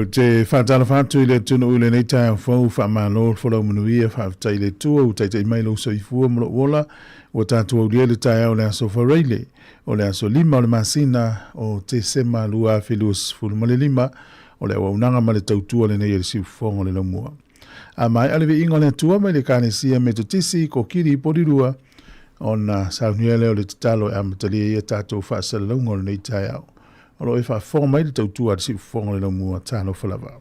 te whaatala whātu i le tunu ule nei tai au whau wha mālo whora manuia whaatai le tua u tai mai lo so i fua mlo wola o tātua u le tai au le aso whareile o le aso lima o le masina o te sema lua whilus fulumale lima o le waunanga ma le tautua le nei e le siufongo le laumua. A mai alewe ingo le tua mai le kānesia me tutisi ko kiri porirua o na saunia leo le tatalo e amatalia ia tātou whaasala launga le nei tai au. Alo e wha mai le tautua le siufongo le laumua tālo whalava.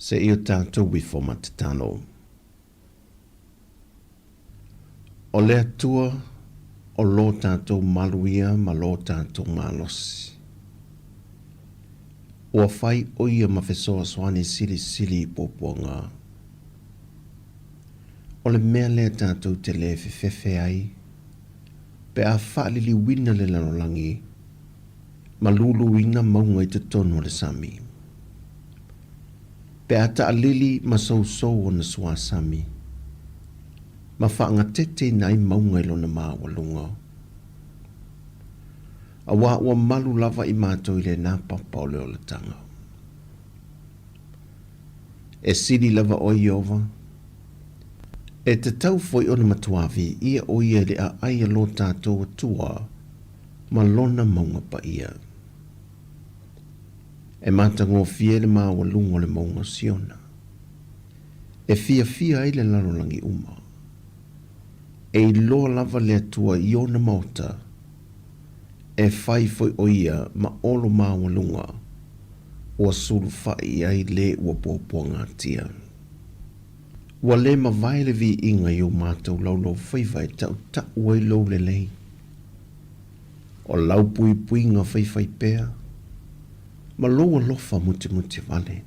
Se io tātou wifo matatalo. O lea tua, o lo tātou maluia, ma lo tātou malosi. Ua whai oia mawhesoa swane sili sili poponga. O le mea lea tātou te le fefefe ai, pe a whaalili wina le lanolangi, ma lulu inga maunga i te tono le sami. Pe ata alili masou o na sua sami. Ma whaanga tete nai maunga ilo na maa walunga. A ua malu lava i mātou i le nā papa o leo le tanga. E siri lava o iova. E te tau foi o na matuavi ia o ia le a aia lo tātou atua ma lona maunga pa ia. E matango fiele ma walungo le maunga siona. E fia ai le lalolangi uma. E loa lava le atua iona mauta. E fai foi o ia ma olo ma walunga. Ua sulu fai ai le ua poponga tia. Ua le ma vai le vi inga i o mātou laulau faifai tau ta uai lau le lei. O lau pui nga faifai pēr. Ma loa lofa muti vale.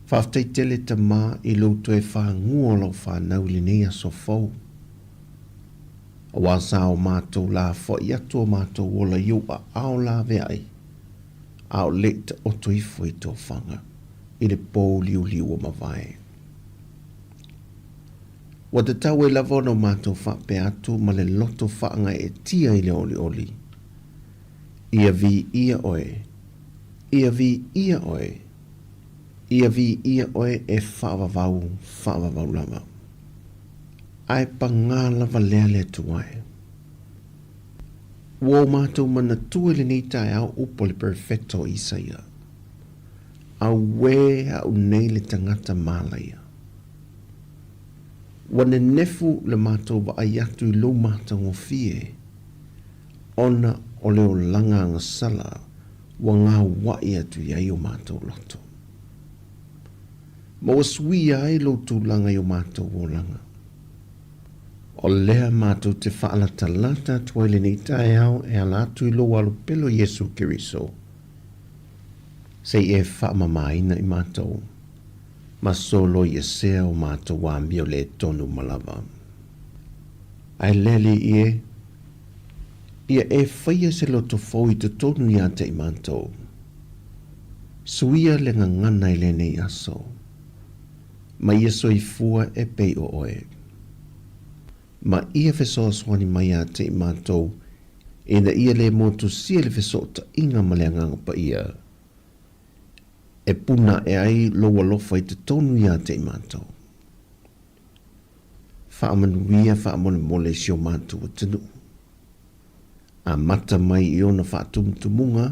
Whaftai tele ta mā i loutu e whangua lau whanau li nei aso fau. A wasa o mātou la fo i atua mātou ola iu a ao la veai. Ao leta o toi fwoi tō whanga i le pō liu o mawai. Wa te tau e lava no mātou whape atu ma le loto whaanga e tia i le oli. Ia vi ia oe. Ia vi ia oe. Ia vi ia oe e whaavavau lava. Ai pangā lava lea lea tuai. Wō mātou mana tuele ni tae au upo le perfecto Isaia. Au we au nei le tangata mālaia. Wane nefu le mātou wa ayatu I lo mātou o fie. Ona o leo langa anga sala wa ngā wai atu iai o mātou loto. Ma o sui ai lo tu langa I o mātou o langa. O lea mātou te whaala talata tuaile nei tae au e ala atu I lo alu pelo Yesu Kiriso. Sei e whaamamaina I mātou. Ma solo I sea o mātou wa ambio le tonu malava. Ai lele ia e whaia se loto fau I te tonu I ate I mātou. Suia le ngangana I le nei aso. Ma ia soifua e pei o oe. Ma ia fesoa swani mai ate I mātou, ina ia le motu sia le fesoa ta inga ma le anganga pa ia. E puna e ai loa lofa I te tonu I ate I mātou. Whaamanuia whaamone mole sio mātou o tenu. A mata mai I ona whaatumutumunga,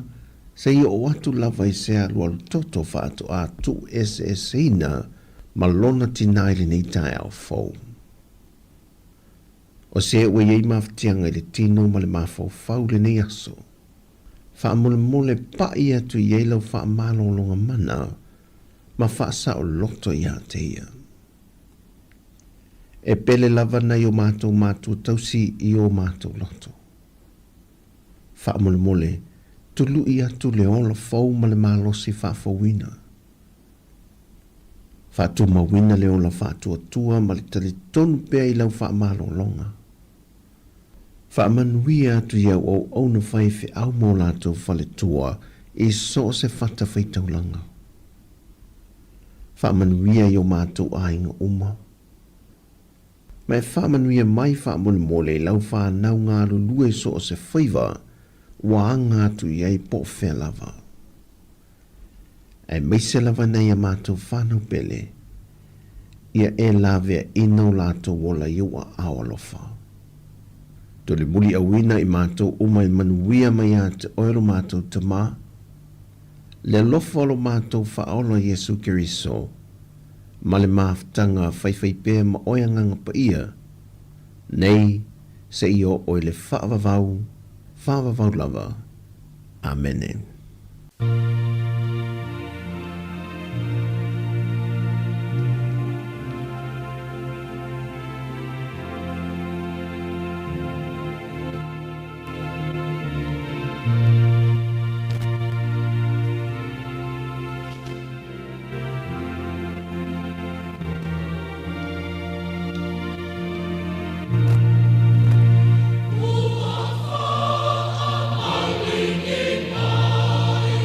se I o atu lava I sea lualu toto whaatu a tu ina ma lona tinaile nei tae au fau. O se ue iei mawhatianga I le tino ma le mawhau fau le nei aso. Whaamole mole pa I atu I ei lau whaamalo longa mana, ma whaasa o loto I ate ia. E pele lava na I o mātou tausi I o mātou loto. Whaamole mole, tulu I atu le ola fau ma le malosi whaafawina. Whaatu mawina le ola whaatu atua ma le tali tonu pea I lau whaamalo longa. Whaamanuia atu iau o auna whaife au mō lātou whale tua I so se whata whaitaulanga. Whaamanuia I o mātou ainga uma. Mai whaamanuia mai whaamone mole lau whanau ngā lulue so se whaiva wa anga atu iai po whea lava. Ai meise lava nei a mātou whanau pele. Ia e lawea inau lātou wola iua awalofa. To le muli awina I mātou umai manuia mai a te oero mātou te mā. Le lofa lo mātou whaola Yesu Kiriso. Ma le māwhtanga whaiwhai pēr ma oianganga pa ia. Nei se I o oi le whaavavau lava. Amen. Ua wha a malingi mai,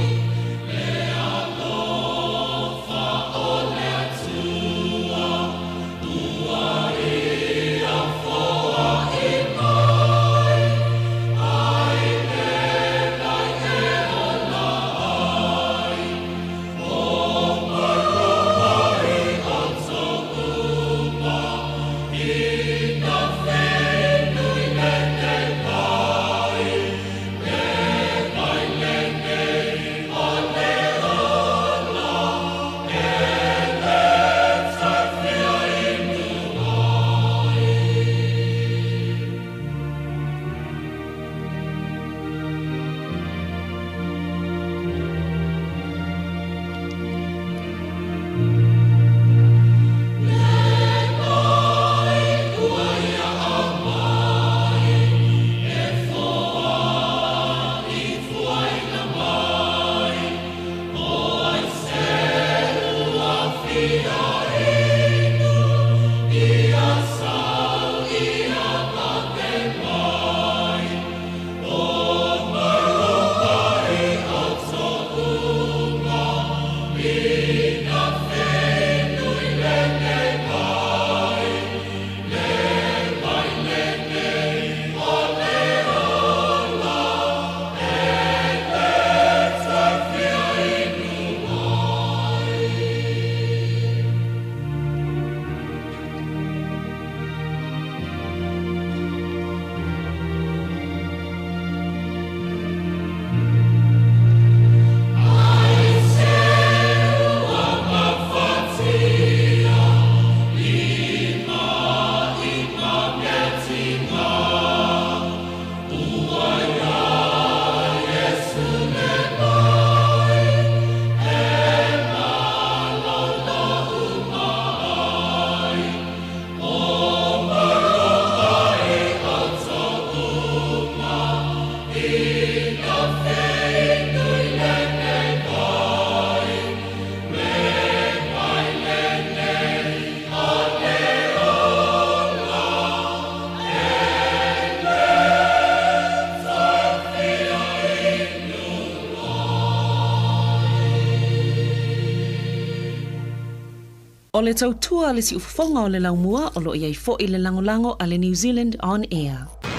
le tautua le si ufafonga o le laumua o lo iai fo i le langolango a le New Zealand On Air.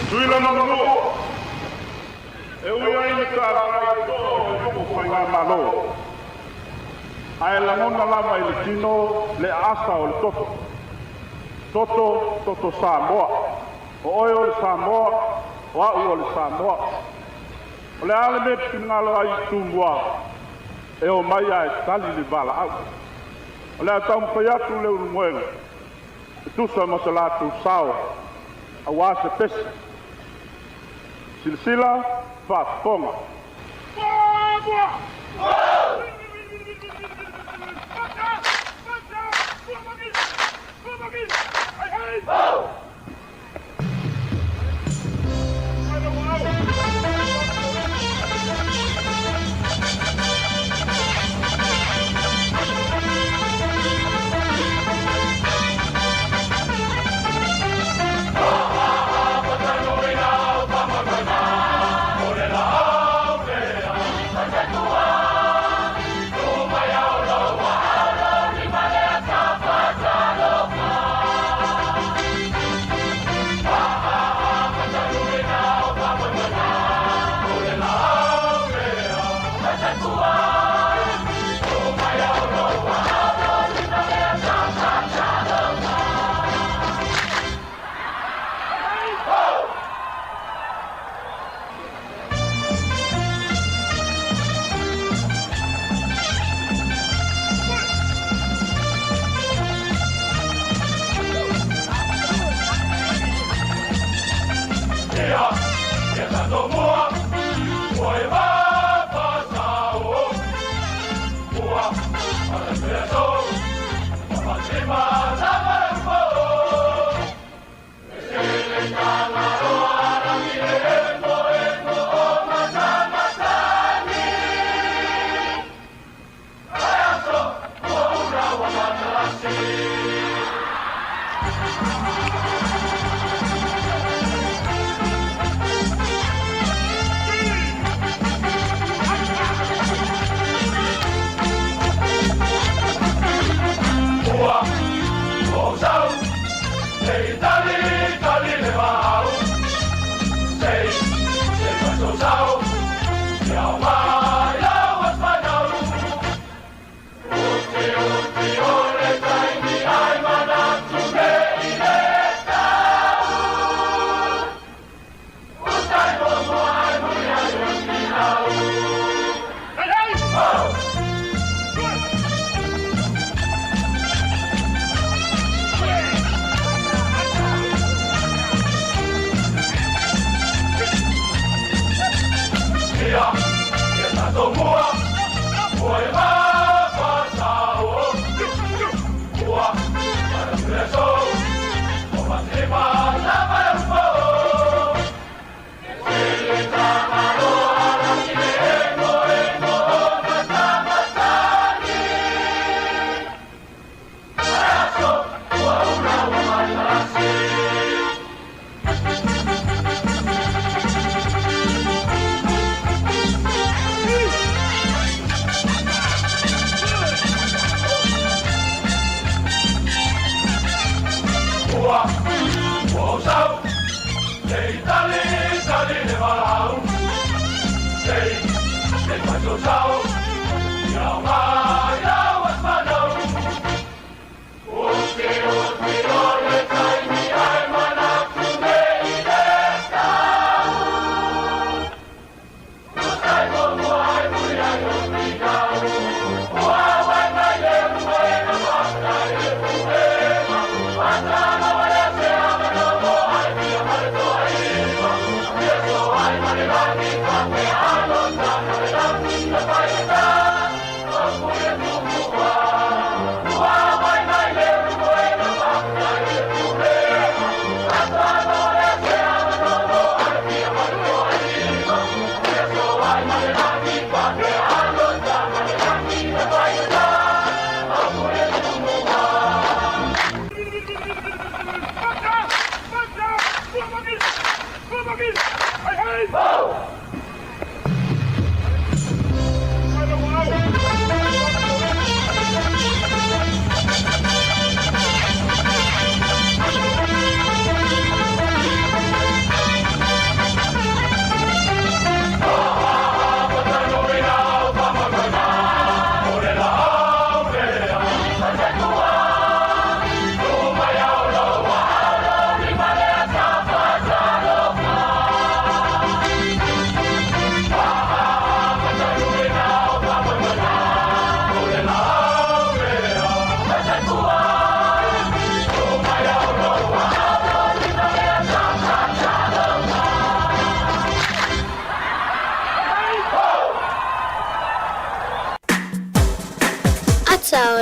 Tuila mamalo. E uia i ka rai to yuko whainga malo. Ai la mona lava i le tino le asa o le toto. Toto Sāmoa. O oi o le Sāmoa, o au o le Sāmoa. O le ale me pinalo ai tūmua. E o mai ai tali le vala au. O le atau mwhai atu le urumuenga. E tusa masalatu sao. A wase pesi. Silsila whafonga.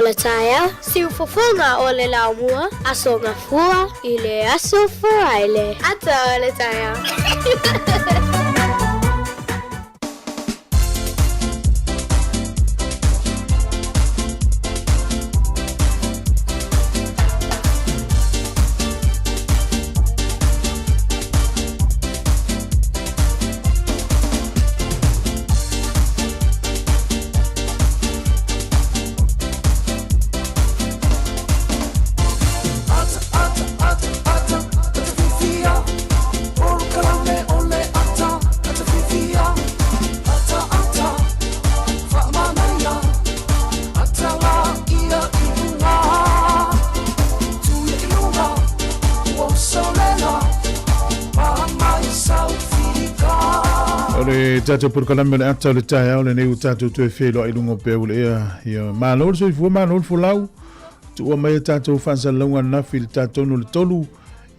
le taia, siu fofonga o le laumua, aso ngafua, i le aso foaile. Ata o le taia. Tato por kalame le ata le tai au le nei tato tu e felo ai lungo pe ule ia malol so fu malol fu lau tu o mai tato fansa longa na fil tato no le tolu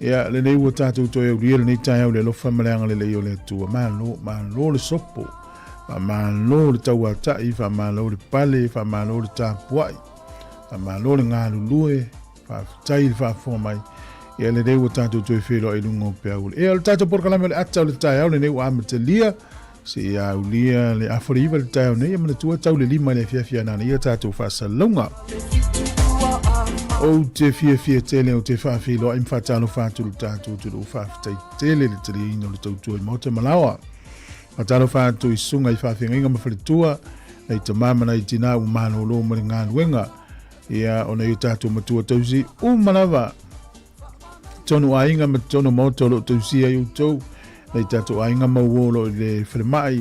ia le nei tato tu e ule nei tai au le lo famaleanga le yo le tu malo le sopo malo le tau ata I fa malo le pale fa malo le tapuai fa malo le ngalu lue fa tai fa fo mai ia le nei tato tu e felo ai lungo pe ule ia le tato por kalame le ata le tai au le nei wa matelia si aulia le aforiva le tau nei mana tua tau le lima le fia nana ia tātou whasalonga. O te fia tele o te whawhilo im whatalo whātulu tātou tulu whawhitai tele le tiri ino le tautua I mauta malawa. Whatalo whātou I sunga I whawhinga inga mawhalitua nei ta mamana I tina u mano lo mani ngā nuenga ia o nei tātou matua tausi manawa tonu ainga ma tonu mautolo tausi ai utou nei tato ainga mauolo le whalemai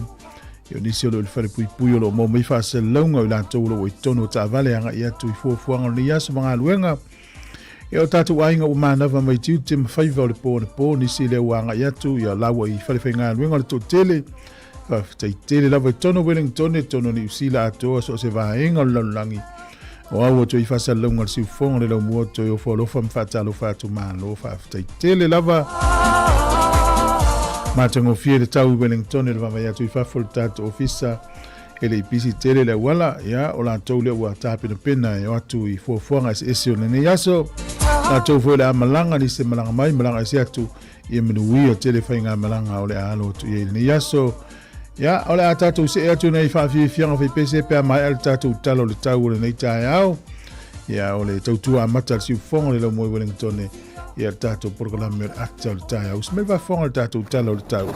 io nisi o le whalepui lo mo mai whaase launga o lātou lo I tono ta vale anga I atu I fuafuanga ni aso mga luenga e o tato ainga o manawa mai tiu te mawhaiva o le pō nisi le uanga I atu ia lawa I whalewhainga luenga le tō tele tai tele lawa I tono Wellington e tono ni usila atoa so se vaenga o laulangi o awa to I whaase launga le siufonga le lau mua to I o whalofa mwhatalo whatu malo tai tele lava Matango fie le tau Wellington e le wamai atu I whafol tato ofisa e le ipisi tele le wala ia o la tau le ua tāpina pena e o atu I fuafuanga ese o nene yaso la tau fue le amalanga ni se malanga mai malanga ese atu I menuia tele whainga malanga o le alo tu I nene yaso ia o le atatu se e atu nei whawhi fianga whi pese pia mai al tatu talo le tau o le nei tae au ia o le tautua amata si ufonga le lau moi Wellington e ia tato programa ata o tai au smel va fonga tato talo o tau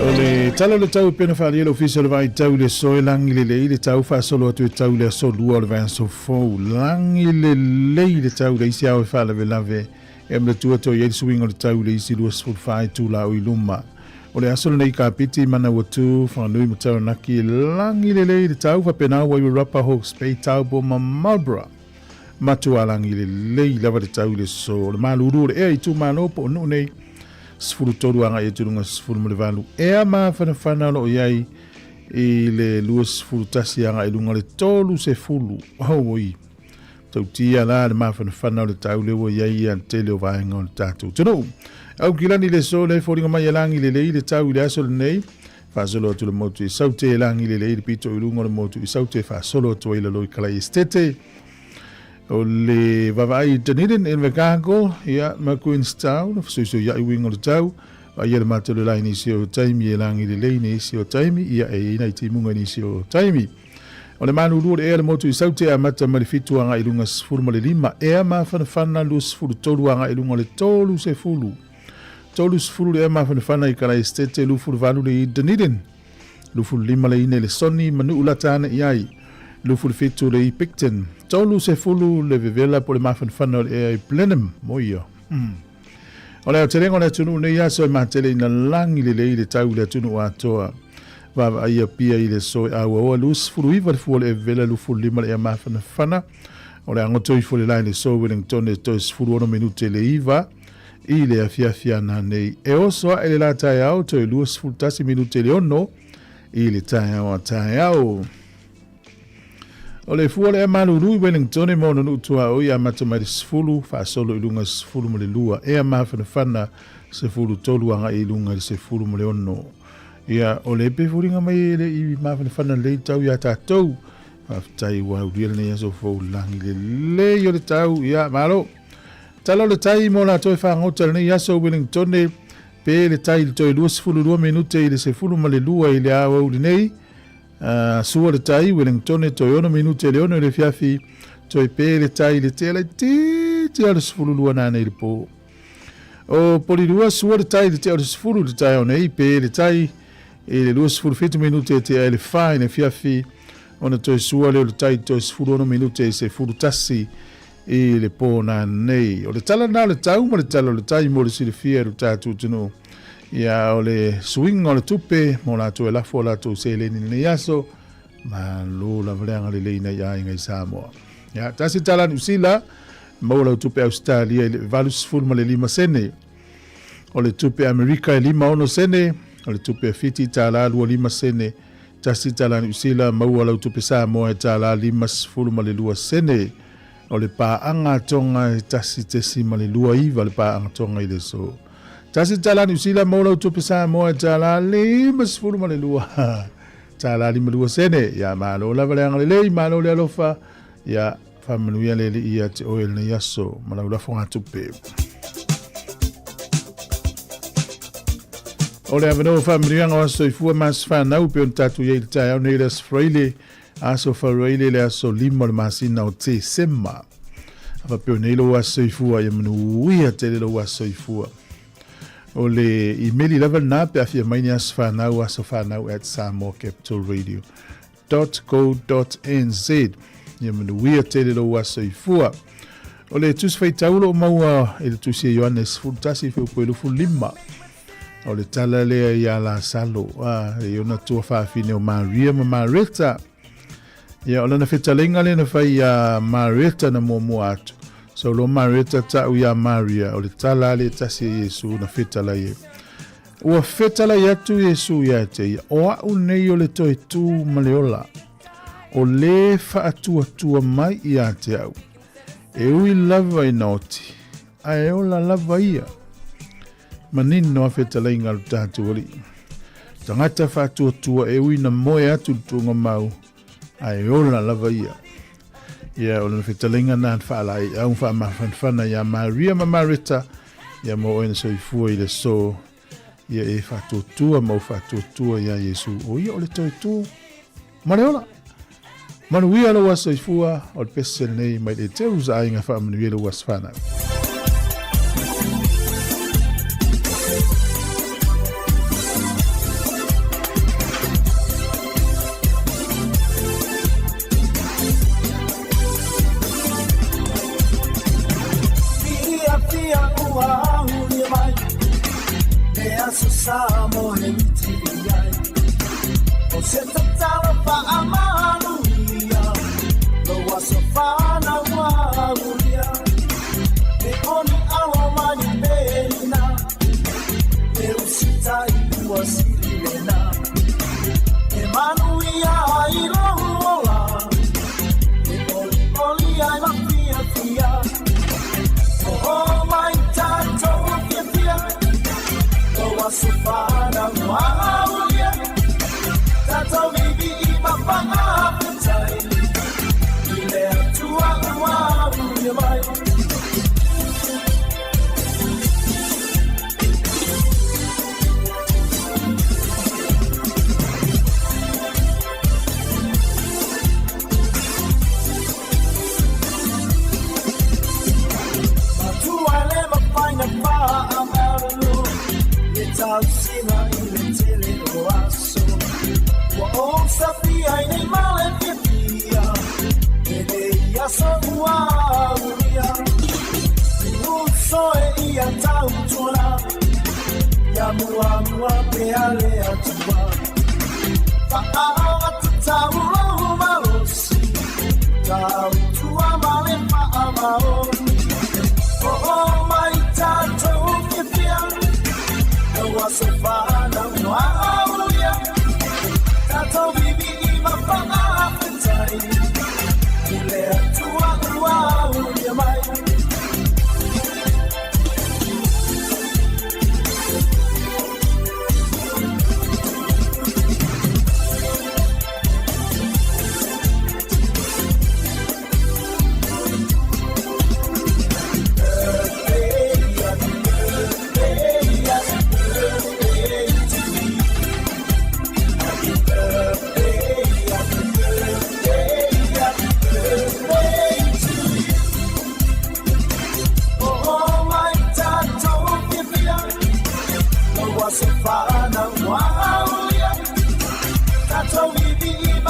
ole talo le tau pena fa le official vai tau le so langi le tau fa solo atu tau le so lua le van so fo langi le tau le sia o fa le lave em tu to ye swing o tau le isi luas fo fa tu la o iluma o le asolo nei ka piti mana watu whanui matau naki langi le tau fa pena wa Europa Hawks pei tau po ma Marlborough matu a langi le lava le tau le so le maluru le e tu mano po no nei sfuru toru anga e turunga sfuru mo le valu e ma fana lo iai I le luas sfuru tasi anga I lunga le tolu se fulu oi tau tia la le ma fana le tau le wo iai an tele o vaenga o le tatu tunu au kilani le so le foringa mai langi le tau le aso nei fa solo tu le motu I saute langi le pito I lunga le motu I saute fa solo tu I lo kala estete o le vavai taniden en vekago ia ma Queenstown so ia I wingo le tau a ia le matu le laini si o taimi langi le ni si o taimi ia e ina I munga ni si o taimi o le manu lu le motu I saute a mata ma le fitu anga I lunga sfuru ma le lima e ma fana lu sfuru tolu anga I lunga le tolu se fulu tolu sfuru le ma fana I kala estete lu fulu valu le Dunedin lu fulu lima le ine le soni manu ulatana iai lu fulu fitu le Picton tolu se fulu le vevela po le ma fana le Blenheim moia o le terengo le tunu ne ia so ma tele ina langi le tau le tunu atoa va ia pia I le so a o lu sfuru iva fu le vela lu fulu lima le ma fana o le angoto I fu le line so Wellington e to sfuru ono minute le iva I le afia na nei e oso ele la tai au to luas fultasi minute le ono I le tai au O le fua le malulu i Wellington e mono nu tua o ia mata mai sefulu fa solo ilunga sefulu mo le lua e ma fana sefulu tolu anga ilunga sefulu mo le ono ia o le pe furinga mai le i ma fana le tau ia tatou fa tai wa uria le so fo langi le yo le tau ia malo talo le tai mo la toi fa ngota le ia so Wellington ne pe le tai le toi 2 minute le sefulu mo le lua i le awa uri nei sua le tai Wellington e toi 1 minute le ono le fiafi toi pe le tai le tele ti ala sefulu lua na nei le po o polilua sua le tai le te ala sefulu le tai o nei pe le tai e le lua sefulu 50 minute te ele fai ne fiafi ona toi sua le tai toi sefulu 1 minute se fulu tasi e le po na nei o le tala na le tau mo le tala le tai mo le silifia le tatu tunu ia o le swing o le tupe mo la tu la fola tu se le ni yaso ma lo la vleanga le leina ia inga i Sāmoa ia tasi tala ni usila mo la tupe Australia le valus full mo le 5 sene o le tupe Amerika e 5 sene o le tupe Fiji tala 5 sene tasi tala ni usila mo la tupe Sāmoa tala 5 full mo le 2 sene o le pa anga tonga tasi tesi mo le 2 iva le pa anga tonga i le so tasi tala ni usila mola utupe Sāmoa tala 5 ma le lua tala 5 sene ya malo la vale ngale le malo le alofa ya familia le ia te oil ne yaso mala ula fonga tupe ole aveno familia ngo so ifu mas fa na upe on tatu ye ta ne les freile aso freile le aso limo le masina o te sema ava pe ne lo aso ifu ya mnu ia te lo aso ifu o le email level na pe afia mai as whanau aso whanau at samoacapitalradio.co.nz ia manuia tele lo aso i fua o le tus fai taulo maua e le tusi e Ioannes fultasi feu puelu fulima o le tala lea ia la salo e ona tua whaafine o Maria ma Mareta ia o lana whetalenga le na fai a Mareta na mua atu so lo Mareta ta uia Maria o le tala le tasi Yesu na fetala ye ua fetala yatu Yesu ya te o au nei o le toi tu maleola o le whaatua mai ia te au e ui lava i nauti a e ola lava ia manino a fetala inga lu tatu oli tangata whaatua e ui na moe atu tunga mau a e ola lava ia ia o le fetalenga na faalai au fa ma fanfana ya Maria ma Marita ya mo en so ifua ile so ia e fatutua mo fatutua ya Yesu o ia o le toitu mareola manuia lo waso ifua o pese nei mai de teusa ainga fa manuia lo wasfana Sāmoa he miti iai o se tatala pa amanuia lo waso whana wauria e oni awa mani meina e usitai ua sirilena e manuia i lohola e oli ai ma fia o mai tatou fia Sufana Maulia Tato bibi mapanga petai Ile atua Maulia mai Atua le mapaina pa amaru Sina ile tele o aso wa o safia ni male pia ele ya so wa uria uso e ia tautula ya mua pe ale atua fa awa taulo malosi tautua male pa amao oh my tato pia Wasofana Maulia Tato bibi mapanga petai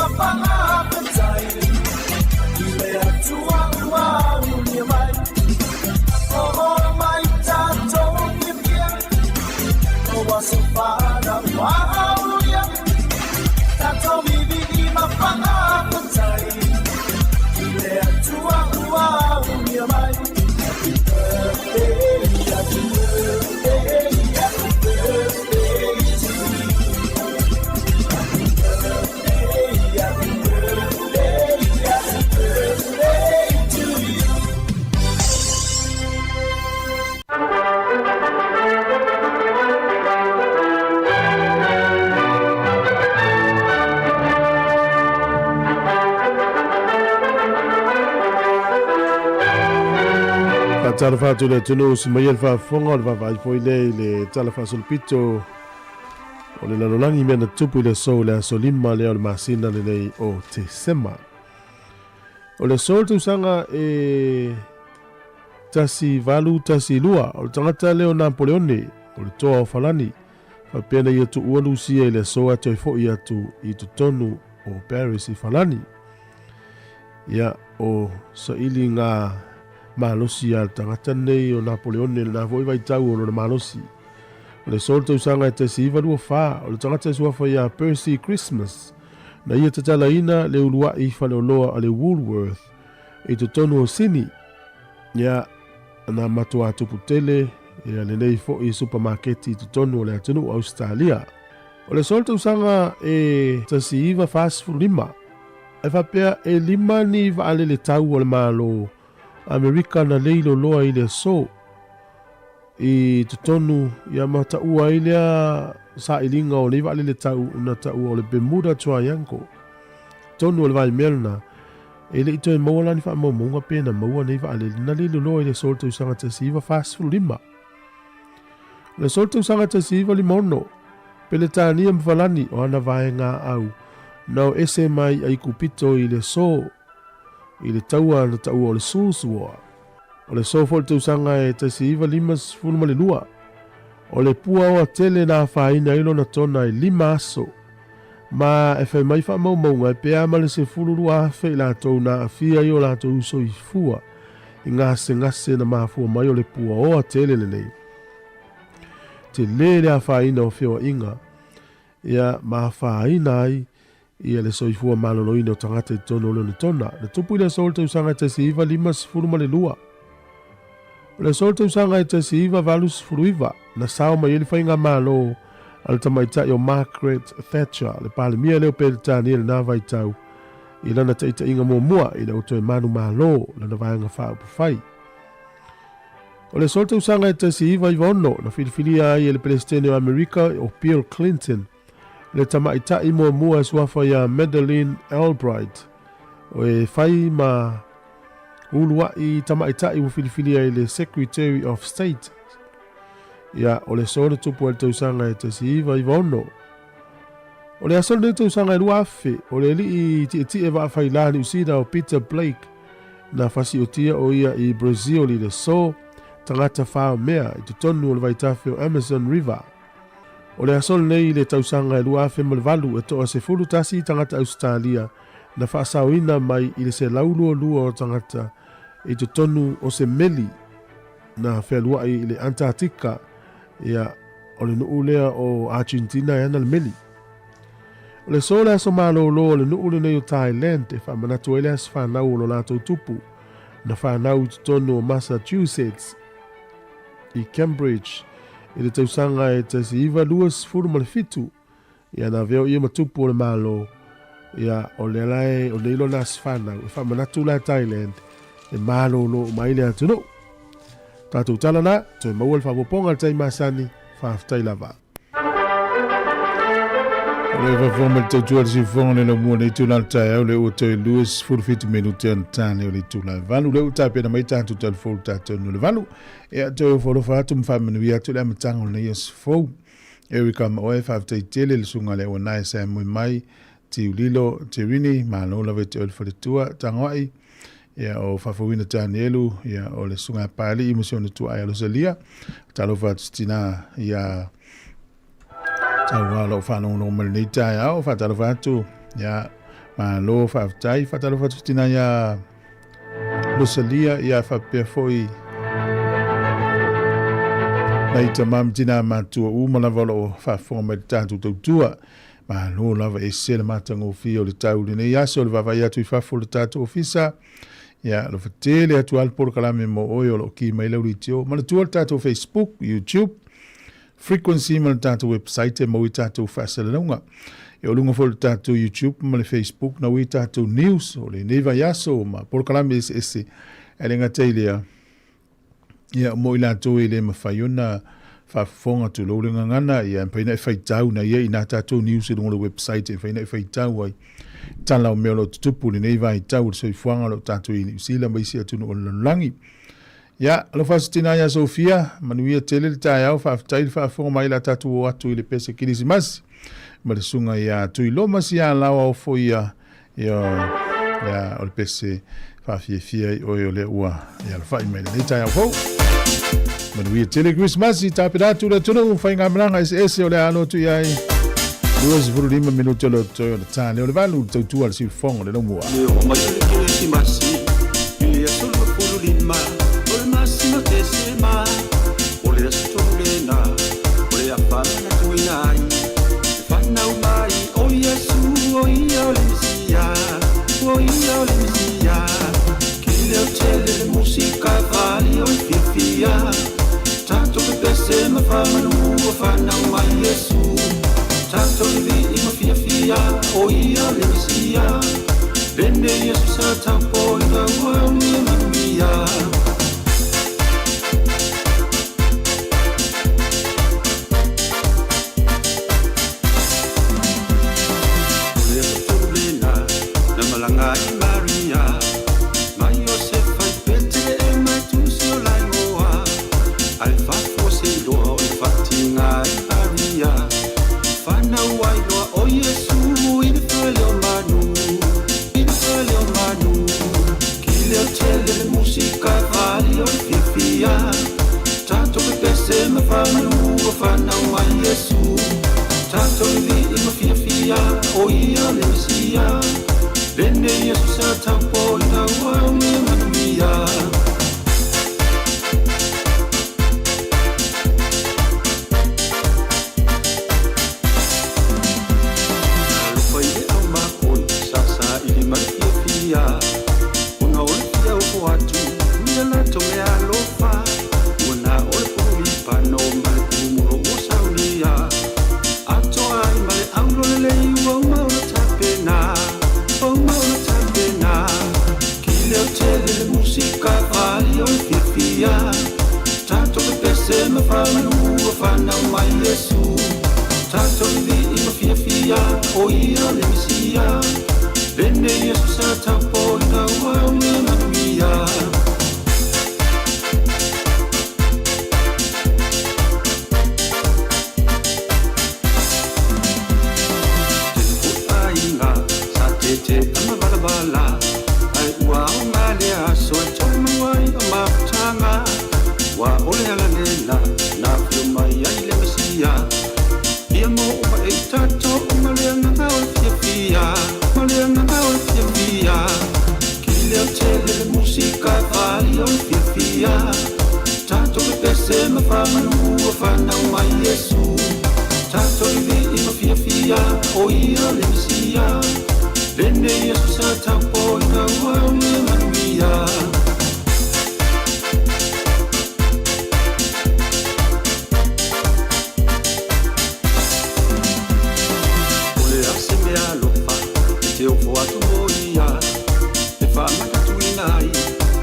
mapanga petai ile atua ua unia mai oh mai tato kipia oh wasofana wa unia tato bibi mapanga petai ile atua ua unia mai happy birthday happy birthday happy birthday to you happy birthday happy birthday happy birthday to you. Talafatu le tunu si mai alfa fonga le vai foi le talafa pito o le lalolangi mena tupu le so le solima le o le masina le nei o te sema o le sol tu sanga tasi valu tasi lua o le tangata le o Napoleone o le toa o falani fa pena ia tu ua lusia i le so atu i fo ia tu i tu tonu o Paris i falani ia o sa ili ngā malosi al tangata nei o Napoleone le na voi vai tau o le malosi o le sol tau sanga e te siva lua wha o le tangata suafa ia Percy Christmas na ia te talaina le ulua i whaleoloa a le Woolworth i te tonu o Sini ia na matua tupu tele ia le nei fo i supermarketi i te tonu o le atunu o Australia o le sol tau sanga e te siva fast food lima e whapea e lima ni vaale le tau o le malo Amerika na leilo loa i le so i te tonu ia mata ua i lea sa ilinga o leiva le tau na tau o le Bermuda Triangle tonu o le vai melna e le ito e maua ni wha maunga pena maua nei va na leilo loa i le sol tau sanga te siva fast food lima le sol tau sanga te siva limono pe le tania mwhalani o ana vai ngā au nau ese mai ai kupito i le so i le taua na taua o le susua. O le sofo le tausanga e te siiva limas fulma le lua. O le pua o a tele na whaina ilo na tona i lima aso. Ma e whai mai wha maunga e pea ma le se fulu lua awhi la tau na a fia i o la tau uso i fua. I ngase na mafua mai o le pua o a tele le nei. Te le a whaina o whiwa inga. Ia ma whaina ai ia le soifua maloloina o tangata i tono o le tona. Le tupu i le sol te usanga te siiva lima sifuruma le lua. Le sol te usanga i te siiva valu sifuruiva. Na sao mai ili whainga malo al tamaitai o Margaret Thatcher. Le pale mia leo pere tani le nava i tau. I lana te ita inga mua i le oto e manu malo lana vaianga wha upu whai. O le sol te usanga i te siiva i vono na filifilia i le presidente o Amerika o Bill Clinton. Le tamaitai mua e suafa ia Madeleine Albright o e whai ma ulua i tamaitai o filifilia i le Secretary of State. Ia o le sona tupu e tausanga e te siiva i vono. O le asol ne tausanga i luafe o le li i ti e wa whailani usida o Peter Blake na fasi o tia o ia i Brazil i le so tangata whao mea i te tonu o le vaitafe o Amazon River. O le asol nei le tausanga e lua afe malvalu e toa se fulu tasi tangata Australia na whaasawina mai i le se laulua lua o tangata i te tonu o se meli na whelua i le Antarctica ia o le nuu lea o Argentina e ana le meli. O le sola aso malo lo le nuu le nei o Thailand e whamanatu ele as whanau o lo lato tupu na whanau i te tonu o Massachusetts i Cambridge i le tausanga e te si iwa luas furu ma le fitu ia na veo ia matupu o le malo ia o le lai o le ilo nas whanau e whamanatu la Thailand e malo lo maile atu no. Tātou talana, toi maua le whapoponga tei masani whaftai lava. Le whawhoma te tua si whonga le mua nei tūna tai au le ua toi luas furufiti menu te antane o le tūna valu. Le uta pena mai tātou telefonu tātou no le valu. Ea toi o wholofa atu mwhamanui atu le amatanga o le ias fau. Ewi kama oe whaftai tele le sunga le wanai sa mui mai ti ulilo te rini malola ve te olfa le tua tangwai. Ia o whawhawina tāni elu, ia o le sunga pāli i musio na tua ai alosalia. Talofa tina ia tau walo whanau no mali nei tai au, whatalofa atu, ia Malo whaafitai, whatalo whatutina ia Rosalia ia whapea foi. Nei tamam tina matua umalawa o whafonga mai tātou tautua. Malo lava e sele matanga o fia o le tau le nei aso le vavai atu I whafo le tātou ofisa. Ia lo whatele atu alporo kalame mo oio lo ki mai lauri tio. Mana tua le tātou Facebook, YouTube, Frequency ma le tātou website e mo I tātou whasalanunga. E o lunga fo le tātou YouTube ma le Facebook na ui tātou news o le neva yaso ma poro kalame ese e le ngatailia. Ia mo I lātou e le mawhaiona whafonga tu lo le ngangana ia mpaina e whaitau na ia I nā tātou news e lunga le website e whaina e whaitau ai tala o mea lo tutupu le nei vai tau le soifuanga lo tātou I New Zealand mai si atunu o langi. Ia, alo whasutina ia Sofia, manuia tele le tae au whaafitai le whaafonga mai la tātou o atu I le pesa kirisimasi. Ma le sunga ia tui loma si a lawa o fo ia o le pese whaafiefia I o le ua ia le whai mai le tae au fo. Manuia tele Christmas I tāpiratu le tunu whainga maranga ese o le alo tu iai 2:05 minuto lo toyo le tane o le valu tautua le sifongo le lomua. Le o mai le Christmas I solo fulu lima o le masino te sema o le stolena o le afana tuinai fana umai o Yesu o ia le Mesia o ia le Mesia kile o tele le musika vali o fifia tanto che pese ma fama nu o fana umai Yesu tanto vi I fia fia o ia le Mesia bene Yesu sa tampo ina wa mia Maria, ma Joseph ai Petre e mai tu si o lai moa ai fa fosse lo fatinga Maria fana wai lo o Yesu in fele o manu kile o tele le musica vali o fifia tanto che pese me fa manu fana wai Yesu tanto vi ma fia o ia le Mesia bene Yesu sa tampo ina wa mia foi au makoi sasa ili mafia una olfia o watu nela tome alofa una olfuri pano mal kumuro usaunia ato ai mal aulo le wa ma tapena kile o tele le musika vali o fifia tanto che pese me fa manu o fana mai Yesu tanto vi I fia o ia le Mesia bene Yesu sa tampo ina wa mia te ama bala ai wa ngale aso toma wai ama tanga wa ole ala nena na fiuma ia le Mesia ia mo o e tato o male na o fia kile o tele le musika vali o fia tato che pese ma fa manu o fana mai Yesu tato vi ma fia o ia le Mesia bene Yesu sa tampo ina wa mia ole aseme alofa te o fo atu ia e fa makatuinai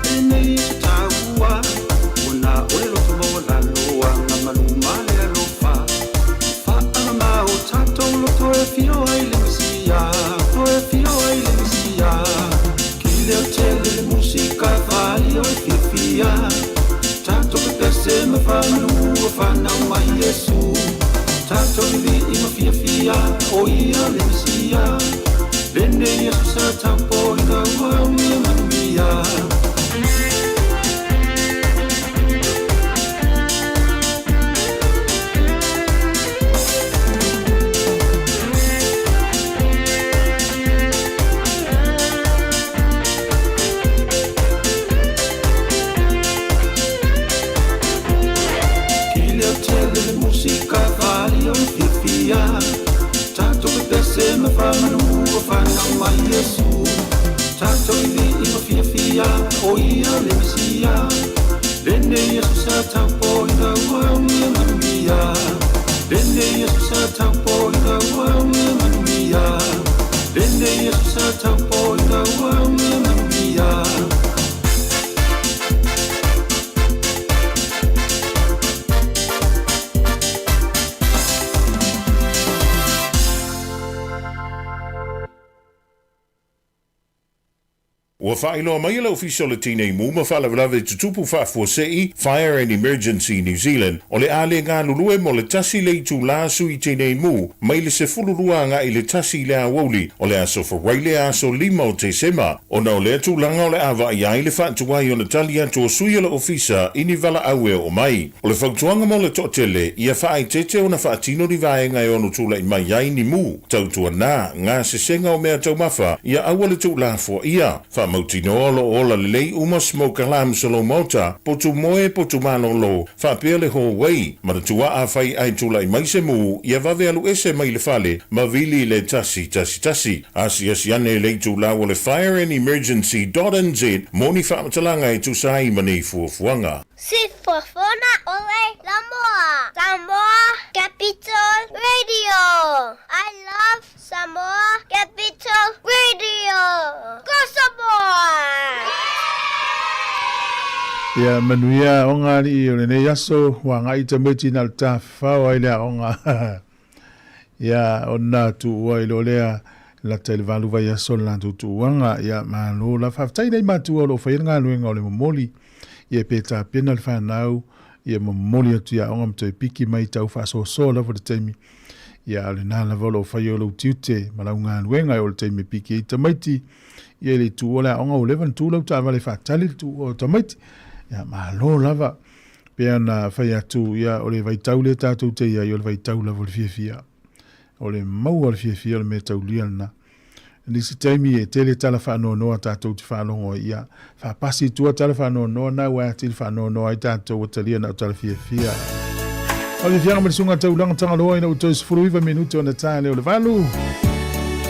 bene Yesu taua ona ole lo tomo la loa na maluma le alofa fa ama o tato lo to e fio ai le Mesia kile o tele le musica vali o fifia tanto che pese me fa manu o fana mai Yesu tanto vi ma fia o ia le Mesia bene Yesu sa tampo ina wa mia taupo ina waunga manuia. Dende Yesu sa taupo ina waunga manuia. Dende Yesu sa taupo ina waunga manuia. Ua whaeloa mai la official tine mu ma whalawalawe tutupu whafuasei Fire and Emergency New Zealand o le ale ngā lulue mo le tasi le tu la sui tine mu mai le se fulurua ngā i le tasi le awoli o le aso whawaile aso lima o te sema o na o le atu langa o le awa i ai le whaatuai o na tali atu o sui o le ofisa ini vala aue o mai o le whautuanga mo le totele ia whaai tete o na whaatino ni vaenga e onu tula i mai ai ni mu tautua nā ngā sesenga o mea taumafa ia aua le tu la fua ia Mautinoolo ola lei uma smoke alarm solo mota potu moe potu manolo fa pele ho wei manatua a fai ai tula i mai se mu ia vave alu ese mai le fale ma vili le tasi asi ane le tula o le Fire and Emergency.nz moni fa matalanga i tu sai mani fuafuanga Sifofona ole Samoa Capital Radio. I love Samoa Capital Radio. Go Samoa! Ia manuia o ngā li o le nei aso wa ngā i tameti na le tawhau ai lea o ngā ia o nā tu ua i lo lea la tele valu vai aso la tu uanga ia ma lo la whaftai nei matu o lo whaia ngā luenga o le momoli ia peta pena le whanau ia momoli atu ia onga mtoi piki mai tau whaso so la for the time ia le nā la volo whaia o lo tiute ma lau ngā luenga o le time piki i tamaiti ia le tu o la onga o 11 tu lau ta vale whatali tu o tamaiti ia ma lo lava pia na whaia tu ia o le vai tau le tātou te ia i o le vai tau la vole fia o le mau o le fia o le me tau lia na nisi taimi e tele tala whanau noa tātou te whanau ia whapasi tua tala whanau noa na wā te whanau noa i tātou o talia na o tala fia o le fianga marisunga tau langa tanga loa ina utou sifuruiva minuto na tāle leo le valu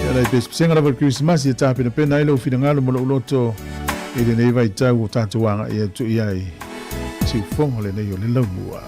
ia lai pes pisenga lava Christmas ia tāpina pena ilo fina ngalo mo loto i le nei vai tau o tātou wanga ia tu iai siu fonga le nei o le laumua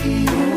You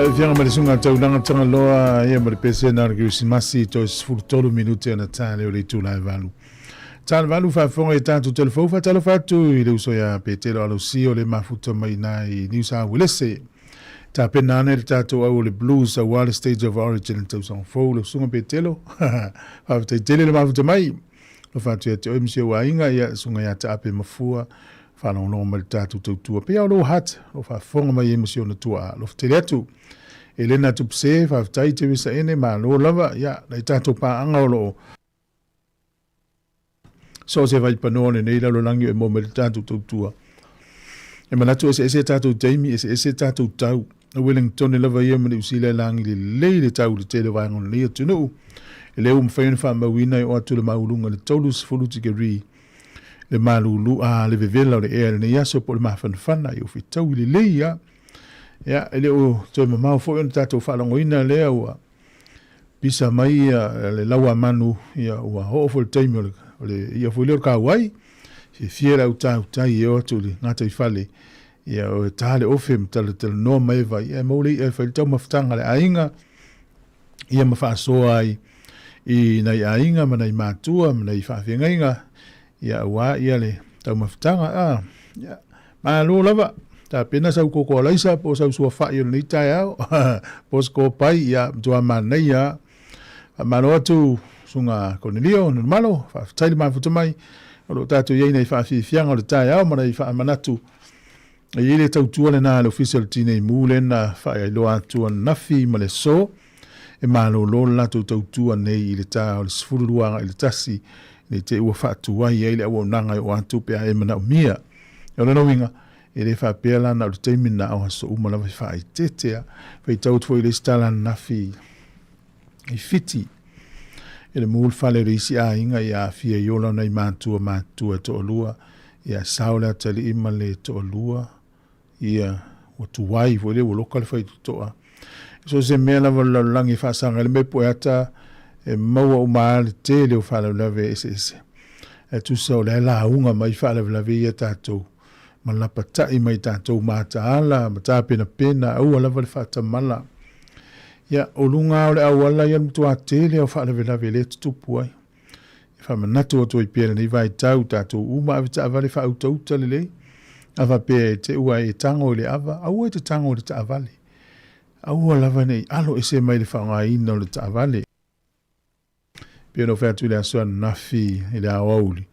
Fianga malisunga taunanga tanga loa ia maripese na Krismasi to sfurtolo minuti na tale o le tula valu. Tale valu fa fonga tanto telefone fa talo fatu ile uso ya petelo alo si o le mafuta mai nai New South Wales. Ta penane le tato au le blues a wale stage of origin to son fo le sunga petelo. Fa te tele le mafuta mai. Lo fatu ya te msio wa inga ya sunga ya tape mafua. Fa no no mal tato tu pe lo hat o fa fonga mai msio na tua lo tele tu. Elena tupse fa tai te wisa ene ma lo lava ya na tato pa anga lo so se vai panone nei lo langi e mo me tato tua e manatu ese tato Jamie ese tato tau Wellington lava ia me usile langi le tau le tele vai ngon le tunu le fain fa ma wina o atu le maulunga le tolus fulutikeri le malulu a le vevela le e ne ya so por ma fan yo fi tau le ya ya ele o to me mau fo tato fa longoina le o bisa mai le lawa manu ya o ho fo time le ia fo le ka wai se fiera o tai o to le ngata ifale ya o tale o fem tale no mai vai e mo le e fa to maftanga le ainga ia ma fa so ai I nei ainga ma nei matua ma nei fa finga ya wa ia le to maftanga ya ma lo lava ta pena sa ko ko laisa po sa su fa yo ni ta ya pos ko pai ya to mana ya mano tu sunga Cornelio normalo fa tai ma futu mai o ta to ye nei fa fi fianga o ta ya ma nei fa manatu ile tau tu na official tine mulen na fa ya lo atu na fi ma le so e malo lo la tu tu nei ile ta o sfulu ruanga ile tasi ni te u fa tu wa ye ile o nanga o atu pe e mana mia yo no winga ele fa pela na te mina o so uma la fa itetea fa tau tu ile stala na fi I fiti ele mul fale risi a inga ya fia yola na matua to lua ya saula tali imale to lua ia o tu wai vole o local fa to a so se mela vola langi fa sanga le me poeta e maua o mal tele o fala la vs e tu so la unga mai fala la via tato malapata I mai tato mata ala mata pena au ala vale fata mala ya olunga ole awala ya mtu atele o fala vela vele tupu ai fa manatu o toi pele ni vai tau tato uma avita vale fa auto lele ava pe te ua e tango le ava au te tango le ta vale au ala vane alo ese mai le fa ngai no le ta vale pe no fa tu le so nafi ile auli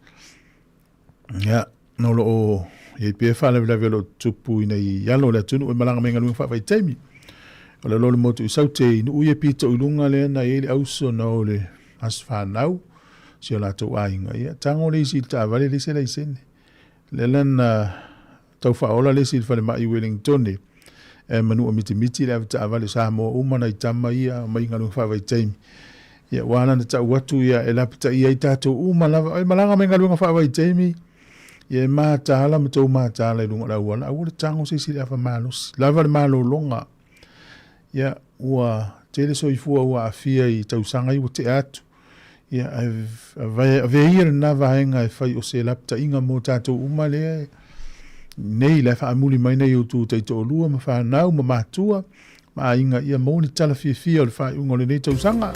ya no lo e pe fa le velo tupu ina ya lo le tunu malanga menga lu fa vai temi o le lolo motu I saute inu uye pita ulunga le na ele auso na ole asfa nau si o la to ainga ia tango le isi ta vale le se la isene le lana tau faola le si fale mai Wellington e manu o miti le ta vale Sāmoa umana I tama ia mai nganu fa vai temi ia wana na ta watu ia e lapita ia I tato umana malanga menga lu fa vai temi ia mata ala mto mata ala lunga la wana au le tango se si le fa malos lava le malo longa ya ua tele so ifua ua afia I tausanga I te atu ya veir na vaenga e fai o se lapta inga mo tato umale nei la fa amuli mai nei o tu te olua ma fa nau ma matua ma inga ia mo ni tala fia o le fa ungo le nei tausanga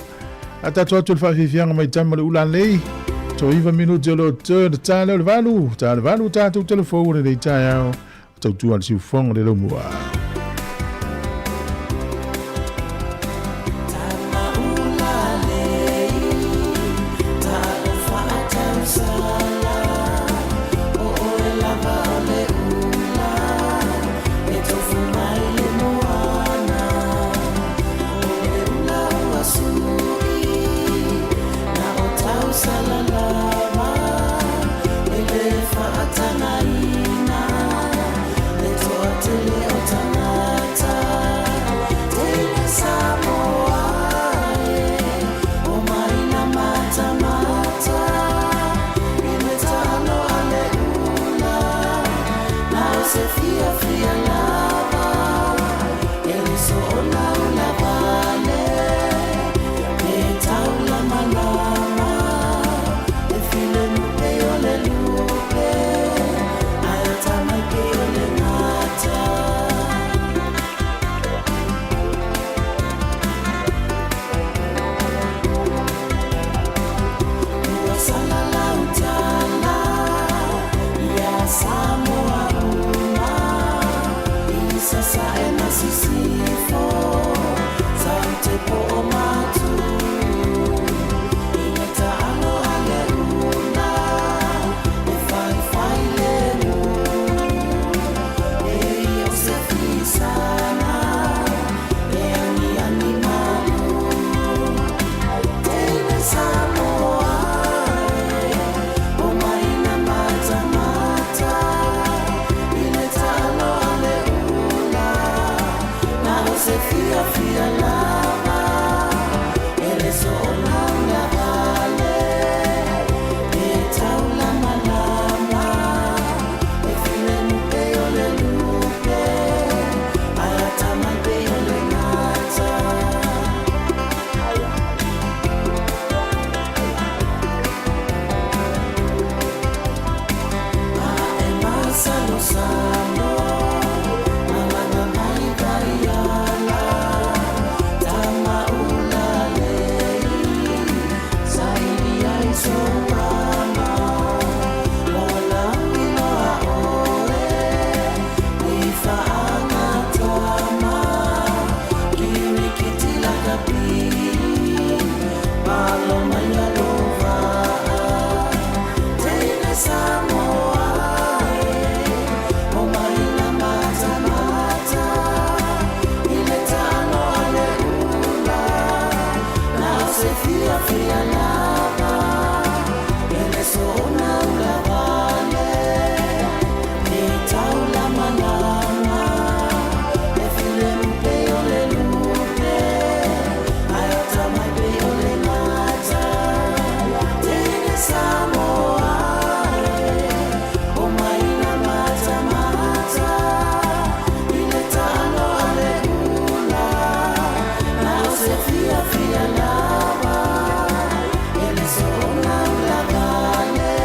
ata to le fa fia mai tama le ulan lei to iva minuto lo te tale le valu tato telefone nei taya tu al si fong le lo mua Tele otana Sāmoa uma I sasa e masisifo Sau te po o matu I me ta'ano ale una E whai lenu E o se fisana E ani malu Teine Sāmoa O mai na mata mata I le ta'ano ale una Na o se fia lava E le so o launa vale E tau lama lama E fine nupe o le lupe Ala tamai pe o le ngata E masalo salo Malanga mai vai ala Tama ula lei Sairi ai so mama Lola miloa oe Ni whaanga tama Kiri kiti laka pi Malo mai alova Teine Sāmoa O mai na mata mata I le ta'ano ale una Na o se fia lava E le so ona ula vale E tau lama lama E file lupe o le lupe Ai o tamai pe o le ngata Teine Sāmoa O mai na mata mata I le ta'ano ale una Na o se fia lava E le so ona ula vale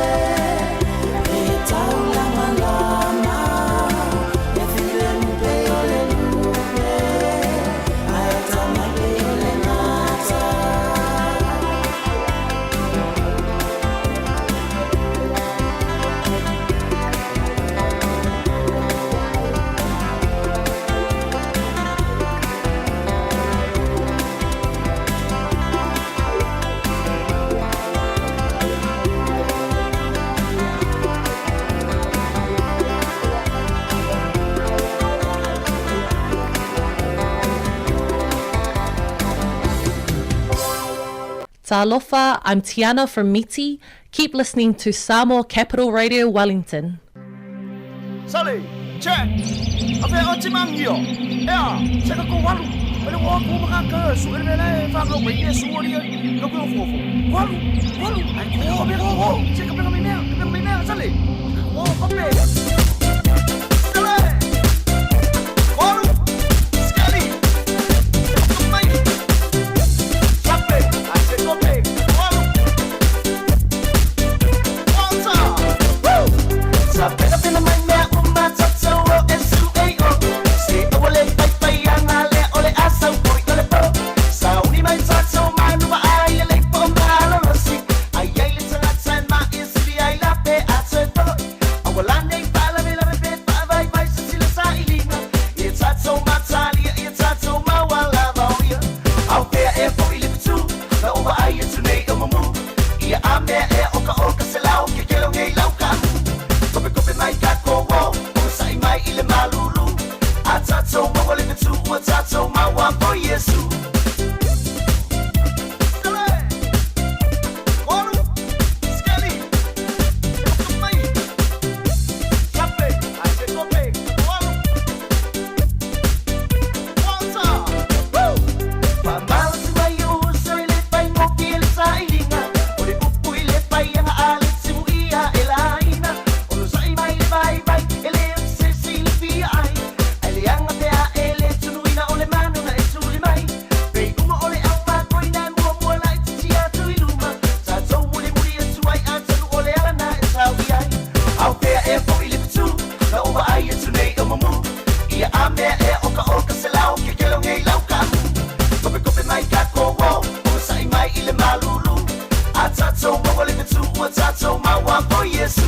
E tau lama lama E file lupe o le lupe Ai o tamai pe o le ngata Talofa, I'm Tiana from Miti. Keep listening to Sāmoa Capital Radio Wellington. Sally, check. Ape o timangio. Ea, cheka ko walu. Ele wo ko makaka su ele le fa ko me su ori ko ko fofo. Walu. Ai ko be ko. Cheka pe ko me ne, Sally. Wo ko pe. Sally. Walu. Sally. Mai. Chape, ai se ko pe. Walu. What's up? Woo! Sabe na pena mai me uma tatso SUAO. Se ole pai pai angale ole asa boy ole po. Sa uni mai tatso manu ba ai le po mala rasi. Ai ai le tatsa ma isli ai la pe atso. Awalane pala me la pe pa vai vai sila sa ilina. Ye tatso matali ye tatso ma wala voya. Out there e po ile tu. Na over ai tu nei o mamu. Ia ame e oka selau ke kelo ngei lauka. Kope mai kako wo, o sai mai ile malulu. Atato ma wale tu, atato ma wa po Yesu. Yesu.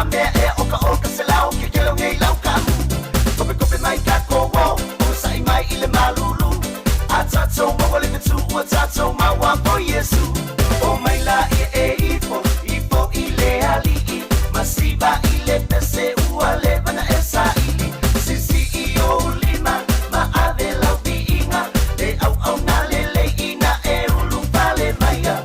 a mea e oka se lau ke kelo ngei lau kamu. Kope mai ka kowo, o sai mai i le malulu. A tatou maua le petu, ua tatou maua po Yesu. O mai la e ifo i le ali'i. Masiba i le pese ua le mana e sa'i. Sisi i o lima, ma ave lau pi'inga. Le au na le le'ina e ulu pale maia.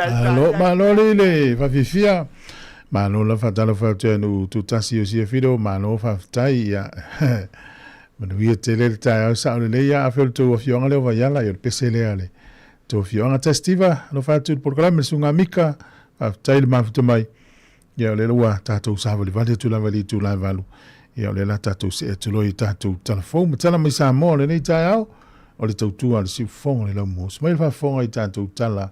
Alo malo lele fafifia malo la fatalo fatenu tutasi o sia fido malo fatai ya manu ia tele ta sa le ya afel to fionga le va yala yo pesele ale to fionga testiva lo fatu programa sunga mika fatai le mafuto mai ya le wa tato savali vale tu la vali tu la valu ya le la tato se tu lo tato telefone tala mai Sāmoa le nei tai o le tautua le siu fonga le lau mos mai fa fonga i tato tala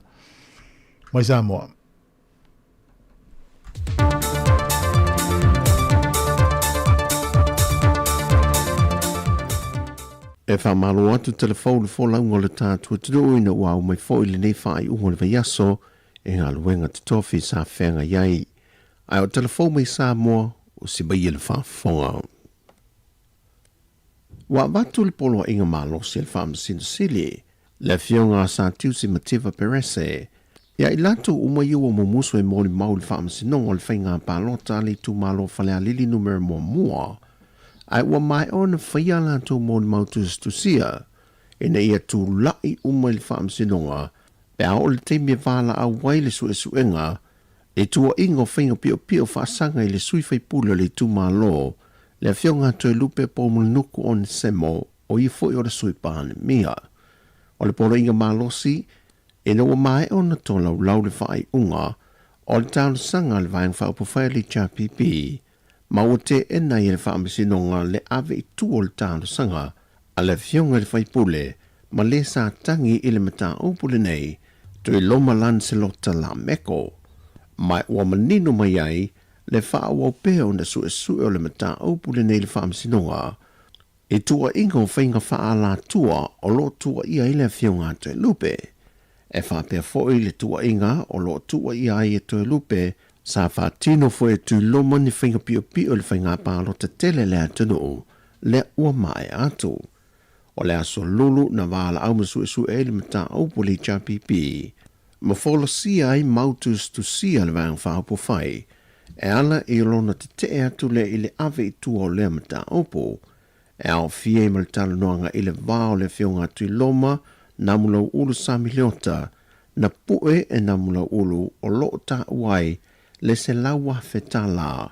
mai Sāmoa. E wha malo atu telefone fo launga le tātua tudu ina wau mai fo ili nei whai ungo le vaiaso e ngā luenga te tofi sa whenga iai. Ai o telefone mai Sāmoa o si bai ele wha fonga. Wa watu le polo inga malo si le wha masina sili le fionga sa tiusi mativa perese. Ia I lato uma iwa momuso e moli mau le wha masinongo le whainga palota le tu malo whalea lili numero mua. Ai ua mai ona whaia lato moli mau tusia. E na ia tu lai uma le wha masinonga. Pe a ole te me wala a waile su e suenga. E tua ingo whainga pio pio whaasanga I le sui whaipula le tu malo. Le fionga toi lupe po nuku on semo o I foi o le sui pāne mia. O le polo inga malosi, e no mai ona tola lau le whai unga, o le tālu sanga le vāing whaupawhai li cha pipi, ma o te ena I le whaamisinonga le ave I tu o le tālu sanga, a le fionga le whaipule, ma le sa tangi I le mata upule nei, toi loma lan se lota la meko, mai ua manino mai ai, le wha au peo na su o le mata upule nei le whaamisinonga, e tua ingo whainga wha la tua o lo tua ia I le fionga te lupe, e wha pia foi le tua inga o lo tua ia I te lupe, sa wha tino foi tu loma ni whainga pio pio le whainga pālo te tele le atunu, le ua mai atu. O le aso lulu na wala au masu e le mata upule cha pipi, ma folo sia ai mautus tu sia le vang wha upo whai, e ala I lona te te atu le I le ave I tu o le mata upo, e au fie mal tala noanga I le vao le fionga tui loma na mulau ulu sa miliota na pue e na mulau ulu o loo ta uai le se lawa feta la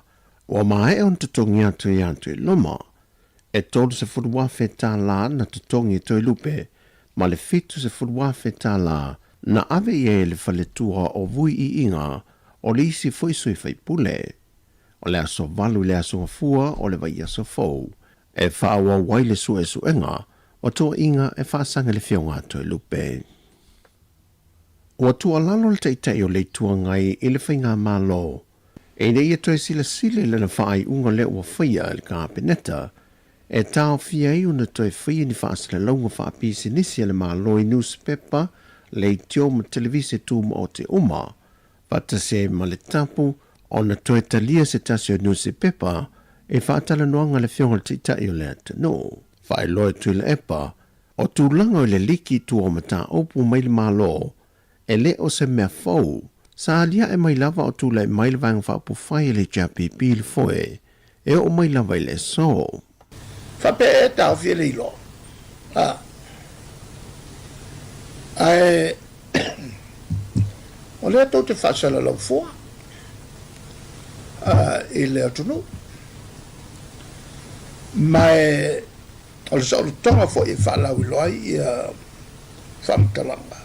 o mai on tutongi atu I atu I loma e tolu se fudua feta la na tutongi toi lupe ma le fitu se fudua feta la na ave ie le faletua o vui I inga o le isi foi sui fai pule o le aso valu le aso ngafua o le vai aso fau e whaawa waile sue suenga, o tua inga e whaasanga le fionga toi lupe. O tua lalo le teitei o le tua ngai I le whainga malo, e ne ia toi sila sile le na whaai unga le ua whaia le ka peneta, e tau fia I una toi whaia ni whaasale launga whaapisi nisi le malo I newspaper, le tio ma televise tu ma o te uma, vata se ma le tapu, o na toi talia se tasi o newspaper, e whaatala noanga le fionga le teitai o le atano. Whae loe tui le epa, o tūlanga o le liki tu o mata opu mai le malo, e le o se mea fau, sa alia e mai lava o tūlai mai le vang whaapu whae le japi pil foe, e o mai lava I le so. Whape e tau fie le ilo. Ai, o le tau te whaasala lau fua, I le atunu, mai o le sa o le tonga fo I whalau I loai I whamtalanga.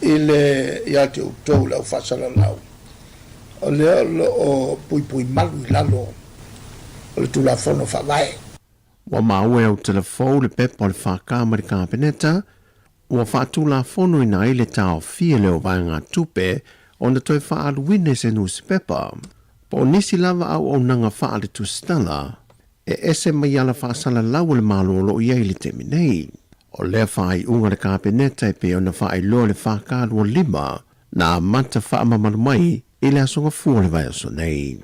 I le ia te utou lau whasala lau. O le o pui malu I lalo o le tula fono whawae. Wa maue au telefou le pepa o le whakama le kāpeneta, ua whaatula fono I nai le tau fie leo vanga tupe o na toi whaaluine se newspaper. Po nisi lava au o nanga whaale tu stala, e ese mai ala whaasala lau le malolo i eile te minei. O lea whaai unga le kāpeneta e pe o na whaai loa le whaakaru o 5, na mata whaamamanu mai i le asonga fua le vai aso nei.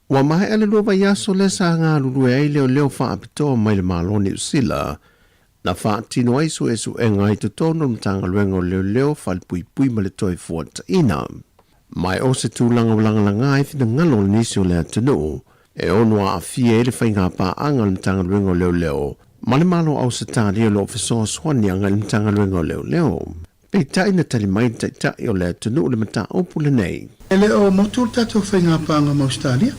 Wa mahe ale lua vai aso le sa ngā lulu e eile o leo whaapitoa mai le maloni usila, na whaatino aisu esu e ngai tu tono mtanga luenga o leo whalpui pui ma le toi fuata ina. Mai o se tūlanga walanga e whina ngalo le nisi o lea tunu, e onua a fie ele whainga pa anga le mtanga luenga o leo, ma le malo au se tāria lo fisoa swani anga le mtanga luenga o leo. Pei tai na tali mai tai o lea tunu le mata opu le nei. Ele o motu tato whainga pa anga Australia,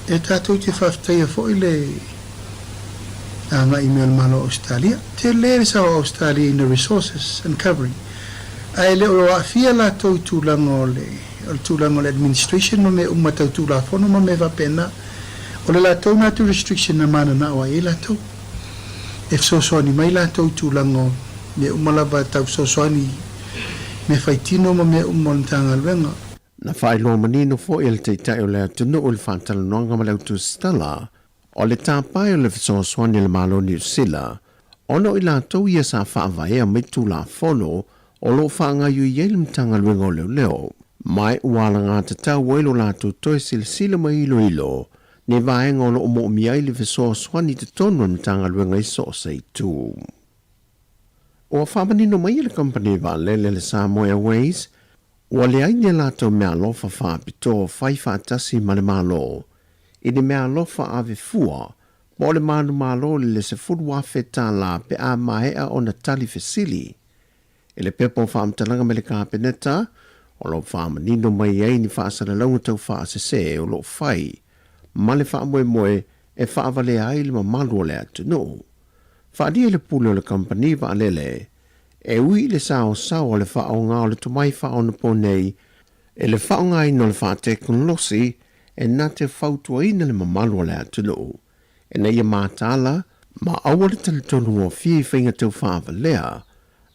e tato te whaftaia fo ile anga email malo Australia, te lere sa o Australia in the resources and covering. Ai le o a fia la tau tūlanga o le administration ma me umatau tūla fono ma me vapena o le la tau natu restriction na mana na wa e la tau e fsosoni mai la tau tūlanga me umalava tau sosoni me faitino ma me umontanga luenga. Na whai lo manino fo il te tai o lea tunu o le whantala noanga ma leu tu stala, o le tāpai o le fisoswani le malo ni usila, ono i la tau ia sa whaavaea me tu la fono, o lo whaanga yu iele mtanga luenga o leo. Mai uala ngā te tau wailo la tu toi sila ma ilo, ne vaenga o lo umo miai le fisoswani te tonu mtanga luenga iso o sei tu. O whamanino mai le company va lele le Sāmoa Airways, ua le aine lātou mea lofa whaapito whai whaatasi ma le malo. I le mea lofa ave fua, mo le manu malo le se furu whawheta la pe a mahea o na tali fesili. E le pepo whaamtalanga me le kāpeneta, o lo whaamanino mai ei ni whaasara launga tau whaasese o lo whai, ma le whaamoe e whaavale ai le mamalu o le atunu. Whaadia le pule o le company va lele, e ui le sao o le whaonga o le tumai whaona po nei, e le whaonga ino le whaateknolosi, e nā te whautua ina le mamalu o le atunu. E nei a mātala, ma awa le talitonu o fie whainga tau whaavalea,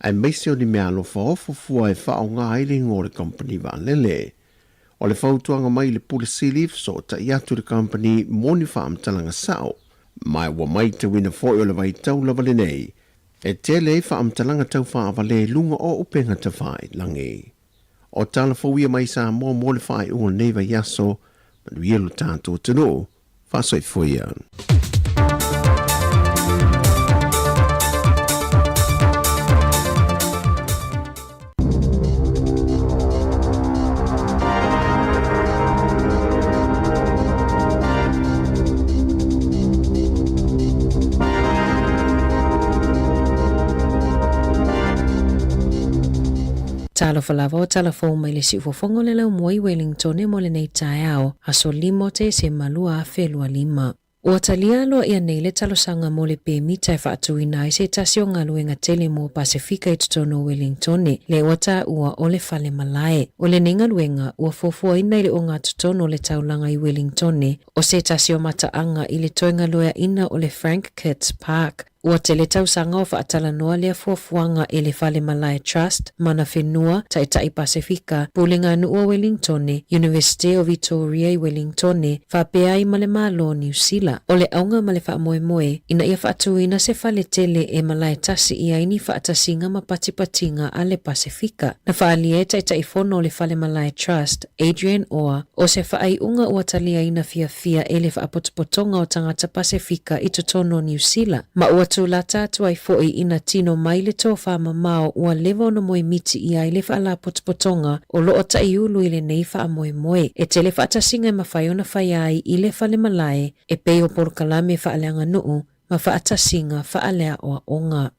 ai meise o ni mea lo whaofo fua e whaonga aile ngō le company va lele. O le whautuanga mai le pule silif so ta iatu le company moni whaamtalanga sao, mai wa mai te wina foi o le vai tau lava le nei, e tele e whaamtalanga tau whaavale lunga o upenga te whai langi. O tala fawia mai Sāmoa mo le whai unga neiva yaso, manu ielo tātou tino, whasoi fuia. Talo falava o talafou mai le siufofongo le lau moi Wellington e mo le nei tae ao, aso limo te se malua a felua 5. Ua talia loa ia nei le talosanga mo le pēmita e whaatuina i se tasio ngaluenga tele mo Pasifika i tutono Wellington le wata ua o le fale malae. O le nei ngaluenga ua fofua ina i le o ngā tutono le taulanga i Wellington o se tasio mataanga i le toinga loa ina o le Frank Kitts Park. Ua tele tausanga o whaatala noa lea fuafuanga e le Fale Malae Trust, mana whenua, tai Pasifika, pulinga nua Wellington, University of Victoria i Wellington, whapea i male malo New Zealand. O le aunga male wha moe, ina ia whaatuina se fale tele e malae tasi ia ini whaatasinga mapatipatinga a le Pasifika. Na whaalie tai fono o le Fale Malae Trust, Adrian Oa, o se whaaiunga ua talia ina fia e le whaapotopotonga o tangata Pasifika i tutono New Zealand. Ma ua tūlata tuai foi ina tino mai le tō whamamao ua lewa na moe miti ia i le whaala potopotonga o loo ta iulu i le nei wha moe. E te le whaatasinga e mawhaiona whaiai i le Fale Malae e peo porokalame whaaleanga nuu ma whaatasinga whaalea oa onga.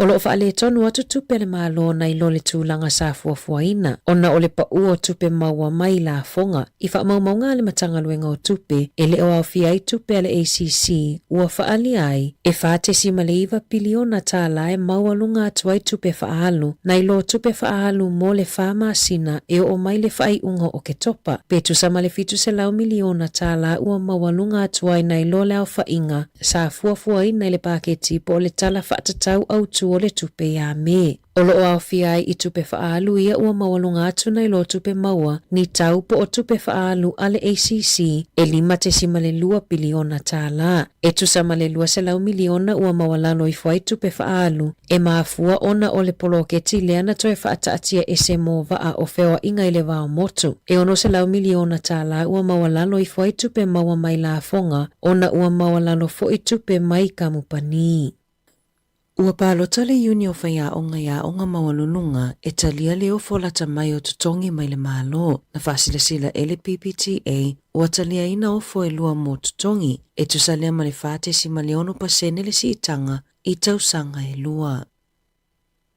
O loo whaale tonu atu tupe le malo na i lole tūlanga sa fuafuaina, ona o le paua o tupe maua mai la fonga, i whaamaumaunga le matangaluenga o tupe, e le o awhia i tupe ale ACC, ua whaali ai, e whaatesi maleiva piliona tāla e maualunga atu ai tupe whaalu, na i lo tupe whaalu mo le whaamasina e o mai le whaiunga o ke topa, petu sa male fitu se lau miliona tāla ua maualunga atu ai na i lo leo whainga, sa fuafuaina i le paketi po le tala whaatatau au tu atu o le tupe ia me. O loo au fiai I tupe whaalu ia ua mawalunga atu nei lo tupe maua ni tau po o tupe whaalu ale ACC e 5.2 biliona tāla. E tusama le 2 miliona ua mawalalo I fwai tupe whaalu e maafua ona o le poloketi leana toe whaataatia e se mova a o whewa inga I le wao motu. E ono 2 miliona tāla ua mawalalo I fwai tupe maua mai la fonga ona ua mawalalo fo I tupe mai kamupani. Ua pālota le uni o whai a onga mawalulunga e talia leo folata mai o tutongi mai le malo na whasilasila ele PPTA ua talia ina ofo e lua mo tutongi e tusalea male whate si maleono pasene le si itanga I tausanga e lua.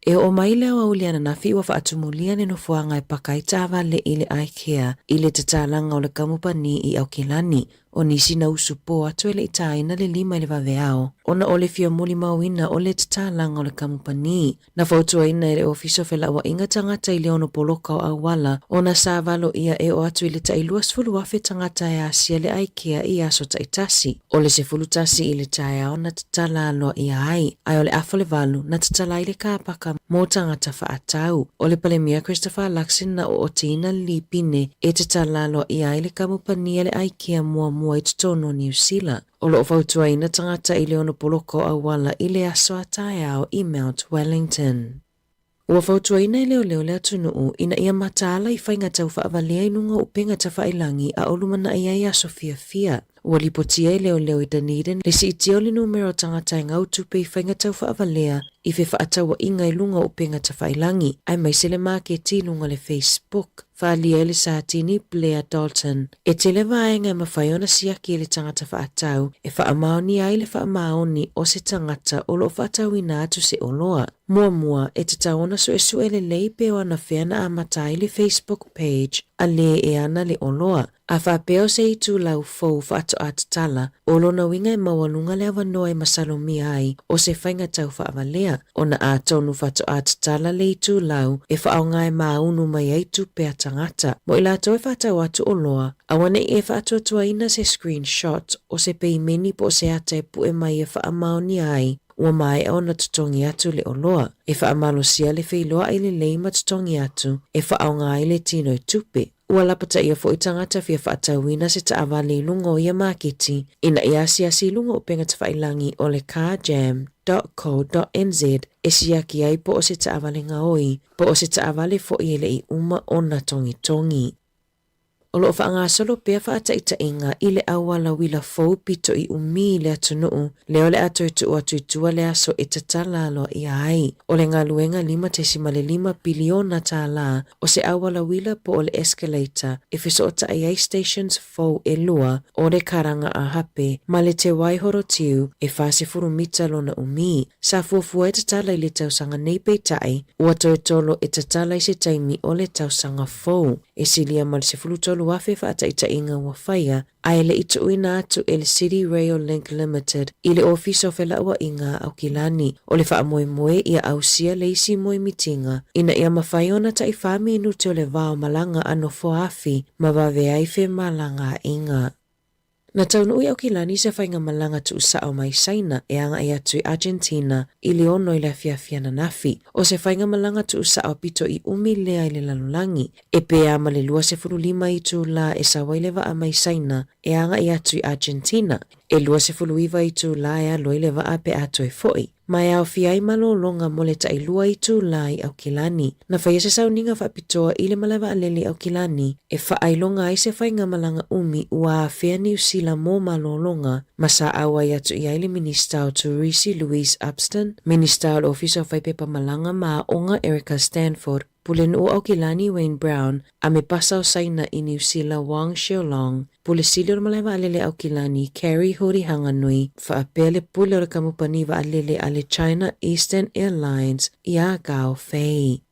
E o mai leo au liana nafi ua whaatumulia ne no fuanga e pakaitawa le ile aikea I le tatalanga o le kamupani I Aukilani o nisi na usupo atu ele itaina le 5 le vaveao. Ona ole fia muli mawina ole tatalanga o le kamupani. Na fautua ina ele ofiso fela wa inga tangata ile ono poloka o awala. Ona savalo ia e o atu ile tailua sfulu wafe tangata e asia le aikea I aso taitasi. Ole se fulu tasi ile taia o na tatalalo ia ai. Ai ole afole valu na tatala ile kaapaka mo tangata faatau. Ole palemia Christopher Luxon na o otina lipine e tatalalo ia ile kamupani ele aikea mua I tutono New Zealand. O loo fautua ina tangata I le ono poloko awala I le aso ataiao I Mount Wellington. Ua fautua ina I leo le atunuu ina ia mataala I whainga tau whaavalea inunga upenga tawhailangi a olumana ia aso fia. Ua lipotia I leo I Dunedin le si itio le numero tangata I ngau tupe I whainga tau whaavalea I fe whaatawa inga I lunga upenga tawhailangi ai maisele maketi lunga le Facebook. Whaalia le Sātini Blair Dalton. E te le vaenga e mawhaiona siaki le tangata whaatau e whaamaoni ai le whaamaoni o se tangata o lo whaatau ina atu se oloa. Mua e te taona so e le leipe o ana whiana a matai le Facebook page a le e ana le oloa. A whapeo se I tu lau fau whaato atatala o lona winga e mawalunga le awanoa e masalomi ai o se whainga tau whaavalea. Ona a tonu whaato atatala le I tu lau e whaonga e maunu mai ai tu pea tangata. Mo I lato e whaatau atu oloa, awane e whaato atua ina se screenshot o se peimeni po se ata e pu e mai e whaamaoni ai. Ua mai o na tutongi atu le oloa. E whaamalo sia le whailoa I le leima tutongi atu e whaonga ai le tino I tupe. Ua lapata ia fo I tangata fia whaatauina se taawale lunga o ia maketi ina ia si lunga upenga tawhailangi o le carjam.co.nz e siaki ai po o se taawale ngaoi po o se taawale fo I ele I uma o na tongi. O loo whaangasolo pia whaataita inga I le awala wila fau pito I umi le atunuu leo le ato itu atuitua le aso e tatalalo I ai. O le ngaluenga 5.5 biliona tāla o se awala wila po o le escalator e fiso o taai stations fau e lua o le karanga a hape ma le te waihoro tiu e whase furumita lona umi. Sa fuafua e tatala I le tausanga nei peitai ua toetolo e tatala I se taimi o le tausanga fau e silia mal se fulutolo wafe whaataita inga wa whaia ai le itu uina atu e le City Rail Link Limited I le ofiso fela ua inga Aukilani o le wha moe ia ausia le isi moe mitinga ina ia mawhaiona ta I whami inu te o le vao malanga ano foafi ma wawe aife malanga inga. Na taunu ui Aukilani se whainga malanga tu usao mai saina e anga ia tu I Argentina I le ono I le fiafiana nafi o se whainga malanga tu usao pito I umi lea I le lalulangi e pea ma le 25 I tu la e sawailewa a mai saina e anga ia tu I Argentina e 25 I tu la e aloilewa a pe ato e foi. Mai au fiai malolonga mo le tailua I tu la I Aukilani. Na whaia se sauninga whapitoa I le malawa alele Aukilani e whaailonga ai se whainga malanga umi ua a whea New Zealand mo malolonga ma sa awa I atu I aile Minister o Turisi Louise Upston, Minister o Office of Whaipepa Malanga ma onga Erica Stanford, Pulen o Aukilani Wayne Brown, a me pasau saina I New Zealand Wang Xiaolong, pule silio malawa alele Aukilani Carrie Hori Hanganui, whaapele pule o kamupani wa alele ale China Eastern Airlines I a gao fei.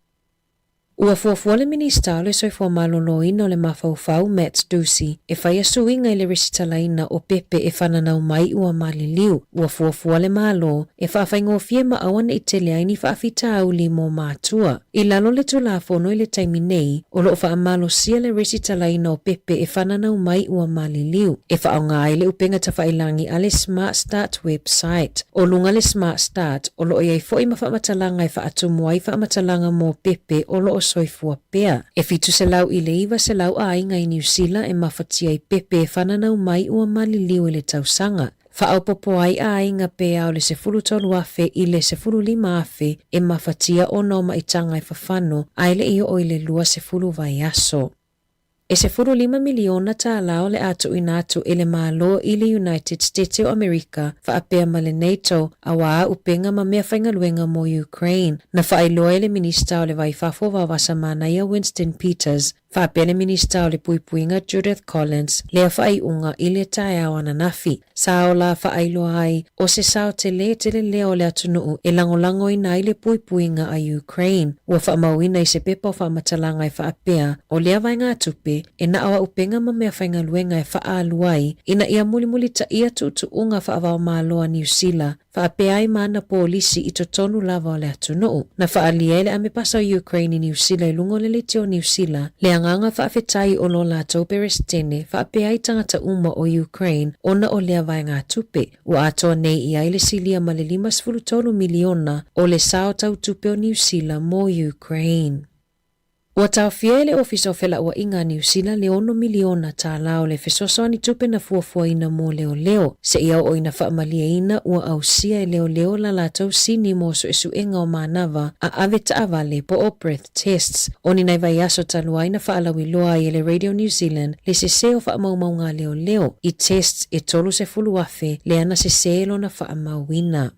Ua fuafua le minista o le soifua maloloina o le mafaufau Matt Ducey e whai asuinga i le resitalaina o pepe e whananau mai ua maliliu. Ua fuafua le malo e whawhaingofie maawana i tele aini whaafita au li mo mātua. I lalo le tulafono i le taimi nei o loo whaamalo sia le resitalaina o pepe e whananau mai ua maliliu. E whaonga ai le upenga ta whailangi a le Smart Start website. O lunga le Smart Start o loo iai fo i mawhamatalanga i whaatumu ai whaamatalanga mo pepe o loo soifua pea. E fitu se lau i le iwa se lau a inga i New Zealand e mafatia i pepe e whananau mai ua maliliu i le tausanga. Whaaupopo ai a inga pea o le sefulu tolu afe i le sefulu lima afe e mafatia o noma i tanga i whawhano ai le iyo o i le lua sefulu vai aso. E sefulu 5 miliona ta lao le atu inatu ele malo i le United States o Amerika whaapea ma le NATO awa upenga ma mea whaingaluenga mo Ukraine. Na whaailoa ele minista o le waifafo wawasa manaia Winston Peters whaapea le minista o le puipuinga Judith Collins lea whaaiunga i le tae au ananafi. Sao la whaailoa ai o se sao te leo le atunuu e langolango ina i le puipuinga a Ukraine. Ua whaamauina i se pepa o whaamatalanga i whaapea o lea vainga atupe e na awa upenga ma mea whaingaluenga e whaaluai ina ia mulimuli ta ia tuutuunga whaavao maaloa New Zealand whaapea ai mana polisi i totonu lava o le atunuu. Na whaaliele ame pasa o Ukraine i New Zealand i lungo le teo New Zealand le anganga whaafetai o lo latou perestene whaapea ai tangata uma o Ukraine ona o lea vainga atupe. Ua atoa nei ia i le silia ma le 5 miliona o le sao tau tupe o New Zealand mo Ukraine. Ua tawhia le ofisa o whela ua inga New Zealand le 1 miliona ta lao le fesosoani tupe na fuafua ina mo leo. Se iau o ina whaamalia ina ua au sia e leo la latou sini mo so esu enga o manava a ave ta avale po o breath tests. Oni nai vai aso talua ina whaalawi loa i le Radio New Zealand le se seo whaamaumau leo. I tests e tolu se fulu afe le ana se seo na whaamauina.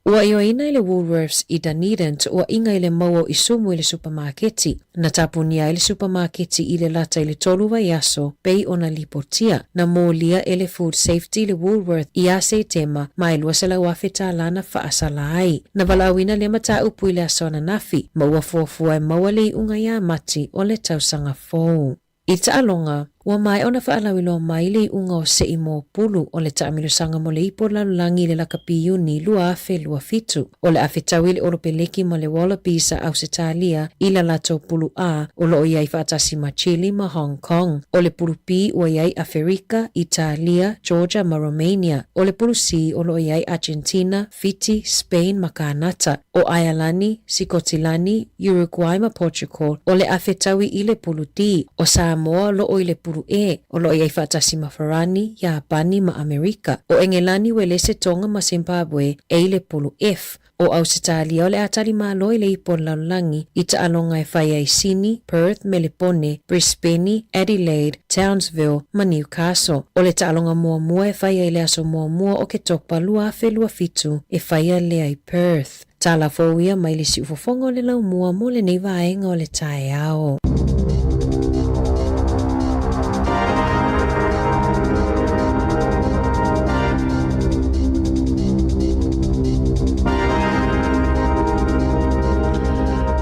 Ua ioina i le Woolworths i Dunedin ua inga i le maua i sumu i le supermarketi. Na tapunia i le supermarketi i le lata i le tolu vai aso pei ona lipotia. Na molia i le food safety i le Woolworth i ase tema ma i lua se lau afe ta lana whaasala ai. Na walauina le mata upu i le asona nafi ma ua fuafua e maua le unga ia mati o le tausanga fou. I taalonga, ua mai ona whaalawilo mai le unga o se imo pulu o le taamilusanga mo le ipo lalulangi le lakapi uni lua afe lua fitu. O le afe tawili o peleki mo le Wallabies au se talia i la lato pulu a o lo iai whaatasi ma Chile ma Hong Kong. O le pulu pi o iai Afrika, Italia, Georgia ma Romania. O le pulu si o lo iai Argentina, Fiji, Spain ma Kanata. O Ayalani, Sikotilani, Uruguay ma Portugal. O le afe tawi i le pulu di. O Sāmoa lo o i le pulu e. O lo iai whaatasi ma Farani, Japani ma Amerika. O Engelani welese tonga ma Zimbabwe e i le pulu F. O Ausitalia o le atali malo i le ipon lalulangi i ta alonga e whai ai Sydney, Perth, Melipone, Brisbane, Adelaide, Townsville ma Newcastle. O le ta alonga mua e whai ai le aso mua o ke topa lua afe lua fitu e whai ai le ai Perth. Tala fōia mai le si ufofonga o le lau mua mo le nei vaenga o le tae ao.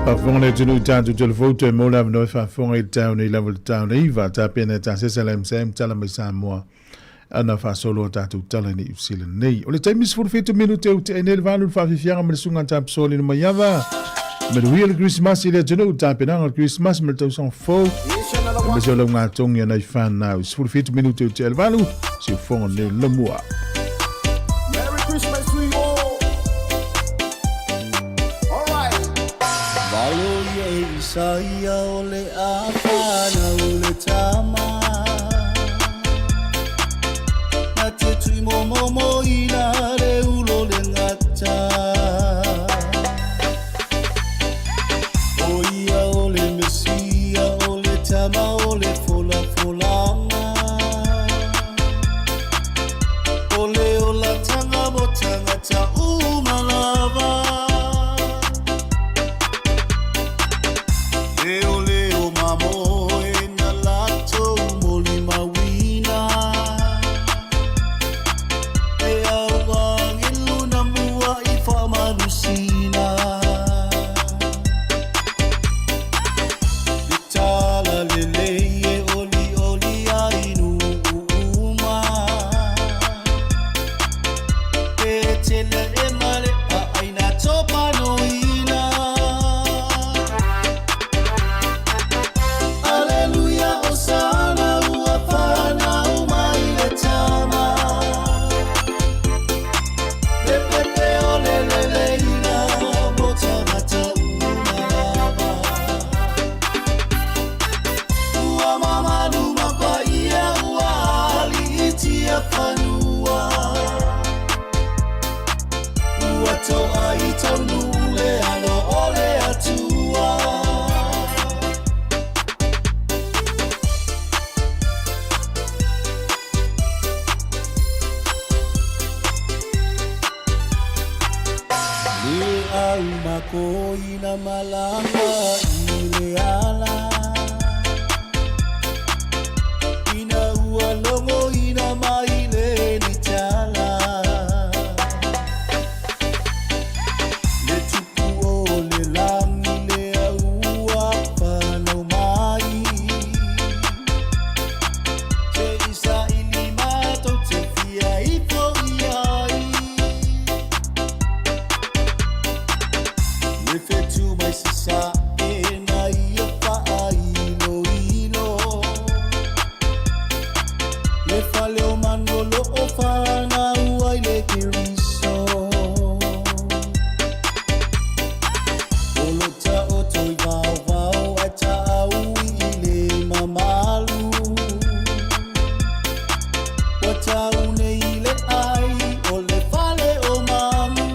Whafonga tunu tātu telefoto e mola mnoi whafonga I taun I level taun iwa ta pena ta sesalem sem tala mai Sāmoa ana whasolo tātu tala ni New nei. O le taimis 45 minute o te enele valu whawhiwhianga me le sunga ta psoli no maiawa. Me le wheel Christmas I le tunu ta pena ngal Christmas me le tau son fau. Me se lo ngā tongi anai whanau. 45 minute o te ele valu si ufonga ne lamua. Merry Christmas to you all. Saya ole afana ole tama na te tui momo ina re ulo le ngata oia ole mesia ole tama ole fola folanga ole ola tanga botanga ta umalava Ea ina malanga ile ala ina ualongo ina maile ni chala le tupu o le langi le aua whanau mai te isa ili mato te fia ito iai le fetu mai sisa e na ia paa ilo ilo le fale o manolo o whana uai le kiriso olo ta o toi vau vau a ta au i le mamalu o ta une i le ai o le fale o mamu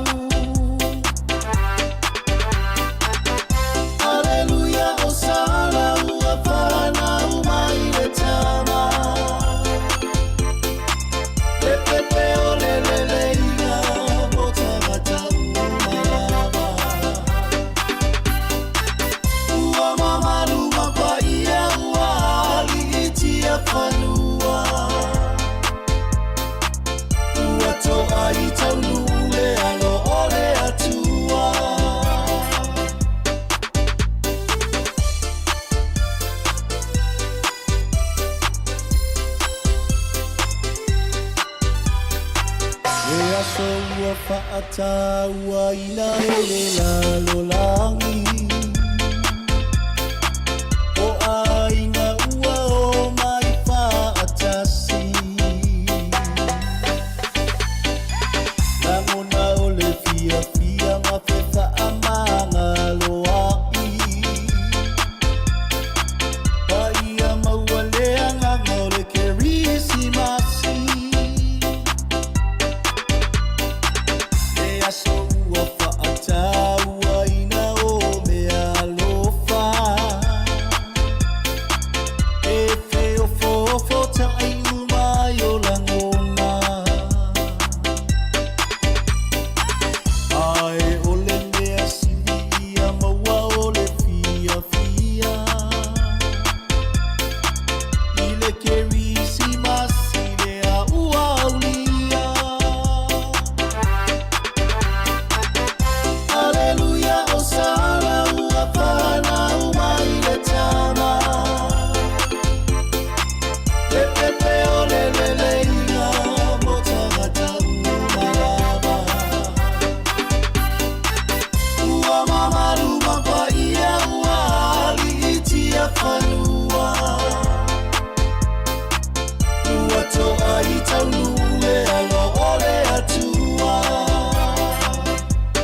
Aleluia o sala ua whana umai le tama le pepe o le leina mo tangata umalama ua mamalu mapaia ua ali itia whanua ua toa i taunule alo ole atua e aso ua whaata ua ina ele lalo langi o ainga ua o mai whaatasi Nangona o le fia fia ma whetha a manga loai Paia maua leanga ngore kerisi masi E aso ua whaata ua ina o mea lofa E feo fofo tai umai o langona Ai ole mea silia maua ole fia fia Ile kerisi masile a ua aulia Aleluia o sala ua whana umai le tama Le pepe o le leina mo tangata umalama Ua mamalu mapaia ua ali itia whanua Ua toa i taunule alo ole atua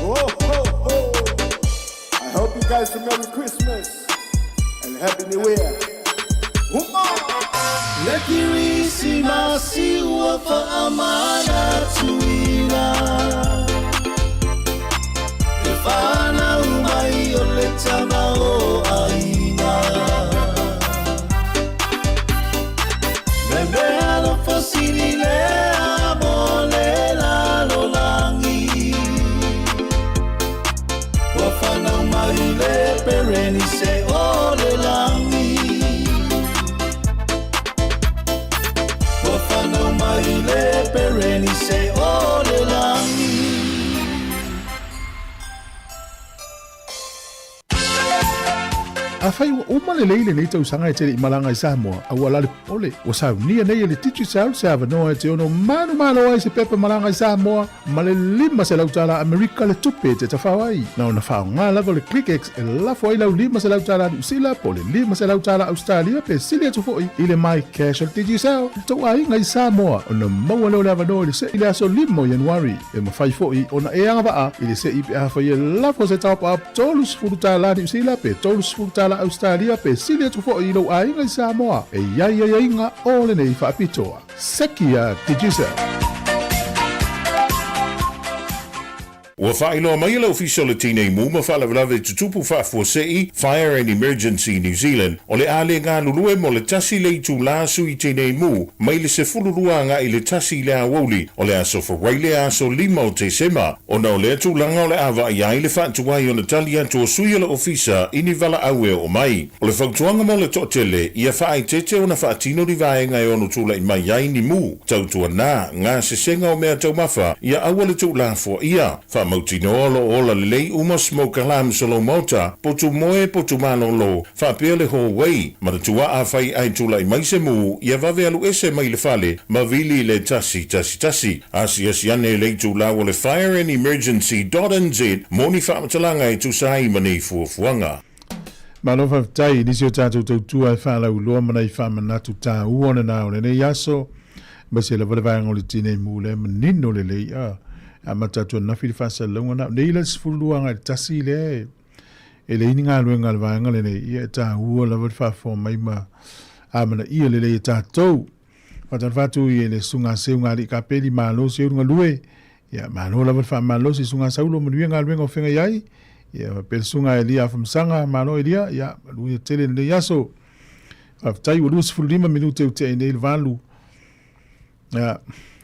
Oh, ho, ho. I hope you guys have a Merry Christmas and Happy New Year. Le kirisi masi ua whaamana tuina Le whana umai o le tama o aina Le mea no fasini le amo le lalo langi Ua whana umai le pereni se o le langi Wafana umai le pereni se ole langi A whai uma le leile nei tau sanga e tere i malanga i Sāmoa a ua lale pole o sau nia nei e le titu sau se awanoa e te ono manu ai se pepe malanga i Sāmoa ma le lima se lautala Amerika le tupe te tawhawai na ona whao ngā lava le ClickX e lafo ai lau lima se lautala New Zealand po le lima se lautala Australia pe silia tufoi i le mai casual titu sau tau ai ngai Sāmoa ona maua leo le awanoa i le se i le aso limo Januari e ma whai foi ona e anga waa i le se i pe awhai e lafo se taupa ap tolus furutala New Zealand pe tolus furutala Australia pe silia tufo i lo ai ngai Sāmoa e iai nga ole nei whaapitoa. Sekia, did you say? Ua whailo mai la official tine mu ma whala vlave tutupu whafuasei Fire and Emergency New Zealand o le ale ngā lulue mo le tasi le tu la sui tine mu mai le se fulurua ngā i le tasi le awoli o le aso whawaile aso lima o te sema o na o le atu langa o le awa i ai le whaatuai o na tali atu o sui o le ofisa ini vala aue o mai. O le whautuanga mo le totele ia whaai tete o na whaatino di vaenga e onu tula i mai ai ni mu tautua nā ngā sesenga o mea tau mafa ia aua le tu la fo ia mautino olo ola lei uma smoke alarm solo mota potu moe potu malolo fa pele ho wei ma tua a fai ai tula i mai se mu ia vave alu ese mai le fale ma vili le tasi asi ane le tula o le Fire and Emergency.nz moni fa matalanga i tu sai mani fuanga Malo fa tai ni sio tatu tu ai fa la ulo mana i fa manatu ta uona na o le yaso ba se le va ngoli tine mu le nino le le matatu na fili fasa longa na neila sfulua nga tasi le ele ininga luenga lwanga le ia ta hua la fa fo mai ma amana ia le ta to patan fatu ia le sunga se nga li kapeli malo se nga lue ia malo la fa malo se sunga saulo mo luenga luenga ofenga yai ia pel sunga elia from sanga malo elia ia lu tele le yaso aftai u lus fulima minute u te nei valu ia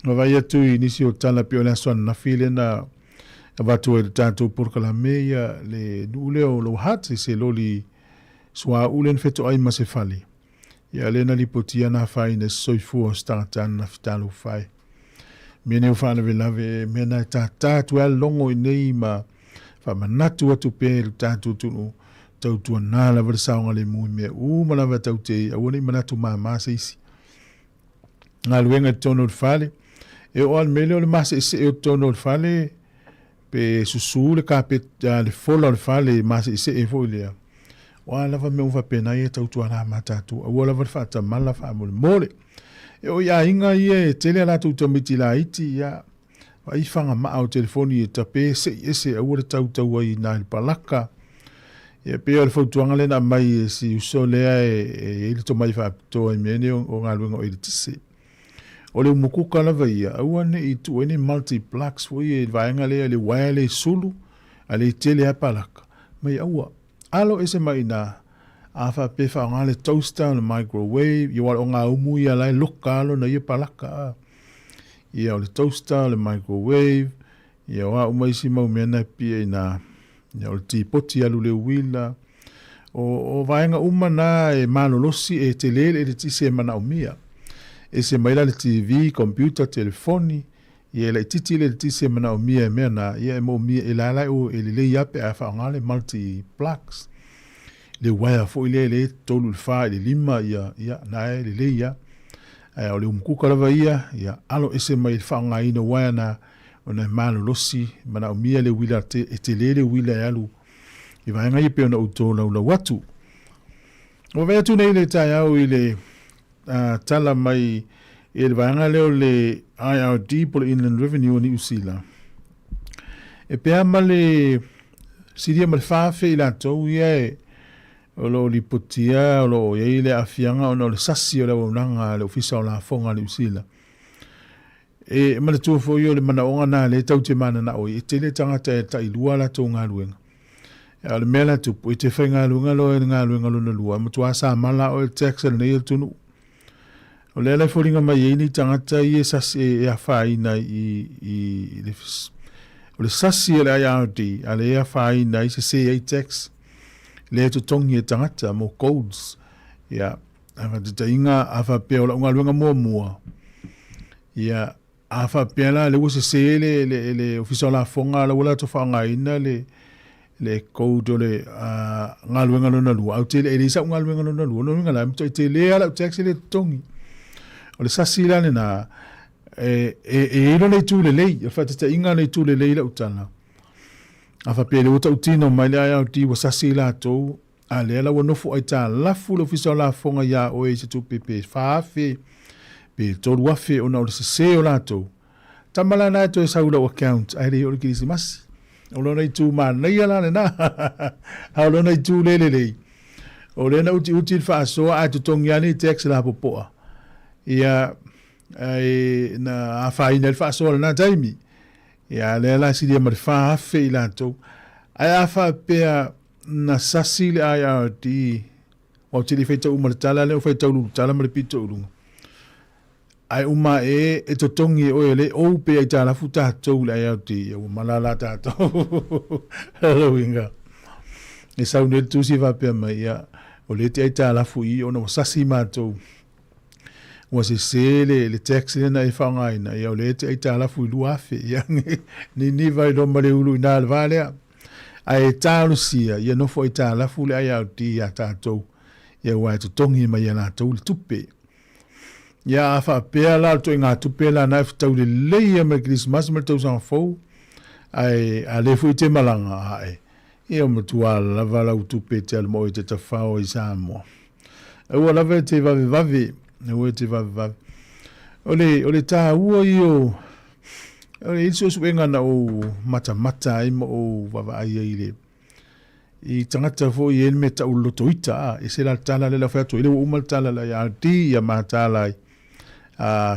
no vai atu inisi o tala pio la son na file na vatu e tanto por kala meia le dule o lo hat se loli swa ulen feto ai masefali ya le na lipotia na fai ne soifu startan na fitalo fai mene o fana velave mena tata tu al longo nei ma fa manatu atu pe tanto tu tau na la versa ngale mu me u mala vatu te awoni manatu ma seisi ngaluenga tono fale e o al melio le mas e o tono fale pe susu le kapet le fola le fale mas e folia o ala va me uva pena e tau tuana matatu o la va fata mala fa mole e o ya inga ie tele la tu tomiti la iti ya va i fanga ma au telefoni e tape se ese o le tau ai na il palaka e pe o le fotuanga le na mai si usolea e il to mai fa to e menio o ngaluenga o il tisi o le mukuka lava ia, aua ne i tu ene multiplex fo i e vaenga lea le waele sulu, a le tele a palaka. Mai aua, alo ese mai na, a pefa ngā le toaster, le microwave, i wala o ngā umu i alai loka alo na i palaka. Ia o le toaster, le microwave, ia o a umaisi mau mena pia i na, ia o le tipoti alu le uila, o vaenga umana e malolosi e te lele e le tise mana umia. E se maila le TV, computer, telefoni, ia le titi le tise mana o mia e mea na, ia e mo mia e lalai o e le iape a whaongale multiplex. Le waya fo ile le tolu le wha, le lima ia nae le ia. O le umkuka lava ia alo e se mai whaonga ina waya na o na malo losi, mana o mia le wila e te le wila e alu. I vaenga i pe ona uto la watu. O vea tu nei le tai au i le tala mai e le vaenga leo le IRD po le Inland Revenue ni usila. E pea ma le siria ma le whawhi i la tau ia e o lo li potia o lo ia i le afianga o le sasi o le waunanga le ofisa o la fonga ni usila. E ma le tua fo i o le mana onga na le tau te mana na oi e te le tangata e ta ilua la tau ngā luenga. E le mea la tupu e te whai ngā luenga lo e ngā luenga lo na lua. Matua sa mala o le taxa le nei tunu. O le ala fōringa mai e ni tangata i e sasi e a whaina i le o le sasi e le IRD a le e a whaina i se CA tax le to tongi e tangata mo codes ia a te inga a whapea o la unga luenga mua ia a whapea la le wase se le ofisa o la fonga la wala to whaanga ina le code o le ngā luenga lona lua au te le e sa unga luenga lona lua no inga la mto i te le ala tax le tongi o le sasi la na ilo nei tu le lei e fa te inga nei tu le lei la utana a fa pele uta utino mai le ai ti wa sasi la to a le la wono fu ai ta la fu lo fiso la fonga ya o e se tu pepe fa fe pe to wa fe ona o se o la to tamala na to sa ulo account ai le o ki mas o lo nei tu ma nei la na a lo nei tu le o le na uti fa so a to tongia ni tax la popoa ia na a faina el faso na taimi Ia le la si dia ma fa fe la to. Ai a fa pe na sasi le ai a ti. O te li feita uma tala le o feita ulu tala ma le pito ulu. Ai uma e to tongi o le o pe ai tala futa to le ai a ti. O malala ta to. Hello inga. E sa un tu si va pe mai ia. O le te ai tala fu I o no sasi ma to. O se le taxi na I whangai na ia o le te ai tala fu lu afe ia ni vai do mare ulu ina le vale ai talo sia ia no foi tala fu le ai au ti a tatou ia wa to tongi mai na to tupe ia fa pe la to nga tupe la na to le ia me Christmas me to san fo ai ale fu te malanga ai ia mo tua la vala tupe te mo te ta fa o Sāmoa e o la ve te va o te va ole ta ua io ole iso suenga na o mata ai mo o va ai ile I tangata fo I en meta o lotoita e se la tala le la fa to ile o mal tala la ya ti ya matala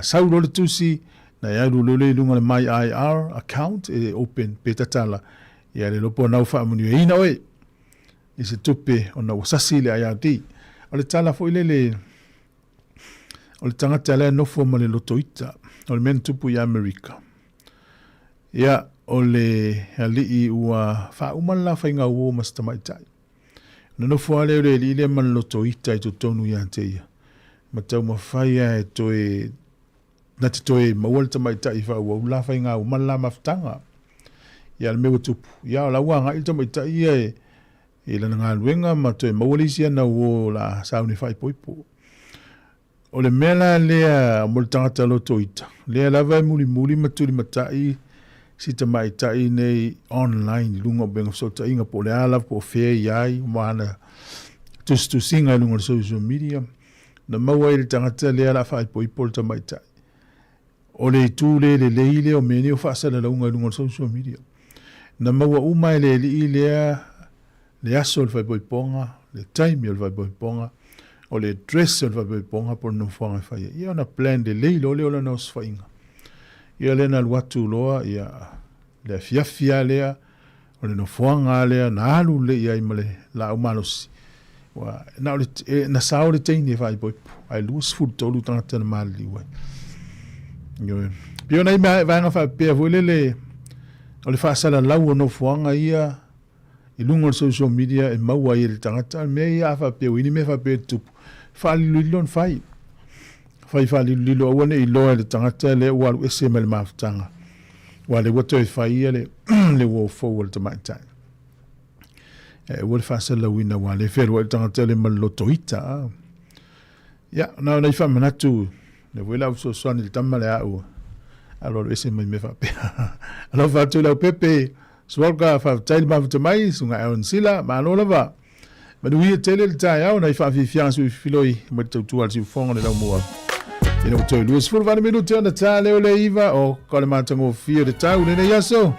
saulo le tusi na ya lu le lunga my IR account e open peta tala ya le lopo na fa mu ni ina oi I se tupe ona o sasile ya ti ole tala fo ile o le tangata le no fo le lotoita o le men tupu I Amerika ia o le alii ua whaumala whainga uo mastamaitai no fo ale le le man lotoita I to tonu ia te ia ma tau ma whaia e toe na te toe mawal tamaitai whaua ula whainga umala maftanga ia le mewa tupu ia o la uanga il tamaitai ia e lana ngā luenga ma toe mawalisia na uo la sauni whai poipo o le mela lea mo le tangata lotoita lea lava muli matuli matai si tamaitai nei online lunga benga sota inga po le ala po fea iai moana tu singa lunga social media na maua I le tangata lea la whai poipo le tamaitai o le tu le leile o meni o whaasala lunga lunga social media na maua umai le li lea le aso le whai poiponga le taimi o le whai poiponga o le dress o le whai poiponga por no whanga whai ia na plan de leile o le ola nos whainga ia le na luatu loa ia le fiafia lea o le no whanga lea na alu le ia ima le la umalosi wa na o le na sao le teini whai poipo ai luas full tolu tangata na mali wai pio na ima vanga whai pia vuelele o le whaasala lau o no whanga ia I lunga o social media e maua I le tangata me ia whai pia wini me whai pia tupu whaalililon whai whaalililo awane I loa le tangata le walu ese me le maftanga wa le wato e whai ia le wo fau le tamaitai e wale whaasala wina wa le wheru le tangata le malotoita ia na nei whamanatu le wela uso soani le tamale au alo ese me me whai pia alo whatu lau pepe Swalka fa tail ma mai sunga on sila ma no lava ma duia tele le tai au na fa fifian su filoi ma tu al si fonga le mo e no to luis for 20 minuti na tale o le iva o kole ma tango fio de tau le yaso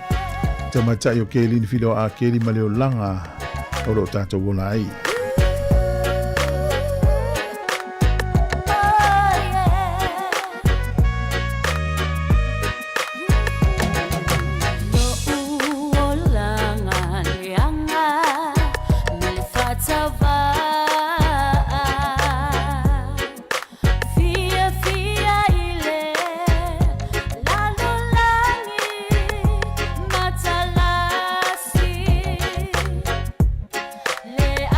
te ma tai o kelin filo a keli ma le langa o ro tato wona ai Le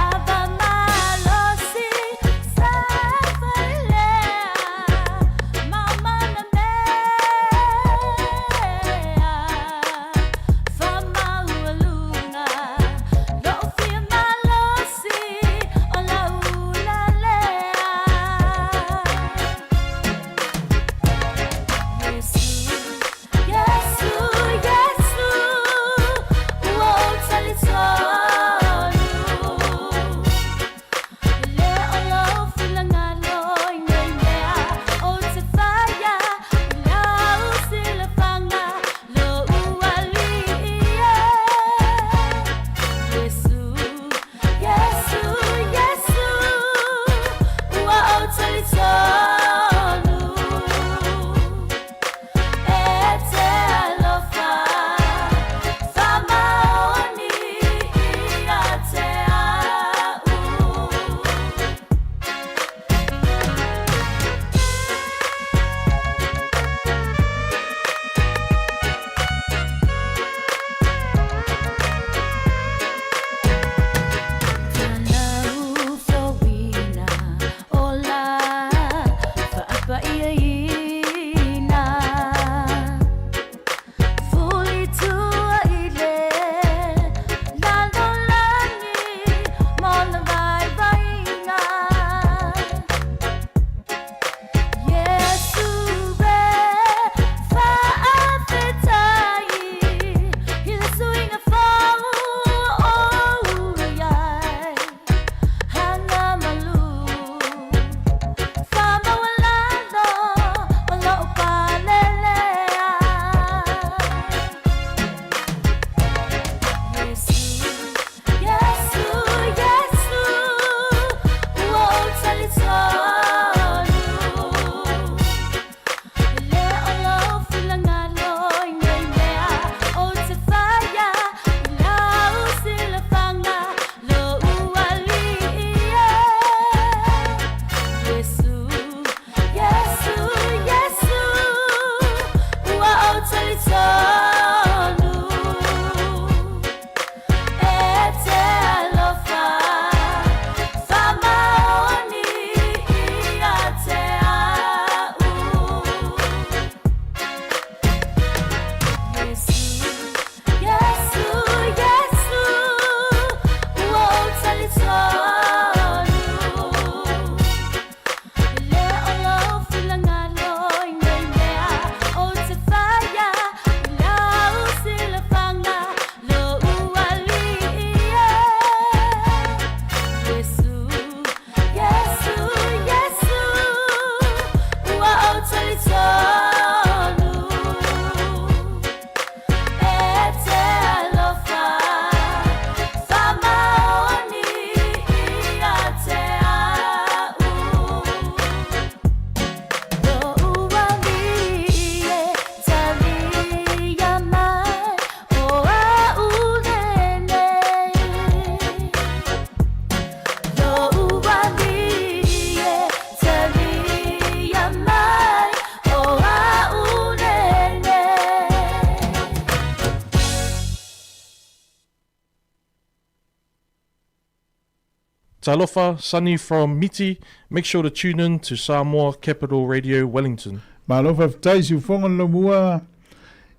Talofa, Sunny from Miti. Make sure to tune in to Samoa Capital Radio Wellington. Malofa tai si fonga no mua.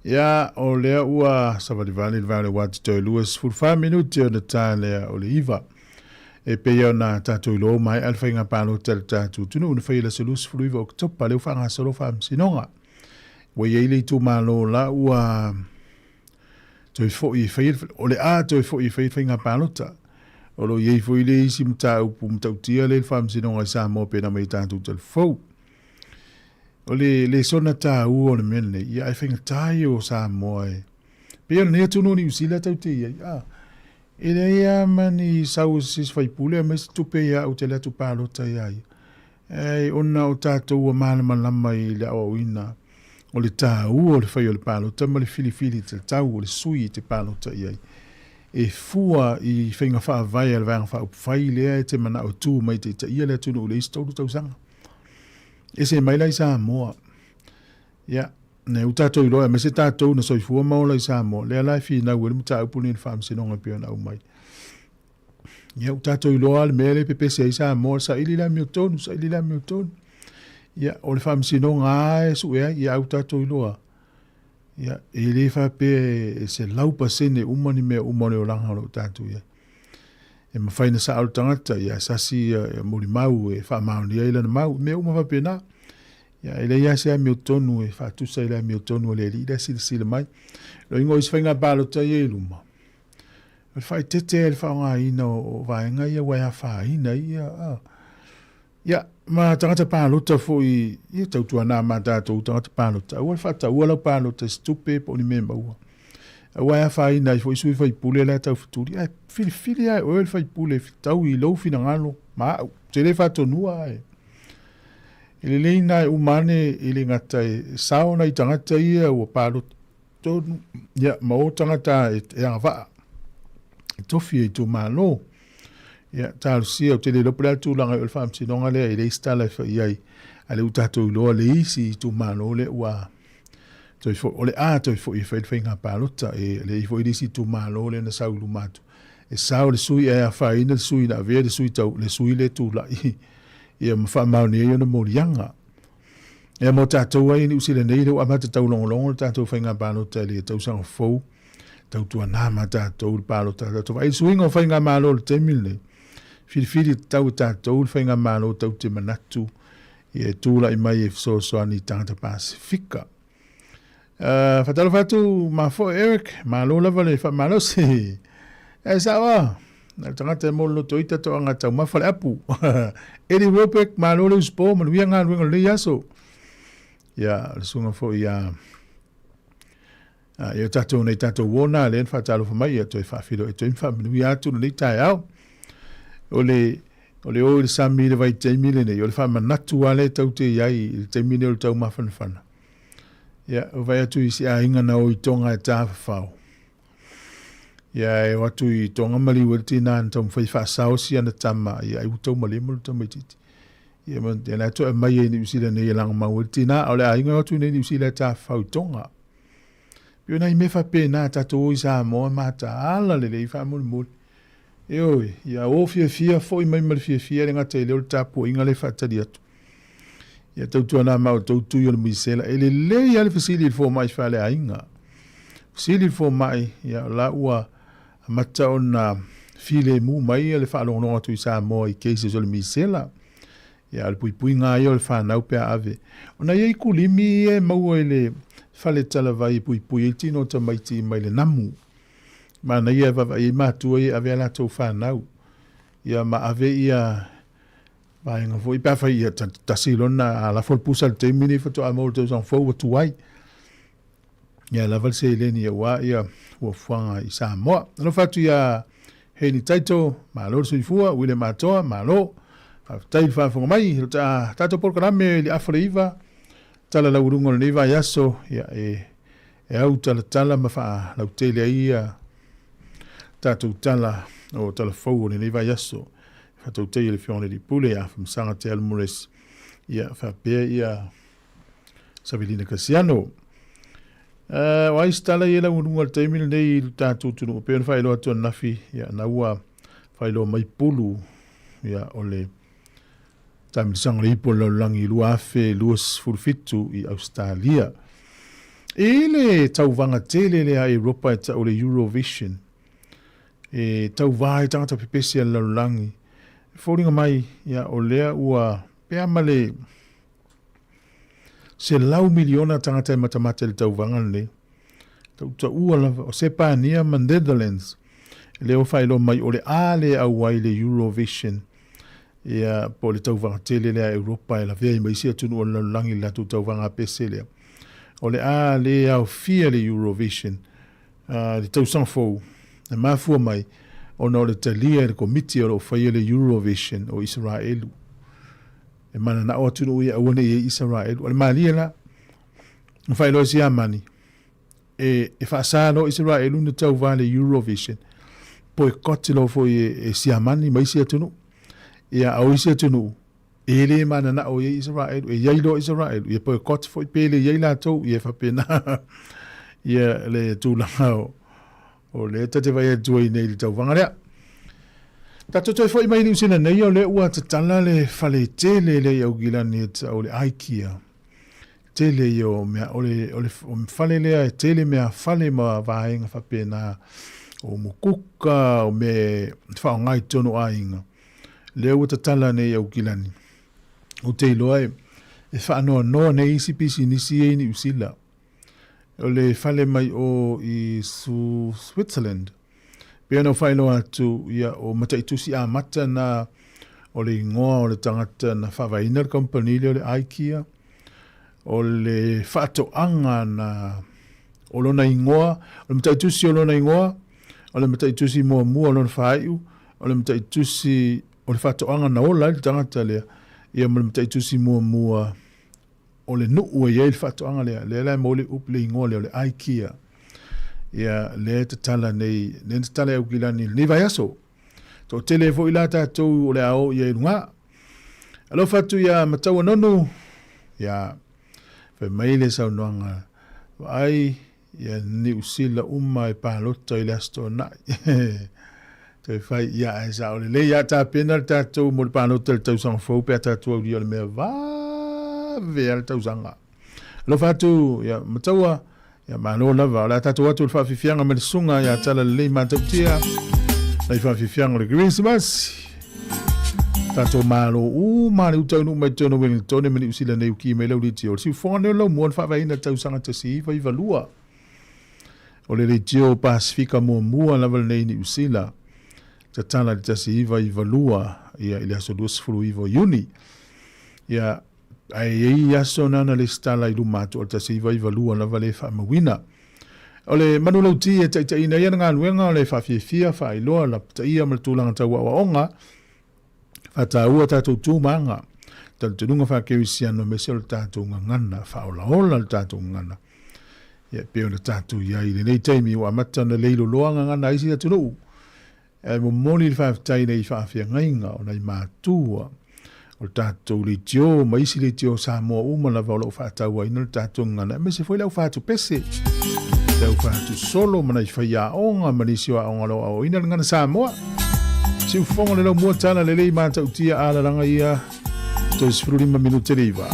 Ya o lea ua savalivani vale wat to Louis for 5 minutes on tale Oliva. E pe yo na tatu lo mai alfa palo tel tatu tunu no faila selus fluiva oktopa le fanga solo fam sinonga. We ye tu malo la ua to fo I fail ole a to fo I fail finga palota. Olo ye fo ile sim ta upum ta tia le fam sinonga sa mo pe na mai tatu tel fo. Ole le sona ta u on menne ya I think tai o sa moi. Pe ne tu no ni usila ta te ya. Ele ia mani sau sis fai pule mes tu pe ya o te le tu palo ta ya. Ona o tato o malama lama I le o ina. O le ta u o le fai o le palo ta ma le fili te tau o le sui te palo ta ya. E fua I whainga wha vai al vanga wha upwhai lea te mana o tū mai te ia le tunu o le istoru tau sanga. E se mai lai Sāmoa. Ya, ne u tātou I loa, me se tātou na soifua mau lai Sāmoa. Lea lai fi na ue, muta upuni na whaam sinonga pia na umai. Ya, u tātou I loa, le mele pepe se I Sāmoa, sa ili la miotonu, sa ili la miotonu. Ya, o le whaam sinonga ae su ea, ya u tātou I loa. Ya, e le wha pe se laupa sene umani mea umani o langa o tātou ya. E mawhaina sa alu tangata, ya sasi mori mau e wha mauni e ilana mau, mea umawa pe na. Ya, ele ia se a miotonu e wha tusa ele a miotonu le li, ila sila mai. Lo ingo is whainga balota e luma. E whai tete e wha ngā ina o vaenga ia wai a wha ina ia. Ya, ma tangata balota fo I tautua nā ma tātou tangata balota. Ua wha tau ua lau balota stupe po ni me maua. Wai a wha ina I fo isui whai pule la tau futuri. Ai, fili ai, oe whai pule, tau I lau fina ngalo. Ma, te le wha tonua ai. Ele leina umane ele ngata sao na I tangata ia ua palota. Tonu, ya, ma o tangata e anga tofi e tu malo. Ya, tālu sia o te le lopera tūlanga I olwha amsinonga lea ele istala I whaiai. Ale utato I loa le isi I tu malo le ua. Ole a toi fo I whainga palota e le I fo I risi tu malo le na saulu matu. E sao le sui e a whaina le sui na avea le sui tau, le sui le tūla I. Ia mwha mauni e ona morianga. Ia mo tātou ai ni usile nei leo amata tau longolongo tātou whainga palota le tau sanga fau. Tau tua nāma tātou le palota tātou. Ai suinga o whainga malo le temil nei. Fili tau tātou le whainga malo tau te manatu. Ia tūla I mai e fsosoani tangata Pasifika. Fatalo fatu mafo Eric malo lava le fa malo se e sawa na tangata mo lo toita to anga tau mafale apu Eddie Wopek malo le spo mo wi anga wingo le yaso ya sunga fo ya yo tato nei tato wona le fatalo fa mai to fa filo e to fa wi atu le tai au ole o sami le vai te mile ne yo le fa manatu ale tau te yai te mine o tau mafana. Ya, vai atu I si a inga na o I tonga e tāwhawhau. Ya, e watu I tonga mali wati nā nta mwhai whaasao si ana tama. Ya, I utau mali mulu tama titi. Ya, na atu e mai e ni usila nei e langa ma wati nā. Ole a inga watu nei ni usila tāwhau tonga. Pio na I me whape nā tato o I Sāmoa ma ta ala lele I wha muli muli. E oi, ya o fia fo I mai mali fia le ngata I leo tāpua inga le whatari atu. Ya tautua nā mau tautu yo le misela. Ele le ia le fasili fo mai whale a inga. Fasili fo mai, ya la ua mata o na file mu mai le whaalongononga tu I Sāmoa I cases o le misela. Ya le pui ngā yo le whanau pia ave. Ona ia I kulimi e mau e le whale tala vai pui e tino ta maiti mai le namu. Mana ia vava I mātua I ave ala tau whanau. Ya ma ave ia vai nga foi pa fai ta silona la fol pusa te mini foto a molto son fo tu ai ya la val se leni wa ya wo fanga I Sāmoa no fatu ya heni taito malo so fua wile matoa malo tai fa fo mai ta tato por grame li afriva tala la urungo ni va yaso ya e au tala ma fa la tele ia tato tala o tala fo ni va yaso Fatou te le fione di pule ya from sanga te almures ya fa pe ya Savilina Cassiano wa istala yela ununga te mil nei tatu tu pe fa ilo to nafi ya na ua fa ilo mai pulu ia ole tamisanga lipo lo langi luafe luas fulfitu i Australia. Ele tauvanga tele le a Europa ta ole Eurovision. Tau vai tangata pipesi ala langi. Fōringa mai ia olea ua pea male se lau miliona tangata matamata le tauvanga le. Tau ua lava o sepania ma Netherlands. Leo whaelo mai ole ale au wai le Eurovision. Ia po le tauvanga tele le a Europa e la vea i maisia tunu o langi la tu tauvanga pese lea. Ole ale au fia le Eurovision. Le tausang fōu. E mafua mai, ona o le talia le komiti o lo whaia le Eurovision o Israelu. E mana na o atunu ia awane i Israelu. O le maalia la, whaelo si amani. E whaasano Israelu na tau vale Eurovision. Po e koti lo fo e si amani, mai si atunu. Ia au si atunu. E le mana na o i Israelu. E yailo Israelu. Ia po e koti fo i pele yaila tau. Ia whapena. Ia le tūlanga o le tate vai atua i nei li tau wangarea. Tato toi fo i mai ni usina nei o le ua tatala le fale tele le au gilani o le aikia. Tele i o mea o le fale lea e tele mea fale ma vahenga whapena o mukuka o me whao ngai tono ainga. Le ua tatala nei au gilani. O te iloa e whaanoa noa nei isi pisi nisi e ni usila. O le fale mai o i Switzerland. Pea no whaelo atu ia o mataitusi a mata na o le ingoa o le tangata na whawaina le company le o le aikia. O le whaato anga na o lona ingoa. O le mataitusi o lona ingoa. O le mataitusi mua mua o lona whaiu. O le mataitusi o le whaato anga na ola le tangata lea. Ia mo le mataitusi mua mua o le nuu e iei whatoanga lea, lea mo le uple ingoa lea, le aikia. Ia lea te tala nei, le te tala au kilani, ni vai aso. Tō tele fo ila tātou o le ao iei runga. Alo whatu ia mataua nonu, ia whai maile sau noanga, ai ia ni usila uma e pālota i le asto nai. Te whai ia e sa o le le ia tā pena le tātou mo le pālota le tausanga fau, pēr tātou au lia le mea vea le tausanga. Lo fatu ya mataua ya malo lava la tatu watu le whawhiwhianga me le sunga ya tala le lei matautia na i whawhiwhianga le Christmas. Tatu malo maare utau nu mai tono Wellington e meni usila nei uki me lau litio. Si ufonga neo lau mua whawaina tausanga tasi iwa i valua. O le litio Pasifika mua lava nei ni usila. Tatala li tasi iwa i valua ia ili aso duas fulu iwa Juni. Ia ai aso nana le stala i lumatu o tasi iwa i valua lava le whamawina. O le manulau ti e taitaina ia ngā luenga o le whawhiwhia whailoa la taia ma le tūlanga tau awa onga. Whataua tātou tūmanga. Tātou tununga whakewisiano me se o le tātou ngangana, whaolaola le tātou ngangana. Ia peo le tātou iai le nei taimi o amata na leilo loa ngangana isi atunu. E mo moni le whawhitaina i whawhia ngainga o nei mātua. O le tātou le tio, ma isi le tio Sāmoa umana wa o lau whataua ina le tātou ngangana. Me se foi lau whatu pese. Lau whatu solo mana i whaia onga, manisi wa onga lau au ina le ngana Sāmoa. Si ufonga le lau mua tana le lei mātau tia ala ranga ia to sifuru 5 minute reiva.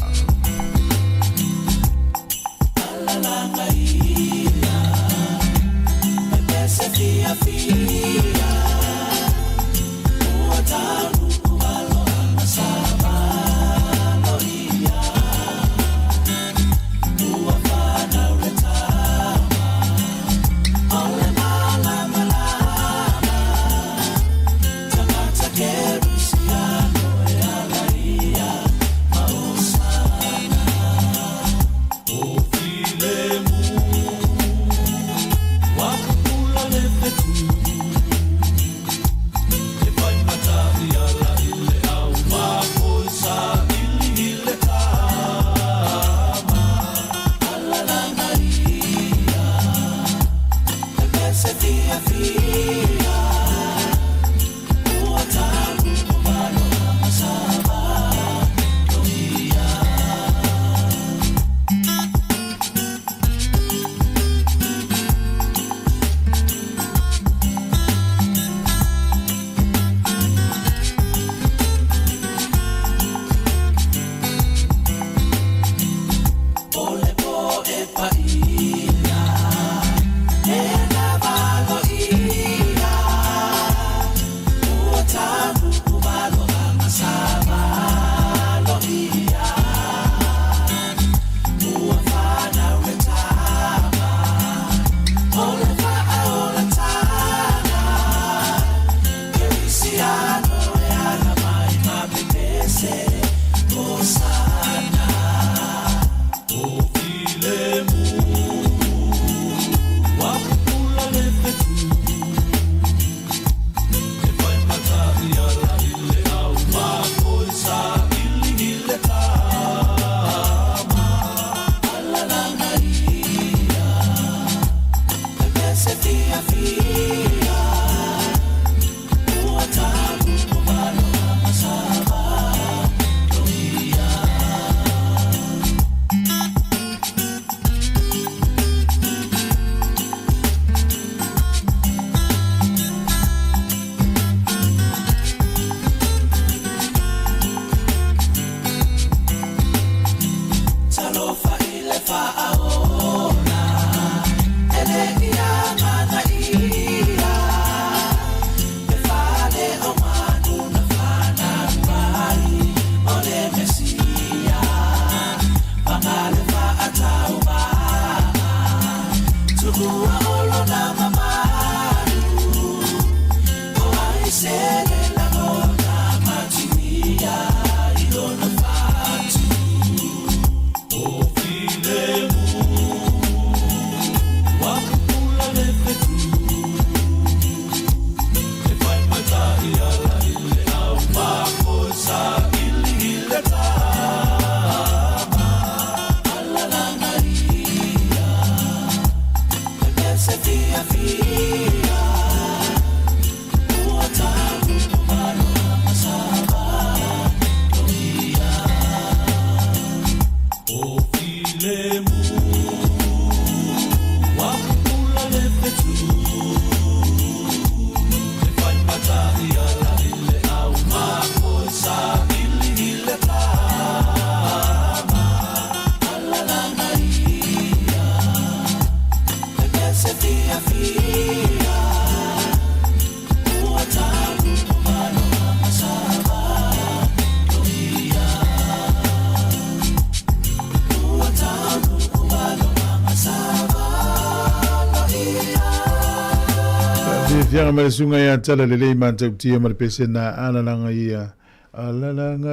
Fianga mai sunga ia tala le lei man tau tia ma le pese na alalanga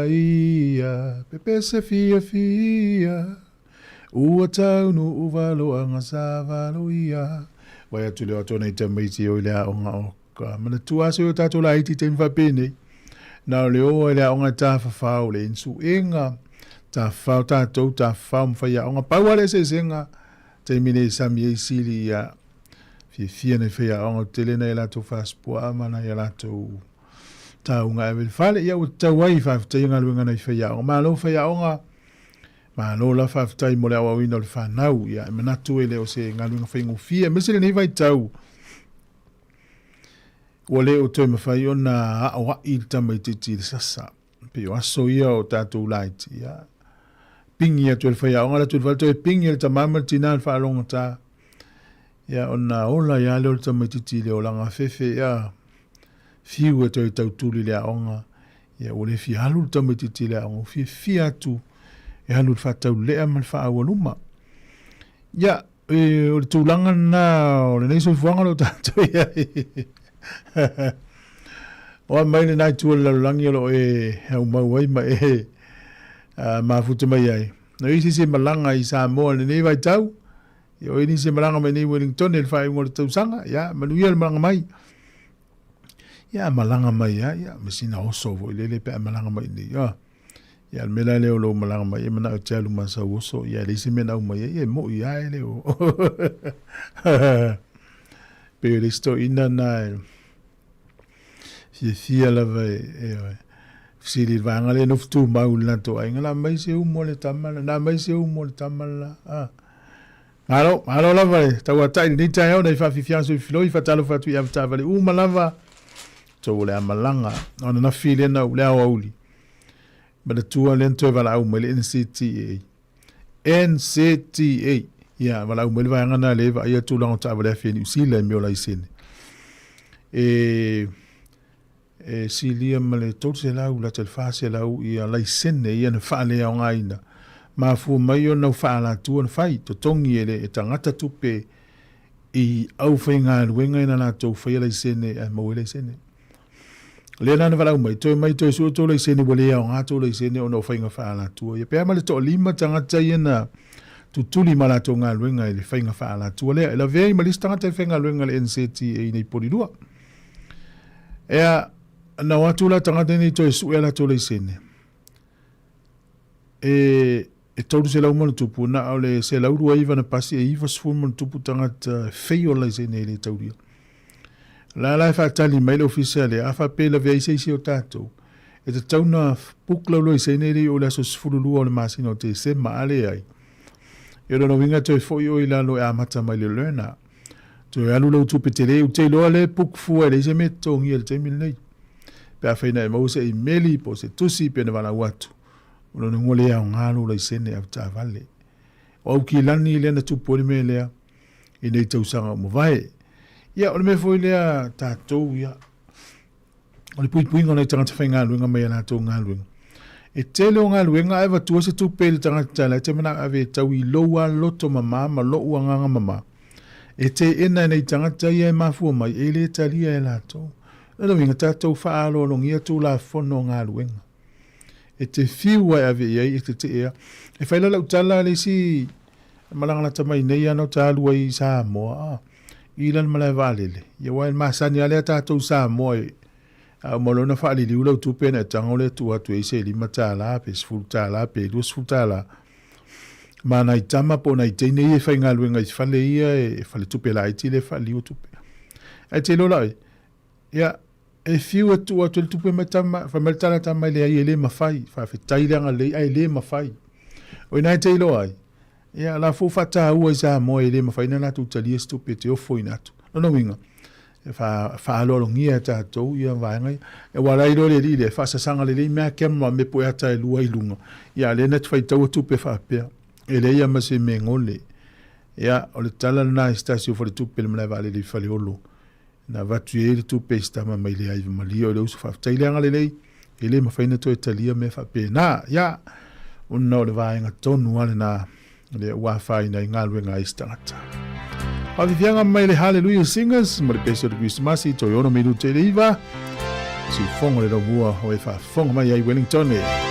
ia pepese fia ua tau no uvalo anga sa valo ia wai atu leo atona i tamaiti o ilea onga o ka mana tuase o tato la iti te mwhapene na leo o ilea onga ta whawhau le insu inga ta whau tatou ta whau mwhaya onga pauale se senga te mine sami e sili ia fia nei whea onga telena i lato whaspua amana i lato taunga e fale ia o tawai whaftai ngā luenga nei whea onga malo whea onga malo la whaftai mo le awa wina le whanau ia e manatu e leo se ngā luenga whaingo fia mesele nei vai tau o leo toi mawhai o na awa i tamai titi le sasa pe o aso ia o tātou laiti ia pingi atu e whea onga la tu le toi pingi le tamama tina le whaalonga tā ia ona ola ia leo le tamai titi leo langa fefe ia fiu e toi tautuli lea onga ia o le fi halu tamai titi lea onga fi atu e halu whatau lea man whaau aluma ia o le tūlanga na o le neiso fuanga lo tātou ia o mai le nai tua lalangi alo e hau mau ai ma e mafuta mai ai na isi se malanga i Sāmoa le nei vai tau ia o ini se malanga mai nei Wellington e le whae ngore tausanga ia manuia le malanga mai ia malanga mai ia mesina oso vo lele pe malanga mai ni ia mela leo lo malanga mai mana o telu masa oso ia le sime na mai ia mo ia leo pe resto ina na fia la vai sili vanga le no ftu mau la to ai ngala mai se u mo le tamala na mai se u mo le tamala alo la vai tawa tai ni tai o dai fa fianso filoi fa talo fa tu ia fa vale u malava to le malanga ona na file na le auli but the two lento vala au mele NCTA ya vala au mele va ngana le va ia tu long ta vala fi ni si le me ola isene si lia male to se la u la tel fa se la u ia la isene ia na fa le au ngaina ma fu mai o na fa la tu on fai to tongi ele tangata tupe i au fainga wenga ina na to fa la isene mo le isene le na vala mai to so to le sene bole ya nga to le sene ono fainga fa la tu ye pe mal to lima tanga tayena tu tuli mala to nga luenga le fainga fa la tu le la ve mal stanga te fainga luenga le NCT nei polidua na watu la tanga ni to su la to le sene to se la mo tupu na le se la uru iva na pasi iva sfu mo tupu tanga feio le sene le tauria la fa tali mail officiale a fa pe la vei sei o tato e te tauna pukla lo se nei o la so sfululu o le masino te se male ai e no winga to fo yo ila lo a mata mai le lena to ya lo tu petele u te lo le puk fu e se metto ngi el te mil nei pe fa ina mo se meli po se tusi pe na vala watu no ngole ya ngalo le se ne afta vale o ki lani le na tu poli mele e nei tau sanga mo vai ia o le me foi lea tātou ia o le pui ngona i tangata whai ngā luenga mai ana tō ngā luenga e tele o ngā luenga ewa tua se tupe le tangata tala te mana ave tau i loa loto mama ma loa nganga mama e te ena nei tangata ia e mafua mai e le talia e lātou nana winga tātou whaalo longia tō la whono ngā luenga e te whiua ave iai e te ea e whaila lau tala le si malanga na tamai nei anō tālua i Sāmoa ilan malai valele ia wai masani ale tatou Sāmoa a molona fali li ulau tu pena tangole tu atu e se li matala pe sfutala pe lu sfutala mana i tama po na i tene e fainga luenga i fale ia e fale tu pe la i tile fali tu pe e te lo lai ia e fiu tu atu tu pe matama fa meltala tama le ai le mafai fa fe tailanga le ai le mafai o ina te lo ai ia la fu fata ua sa mo ele ma faina na tu tali stupid o foi natu no winga fa lo ngia ta to ia va ngai e wala i le le fa sa sanga le me kem ma me po ata lua i lunga ia le net fai to tu pe fa pe ele ia ma se mengole ia o le tala na stasio for tu pe me vale le fale olo na va tu ele tu pe sta ma mai le ai ma li o le su fa tailanga le ele ma faina to italia me fa pe na ia un no le va nga tonu ale na le wa fai na ngā luenga i stangata. Halifianga mai le Hallelujah Singers, mo le peso de Christmas i toyono milu te riva. Si fongo le robua o e fa fongo mai ai Wellington e.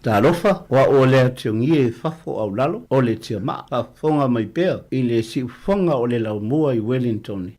Talofa wa o le ationgi e fafo au lalo o le tia maa pa fonga mai pea i le si fonga o le lau mua i Wellington.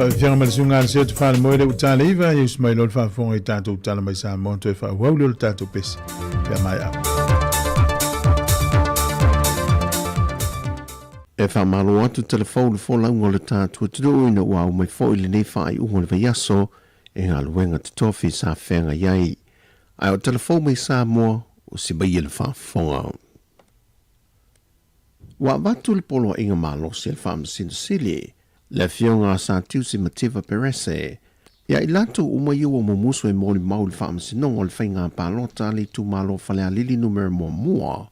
Fianga Malsunga se te whāna moere utala iwa, ius mai lor whaafonga I tātou utala mai Sāmoa, toi whaauau lor tātou pesi. Pea mai au. E whamalo atu telefonu wholaunga le tātua turu ina wau mai whoile nei whai unga le vaiaso e ngā luenga te tofi sa whenga iai. Ai o telefonu mai Sāmoa o si bai le whaafonga. Wa watu le polo inga malo se le whaamasina sili, le fionga sa tiusi mativa perese, ia I latu uma iwa mamusu e mori mau le whaamasinonga le whainga palota le tu malo whalea lili numero mua,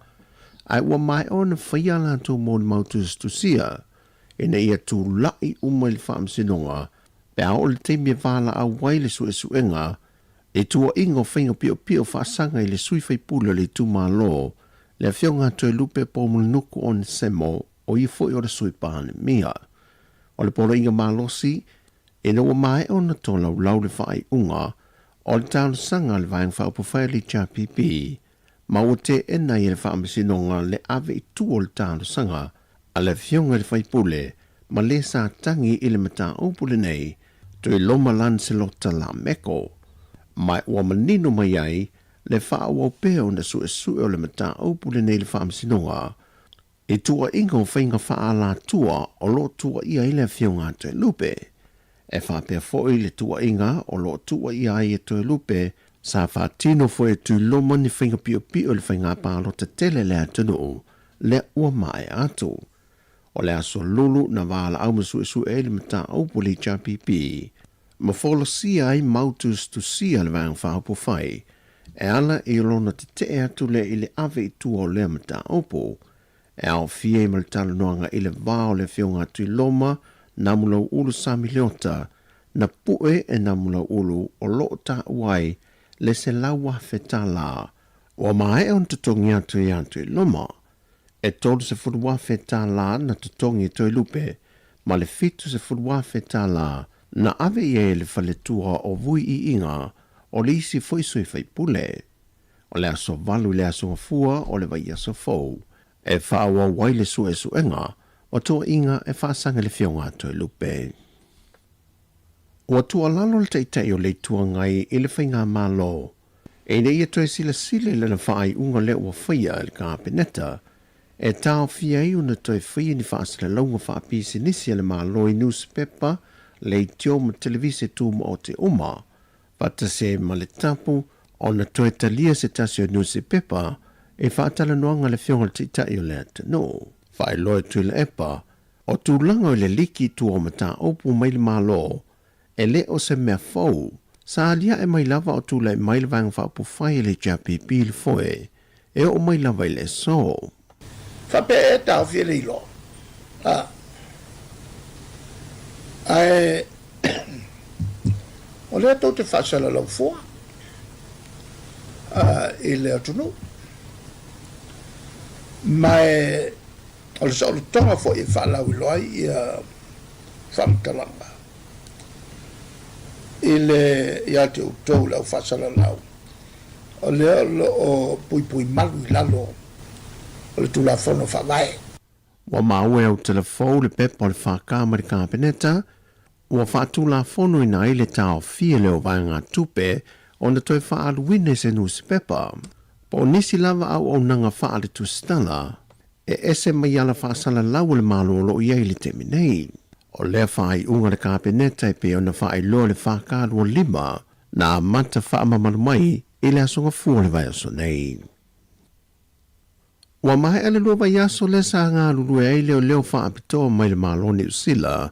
ai ua mai ona whaia latu mori mau tusia, e na ia tu lai uma le whaamasinonga, pe a o le teimia wala a wai le suenga, e tua ingo whainga pio pio whaasanga I le sui whaipula le tu malo, le fionga toi lupe po mulnuku on semo, o I foi o le sui pāne mia. O le polo inga malosi, e no mai o na tola lau le whai unga, o le tālu sanga le vaeng whaupawhai li tia pipi, ma o te ena I le whaamasinonga le ave I tu o le tālu sanga, a le fionga le whaipule, ma le sa tangi I le mata opule nei, to I loma lan se lota la meko, mai ua manino mai ai, le whaau peo na su o le mata opule nei le whaamasinonga, e tua ingo whainga wha la tua o lo tua ia I le fionga te lupe. E whapea foi le tua inga o lo tua ia I te lupe sa whatino foi tu loma ni whainga pio pio le whainga pālo te tele le atunu le ua mai atu. O le aso lulu na wala au masu e le mata aupu le cha pipi. Ma wholo sia ai mautus tu sia le vang whaupu whai. E ala I lona te te atu le I le ave I tu o le mata aupu. E au fie mal tala noanga I le vao le fionga tui loma na mulau ulu samiliota na pue e na mulau ulu o loo ta uai le se lawa feta la. O mai on tutongi atu I atu I loma. E tolu se fudua feta la na tutongi toi lupe ma le fitu se fudua feta la na ave I le faletua o vui I inga o le isi foisui fai pule. O le aso valu le aso ngafua o le vai aso fou. E whaawa waile suenga, o tua inga e whaasanga le fionga toi lupe. O tua lalo le teitai o le tua ngai I le whainga malo, e ne ia toi sila le na whaai unga le ua whaia le ka peneta, e tau fia I una toi whaia ni whaasale launga whaapisi nisi le malo I newspaper, le tio ma televise tu ma o te uma, pata se ma le tapu, o na toi talia se tasi o newspaper, e whaatala noanga le fionga le teitai o le atano. Whae loe tui le epa, o tūlanga o le liki tu o mata opu mai le malo, e le o se mea fau, sa alia e mai lava o tūla e mai le vang whaapu whai le japi pili foe, e o mai lava I le so. Whape e tau fie le ilo. Ai, o le tau te whaasala lau fua, I le atunu. Mai o le sa o le tonga fo I whalau I loai I whamtalanga. I le ia te utou lau whasala lau. O le o pui malu I lalo o le tula whono whawai. Wa maue au telefou le pepa o le whakama le kāpeneta, ua whaatula whono ina I le tau fie leo vanga tupe o na toi whaaluine se nusi pepa. Po nisi lava au o nanga wha le tu stala, e ese mai ala whaasala lau le malo lo iei le temi nei. O lea whaai unga le kāpeneta e pe o na whaai loa le whaakaru o lima, na mata wha amamaru mai I le asonga fua le vai aso nei. Ua mahe ale lua vai aso le sa ngā lulu e leo leo wha apitoa mai le malo ni usila,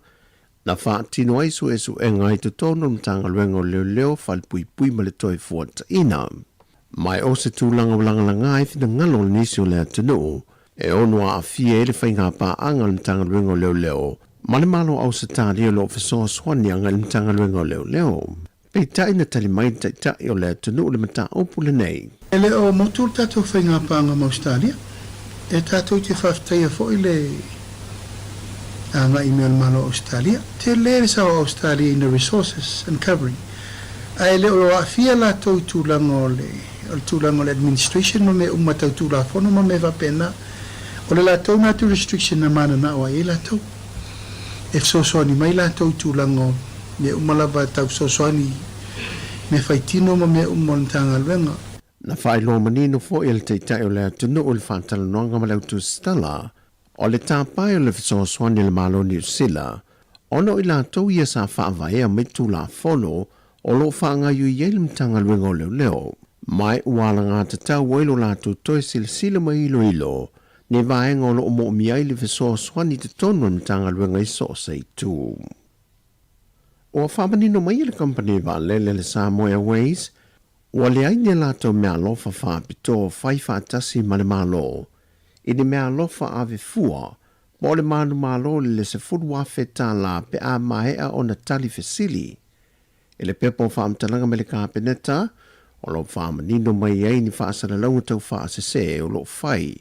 na wha tino aisu e ngai tu tono mtanga luengo leo wha le pui ma le toi fua ta ina. Mai o se tūlanga walanga I whina ngalo nisi o lea tanu, e onua a fie le whainga pā anga le mtanga luengo leo, ma le malo au se tālia lo fisoa swani anga le mtanga luengo leo. Pei tai na tali mai tai o lea tanu le mata opu le nei. Ele o motul tato whainga pā anga Australia, e tato te whaftaia fo I le anga email malo Australia, te lere sa o Australia in the resources and covering. Ai le o a fia la tau tūlanga o le tūlanga o le administration ma me umatau tūla whono ma me wapena o le la tau natu restriction na mana na o e la tau. e sosoani mai latou tulaga me uma lava tau sosoani me faitino ma me uma o le tagaluega. Na whaeloa manino fo i le teitai o le atunu o le whatalanoanga ma le utusitala o le tāpai o le fisoaswani le malo New Zealand ono i lātou ia sa whaavaea me tū la fono o lo whaanga yu iei mtanga luenga o leo leo. Mai uala ngā tatau wailo lātou toi sila ma ilo ilo ne vaenga o lo omo miai le fisoaswani te tonu mtanga luenga iso sei tū. O whamanino mai le company va lele le Sāmoa Airways ua le aine lātou mea alofa whaapito whai whaatasi ma le malo. I le mea alofa ave fua, mo le manu malo le se furu whawheta la pe a mahea o na tali fesili. E le pepo whaamtalanga me le kāpeneta, o lo whaamanino mai ei ni whaasara launga tau whaasese o lo whai.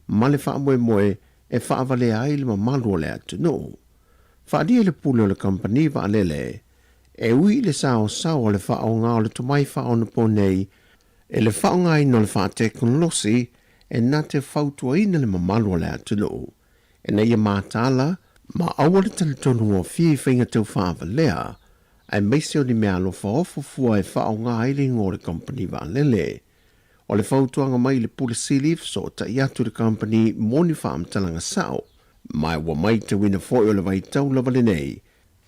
Ma le whaamoe e whaavale ai le mamalu o le atunu. Whaadia le pule o le company va lele, e ui le sao o le whaonga o le tumai whaona po nei, e le whaonga ino le wha teknolosi, e nā te whautua ina le mamalu o le atunu. E nei a mātala, ma awa le talitonu o fie whainga tau whaawalea, ai meise o ni mea lo whaofu fua e whaonga aile ngō le company va lele. O le whautuanga mai le pule silif so ta iatu le company moni whaamtalanga sao, mai wa mai te wina foi o le vai tau lava le nei,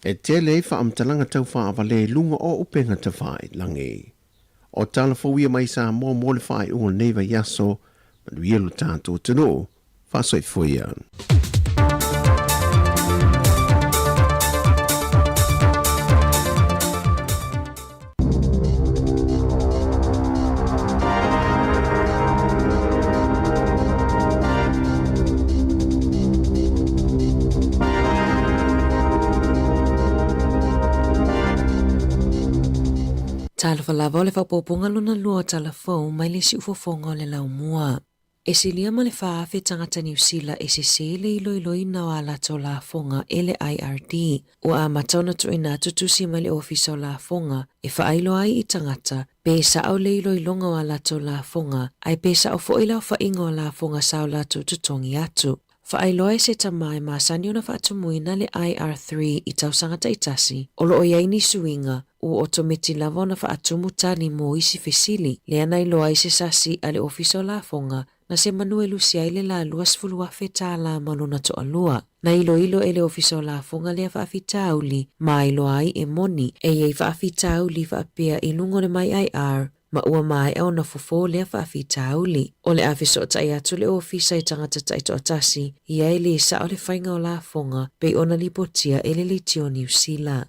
e tele e whaamtalanga tau whaavale lunga o upenga te whai langi. O tala fawia mai Sāmoa mo le whai unga neiva yaso, manu ielo tātou tino, whasoi fuia. Tala falava o le whapoponga luna lua telefon mai le si ufofonga o le laumua. E silia ma le whaafe tangata New Zealand e se le iloi na o alato la fonga e le IRD. O a matona tu ina tutusi mai le ofisa o la fonga e whaailo ai i tangata pe sa au le iloi longa o alato la fonga ai pe sa au fo ila o whainga o la fonga sa o lato tutongi atu. Whaailoa e se tamai maasani o na whaatumuina le IR3 i tausangata itasi o lo o iaini suinga u otometi lava na whaatumu tani mo isi fesili le ana iloa i se sasi ale ofiso la fonga na se manuelu si aile la luas fulua feta la maluna to alua. Na ilo ele ofiso la fonga le whaafita auli ma iloa ai e moni e iei whaafita auli whaapea i lungo le mai IR ma ua mai au na fofo le whaafita auli. O le afiso tai atu le ofisa i tangata taito atasi i aile sa o le whainga o la fonga pe ona lipotia ele le tio New Zealand.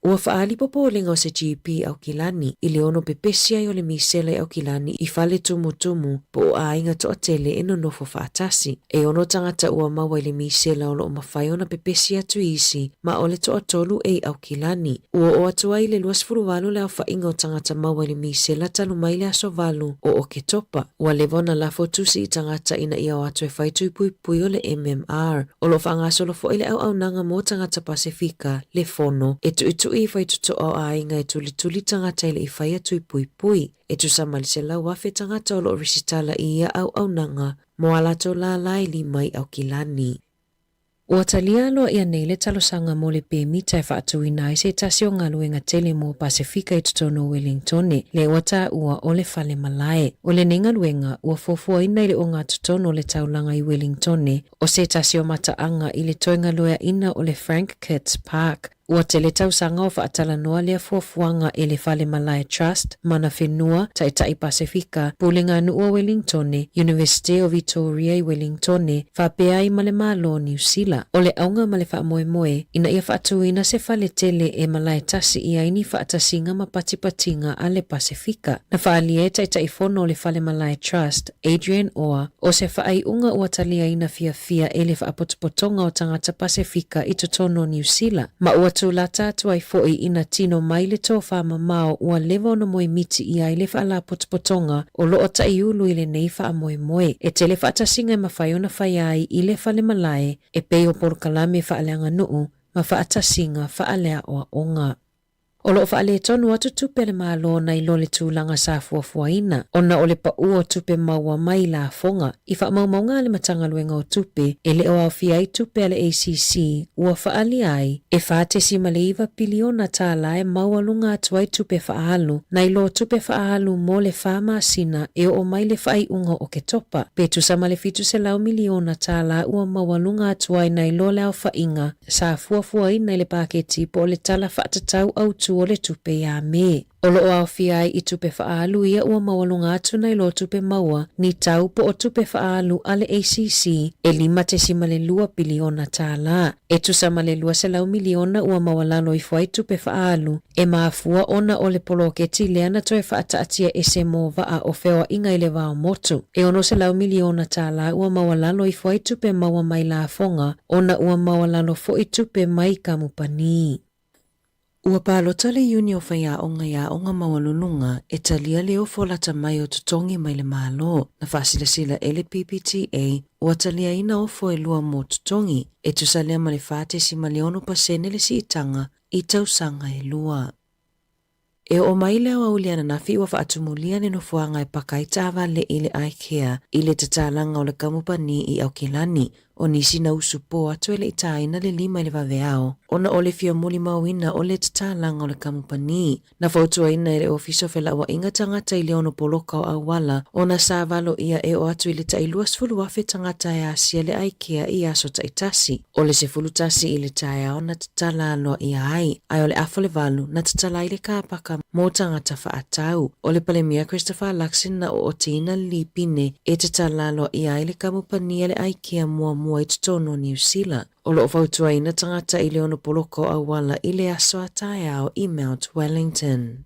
Ua whaali popolenga o se GP au kilani i le ono pepesia i o le misele au kilani i whale tumu po o ainga to atele e no nofo whaatasi. E ono tangata ua maua i le misele o lo mawhai ona pepesia tu isi ma o le to atolu e au kilani. Ua o atua i le luas furuwalu le au whainga o tangata maua i le misele talu mai le aso valu o ke topa. Ua le vona lafo tusi i tangata ina i au atu e whaitu i pui o le MMR. O lo whangaso lo fo i le au nanga mo tangata Pasifika le fono e tu i whai tuto o ainga e tuli tangata ile i whai atu i pui. E tu samali se lau wafe tangata o lo risitala i ia au nanga mo alato la laili mai au kilani. Ua talia aloa ia nei le talosanga mo le pēmita e whaatu ina i se tasi o ngaluenga tele mo Pasifika i tutono Wellingtone le wata ua o le whale malae. O le nengaluenga ua fofua ina i le o ngā tutono le taulanga i Wellingtone o se tasi o mataanga i le toinga loea ina o le Frank Kitts Park. Ua tele tausanga o whaatala noa lea fuafuanga e le Whale Malae Trust, mana whenua, Taitai Pasifika, Pulinga Nua Wellingtone, University of Victoria i Wellingtone, whapea i male malo New Zealand. O le aunga male whaamoe ina ia whaatuina se whale tele e malae tasi i aini whaatasinga mapatipatinga a le Pasifika. Na whaalie Taitai Fono o le Whale Malae Trust, Adrian Oa, o se whaaiunga ua talia ina fia e le whaapotopotonga o tangata Pasifika i totono New Zealand. Ma ua la tatu ai foi ina tino mai le tō whamamao ua lewa no moe miti i ai le whaala potopotonga o loo ta iulu i le nei wha moe. E te le whaatasinga ma whai ona whai ai i le whale malae e pei o porokalame whaaleanga nuu ma whaatasinga whaalea o onga. O loo whaale tonu atu tupe le malo na ilo le tūlanga sa fuafuaina. Ona o le pa ua tupe maua mai la fonga. I wha maunga le matanga luenga o tupe, e le o au fia i tupe ale ACC, ua whaali ai, e whaatesi maleiva piliona tā lae maualunga atuai tupe whaalu, na ilo tupe whaalu mo le whama sina e o mai le whai unga o ke topa. Petu sama le fitu se lau miliona tā la ua maualunga atuai na ilo le au whainga, sa fuafuaina le paketi po le tala whaatatau au tu o le tupe ya me. O loo au fiai i tupe whaalu ia ua mawalunga atu na ilo tupe maua ni tau po o tupe whaalu ale ACC e 52 biliona tā la. E tusama le 2 miliona ua mawalalo i fuai tupe whaalu e maafua ona o le poloketi leana toe whaataatia e se mova a o whewa inga i le wao motu. E ono se lau miliona tā la ua mawalalo i fuai tupe maua mai la fonga ona ua mawalalo fo i tupe mai kamupani. Ua pālota le uni o whaia onga mawalununga e talia leo folata mai o tutongi mai le malo na whasilasila ele PPTA ua talia ina o foe lua mo tutongi e tusalea ma le whātesi ma leono pasene le siitanga i tausanga e lua. E o mai leo auliana nafi ua whaatumulia ne no fuanga e pakaita awa le ile aikea i le tatalanga o le kamupani i Aukilani o nisi na usupo atu ele itaina le 5 i le waweao. Ona o le fia muli mawina o le tatalanga o le kamupani. Na fautua ina ele ofiso fela wa inga tangata i leono poloka o awala. Ona sa valo ia e o atu i le tailua sifulu wafe tangata e asia le aikea i aso taitasi. O le sifulu tasi i le taia o na tatala aloa ia ai. Ai o le afo le valu na tatala i le kāpaka mo tangata whaatau. O le palemia Christopher Luxon na o otina lipine e tatala aloa ia ai le kamupani le aikea mua i tutono New Zealand. O loo fautua ina tangata i leono poloko awala i le aso ataiao i Mount Wellington.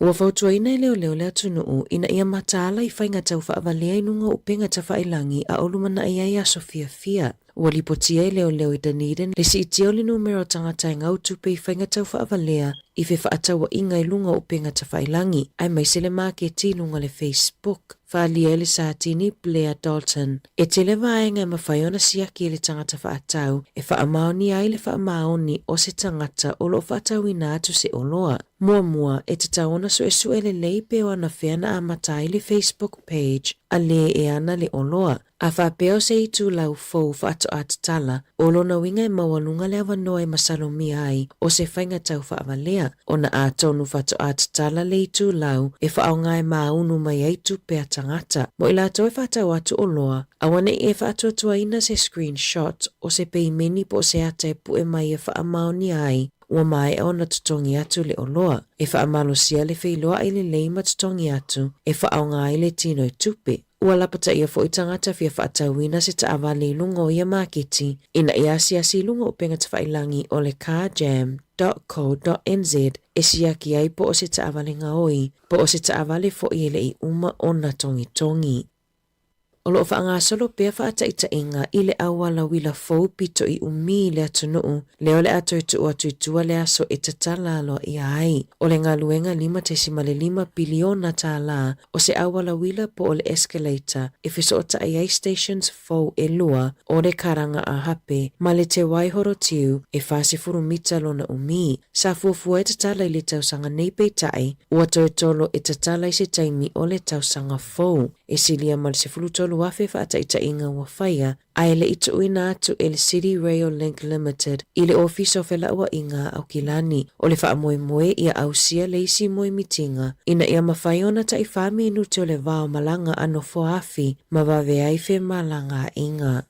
Ua fautua ina i leo le atunuu ina ia matala i whainga tau whaavalea inunga upenga ta whailangi a olumana ia i aso fia. Ua lipotia i leo i Dunedin le si itio le numero tangata i ngau tupe i whainga tau whaavalea i fe whaataua inga i lunga upenga ta whailangi ai maise le marketi lunga le Facebook. Whaalia le Sātini Blair Dalton. E te le vaenga ma whaiona siaki le tangata whaatau e whaamaoni ai le whaamaoni o se tangata o lo whaatau ina atu se oloa. Mua e te taona so e sue le leipe o ana whiana a matai le Facebook page a le e ana le oloa. A whapeo se i tū lau fau whaato atatala o lona winga e mawalunga le awanoa e masalomi ai o se whainga tau whaavalea. O na a tonu whaato atatala le i tū lau e whaonga e maunu mai ai tupe tangata. Mo i lato e whaatau atu o loa, awane e whaatu atua ina se screenshot o se peimeni po se ata e pu e mai e whaamaoni ai. Ua mai e ona tutongi atu le oloa. E whaamalosia le whailoa i le leima tutongi atu e whaonga ai le tino i tupe. Ua lapata ia fo i tangata fia whaatauina se taawale lungo ia maketi ina ia siasi lungo upenga ta whailangi o le carjam.co.nz e siaki ai po o se taawale ngaoi po o se taawale fo i ele i uma ona tongi. O loo whaangasolo pia whaataita inga i le awala wila fau pito i umi le atunuu, leo le ato i tua le aso e tatala aloa i ai. O le ngā luenga 5.5 biliona tā la o se awala wila po o le escalator e fiso o ta ai stations fau e lua o le karanga a hape ma le te waihoro tiu e whasifuru mita lona umi. Sa fuafua e tatala i le tausanga nei peitai, ua toi tolo e tatala i se taimi o le tausanga fau. E silia ma le sifuru tolo wafe whaataita inga ua whaia, ai le ito uina atu e le City Rail Link Limited i le ofiso whela ua inga Aukilani. O le wha moe ia ausia le isi moe mitinga, ina ia mawhaiona ta i whami inu te o le vao malanga ano foafi, ma wawe aife malanga inga.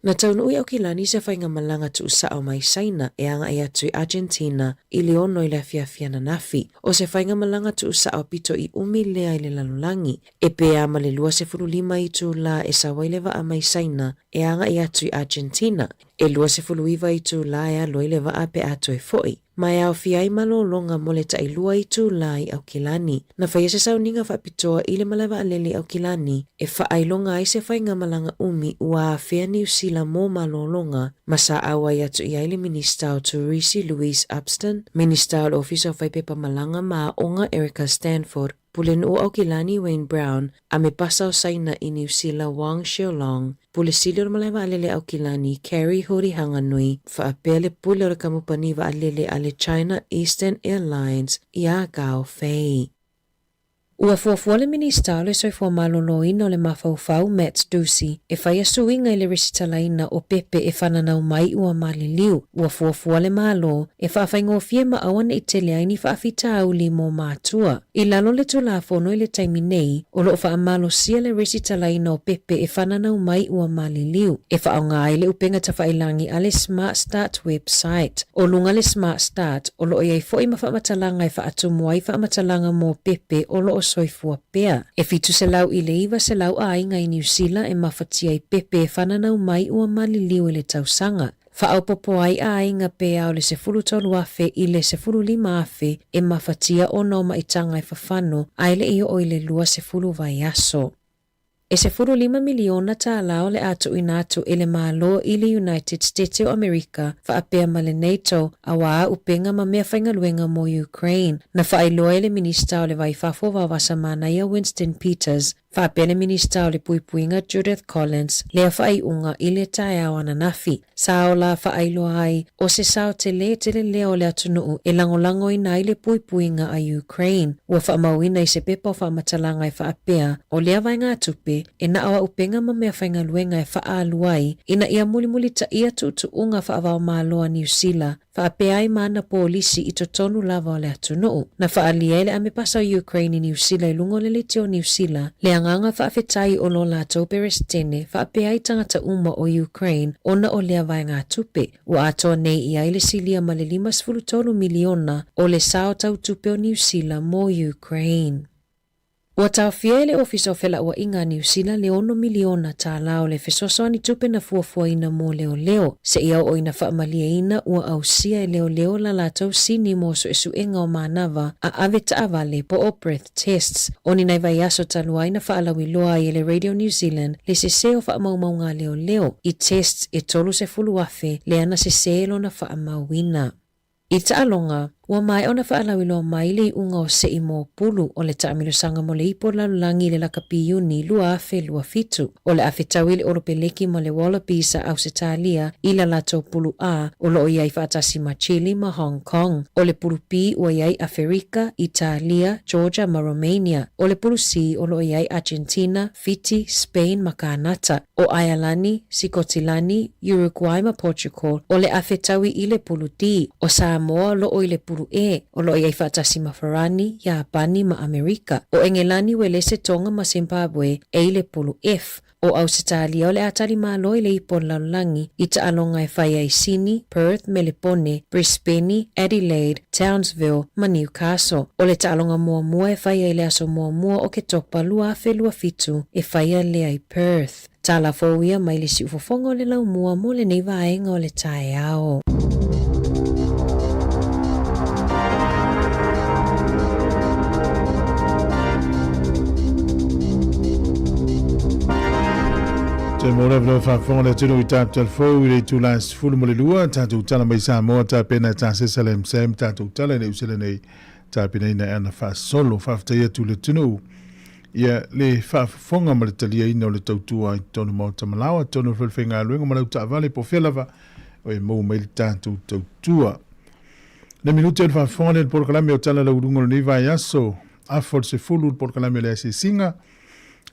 Na taunu i Aukilani se whainga malanga tu usao mai saina e anga i atu i Argentina i le ono i le fiafiana nafi. O se whainga malanga tu usao pito i umi lea i le lalulangi. E pe ama le 25 i tu la e sawailewa a mai saina e anga i atu i Argentina. E 25 i tu la e alo i lewa a pe atu e foi. Mai au fiai malolonga mo le tailua i tu la i Aukilani. Na whaia se sauninga whapitoa i le malawa alele Aukilani e whaailonga ai se whainga malanga umi ua a whea New Zealand mo malolonga. Masa awa i atu i aile Minister o Turisi Louise Upston, Minister o Office of Whaipepa Malanga ma onga Erica Stanford, Pulen o Aukilani Wayne Brown a me pasa o saina I New Zealand Wang Xiaolong. Pule silor malaiva alele Aukilani Carrie Hori Hanganui fa apele pule o kamupani va alele ale China Eastern Airlines ia gao fei. Ua fuafua le minista le soifua maloloina o le mafaufau Matt Ducey e whai asuinga I le resitalaina o pepe e whananau mai ua maliliu. Ua fuafua le malo e whawhaingofie maawana I teleaini whaafita auli mo mātua. I lalo le tulafono I le taimi nei o loo whaamalo sia le resitalaina o pepe e whananau mai ua maliliu. E whaonga ai le upenga tawhailangi a le Smart Start website. O lunga le Smart Start o loo iai fo I mawhamatalanga e whaatumuai whaamatalanga mo pepe o loo soifua pea. E fitu se lau I le iwa se lau ainga I New Zealand e mafatia I pepe e whananau mai ua maliliu I le tausanga. Whaaupopo ai ainga pea o le sefulu tolu afe I le sefulu lima afe e mafatia o noma I tanga I whawhano ai le iyo o I le lua sefulu vai aso. E sefulu 5 miliona ta alao le atu inatu ele malo I le United States of America whaapea ma le NATO awa upenga ma mea whaingaluenga mo Ukraine. Na whaailoa ele minista o le waifafo wawasa mana ia Winston Peters whaapea le minista o le puipuinga Judith Collins lea whaaiunga I le tae awana nafi. Sao la whaailoa ai o se sao te leo le atunuu e langolango I nai le puipuinga a Ukraine. Ua whaamauina I se pepa o whaamatalanga I whaapea o lea vainga atupe e na awa upenga ma mea whaingaluenga e whaaluai ina ia mulimuli ta ia tuutuunga whaavao maloa New Zealand whaapea ai mana polisi I totonu lava o le atunuu. Na whaaliele a me pasa o Ukraine I New Zealand I lungo le liti o New Zealand le anganga whaafetai o lo la tauperes tene whaapea ai tangata uma o Ukraine ona o lea vainga atupe. Ua atoa nei I ai le silia ma le 5 miliona o le sao tautupe o New Zealand mo Ukraine. Ua tawhia le ofisa o whela ua inga New Zealand le 1 miliona ta lao le fesoso ni tupe na fuafua ina mo leo. Se ia o ina whaamalia ina ua au sia leo la latau sini mo so esu inga o manava a ave ta avale po o breath tests. Oni nai vai aso talua ina whaalawi loa I le Radio New Zealand le se seo whaamaunga leo. I tests e tolu se fulu afe le ana se seelo na whaamawina. I taalonga, ua mai ona whaalawiloa mai le unga o se imo pulu o le taamilo sanga mo le ipo lalulangi le lakapiyuni lua afe lua fitu. O le afe tawili o lo peleki mo le Wallabies au se talia I la lato pulu a o lo iai whaatasi ma Chile ma Hong Kong. O le pulu pi o iai Afrika, Italia, Georgia ma Romania. O le pulu si o lo iai Argentina, Fiji, Spain ma Kanata. O Ayalani, Sikotilani, Uruguay ma Portugal. O le afe tawi I le pulu di. O Sāmoa lo o I le pulu e. O lo iai whaatasi ma Farani, Japani ma Amerika. O Engelani welese tonga ma Zimbabwe e le pulu F. O Ausitalia o le atari malo I le ipon lalulangi I taalonga e whai ai Sydney, Perth, Melbourne, Brisbane, Adelaide, Townsville ma Newcastle. O le taalonga mua e whai ai le aso mua o ke topa lua afe lua fitu e whai ai le ai Perth. Tala fōia mai le si ufofonga o le lau mua mo le nei vaenga o le tae ao. Te mora vlo fa fon le tino ita telfo I le tulas fulu mo le lua ta tu tala mai Sāmoa ta pena ta se salem sem ta tu tala ne usele nei ta pena ina ana fa solo fa fta tu le tino ia le fa fonga mo le talia ina le tautua I tonu mo ta malawa tonu felfenga luenga mo ta vale po felava o e mo mai ta tu tautua le minuto el fa fon le por kalame o tala le urungo ni va yaso a forse fulu por kalame le singa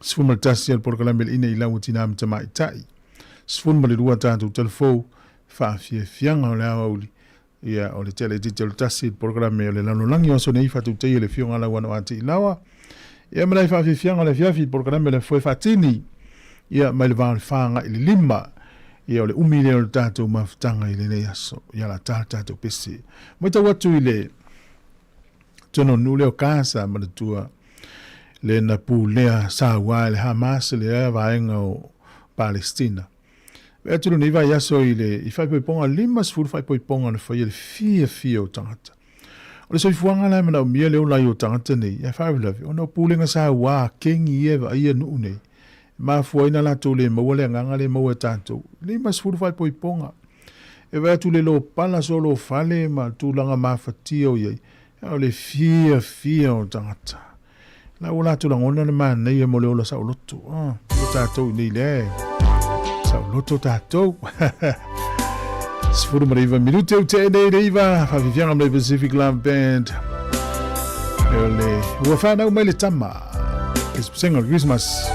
Sfuma tasial por kalambel ina I lau tina mta mai tai. Sfuma le rua tātou telefou wha fianga o le awauli. Ia o le tele digital tasil por kalambel le lanulangi o so nei fatu tei le fionga la wana ati ilawa. Ia malai wha fianga le fiafi por kalambel le fwe fatini. Ia mai le vāle whaanga I le lima. Ia o le umile o le tātou maftanga I le nei aso. Ia la tātou pesi. Moita watu I le tono nule o kāsa ma le tua. Le na pu lea Sāmoa le Hamas le vaenga o Palestina. Vea tulu ni vai aso I le I fai poiponga limas furu fai poiponga na fai le fia o tangata. O le soifuanga la mana o mia leo lai o tangata nei. Ia fai lavi. O na pulenga Sāmoa kengi eva ia nuu nei. Ma fuaina la tō le maua le nganga le maua tātou. Limas furu fai poiponga. E vea tu le lo pala so lo fale ma tūlanga mafatia o iei. O le fia o tangata. La ola tu langona le man nei e mole ola sa loto. Ah, o tatou nei le. Sa loto tatou. Sfuru mariva minute o te nei reiva. Fa vivianga mai Pacific Love Band. Ole, ua whanau mai le tama. It's sing on Christmas.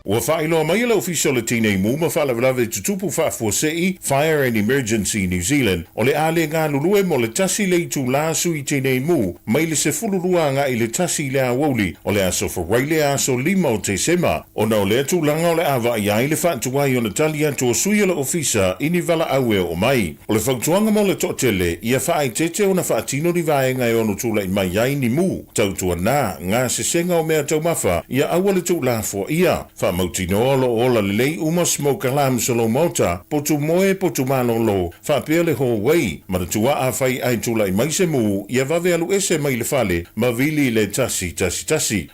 Ua whaeloa mai la official le tine mu ma whalavelave tutupu whaafosei Fire and Emergency New Zealand o le ale ngā lulue mo le tasi le tu la sui tine mu mai le se fulurua ngā i le tasi le awauli o le aso whawaile aso lima o te sema o na o le atu langa o le awa i ai le whaatuai o na tali atu o sui o le ofisa ini vala aue o mai. O le whautuanga mo le totele ia whaai tete o na whaatino ni vaenga e onu tula i mai ai ni mu tautua nā ngā se senga o mea taumafa ia awa le tu la fo ia Mautino lo ola lei uma smoke alarm solo mota potu moe potu malolo fa pele ho wei maratua a fai ai tula i mai se mu ia vave alu ese mai le fale ma vili le tasi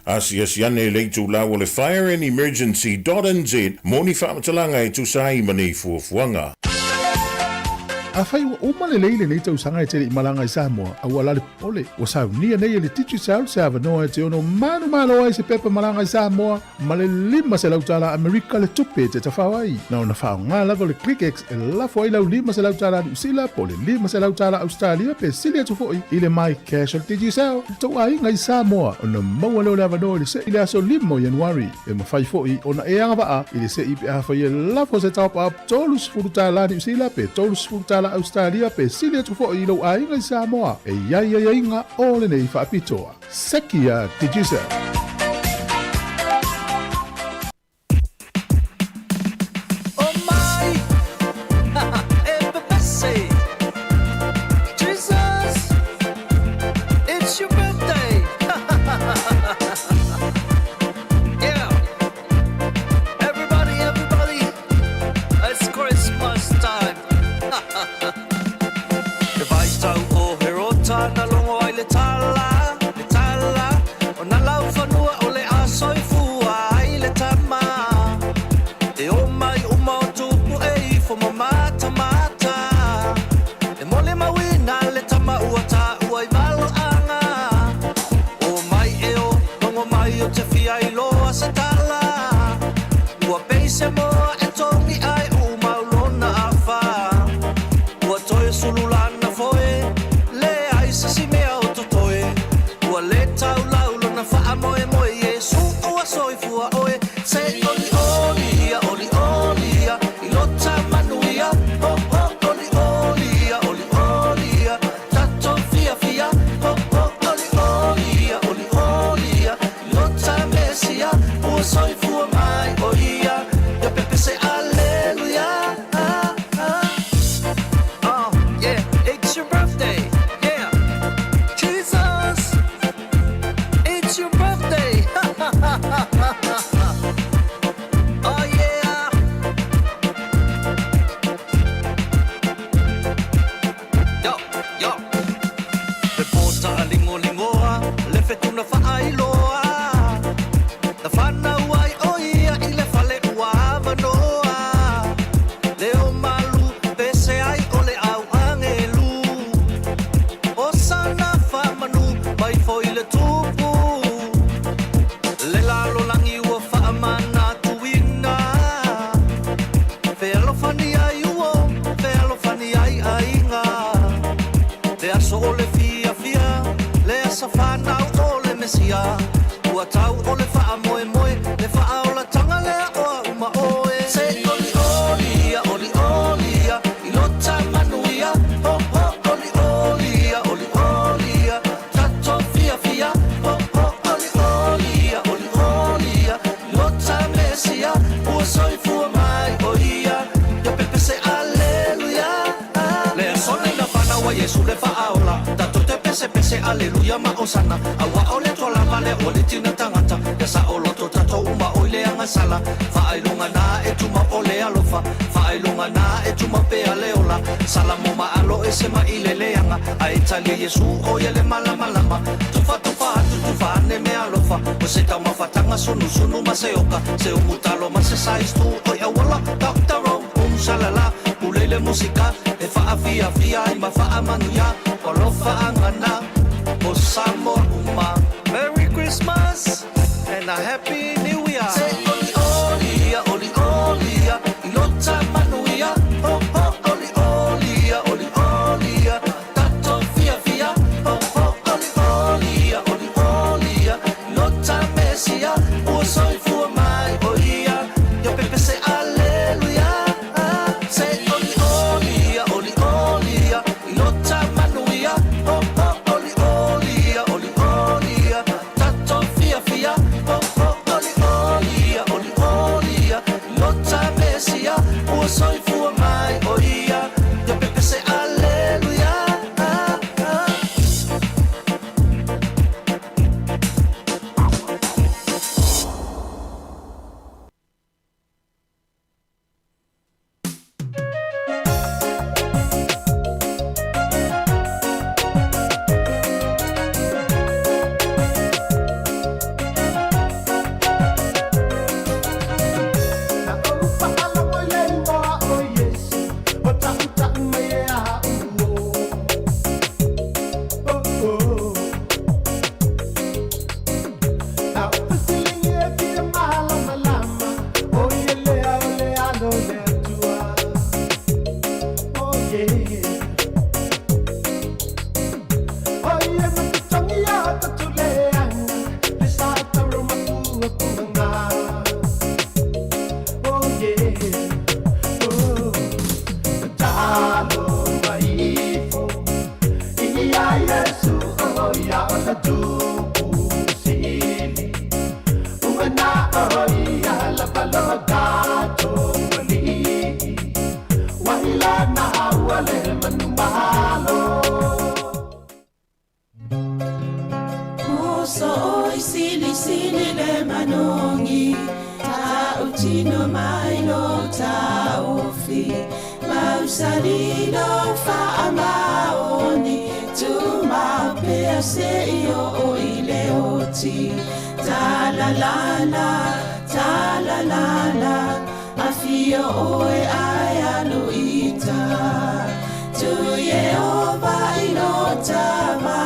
asiane le tula o le Fire and Emergency.nz moni fa matalanga e tu sai mani fuafuanga a fai uma le leile nei tau sanga e tere i malanga i Sāmoa au ala le pole o saunia nei le titu sau se avanoa e te ono manu ai se pepa malanga i Sāmoa ma le lima se lautala Amerika le tupe te tawhawai na ona whao ngā lava le ClickX e lafo ai lau lima se lautala New Zealand po le lima se lautala Australia pe silia tufoi i le mai casual titu sau tau ai ngai Sāmoa ona maua leo le avanoa i le se i le aso limo Januari e mawhai foi ona e anga waa i le se i pe awhai e lafo se taupa ap tolus furutala New Zealand pe tolus furutala Australia pe silia tufo i lo ai ngai Sāmoa e iai nga ole nei whaapitoa. Sekia Tijisa. Aleluia ma osana awa ole tola male ole tina tangata ya sa olo to tato uma ole anga sala fa ilunga na e tuma ole alofa fa ilunga na e tuma pe aleola sala mo ma alo e se ma ilele anga a italia yesu o yele mala tu fa ne me alofa o se ta ma fatanga sunu ma se oka se o mutalo ma se sai stu o ya wala doctor salala ulele musika e fa afia i ma fa amania o fa angana o Sāmoa uma Merry Christmas and a Happy New Year. Say olia ilota manuia oh olia tato fia oh olia ilota mesia o soi fu mai oia tino mai no taofi Mausalino fa amaoni tu ma pe se io o ile oti ta la la afio oe ai aluita tu Yehova inotava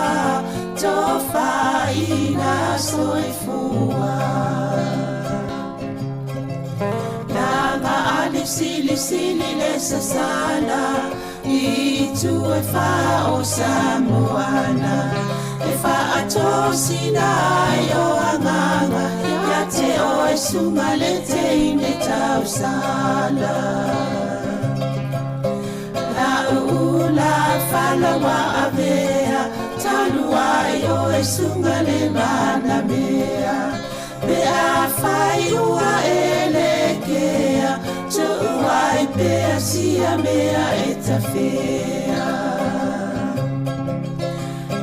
tofa ina soifua Lama alif sili lesa sana Itu e fa o Samoana E fa ato sina yo anganga Ya te o e sunga le te ine tau sala La ula fala wa avea Talua yo e sunga le mana mea Bea fai ua elekea Tu uai bea sia mea eta fea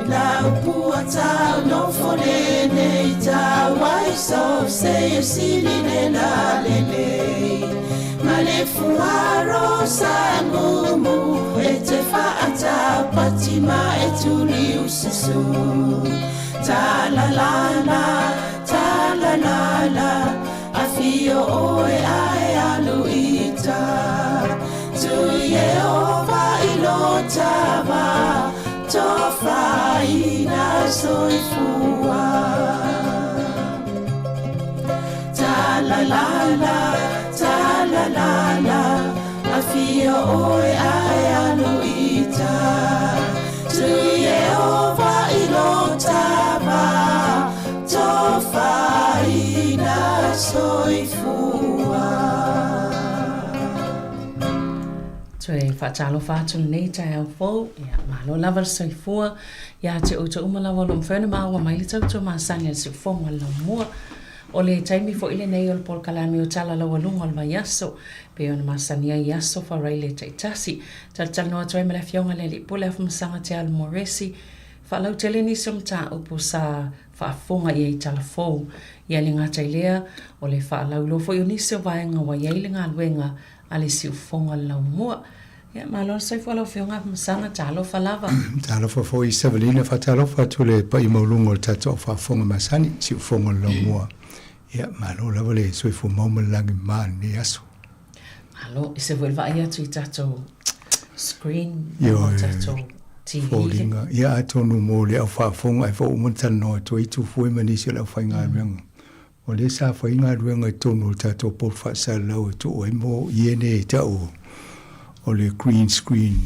La upua tau no fonene i tau ai so Se sili ne la lelei Ma le fuaro sa mumu E te faata patima e tuli usisu Ta la la afio oe ai aluita tu Yehova ilotava tofa ina soifua ta la la afio oe ai aluita tu Yehova ilotava tofa ina soifua Tue whaatalo whātulu nei tai au fōu, ia malo lava soifua, ia te uta umalawa lo mwhena maawa mai li tautua maasanga si ufonga la mua. O le taimi fo ile nei o le pol kalami o tala lawa lunga o le mai aso, pe ona masania i aso wharai le taitasi. Tal noa toi mele fionga le li pule afu masanga te alu moresi, whaalau tele ni sumta upo sa whaafonga i tala fōu. Ia le ngata ilea o le whaalau lofo i unisio vaenga wa iei ngā luenga a le si ufonga lau mua. Ia malona sai whalau fionga masanga talo whalava. Talo whafo i Savalina whatalo whatule pa i maulungo le tato o whaafonga masani si ufonga lau mua. Ia malo lava le soifu maumalangi maa ni aso. Malo, i se vuelva ia tu i tato screen, tato TV. Fōringa, ia atonu mō le au whaafonga e whao umantano e to i tu fue manisi le au whainga ruenga. O le sa whainga ruenga e tonu tato pol whaasa lau e to o e mō iene e tau o le green screen.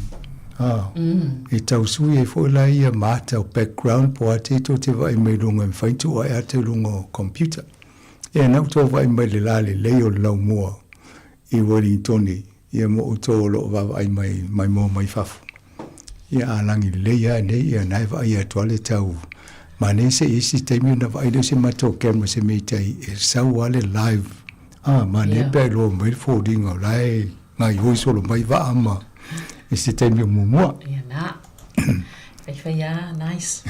E tau sui e fo la ia mata o background po a te to te vai me lunga e whaintu a te lunga o computer. E nau tō vai mai le lale leo lau mua i Wellingtoni. Ia mo o tō lo vava ai mai mō mai whafu. Ia alangi leia nei ia nai vai ia toale tau. Ma nei se isi teimi na vai le se mato camera se meitai e sau ale live. Ma nei pe lo mai fōringa lai ngai hoi solo mai va ama. E se teimi o mumua. Ia na. Whaiwhaia, nice.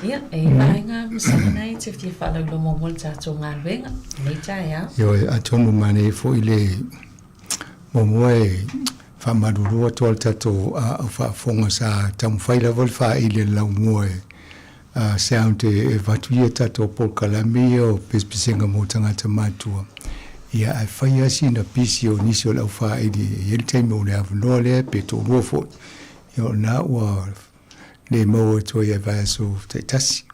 Ia, e vaenga masana nei te whia whalau lo momol tātou ngā ruenga. Nei tai au. Yo, a tonu mane fo ile momua e whamarurua toal tātou a whaafonga sa tamu whailawa wha ile lau mua e sound e vatuia tātou pol kalami o pespesenga mō tangata mātua. Ia ai whaia si na pisi o nisi o lau wha ili yeri taimi o le avanoa lea pe tō ruafo. Yo, na ua le mau e toi e vai aso taitasi.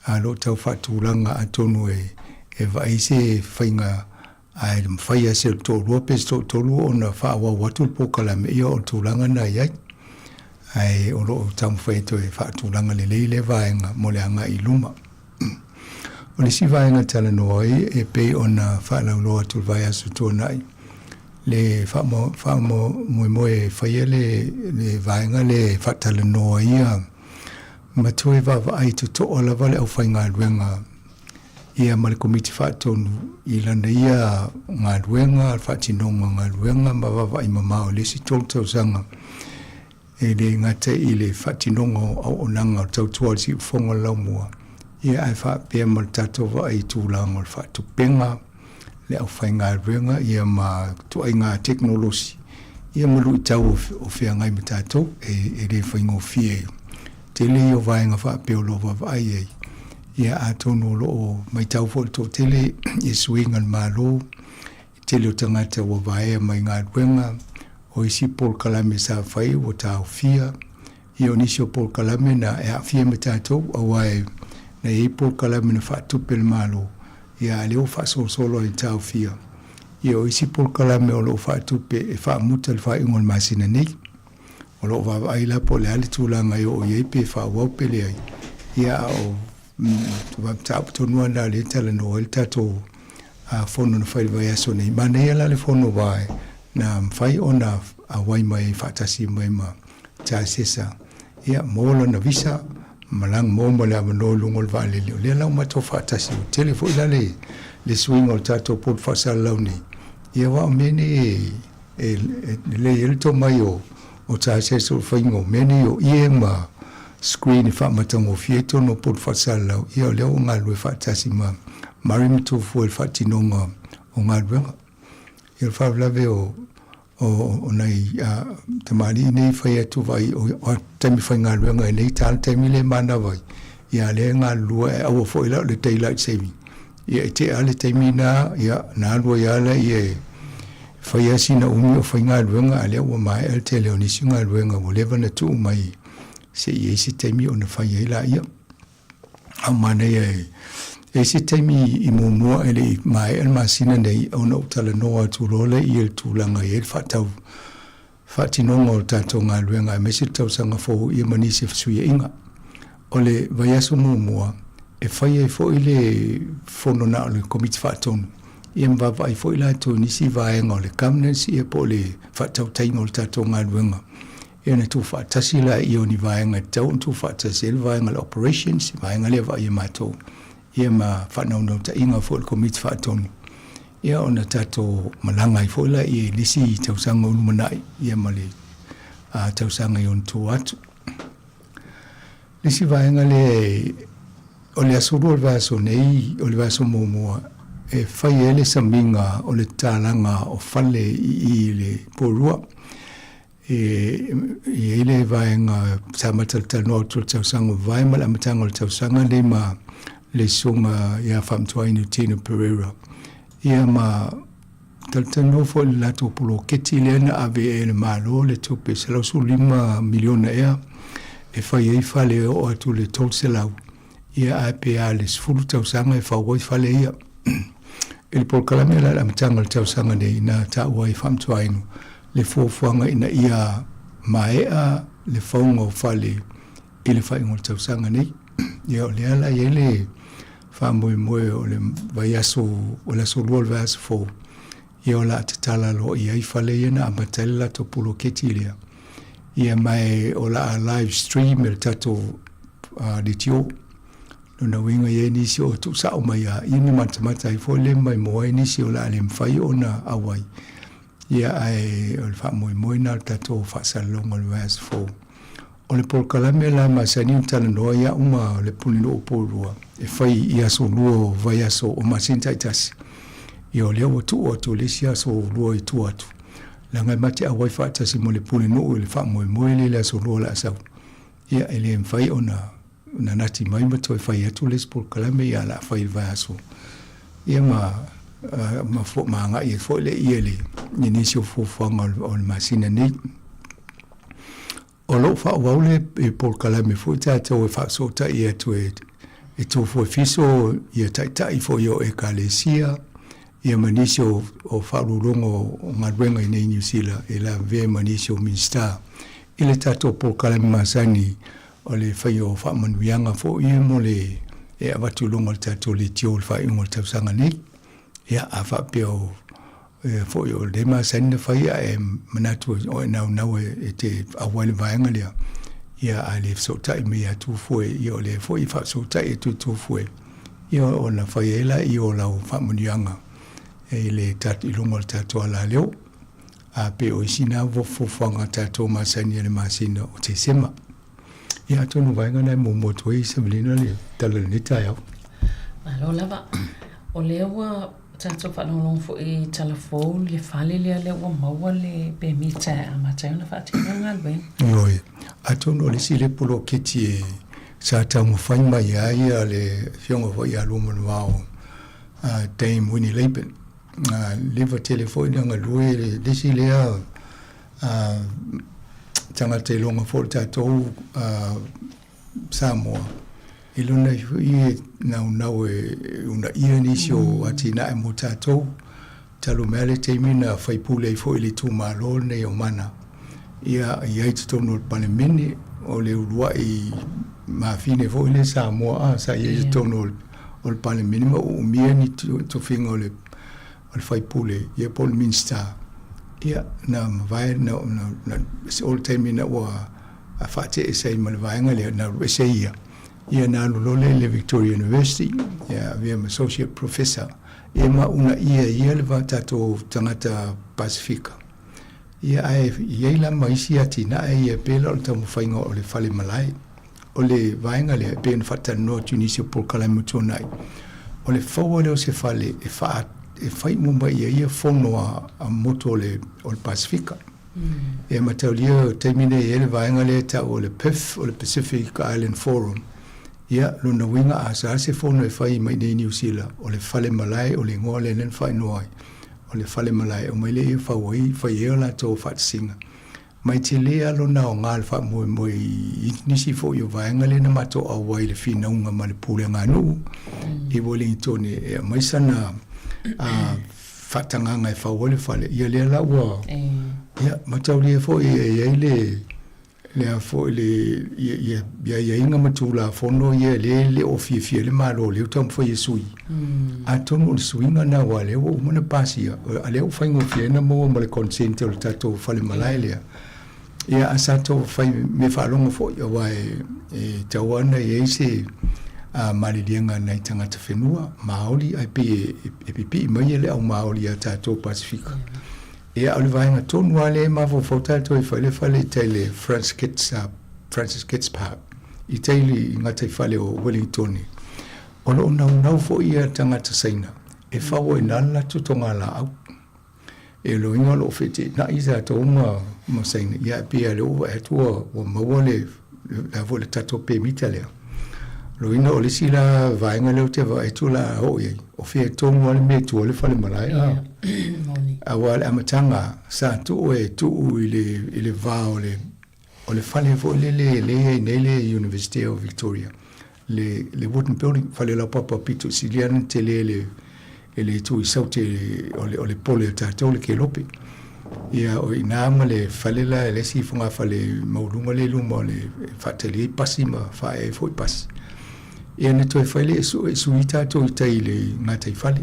A lo tau whaatūranga a tonu e vai se whainga a e mwhaia se tō ruapes tō tolu o na whaawa watu po kalame ia o tūranga na iai. Ai o lo tau mwhai toi whaatūranga le leile vaenga mo le anga i luma. O le si vaenga tala noa e pe o na whaalau loa tu vai aso tō nai. Le whaamo moe whaia le vaenga le whaatala noa ia. Matue vava ai tu to ola vale au whai ngā ruenga ia male komiti whaatonu i lana ia ngā ruenga, whaatinonga ngā ruenga, ma vava ai mamao lesi tolu tau sanga e le ngata i le whaatinonga au onanga o tau tual si ufonga lau mua ia ai whaapea mal tato va ai tūlanga o whaatupenga le au whainga ruenga ia ma tuainga teknolosi. Ia mulu tau o whia ngai matatou e re whaingo fie. Te le o vaenga wha peolo wa vai ei. Ia atono lo o mai tau fo to tele e swingan malo. Tele o tangata wa vaea mai ngā ruenga. O isi Paul Kalame sa whai o tau fia. Ia o nisi o Paul Kalame na e a fia matatou awai na e Paul Kalame na wha tupel malo. Ia leo wha solo i tau fia. Ia o isi Paul Kalame o lo wha tupe e wha muta le wha ingol masina nei. O lo wa aila po le ale tūlanga i o iei pe wha waupele ai. Ia o tau tonua na le tala no el tato fono na whai vai aso nei. Ma nei ala le fono vai na whai o na awai mai whatasi mai ma ta sesa. Ia mola na visa malang mo le amano lungol va le le lau mato whatasi. Telefo ila le swing o tato pot whasa lau nei. Ia wa mene le elto mai o ta sesa o whaingo mene o iema screen fa matango fieto no pot fasala ia leo nga lue fatasi ma marim to fuel fatinonga o nga lue il fa lave o nei tamari nei fa ia tu vai o temi fa nga lue nga nei tal temi le mana vai ia le nga lue o fo ila le daylight saving ia te ale temi na ia na lue ia le ia fa ia sina umi o fa nga lue nga le o mai el tele o ni singa lue nga o leva na tu mai se e se taimi o na whai e la ia. Au mana e se taimi i mōmua ele mai el masina nei au na utala noa tūrole i el tūlanga i el whatau. Whatinonga o tātou ngā luenga me se tau sanga fōhu i mani se whasuia inga. O le vaiaso mōmua e whai e fo i le whono na o le komiti whatonu. I em vavai fo i la tō nisi vaenga o le governance i e po le whatau tainga o tātou ngā luenga. Ena tu whaatasi la i o ni vaenga tau, tu whaatasi el vaenga le operations, vaenga le va i mātou. Ia ma whanau ta inga fo le komiti whaatonu. Ia o na tato malanga i fo la i lisi i tausanga unu manai, ia ma le tausanga i on tu atu. Lisi vaenga le, o le asuru o le vaso nei, o le vaso mōmua, e whai ele sa minga o le tālanga o whale i le porua. E ele vaenga samatal no tu tausanga vai mal amatanga tausanga le ma le songa ia famtua inu tino Pereira ia ma taltano fo la to polo ketilena ave le malo le to pe selo su 5 miliona ia e fai e fale o atu le tolselau ia APA le sfulu tausanga e fa woi fale ia el por calamela amatanga tausanga nei na ta wai famtua inu le fuafuanga ina ia maea le faunga o fale i le whaingo tausanga nei. Ia o le ala i ele whamoe moe o le vaiaso o la solua le vaiaso fo. Ia o la te tala lo i ai fale iana a matele la to pulo ketilea. Ia mai o la live stream el tato di tio. Nuna winga i nisi o tu sao mai a ini matamata i fo le mai moe nisi o la le mwhai o na awai. Ia ai o le whamoe moe na tato whaasalonga le vaiaso fo. O le Paul Kalame la masani utala noa ia uma le punino o pōrua. E whai i aso luo vaiaso o masinta i tasi. Ia o leo o tu atu le si aso luo i tu atu. La ngai mate a wai whaatasi mo le punino o le whamoe moe le aso luo la asau. Ia e le mwhai o na nati mai mato e whai atu le Paul Kalame ia la whai vaiaso. Ia ma fo manga i fo le iele ni nisi o fuanga o le masina nei o lo fa waule e Paul Kalame fo tata o fa so ta ia to e to fo fiso ia tai fo yo e kalesia ia manisi o fa rolongo o ngadwenga i nei New Zealand e la ve manisi o minsta ile tato Paul Kalame masani o le fa yo fa manuianga fo i mo le e avatu longo tato le tio fa ingol tausanga nei ia afa pio fo yo le ma sende faia e manatu o na e te awale vaenga le ia ale so tai me atu fo yo le fo i fa so tai tu fo yo ona faia la yo la fa munianga e le tat ilongo tatu ala leo a pe o sina vo fo fanga tatu ma sani le masina o te sema ia tonu vaenga na mo moto i se blina le tala ni tai au alo lava o lewa Tato whanonong fo I telefon le whale le wa maua le pe mita a matau na whaatino ngalwe. Oi, atono le sile pulo kiti sa tau mawhai mai ai le whionga whai a luma wao Dame Winnie Laban. Lewa telefoni anga lue le sile tanga te longa fo tatou Sāmoa. Ilona I nau una ia nisio atina e mo tatou talo mele te mina fai pule fo ili tu malo ne o mana ia te tono pane mini o le urua I mafine fo ile Sāmoa sa ia te tono o le pane mini ma o mia ni to finga o le fai pule ia Paul Minster ia na vai na all te mina wa a fate e sei ma le vaenga le na se ia na lolole le Victoria University ia we am associate professor ia ma una ia le vatato tangata Pacifica ia ia la maisi atina ia pela o tamu fainga o le fale malai o le vaenga le ben fata no Tunisia por kala mutonai o le fawale o se fale e fai mumba ia fono a moto le o le Pacifica e mataulia termine ele vaenga le ta o le PIF o le Pacific Island Forum ia luna winga asa se fono e fai mai nei New Zealand o le fale malai o le ngoa le nen fai noai o le fale malai o mai le e fai e la tō whaatsinga mai te lea luna o ngā le wha moe nisi fo i o vaenga le na mato a wai le whina unga ma le pule ngā nuu I Wellington e mai sana whatanganga e whau le fale ia lea la ua ia matau lea fo le fo le ia inga matula fono ia le ofia le malo le utam fo Yesui a tono le suinga na wale o mana pasia a le fai ngo fiena mo le consent o tato fale malai le ia asato fai me falongo fo ia wai e tawana ia se a malilianga na tangata whenua maoli ai pe mai le au maoli a tato Pacifica ia ole vaenga tonu ale ma fo fotato I fale tele Francis Kitts Park I tele ngata fale o Wellington ono nau fo ia tangata saina e fawo inala tutonga la au e lo inga lo fete na isa to ma saina ia pe le o etua o mawale la vole tato pe mitale lo inga ole sila vaenga le te va etula o ye o fe tonu ale me tu ole fale malai awal amatanga sa tu ile va o le fale fo le University of Victoria le wooden building fale la papa pito silian tele le tu saute o le pole tato le kelope ia o inama le fale la le si funga fale maulunga le lumo le fateli pasima fa e foi pas ia ne to fale suita to taile ngata fale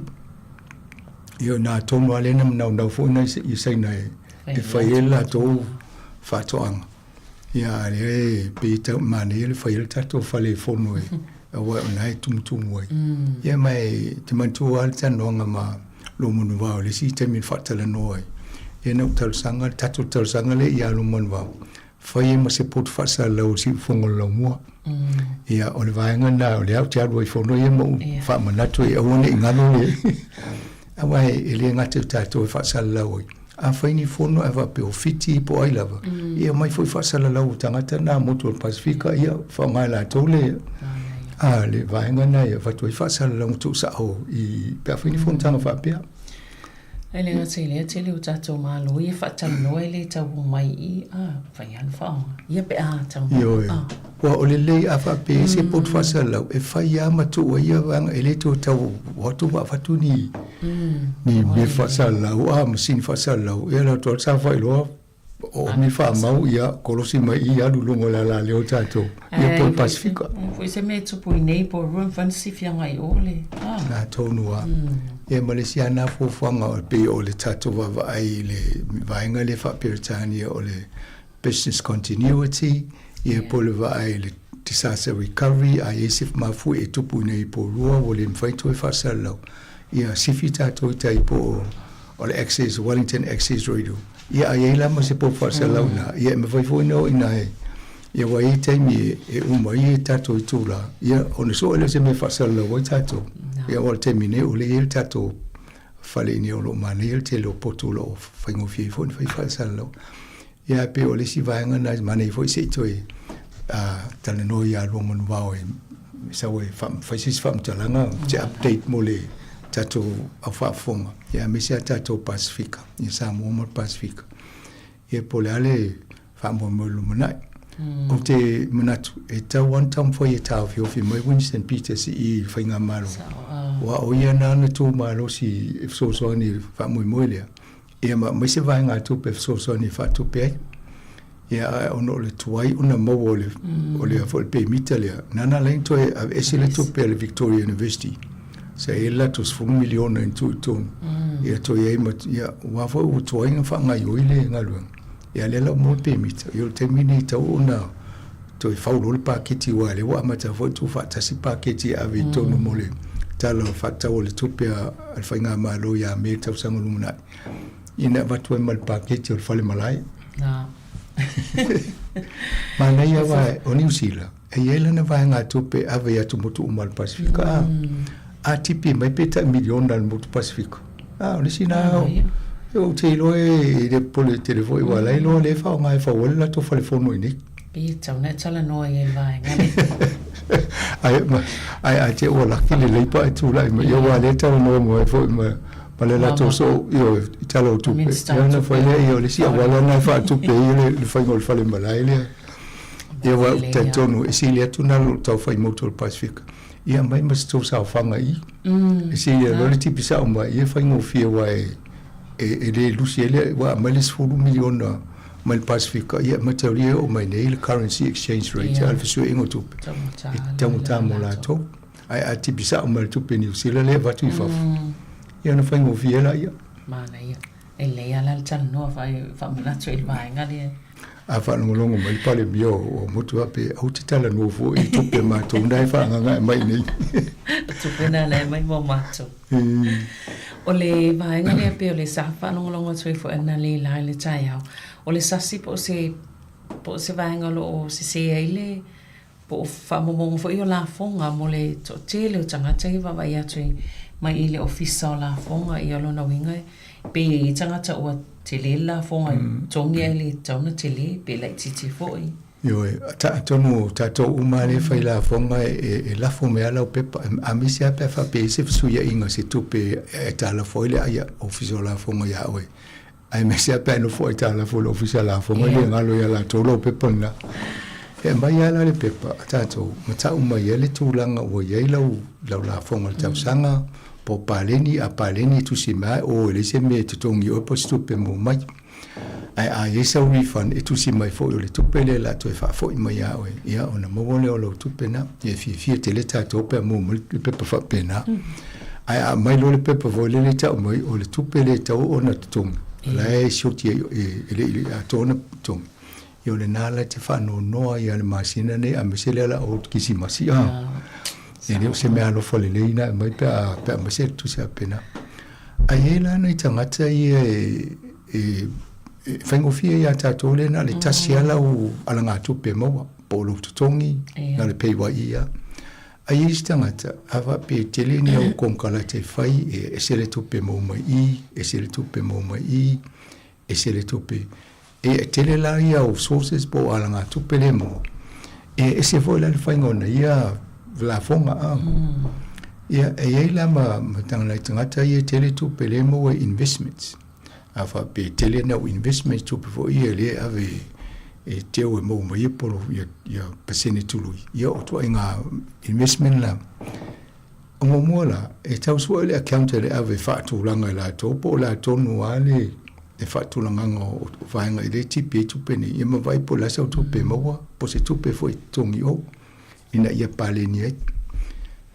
io na tomo ale na fo na I sai na e faela to fatoanga ia le pita mane le faela tato fale fono e wa na tumtumoi ia mai te mantu al tanonga ma lo munu va le si te min fatala noi e no tal sanga tato tal sanga le ia lo munu va fai ma se pot fasa lo si fongo lo mo ia o le vaenga na o le au te adu I fono ia mo fa manato e o ne ngalo le awai ele ngate tato fa sala oi a faini fono ava pe ofiti po ai lava ia mai foi fa sala lau tangata na moto Pacifica ia fa mai la tole a le vaenga na ia fa toi fa sala lau tu sa o I pe faini fono tanga fa pe ele ngate le tele o tato malo ia fa talo ele tau mai I fa yan fa ia pe tau wa o le a fa pe se pot fa sala e fa ia matu ia vang ele to tau watu wa fatuni ni me fa sala wa masin fa sala ia to sa fa lo o mi fa mau ia kolosi mai ia lulungo la le o tato ia po Pacifica foi se me tu po nei po run fan si fianga I ole na tonua e Malaysia na fo fanga o pe o le tato va ai le vaenga le fa Britania o le business continuity ia po le va ai le disaster recovery a esif mafu e tupu nei po rua o le mfaito e fa sala ia sifita to tai po o le access Wellington access radio ia ai la mo se po fa sala na ia me vai foi no ina ia wai tai mi e umai tato itula ia ona so ele se me fa sala o tato ia o termine o le tato fale ni o lo manil te lo potulo faingo fi fo ni fa salo ia pe o le si vaenga na mane fo se toi tala no ia lo mon vao sa we fa si fam talanga te update mo le tato afa fonga ia me se tato Pacifica ia Sāmoa mo Pacifica ia pole ale fa mo lo monai o te manatu e ta one time for your tau fi mai Winston Peters I fainga malo wa o ia na tu malo si so ni fa mo le ia ma se vaenga tu pe so ni fa tu pe ia ono le tuai una mo o le fo pe mitalia nana len to e se le tu pe le Victoria University se ela tus fu miliona in tu ia to ia wa fo u tuai fa nga yo ile ngalu ia le lo mo pe mit yo termine to una to fa lo pa kiti wa le wa ma ta fo tu fa ta si pa kiti a vi to no mo le talo fa ta o le tu pe al fa nga ma lo ya me ta sa ngulu na ina va tu mal pa kiti o fa le malai na mana ia wa o New Zealand e ele na vai nga tupe ave ya tumutu umal Pacifica a tipi mai peta milion dal mutu Pacifica o le sina o te lo e de pole telefone wala lo le fa nga fa wala to fa le fono ni pe tsauna tsala no e vai nga ai te o la kile le pa tu la me yo wa le ta no mo fo ma pale la to so io italo tu pe na foi io le sia wala na fa tu pe le fa ngol fa le malaile io wa te tonu e si le tu na lo to fa motor Pacific ia mai mas to sa fa ngai e si le lo ti pisa ma ia fa ngol fie wa e le luciele wa malis fu miliona mal Pacific ia materia o mai le currency exchange rate al fisu ingo tu tamu mo la to ai ti pisa ma tu pe New Zealand le va tu fa ia na faingo fiela ia mana ia e le ala tsan no fa mana tsoi vai nga le a fa no longo mai pale bio o motu ape au te tala no fo I tupe ma to ndai fa nga mai nei tupe na le mai mo mato o le vai nga le pe o le sa fa no longo tsoi fo na le la le tsai au o le sasi po se vai nga lo o se ele po fa mo fo io la fonga mo le to tele o tanga tsai va vai ya tsoi mai ile ofisa la fonga I alo na winga pe I tangata o tele la fonga tongi ele tauna tele pe lai titi foi yo ta to umale fai la fonga e la fome ala pepa amisia pe fa pe se suya inga se tupe ta la foi le ia ofisa la fonga ya we ai me se pe no foi ta la foi ofisa la fonga le ngalo ya la to lo pepa na e mai ala le pepa ta to mata umai ele tulanga o ye la fonga ta sanga po paleni tu si mai o le se me tu tongi o po stupe mo mai ai esa refund e tu si mai fo le tu pele la tu fa fo mai ya o ia ona mo le o lo tu pena e fi tele ta to pe mo pe fa pena ai mai lo le pe vo le ta mai o le tu pele ta o na tung la e shoti e le a to na tung io le nala te fa no ia le masina ne a mesele la o kisi masia e leo se me alo fole leina mai pe ma se tu se pena ai ela nei tangata e faingo fia ia tatou le na le tasi ala o alanga tupe maua po lo tutongi na le peiwa ia ai isi tangata ava pe tele ni au konkala te fai e se le tupe mau mai I e se le tupe mau mai I e se le tupe e tele la ia o sources po alanga tupe le mo e se foi la le faingo na ia la fonga ia e la ma tangata ia tele tupe le mo investments afa pe tele na investment tu po ia le ave e te o mo mai polo ia pasene tulu ia o to inga investment la o mo la e tau so le account le ave fa tu langa la to po la to no ale e fa tu langa o fa inga le tipe tu pe ni ma vai po la sa tu pe mo po se tu pe foi tongi o ina ia pale ni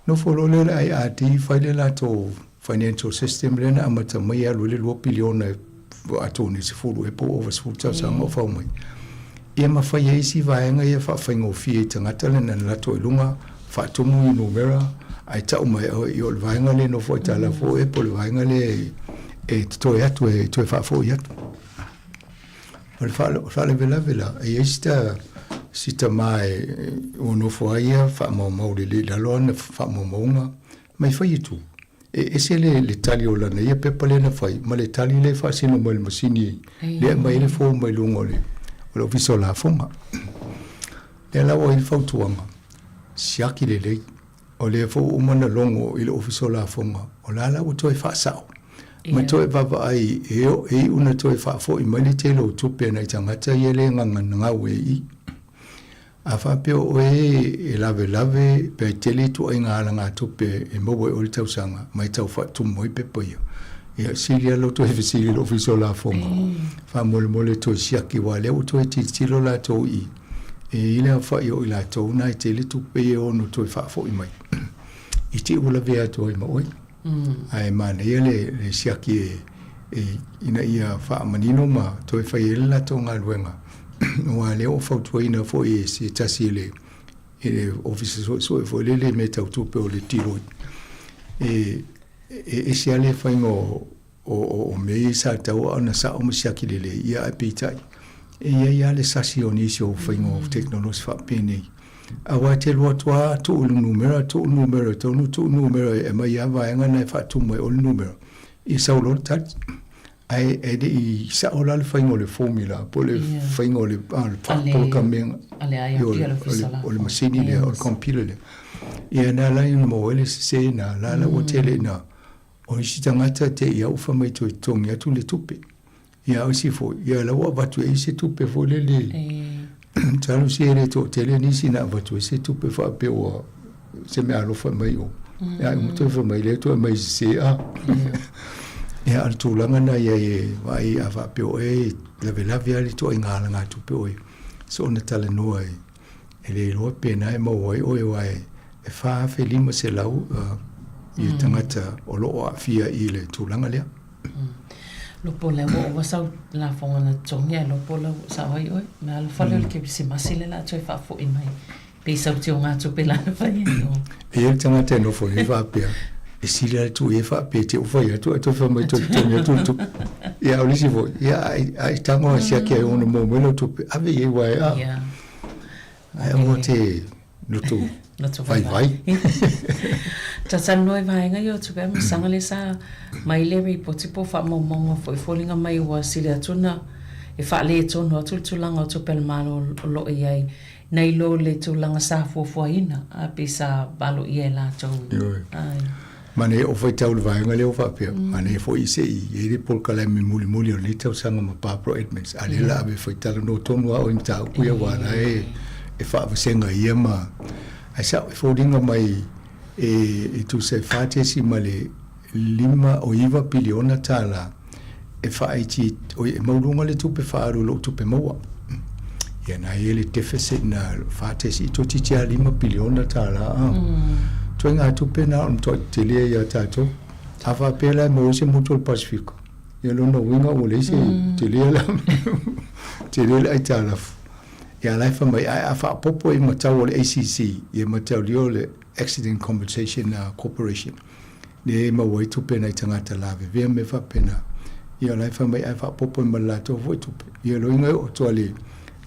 no folo le ai ati fa le la to financial system le na amata mai alu le lo biliona atoni se fulu e po over futa sa mo fa mai ia ma fa ye si va nga ia fa faingo fi tangata le na la to lunga fa to mu numera ai ta o mai o va nga le no fo ta la fo e po va nga le e to ya to fa fo ya o fa le vela e esta sita mai o no fo ia fa mo le la lona fa mo nga mai fa tu e se le tali o lana ia pepa le na fai ma le tali le fa sino mo le masini le mai le fo mai lungo le o lo viso la fonga le la o il fautuanga siaki le o le fo o mana longo il ofiso la fonga o la o toi fa sao ma toi va ai e una toi fa fo i mai le telo tupe na tangata ye le nga we i a fa pe o e lave pe tele tu inga ala nga tupe e mo o le tau sanga mai tau fa tu moi pe po ia e silia lo to e silia lo ofiso la fonga fa mole to siaki wa le o to e tilo la to i e ile fa yo ila to na tele tupe o no to fa fo i mai i ti ula vea to i mo ai man ele le siaki ina ia fa manino ma to fa yela to nga luenga wa le o fa to ina fo e se tasile e office so fo le meta to pe o le tiro e se ale fa o me sa ta o na sa o siaki le ia apitai e ia le sasioni so fa o technology fa pene awa te lo toa tu numero tu numero e mai ava nga na fa tu mai o numero i sa lo tat ai e de i sa o la fa le formula po le fa le po kamen ale ai o le machine le o computer le e na la in mo le se na la o tele na o si tangata te ia u fa mai to tong ya tu le tupe ia o si fo ia la wa ba tu e si tupe fo le talo si ele to tele ni sina va tu se tu pe fa pe o se me alo fa mai o ya mo to fa mai le to mai se a ya al tu langa na ya e vai a fa pe o e la vela via li to inga nga tu pe o so na tale no ai ele lo pe na mo o e wai e fa fe limo se lau i tangata o lo a fia ile tu langa le lo pole o sa la fonga na tonga lo pole sa oi ma lo falo ke si masile la choi fa fo in mai pe sa ti nga tu pe la fa ni no e tanga te no fo va pe e si la tu e fa pe te o fa ya tu fa mai tu ya o si vo ya ai tango sia ke o no mo no tu ave ye wa ya ai mo te no tu vai ta san noi vai nga yo tu pe mo sanga le sa mai le report po fa mo fo folinga mai wa sile tuna e fa le tona tu langa tu pel malo lo ai nei lo le tu langa sa fo ina a pisa balo ie la to ai mane o foi tau vai nga le o fa pe mane fo i se i e por kala me muli o le tau sanga ma pa pro edments ale la be foi tau no tonu o inta ku ia wa e fa senga ia ma ai sa fo dinga mai e tu se fate si male lima o iva piliona tala e faiti o e maulunga le tupe faru lo tupe maua ia na ele deficit na fate si to titia lima piliona tala to nga tupe na to tele ya tato ava pela mo se mutual pacifico ia lo no winga o le se tele la itala ia la fa mai a fa popo i matau le ACC ia matau le Accident Compensation Corporation. Ne ma wai tupe na tangata lave ve me fa pena. Ia lai fa mai ai fa popo ma la to voi tupe. Ia lo inga o to le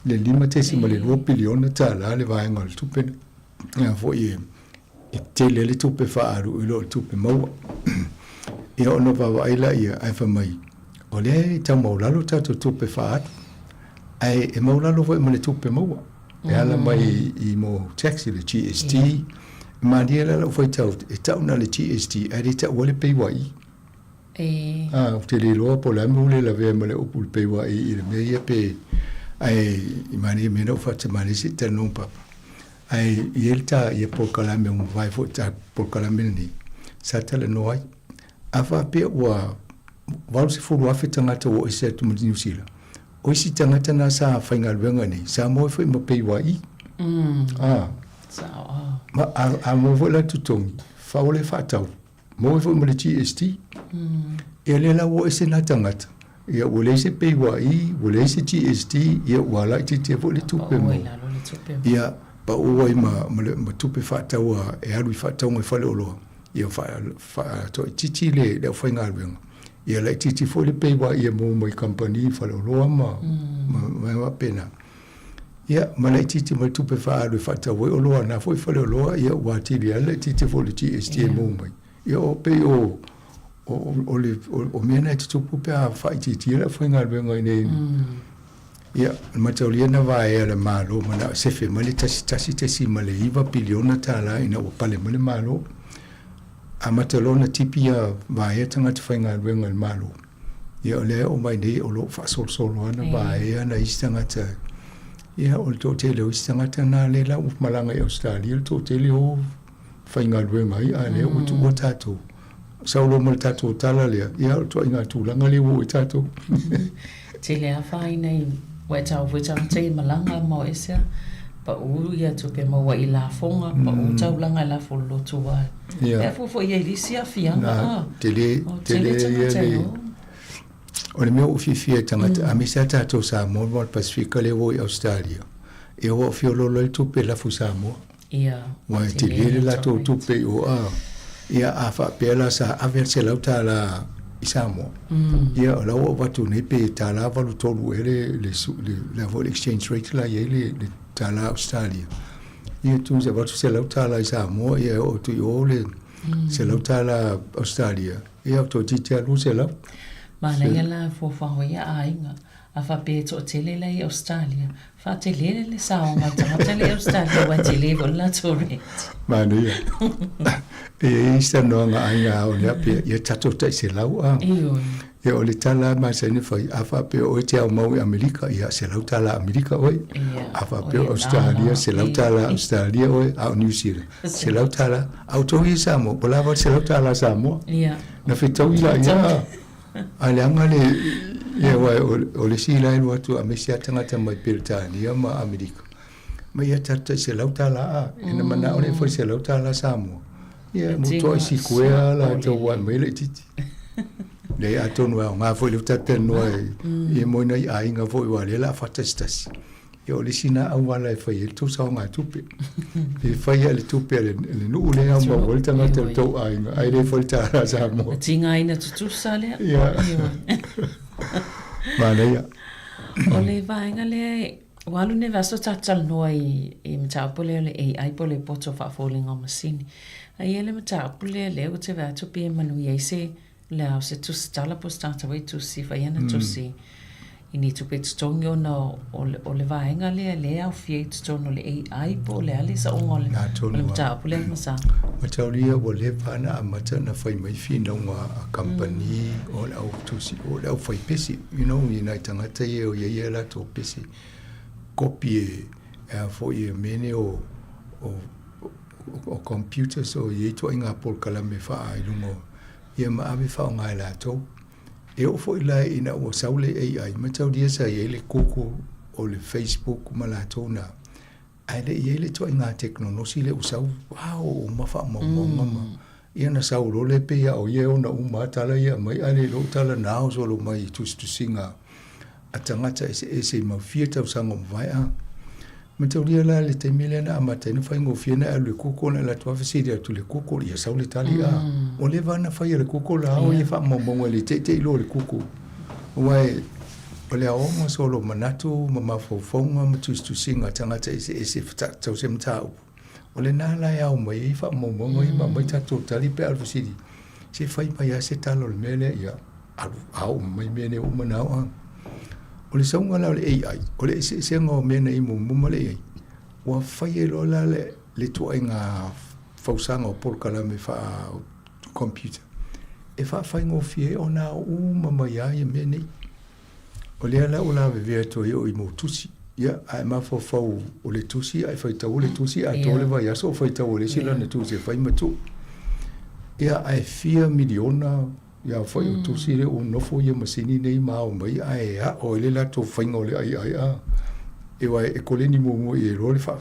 lima te si ma le 2 biliona ta la le vai ngol tupe. Ia fo e te le tupe fa aru lo tupe mau. Ia ono va vai la ia ai fa mai. O le ta mau la lo ta tupe fa ai e mau la lo voi ma le tupe mau. Ia la mai i mo taxi le GST. Ma dia la foi tau e tau na le GST a rita wale pe wai te le loa po la mule la ve male opul pe wai i le meia pe ai imani me no fa te mani si te non papa ai yelta ye po kala me un vai fo ta po kala me ni sa tele no ai afa pe wa wal se fu wa fitanga to o se tu New Zealand o si tanga tana sa fainga venga ni Sāmoa foi mo pe wai ma a mo vola tutongi fa ole fa tau mo vo mo le GST e le la wo ese na tangata ia wo le se pe wa i wo le se GST ia wala ti te vo le tupe mo ia pa o wai ma tupe fa tau e alu fa tau mo fa le olo ia fa to titi le fa ngal ben ia le titi fo le pe wa ia mo company fa le olo ma pena ia malai titi mai tupe fa alu fa tau o loa na foi fa le loa ia wa ti le titi fo le GST mo mai ia o pe o mena te tupu pe a whaiti la whainga ruenga nei. Ia, mataulia na vae le malo, mana sefe male tasi tesi male iwa piliona tala ina o pale male malo. A matalona tipi a vae tangata whainga ruenga le malo. Ia o lea o mai nei o lo whasol ana vae ana istangata. Ia o le tōtele o istangata nā le la uf malanga i Australia, le tōtele o whainga ruenga i a lea o tu o tātou. Saulo mo le tātou tala lea, ia o tō inga tūlanga le o i tātou. Te lea whai nei, wai tau witang te malanga mo esa, pa uru ia tupe ma wa i la fonga, pa u tau langa la fo lo tua. Ia fo ia lisi a fianga. Tele ia le. O le mea uwhiwhia tangata, a misa tātou Sāmoa mo le Pasifika le o i Australia. E o whiololo i tupe la fu Sāmoa. Ia. Wai te lele la tō tupe o a. Ia a whapela sa aver se lau tāla i Sāmoa. Ia o lau o watu nei pe tāla walu tolu e le vol exchange rate la ie le tāla Australia. Ia tu se watu se lau tāla i Sāmoa, ia o tu i o le se lau tāla Australia. Ia o tō titi alu se lau. Ma lenga la fo ia a inga. A fa pe to tele la i Australia. Fa tele le saonga tangata le Australia wa tele vol la tore. Ma ia. E isa no nga ainga o le ape ia tato tai se lau a. E o le tala ma se ni fai a fa pe o te au mau i Amerika ia se lau tala Amerika oi. A fa pe Australia se lau tala Australia oi a New Zealand. Se lau tala autohi Samoa. Bola va se lau tala Samoa. Ia. Na fitau ila ia. Ale anga le ia wai o le sila i watu a mesia tangata mai Peritania ma Amerika. Ma ia tata se lau tala a. Ina mana o le foi se lau tala Samoa. Ia muto i si kuea la tau wai mai le titi. Le a tonu au ngā foi le tata noa i moina i a inga foi wa le la fatastasi. Ia o le sina au wala e fai e tau sao ngā tupe. E fai e le tupe le nuu le au ma wale tangata le tau a inga. Ai le foi tala Samoa. Tinga ina tutu sa lea. Ia. Mana ia. O le vaenga le walu ne vaso tatal noa i mtaapule le AI po le poto whaafolinga o masini. Ai ele mtaapule le o te vatu pia manu yeise le au se tusi tala po stata wei tusi whaiana tusi. I ni tupe tutongi o na o le vaenga le au fie tutongi o le AI po le ali sa ongo le mtaapule masa. Mataulia o le pana a mata na whai mai whina a company o le au tusi o le au whai pesi. You know, i nai tangata e o ia la tō pesi. Kopi e fo i mene o computers o i to inga pol kala me wha ai lungo. Ia ma ave wha o ngai la tō. E o fo i lai ina o saule AI. Mataulia sa i le koko o le Facebook ma la tō na. Ai le i le to inga teknolosi le usau. Wow, o mawha mama. Ia na sau lo le pe ia o ia o na umatala ia mai ale lo tala nao solo mai tusinga. A tangata ese mawhia tau sanga mwai a. Mataulia la le te mele na amata ina whai ngofia na alu le kuko na la tuawhasiri atu le kuko ia sau le tali a. O le vana whai le kuko la ao ia wha mamonga le te ilo le kuko. Wai, o le aonga solo manatu, mamawhauwhaunga, matusinga tangata ese tau se mtau. O le nala e au mai i wha mamonga i mamai tato tali pe alwasiri. Se whai mai a se talo le mele ia au mai mene umanau a. O le saunga la o le AI, o le se ngā mena i mumuma le AI. Wa whai e lo la le tua i ngā whausanga o polkala me wha computer. E wha whai ngō fie o nā umama ia i mene. O le ala o la vevea to i o i mō tusi. Ia, ai mawha whau o le tusi, ai whai tau o le tusi, ai tō le vai aso o whai tau o le sila na tusi e whai matu. Ia, ai 4 miliona ia foi o tusi le o nofo ia masini nei mau mai ai a o le la to fainga le ai a e wa e koleni mo e role fa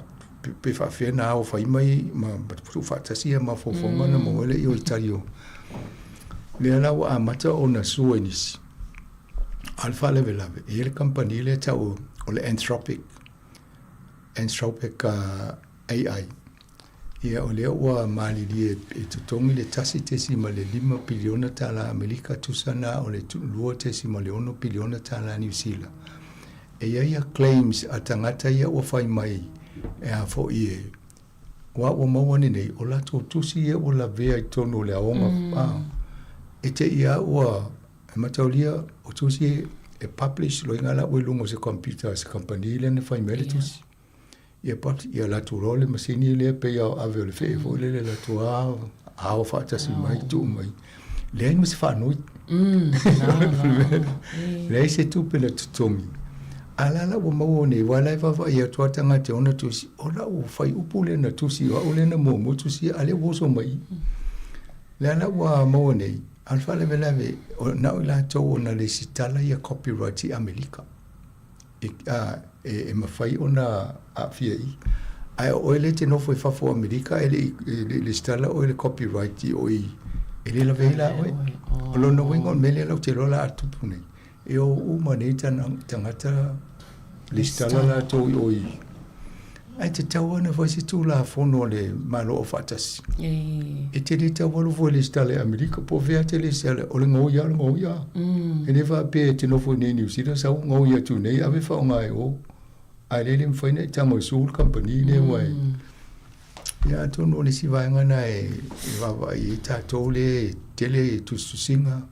pe fa fe na o fai mai ma tu fa tasi ma fo fo na mo le i Italia le la wa mata o na suenis alfa level ave e le compagnie le tau o le anthropic AI ia o lea ua malili e tutongi le tasi tesi ma le 5 piliona tala Amerika tusana o le lua tesi ma le 1 piliona tala New Zealand. E ia claims a tangata ia ua whai mai e a fo i wa mawani nei o la tusi e o la vea I tonu le aonga e te ia ua e mataulia o tusi e publish lo inga la ue lungo se computer se company le ne fai mele tusi ia la tu role masini le pe ia ave le fe fo le la tu a fa tasi mai tu mai le ai se fa noi le se tu pe le tutongi ala wa mo ne wala va ia tu tanga te ona tusi ola o fai upule na tusi o le na mo tusi ale wo so mai le ala wa mo ne alfa le velave na la to na le sitala ia copyright I America e mafai ona a fia ai o ele te no foi fa fo America le sitala o le copyright o ele la vela o lo no wingo mele la te rola atupu nei e o uma nei tangata listala la to oi ai te tawana foi se tu la fono le malo o fatas e te le tawalo foi listala America po vea te le sala o le ngoia e ne va pe te no foi nei New Zealand sa ngoia tu nei ave fa ngai o ai le foi nei tamo sul company ne wai ya to no le si va ngana e va I ta to le tele tu singa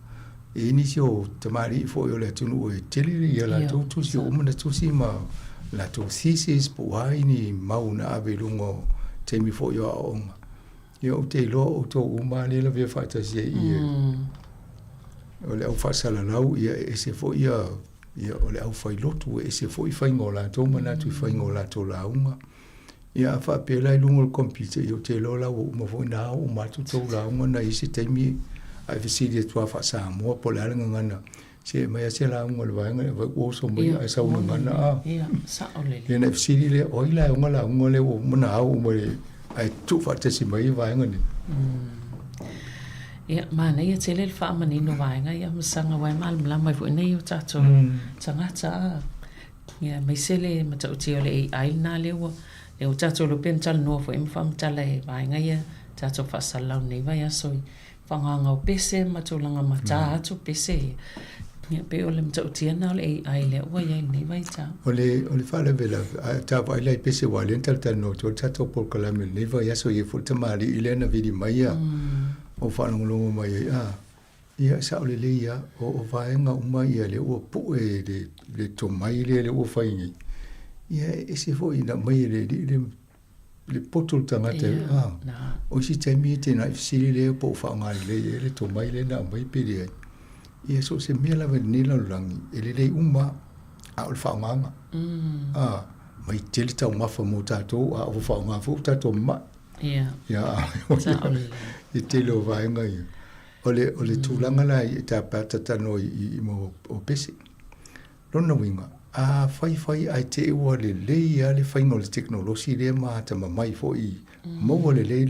e inisio tamari fo yo le tunu e tele ya la tu si o mona tu si ma la tu thesis po ai ni mauna ave lungo te mi fo yo onga yo te lo o to uma le la via fata si e o le au fa sala lau ia e se fo ia o le au fai lotu e se fo I fai ngola to mana tu fai ngola to la uma ia fa pela I lungo computer yo te lo la o mo fo na o ma tu to la uma na isi te mi ai visidi tua fa Sāmoa po le ala ngana se mai se la ngol va ngol o so mai ai sa una ngana ia sa ole le na visidi le o ila ngola ngole o mona au mo le ai tu fa te si mai va ngani ia mana ia te le fa mani no va nga ia msanga wa mal mla mai fo nei o tato tangata ia mai se le mata o te ole ai na le o tato lo pen tal no fo em fam tale va nga ia tato fa salau nei va ia soi whanganga o pese, matulanga mata atu pese. Ia pe o le mtautia na o le ai le ua iai nei vai ta. O le whale vela, ta vai lai pese wa le tal tano, to tato por kalame nei vai aso i fu tamari I le na vidi mai ia. O whanangolongo mai ia sa o le le ia, o vaenga uma ia le ua pu e le to mai le ua whaingi. Ia e se fo ina mai le potul tangata o si taimi te na ifsiri le po whaangari le to mai le na mai pere ai ia so se mea lawa nila langi ele le uma a o le whaanganga mai tele tau mafa mo tatou a o whaanga fu tatou ma ia I tele o vaenga ia o le tūlanga la I ta pata tano I mo o pese lona winga a fai ai te ua le ia le whainga o le teknolosi le mahata mamai fo I mo le I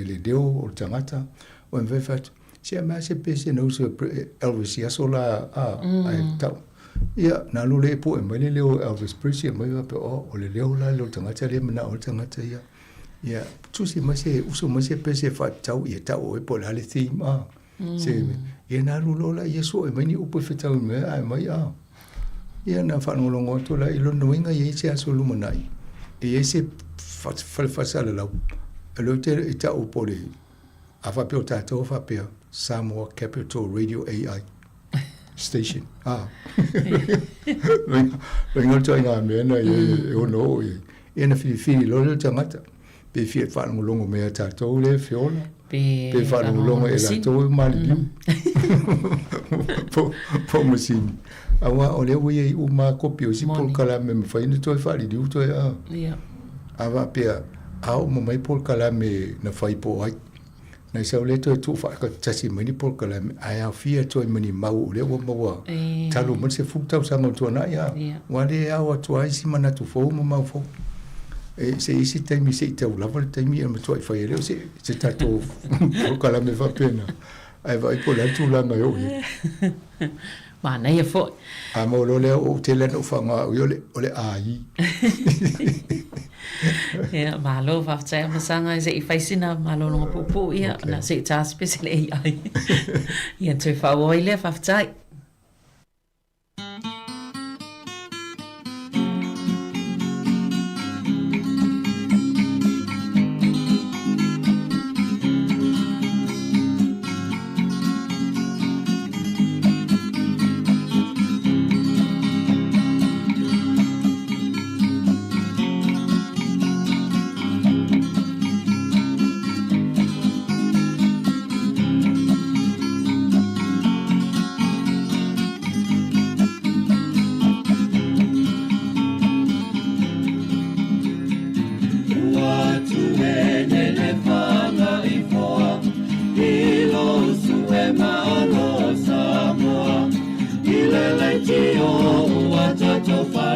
le deo o le tangata o mwewhat se a mea se pese na usa Elvis ia so la ai tau ia na lule po e mai le leo Elvis Presley mai wape o le leo la le o tangata le mana o le tangata ia tusi ma se uso ma se pese fa tau ia tau o e po la le theme se ia na lulola ia so e mai ni upo fetau me ai mai ia na whanolongo to la ilo noinga ia se aso lumanai. Ia se whalfasala lau. Alo te ita upole. A whapeo tātou whapea Sāmoa Capital Radio AI Station. Ringa toi ngā mena e ono e. Ia na whiri lolo tangata. Pe whiri whanolongo mea tātou le whiola. Pe whanolongo e la tō mali po masini. Awa o le wei uma kopi o si pol kalame me faina toi fali diu toi awa pea au mo mai pol kalame na fai po ai na sa le toi tu fa ka tasi mani pol kalame ai a fia toi mani mau le wo mo talo mo se fu tau sa mo to na ya wa le awa tu ai si mana tu fo mo mau fo e se isi tai mi se tau la vol tai mi mo toi fai le se tato pol kalame va pena ai vai po la tu la na yo Mana ia fo. A mo lo le o te le no fanga o le ai. Ia malo va tsa masanga se I faisina malo no pupu ia na se ta special ai. Ia te fa oile va tsa.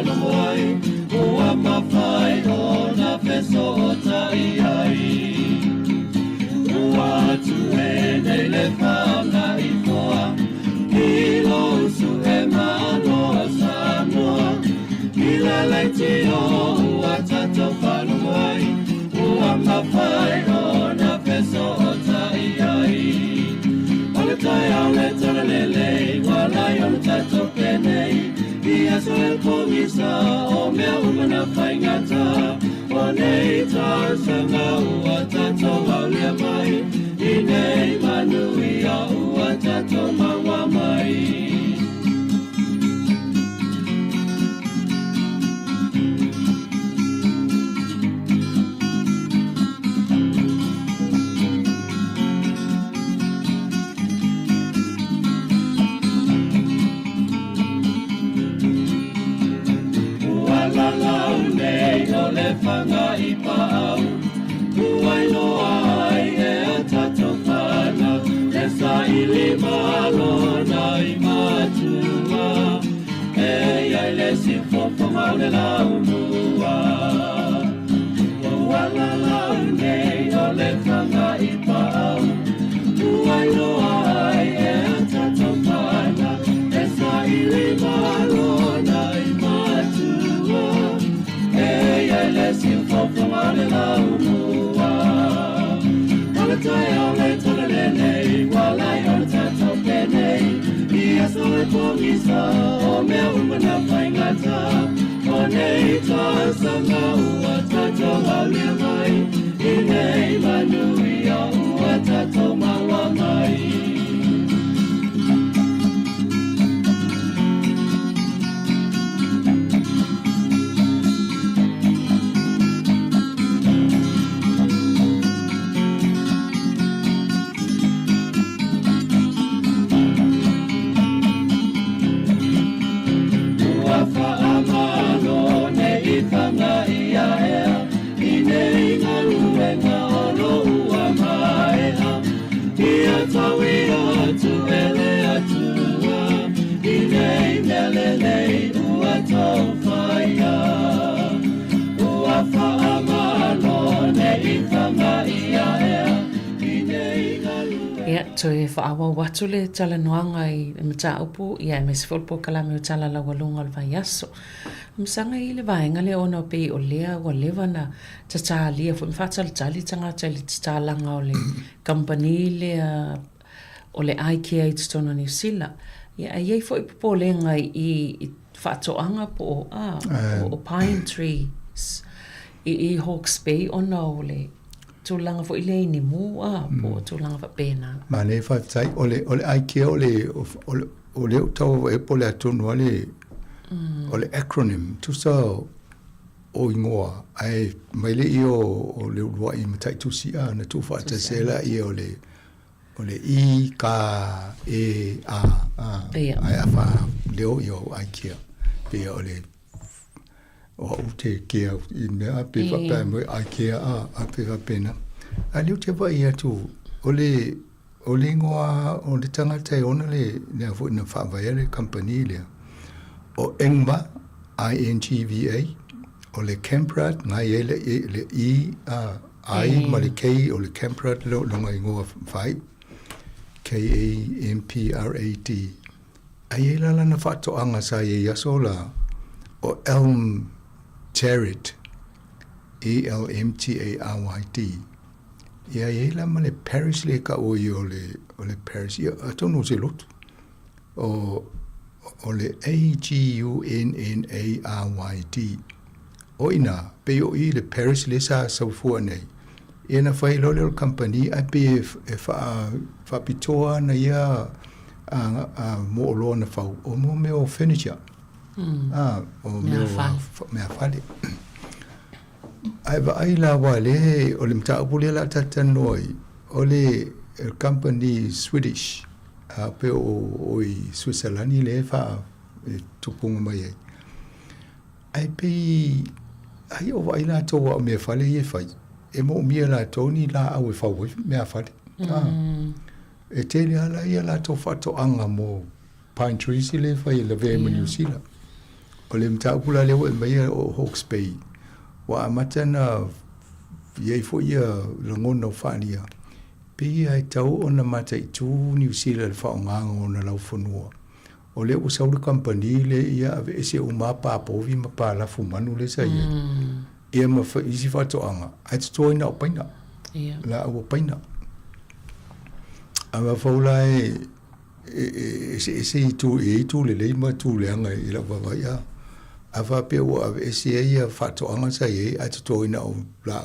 whalumoi ua mawhai o na peso o tai ai ua atu e nei le whanga i koa i lo usu e manoa Samoa i le leiti o ua tato whalumoi ua mawhai o na peso o tai ai ole tai au le tala lele walai o tato penei ia so e komisa o mea umana whaingata o nei tā sanga ua tato au lea mai i nei manui a ua tato maua mai whanga i pāu Uai loa ai e a tato whana E sa ili malo na i matua E ai le si whawhanga o le lau mua Uala lau nei o le whanga i pāu Uai loa ai e a tato whana E sa ili malo na i matua le si whawhanga le lau mua Ala tai au le tala lenei Walai o le tato penei Ia so e komisa o mea umana whaingata O nei tā sanga ua tato au lea mai I nei manui a ua tato maua mai Toe whaawa watu le tala noanga i mta upu ia me se fulpo kalame o tala la walunga o le vai aso. Msanga i le vaenga le ona o pei o lea wa lewa na tata alia fu mfata le tali tanga tali tata langa o le company le o le IKEA i titono New Zealand. Ia iei fo i pupo lenga i whatoanga po o pine trees i Hawke's Bay ona o le tūlanga fo ile ni mua po tūlanga fa pena. Ma ne fa tai ole IKEA ole tau e pole atunu ole acronym tu sa o ingoa ai maile i o le ua i matai tu sia na tu fa ta sela i ole I ka e a ai afa leo i o IKEA pe ole o te kia i mea pe fa pa mo IKEA a pe fa pena a liu te vai atu ole ngoa o le tangata e ona le na fu na fa vai le company le o engva INGVA o le Camprat ngai ele le I ma le K o le Camprat lo ngai ngoa fai KAMPRAT ai la na fa to anga sa ye yasola o Elm Charit ELMTARYT ia la ma le Paris le ka o le Paris ia atonu se lot o le AGUNNARYT o ina pe o I le Paris le sa fu nei ina fai lo le company a pe fa pitoa na ia mo lo na fa o mo me o furniture o me fale ai va ai la wale o le mta pule la tatanoi o le company Swedish pe o I Switzerland le fa tupung mai ai pe ai o vai la to o me fale ye fai e mo mi la to ni la au fa o me fale e te la ia la to fa to anga mo pine trees le fa le ve New Zealand o le mta kula le mai o Hawke's Bay wa amata na ye fo ia longono fania pe ai tau ona mata I tu New Zealand fa nga ona lau fonua o le usau le company le ia ave ese uma pa povi ma pa la fumanu le sa ia ma fa isi fa to anga ai to ina o paina la o paina ava faula ese tu le ma tu le anga ila va ia ava pe o ave ese ia fa to anga sa ia ai to ina o la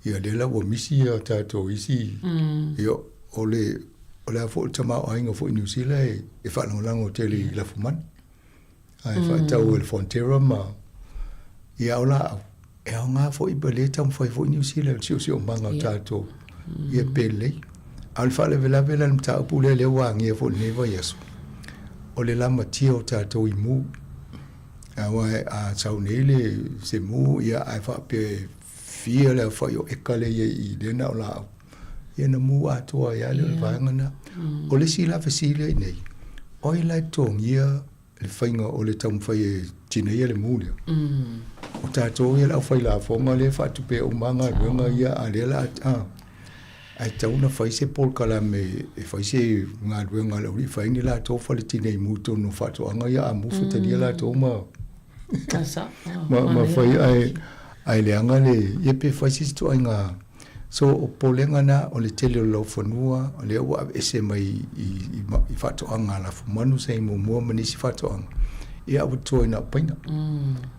ia le la o misi ia tato isi io ole fo tama o inga fo New Zealand e fa no lango tele la fuman ai fa tau el Fonterra ma ia ola e nga fo I bele tam fo New Zealand sio manga tato ia pele al fa le vela mta pule le wa ngi fo ne va yesu ole la matio tato I mu awa a saunele se mu ia ai fa pe fia le fa yo ekale I de na ola ia na mu atua ia le vangana o le sila fasile nei o I lai tong ia le whainga o le taumwhai e tina ia le mūlia o tātou ia lau whai la whonga le whatupe o manga runga ia a le la ai tauna whai se polkala me e whai se ngā runga lau li whaini la tō whale tina I mūto no whatuanga ia a muwhatalia la tō ma whai ai le anga le ia pe whai se tu ai ngā so o polenga na o le tele lo fonua o le wa ese mai I fatoanga la fumanu sei mo manisi fatoanga ia o toina paina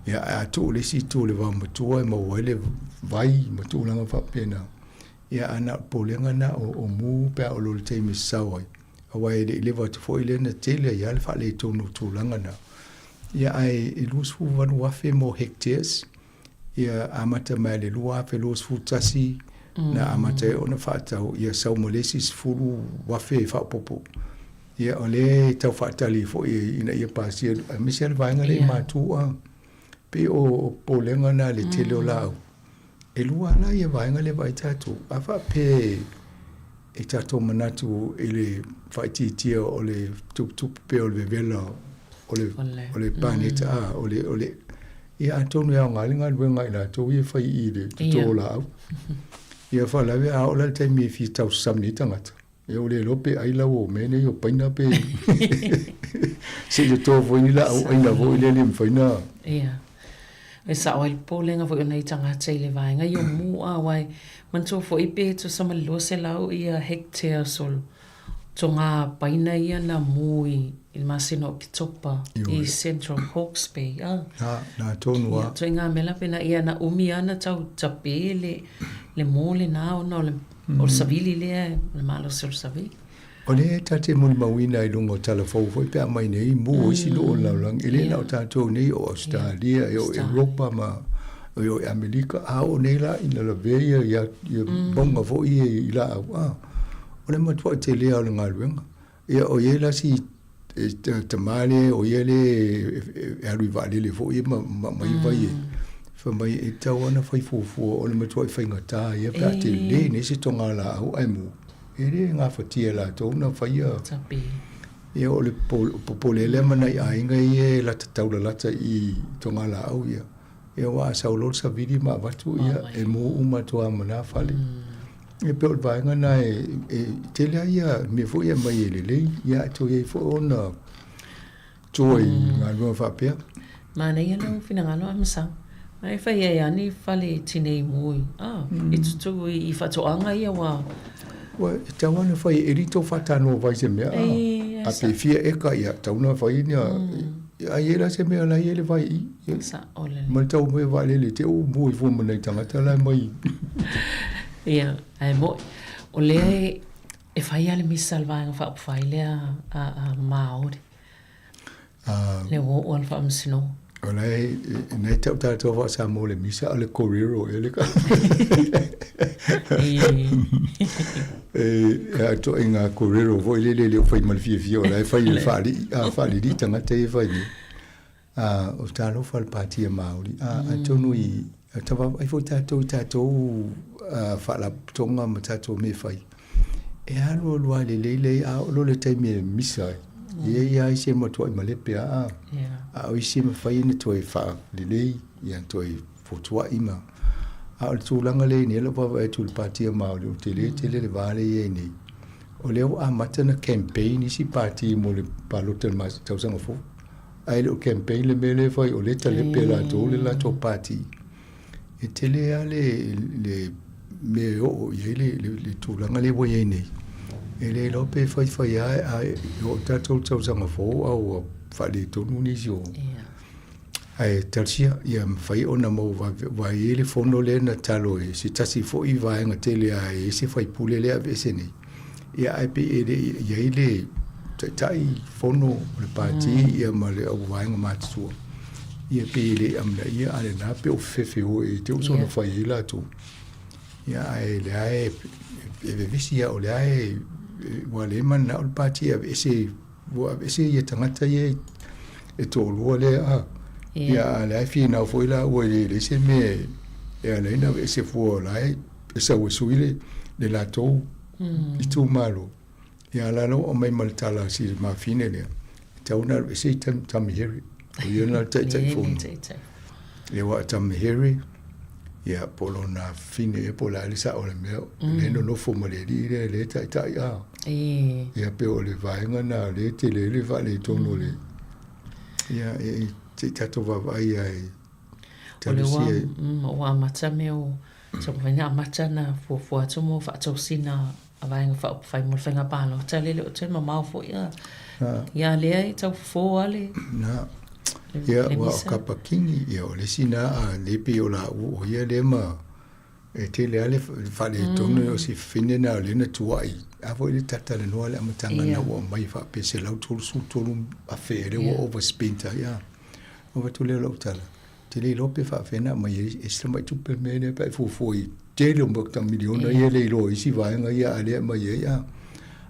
ia a to le si to le va mo mo wele vai mo to langa fa pena ia ana polenga na o mu pe o lo te mi sawai o le va to foi le na tele ia le fa le to no to langa na ia ai lus fu van wa fe mo hectares ia amata mai le lua fe lus fu tasi na amate ona fatau ia sau molesis fulu wafe fa popo ia ole tau fatali fo ina ia pasia Michel vanga le matua pe o polenga na le tele la e lua na ia vanga le vai tatu afa pe e tatu manatu ele faiti tia ole tup pe ole vela ole paneta ole ia Antonio ngalinga wenga ina to ia fai ide to la ia fa la vea ola te mi fi tau samni tangata e ole lope ai la o mene yo paina pe se yo to foi la o ina vo ile lim faina ia e sa oil polenga vo nei tangata ile vai nga yo mu a wai man to fo ipe to sama lo se la o ia hectare sol to nga paina ia na mui il masino kitopa I Central Hawke's Bay na tonua to nga mela pena ia na umiana tau tapele le mole na no le o savili le malo sur savi ole tate mo mawina I lungo telefon foi pe mai nei mu si do la lang ile na tato nei o Australia o Europa ma o America a o nei la ina la veia ia bonga vo I la ole mo to te le ala ngalwenga ia o ye la si tamale o ye le arriva le vo ia ma mai vai fa mai e tawana fai fufu o le matua fai ngata ia pa te le ne se tonga la au ai mu e re nga fatia la to na fai ia ia o le popole le mana ia inga ia la tau la I tonga la au ia wa sa lo sa vidi ma vatu ia e mo uma toa mana fale e pe o vai nga na e tele ia me fo ia mai le ia to ia fo ona toi nga no fa pe mana ia no fina nga no amsa ai fa ia ni fale tinei mui it's to I fatoanga ia wa tawana fa erito fatano vai se me a pe fia eka ia tauna fa ina ai era se me la ele vai sa ole ma tau me va le te o mui fo mo nei tanga tala mai ia ai mo ole e fai ale mi salvanga fa fai le a maori le wo on fa msino Ona nei tau tātou wa Sāmoa le misa ale korero ele ka. A to inga korero vo ile le fai mal fia ola fai le fali di tanga te fai ni. O talo fal pati mauri. A tonu I tava ai fo tātou fa la tonga ma tātou me fai. E alo lua le a lo le tai me misa. Ia i se mo toi male pe a. A o se me fai ni toi fa lele ia toi fotua ima. A o tūlanga le ni lo pa e tūl partia ma o tele le vale ye ni. O leo a matana campaign isi parti mo le palota ma tausanga fo. Ai le campaign le mele fai o le tale pe la to parti. E tele a le me o ye le tūlanga le wo ye ni. E le lope fai a o tatou tausanga fo au whale tonu ni si o. Ai tarsia ia fai ona mo va ele fono le na talo e si tasi fo I vaenga tele a e se fai pule le a vese ni. Ia ai pe ia ele tai fono le parti ia ma le au vaenga matua. Ia pe ele amna ia ale na pe o fefe o e te uso no fai la tu. Ia ai le ai e visi ia o le ai wale man na o parti a vese ia tangata ia e tōlua le a. Ia le ai fina o foi la o le se me e ale na vese fo la e sa o suile le la tō I tū malo. Ia lalo o mai maltala si ma fine le. Tauna vese tamiheri. O ia na tai fono. Ia wa tamiheri. Ia polo na fine e pola le sa o le meo. Le no fo mo le le tai a. Ia pe o le vaenga na le te le vale tono le. Ia e te tato vavai ai. O le wa mata meo. So vena mata na fo atu mo fa atu sina a vaenga fa mo fenga palo. Tale le o te mamau fo ia. Ia le ai tau fo ale. Na. Ia wa o kapakingi ia o le sina a le pe o la o ia le ma. E te le ale whale tono o si whine na le na tuai. A voi le tata le noa le amatanga na ua mai wha pe se lau tolu su tolu a where ua overspenta, ia. Ova tu le lau tala. Te le lope wha whena mai e sila mai tupe mene pa e fufoi. Te le mbakta miliona ia le ilo isi vaenga ia ale mai ia.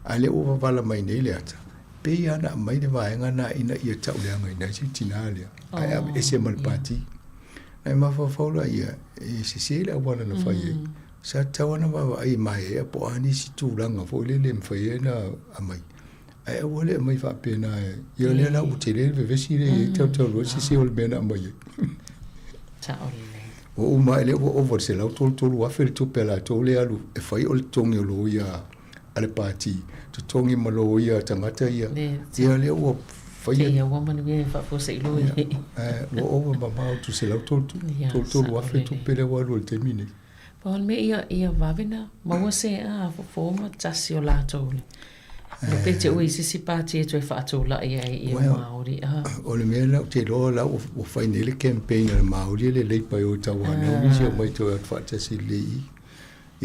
Ale ova wala mai nei le ata. Pe ia na mai le vaenga na ina ia tau leanga ina si tina alea. Ai a ese malpati. Ai mafafaula ia e se le wana na fai sa tawana wa ai mai e po ani si tūlanga fo le mfai na amai ai wole mai fa pena ia le na utele vesi le tau si ol bena mai ta ole o mai le o over se la tol wa fer tu pela to le alu e fai ol tongi lo ia ale party to tongi malo ia tangata ia le o ia woman we fa fo se lo o mama tu se la tol wa fer tu pela wa lo termine. Paul me ia vavina ma se a fo ma tasio la tole. Le pete o si party e fa tola ia maori a. O le mena te lo la o fai nele campaign le maori le pa o tawana ni se mai to fa tasi le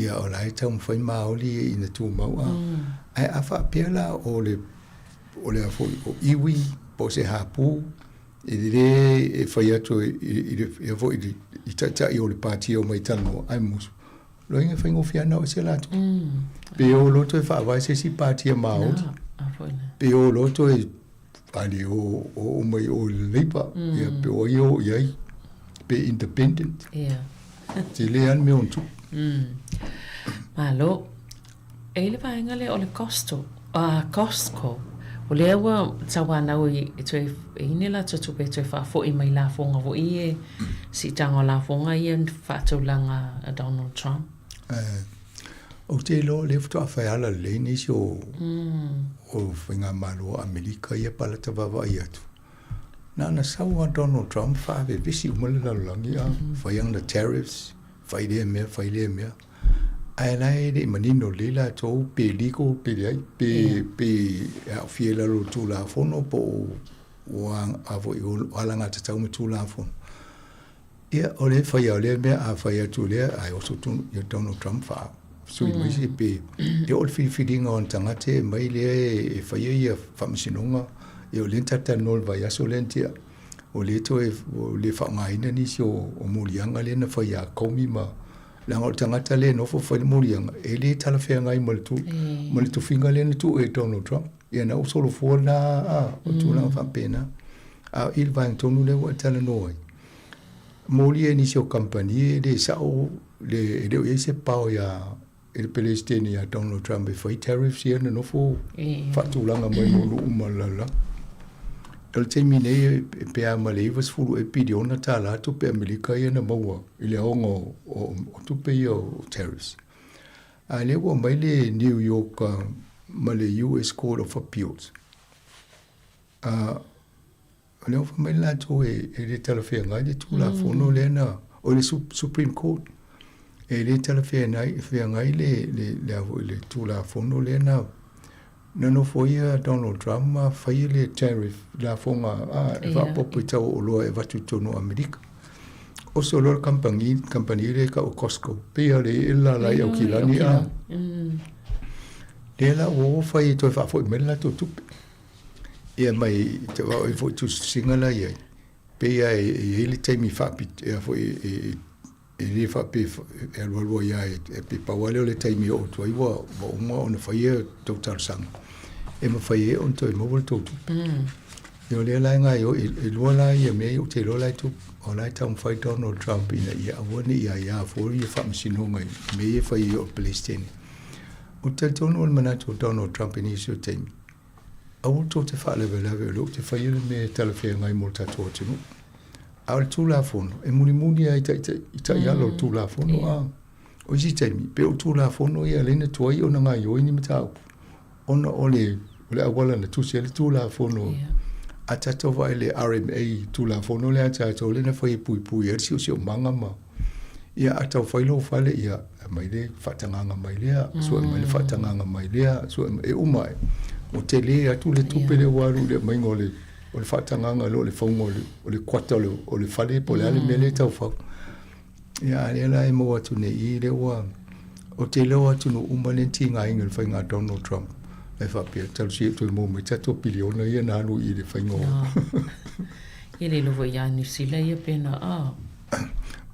ia o lai tau fai maori ina tu mau a. Ai a fa pela o le fo iwi po se hapu e fai atu e vo I tata I o le parti o mai tano ai musu. Lo inga fai ngofiana o se lato. Pe o loto e wha vai se si parti a maori. Pe o loto e ali o mai o leipa. Pe o iai. Pe independent. Te le an me on tu. Malo. E le vaenga le o le Costco. O le awa tawana o I tue ine la tutu pe tue wha fo I mai la fonga vo I si tango la fonga I en whatulanga a Donald Trump. O te lo le futu a whai ala le nisi o whinga malo Amerika I pala ta wawa I atu. Nana sawa Donald Trump whawe visi umale la langi a whaiang na tariffs, whai lea mea. Ai lai de manino lila to pe liko pe ai pe a fiela lo tu la fono po wang avo I alanga tau me tu la fono. Ia ole fai ole me a fai tu le ai o tu Donald Trump fa. So I mai se pe e ol feeding on tangate mai le e fai ia famsinonga e o lenta tanol vai aso lentia. O le to e le fa mai ni so o molianga le na fai a komi ma Lango tangata le no fo fai morianga e le tala fea ngai maltu finga le tu e Donald Trump ia na usolo fo na o tu langa fa pena a il va tonu le wa tala noi moli e ni so company le sao le e se pao ya e Palestine ya Donald Trump e fai tariffs ia no fo fatulanga mai no umalala el temi nei pe a male was fulu e pidiona tala to pe America ia na maua ile ongo o tu pe o tariffs a le wo mai le New York male US Court of Appeals le o mai la to e le telefone ngai tu la fono le na o le Supreme Court e le telefone ngai le tu la fono le na no foi Donald Trump fai le tariff la fonga va popita o lo e va tutto no America o solo compagnie le ka o Costco pe le la o kilani le la o fai to fa foi mela to tu e mai te va o foi tu singala ye pe e le temi fa pit e foi e le fa pe e lo ya e pe pa wale le temi o to i wa mo on fai total sang e mo fai on to mo vol to yo le la nga yo e lo la ye me o te lo la tu o la ta fai Donald Trump ina ia woni ia fo ye fa msino ngai me ye fai o Palestine o te tono o manato Donald Trump ni so temi au to te fa le lo te fai me telefone ngai mo ta to tu al tu la fono e muni ai ta ia lo tu la fono o si temi pe o tu la fono ia le na to i ona nga yo ni mata ona ole awala na tu se le tu la fono ata to vai le RMA tu la fono le ata to le na fai pui e si o manga ma ia ata fai lo fale ia mai le fatanga mai le so mai le fatanga mai le so e umai o te le atu le tupe le waru le mai ngole o le fatanga lo le fongo o le kwata o le fale po le ale mele tau fa ia le la e mo atu ne i le wa o te lo atu no umane tinga ingel fai nga Donald Trump e fa pe tal si to mo me tato biliona ia na no i le fai ngo ile lo ya ni sila ia pena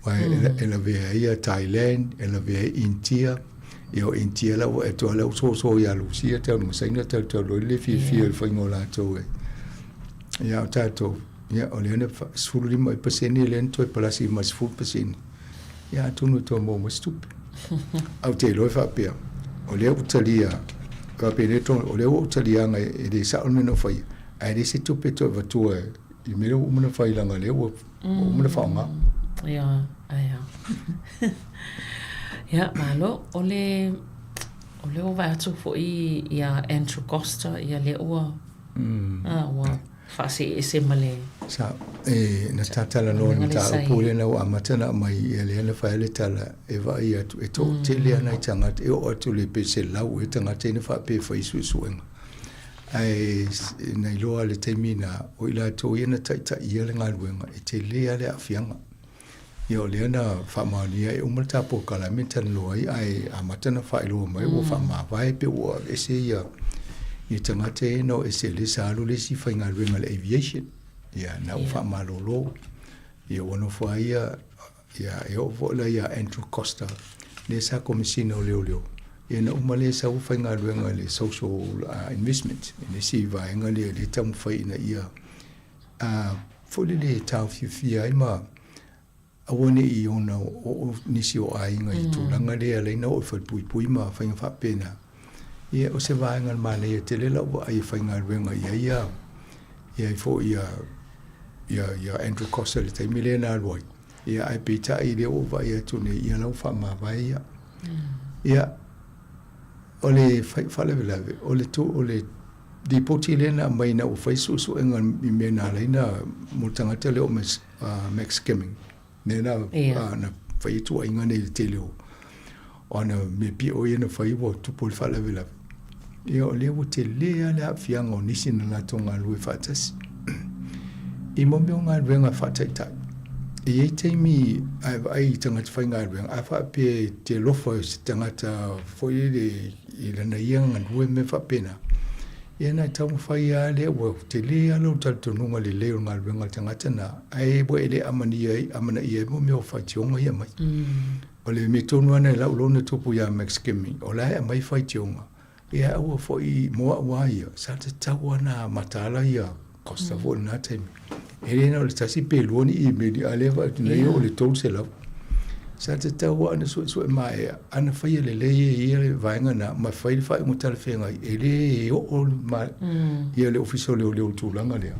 vai ela ve ia Thailand ela ve India io India la o to la so ya Lucia te no sai na te lo le fi fai ngo la to ia tato ia o le na sulu lima paseni le to palasi mas fu paseni ia tunu to mo mo stup au te lo fa pe o le utalia ka pe le to o le utalia nga e de sa no fai ai de se tupe to va to i me lo mo fai la nga le o mo fa nga ia ia malo ole o va tu fo ia Andrew Costa ia le o wa fa se male sa na tatala no ni ta pole na o amatana mai ele na fa ele tala e va ia tu e to te le na tanga e o tu le pe se la o tanga te ne fa pe fa isu suenga ai na ilo ale te mina o ila to ia na ta ia le ngaluenga e te le ale afianga io le na fa malia e umata po kala metan lo ai amatana fa ilo mai o fa ma vai pe o e se ia i tanga te no e se le salu le si fa ngaluenga le aviation ia na fa malolo ia ono fa ia e o vola ia Andrew Costa le sa komisino leo ia na umale sa u fa ngaluenga le social investment ne si va ngale le tam fa ina ia fo le tau fi ai ma awone i ona o nisi o ai ngai tu langa le le na o fa pui ma fa pena ia o se va ngal male te le la ai fa ngaluenga ia fo ia Andrew Costa le te milena loi ia ai pita i le o vai atu ne ia lau fa ma vai ia ole fa le ole tu ole di poti le na mai na o fa su enga i mena le na mo tanga te le o Max Kemming ne na na fa i tu inga ne te le o ona me pi o ia na fa i wo tu pol fa le ia ole o te le ala fianga o nisi na la tonga lui fa tas i mo me nga venga fa tai e te mi ai tanga te fainga venga a fa pe te lofo tanga ta foi i le na ianga lui me fa pena e na tau fai a le o te le alo tal to nunga le le nga venga tanga tana ai bo ele amana i mo me o fa tionga ia mai ole me tonu ana la lo ne topu ya Max Kemming ola mai fa tionga ia o foi mo wa ia sa te tawana matala ia Costa vo na te ele na le tasi pe luoni i me di aleva tu nei o le tol se la sa te tau ana so mai ana fai le le vainga na ma fai mo tala fenga ele o ma ia le official le tulanga le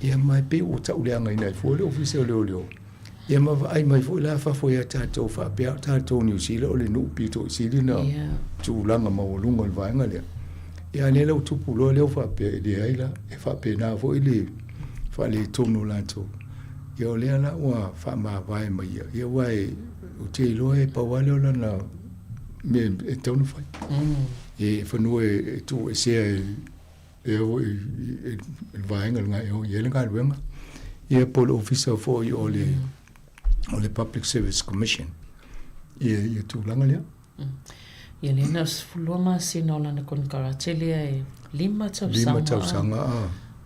ia mai pe o ta uleanga ina fo le official le ia ma ai mai fo la fa fo ia tatou fa pe tatou New Zealand o le no pito sili na tulanga ma o lunga le vainga le ia le lo tupu lo le fa pe de ai la e fa pe na fo ile fa le tono la to ia le ala wa fa ma vai mai ia wai o te loe pa wale o lana me e taunu fai e whanua e tu e sea e vaenga nga e o iele nga luenga ia polo officer fo i o le Public Service Commission ia tu langa lea ia le nas fulua ma sino lana kon karatele e 5 tau sanga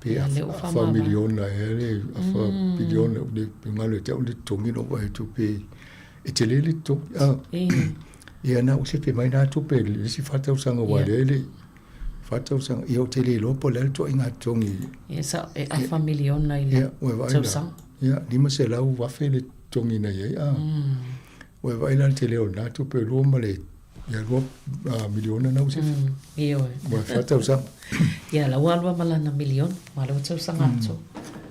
pe a fa miliona e a fa biliona de ngalo te o le tongino wa tu pe e te lele to ia na o se pe mai na tu pe le si fata usanga wa le fata usanga ia o te le lo po le to inga tongi ia sa e a familia ona ile to sang ia lima se la wa fe le tongi na ia we vai la te le o na tu pe lo male ia lo miliona na o se ia wa fata usanga ia la walwa malana milion malo to sanga to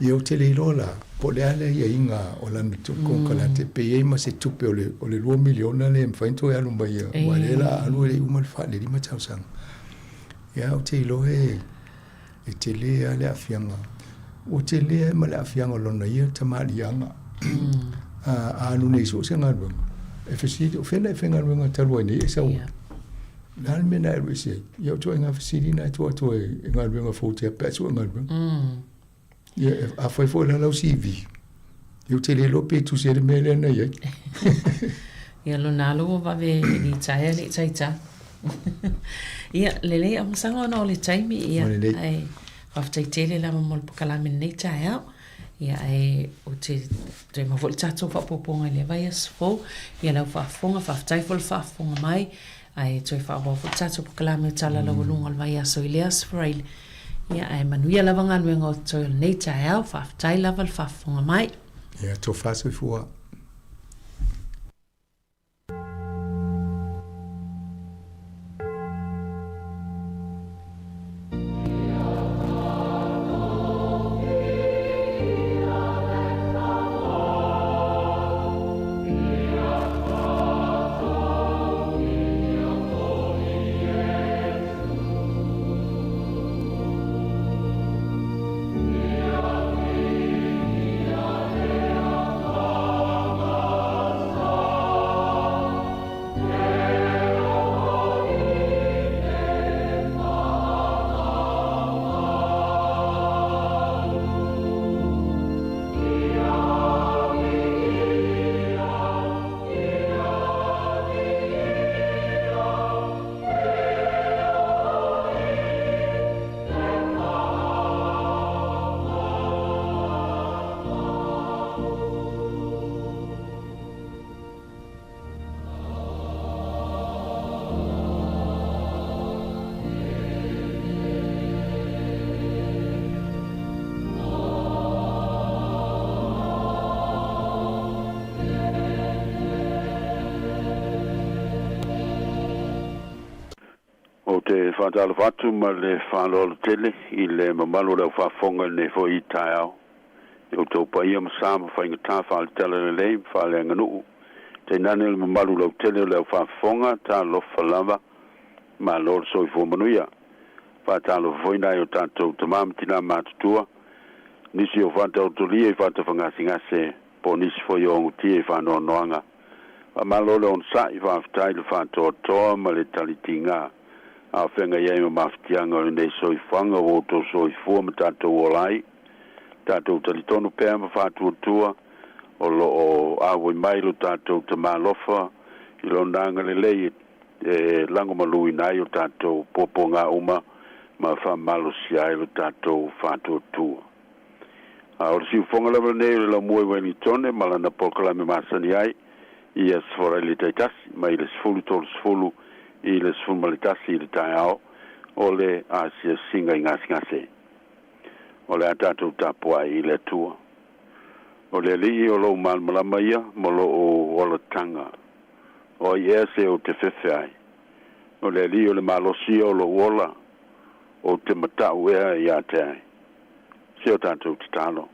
ia o te le lo la po le ale ia inga o la tu con kala te pe ia ma se tupe o le 2 miliona le mfainto ya lumba ia wa le la alu le uma fa le lima tau sang ia o te lo e te le ale afianga o te le ma le afianga lo na ia tamali anga anu nei so se ngalo e fesi o fena fenga nga talu ni esa dal me na e se ia to nga fesi na to e ngalo nga fo te pe so ngalo ia a foi la lo CV eu te le lo pe tu se me le na ia ia lo na lo va ve ni tsaya le tsaita ia le am sanga no le taimi ia ai after tele la mo kala men nei tsaya ia ai o te ma volta to fa poponga le vai fo ia la fa fonga fa tai fol fa fonga mai ai to fa bo volta to kala me tsala la lunga vai so ileas frail ia ai manuia lava ngaluenga o to nei tae fa tai lava fa fonga mai ia to fa so fua te whaatalo whatu ma le whaalola tele I le mamalu rau whafonga ne fo I tae au. O tau paia ma sāma whainga tā whaale tala le lei, whaale anga nuu. Te nane le mamalu rau tele rau whafonga tā lofa lava ma lor soi fo manuia. Whaatalo whoinai o tātou tamam tina mātutua. Nisi o whaatau tulia I whaatawhangasi ngase po nisi fo yongu tia I whaanoa noanga. Malole on sa I whaafitai le whaatoa toa ma le taliti ngā. A whenga iei ma mawhitianga o nei soifanga o to soifua ma tātou o lai. Tātou talitono pēr ma whātua tua o lo o awoi mailo tātou ta malofa I lo nanga le lei lango malui nai o tātou popo ngā uma ma whamalo si ai lo tātou whātua tua. O le siufonga lewa nei le la muai wani tone malana polkalame masani ai Ia sfora le taitasi, ma ile sfulu tolu sfulu, ile sfulu malitasi ile tae ao, o le asia singa I ngasi ngase. O le atatu tapua ile tua. O le li o lo mal malama ia mo lo o la tanga. O ia se o te fefe ai. O le li o le malosi o lo ola o te matau ea ia te ai. Se o tātou te talo.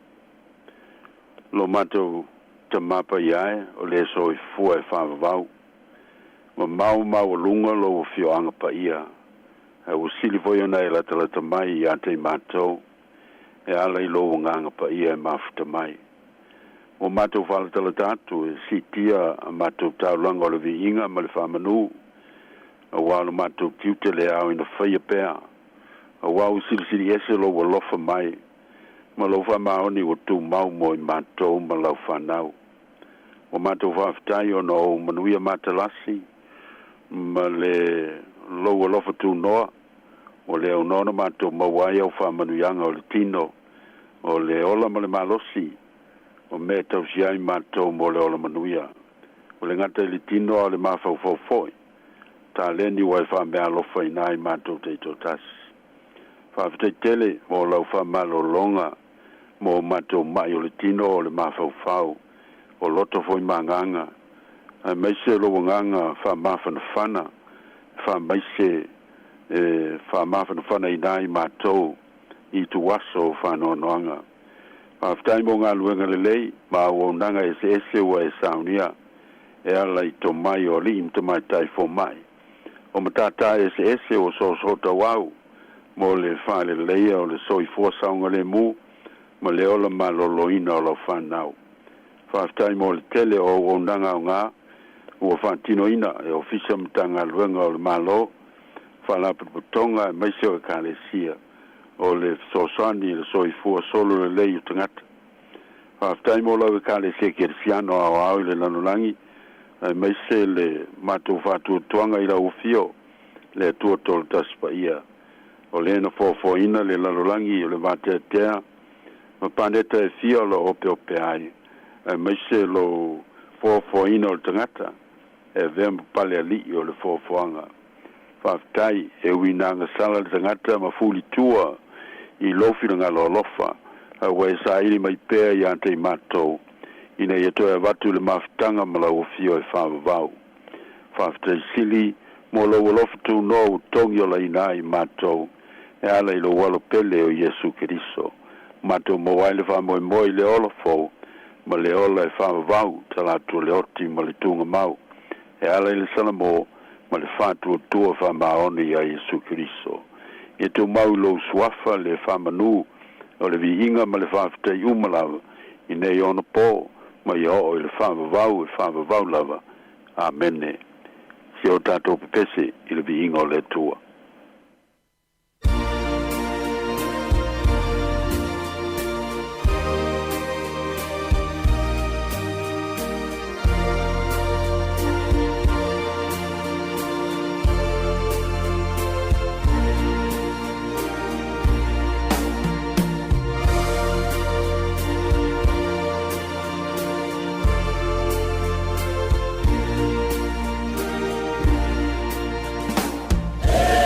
Lo matou te mapa iae o le so i fua e whāwawau. Ma mau lunga lo o fio anga pa ia. E o sili foi ona e la mai ia te matou. E ala i lo o nganga pa ia e mafuta mai. O matou whala tala tātu e sitia a matou taulanga o le vi inga ma le whamanu. A wālo matou tiute le au ina whaia pēa. A wāu sili ese lo o lofa mai. Ma lo whamaoni o tū mau mo i matou ma lau whanau. O matou whawhitai o no manuia matalasi. Ma le lo o lofa tū noa. O le au nona matou mawai au whamanuianga o le tino. O le ola ma le malosi. O me tau siai matou mo le ola manuia. O le ngata i le tino o le mawhau foi. Ta leni wai whamea lofa i nai matou teito tasi. Whawhitai tele mo lau whamalo longa. Mo matou mai o le tino o le mawhau. O loto foi manganga. A meise lo nganga whamawhana whana. Whamaise whamawhana i nai matou. I tu waso whanoanoanga. Whawhitai mo ngā luenga le lei. Ma o nanga ese wa e saunia. E ala i to mai o li im to mai tai fo mai. O matata ese o so tawau. Mo le whale leia o le soi fua saunga le mu. Ma le ola maloloina o lau whanau. Whaftai mo le tele o nanga o ngā. Ua whantino ina e ofisa mtanga luenga o le malo. Whalapaputonga e maiseo e kālesia. O le sosani le soi fua solo le lei o tangata. Whaftai mo lau e kālesia kersiano au le lanolangi. E maise le matou whātua tuanga i lau fio. Le tua tol taspa ia. O le na fōfōina le lanolangi o le matetea. Ma paneta e fia lo ope ai. E maise lo fōfōina o le tangata. E vea pale ali o le fōfōanga. Whaftai e winanga sala le tangata ma fuli tua i lofi ngā lofa. A wai sa ili mai pēa i ante i matou. Ina i atoe watu le mafutanga ma lau fio e whawawau. Whaftai sili mo lo lofa tu no tongi o la ina i matou. E ala i lo walo pele o Yesu Keriso. Matou mo waile whamoe le ola fau. Ma le ola e whawawau talatu le oti ma le tunga mau. E ala i le salamo ma le whātua tua whamaoni a Yesu Keriso. E tu mau lo suafa le whamanu o le vi inga ma le whawhitai umalawa. I nei ona po ma i o le whawawau lava. Amene. Si o tātou pepese i le vi inga o le tua. Hey!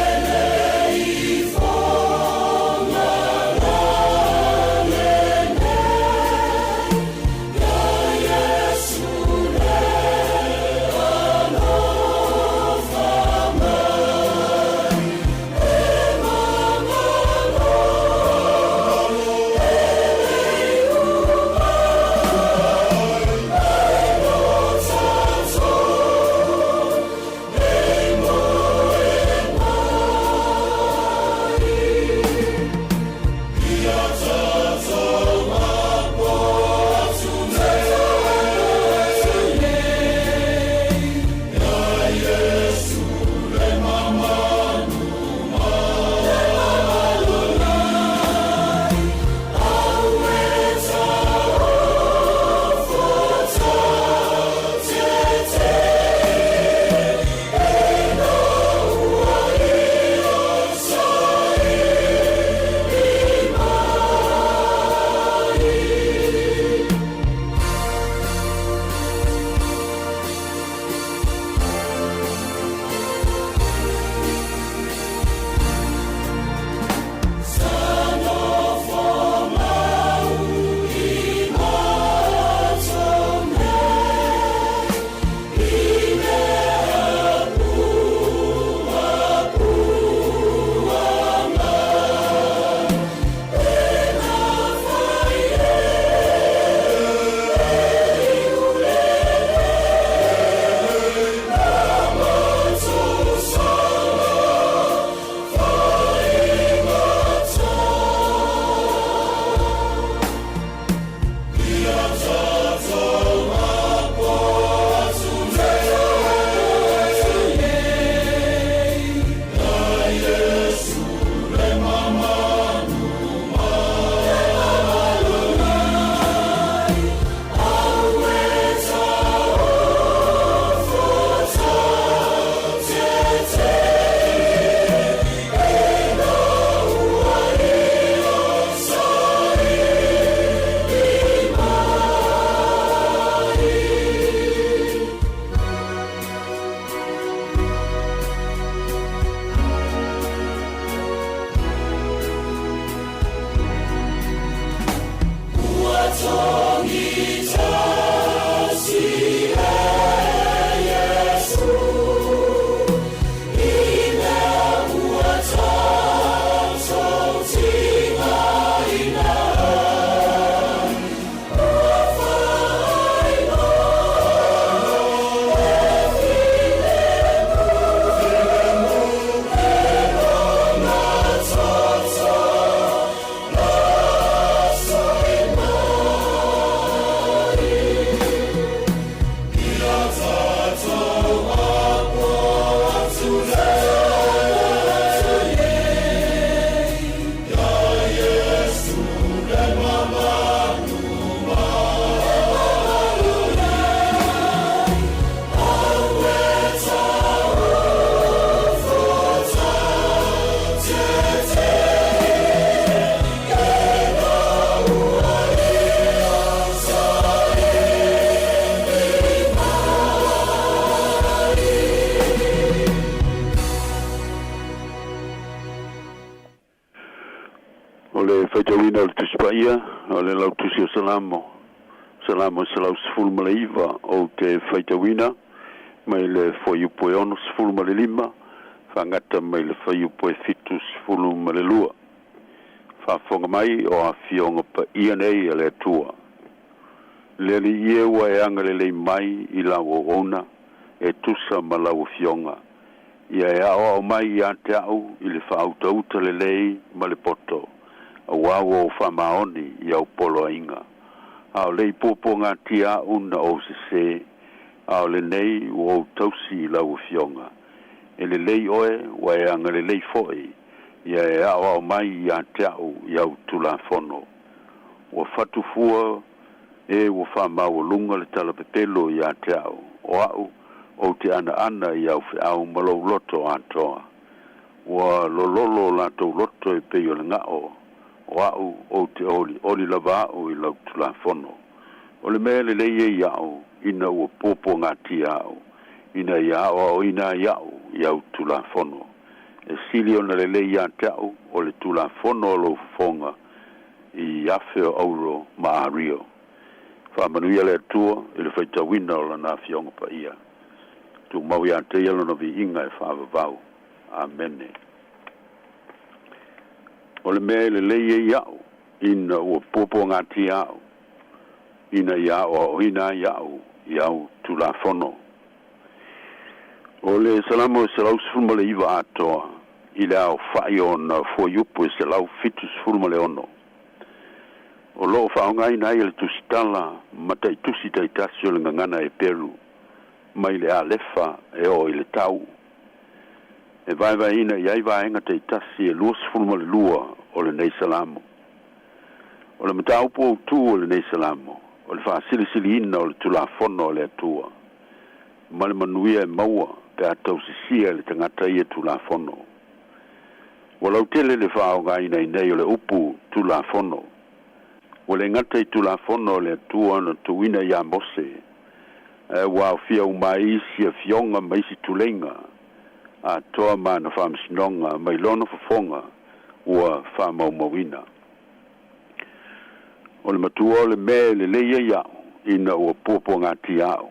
Faitawina o le tusipaia, o le lau tusi o Salamo. Salamo se lau sifulu ma le iwa o te faitawina, mai le whaiupo e ono sifulu ma le lima, whangata mai le whaiupo e fitu sifulu ma le lua. Whawhonga mai o a fionga pa nei a le atua. Le li ie ua e anga le mai i lau o ona, e tusa ma lau o fionga. Ia e ao mai i ante au i le whautauta le lei ma le poto. Wa o famaoni ia o polo inga ao lei popo nga tia una o se ao le nei o tausi la o fionga ele lei oe wa anga le lei foi ia e ao mai ia tau ia o tula fono o fatu fua e o fama o lunga le tala pepelo ia tau o te ana ia o au malo loto antoa wa lololo la to loto e pe yo nga o o te oli lava o I lau tula fono. O le mea le leie iau, ina ua popo ngati iau, ina iau o ina iau, iau tula fono. E sili ona le leie iau, o le tula fono o lo fonga, I afe o auro ma a rio. Whamanuia le atua, I le whaitawina o la na fionga pa ia. Tu mau ia te ialo na vi inga e whaavavau. Amene. O le mea le leie iau, ina ua popo ngati iau, ina iau o ina iau tula fono. O le salamo se lau sifulma le iwa atoa, I le au whai o na fuayupu se lau fitu sifulma le ono. O loo whaongai na ia le tusitala, matai tusi tai tasi o le ngangana e Peru, mai le a lefa e o I le tau. E vai ina iai vaenga te tasi e lua sifulma le lua o le nei salamo. O le mataupu o tu o le nei salamo, o le whaasili ina o le tulafono o le atua. Ma le manuia e maua pe atau sisia le tangata ia tulafono. O lau tele le whaonga ina nei o le upu tulafono. O le ngata I tulafono o le atua na tuina ia mose. Wa fia umaisi a fionga maisi tulenga. A toa mana whamsinonga mai lono fafonga ua whamaumawina. O le matua o le me le leia iau, ina ua popo ngati iau,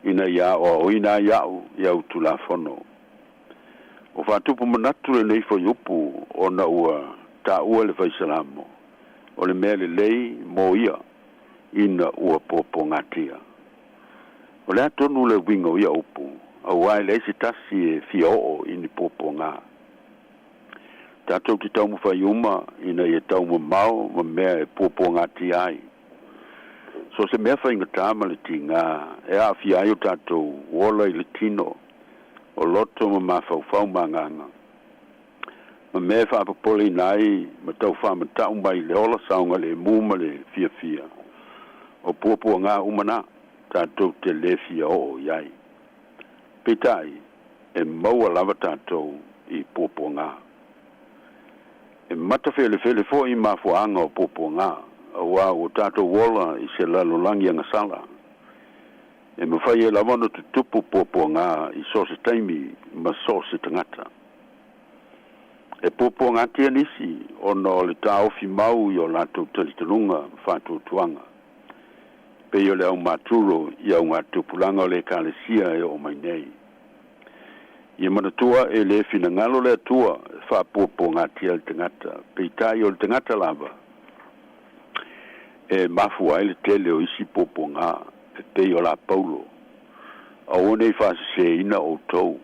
ina iau o ina iau tulafono. O whatupu manatu le nei whaiupu o na ua ta ua le whaisalamo. O le me le lei mo ia, ina ua popo ngati ia. O le atonu le wingo ia upu, awai le isi tasi e fio ini popo ngā. Tātou te taumu whaiuma, ina i e taumu mau, ma mea e popo ngā ti ai. So se mea whainga tāma le ti ngā, e a fia ai o tātou, wola I le tino, o loto ma mawhau ma nganga. Ma mea whapapole nai, ma tau whamatau mai le ola saunga le muma le fia. O popo ngā umana, tātou te le fia o iai. Petai, e maua lava tātou I popo ngā. E mata fele fo I mafuanga o popo ngā, awa o tātou wola I se lalolangi anga sala. E mawhai e lava no tutupu popo ngā I sose taimi ma sose tangata. e popo ngatia nisi ono le tau fi mau yo la tu talitunga fatu tuanga pe yo le au maturo ia unga tupulanga le kalesia e o mai nei ia mana tua e le fina ngalo le tua fa popo ngatia le tangata pe tai o le tangata lava e mafu ai le tele o isi popo nga pe yo la paulo au nei fa se ina o tou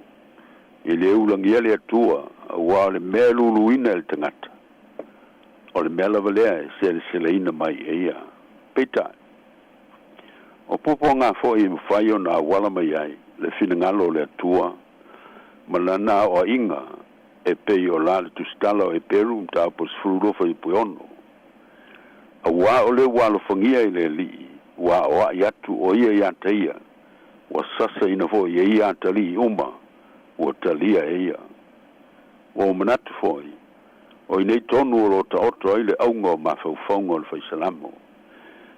e le ulangia le tua wa le melu luina le tangata o le mela valea se le ina mai ia peta o popo nga fo i mawhai o na wala mai ai le fina ngalo le tua malana o inga e pei o la le tustala e peru mta pos fururofa i puiono a wa o le walo fangia i le li wa o iatu o ia ia wa sasa ina fo ia tali uma o talia ia o manatu foi o nei tonu o ta otro ile aunga ma faufongo le faisalamo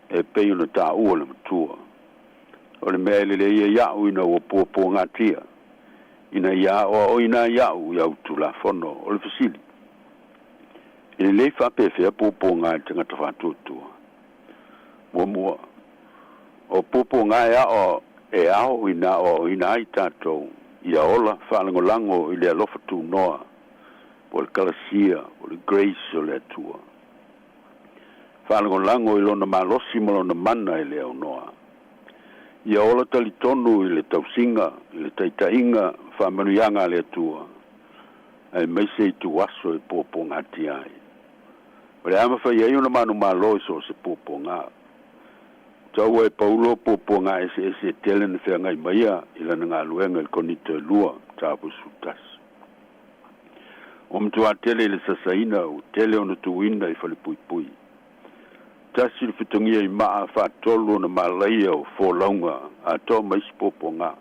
e pei no ta o le matua o le mele le ia o ina o popo ngatia ina ia o ina ia o ia tu la fono o le fasili e le fa pe fe popo ngatia ngata fa tutu mo o popo ngaia o e ao ina itato ia ola whalangolango i le alofa tu noa o le kalasia o le grace o le atua whalangolango i lona malosi ma lona mana i le au noa ia ola talitonu i le tausinga i le taitainga whamanuianga le atua ai meise i tu aso e popo ngati ai o le ama whai ai ona manu malo i so se popo ngā tau e paulo popo ngā ese tele na whea ngai maia i lana ngā luenga il konito e lua tāpu sutas. O mtua tele le sasaina o tele ona tuina i whale pui pui. Tasi le fitongia i maa whaatolo na malaia o fōlaunga a tō maisi popo ngā.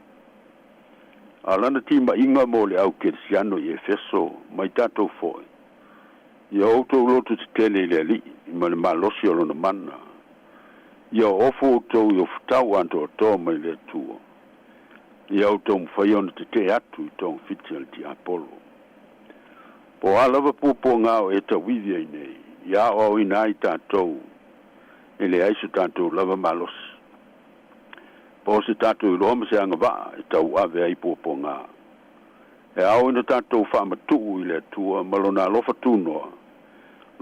A lana tima inga mo le au kersiano i efeso mai tātou fōi. Ia outou lotu te tele i le ali i ma le malosi o lona mana. Ia ofo tau i ofutau anto o tō mai le tua. Ia o tau mwhaiona te atu i tō whiti al ti Apollo. Po alawa pōpō ngā o e ta wivia i nei. Ia o ina i tātou. E le aisu tātou lava malos. Po se tātou i rohama se anga waa e tau ave ai pōpō ngā. E au ina tātou whamatuu i le tua malona alofa tūnoa.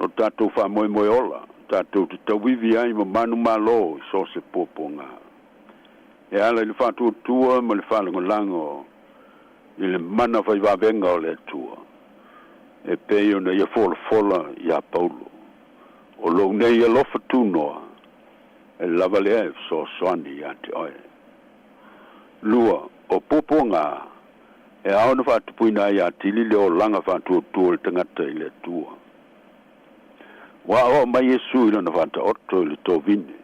No tātou whamoe moe ola. Tātou te tawivi ai ma manu malo i so se popo ngā. E ala i le whātua tua ma le whalango lango i le mana whai wawenga o le tua. E peo na ia fola i a paulo. O lo nei a lofa tūnoa e lava lea e so soani i ate oe. Lua, o popo ngā e au na whātupuina i a tili le o langa whātua tua le tangata i le tua. Wa o mai Yesu ina na vanta otto le to vini.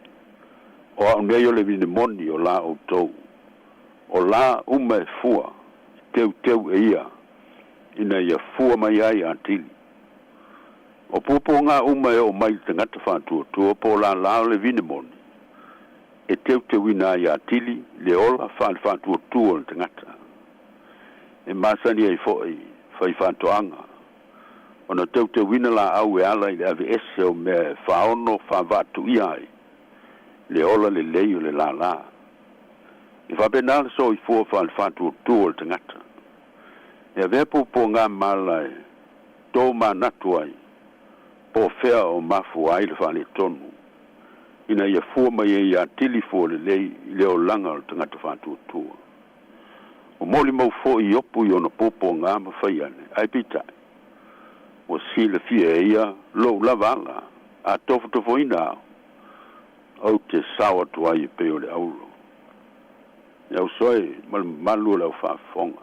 O au nei o le vini moni o la o tou. O la uma e fua. Teu e ia. Ina ia fua mai ai antili. O popo ngā uma e o mai tangata whantua tua po la o le vini moni. E teu ina ai antili le ola whantua tua le tangata. E masani ai foi fai whantuanga. Ona teu wina la au e ala i le ave ese o me whaono whawatu i ai. Le ola le leio le la. I whapenala so i fua whatu o tua le tangata. E vepo po ngā malai, tō manatu ai, po whea o mafu ai le whale tonu. Ina ia fua mai e ia tili fua le lei i le o langa le tangata whatu o tua. O moli mau fo i opu i ona popo ngā mawhai ane, ai pitai. O sila fia ia lo lavala a tofo ina au te sawa tua i peo le aulo. Iau soe malu lau whaafonga.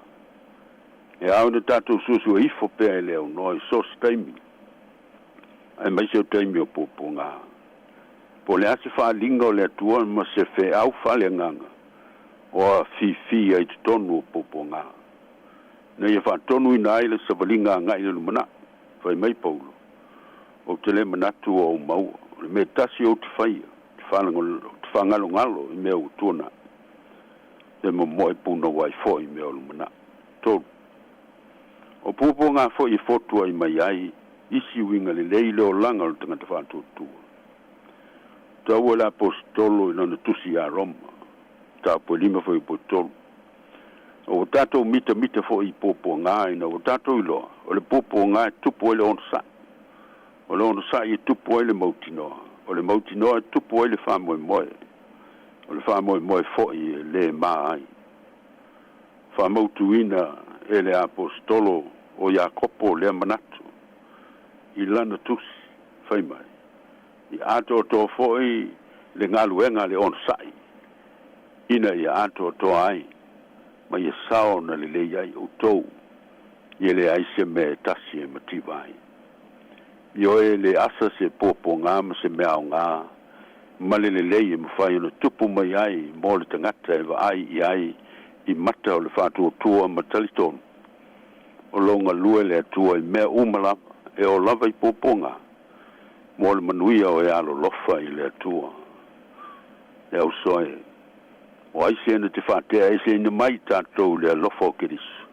E au na tātou susu e ifo pea e leo noi sos taimi. Ai mai seo taimi o popo ngā. Po le ase whaalinga o le atua ma se whe au whale nganga. O a fi ai te tonu o popo ngā. Na ia whaatonu ina ai le savalinga ngai le lumana. Fai mai paulo. O te le manatu o maua. Le me tasi o te whaia. Te whangalo ngalo i mea o tuana. Te mo moe puna wai fo i mea o lumana. Tolu. O pupo ngā fo I fotua I mai ai, isi winga le leile o langa o tangata whātuatua. Tau la apostolo I lana tusi a Roma, ta po lima fo I potolo. O tatou mita fo I popo ngā ina, o tatou iloa, o le popo ngā tupo ele on sa. O le on sa I tupo ele mautinoa, o le mautinoa tupo ele whamoe moe. O le whamoe moe fo I le maa ai. Whamautuina ele apostolo o Iakopo le manatu. I lana tusi, whaimai. I ato to foi le ngaluenga le on sai. Ina I ato to ai. Ma I sao na le ai o tou. I le ai se me tasi e mativai. Io e le asa se popo ngā ma se mea o ngā. Ma le lei e mawhai no tupu mai ai. Mo le tangata e wa ai I ai. I mata o le whātua tua ma talitonu. O longa lue le atua I mea umalama. E o lava I popo ngā. Mo le manuia o e alo lofa I le atua. E au soe. O aise ena te whatea, aise ena mai tātou le lofa o kirisu.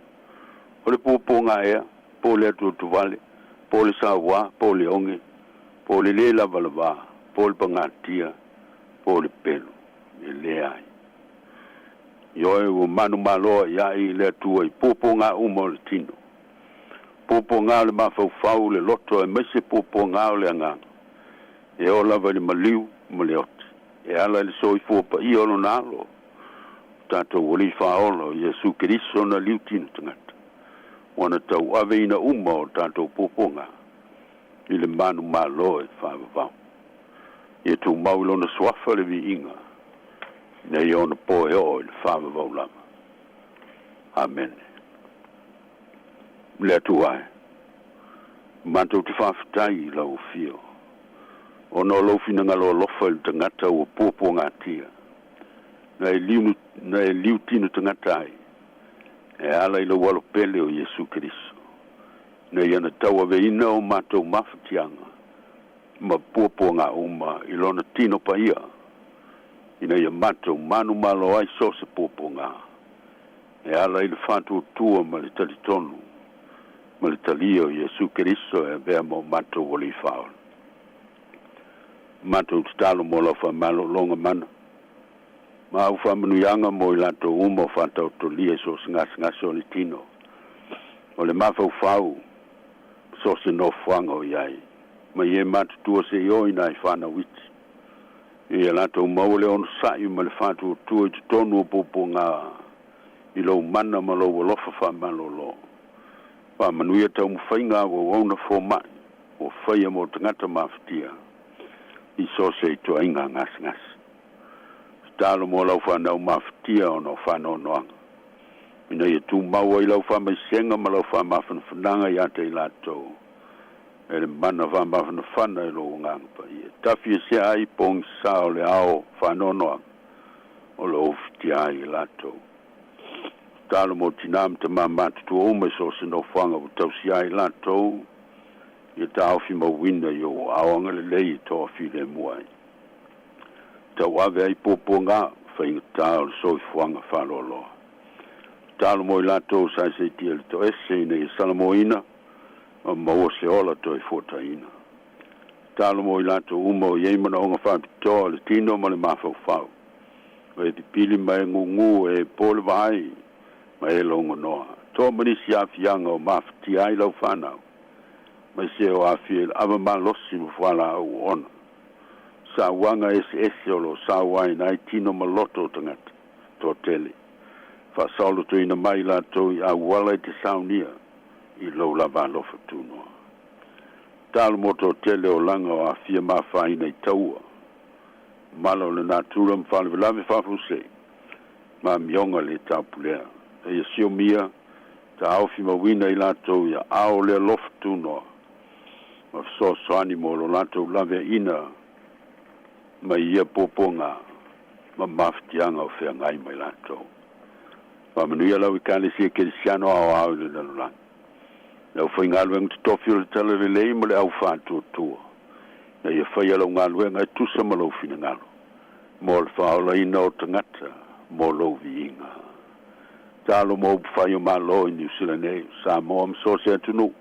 O le popo ngā ea, po le atua tuvale, po le Sāmoa, po le onge, po le lava lava, po le pangatia, po le pelo, e le ai. Io e o manu maloa ia I le atua I popo ngā uma o le tino. Popo ngā le mawhauwhau le loto e maise popo ngā o le anganga. E o lava le maliu, ma le oti. E ala le soi fuapa I ono nalo. Tātou wali whaolo, Iesu Keriso na liu tino tangata. Wana tau ave ina uma o tātou popo ngā. I le manu malo e whawawau. E tu maulo na swafa le vi inga. Na I ona po e o le whawawau lama. Amen. Le atu ai. Mantou te whawhitai I lau fio. O no lo fina ngalo lofa I tangata o popo ngā tia. Na e liu tino tangata ai. E ala I lo walo pele o Iesu Keriso. Na I ana tau ave ina o matou mawhatianga. Ma popo ngā uma I lona tino pa ia. Ina ia matou manu malo ai so se popo ngā. E ala I le whātua tua ma le talitonu. Ma le talia o Iesu Keriso e vea mo matou wali whaol. Matou talo mo la whamalo longa mana. Ma au whamanuianga mo I lato uma o whatau tolia so singa so le tino. O le mawhau whau so se no whanga o iai. Ma ie matu tua se oi nai whana witi. I lato mau le ono sai ma le whatu tua I tonu o popo ngā. I lo mana ma lo walofa whamalo lo. Whamanuia tau mwhainga o wauna fo mai. O whaia mo tangata mawhitia. I so se I tua inga ngas. Talo mo lau whanau mawhitia o no whanau noanga. Ina ia tu mau I lau whamai senga ma lau whamawhana whananga I ate I lato. E le mana whamawhana whana I lo nganga pa ia. Tawhia se ai pong sao le ao whanau noanga. O lo ofhitia I lato. Talo mo tinam te mamatu tu ome so se no whanga o tausi ai lato. Ia tau fi ma wina yo awanga le lei to fi le muai. Tau ave ai popo ngā whainga tau so I whanga whalolo. Talo mo I lato sai se tia le to ese ina I salamoina. Ma maua se ola to I fotaina. Talo mo I lato uma o yeimana onga whapitoa le tino ma le mawhau whau. E te pili mai ngungu e pole vai. Ma e longa noa. Tō manisi awhianga o mawhati ai lau whanau. Ma se o awhia awa malosi mo whala au ona. Sa wanga ese o lo sa wai nai tino maloto tangata. Tō tele. Fa saulo to ina mai la to I au wala I te saunia. I lo lava lofa tunoa. Talo mo tō tele o langa o awhia mawhaina I taua. Malo le natura mwhale velave whafuse. Ma mionga le taupulea. E sio mia, ta aufi mawina I lato ia ao lea loftu noa. Ma so soani mo lo lato lave ina, ma ia poponga, ma maftianga o whea ngai mai lato. Ma manuia lau I kane sia kerisiano ao le nalulang. Lau whai ngalueng te tofi o le tala le lei ma le au whātua tua. Na ia whai alau ngalueng ai tusa ma lau fina ngalu. Mo le whaola ina o tangata, mo lau vi inga. talo mo fai o malo i New Zealand e Samoa so se tunu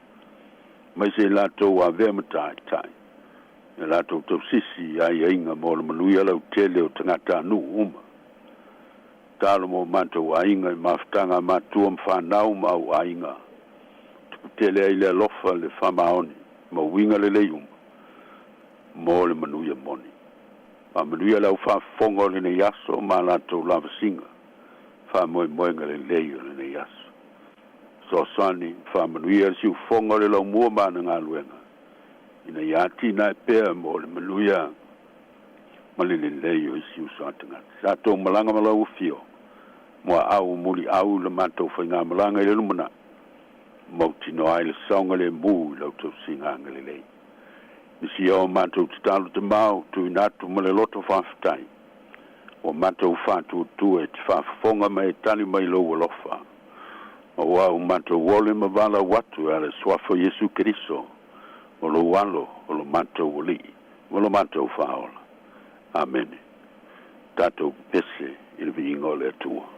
mai se la to a ve mata tai e la to sisi ai inga mo le manuia lau tele o tangata nu uma talo mo manto ainga i maftanga matua mfanau mau ainga tele ai le lofa le famaoni ma winga le leium mo le manuia moni ma manuia lau fa fongo le ne yaso ma la to lava singa fa mo le leio le ne yaso so sani fa manuia si fongo le lau mua ma nga luenga ina yati na pe mo le manuia ma le leio si usatanga sa to malanga malau fio mo au muli au le mato fa nga malanga le lumana mo tino ai le songa le mu lo to singa ngale le si o mato talo te mau tu natu mo le loto fa ftai o mato fa tu e fa fonga mai tani mai lo lofa o wa o mato wole ma vala watu ale swafo Yesu Kristo o lo walo o lo mato woli o lo mato fa ola amen tato pese il vingo le tuo.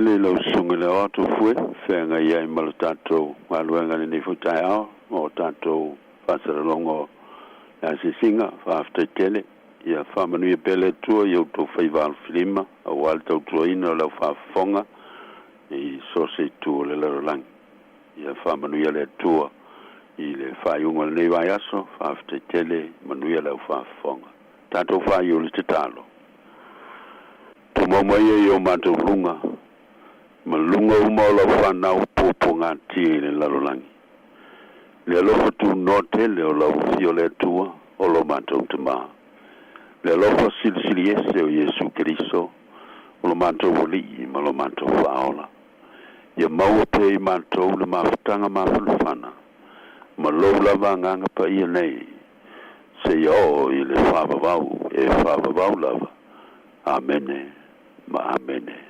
tele lo sunga le auto fue fenga ia mal tato maluanga ni futai o tato pasara longo ya singa after tele ia famanu ia pele tu ia to faival filima o alto troina la fa fonga e so se tu le lang ia famanu ia le tu i le fai unga le vai aso after tele manu ia la fa fonga tato fai o le talo to mama ia o mato lunga malunga uma la fa na popo ngati le lang le lo tu note le o la fiole tua o lo mato tama le lo sili ese o Yesu Cristo o lo mato voli ma lo mato faola ia mau pe mato le maftanga mafana ma lo la vanga pa ia nei se yo ile fa bau e fa bau lava amen ma amen.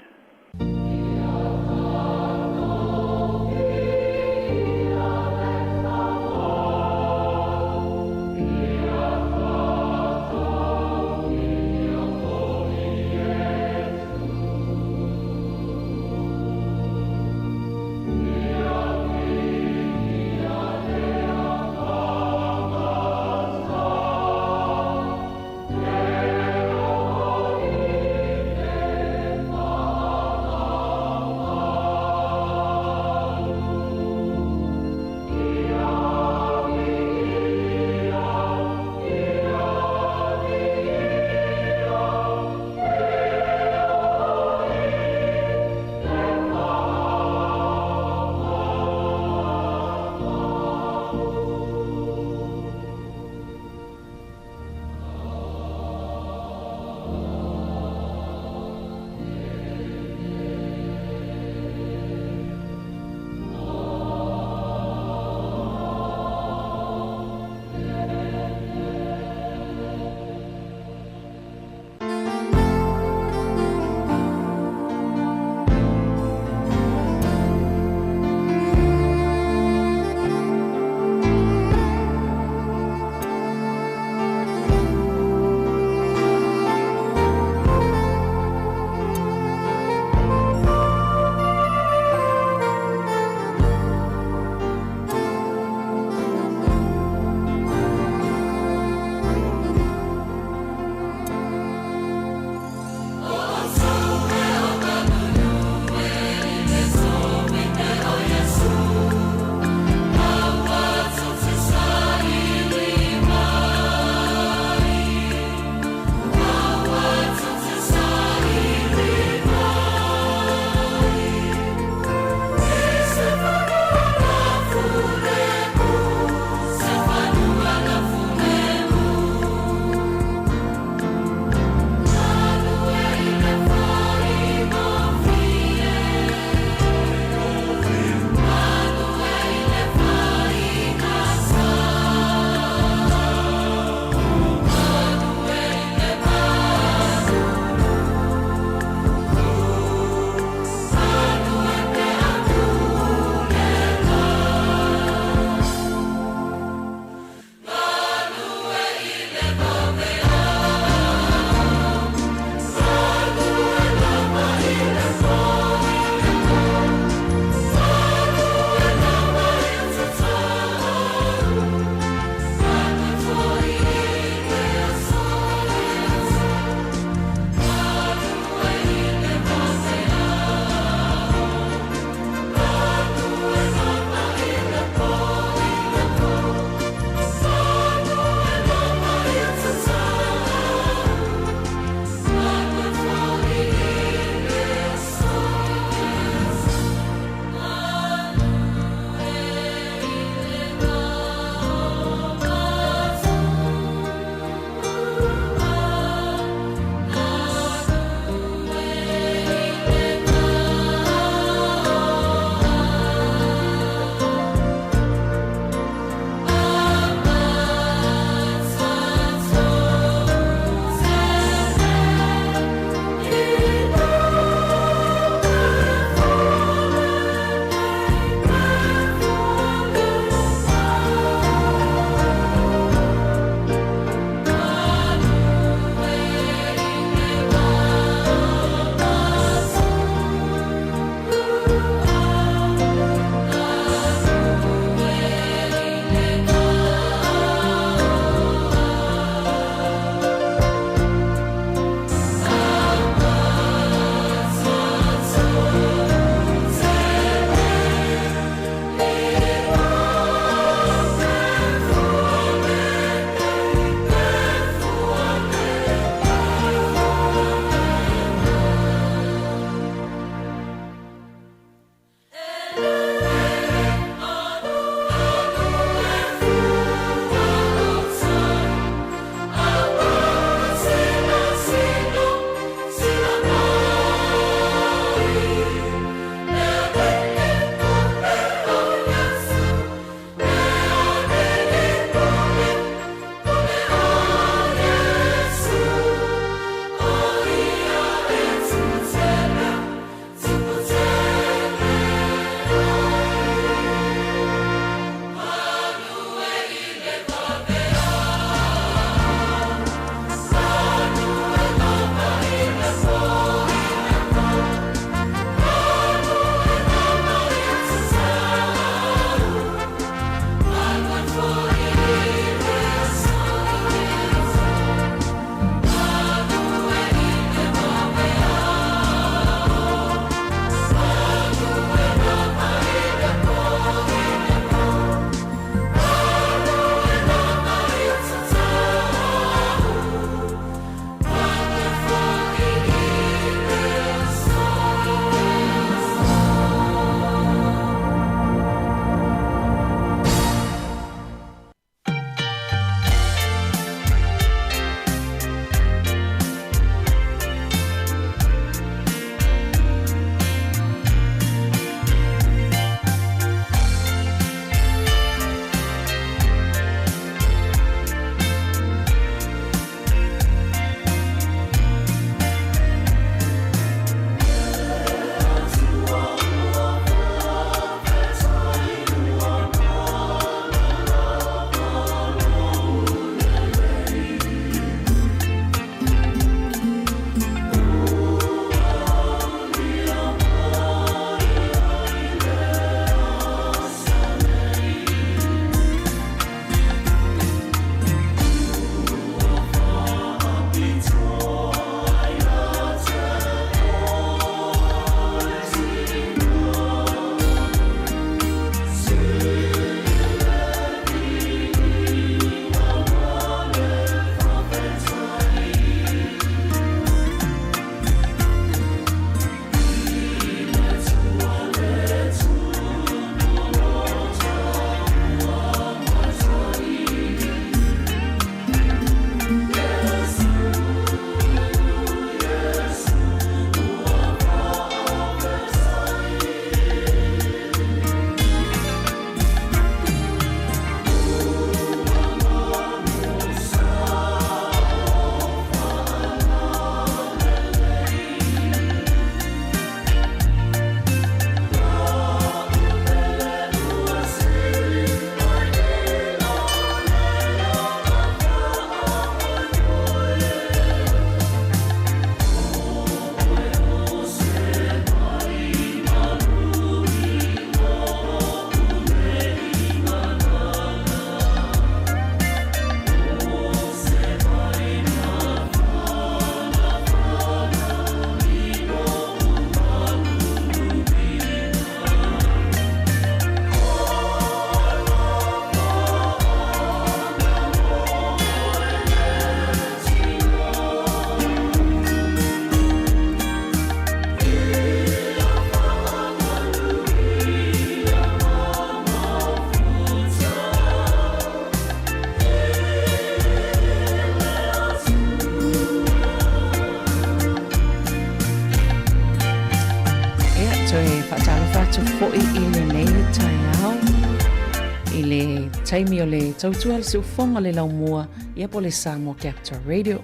taimi o le tautua le siufonga le laumua ia po le Sāmoa Capital Radio.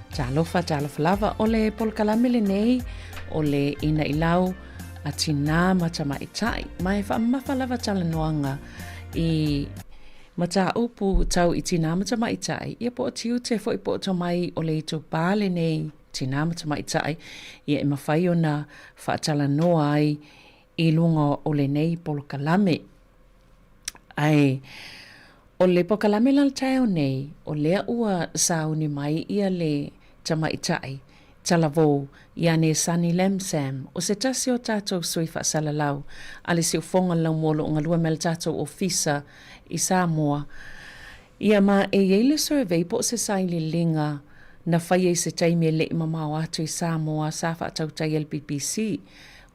Talofa lava o le polkalame le nei o le ina ilau a tina matama itai mai fa mafa lava talanoanga I mata upu tau I tina matama itai ia po tiu te fo I po to mai o le to pale nei tina matama itai ia mafai ona fa talanoa ai I lunga o le nei polkalame ai o le polkalame lal tau nei o lea ua sauni mai ia le tama itai talavo ia ne sani lemsam o se tasi o tatou sui faasalalau a le siufonga laumolo o ngalua mele tatou ofisa I Sāmoa ia ma e le survey po se saili linga na whai se taimi le mamau atu I Sāmoa sa whaatau tai LPPC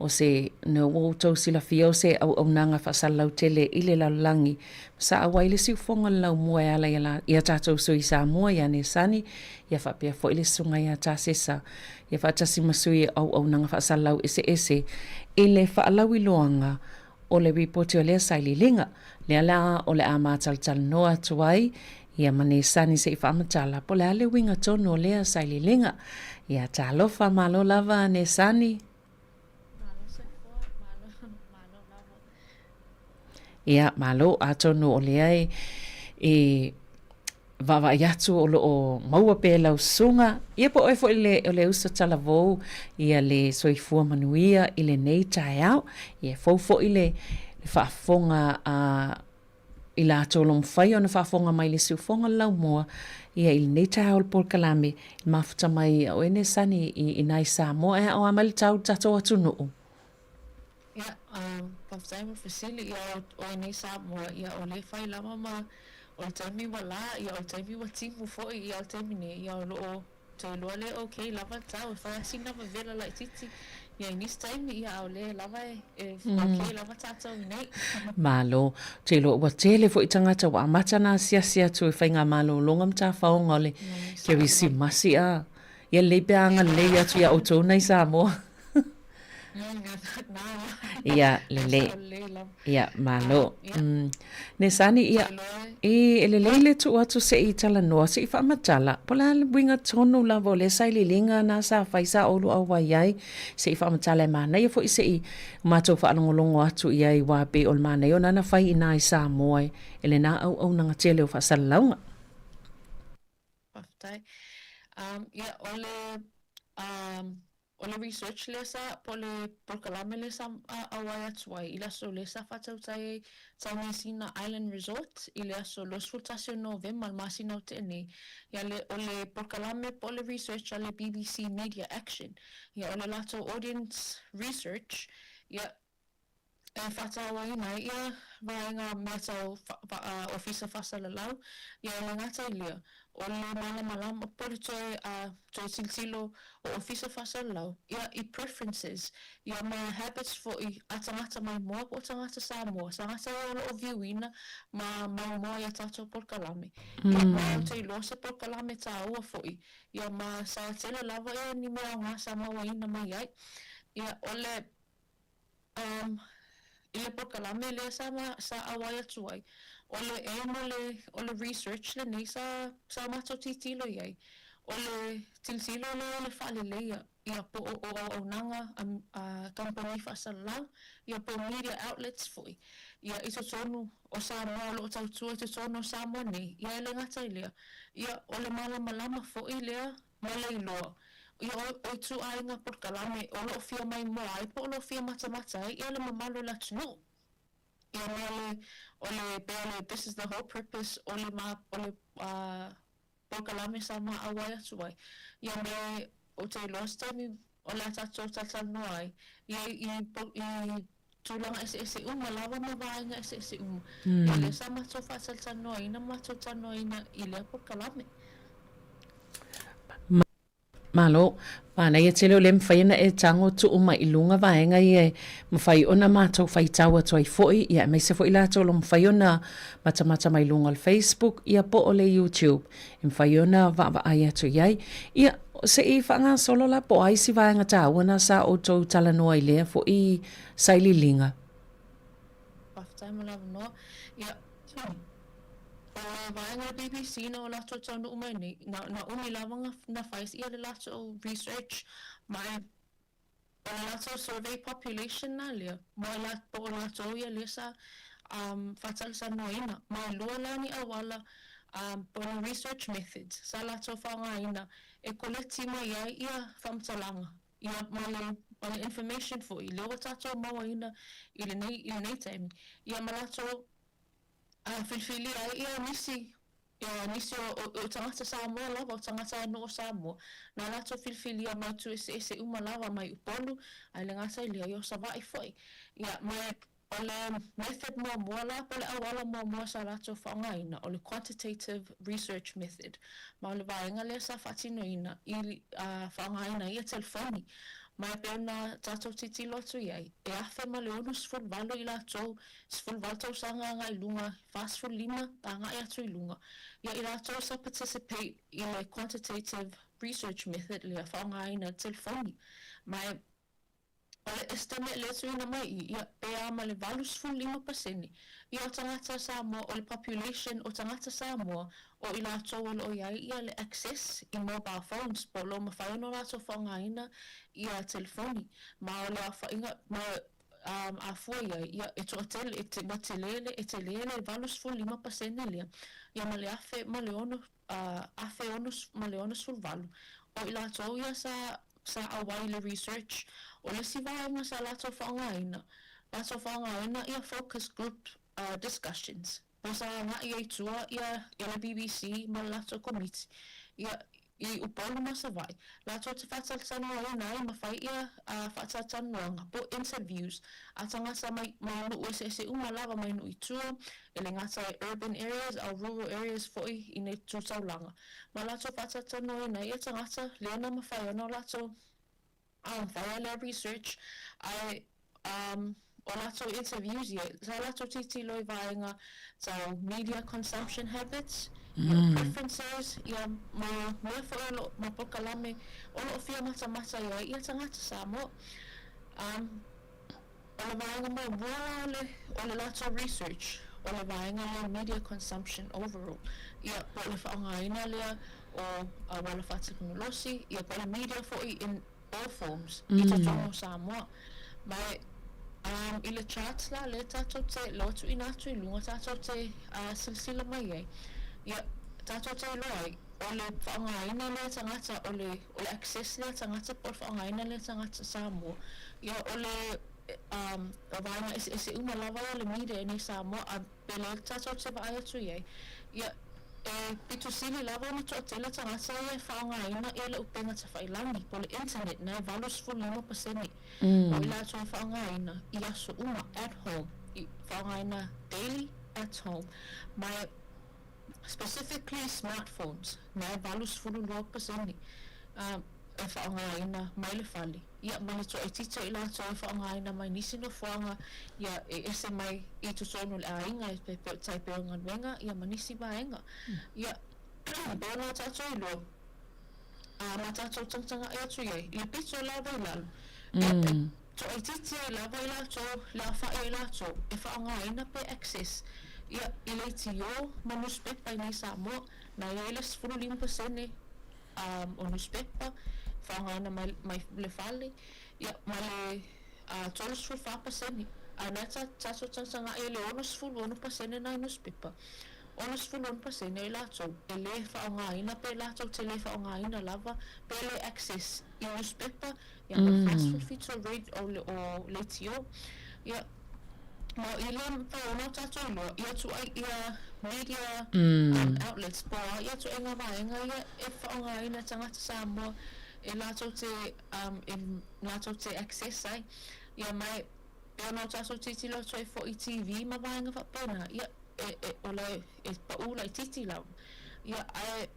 o se no woto sila fio se au nanga fasalau tele I le lalangi sa awai le siufonga lau mua ala ia tatou sui Sāmoa ia ne sani ia whapea fo ile sunga ia tāsesa ia whaatasi masui au nanga fasalau ese I le whaalau iloanga o le ripoti o lea saili linga lea la o le amatal noa tuai ia mane sani se I whaamatala po le ale winga tono o lea saili linga ia talofa malo lava ne sani ia malo atono o lea e vava yatu o lo maua pe lau sunga ia po e fo o le usa talavou ia le soifua manuia I le nei tai au ia fo I le whaafonga I la atolo mwhai ona whaafonga mai le siufonga lau mua ia I le nei tai au le polkalame mafuta mai o ene sani I nai Sāmoa e o amali tau tato atu nuu ia paftai mo fasili ia o nei Sāmoa ia o le whai lama ma o taimi wala ia o taimi wa timu foi ia o taimi ne ia o loo te loa le okay lava tau fa sina va vela la titi ia nis taimi ia o le lava okay lava tau nei malo te lo wa tele foi tangata wa matana sia tu whainga malo longa mta faonga le ke wisi masi a ia le peanga le ia tu ia o tō nei Sāmoa ia lele ia malo ne sani ia le tu atu se I tala noa se I whaamatala pola le winga tonu la vo le saili linga na sa whaisa olu au waiai se I whaamatala mana ia fo I se I matou whaalongolongo atu ia I wape o le mana ia nana whai I nai Sāmoa ele na au nanga tele o whaasalaunga ia o le research lesa po le polkalame lesa awai atuai I laso lesa whatau tai Taunisina Island Resort I le aso los fultasio November masina o te ene ia o le polkalame po le research a le BBC Media Action ia o le lato audience research ia whatau ai nai ia vaenga matau ofisa whasalalau ia le ngata ilia o le malama po le toi silsilo o ofisa whasalalau ia I preferences ia ma habits fo I atangata mai moa po tangata Sāmoa tangata o viuina ma moa ia tatou polkalame ia ma o te iloa se polkalame ta ua fo ia ma sa tele lava ia ni mea ngā Sāmoa ina mai ai ia o le I le polkalame le sa awai atuai o le o le research le nei sa mato titilo iai o le tilsilo le whaaleleia ia po o nanga company whaasalau ia po media outlets foi ia I tonu o Sāmoa lo tautua I tonu o Sāmoa nei ia le ngata lea ia o le malama foi lea malai loa ia o tu ainga polkalame o lo fia mai moa ai po lo fia mata ai ia le mamalo la tunu ia o le pele this is the whole purpose o le polkalame sa ma awai atuai ia me o te lost time o la tatou tatano ai ia I tulang ese malawa mawainga ese ia le sa matou whaataltano ai na matou tano ai na I le polkalame malo mana ia tele o le mwhaina e tango tu uma I lunga vaenga I mwhai ona mātou whai taua toi foi ia mai se foi lato lo mwhai ona matamata mai lunga al Facebook ia po o le YouTube mwhai ona va ai atu iai ia se I whanga solo la po ai si vaenga taua na sa o tau talanoa I lea fo I saili linga Paftai malawa no ia vaenga BBC no lato tonu umani na uni lawanga na fais ia le lato research mai lato survey population na lia mai lato ia lesa fatal sa noina mai lola ni awala por research methods sa lato whangaina e koleti mai ia whamtalanga ia mai information for i lewa tato mawaina i le nei time ia malato filfili ia nisi o tangata Sāmoa lava o tangata no Sāmoa na lato filfili ia mai tu ese uma lava mai upolu ai le ngata ilia i o savai foi ia mai ole method mua la pole awala mua sa lato whangaina ole quantitative research method ma ole vaenga le sa fatinoina i whangaina ia telefoni mai pena tato titi lotu iai e afe ma leonu sful valo i lato sful valto sanga nga ilunga fast full lima tanga ia tu ilunga ia i lato sa participate i le quantitative research method le whangaina telefoni mai ole estimate le tu ina mai ia pe ama le valus full 5% ia o tangata Sāmoa o le population o tangata Sāmoa o i lato o iai ia le access i mobile phones po lo mawhaino lato whangaina ia telefoni ma o le awhainga ma a fua ia e to tele e te matelele e te lele valus full 5% lia ia ma le afe ma le ono afe ono ma le ono sul valu o i lato ia sa awai le research o le sivaenga sa lato whangaina ia focus group discussions o sa nga ia i tua ia le BBC ma lato committee ia i upolu ma sa vai lato te whatatanu ai nai ma whai ia whatatanu anga po interviews a tangata mai nu ese umalava mai nu i tua ele ngata urban areas au rural areas foi i ne tutaulanga ma lato whatatanu ai nai ia tangata leona ma whai ano lato whai le research ai o lato interviews ia sa lato titi loi vaenga tau media consumption habits preferences ia ma fo'olo ma pokalame o fia mata ia tangata Sāmoa o le vaenga mai o le lato research o le vaenga le media consumption overall ia po le whaongaina lea o wala whateknolosi ia po le media fo'i in all forms i te tongo Sāmoa mai i le charts la le tato te lotu inatu i lunga tato te silsila mai ei ia tato te loi o le whaongaina le tangata o le access le tangata po whaongaina le tangata Sāmoa ia o le o vaina ese umalava o le media ni Sāmoa a pele tato te va atu ei ia pitu sili lava na to tele tangata ia whaongaina ia le upenga ta whailani po le internet na valus full 5% o ila to whaongaina ia so uma at home i whaongaina daily at home my specifically smartphones na valus full 2% e whaongaina mai le whali ia mani to e tito ila to e whaongaina mai nisi no whaonga ia e ese mai i tu sono le ainga e pepe taipe o nganwenga ia manisi vaenga ia bono tato ilo ma tato tangtanga e atu iei i pito lava ilalu to e titi lava ilato la whae ilato e whaongaina pe access ia i le tio ma newspaper nei Sāmoa na ia iles furu 5% o newspaper whaongaina mai le whale ia ma le tolus full 5% ana tato tangtanga e le onus full 1% na newspaper onus full 1% e lato e le whaongaina pe lato te le whaongaina lava pe le access i newspaper ia ma fast full feature rate o le tio ia ma i le whaono tato ilo ia tu ai ia media outlets po ia tu enga vaenga ia e whaongaina tangata Sāmoa e lato te access ai ia mai e ono tato titi lo toi fo i TV ma vaenga whapena ia ole e paula i titi lau ia ai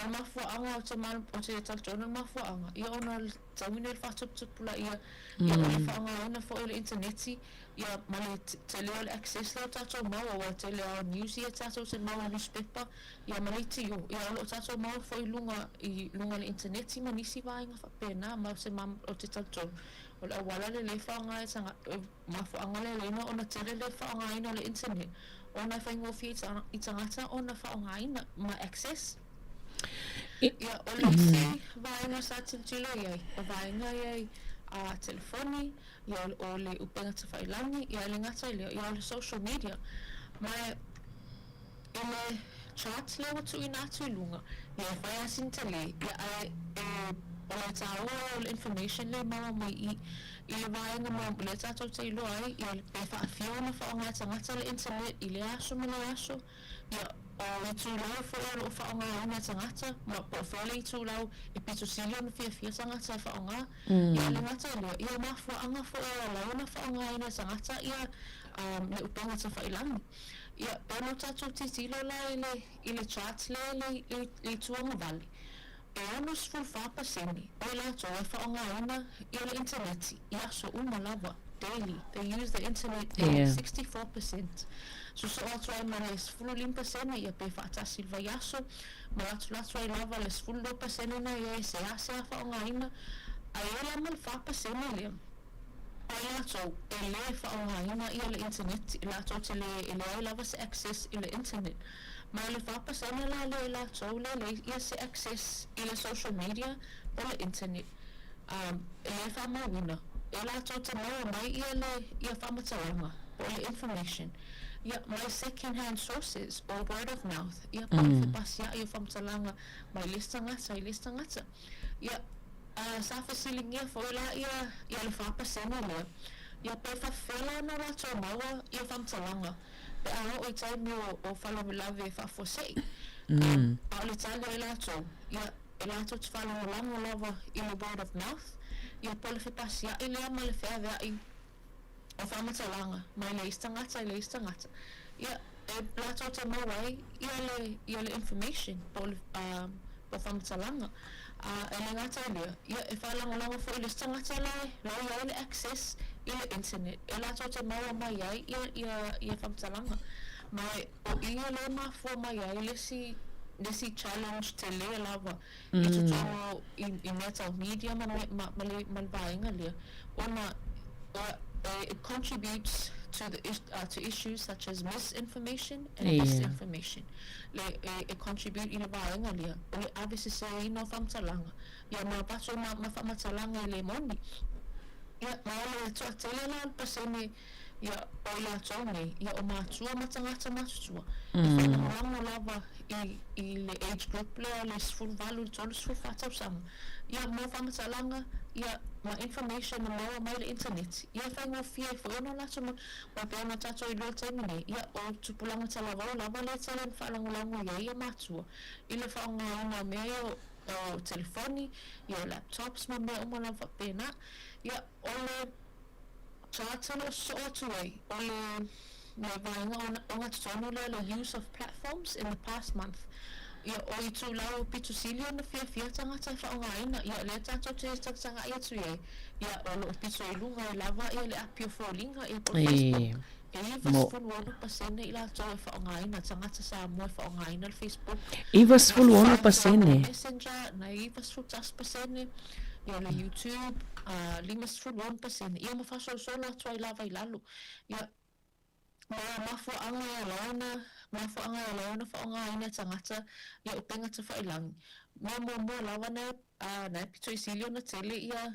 o mafuanga o te mal o te taltona mafuanga ia ono tawina il whatuptupula ia ole whaanga ona fo ile interneti ia male te leo le access leo tato maua wa te leo news ia tato te maua newspaper ia male tio ia olo tato maua fo i lunga le interneti ma nisi vaenga whapena ma se mam o te taltona o le awala le whaanga e tanga mafuanga le leina ona tere le whaanga ina le internet ona whaingofi I tangata ona whaongaina ma access. Ia o leisi vaenga sa tintilo iai, o vaenga iai a telefoni, ia o le upenga ta whailangi, ia le ngata ia o le social media. Mai ele charts le watu ina atu ilunga, ia whai asin tale, ia ai o le tāua o le information le mawa mai I le vaenga mo le tātou te ilo ai, ia le pe whaafio whaonga tangata le internet, I le aso mana aso, ia o I tūlau whaero o whaonga ona tangata, ma po whele I tūlau e pito sili ona fia tangata whaonga, ia le ngata ia mafua anga whaero launa whaonga ina tangata, ia le upenga ta whailangi. Ia pono tātou titilo la I le charts le tuanga vale. E anus full 5% o la toa whaonga ina I le internet, ia so lava daily. They use the internet daily, 64%. So atu ai ma les full 5% ia pe whaatasi vai aso, ma atu ai lava les full 2% na ia se asea whaonga ina, a ia mal 5% lea. Ai ato e le whaonga ina ia le internet, I la ato te le ai lava se access I le internet. Ma le 5% la le ato le ia se access I le social media o le internet. Le whamawina. E la ato te maua mai ia whamatawanga o le information. Ia my second-hand sources or word of mouth. Ia pawhi pasia ia whamtalanga mai lista ngata. Ia sa fasilingia foila ia le 5% lea. Ia pe whawhela na rato maua ia whamtalanga. Pe aro I taimi o whalamilave whafosei. A le tala I lato. Ia e lato te whalamalanga lava I le word of mouth. Ia pole pasia I lea ma le whea I o whamatalanga, mai le istangata. Ia e lato te mawai, ia le information po whamatalanga. E le ngata lea, ia e whalangalanga fo I le istangata ia le access I le internet. E lato te mawa mai ai, ia whamatalanga. Mai o ia le mafua mai ai, lesi challenge te lea lava. I tutongo I metal media ma le vaenga lea. Ona, it contributes to issues such as misinformation and disinformation. It contribute in a vaenga lea. O le ave se no whamtalanga. Ia ma pato ma whamatalanga le moni. Ia ma ole toa tele la pasene ia o ia tonge. Ia o mātua matangata matutua. Ia whanamanga lava I le age group lea le sfuru valu tolu sfuru whatau sama. Ia mo whamatalanga ia ma information na maua mai le internet. Ia whaingo fia I whaono lato ma peana tato I loa taimine. Ia o tupulanga talavau lava le talen whalangulangu ia mātua. I le whaonga ona mea o telefoni, ia o laptops ma mea uma lava pena. Ia o le chartano so atu ai. O le vaenga o ngatono le use of platforms in the past month. Ia o I tūlau pitu sili ona fia tangata whaonga ina. Ia le tato te tanga ia tu ia. Ia o lo pitu I lunga I lava ia le apio fōlinga I po Facebook. E iwa sfulu ono pasene I la toa whaonga ina. Tangata Sāmoa whaonga ina le Facebook. Iwa sfulu ono pasene. Messenger na iwa sfulu tas pasene. Ia le YouTube. 5% ia mawhaso sona tua I lava I lalu. Ia mafua anga ia laona whaonga ina tangata ia upenga ta whailangi. Mua lawa na pito I silio na tele ia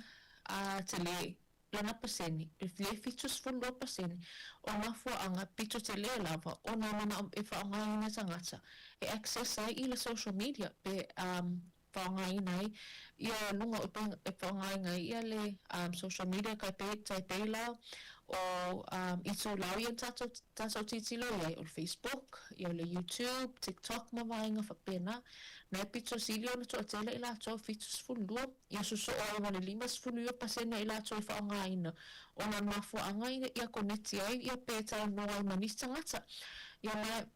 tele lana paseni. If le fitus full 2% o mafua anga pito tele lava o na mana e whaonga ina tangata. E access ai I la social media pe whaonga ina ia lunga upenga e whaonga ina ia le social media kai pe la o I tō lau ia tātou titilo ia o Facebook, ia o le YouTube, TikTok ma vaenga whapena. Na pito silio na tō atela I la tō fitus fulua. Ia suso o wana 5% I la tō whaonga ina. O na mafua anga ia koneti ai, ia pētai noa I manista ngata. Ia mea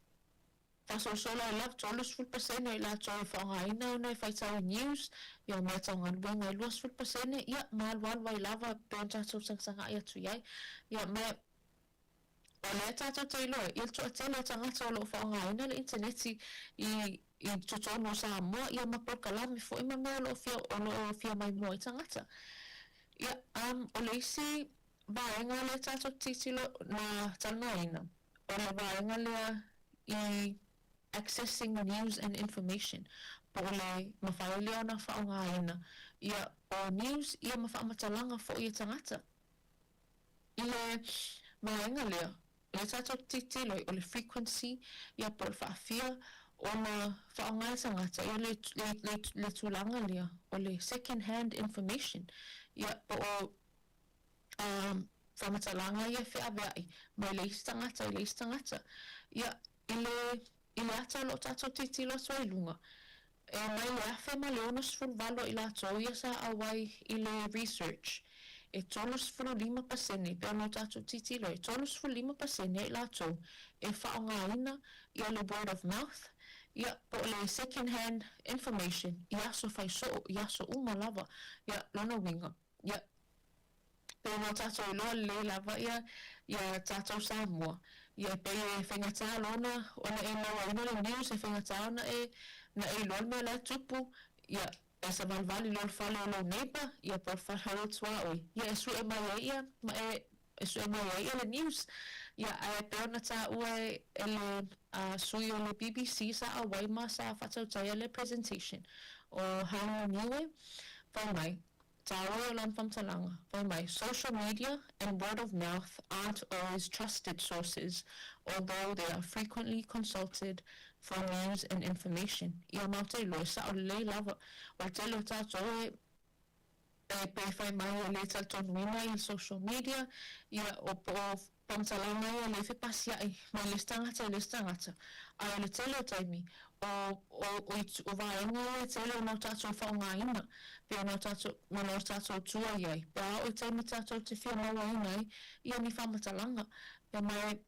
taso sola I love tolus 2% I la tō whaonga ina, una I whaitau news. Ia mea tau nganuenga I luas 2%, ia maalwalwa I lava peon tātou sangsanga ia tu iai. Ia mea o lea tātou teiloa, ia tō atela tangata o lo whaonga ina le interneti I tutono Sāmoa, ia mapokalame fo ima mea lo fia mai mua I tangata. Ia o le isi vaenga le tātou titilo na tanga ina. o le vaenga lea I accessing news and information. Po le mawhai lea na whaongaina. Ia o news, ia mawhaamatalanga fo I tangata. I le vaenga lea, le tato titiloi o le frequency, ia po le whaafia, o na whaongai tangata, ia le tulanga lea, o le second hand information. Ia po o whamatalanga ia whea veai, mai leis tangata. Ia ile ata lo tato titilo so ilunga. E mai le afe ma le onos fulvalo I lato ia sa awai I le research. E tonos fulu 5% pe no tato titilo. E tonos fulu 5% I lato. E whaongaina ia le word of mouth. Ia po le second hand information. Ia so fai so, ia so lava. Ia lona winga. Ia pe no tato ilo le lava ia tato Sāmoa. Ia pe e whengata lona ona e maua ino le news e whengata ona na e lol me la tupu ia e sa valvali lol fale o lo neighbor ia por whaharo tua oi ia e su e mai ia ma e su e mai ia le news ia e pe ona ta ue e le sui o le BBC sa a waima sa whatau taia le presentation o hana niwe whai mai Tāua lan whamtalanga, whai mai, social media and word of mouth aren't always trusted sources, although they are frequently consulted for news and information. Ia maute loe sa o le lava, o te lo tātou e pe whai mai o le taltonuina I social media, ia o pamtalanga ia le whipasiai, mai le stangata. Ai le tele taimi, o vaenga e tele o nau tātou whaongaina, pe o nau tātou tua iai, pe a o taimi tātou te whia maua inai, ia ni whamatalanga, pe mai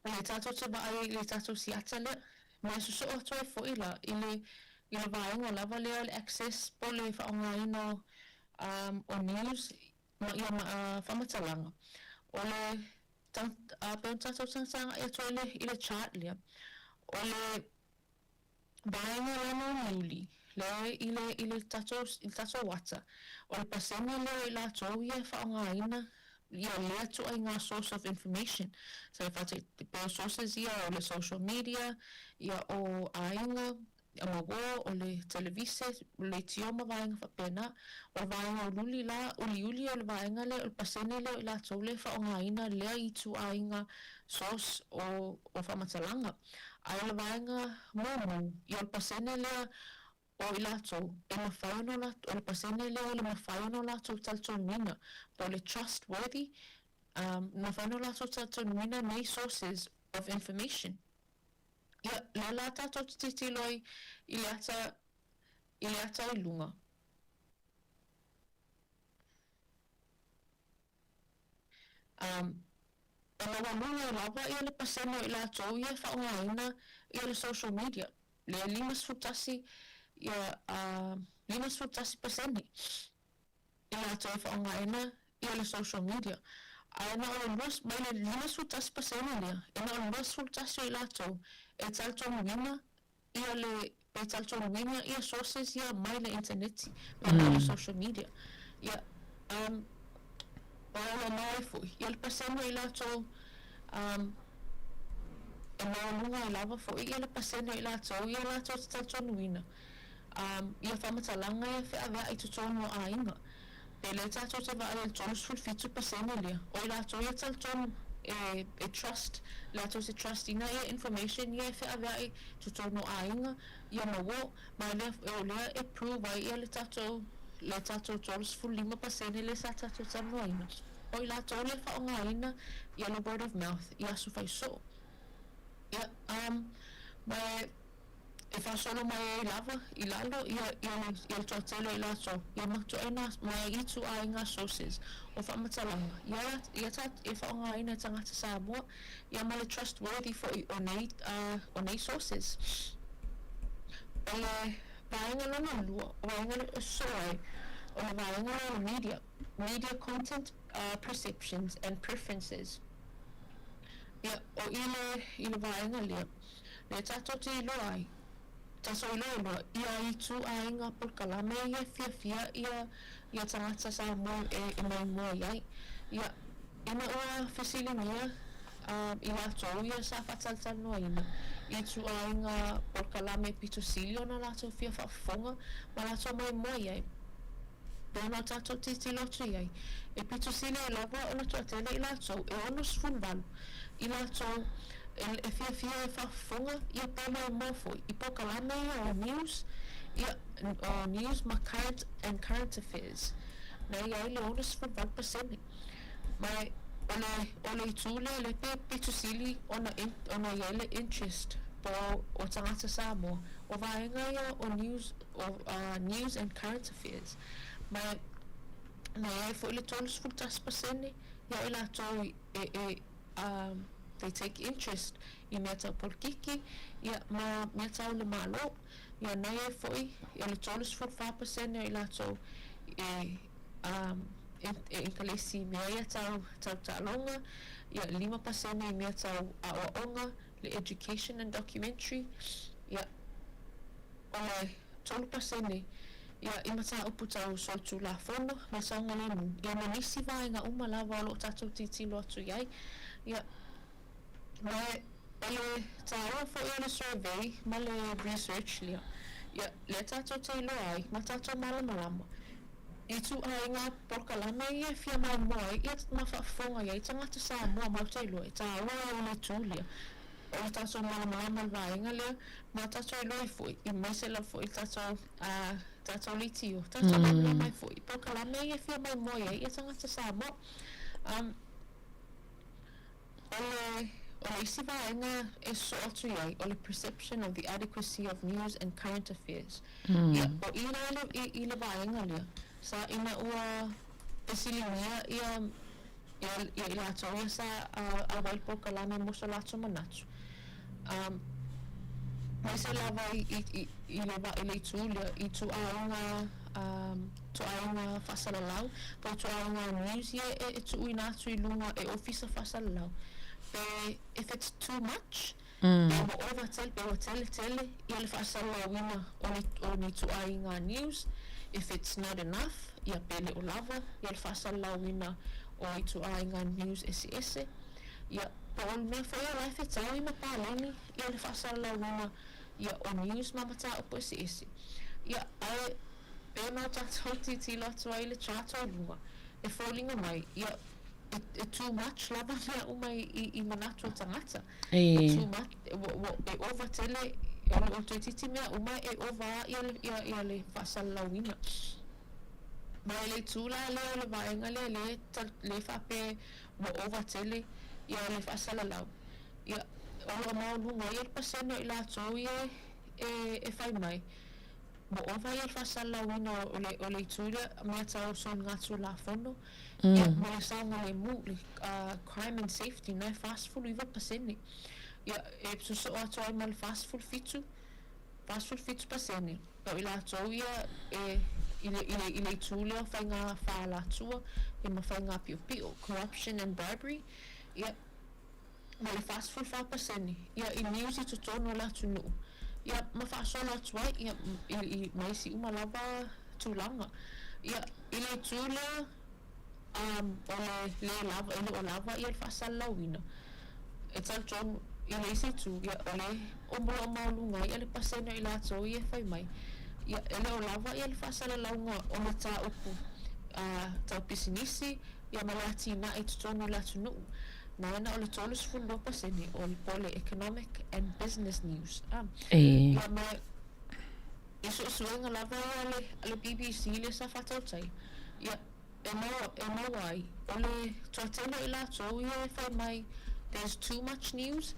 le tātou te vaai, le tātou siata lea, mai suso o toi fo ila, I le vaenga lava lea le access po le whaongaina o news, ia whamatalanga. O le pe tātou tangtanga ia toi I le chart lea, o le vaenga lana niuli, le I le tātou wata, o le pasena lea I la tau ia whaongaina, ia lea tu ai ngā source of information. Sa whate pe sources ia o le social media, ia o ainga, ia mago, o le televise, o le tioma vaenga whapena, o le vaenga o luli la, o liuli o le vaenga le, o le pasene le, o la tau le whaongaina, lea I tu ainga source o whamatalanga. Ai o le vaenga momu, ia o le pasene lea, o I lato, e mawhaino lato, o le pasene leo le mawhaino lato taltonina, po le trustworthy, mawhaino lato taltonina nei sources of information. Ia, le la tato titiloi I le ata I lunga. E la walunga lava ia le pasene I lato, ia whaongaina, ia le social media. Le limas futasi, ia 5% I lato e whaongaina ia le social media. Aina o luas, mai le 5% lea, ina o luas fultasi I lato, e taltonguina, ia le taltonguina, ia sources ia mai le interneti, mai le social media. Ia, o mai fui, ia le paseno I lato, e maununga I lava fui, ia le paseno I lato taltonguina. Ia whamatalanga ia whea I tutonu a inga. Pe le tātou te wa ale tonus fulfitu pasena lea. O I lātou ia taltonu e trust, lātou te trust ina ia information ia whea I tutonu a inga. Ia mawo, ma lea e prove ai ia le tātou tonus full 5% le sa tātou tanu a ina. O I lātou le whaonga ina ia le word of mouth, ia su fai so. Ia, mai e fa solo mai lava I lalo ia le totelo I lato ia makto ena mai I tu a inga sources o whamatalanga ia tat e whaonga ina tangata Sāmoa ia male trustworthy for o nei sources o le vaenga lana lua o vaenga le soai o le vaenga lana media content perceptions and preferences ia o I le vaenga lea le tato te loai taso ilo ia I tu a inga por kalame ia fia ia tangata Sāmoa e mai mua iai ia ina ua whesilingia I lātou ia sa whataltanoa ina. I tu ainga por kalame pito silio na lātou fia whafonga, ma lātou mai moi ai. Pēnā tātou titi lotu iai. E pito silio e lava o na tuatele I lātou, e ono sfunvalu. I lātou, e fia e whafonga, ia pēmai mofo. I po kalame ia o news, o news ma current and current affairs. Na ia ele ono sfunvalu pasene. Mai, ole tule le pito sili ona yele interest po o tangata Sāmoa o vaenga ia o news and current affairs ma e fo ile tolus futas pasene ia ila to they take interest I meta polkiki ia ma meta le malo ia na e fo ile tolus fut 5% ila to in kalesi mea tau talonga ia 5% mea tau aonga le education and documentary ia ole 12% ia imata upu tau sotu la fono ma saunga lemu ia manisi vaenga umalawa lo tatu titi lo atu iai ia ma ele tau fo ia le survey ma le research lia ia le tatu te lo ai ma tatu malama I tu ainga porkalame ia fia mai moai ia ma whafonga ia I tangata Sāmoa mau teilo e tā ua o le tūlia o tato malama vaenga lea ma tato I loi fui I maisela fui tato litio tato mai fui porkalame ia fia mai moai ia tangata Sāmoa o isi vaenga e so atu iai o le perception of the adequacy of news and current affairs ia o I le vaenga lea sa ina ua pesilimia ia lātou ia sa a waipo kalame moso lātou manatu mai se lava I lava I le tūlia I tu aonga whasalalau pa tu aonga news ia e tu uinatu I lunga e ofisa whasalalau pe if it's too much pe mo overtell pe o tele ia le whasalalau ina o ni tu aonga news if it's not enough ia pele o lava ia le whasalau ina o I tu ainga news SS ia paol mea whaia life e tau I mapaleni ia le whasalau ina ia o news mamata o po SS ia ai pēnā tātou titi lotu ai le tātou lunga e wholinga mai ia e too much lava mea umai I manatu o tangata e too much e overtele o te titi mea umai e ova ia le whasalau ina mai le tūla leo le vaenga le whape mo overtele ia le whasalalau ia o maununga ia le pasena I lātou ia e whai mai mo ova ia le whasalau ina o le tūla mea tau son ngatu la fono ia mo le saunga le mu le crime and safety nai fast full iwa pasene ia e suso o atu ai ma le fast full fitu pasene o I lātou ia I le tūlea whainga whaalatua e ma whainga pio corruption and bribery ia ma le fast food 5% ia I news I tutono la tunu ia ma whaasola atu ai ia I maisi umalava tūlanga ia I le tūlea o le lava ia le whaasalau ina e tal John I le isi tū ia o le o maulunga ia le pasena I lātou ia whai mai ia ele o lava ia le whaasalaunga o na tā upu tau pisinisi ia malati na I tutonu la tunu na ena o le tolus fundo pasene o le pole economic and business news ia ma iso suenga lava ia le BBC le sa whatautai ia e mawai o le tuatela I lātou ia whai mai there's too much news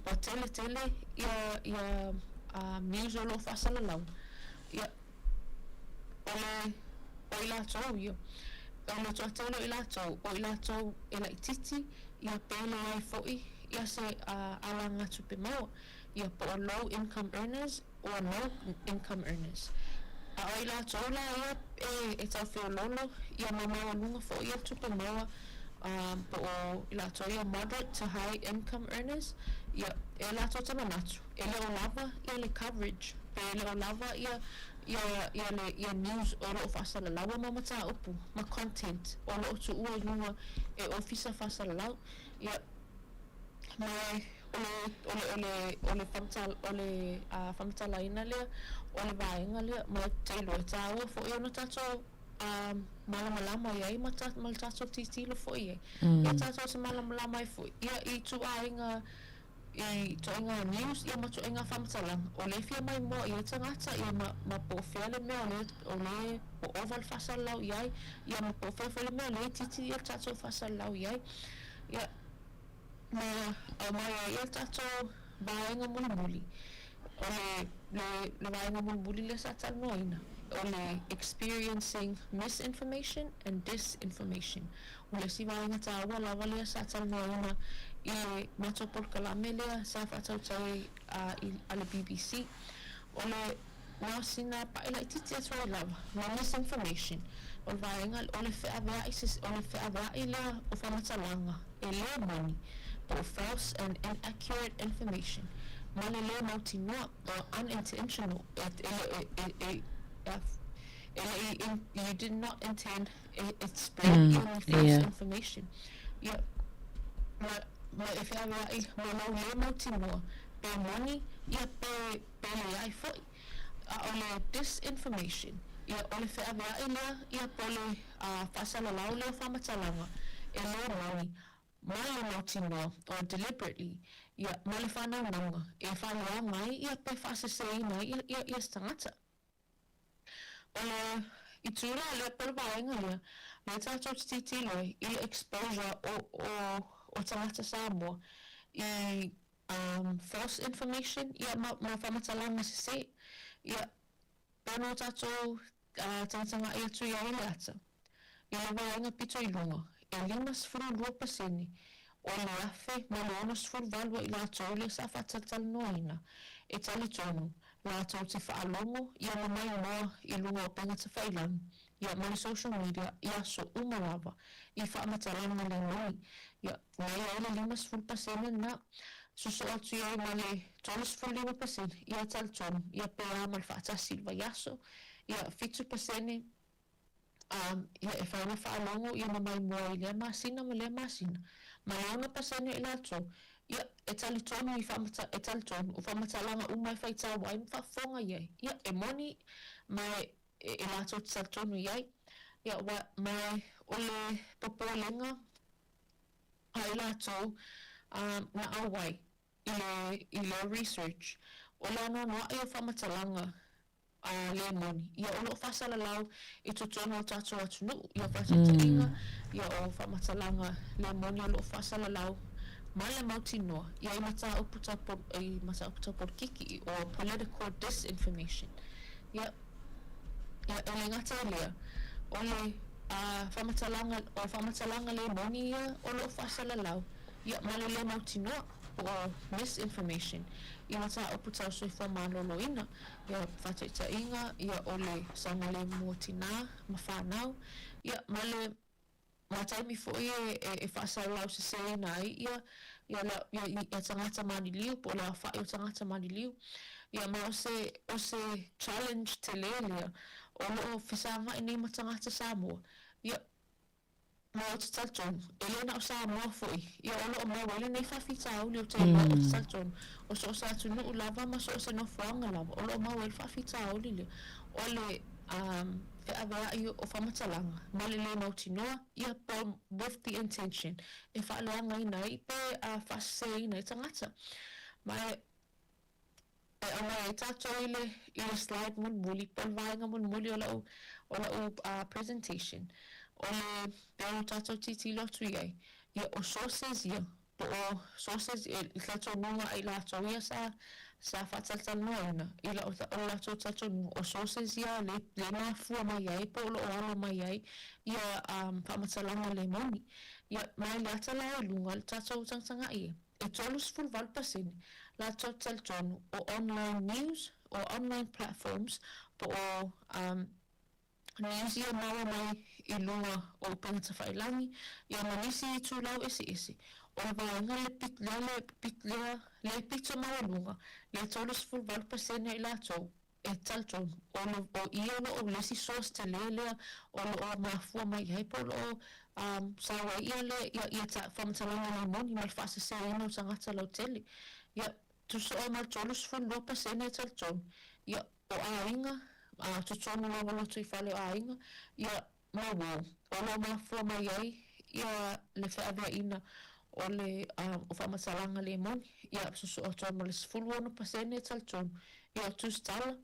pa tele ia news o lo whaasalalau ia o I lātou ia o le tuatelo I lātou o I lātou e la titi ia pēle ai fo'i ia se alanga tupe maua ia po o low income earners or no income earners a o I lātou la ia e tau whiololo ia mamaua lunga fo'i ia tupe maua po o I lātou ia moderate to high income earners ia e lātou tamanatu e le o lava ia le coverage pele o lava ia news o lo whaasalalau ma mata upu ma content o lo tu ua lunga e ofisa whaasalalau ia mai ole whamatalaina lea, ole vaenga lea, ma teilo e tāua fo i ona tato malamalama iai, ma tato titilo fo iai. Ia tato se malamalama i fo, ia I tuainga I toinga news, ia ma toinga whamatalanga. Ole fia mai moa ia tangata, ia ma pōwhea le mea ole po oval whasalau iai, ia ma pōwhea le mea le titi ia tato whasalau iai. Ia ma au mai ia tato vaenga mulimuli. Ole le vaenga mulimuli le sa tanoina. Ole experiencing misinformation and disinformation. Ole si vaenga tawa lava lea sa tanoina I matopol kalame lea sa whatautai ala BBC. Ole nga sina pa ila ititi atwa lava. Nga misinformation. Ole vaenga ole whaavea lea o whamatalanga. E lea moni. For false and inaccurate information. Malele mautinoa or unintentional. You did not intend it spread false information. Yeah. Ma if I mautinoa pe money pe le ai foi. Ole disinformation. Ole whaavea pole whasalalau leo whamatalanga. E lea moni. Male mautinoa or deliberately male whanau e whanau mai pe whasasei mai stangata. Ole I tura le pole vaenga le tato titilo I exposure o tangata Sāmoa I false information ma whamatalanga se se pono tato tangata ia tu ia le ata le vaenga pito I lunga e limas furu 2% o le afe ma le onos furu valua I la tau le sa whatatal noina e tali tonu la tau te whaalongo ia ma mai noa I lunga o penga te whailang ia ma le social media ia so umalava I whaamatalanga le noi ia nai ele limas furu pasene na suso atu ia ma le tolos furu 5% ia tali tonu ia pea ma le whaatasilva iaso ia fitu pasene ia e whaona whaalongo ia ma mai moa I lea masina ma lea masina ma leona pasene I la tau ia e tali tonu I whamatalanga umai whaitawa ai mwhafonga iai ia e moni mai e la tau tali tonu iai ia mai ole popolenga ai la tau na awai I le research ole ano noa I o whamatalanga le moni ia o loo whasalalau I totonu o tato atunu ia whasatainga ia o whamatalanga le moni o loo whasalalau ma le mautinoa ia I mata uputa por kiki o political disinformation ia ele ngata lea ole whamatalanga le moni ia o loo whasalalau ia ma le mautinoa o misinformation ia mata uputa o soifua maloloina ia whataitainga ia ole sangale muatina ma whanau ia ma taimi fo e whasalau se se nai ia tangata maniliu po la wha o tangata maniliu ia ma o se challenge te lelea o loo whisanga I nei ma tangata Sāmoa ia ma o te taltonu elena o Sāmoa foi ia o loo ma wale nei whawhitau leo te ma o te taltonu o so sa atu nuu lava ma so se no whanga lava o loo ma wale whawhitau lile o le whaavea I o whamatalanga ma le mautinoa ia po with the intention e whaaleanga I nei pe whasei nei tangata ma e tato I le slide mulmuli pol vaenga mulmuli o lau presentation o le peo tato titi lotu iai ia o sources ia po o sources I tato nunga I la tau ia sa whataltal noina I la o la tau tato nunga o sources ia le mafua mai ai po lo o alo mai ai ia whamatalanga le moni ia mai le atala o lunga le tato tangtanga ia e tolus full valpasini la total tonu o online news o online platforms po o news ia maua mai I lunga o pengata whailangi ia manisi I tūlau isi o vaenga le pito maua lunga le tolus full valpasini I la tau e tal tonu o ia o lesi source te lelea o mafua mai hai po o Sawa ia le ia ta whamatalanga nei moni mal whaasa se ino tangata lau tele. Ia tuso o mal tolus fun lopa sene tal ton. Ia o a inga, tutonu la wala tui whale o a inga. Ia mawo, olo ma fua mai ai, ia le whaavea ina o le o whamatalanga le moni. Ia tuso o ton ma le sfulu ono pa sene tal ton. Ia tus tala,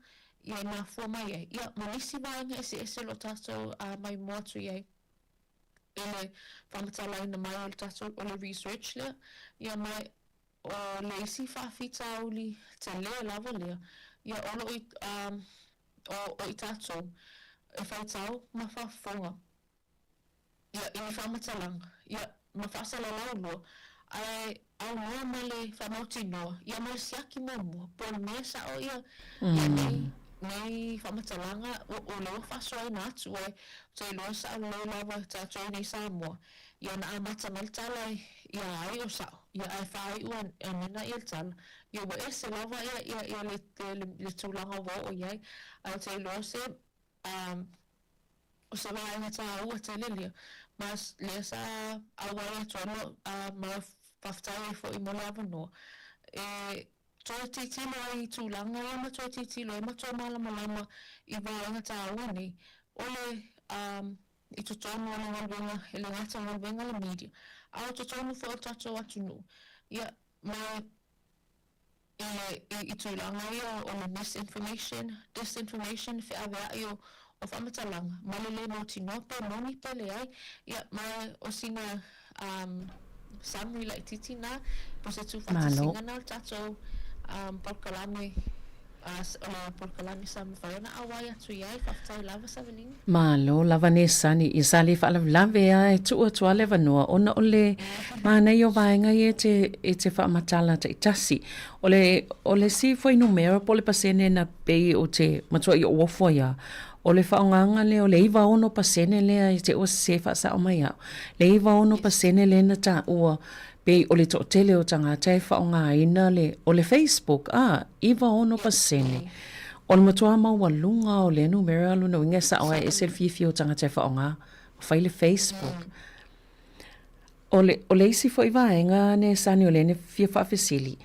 ia na fua mai ai. Ia manisi vaenga ese lo tato mai moatu iai. Ele whamatala ina mai o le tato o le research lea. Ia mai o le isi whaafita auli te lea lava lea. Ia olo o i tato e whaitau ma whaafonga. Ia ini whamatalanga. Ia ma whaasala laulua. Ai au noa ma le whamauti noa. Ia ma le siaki mamua. Pon mea sa o ia. Ia nei whamatalanga o leo whasoa ina atu ai te loa sa leo lava tātou nei Sāmoa. Ia na amata mal tala ia ai o sao. Ia ai whai ua amena i el tala. Ia wa ese lava ia le tūlanga wā o iai. Ai te loa se o se waenga tā ua te lilia. Mas lea sa awai atuano ma whaftai fo i mola avanoa. Toa titilo ai tūlanga ia ma toa titilo e ma toa malama I waenga tā ua nei. Ole I tutonu ala ngalwenga e le ngata ngalwenga le media. Au tutonu fo o tato atu nu. Ia ma I tūlanga ia o le disinformation fe awea i o whamatalanga. Malele mo tino pe moni pe le ai. Ia ma o singa summary like titi na. Po se tu whatisinga na tato porkalame porkalame sama whaena awai atu iai whaftai lava savelinga. Malo, lava ne sani, I sali whaalawlawe a e tua le vanua. Ona ole mānei o vaenga I e te whaamatala te itasi. Ole si fwai numera po le pasene na pei o te matua I oafo ia. O le whaonganga le o le iwa ono pasene lea I te o se whaasa o mai au. Le iwa ono pasene le na ta ua pei o le to tele o tangata e whaonga ina le o le Facebook. Iwa ono pasene. O le matua maua lunga o le numera luna winga sa oa e selfie o tangata e whaonga. Whai le Facebook. O le isi fo I vaenga ne sani o le ne fia whaafesili.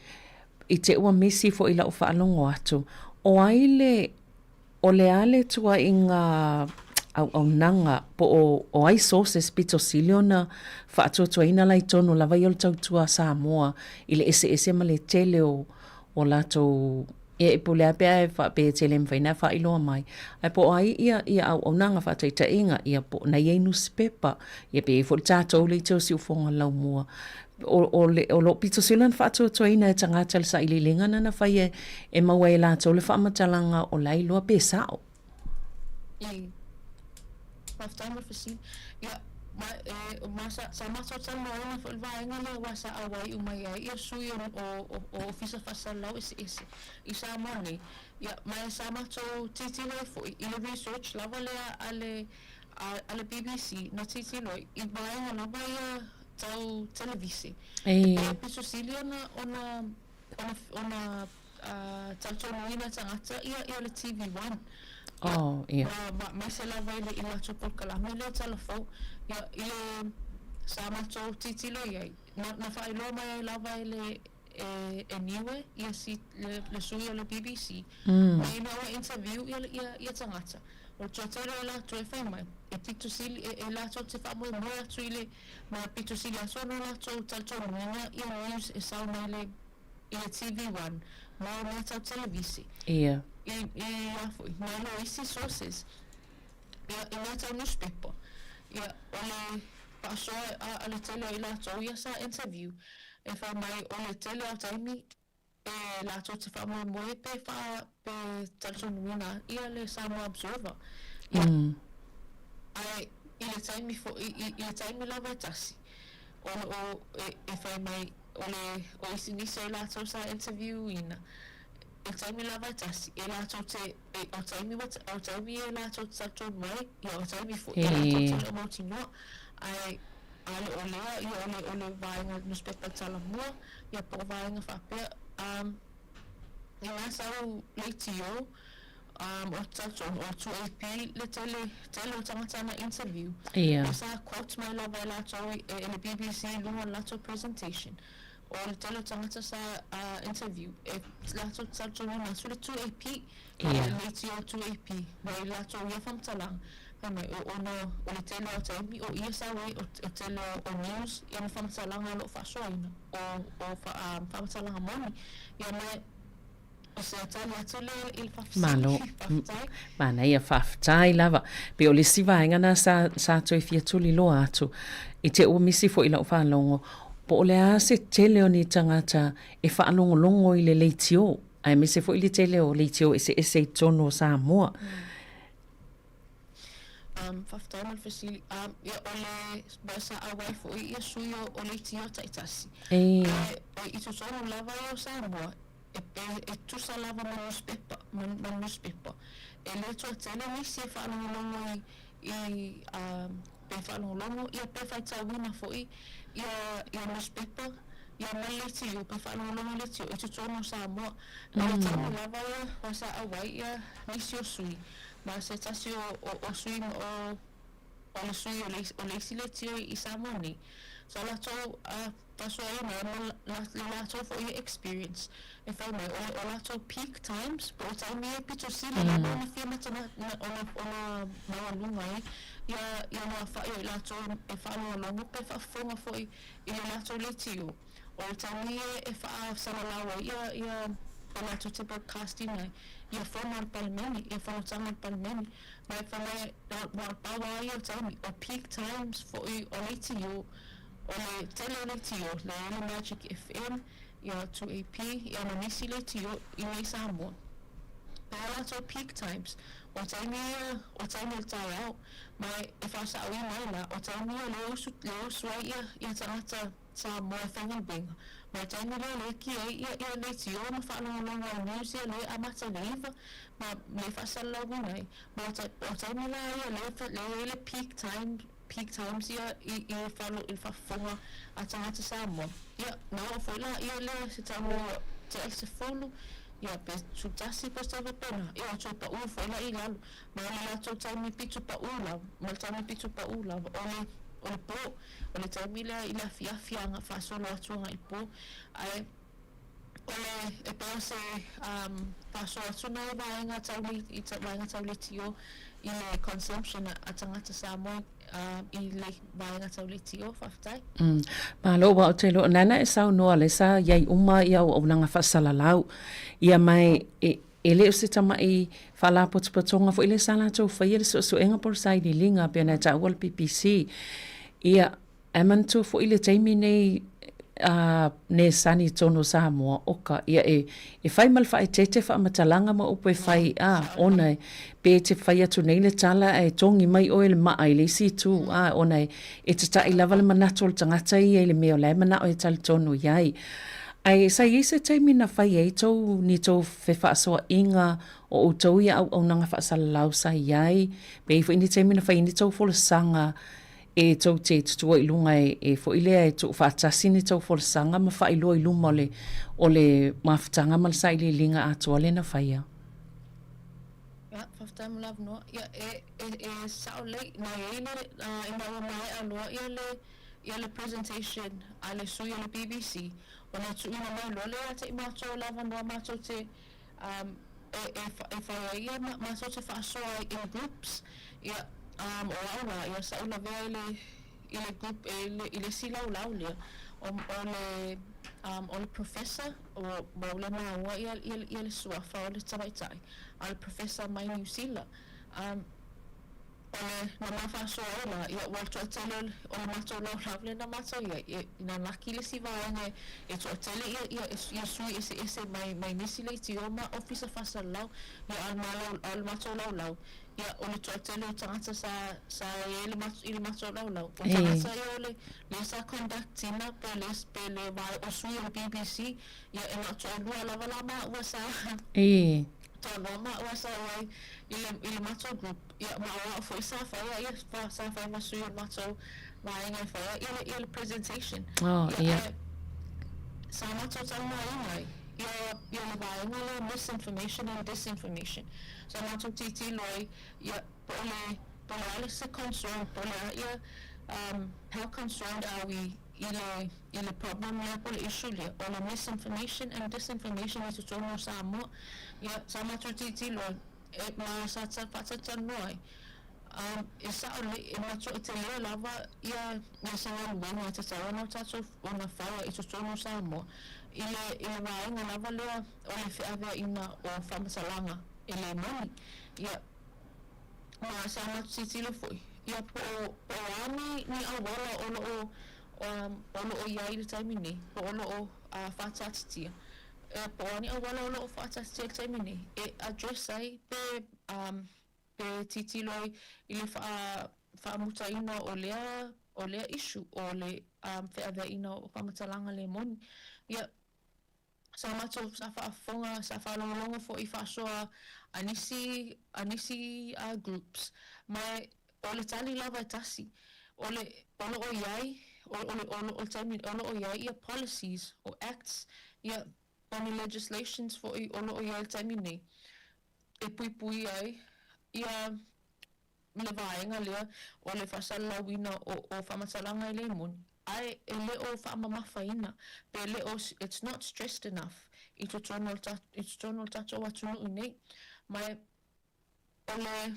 I te ua misi fo I lau whaalongo atu. O aile o le ale tua I ngā au nanga po o ai sources pito siliona whaatua ina lai tono lava I o le tautua Sāmoa I le ese ma le tele o lato e po le apea e whape tele mwhaina whailoa mai. Ai po ai ia au nanga whaataita inga ia po na iei newspaper ia pe e fo le tātou le tau si ufonga lau mua. O lo pito silan whaatua ina e tangata le sa ili lingana na whai e maua e lato le whaamatalanga o lai loa pe sao. Whaftai mo whasin. Ia, sa mato tala ona fo vaenga le wasa awai umai ai. Ia sui o ofisa whasalau ese. I Sāmoa nei. Ia, mai sa mato titilo fo I le research lava lea ale BBC na titilo I vaenga lava ia tau televisi. Ia piso sili ona tau tono ina tangata ia le TV1. Oh, ia. Ma se lava ile ila tupol kalame le telefon. Ia ile sa mato titilo iai. Na whailo mai lava ile e niwe ia si le sui o le BBC. Ma ina o interview ia tangata. O tuatero e la tu e whai mai. E pito sili e la tu te wha moe atu ile ma pito sili asono la tu taltono nina ia news e sau mai le TV1. Ma o mea tau televisi. Ia. Ia foi. Ma no isi sources. Ia mea tau newspaper. Ia ole pasoa a le tele i la tau ia sa interview. E wha mai o le tele au taimi e la tau te wha moe pe taltono nina ia le Sāmoa Observer. Ai I le taimi fo I le taimi lava e tasi. O e whai mai o isi nisa e la tau sa interview ina. E taimi lava e tasi. E la tau te o taimi e la tau te tau mai. Ia o taimi fo. E la tau te mauti noa. Ai ale o lea ia ole vaenga newspaper tala mua. Ia po vaenga whapea. I nga sau leitio o tato o 2AP le tele o tangata na interview. Ia. O sa quote mai lava e lato le BBC lunga lato presentation. O le tele o tangata sa interview. E lato tato na su le 2AP. Ia. Le ti o 2AP. Mai lato ia famtalang. Mai o le tele o taimi o ia sa wei o tele o news. Ia na famtalang alo fasoina. O famtalang moni. Ia mai Malo, mana ia whawhtai lava. Pe o le sivaenga na sa toi fia tuli lo atu. I te ua misi fo ila o whanongo. Po o le a se tele o ni tangata e whanongo longo i le leitio. Ai misi fo ili tele o leitio e se i tono Sāmoa. Whawhtai mal fasili. Ia o le basa awai fo i sui o leitio taitasi. I tu tono lava o Sāmoa. E tu sa lava ma newspaper. E le tua tele nisi e whanongo i pe whanongo ia pe whaitawina fo i newspaper ia maleti o pe whanongo leti o e tu tono Sāmoa. Na le tono lava ia wasa awai ia nisi o sui. Ma se tasi o sui o le sui o leisi leti o i Sāmoa ni. So la tau taso ai mai la tau for your experience. If I may, o la tau peak times, but o tau mea pito sila na na firma tana ona lunga ai. Ia na fa i la tau e fa no longo pe fa fonga foi i la tau letio. O tau mea e fa sala lawa ia o la tau te broadcasting ai. Ia fonga al palmeni, ia fonga tanga al palmeni. Mai fa mai na pawa ia tau mi o peak times foi o letio. O le tele le tio, le Magic FM, ia 2AP, ia na nisi le tio, i nei Sāmoa. Pēla to peak times, o taimi le tai au, mai e whasa au i mai la, o taimi leo sua ia tangata Sāmoa e whangabenga. Mai taimi le ki ia le tio, ma whanonga o news ia le amata leiva, ma me whasa lagu nei. Ma o taimi la ia le peak times ia i whalo i whafonga a tangata Sāmoa. Ia, nao foi la, ia le se tamo te el se folu, ia pe tutasi pe stava pena, ia o tō pa ua foi la i lalu, ma le tō taimi pitu pa ula, ma le taimi pitu pa ula, o le po, o le taimi la i la fiafianga whasolo atuanga i po, ai, o le e pēr se whasolo atuna i vaenga taule tio, i le consumption a tangata Sāmoa, i le vaenga taule tio, whaftai. Malo wa o te lo nana e sau noa le sa iai uma ia o nanga whasalalau. Ia mai e le o se tama i whala potopatonga fo i le sala tau whaia le so enga por sai li linga pia na ta wal PPC. Ia amantu fo i le taimi nei ne sani tono Sāmoa oka ia e whai malwha e tete wha matalanga ma upo e whai ona pe te whai atu nei le tala e tongi mai o le maa i le si tu ona e te ta i lava le manato le tangata i e le meo lai mana o e tali tono iai ai sa i se taimi na whai e tau ni tau whewha soa inga o tau ia au nanga wha sa lau sa iai pe i fo ini taimi na whai ni tau fola sanga e tau te tutua i lunga e fo ilea e tau whaatasi ni tau wholesanga ma wha ilo i luma o le mawhitanga ma le sa ili linga atua le na whaia. Ia, whaftai mo lav noa. Ia, e sao lei, na e maua mai aloa, ia le presentation a le sui a le BBC, o na tu ina mai loa lea te i mātou lava noa mātou te e whaia ia mātou te whaasoa in groups, ia, o aula ia sa una vea i le group i le silau lau lea o le professor o le maua ia le suafa o le tawaitai a le professor mai New Zealand o le na mawhasoa ola ia walto atele o le matou lau lavle na matou ia na naki le sivaenga e to atele ia sui ese mai nisi le tioma officer fasa lau ia al matou lau ia o le toatele o tangata sa i le matou lau o tangata ia o le sa conductina pe le vai o sui o le BBC ia e na to alua lava la ma ua sa tono ma ua sa wai i le matou group ia ma ua foi sa whaia ia sa whaia ma sui o le matou vaenga whaia ia le presentation ia sa matou tau mai ia le vaenga le misinformation and disinformation. So mātou titi loi, ia po le se concern, po le ia, how concerned are we i le problem le po le issue le, o le misinformation and disinformation i tutono Sāmoa, ia sa mātou titi loi, e ma sa tata noi. E sa ole e macho te leo lava ia sa luenga te tawana tato ona whaia i tutono Sāmoa. Ile waenga lava lea o le whiawea ina o whamatalanga e le moni. Ia ma sa matu titilo fui. Ia po ami ni awala olo o iai le taimini, po olo o whatatitia. Po ani awala olo o whatatitia le taimini. E addressai pe titiloi i le whaamutaina o lea issue o le whiawea ina o whamatalanga le moni. Ia sa mato sa whaafonga, sa whaalonga fo I whaasoa anisi groups. Mai o le tali lava e tasi, o o iai, o iai ia policies o acts, ia oni legislations fo I o iai taimi nei. E pui ai, ia le vaenga lea o le whasala wina o whamatalanga I le moni. Ai e le o whaamamafaina, pe le o it's not stressed enough I tutono tato watunu I nei. Mai o le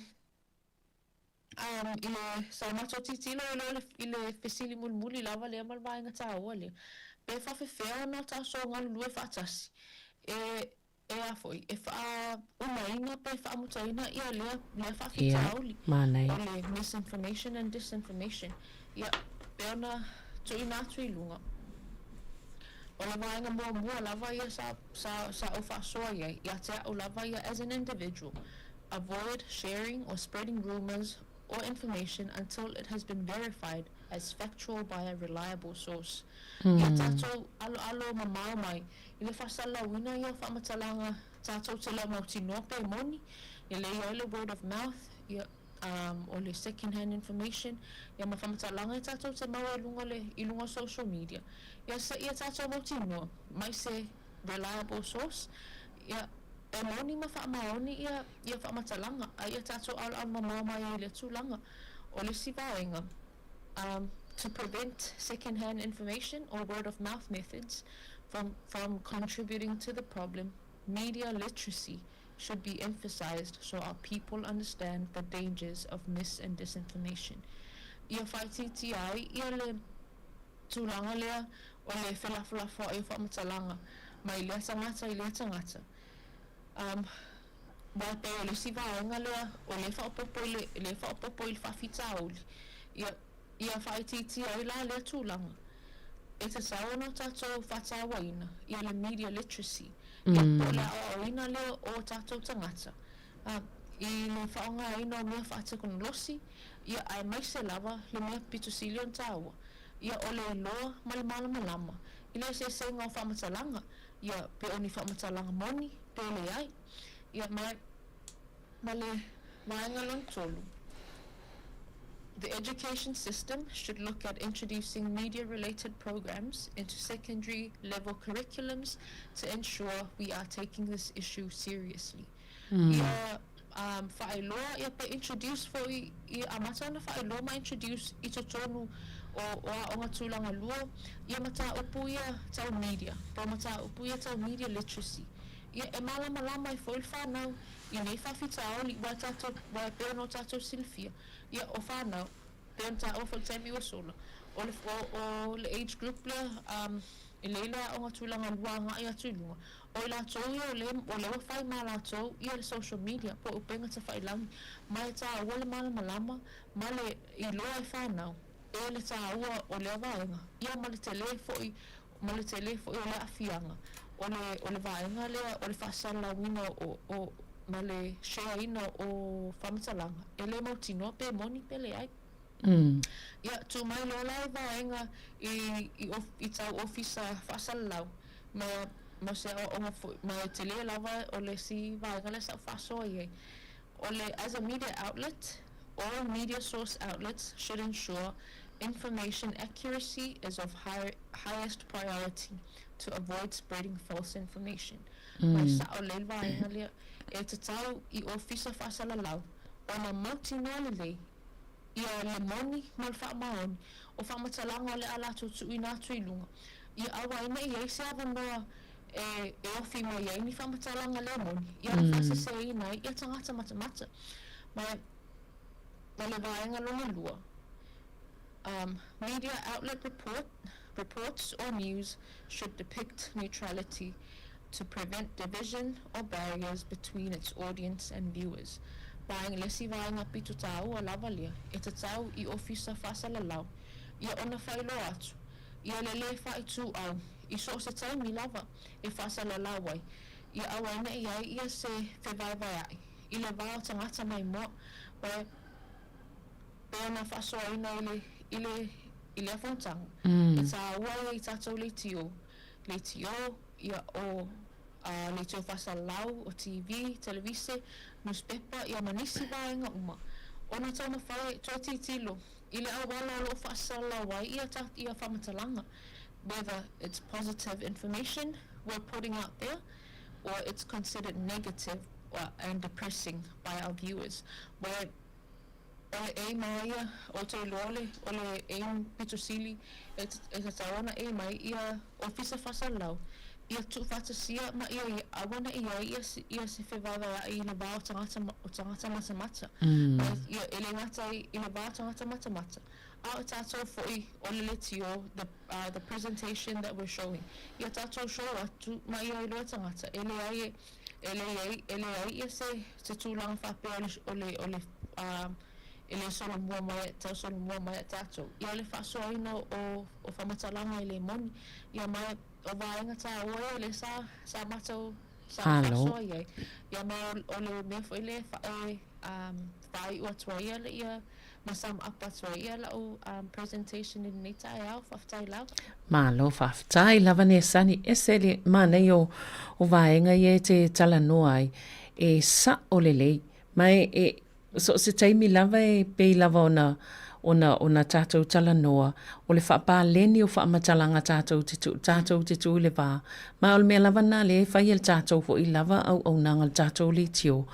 I le saumato titilo I le fesili mulmuli lava le amal vaenga tāua le. Pe whawhewhea no taso ngalu lue whaatasi. E a foi, e wha umaina pe whaamutaina ia le whawhitauli. O le misinformation and disinformation. Ia peona tui nātu I lunga. O la vaenga mua lava ia sa o whaasoa iai, ia te o lava ia as an individual. Avoid sharing or spreading rumors or information until it has been verified as factual by a reliable source. Ia tātou alo mamau mai, I le whasala wina ia whamatalanga tātou te la mautinoa pe moni, ia le ia le word of mouth, ia o le second-hand information, ia ma whamatalanga tātou te maua I lunga social media. Ia tātou mautinoa, mai se reliable source, ia e moni ma whaamaoni ia whamatalanga, a ia tātou al mamau mai I le tūlanga, o le sivaenga. To prevent second-hand information or word-of-mouth methods from contributing to the problem, media literacy should be emphasized so our people understand the dangers of mis- and disinformation. Ia whaititi ai, ia le tūlanga lea o le whelawhalafa I whamatalanga, mai lea tangata. Mai pe o le sivaenga lea o le whaopopo I le whawhitauli. Ia whaititi ai la lea tūlanga. E te saono tātou whatawaina, ia le media literacy. Ia po le aoina lea o tātou tangata. I le whaonga aina o mea whaatakonolosi, ia ai mai se lava le mea pitusilion tāua. Ia o le loa malama. I le se senga o whamatalanga, ia pe oni whamatalanga moni, pe le ai. Ia mai le maenga lon tolu. The education system should look at introducing media-related programs into secondary level curriculums to ensure we are taking this issue seriously. Ia whaeloa ia pe introduce fo I amata na whaeloa ma introduce I totonu o onga tūlanga lua, ia mata upu ia tau media, po mata upu ia tau media literacy. Ia e malama I foil whanau, I nei whawhitao li wai peo no tātou silfia. Ia o whanau, peo ta ofal temi o sola. O le age group lea, I leila o ngā tūlanga luanga I atu lunga. O I la tau ia o le whai ma la tau ia le social media, po upenga ta whailangi. Mai ta ua le malama, ma le I loa I whanau, e le ta ua o le vaenga. Ia ma le tele fo I o le afianga. O le vaenga lea, o le whasala wina o ma le share ina o whamatalanga. E le mautinoa pe moni pe le ai. Ia, tu mai lola I vaenga I tau ofisa whasalau. Ma se ma te le lava o le si vaenga le sa whasoa iei. O le, as a media outlet, all media source outlets should ensure information accuracy is of highest priority to avoid spreading false information. Mai sa o le vaenga lea e te tau I ofisa whasalalau ona mauti noa le lei ia le moni mal whaamaoni o whaamatalanga o le ala tutu I nā tuilunga. Ia awa ina I eise ava noa e ofi mai ia ni whaamatalanga le moni. Ia la whasa se ina ia tangata mata. Mai le vaenga longa lua. Media outlet reports or news should depict neutrality to prevent division or barriers between its audience and viewers. Vaenga lesi vaenga pitu tau o lava lia, e te tau I ofisa whasalalau, ia ona whailo atu, ia le whai tu au, I so se tau mi lava, e whasalalau ai, ia awaina ia ia se whewaiwai ai, I le vao tangata mai moa, wai peana whasoaina I le afontanga. E tā ua I tātou le tio, ia o le tio whasalau o TV, televise, newspaper, ia manisi vaenga uma. Ona tau na whai, tō titilo, I le awala lo whasalau ai, ia whamatalanga. Whether it's positive information we're putting out there, or it's considered negative and depressing by our viewers. Where ole e mai o te lole, ole e pitusili, e te tawana e mai ia ofisa whasalau. Ia tu whatasia ma ia awana ia se whewaiwa I le vāo tangata mata. Ia ele ngata I le vāo tangata mata. Ao tātou fōi ole le tio, the presentation that we're showing. Ia tātou show atu ma ia I loa tangata. Ele ai ia se tūlanga whapea ole ele solo mua mai, tau solo mua mai tātou. Ia le whasoaina o whamatalanga I le moni. Ia mai o vaenga tā oe le sa matau sa whasoa iai. Ia mai o le mea fo le whai ua tua ia le ia masam apa tua ia la o presentation I nei tai au whaftai lau. Malo whaftai lava ne sani eseli manei o vaenga I te talanoa ai e sa o le lei. Mai e so se taimi lava e pei lava ona tātou talanoa o le whapāleni o whaamatalanga tātou te tu le wā. Ma o le mea lava nā le whai el tātou fo I lava au nanga tātou le tio.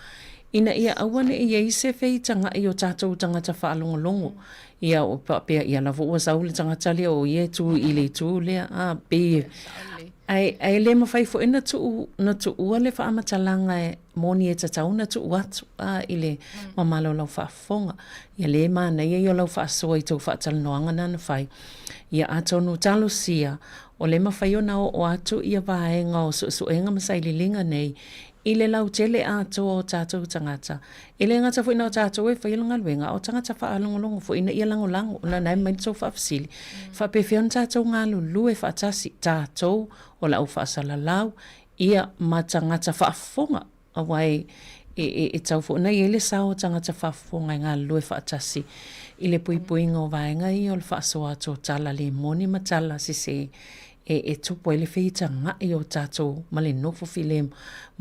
Ina ia awane I eise whei tanga I o tātou tangata whaalongolongo. Ia o pia ia lava ua sau le tangata lea o ie tu I le tu lea pe. Ai le mawhai fo ina na tu ua le whaamatalanga e moni e tatau na tu watu I le mamalo lau whaafonga. Ia le mana ia I lau whaasoa I tau whaatalanoanga nana whai. Ia atonu talo sia o le mawhai o nao o atu ia vaenga o suenga masaililinga nei. I le lau tele ato o tātou tangata. I le ngata fo ina o tātou e whailanga luenga o tangata whaalongolongo fo ina ia langolango na nai mai tau whaafisili. Whapewhion tātou ngā lulu e whaatasi tātou o lau whaasalalau ia matangata whaafonga awai e tau fo na i ele sao tangata whaafonga ngā lulu e whaatasi. I le puipuinga o vaenga I o le whaasoa ato tala le moni matala si se e tupo ele feita ngai o tātou ma le nofo filem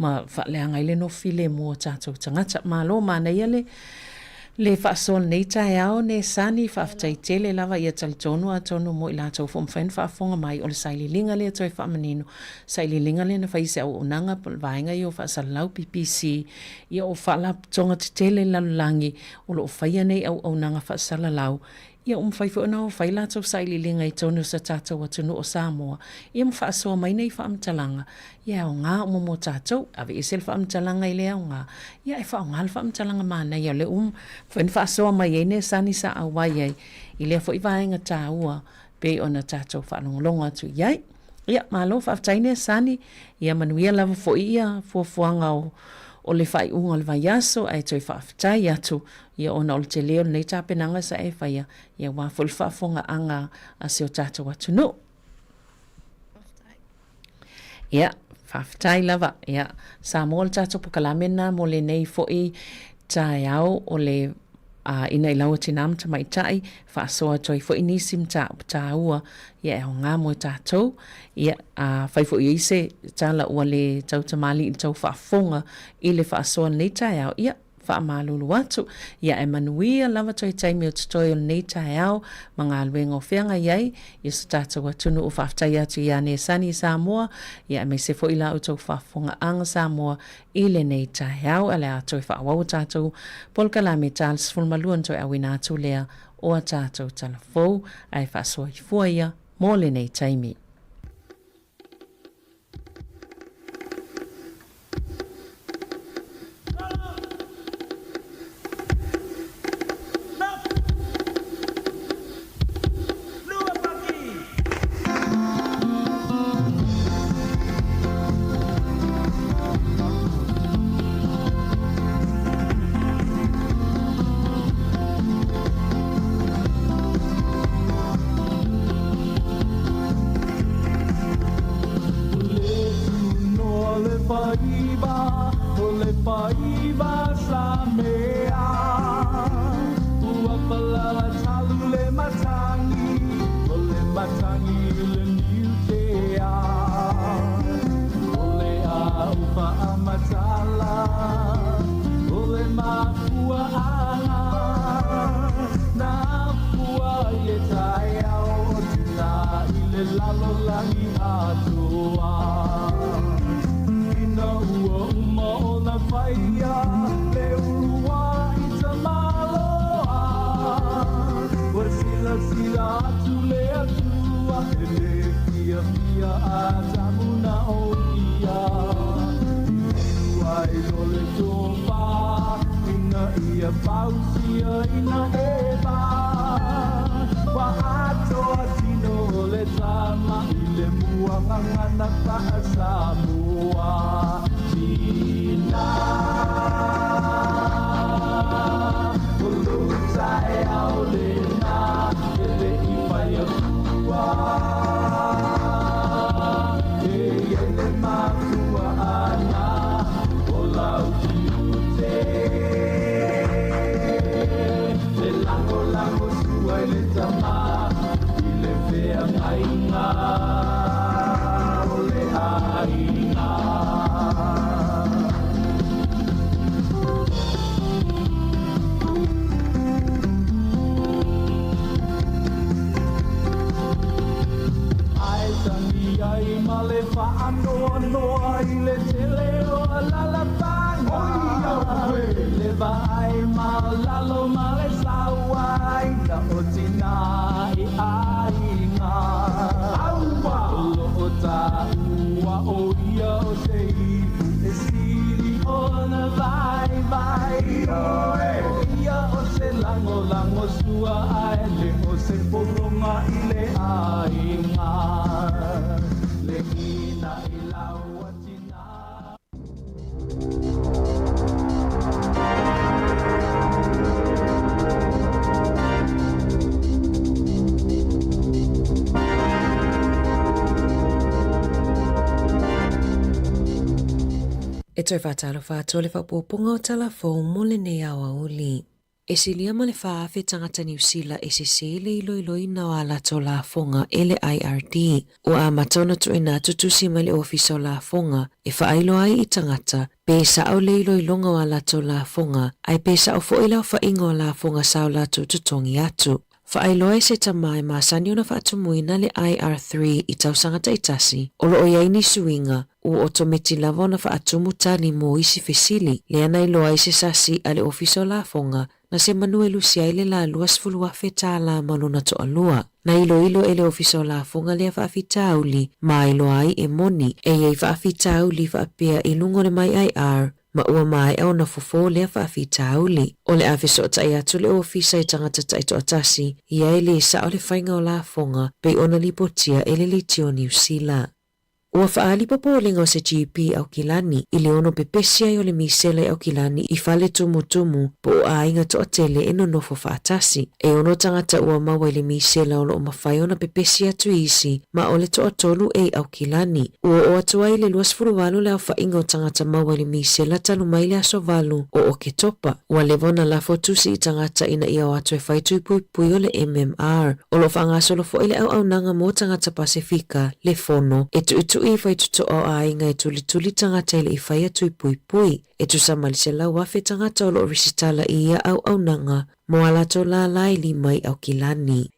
ma whaleanga ele nofo filem o tātou tangata ma lo mana ia le whaasol nei tae ao ne sani whaftai tele lava ia talitonu a tonu mo I lātou whomwhain whaafonga mai o le saililinga le toi whaamanino saililinga le na whaise au unanga vaenga I o whaasalau PPC ia o whaalap tonga te tele lalulangi o lo whaia nei au unanga whaasalalau ia whaifo na o whaila tau saililinga I tonu sa tātou atunu o Sāmoa. Ia mwhaasoa mai nei whaamtalanga. Ia o ngā mo tātou, ave e sel whaamtalanga I lea o ngā. Ia e whao ngā whaamtalanga mana. Ia le whaasoa mai e ne sani sa awai ai. I lea fo I vaenga tā ua, pe ona tātou whaalongolonga atu iai. Ia malo whaaftaine sani, ia manuia lava fo ia fuafuanga o le whai unga le vaiaso ai toi whaaftai atu ia ona o le te leo nei tāpenanga sa e whaia ia wafo le whaafonga anga a seo tātou atu no. Ia, whaaftai lava, ia, Sāmoa le tātou pokalamena mo le nei fo I tae au o le ina I laua tinam ta mai tai whaasoa toi fo I nisim ta ua ia e o ngā mo tātou ia whai fo I ise tala ua le tau tamali I tau whaafonga I le whaasoa nei tai au ia whaamalulu atu. Ia e manuia lava toi taimi o tutoi o nei tae au, mga luenga o whianga iai, ia sa tātou atunu o whaftai atu ia ne sani Sāmoa, ia me se fo ila utou whafunga anga Sāmoa i le nei tae au, ale a toi whaawau tātou, polka la me Charles Fulmaluan toi awina atu lea o a tātou talafou, ai whaasua i fuaia, mō le nei taimi. E toi whātalo whātua le whapupunga o talafou mo le nei awa uli. E silia ma le whaafe tangata New Zealand e se le iloi na o alato la fonga e le IRD. O a matona tu ina tutusi ma le ofisa o la fonga e whaailo ai I tangata pesa au le iloi longa o alato la fonga ai pesa au foila o whaingo o la fonga sao lato tutongi atu. Whaailoa se tamai maasani o na whaatumuina le IR3 I tausangata itasi o lo o iaini suinga u otometi lava na whaatumu tani mo isi fesili le ana iloa se sasi ale ofiso la fonga na se manuelu siai le la luas fulua feta la maluna to alua. Na ilo ele ofiso la fonga le whaafitauli ma iloa ai e moni e ei whaafitauli whaapea ilungo le mai IR ma ua mai au na fofo le whaafitauli. O le afiso tai atu le ofisa I tangata taito atasi ia ele sa o le whainga o la fonga pe ona lipotia ele le tio New Zealand. Ua whaali popolinga o se GP au kilani I le ono pepesia I o le misele au kilani I whale tumu po o ainga to atele e no nofo whaatasi. E ono tangata ua mawa I le misele o lo o mawhai ona pepesia tu isi ma o le to atolu e au kilani. Ua o atua I le luas furuwalu le au whainga o tangata mawa I le misele talu mai le aso valu o ke topa. Ua le vona lafo tusi I tangata ina ia o atu e whaitu I pui o le MMR. O lo whangaso lo fo I le au nanga mo tangata Pasifika le fono e tu i fai tuto o ai ngai tuli tangata ile i fai atu i pui. E tu samali se lau wafe tangata o lo risitala i ia au nanga mo ala to la lai li mai au kilani.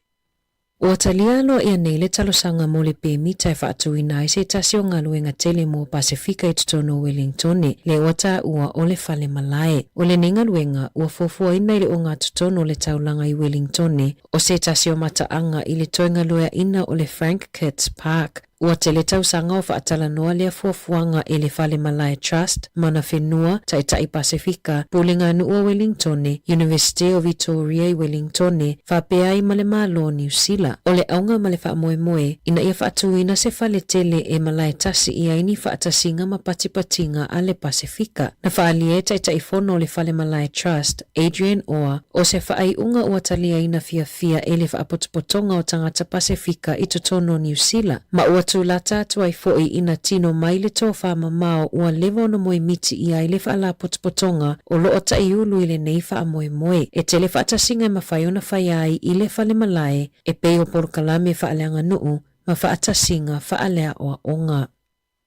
Ua talia aloa ia nei le talosanga mo le pēmita e whaatuina i se tasi o ngaluenga tele mo Pasifika i tutono Wellingtone le wata ua o le fale malae. O le ngaluenga ua fofua ina i le o ngā tutono le taulanga i Wellingtone o se tasi o mataanga i le toinga loea ina o le Frank Kitts Park. Ua te le tausanga o whaatala noa lea fuafuanga e le Fale Malae Trust, mana whenua, Taitai Pasifika, Pulinga Nua Wellingtone, University of Victoria i Wellingtone, whapea i male malo New Zealand. O le aunga male wha moe, ina ia whaatuina se fale tele e malae tasi ia ini whaatasinga mapatipatinga a le Pasifika. Na whaalie Taitai Fono le Fale Malae Trust, Adrian Oa, o se whaai unga ua talia ina fia e le whaapotopotonga o tangata Pasifika i totono New Zealand. Ma ua la tatu ai foi ina tino mai le tofa mamao ua lewa na moe miti ia i le whaala potopotonga o loo ta iulu i le nei wha moe. E te le whaatasinga ma whaiona whaiai i le Fale Malae e peo porokalame whaaleanga nuu ma whaatasinga whaalea o onga.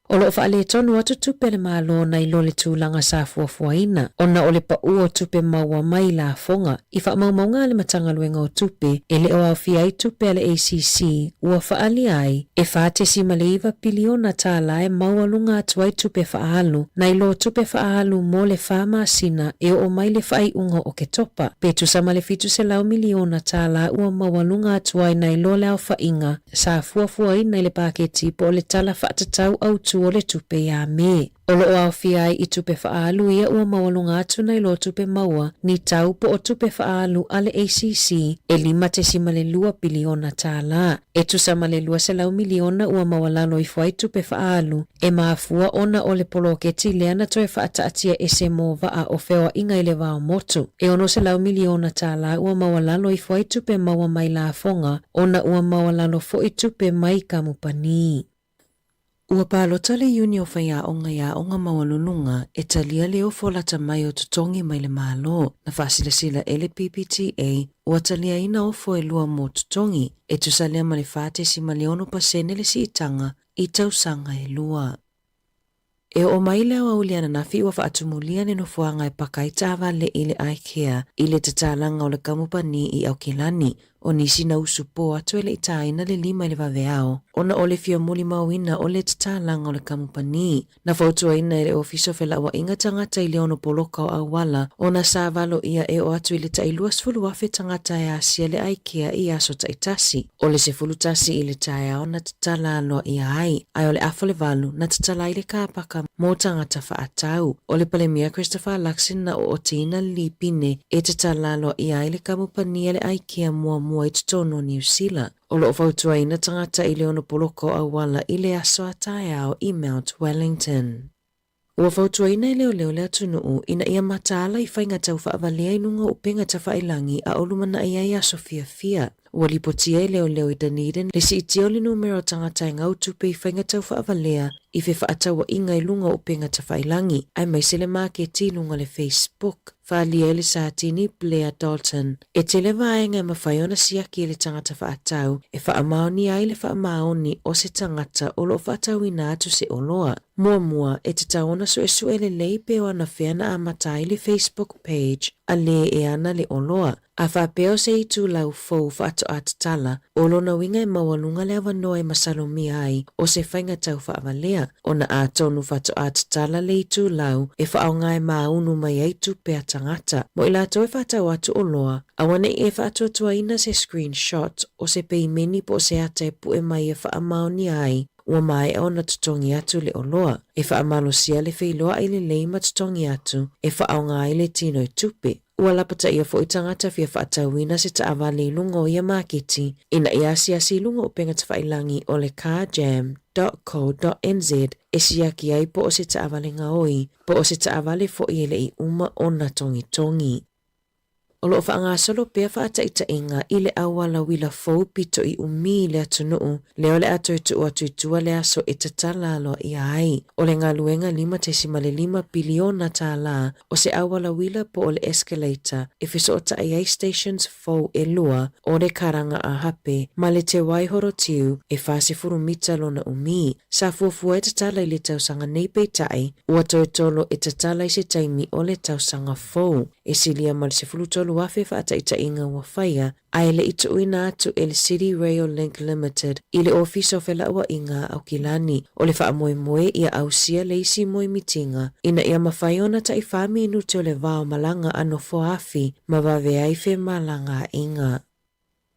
O loo whaale tonu atu tupe le malo na i lole tūlanga sa fuafuaina, ona o le pa ua tupe maua mai la fonga, i wha maumaunga le matanga luenga o tupe, e le o au fia i tupe le ACC, ua whaali ai, e whaate si maleiva piliona tā lae maualunga atu ai tupe whaalu, na i lo tupe whaalu mo le whaama asina e o mai le whai unga o ke topa, pe tu sama le fitu se lau miliona tā la ua maualunga atu ai na i lo le au whainga, sa fuafuaina i le paketi po le tala whaatatau au tu o le tupe ia me. O loo au fiai i tupe whaalu ia ua mawalunga atu na i lo tupe maua ni tau po o tupe whaalu ale ACC e 5 biliona tā la. E tu sama le 2 miliona ua mawalalo i fuai tupe whaalu e maafua ona o le poloketi leana toe whaataatia e se mova a o whewa inga i le wao motu. E ono se lau miliona tā la ua mawalalo i fuai tupe maua mai la fonga ona ua mawalalo fo i tupe mai kamupani. Ua pālota le uni o whaia onga mawalununga e talia leo folata mai o tutongi mai le malo na whasilasila e le PPTA ua talia ina o fo e lua mo tutongi e tusalea ma le whate si maleono pasene le si itanga i tausanga e lua. E o mai leo auliana nafi ua whaatumulia ne no fuanga e pakaita avale i le IKEA i le tatalanga o le kamupani i Aukilani o nisi na usupo atu ele itaina le 5 i le vaveao. Ona o le fia muli mauina o le tatalanga o le kamupani. Na fautua ina ele ofiso fela wa inga tangata i leono poloka o awala. Ona sa valo ia e o atu i le tailua sfulu wafe tangata e asia le IKEA i aso taitasi. O le sefulu tasi i le taia o na tatala aloa ia ai. Ai o le afo le valu na tatala i le kāpaka mo tangata whaatau. O le palemia Christopher Luxon na o otina lipine e tatala aloa ia ai le kamupani le IKEA mua i tutono New Zealand. O loo fautua ina tangata i leono poloko awala i le aso ataiao i Mount Wellington. Ua fautua ina i leo le atunuu ina ia matala i whainga tau whaavalea inunga upenga ta whailangi a olumana ia i aso fia. Ua lipotia i leo i Dunedin le si itio le numero tangata i ngau tupe i whainga tau whaavalea i fe whaataua inga i lunga upenga ta whailangi ai mai se le maketi lunga le Facebook. Whaalia le Sātini Blair Dalton. E te le vaenga ma whaiona siaki le tangata whaatau e whaamaoni ai le whaamaoni o se tangata o lo whaatau ina atu se oloa. Mua e te taona so e le leipe o ana whiana a matai le Facebook page a le e ana le oloa. A whapeo se i tū lau fau whaato atatala o lona winga e mawalunga le awanoa e masalomi ai o se whainga tau whaavalea. O na a tonu whaato atatala le i tū lau e whaonga e maunu mai ai tupe tangata. Mo i lato e whaatau atu o loa, awane e whaatua tuaina se screenshot o se peimeni po se ata e pu e mai e whaamaoni ai. Ua mai e ona tutongi atu le oloa. E whaamalosia le whailoa i le leima tutongi atu e whaonga ai le tino i tupe. Ua lapata ia fo i tangata fia whaatauina se taawale lungo ia maketi ina ia siasi lungo upenga ta whailangi o le carjam.co.nz e siaki ai po o se taawale ngaoi po o se taawale fo i ele i uma ona tongi. o loo whaangasolo pia whaataitainga i le awala wila fau pito i umi le atunuu, leo le ato tu atuitua le aso e tatalalo i ai. O le ngaluenga 5.5 biliona tala o se awala wila po o le escalator e fiso o taai stations fau e lua o le karanga a hape ma le te waihoro tiu e whasifuru mita lona umi. Sa fuafua e tatala i le tausanga nei peitai ua toetolo e tatala i se taimi o le tausanga fau. E silia ma le se fulutolu afe whaataitainga ua whaia ai le itu uina atu e le City Rail Link Limited i le ofiso fela ua inga au kilani o le wha moe moe ia au sia le isi moe mitinga ina ia mawhaiona ta i whami inu te o le vao malanga ano foafi ma wawe aife malanga inga.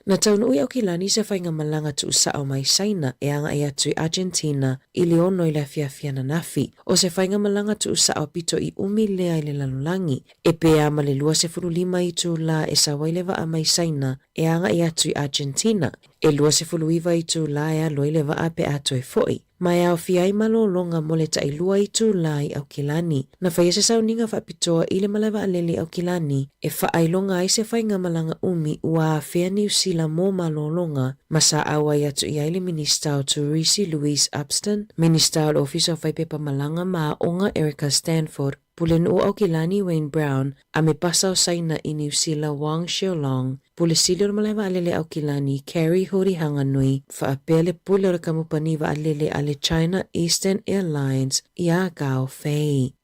Na taunu ui au kilani se whainga malanga tu usao mai saina e anga i atu i Argentina i le ono i la fiafiana nafi o se whainga malanga tu usao pito i umi lea i le lalulangi e pea ma le 25 i tu la e sawailewa a mai saina e anga i atu i Argentina e 25 i tu la e alo i lewa a pe atu e foi. Mai au fiai malolonga mo le tai lua i tu lai au kilani. Na whaia se sauninga whapitoa i le malawa aleli au kilani e whaailonga ai se whainga malanga umi ua a whea New Zealand mo malolonga ma sa awa i atu i aile Minister o Turisi Louise Upston, Minister o Office of Whaipepa Malanga ma onga Erica Stanford, Pulen o au kilani Wayne Brown, a me pasau saina i New Zealand Wang Xiaolong, pule silur malawa alele au kilani Carrie Hori Hanganui, whaapele pule o kamupani wa alele ale China Eastern Airlines i a gao fei.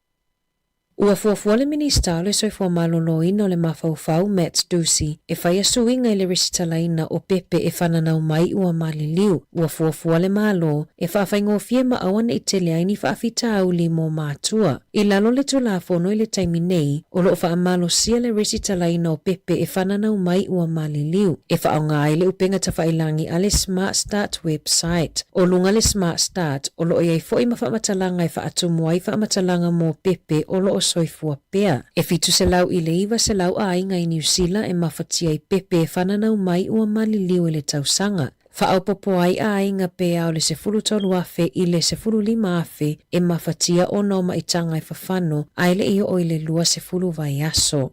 Ua fuafua le minister le soifua maloloina o le mafaufau Matt Ducey e whaia suinga i le resitalaina o pepe e whananau mai ua maliliu. Ua fuafua le malo e whaafaingofie ma awan i te leaini whaafita au li mo mātua. I lalo le tulafono i le taimi nei o loo whaamalo sia le resitalaina o pepe e whananau mai ua maliliu. E whaonga ai le upenga ta whailangi a le Smart Start website. O lunga le Smart Start o loo iai fo i mawhamatalanga i whaatumu ai whaamatalanga mo pepe o loo soifua pea. E fitu se lau i le iwa se lau a inga i New Zealand e mafatia i pepe e whananau mai ua maliliu i le tausanga. Whaaupopo ai a inga pea o le se fulu tolu afe i le se fulu 5 afe e mafatia o noma i tanga i whawhano a ile iyo o ile lua se fulu vai aso.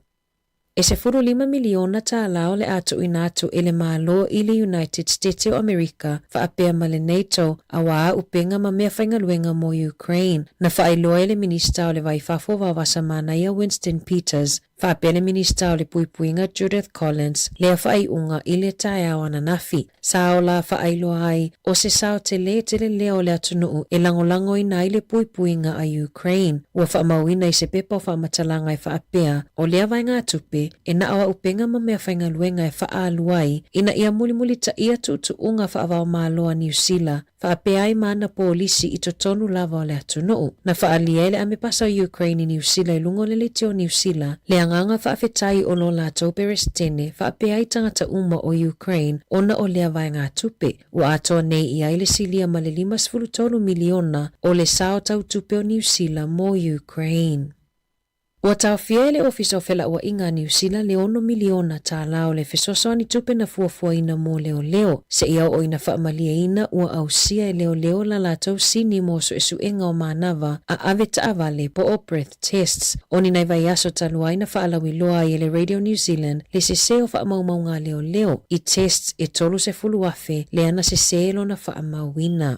E se furu 5 miliona ta alao le atu inatu ele malo i le United States o Amerika whaapea ma le NATO a waa upenga ma mea whaingaluenga mo Ukraine. Na whaailoa ele minista o le waifafo wawasa mana ia Winston Peters, whaapea le minista o le puipuinga Judith Collins, lea whaaiunga i le tae awana nafi. Sao la whaailoa ai o se sao te le leo le atunuu e langolango ina i le puipuinga a Ukraine. Ua whaamauina i se pepa o whaamatalanga i whaapea o lea vainga atupe e na awa upenga ma mea whaingaluenga e whaaluai ina ia mulimuli ta ia tuutuunga whaavao maloa New Zealand whaapea ai mana polisi i totonu lava o le atunuu. Na whaalia ele ame pasa o Ukraine i New Zealand i lungo le litio New Zealand le anganga whaafetai o lo la tauperes tene whaapea ai tangata uma o Ukraine ona o lea vainga atupe. Ua atoa nei i aile silia ma le 5 miliona o le sao tautupe o New Zealand mo Ukraine. Ua tawhia ele ofisa o whela ua inga New Zealand le 1 miliona ta lao le fesoso ni tupe na fuafua ina mo leo. Se ia o ina whaamalia ina ua au sia e leo la latau sini mo so esu enga o manava a ave ta avale po o breath tests. Oni nai vai aso talua ina whaalawi loa i le Radio New Zealand le se seo whaamaumaunga leo. I tests e tolu se fulu afe le ana se seelo na whaamauina.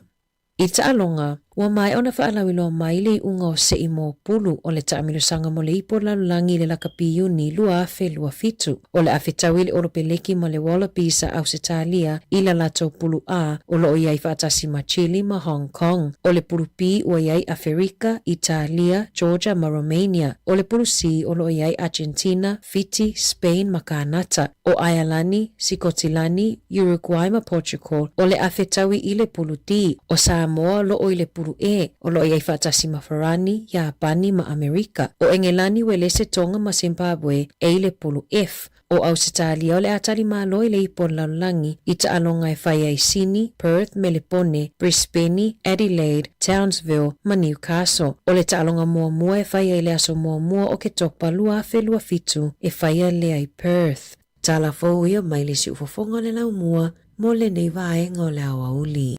I taalonga, ua mai ona whaalawiloa mai le unga o se imo pulu o le taamilo sanga mo le ipo lalulangi le lakapi uni lua afe lua fitu. O le afe tawili o lo peleki mo le Wallabies au se talia i la lato pulu a o lo iai whaatasi ma Chile ma Hong Kong. O le pulu pi o iai Afrika, Italia, Georgia ma Romania. O le pulu si o lo iai Argentina, Fiji, Spain ma Kanata. O Ayalani, Sikotilani, Uruguay ma Portugal. O le afe tawi i le pulu di. O Sāmoa lo o i le pulu e. O lo iai whaatasi ma Farani, Japani ma Amerika. O Engelani welese tonga ma Zimbabwe e i le pulu F. O Ausitalia o le atari malo i le ipon lalulangi i ta alonga e whaia i Sydney, Perth, Melbourne, Brisbane, Adelaide, Townsville ma Newcastle. O le ta alonga mua e whaia i le aso mua o ke topa lua afe lua fitu e whaia lea i Perth. Tala fau ia mai le si ufofonga le lau mua mo le nei vaenga o le awauli.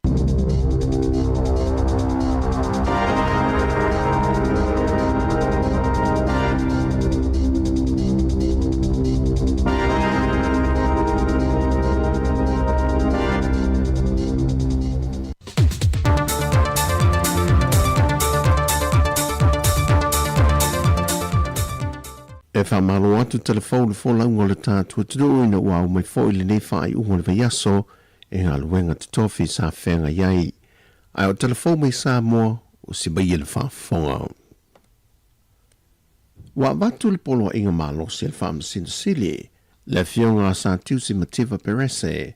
whamalo atu telefone wholaunga le tātua tunu ina wau mai fo ili nei whai unga le vaiaso e ngā luenga te tofi sa whenga iai. Ai o telefone mai Sāmoa o si bai le whaafonga. Wa watu le polo inga malo si le whaamasina sili, le fionga sa tiusi mativa perese,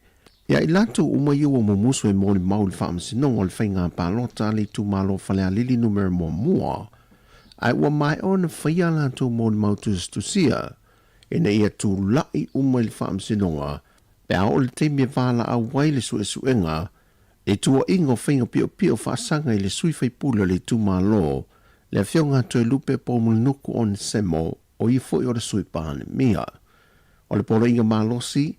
ia i latu uma iua mamusu e mōli mau le whaamasinonga le whainga pālota le tu malo whalea lili numero mua, ai ua mai o na whaia latu mōli mau tusia, e na ia tu lai uma le whaamasinonga, pe a o le teimia wala a wai le suenga, e tua ingo whainga pio pio whaasanga i le sui whaipula le tu malo, le fionga tu e lupe po mulnuku on semo, o i foi o le sui pāne mia. O le polo inga malosi,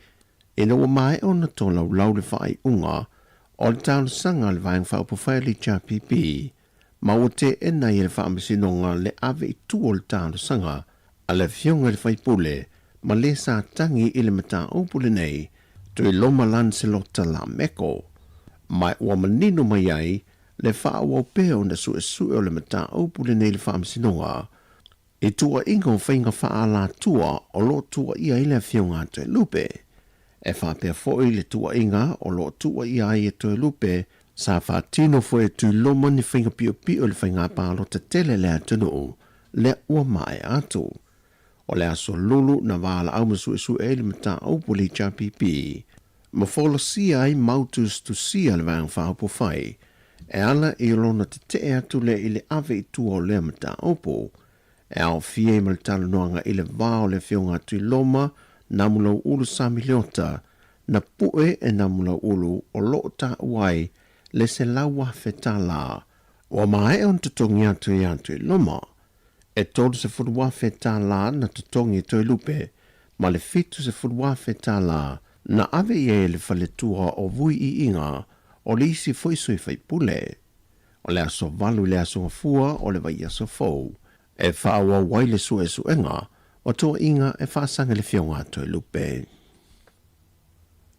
e na ua mai o na tō lau le whaai unga, o le tālu sanga le vaeng whaupawhai li pipi, ma o te ena i le whaamasinonga le ave i tu o le tālu sanga, a le fionga le whaipule, ma le sa tangi i le mata opule nei, tu i loma lan se lota la meko. Mai ua manino mai ai, le whaau peo na su o le mata opule nei le whaamasinonga, e tua ingo whainga wha la tua o lo tua ia i le fionga te lupe. E whapea foi le tua inga o lo tua ia i te lupe, sa whatino foi tu loma ni whainga pio pio le whainga pālo te tele le atunu, le ua mai atu. O le aso lulu na wala au masu e le mata opule pipi. Ma whola sia ai mautus tu sia le vang whaapo whai, e ala i lona te te atu le i le ave i tu o le mata opo, e au fie ma le tala noanga i le vao le fionga tui loma, namulau ulu samiliota, na pue e namulau ulu o lo ta uai le se lawa feta la, o mai on tutongi atu i atu i loma, e tolu se fudua feta la na tutongi toi lupe, ma le fitu se fudua feta la, na ave i le faletua o vui i inga, o le isi foi sui fai pule, o le aso valu le aso ngafua o le vai aso fau, e whaawa wai le suenga, o tua inga e whaasanga le fionga atu e lupe.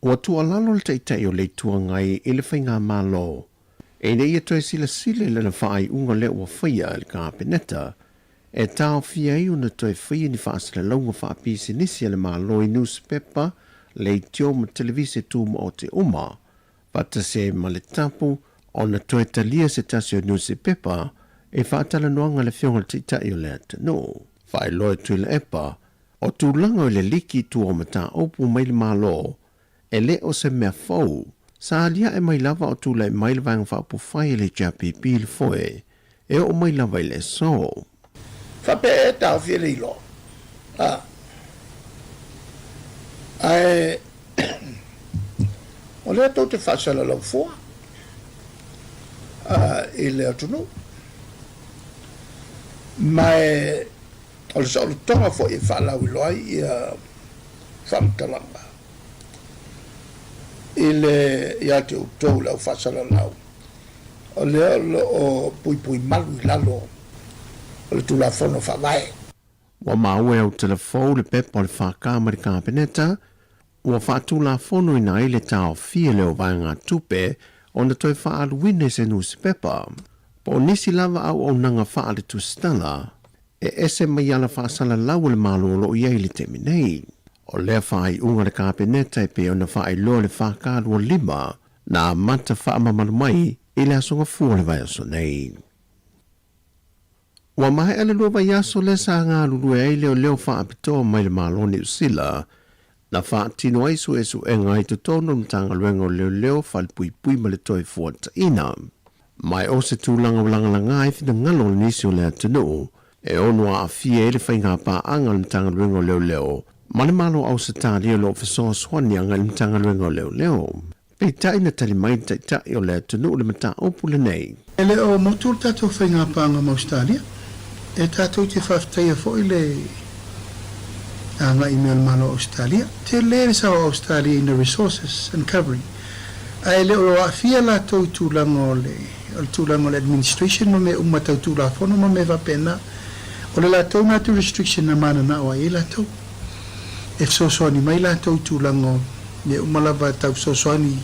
O tua lalo le teitei o le tua ngai i le whainga malo, e ne ia toi sila le na whaai unga le ua whaia le ka peneta, e tau fia i una toi whaia ni whaasale launga whaapisi nisi le malo i newspaper, le tio ma televise tu ma o te uma, pata se ma le tapu, o na toi talia se tasi o newspaper, e whaatala noanga le fionga le teitai o le atano. Whai loe tui le epa, o tūlanga o le liki tu o mata opu mai le malo, e le o se mea fau, sa alia e mai lava o tūlai mai le vang whaapu whai le pipi le foe, e o mai lava i le so. Whape e tau fie le ilo. Ai, o le tau te whasala lau fua, i le atunu. Mai, o le sa o le tonga fo i whalau i loai i whamtalanga. I le i ate o tau lau whasala lau. O le o pui malu i lalo. O le tula whono whawai. Wa maue au telefou le pepa o le whakama le kāpeneta, ua whaatula whono ina i le tau fie leo vanga tupe o na toi whaaluine se nusi pepa. Po nisi lava au o nanga whaale tu stala, e ese mai ala whaasala lau le malolo i eile te minei. O lea whaai unga le kāpeneta e pe o na whaai loa le whakālua 5, na mata whaamamanu mai i le asonga fua le vai aso nei. Ua mahe ale lua vai aso le sa ngā lulu e leo leo whaapitoa mai le malo ni usila, na whaatino aisu e ngai tu tono mtanga luengo leo whalpui ma le toi fuata ina. Mai o se tūlanga walanga i whina ngalo nisi o lea tunu, e onua a fie ele whainga pā anga mtanga luengo leo, male malo au se tālia lo fisoa swani anga mtanga luengo leo. Pei tai na tali mai tai o lea tunu le mata opule nei. Ele o motul tato whainga pā anga Australia, e tato te whaftaia fo i le anga email malo Australia, te lere sa o Australia in the resources and covering. Ai le o a fia la tau tūlanga o le tūlanga o le administration ma me umatau tūla whono ma me wapena o le la tau natu restriction na mana na o e la tau e sosoani mai la tau tūlanga me umalava tau sosoani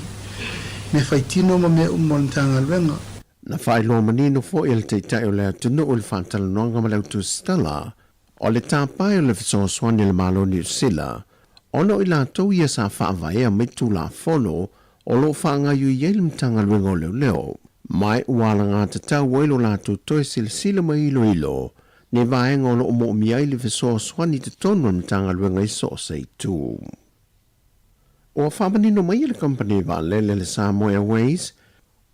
me whaitino ma me umalantanga luenga. Na whai lo manino fo il te tai o le tunu o le whantala noanga ma lau tu stala O le tāpai o le fesoasoani le malo New Zealand, ono i lātou ia sa whaavai me tu la fono o lo whaangayu i ele mtanga luengo leo. Mai uala ngā te tau wailo lātou toi sila mai ilo. Ne vaenga o lo mo miai le fesoasoani te tonu mtanga luenga iso sei tu. O whamanino mai le company va lele le Sāmoa Airways,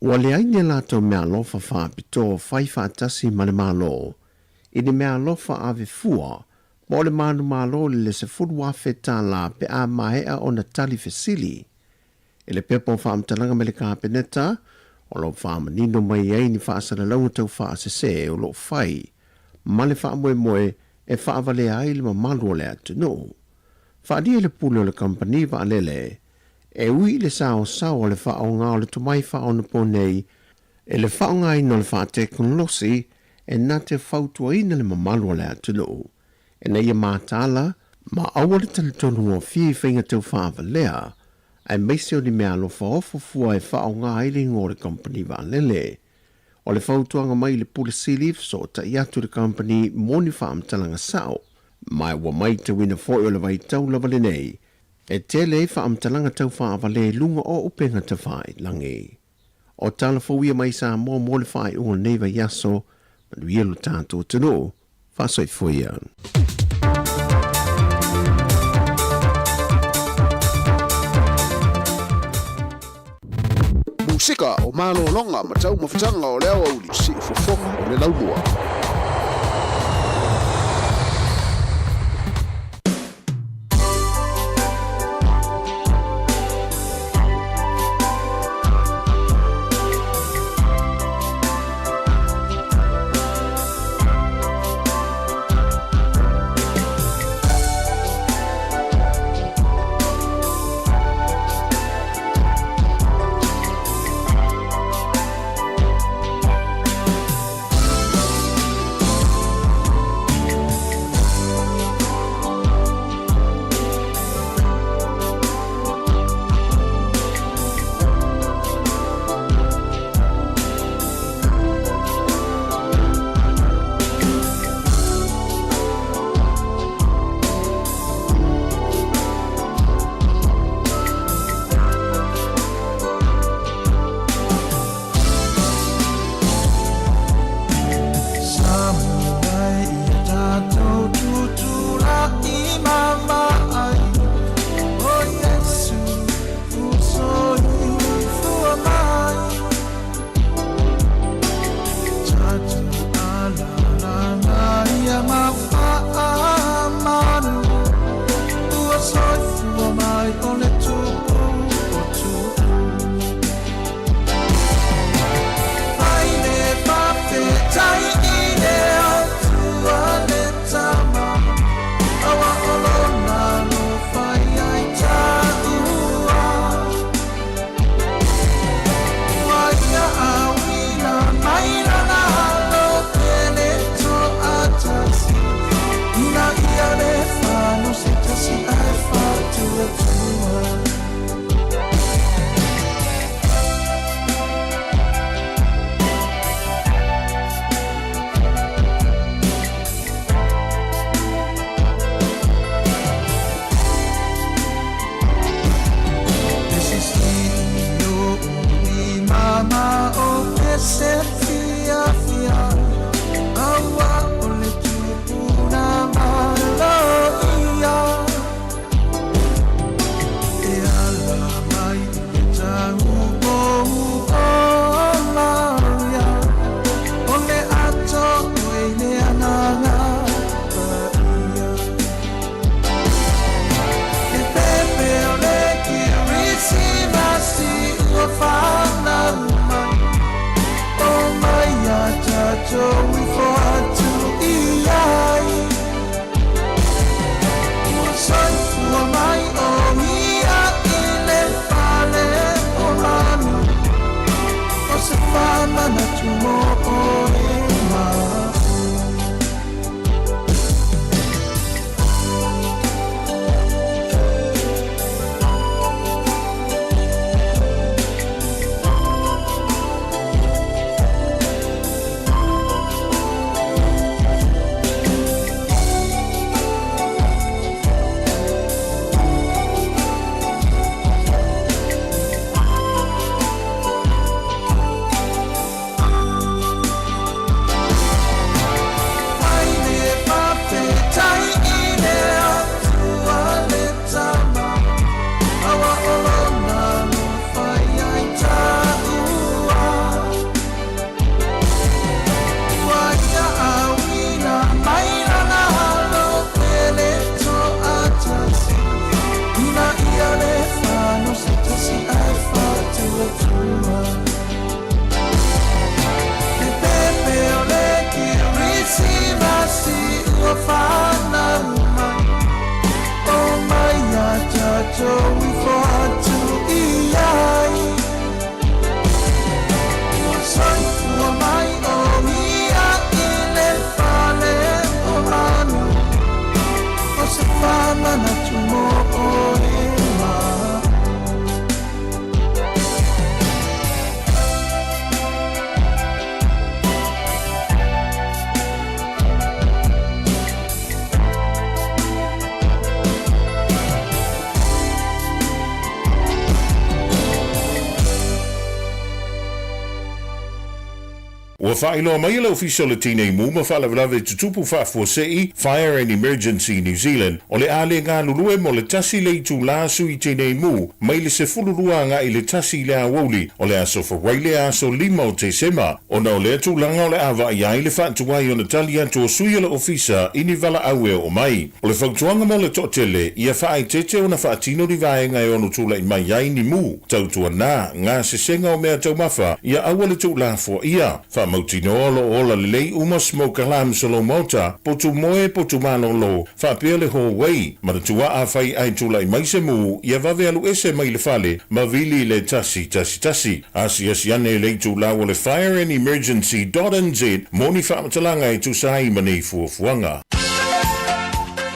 o le aine lātou mea lofa whaapito whai whaatasi ma le malo. I le mea lofa ave fua, mo le manu malo le se furu wafeta la pe a mahea o na tali fesili. E le pepo whaamtalanga me le kāpeneta, o lo whamanino mai ei ni whaasara launga tau whaasese o lo whai, ma le whaamoe e whaavale ai le mamalu o le atu no. Whaadia le pule o le company wa alele, e ui le sao o le whaonga o le tumai whaona ponei, e le whaonga ino le whaateknolosi, e nā te whautua ina le mamalu o le atu no. E nei a mātala, ma awa le talitonu o fie whainga tau whaavalea, ai meise o ni mea lo whaofo fua e whaonga aile ngō le company wa alele. O le whautuanga mai le pule silif so ta iatu le company moni whaamtalanga sao, mai wa mai te wina foi o le vai tau lava le nei, e tele e whaamtalanga tau whaavale lunga o upenga te whai langi. O tala fawia mai Sāmoa mo le whai unga neiva yaso, manu ielo tātou tino, whasoi fuia. Musika o malo longa ma tau mawhitanga o leo au li si fofonga o le laumua. Joey for to EI. Son for my own here in the valley of Anu. Was a farmer not tomorrow. Ua whaeloa mai le official le tine mu ma whalavelave tutupu whaafosei Fire and Emergency New Zealand o le ale ngā lulue mo le tasi le tu la sui tine mu mai le se fulurua ngā i le tasi le awoli o le aso whawaile aso lima o te sema o na o le atu langa o le awa i ai le whaatuai o na tali atu o sui o le ofisa ini vala aue o mai o le whautuanga mo le totele ia whaai tete o na whaatino di vaenga e onu tula i mai ai ni mu tautua nā ngā sesenga o mea taumawha ia aua le tu la fo ia Mautino ola lei uma smoke alarm solo mota potu moe potu malolo fa pele ho wei maratua a fai ai tula i mai se mu ia vave alu ese mai le fale ma vili le tasi asi ane le tula o le Fire and Emergency.nz moni fa matalanga i tu sai mani fuafuanga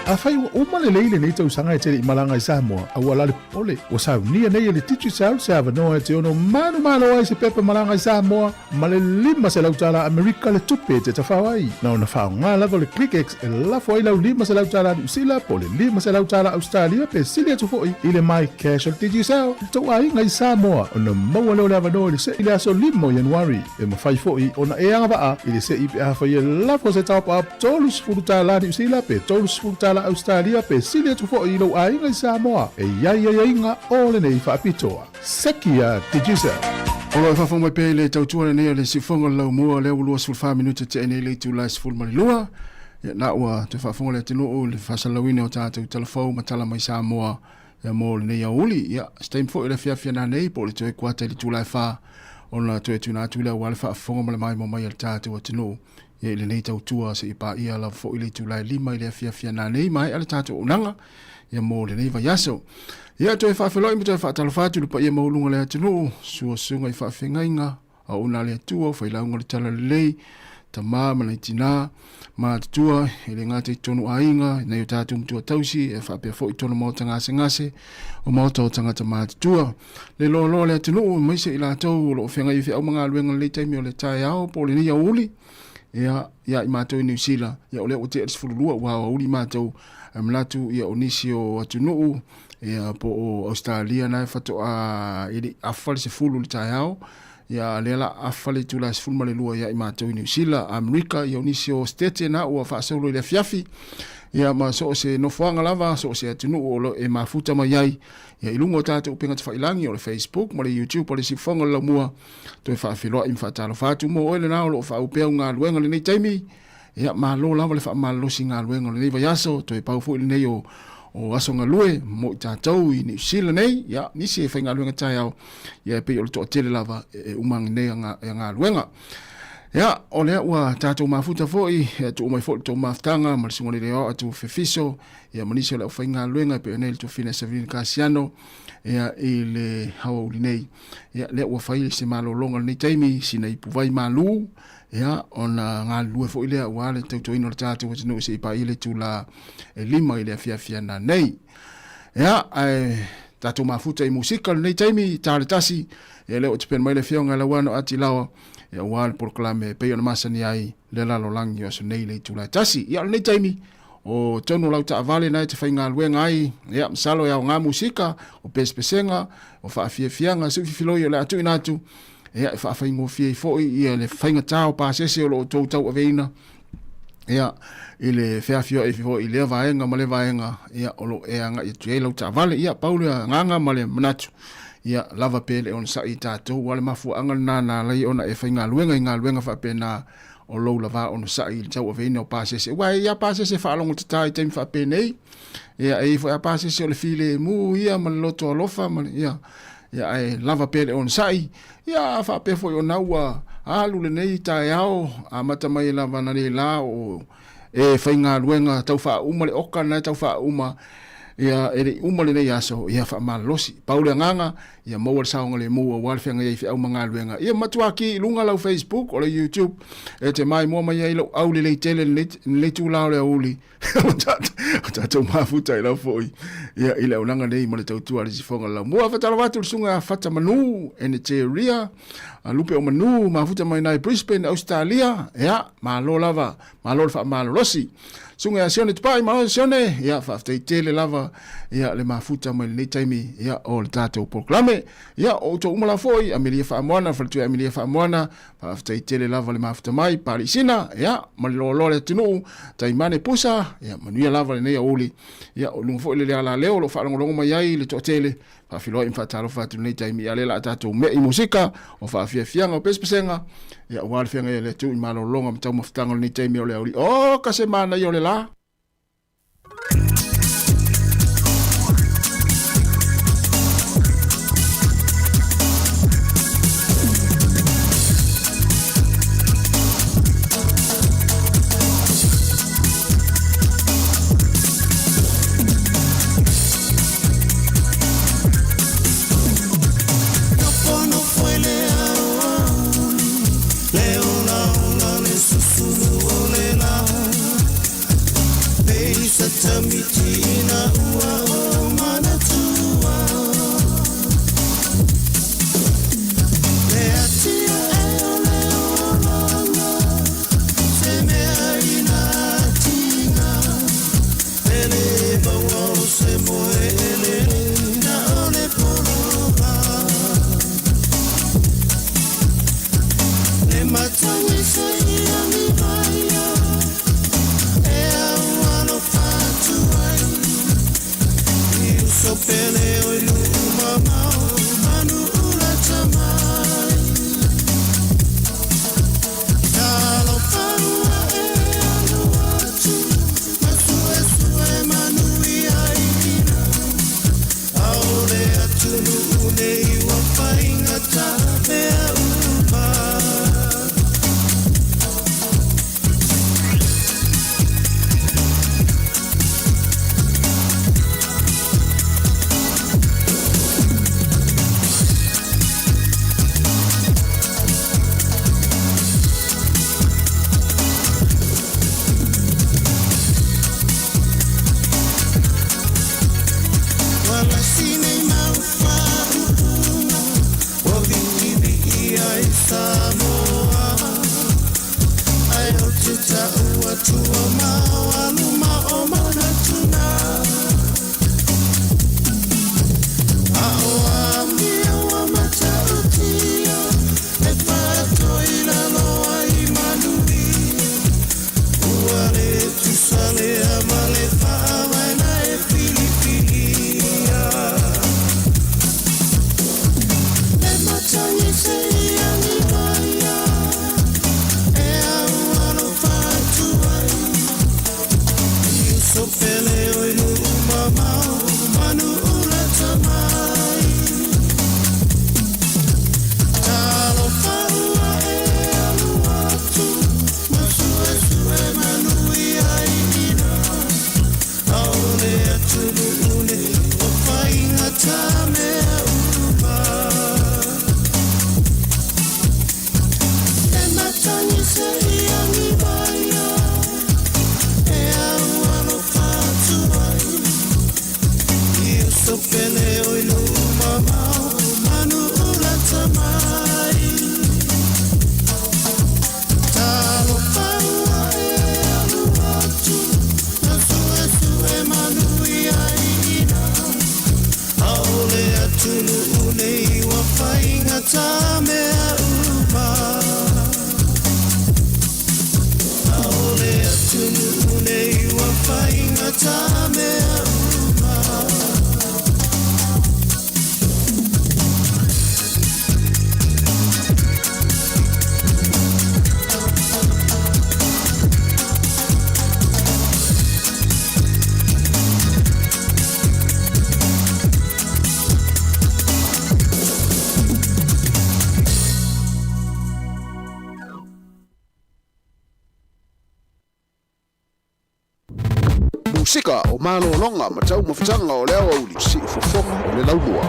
a fai uma le leile nei tau sanga e tere i malanga i Sāmoa a ua lale pole o saunia nei le titu sau se avanoa e te ono manu ai se pepe malanga i Sāmoa ma le lima se lautala Amerika le tupe te tawhawai na ona whao ngā lava le ClickX e lafo ai lau lima se lautala New Zealand po le lima se lautala Australia pe sili atu foi i le mai casual titu sau tau ai ngai Sāmoa ona maua leo le avanoa i le se i le aso limo Januari e mawhai foi ona e anga waa i le se i pe awhai e lafo se taupa ap tolus furutala New Zealand pe tolus furutala Australia pe sili atu fo i lo ai ngai Sāmoa e iai inga o le nei whaapitoa. Sekia Tijisa. Olo e whawhong mai pe le tautua nei le sifonga lau mua le ulua sulfa minuta te ene le tu lai siful marilua. Ia na ua te whawhonga le tino o le whasalawine o tātou telefau matala mai Sāmoa ia mō le nei auli. Ia steam fo i le whiawhia nā nei po le toe kuata le tu lai wha o na toe tuna atu le wale whawhonga ma le mai mo mai al tātou a tino. Ia le nei tautua se i pā ia la fo i le tu lai lima i le whiawhia nā nei mai ale tātou unanga. Ia mō le nei vai aso. Ia toi whawheloi mi toi whaatalawhatu lupa ia maulunga le atinu. Sua sunga i whawhengainga. A una le atua, whailaunga le tala le lei. Ta maa mana i tina. Maa tutua, i le ngate i tonu ainga. Nei o tātu mtua tausi, e whapea fo i tonu maota ngase. O maota o tangata maa tutua. Le lo le atinu, maise i la tau, lo whenga i whiau mga aluenga le taimi o le tae ao, po le nia uli. Ia i mātou i New Zealand. Ia o le o te arisfurulua, wa uli mātou. Mlatu ia onisi o atunuu. Ia po o Australia na whatoa ili awhale se fulu li tai au. Ia lela awhale tula se fulu male lua ia i mātou i New Zealand. Amerika ia onisi o stete na ua whaasaulo i le fiafi. Ia ma so se nofuanga lava, so se atunu o lo e mafuta mai ai. Ia ilungo tātou penga te whailangi o le Facebook, mo le YouTube, o le sifonga la mua. Toi whaafilua im whaatalo whaatu mo oile nao lo whaupea ngā luenga le nei taimi. Ia ma lo lava le whaamalosi ngā luenga le nei vai aso, toi paufu ili nei o aso ngā lue, mo i tātou i New Zealand nei. Ia nisi e whai ngā luenga tai au. Ia e pei o le toa tele lava e umangi nei ngā luenga. Ia, o lea ua tātou mafuta foi, ia tu umai foi tō maftanga, ma le sungole leo atu fefiso, ia manisi o leo whai ngā luenga, pe o nei le tu fina Savina Kasiano, ia i le hawa uli nei. Ia lea ua whai le se malo longa nei taimi, sina i puvai malu, ia ona ngā lue foi lea ua le tauto ino le tātou watinu se i pa ile tu la lima i le fia na nei. Ia, tātou mafuta i musika nei taimi, tāle tasi, ia leo te pen mai le fia ngā lawano ati lawa, ia wale proklame pe ona masani ai le lalo langi o so nei le tula tasi ia nei taimi o tonu lau ta vale na te fainga luenga ai ia msalo ia ngā musika o pespesenga o faafiafianga su fifiloi o le atu inatu ia faafaingo fie foi ia le fainga tau pasese o lo tau aveina ia ile feafio e foi ile vaenga male vaenga ia o lo e anga i tuei lau ta vale ia paulo nganga male manatu ia lava pele on sa i tātou wale mafu anga nana lai ona e whainga luenga wha pena o lou lava on sa i tau a veina o pasese wai ia pasese whaalongo te tai taimi wha penei ia e fo ia pasese o le file mu ia ma loto alofa ia e lava pele on sa i ia wha pe fo i o naua alu le nei tai ao a mata mai lava na le la o e whainga luenga tau wha uma le oka na tau wha uma ia ere uma le nei aso ia fa malosi paule nganga ia mo sa ngale mo wal fenga ia fa uma ngaluenga ia matuaki lunga lau Facebook o le YouTube e te mai mo mai ilo au le tele le tu la le uli ta to mafuta ila foi ia ila unanga nei mo le tautua le sifonga la mo fa tala watu sunga fata manu ene te ria lupe o manu mafuta mai nai Brisbane Australia ia ma lo lava ma lo fa malosi sunga sione te pai ma sione ia fa tele lava ia le mafuta mai le taimi ia o le tato proclame ia o to umala foi amelia fa moana fa tu amelia fa moana fa tele lava le mafuta mai parisina ia ma lo le tunu taimane pusa ia manuia lava le nei oli ia o lungo foi le ala leo lo fa longo mai ai le to tele fa filo in fa talo fa tu nei taimi ia le la tato me i musika o fa fianga o pespesenga ia wal fianga le tu ma lo longa mta mo ftanga nei taimi o le oli o ka semana yo le la ika o malolonga ma tau mawhitanga o leo au li si ufofonga o le laumua.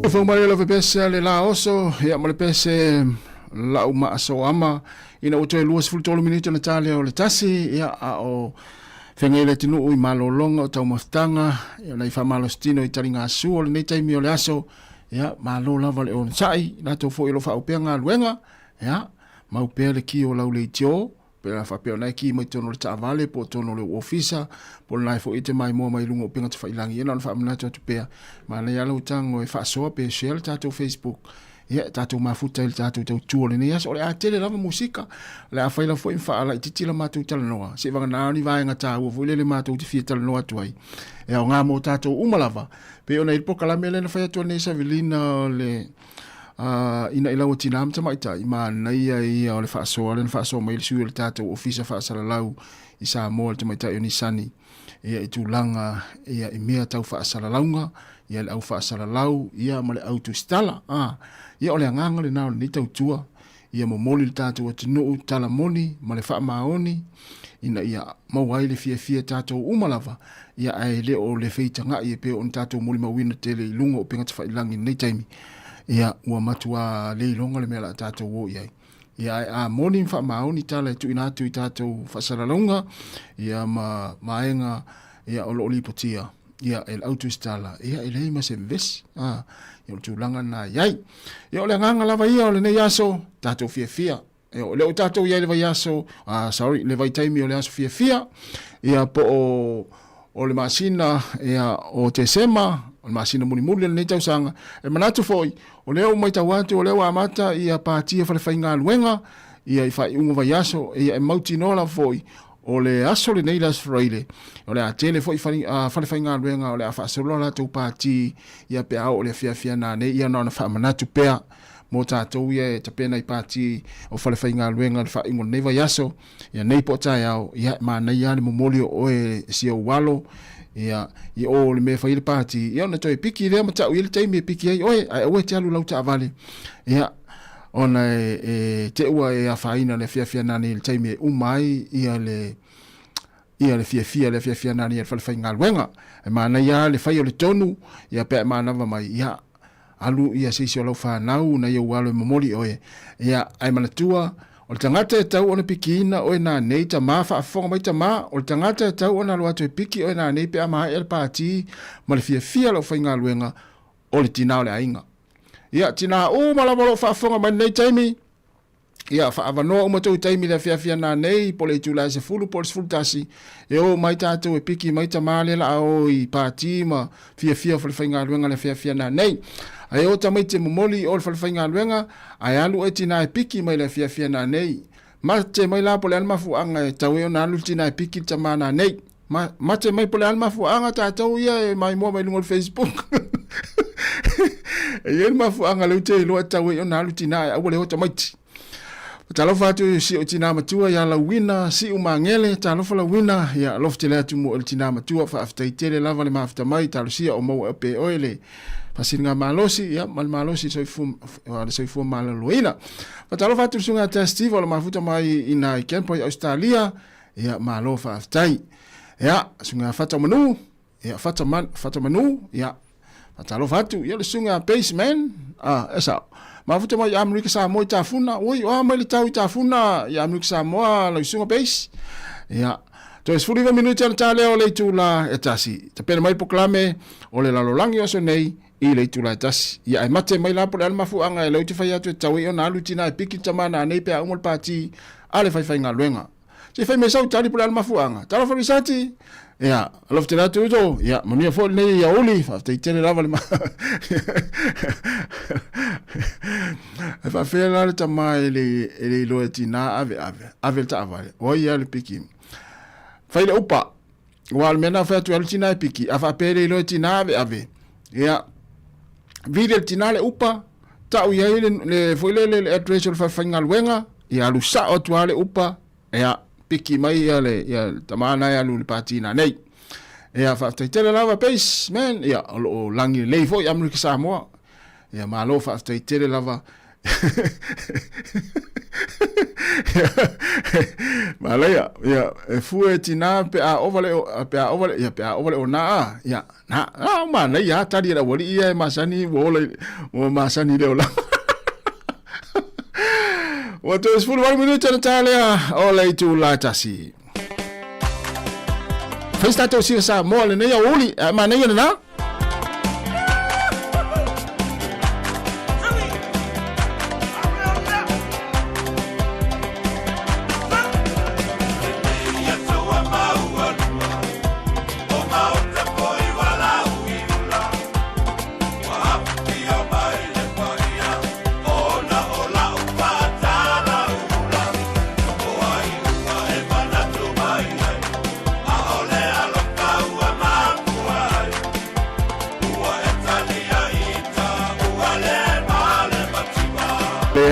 E whau mai la pese le la oso, ia ma le pese la uma aso ama, ina o toi luas fultolo minute na tale o le tasi, ia a o whengei le tinu ui malolonga o tau maftanga, ia nei whamalo stino i taringa asu o le nei taimi o le aso, ia malo lava le o sai, na tau fo ilo wha upea ngā luenga, ia ma upea le ki o lau le itio, pera whapea nei ki mai tono le taavale, po tono le ofisa, po le nai fo ite mai mua mai lungo penga te whailangi, ia na whaamanato atu pea, ma le ala utango e whaasoa pe share tatou Facebook, ia tatou mafuta il tatou tau tuole ni as, o le a tele lava musika, le a whaila fo infaala i titila matou talanoa, se vanga naani vaenga tāua, fo ilele matou te fia talanoa tuai, e o ngā mo tatou umalava, pe ona ilpo kalame le na whaiatua nei Savilina le ina ila o tina amta maita ima naia i o le whaasoa mai le sui o le tātou ofisa whaasara lau i Sāmoa le tamaita i o nisani ia i tūlanga ia i mea tau whaasara launga ia le au whaasara lau ia ma le au tu stala ia o le anganga le nao ni tau tua ia mo moli le tātou atinuu tala moni ma le wha maoni ina ia mawai le fia tātou umalava ia ai le o le feitanga i e peo on tātou moli mawina tele i lunga o penga te whailangi nei taimi ia ua matua leilonga le mea tātou o iai. Ia a moni wha maoni tala e tuina atu i tātou whasaralonga, ia maenga ia o lo lipotia, ia el autostala, ia e leima se ves, ia o tūlanga na iai. Ia o le nganga lava ia o le nei aso, tātou fia. Ia o leo tātou iai le vai aso, le vai taimi o le aso fia. Ia po o le masina, ia o te sema, o le masina muli le nei tausanga, e manatu foi, o leo mai tawatu, o leo amata, ia pātia whalewhainga luenga, ia i whai unga vai aso, ia e mauti nola foi, o le aso le nei las freile, o le a tele foi whalewhainga luenga, o le a whaasarola tau pāti, ia pe au o le fia nā nei, ia nana wha manatu pea, mo tātou ia e tapena i pāti o whalewhainga luenga, le wha ingo nei vai aso, ia nei potai au, ia ma nei ane momoli o e sia walo, ia i o le me faile pati ia ona toi piki le mata o ile taimi piki ai ai o te alu lau ta vale ia ona te ua e a faina le fia nani le taimi umai ia le fia nani e fale ngal wenga e mana ia le fai o le tonu ia pe mana va mai ia alu ia se o lau fa nau na ia walo momoli oe ia ai mana tua o le tangata e tau ona pikina o e nā nei ta maa whaafonga mai ta maa. O le tangata e tau ona loato e piki o e nā nei pe a maa e le pāti ma le fia lau whainga luenga o le tina o le ainga. Ia tina o malawalo whaafonga mai nei taimi. Ia whaavanoa umatou taimi le fia nā nei po le tūlai se fulu po le sfulu tasi. E o mai tātou e piki mai ta maa le la o i pāti ma fia o le whainga luenga le fia nā nei. Ai o tamai te momoli o le whalewhainga luenga, ai alu e tina e piki mai le fia nā nei. Ma te mai la po le almafu anga e tau e o nā alu tina e piki ta maa nā nei. Ma te mai po le almafu anga ta tau ia e mai mua mai lungo le Facebook. E i almafu anga leu te iloa tau e o nā alu tina e awale o tamai ti. Talofa atu si o tina matua ia la wina, si umangele, talofa la wina, ia lof te lea tu mo o le tina matua, whaaftai tele lava le maafta mai, talo sia o mau epe oele. Pasinga malosi, ia, mal malosi soifua malaloina. Talofa atu sunga testiva, la mafuta mai ina i kempo i Australia, ia malo whaaftai. Ia, sunga fata manu, ia fata manu, ia, talofa atu, ia le sunga baseman, esa, mafuta mai Amerika Sāmoa i tāwhuna, oi, mai le tau i tāwhuna, i Amerika Sāmoa, la isunga base. Ia, to es furiva minuti ana tā leo le tūla e tasi. Ta pena mai poklame, o le lalolangi oso nei, i le tūla e tasi. Ia, e mate mai lapo le almafu anga, e lau te whai atu e tau i o na alu tina e piki tamana nei pea umol pāti, ale whai ngā luenga. Se whai me sau tali po le almafu anga. Tala wharisati, ia, alof te ratu uto, ia, mania fo nei ia oli, whaftai tene lava le ma. E whawhea la le tamai le loe tina ave le ta avale. Oi ia le piki. Whaile upa, wale mena whea tu alu tina e piki, a whapere le loe tina ave. Ia, vide le tina le upa, tau iai le foile le address o le whawhainga luenga, ia alu sa o tu ale upa, ia, piki mai ia le tamana ia lu le patina nei. Ia whaftai tele lava peis, man, ia o langi leifo i Amerika Sāmoa. Ia malo whaftai tele lava Malaya ya fue tina pe a ovale ya pe a ovale ona ya na mana ya tadi da wali ya masani wole o masani le ola Wato is full 1 minute na talia ole tu la tasi Festa to si sa mo le ne ya uli mana ya na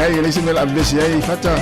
Hey, lei se mela abdesi ai fata.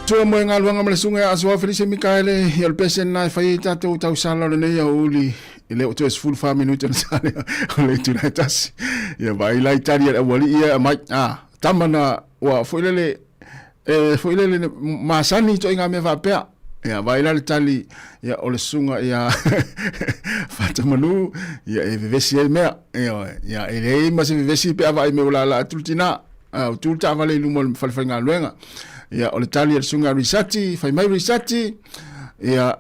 Tua mo nga luanga malasunga aswa Felice Mikaele yal pesen na fai tatu tau sala le ya uli ile o tes full 5 minutes sale ole tu na tas ya vai lai tari ya wali ya mai tamana wa foilele masani to inga me va pe ya vai lai tali ya ole sunga ya fatamanu ya vesi me ya ele mas vesi pe vai me la tultina tulta vale lumol falfanga luenga ya ole tali el sunga risati fai mai risati ya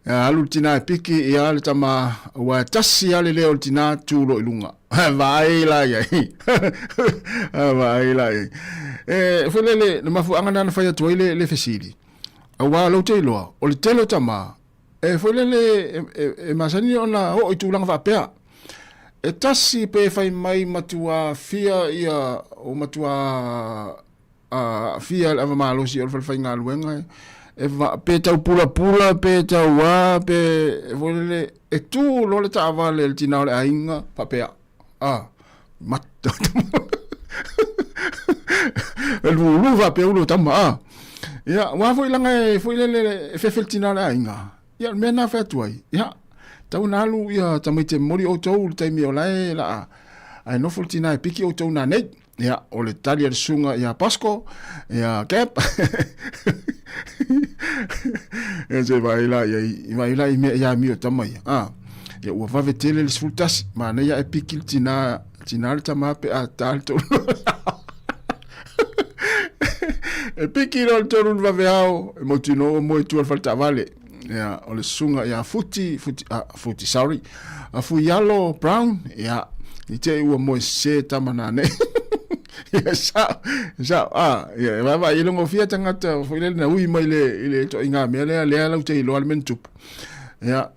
alutina piki ya le tama wa tasi ale le ultina tulo ilunga vai la ya vai la fulele le mafu angana na fai toile le fesili awa lo telo ole telo tama fulele masani ona o itulanga va pea e tasi pe fai mai matua fia ia o matua fia ava malosi o fai ngā luenga e pe tau pula pe tau wā pe volele e tu lo le tawa le tina o le ainga pa pe mata e lu va pe ulo tama ia wa foi langa foi le fe tina o le ainga ia mena fa tuai ia tau nalu ia tamite mori o tau le taimi o lai la ai no fultina e piki o tau na nei ia o le tali le sunga ia Pasco ia Cap e se vai la i me ia mi o tamai ia ua vavetele le sfultasi ma nei ia e piki tina le tama pe a tal to e piki lo tonu vaveao e motino mo tu al falta vale ia o le sunga ia futi sorry a fu yellow brown ia i te ua mo se tamana ne ia sa ia va i longo fia tangata foi le na ui mai le to inga me le la te lo al mentu ia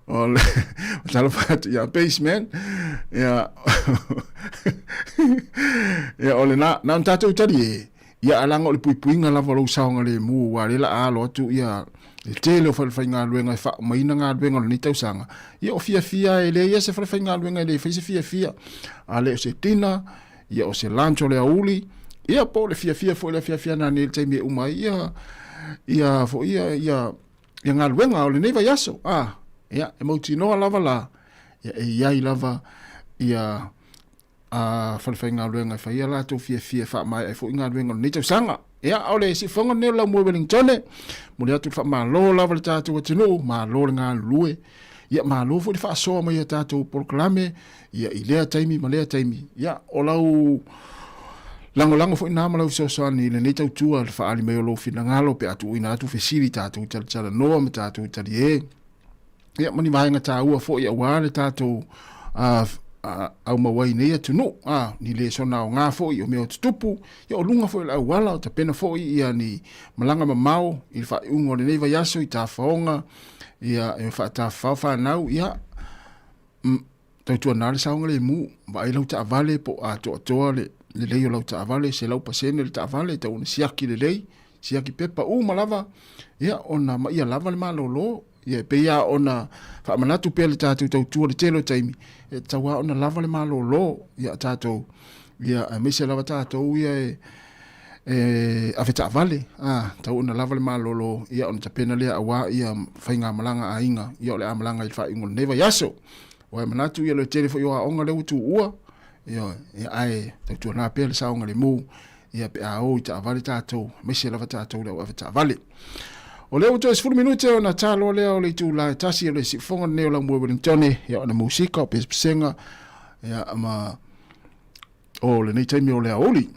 o le talfat ia basement ia ia o le na tatu tadi ia alango le puipuinga la volo saunga le mu wa le la alo tu ia le tele o falfainga luenga fa maina nga luenga ni tausanga ia o fia ele ia se falfainga luenga le fia ale se tina ia o se lancho le auli ia po le fia fo le fia na ni te me uma ia fo ia nga luenga o le neva yaso ia e mauti no lava la ia i lava ia falfainga luenga fa ia la to fia fa mai fo nga luenga ni tausanga ia ole si fonga ne la mo Wellington mo le atu fa ma lo la val tatu o tino ma lo nga lue ia ma lo fo fa so ma ia tatu proclame ia i le taimi ma le taimi ia o lau lango fo ina ma lau so ni le tau tu al fa ali me lo fina ngalo pe atu ina atu facilita tatu tala no ma tatu tali ia mani mai nga tau fo ia wa le tatu au mawai nei atu no ni le sona o ngā fo i o meo tutupu ia o lunga fo i lau wala o ta pena fo i ia ni malanga mamau i fa ungo le nei vai aso i ta faonga ia e fa ta fa nau ia tau tua nare saonga le mu ba i lau ta avale po a toa le lei o lau ta avale se lau pasene le ta avale ta una siaki le lei siaki pepa malava ia ona ma ia lava le malolo ia pe ia ona fa manatu pe le tatu tau tua le telo taimi e tawa ona lava le malolo ia tatu ia a mese lava tatu ia a feta vale tau ona lava le malolo ia ona tapena le awa ia fainga malanga ainga ia le amalanga i fa ingol neva yaso wa manatu ia le telefo ia onga le utu ua ia ai tatu na pe le saunga le mu ia pe a o ta vale tatu mese lava tatu le feta vale o leo to 10 minute ona talo leo le tu la tasi le si fonga neo la mo Wellington ya na musika o pesenga ya ama o le nei taimi o le aoli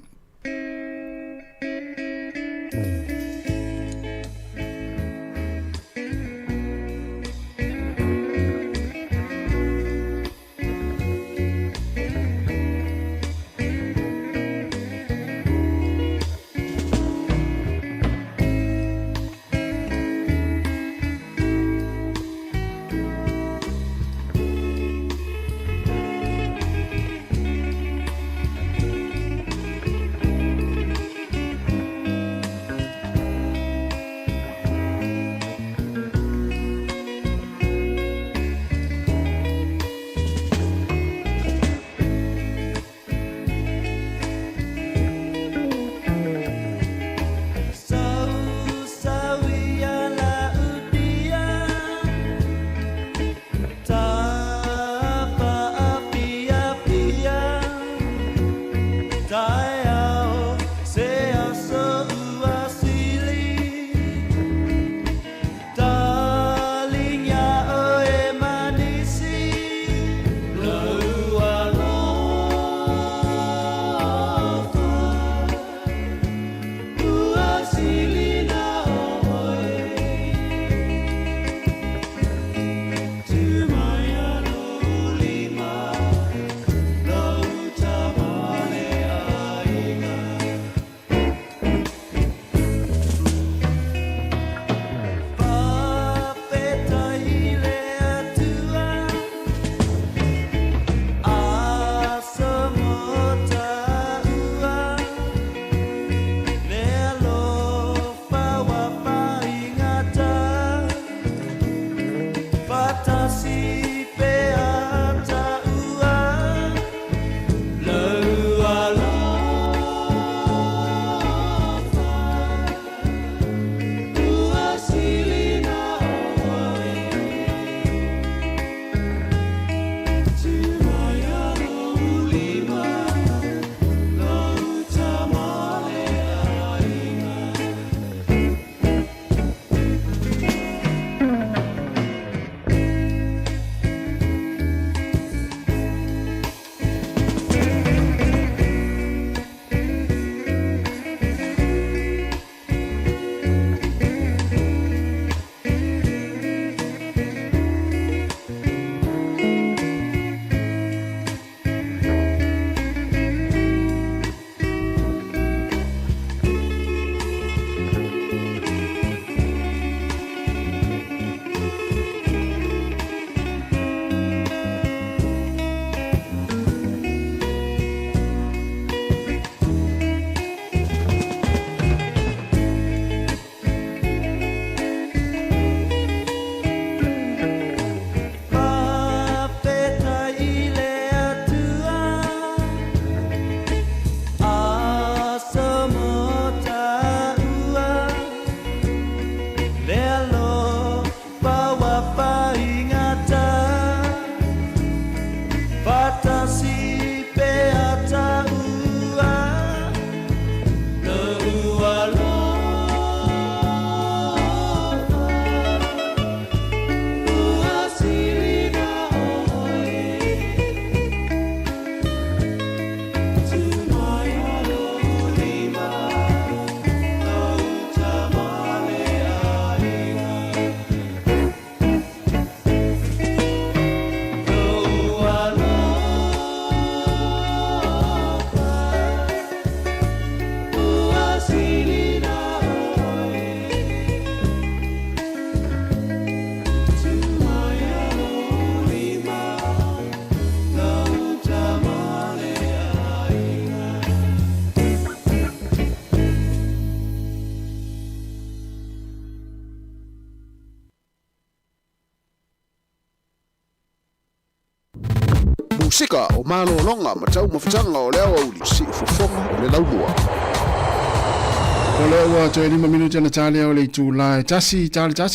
sika o malolonga ma tau mafutanga o lea auli si ufofonga o le laumua. O le ua to 5 minuti na tale o le tūla tasi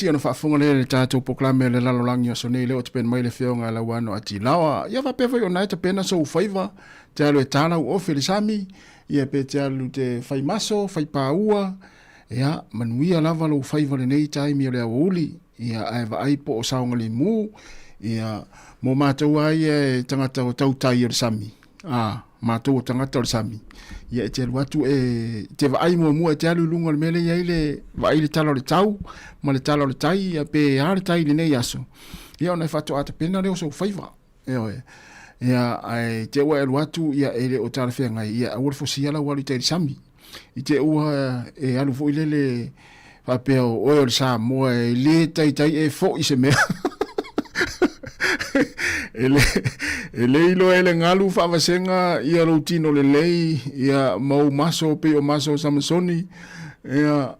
ana whaafunga le tātou poklame le lalolangi o sonei le o te pen mai le whionga la wano ati lawa. Ia whapewa o nai te pena so ufaiva te alu e tāna u ofe le sami. Ia pe te alu te whai maso, whai pāua. Ia manuia lava lo ufaiva le nei taimi o le awa uli. Ia aewa aipo o saonga le mū. Ia mo mātou ai e tangata o tautai o le sami. Mātou o tangata o le sami. Ia te alu atu e te vaai mua e te alu lunga le mele ia le vaai le tala o le tau, ma le tala o le tai, ia pe a le tai le nei aso. Ia o nei whato ata pena leo so whaiva. Ia ai te ua alu atu ia ele o tala whea ngai, ia awar fosi ala walu te sami. I te ua e alu fo ilele whapea o oe o le Sāmoa e le tai e fo i se mea. ele ilo ele ngalu whaawasenga ia routino le lei ia mau maso pe o maso Samasoni ia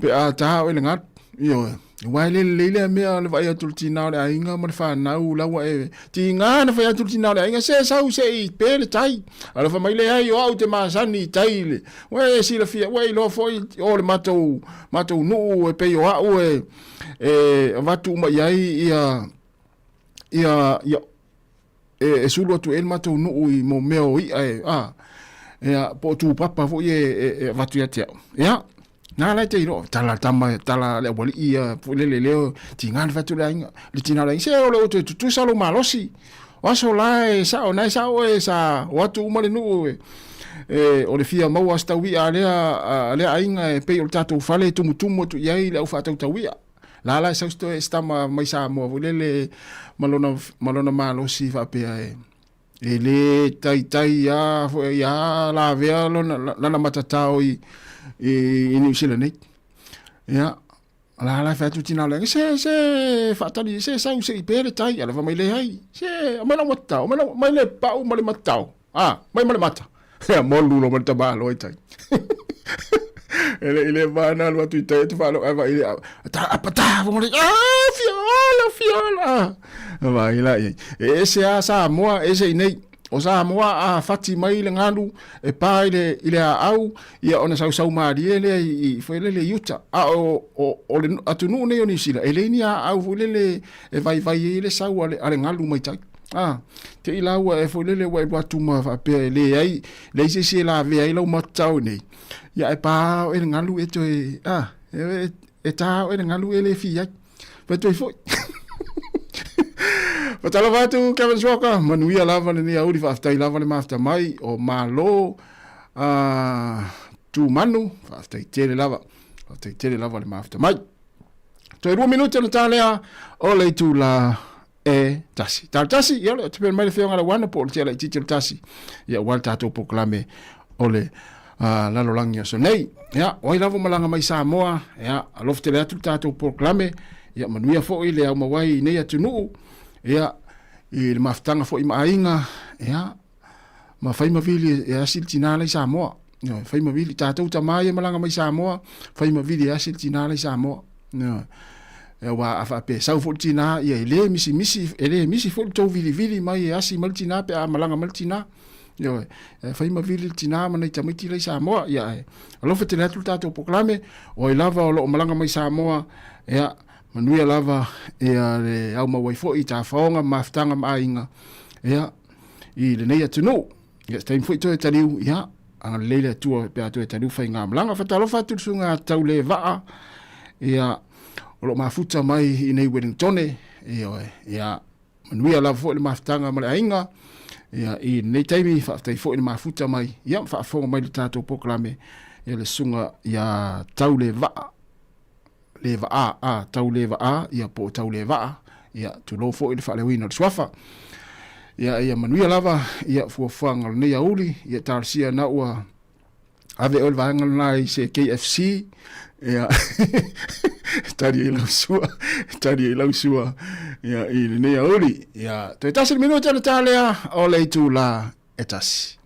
pe a taha o ele ngat ia waile leile mea le vai atul tina le ainga ma le whanau lawa e ti ngā na vai atul tina le ainga se sau se i pele tai ala wha maile ai o au te maasani tai le we si la fia we lo foi o le matou nuu e pe o au e vatu ma iai ia sulu atu el matou nuu i mo meo i ia po tu papa fo e vatu ia te ia na la te iro tala le wali ia fo le leo ti ngan vatu la inga le tina la se o le tu salo malosi waso la sa o na sa o sa watu uma le nuu o le fia mau asta wi ale ainga e pe o tatu fale tu mutumo tu ia le ufa tau tawia la sa sto estama mai Sāmoa volele malona malosi fa pe ele tai ya la vea lana matatao i New Zealand ya la fa tu tina le se fatali se sa se pere tai ala va mai le hai se mala matao mai le pau mai matao mai mata ya molu lo mata ba lo tai ele va na lo tu te fa lo va ele apata vole fiola va ila ese a Sāmoa ese nei o Sāmoa a fati mai le ngalu e pa ile au ia ona sau mari ele i foi le yuta o le atunu ne oni sila ele ni au le e vai ile sau ale ngalu mai tai te ila wa e foi le wa tu ma fa pe le ai le se la ve ai lo matau nei ia e pa e ngalu e to e ta e ngalu ele fi ia pa to foi Patala watu Kevin Swoka manuia lava ni auri whaftai lava le mafta mai o malo tu manu whaftai tere lava le mafta mai to 2 minuti na talea o le tu la e tasi ia le te mai le whionga la wana po le tia la titi tasi ia wal tato poklame o le lalolangi o so nei ia oi lava malanga mai Sāmoa ia alofte le atu tato poklame ia manuia fo i le au mawai nei atu nuu ia i le maftanga fo i mainga ia ma fai mavili e asil tinala i Sāmoa ia fai mavili tātou tamai malanga mai Sāmoa fai mavili e asil tinala i Sāmoa ia wa afa pe sau fo tina ia ele misi fo to vili mai e asi mal tina pe a malanga mal tina ia fai mavili tina mana i tamiti le Sāmoa ia alo fe tena tātou poklame o i lava o lo malanga mai Sāmoa ia manuia lava ia le au mawai fo i ta faonga maftanga mainga ia i le nei atunu ia stain fo i to taliu ia anga leile tua pe atu taliu fai ngā malanga fatalo fatu sunga tau le vaa ia o lo mafuta mai i nei Wellington ia manuia lava fo le maftanga male ainga ia i nei taimi fai fo le mafuta mai ia fa fonga mai le tato poklame ia le sunga ia tau le vaa leva tau leva ia po tau leva ia tu lo fo ile fale wina swafa ia manuia lava ia fuafanga nei auli ia tarsia na ua ave ol vanga nai se KFC ia tari ila sua ia ile nei auli ia te tasi minuto na talea o le tu la etasi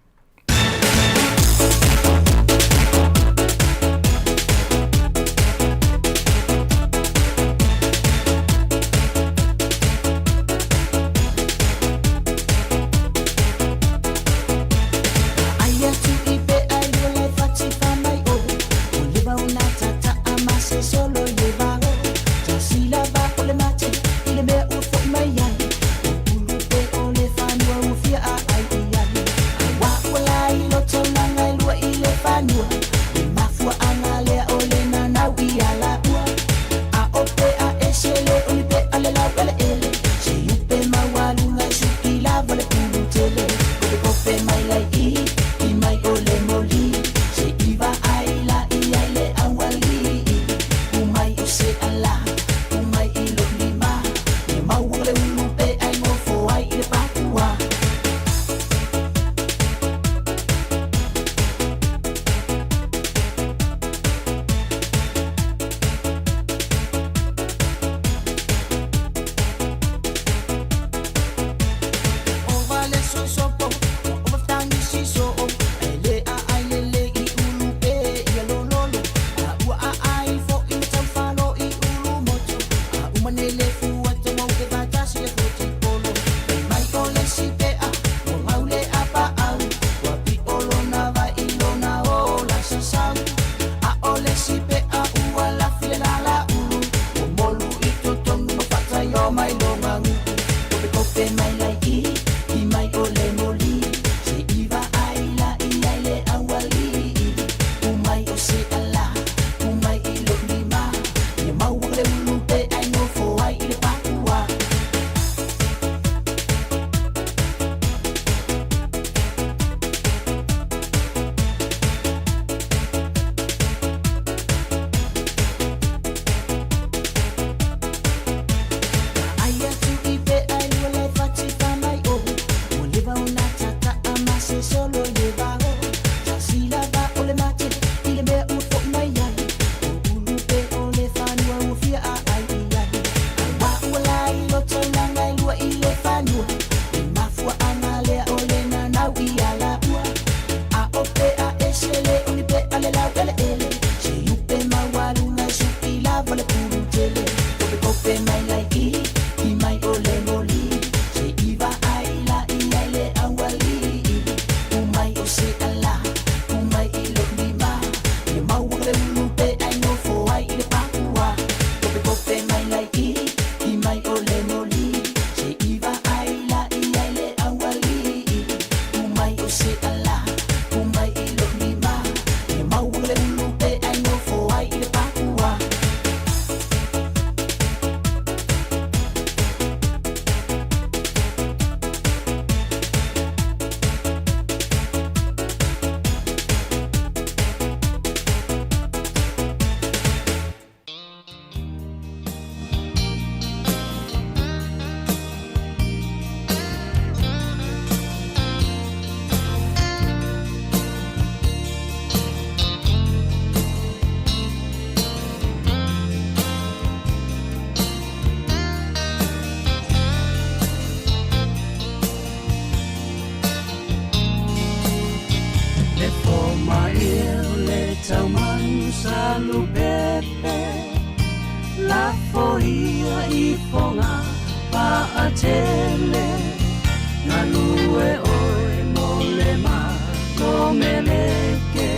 tele na lue oe mole ma lo meleke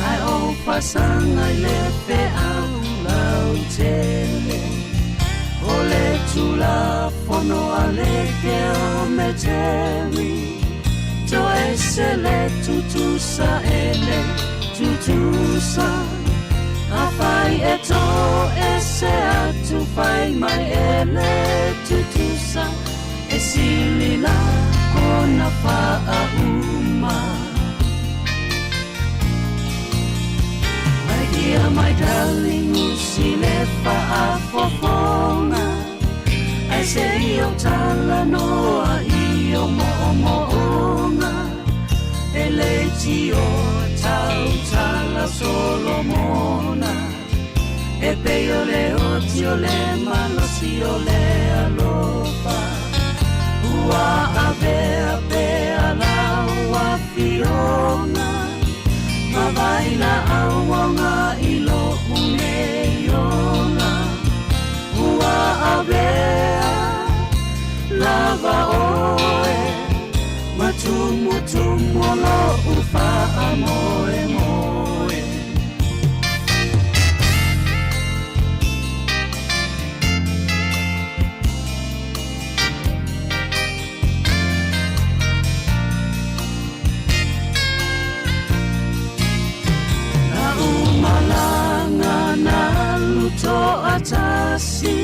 ai o pasanga le pe au lau tele o le tula fono aleke o me teri to esele tutusa ele tutusa a fai e to ese atu fai mai ele tutusa e silila kona pa a uma my dear my darling usile pa a fofonga I say yo tala noa io moonga ele tio tau tala solomona e peio le otio le malo sio le alofa ua avea pea la ua fiona ma vai la awanga ilo uneona ua avea lava oe matumutumo lo ufa amoe moe na umalanga na luto atasi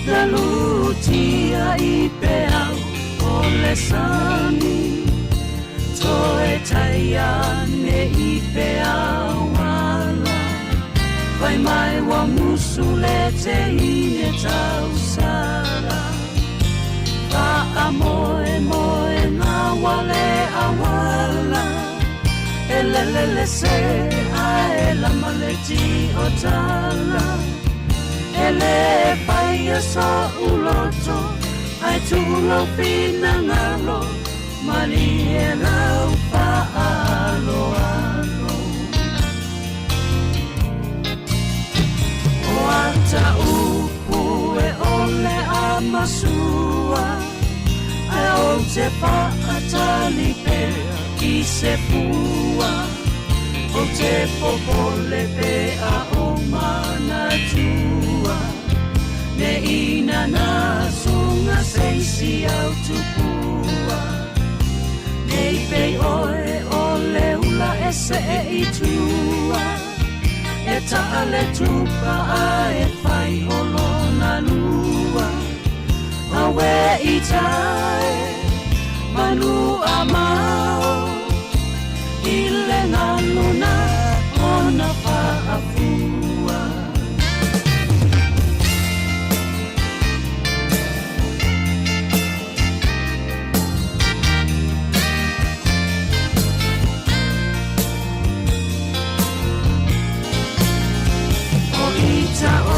na lutia ipeau ole sani toe taia ne ipea wala vai mai wa musule te ine tau sala va amoe moe na wale awala elelele se ae la maleti o tala ele paia so uloto ai tu lo fina ngalo mali e lau pa alo alo o ata upu e ole amasua ai o te pa atali pe ki se pua o te popole pe a o mana tua ne ina na sunga seisi au tupua nei pei oe o leula ese e itua e taale tupa a e fai o lona lua awe i tae manu amao i le ngaluna ona pa afua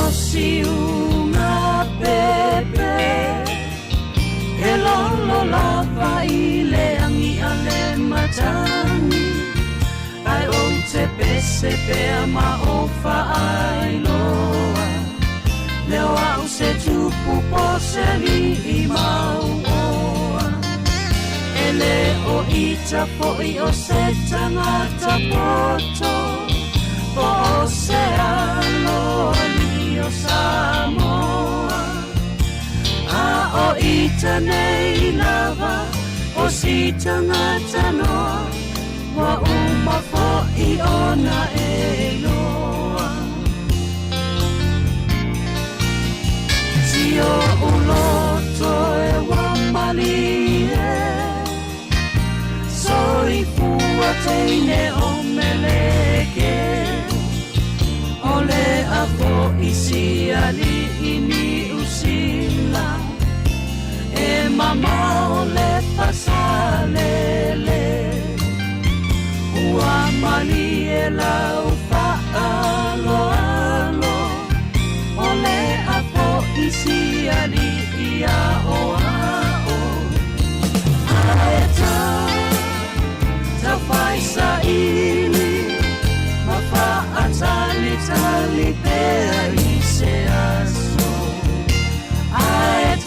o siunga pepe e lolo lava i le angi ale matani ai o te pese pea ma o ai loa leo au se tupu poseli i mau oa ele o ita po i o se tangata poto po se aloa o Sāmoa a o ita nei lava o si tangata noa wa uma fo i ona e loa si o uloto e wamali e so i fua teine o meleke ole afo isi ali ini usila e mama ole pasalele ua mali e lau fa alo alo ole afo isi ali ia o ao aeta ta fai sa ili mafa atali tali pea i se aso aeta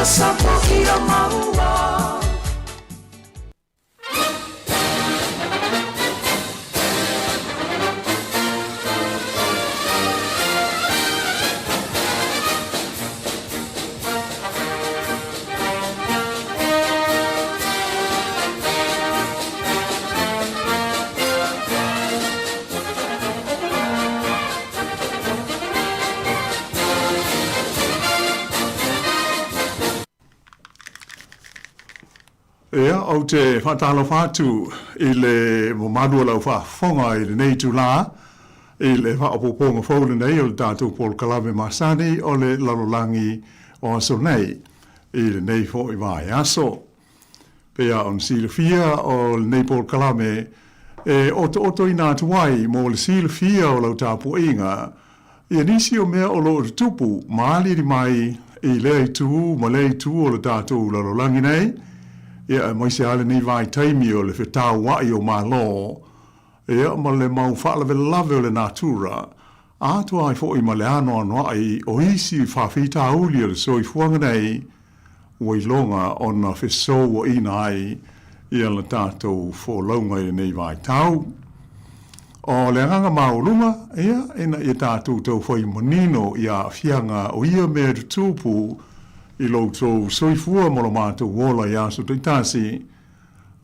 sapo i o maua. Ea, au te whatalo whātu i le mo madua lau whafonga i le nei tūlā, i le whaopoponga whaule nei o le tātou Paul Kalame Masani o le lalolangi o aso nei, i le nei fo i vai aso. Pea on silafia o le nei Paul Kalame, oto i nā tuai mo le silafia o lau tāpu inga, i anisi o mea o lo o tupu, maali di mai i lei tū, ma lei tū o le tātou lalolangi nei, ia mai se ale ni vai taimi o le whetau wai o malo, ia ma le mau whaalawe lave o le natura, atua ai fo i ma le ano anu ai o isi whawhita uli o le soi fuanga nei, ui longa o na wheso o ina ai, ia le tātou fo launga i nei vai tau. O le nganga maurunga, ia ina i tātou tau whai manino ia whianga o ia mea tupu, i loutou soifua mo lo mātou wola i aso te tasi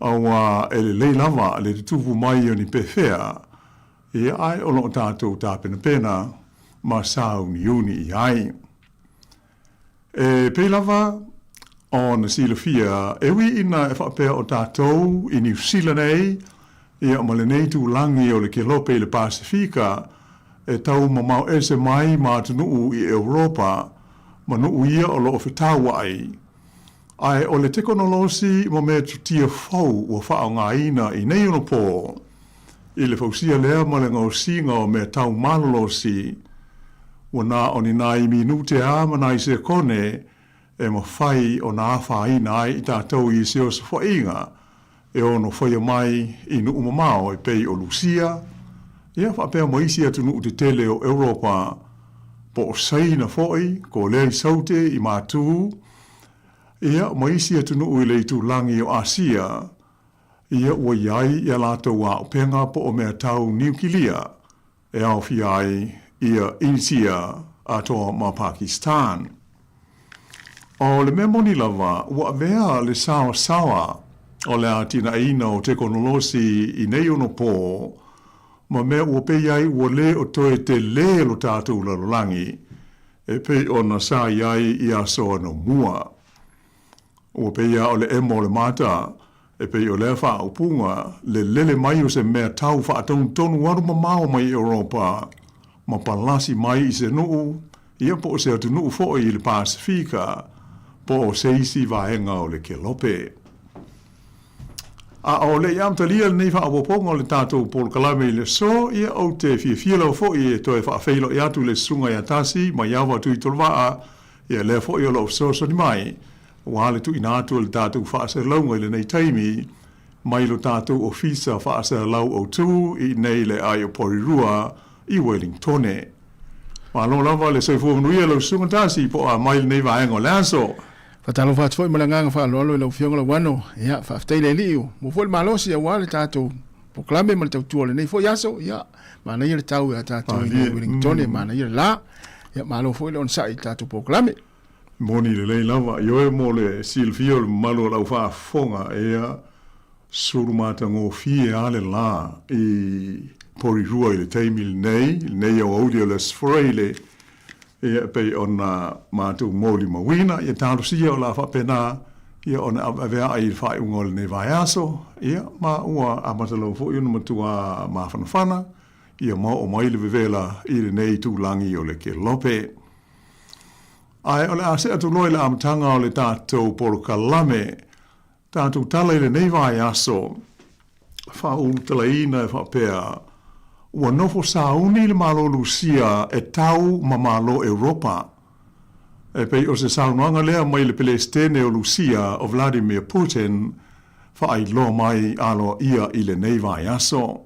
au ele lei lava le tupu mai o ni pewhea i ai o lo tātou tāpena pena ma sau ni uni i ai. Pei lava o na silafia ewi ina e whapea o tātou i New Zealand i a male nei tu langi o le kelope i le Pasifika e tau mamau ese mai mātunu i Europa manu uia o lo whetau ai. Ai o le teknolosi mo mea tutia fau ua whao ngā ina i nei ono pō. I le fausia lea ma le ngau singa o mea tau malolosi. Ua nā o ni nai minute a mana i se kone e ma whai o nā whaina ai i tātou i se o sa whainga. E ono whaia mai i nu umamao e pei o Lucia. Ia whapea mo isi atu nu te tele o Europa po o saina foi, ko lei saute i mātū, ia maisi atu nuu i lei tūlangi o Asia, ia ua iai ia lātou a upenga po o mea tau niukilia, e au fi ai ia India atoa ma Pakistan. O le memoni lava, ua vea le sawa o le atina ina o teknolosi i nei ono pō, ma mea ua pei ai ua le o toe te le lo tātou lalolangi, e pei o na sā iai i aso ano mua. Ua pei a o le emo le mata, e pei o le wha upunga, le lele mai o se mea tau wha atonu tonu waru mamao mai Europa, ma palasi mai i se nuu, ia po o se atu nuu fo i le Pasifika, po o se isi vaenga o le kelope. A o le iam talia nei wha awaponga o le tātou Paul Kalame le so, ia au te fia lau fo i e toe wha awhailo i atu le sunga i atasi, ma iawa tui tolwaa, ia le fo i o lau so ni mai, wale tu ina atu le tātou wha asa launga i le nei taimi, mai lo tātou ofisa wha asa lau au tu i nei le ai o Porirua i Wellingtone. Ma lo lava le soifua manuia lau sunga tasi po a mai le nei vaenga o le aso. Fatalo fat foi malanga fa lo lo fionga lo wano ya fa tele liu mo foi malosi ya wale tato proclame mal tau le nei foi yaso ya mana ile tau ya tato ni Wellington mana ile la ya malo foi on sai tato proclame moni le lei lava yo mo le Silvio malo la fa fonga e surumata ngo fie ale la i Porirua ile taimil nei o audio les freile ia pei ona mātou mōli mawina, ia tāro sia o la whapena, ia ona avea ai whai ungole nei vai aso, ia ma ua amatalau fo iuna matua mawhanawhana, ia ma o maile vevela i le nei tūlangi o le ke lope. Ai o le ase atu loi le amatanga o le tātou Paul Kalame, tātou tala i le nei vai aso, whau talaina e whapea, ua nofo sauni le malo Lucia e tau ma malo Europa. E pei o se saunoanga lea mai le Pelestene o Lucia o Vladimir Putin fa ai lo mai alo ia i le nei vai aso.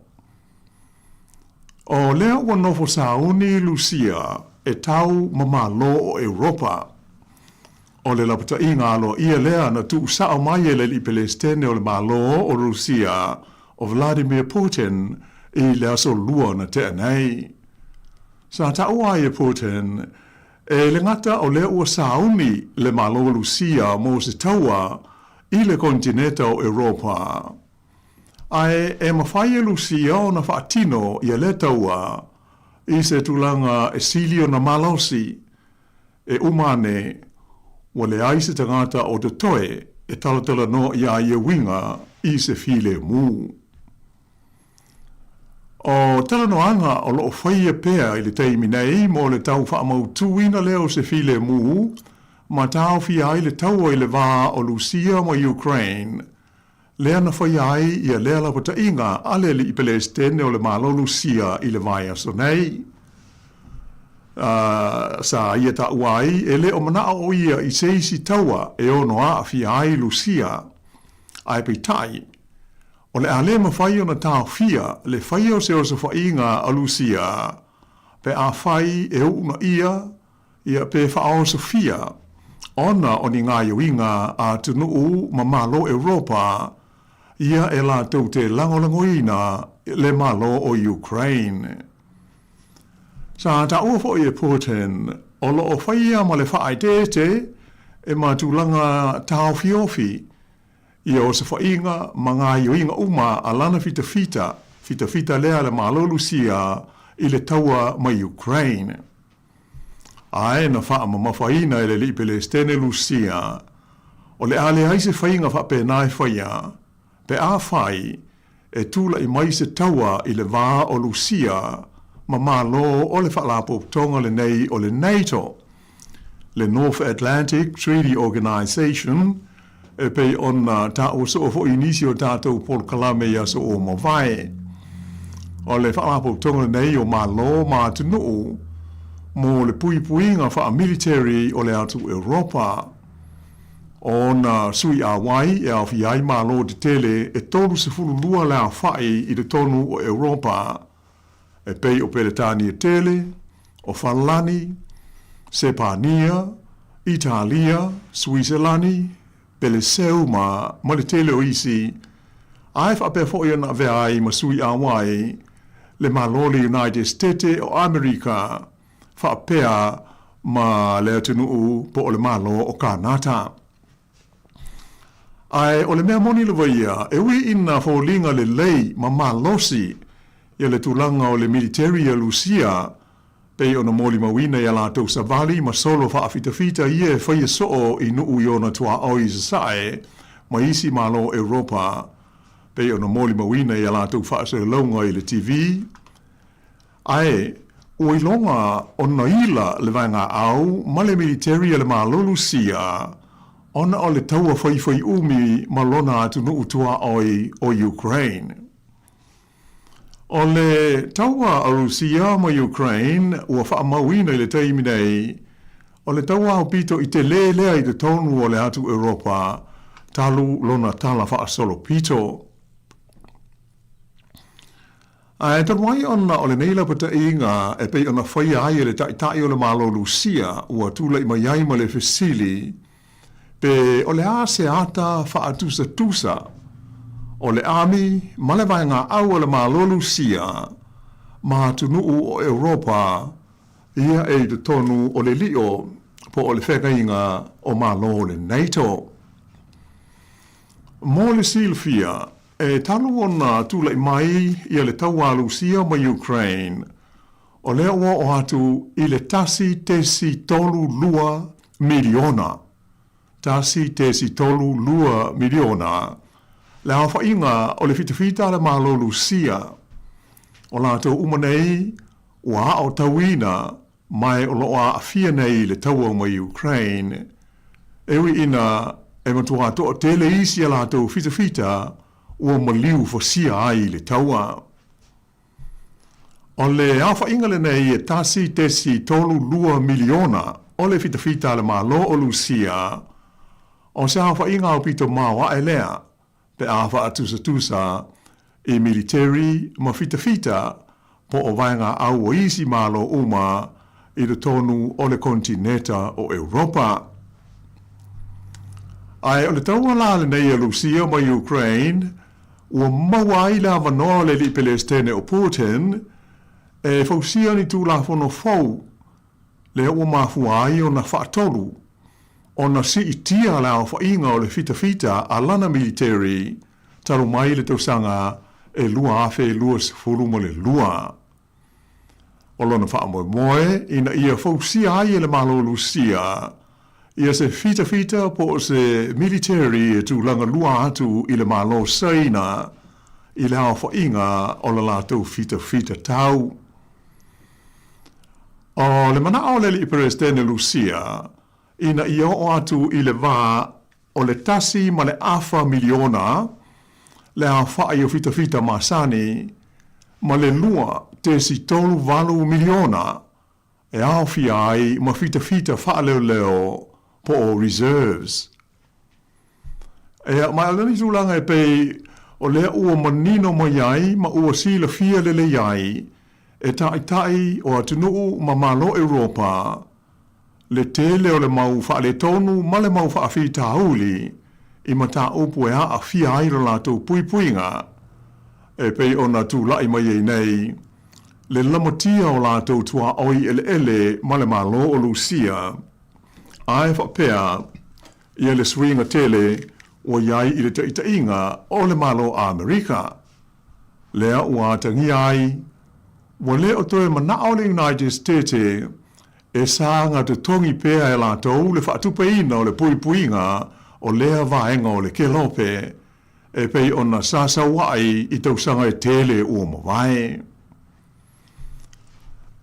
O lea ua nofo sauni Lucia e tau ma malo o Europa. o le lapata inga alo ia lea na tu sao mai e le li Palestine o le malo o Rusia o Vladimir Putin i le aso lua na te nei. Sa ta ua e Putin e le ngata o le ua sauni le malo o Rusia mo se taua i le kontineta o Europa. Ai e mawhai e Rusia o na whaatino i le taua i se tulanga e silio na malosi e umane wa le aise tangata o te toe e talatala no ia ia winga i se file mu. O tala noanga o loo whaia pea i le teimi nei mo le tau whaamau tuina leo se file mu ma tau fia ai le tau i le vā o Lucia mo Ukraine. Lea na whaia ai ia lea la pata inga ale li i Palestine o le malo Lucia i le vai aso nei. Sa ia ta uai e le o mana o ia i seisi taua e ono a fia ai Lucia ai pitai o le ale mawhai o na tau fia le whai o se o sa whainga a Lucia pe a whai e una ia pe whao sa fia ona o ni ngā iuinga a tunuu ma malo Europa ia e la tau te langolangoina le malo o Ukraine. Sa ta ua fo i e Putin, o lo o whaia ma le whaai tete e ma tūlanga tau fiofi i o se whainga ma ngā iuinga uma a lana fita lea le malo Lucia i le taua ma Ukraine. Ae na wha ma mawhaina e le li Palestine Lucia, o le ale ai se whainga wha pe nai whaia, pe a whai e tūla i mai se taua i le vā o Lucia, ma malo o le whalapo tonga le nei o le NATO, le North Atlantic Treaty Organization, e pei ona ta o so o inisi o tātou Paul Kalame ia so o mawai. O le whalapo tonga le nei o malo ma tunu, mo le puipuinga wha military o le atu Europa. Ona sui a wai e au fiai malo te tele e tolu se fulu lua le a whai i le tonu o Europa. E pei o Peletani e tele, o Falani, Sepania, Italia, Switzerlani, Peleseu ma le tele o isi, ai whape fo ia na vea ai ma sui a wai, le malole United States o Amerika, whapea ma le atunuu po o le malo o Kanata. Ai o le mea moni le vaia, e ui ina fo linga le lei ma malosi, ia le tulanga o le military a Lucia, pei ona moli mawina ia lātou savali ma solo whaafitafita ia e whaia soo i nuu i ona tua oi sasae, ma isi malo Europa, pei ona moli mawina ia lātou whaasere launga i le TV. Ai, ui longa ona ila le vanga au, ma le military a le malo Lucia, ona o le taua whai umi ma lona atu nuu tua oi o Ukraine. O le taua a Rusia ma Ukraine ua whaamawina i le teimi nei, o le taua au pito i te lea i te tonu o le atu Europa, talu lona tala whaasolo pito. A e tanuai ona o le neila pata inga e pei ona whaia ai le tai o le malo Lucia ua tula i mai ai ma le fesili, pe o le ase ata whaatusa o le ami, ma le vaenga au o le malo Lucia, ma tunuu o Europa, ia e te tonu o le lio, po o le whekainga o malo o le NATO. Mo le silfia, e talu ona tula i mai ia le taua Lucia ma Ukraine, o le o atu i le tasi tolu lua miliona. Tasi tolu lua miliona. Le hawa inga o le fitafita le malo Lucia, o lātou umanei, ua o tawina, mai o loa afia nei le taua ma Ukraine. Ewi ina e matua to tele isi a lātou fitafita, ua maliu fosia ai le taua. O le hawa inga le nei e tasi tolu lua miliona, o le fitafita le malo o Lucia, o se hawa inga o pito mawa e lea, pe a whaatusa i military ma fita po o vaenga au o isi malo uma i le tonu o le kontineta o Europa. Ai o le taua la le nei Lucia ma Ukraine, ua mawai la vanoa le li Palestine o Putin, e fausia ni tu la fono fau, le ua mafuai o na whaatolu, o na si itia la o whainga o le fita a lana military, taru mai le tausanga e lua afe e lua sifuru mo le lua. O lona wha moe, ina ia fausia ai e le malo Lucia, ia se fita po se military e tu langa lua atu i le malo saina, i le hao whainga o le latou fita tau. O le mana o le li Palestine Lucia, ina ia o atu i le wā o le tasi ma le afa miliona, le hao whai o fita masani, ma le lua te si tolu valu miliona, e ao fiai ma fita wha leo po o reserves. E mai alani tūlanga e pei o lea ua manino ma iai ma ua sila fia lele iai e tai o atunuu ma malo Europa le tele o le mau wha le tonu ma le mau wha a hauli i ma ta upu e a fia aira lato puipuinga e pei o na tūlai mai ei nei le lamatia o lato tua oi ele ma le malo o Lucia ai whapea ia le swinga tele o iai i le tainga o le malo a Amerika. Lea ua tangi ai, wa le o toe mana o le United States e sanga te tongi pea e latou le whaatupeina o le puipuinga o lea vaenga o le kelope e pei ona sasa wai i tausanga e tele ua mawai.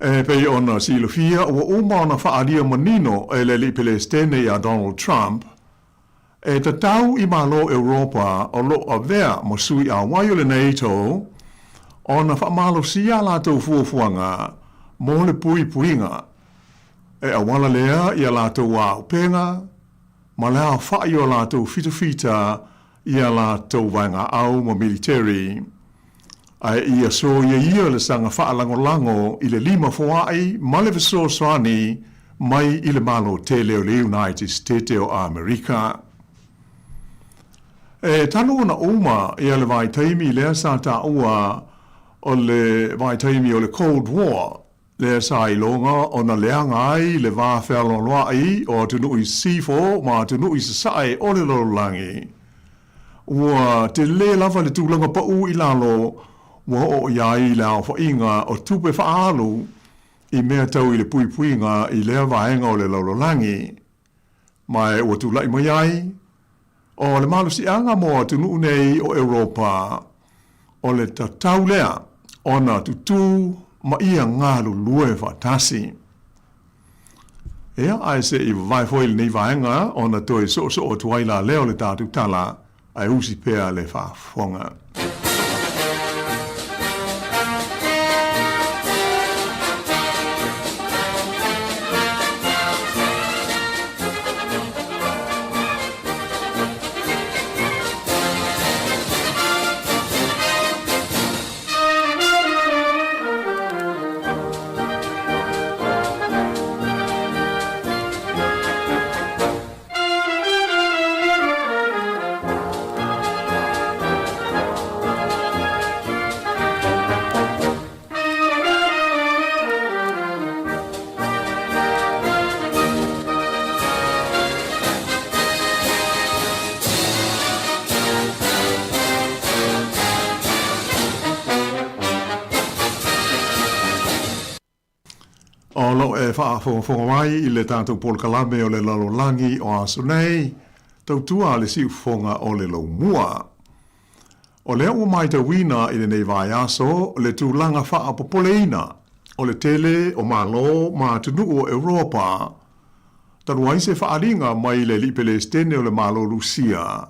E pei ona silofia ua uma ona whaaria manino e le li Palestine a Donald Trump e ta tau i malo Europa o lo a vea mo sui a waio le NATO ona whaamalo sia latou fuafuanga mo le puipuinga e a wala lea i a latou a upenga ma lea whai o latou fita i a latou vainga au mo military ai ia so ia le sanga whaalango i le 5 fuai ma le viso soani mai i le malo tele o le United States o Amerika. E tano na uma ia le vai taimi lea sa ta ua o le vai taimi o le Cold War lea sa i longa o na lea ngai le va whaaloloa ai o tunu i C4 ma tunu i sasai o le lololangi. Ua te le lava le tūlanga pa u i lalo wa o iai le au whainga o tupe whaalu i mea tau i le puipuinga i lea vaenga o le lololangi. Mai ua tūlai mai ai o le malo si anga mo tunu nei o Europa o le tatau lea o na tutu ma ia ngalu lue fatasi. Ea ai se i vai foil nei vaenga o na toi so o tuaila leo le tatu tala ai usi pea le whafonga. O lo e whaafongawai i le tātou polkalame o le lalolangi o aso nei, tautua le si ufonga o le lau mua. O lea ua mai ta wina i le nei vai aso le tūlanga whaapopoleina o le tele o malo ma tunu o Europa. Taruai se whaaringa mai le li Palestine o le malo Lucia,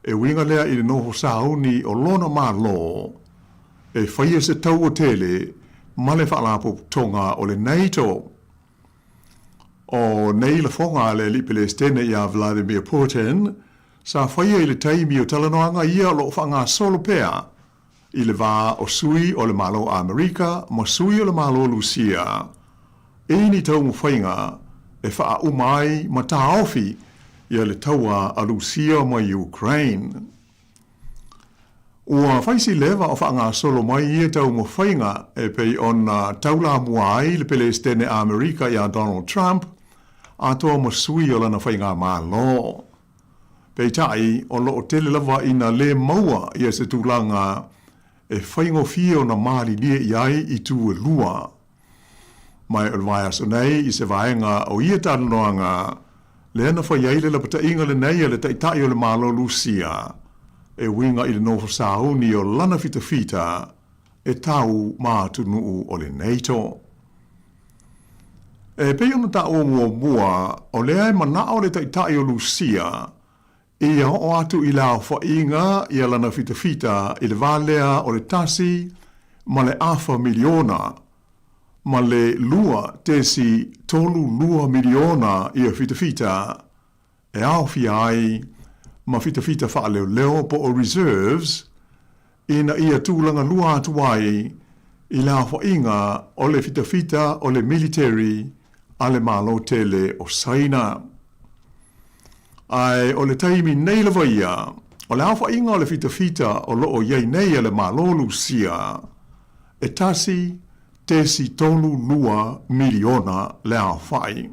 e winga lea i le noho sauni o lona malo, e whaia se tau o tele ma le whaalapo tonga o le NATO. O nei le whonga le li Palestine i a Vladimir Putin, sa whaia i le taimi o talanoanga ia lo whanga solo pea, i le wā o sui o le malo Amerika, ma sui o le malo Lucia. E ni tau mo whainga, e wha umai ma ta ofi, ia le taua a Rusia mai Ukraine. Ua faisi lewa o whaanga solo mai ia tau mo whainga e pei ona taula muai le Palestine Amerika ia Donald Trump a toa mo sui o lana whainga maa lo. Pei tai o lo o tele lava ina le maua ia se tūlanga e whaingo fio na maari lia iai i tū e lua. Mai o vai aso nei i se vaenga o ia tānoanga le ana whaiai le lapata inga le nei le taitai o le malo Lucia. E winga i le nofa sauni o lana fita fita e tau mātunu o le NATO. E pei ona ta o mua o le ai mana o le taitai o Lucia ia o atu i lao whainga i lana fita fita i le valea o le tasi ma le afa miliona ma le lua tesi tolu lua miliona i a fita fita e au fi ai ma fita fita wha leo po o reserves ina ia tūlanga lua atuai i la whainga o le fita fita o le military a le malo tele o Saina. Ai o le taimi nei la vaia o le whainga o le fita fita o lo o iei nei a le malo Lucia e tasi tesi tolu lua miliona le whai.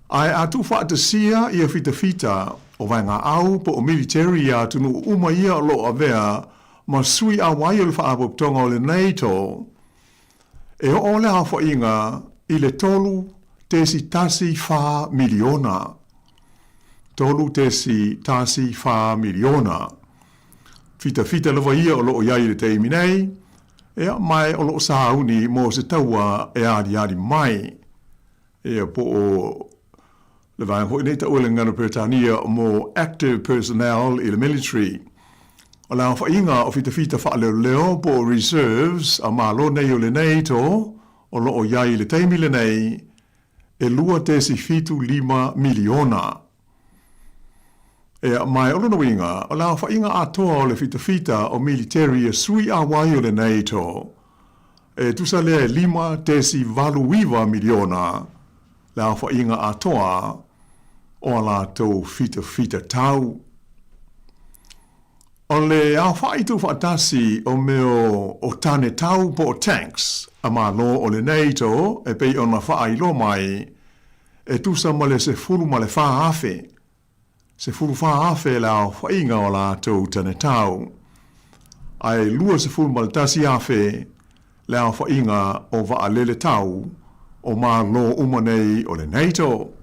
Ai atu whaatasia ia fita fita o vai ngā au po o military a tunu uma ia o lo a vea ma sui a wai o le whaapoptonga o le NATO e o le hawhainga i le tolu tesi tasi wha miliona. Tolu tesi tasi wha miliona. Fita fita lawa ia o lo o iai le teimi nei e mai o lo sauni mo se taua e ari mai e po o le vai ho nei ta ngana Britania mo active personnel i le military. O la whainga o fita fita wha leo po reserves a malo nei o le NATO o lo o iai le teimi le nei e lua tesi fitu 5 miliona. E mai o lona winga o la whainga atoa o le fita fita o military e sui a wai o le NATO e tusa lea 5 tesi valuiva miliona la whainga atoa o la tau fita fita tau. O le a whaitu whaatasi o meo o tane tau po o tanks a malo o le NATO e pei ona whaai mai e tusa ma le se furu ma le whaafe. Se furu whaafe la whainga o la tau tane tau. Ai lua se furu ma le tasi afe la whainga o waalele tau o malo umanei o le NATO.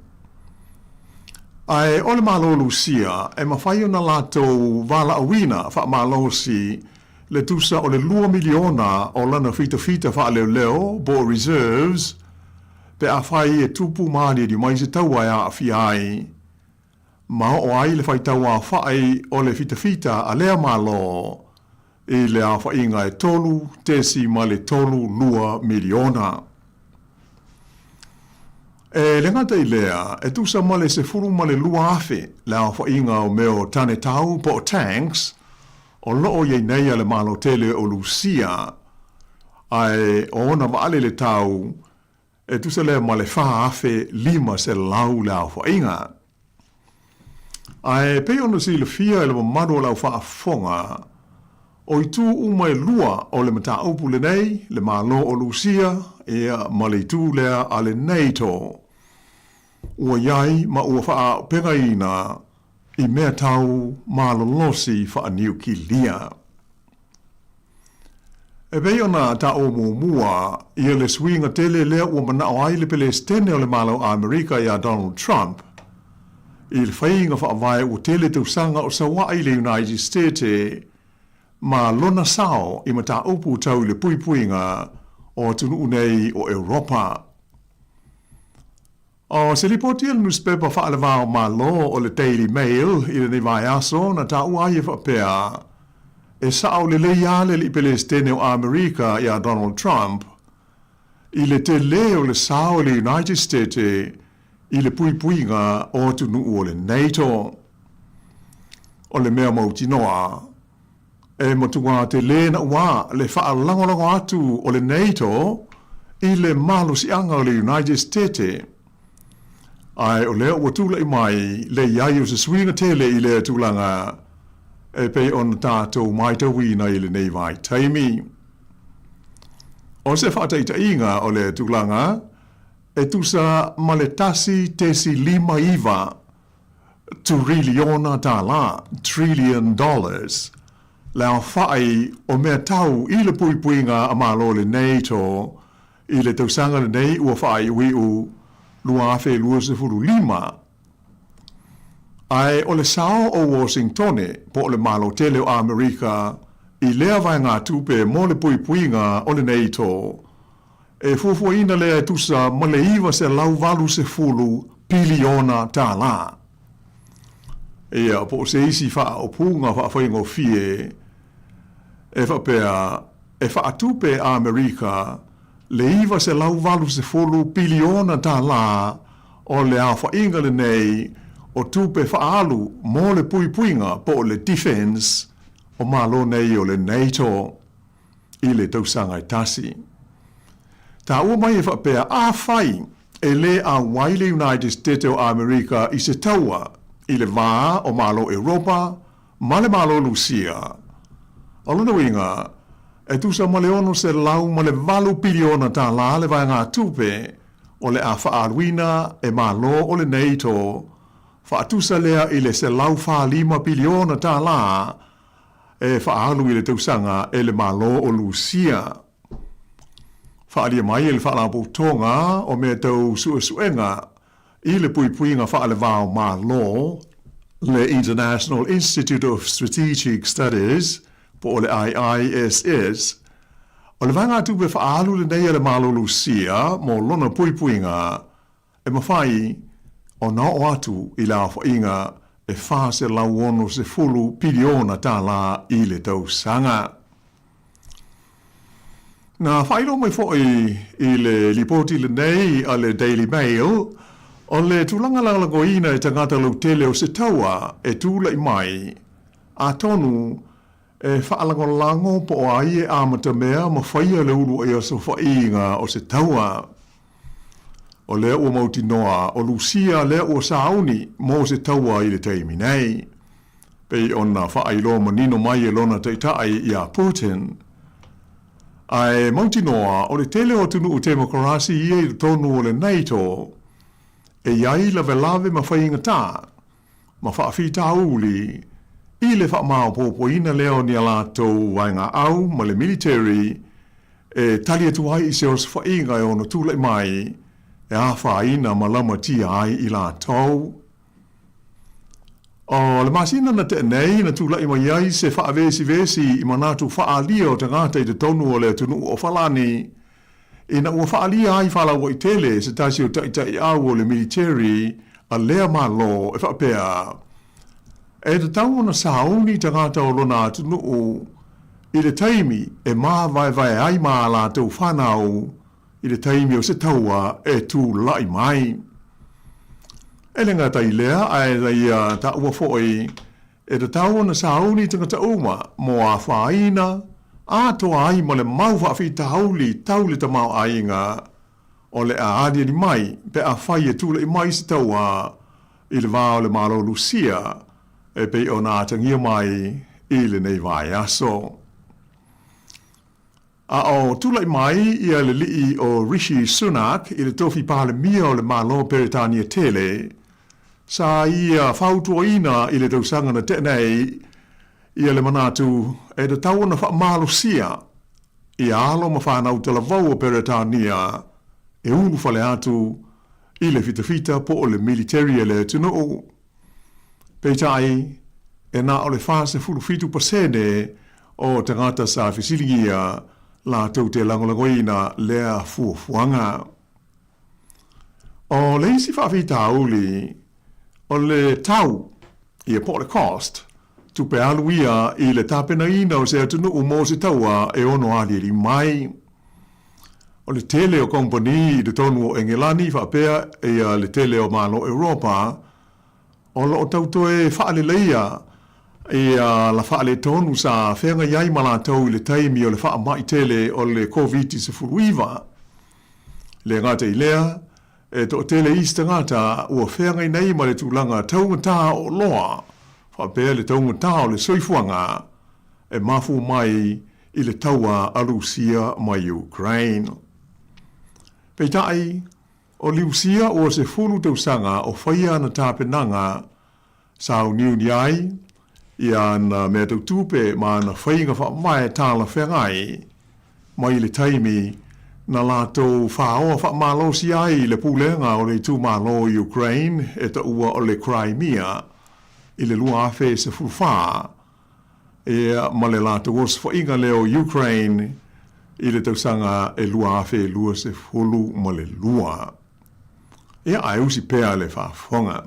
Ai o le malo Lucia e mawhai o na lato vala awina wha malo si le tusa o le 2 miliona o lana fita fita wha leo bo reserves pe a whai e tupu maani di mai se taua a fiai. Ma o ai le whai taua whai o le fita fita a lea malo i le a whainga e tolu tesi ma le tolu 2 miliona. E le ngata i lea, e tusa male se furu male lua afe, le a whainga o meo tane tau po o tanks, o loo iei nei le malo tele o Lucia, ai o ona maale le tau, e tusa lea male wha afe 5 se lau le a whainga. Ai pe ono si le fia e le mamado lau wha afonga, o i tu umai lua o le mata upu le nei, le malo o Lucia, e male tu lea a le NATO. Ua iai ma ua wha penga ina i mea tau malolosi wha niu ki lia. E pei ona ta o mua i le swinga tele lea ua mana o ai le Palestine o le malo a Amerika ia Donald Trump. I le whainga wha vai o tele te usanga o sawa i le United States ma lona sao i mata upu tau le puipuinga o tunu unei o Europa. O se li poti al newspaper wha ale vao ma lo o le Daily Mail i le nevai aso na ta uai e whapea e sao le leiale li Palestine o Amerika ia Donald Trump i le te le o le sao le United States i le puipuinga o tunu o le NATO. O le mea mautinoa e motunga te le na ua le wha langolango atu o le NATO i le malo sianga o le United States. Ai o lea ua tula I mai le iai o se swinga tele I lea tūlanga e pe on tātou mai tawina I le nei vai taimi. O se whaataita inga o le tūlanga e tusa maletasi tesi lima iwa $1 trillion Lao whaai o mea tau I le puipuinga a malo le nei to I le tausanga le nei ua whaai ui u lua afe lua se furu lima. Ai o le sao o Washingtone po o le malo tele o Amerika I lea vai ngā tupe mo le puipuinga o le nei to e fuafuaina lea tusa ma le iwa se lau valu se fulu piliona tā la. Ia po se isi wha o punga wha whaingo fie e wha pea e wha atupe a Amerika le iwa se lau valu se fulu piliona tā la o le a whainga le nei o tupe wha alu mo le puipuinga po le defense o malo nei o le NATO I le tausanga I tasi. Tā ua mai e whapea a whai e le a waile United States o Amerika I se taua I le vā o malo Europa, ma le malo Lucia. O luna winga, e tusa ma le ono se lau ma le valu piliona tā la le vai ngā tupe o le a whaaluina e malo o le NATO, whaatusa lea I le se lau 5 piliona tā la e whaalu I le tausanga e le malo o Lucia. Whaalia mai e le whaalapo tonga o mea tau suenga I le puipuinga whaale vāo mā lo, le International Institute of Strategic Studies, po o le IISS, o le vanga tupe whaalu le nei le malo Lucia, mo lona puipuinga, e mawhai o nā o atu I la whainga e wha se lauono se fulu piliona tā la I le tau sanga. Nā whairo mai fwoi I le lipoti le nei a le Daily Mail, o le tūlanga langoina e tangata lau tele o se taua e tūla I mai, a tonu e whaalangolango po o ai e amata mea ma whaia le ulu e aso whainga o se taua. O lea ua mauti noa, o Lucia lea ua sauni mo se taua I le teimi nei. Pei ona whailo manino mai e lona teitai I a Putin. Ai mauti noa, o le tele o tunu o demokrasi I e tonu o le NATO, e iai la velave ma whainga tā, ma whaafita uli, I le whaamao pōpoina leo ni alatou wainga au, ma le military, e tali atu ai I se os whainga e ono tūlai mai, e a whaina ma lama tia ai I latou. O le masina na te nei na tūlai mai ai se whaavesi I manatu whaalia o tangata I te tonu o le tunu o whalani, e na ua whaalia ai whalawa I tele se tasi o taitai au o le military a lea malo e whapea. E te tau na sauni tangata o lona atunu o I le taimi e maa vai ai maa la tau whanau I le taimi o se taua e tū lai mai. E le ngata I lea ai lai ta ua fwoi e te tau na sauni tangata uma mo a whaina a toa ai ma le mau whaafi tauli taule ta mau ainga o le a adia ni mai pe a whai e tūla I mai se taua I le vāo le malo Lucia e pe o nā tangia mai I le nei vai aso. A o tūla I mai I le lii o Rishi Sunak I le tofi pāle mia o le malo Peritania tele sa ia whautua I le tausanga na tenei ia le manatu e te tau na whaamalo sia I alo ma whanau tala vau o Peritania e unu whale atu I le fita po o le military e le tunu o. Peitai e na o le whase fulu pasene o tangata sa fisilingia la tau te langolangoina lea fuafuanga. O le isi whawhita auli o le tau I a po le cost tu pe aluia I le tapena ina o se atunu o mo se taua e ono ali mai. O le tele o kompani de tonu o Engelani whapea e a le tele o malo Europa o lo tauto e whaale leia e a la whaale tonu sa whenga iai malatau I le taimi o le wha mai tele o le COVID-19 se furuiva. Le ngata I lea e to tele ista ngata ua whenga nei ma le tūlanga taungata o loa, whapea le taungata o le soifuanga, e mafu mai i le taua a Rusia mai Ukraine. Peitai, o Rusia o se fulu tausanga o whaia na tāpenanga sau niu ni ai, ia na mea tautupe ma na whainga whaamai tāla whengai, mai le taimi na lātou whaoa whaamalo si ai le pūlenga o le tūmalo Ukraine e ta ua o le Crimea i le lua awhe se fulwha e ma le lātou os whainga leo Ukraine i le tausanga e lua awhe lua se fulu ma le lua. E ai usi pēa le whaafonga.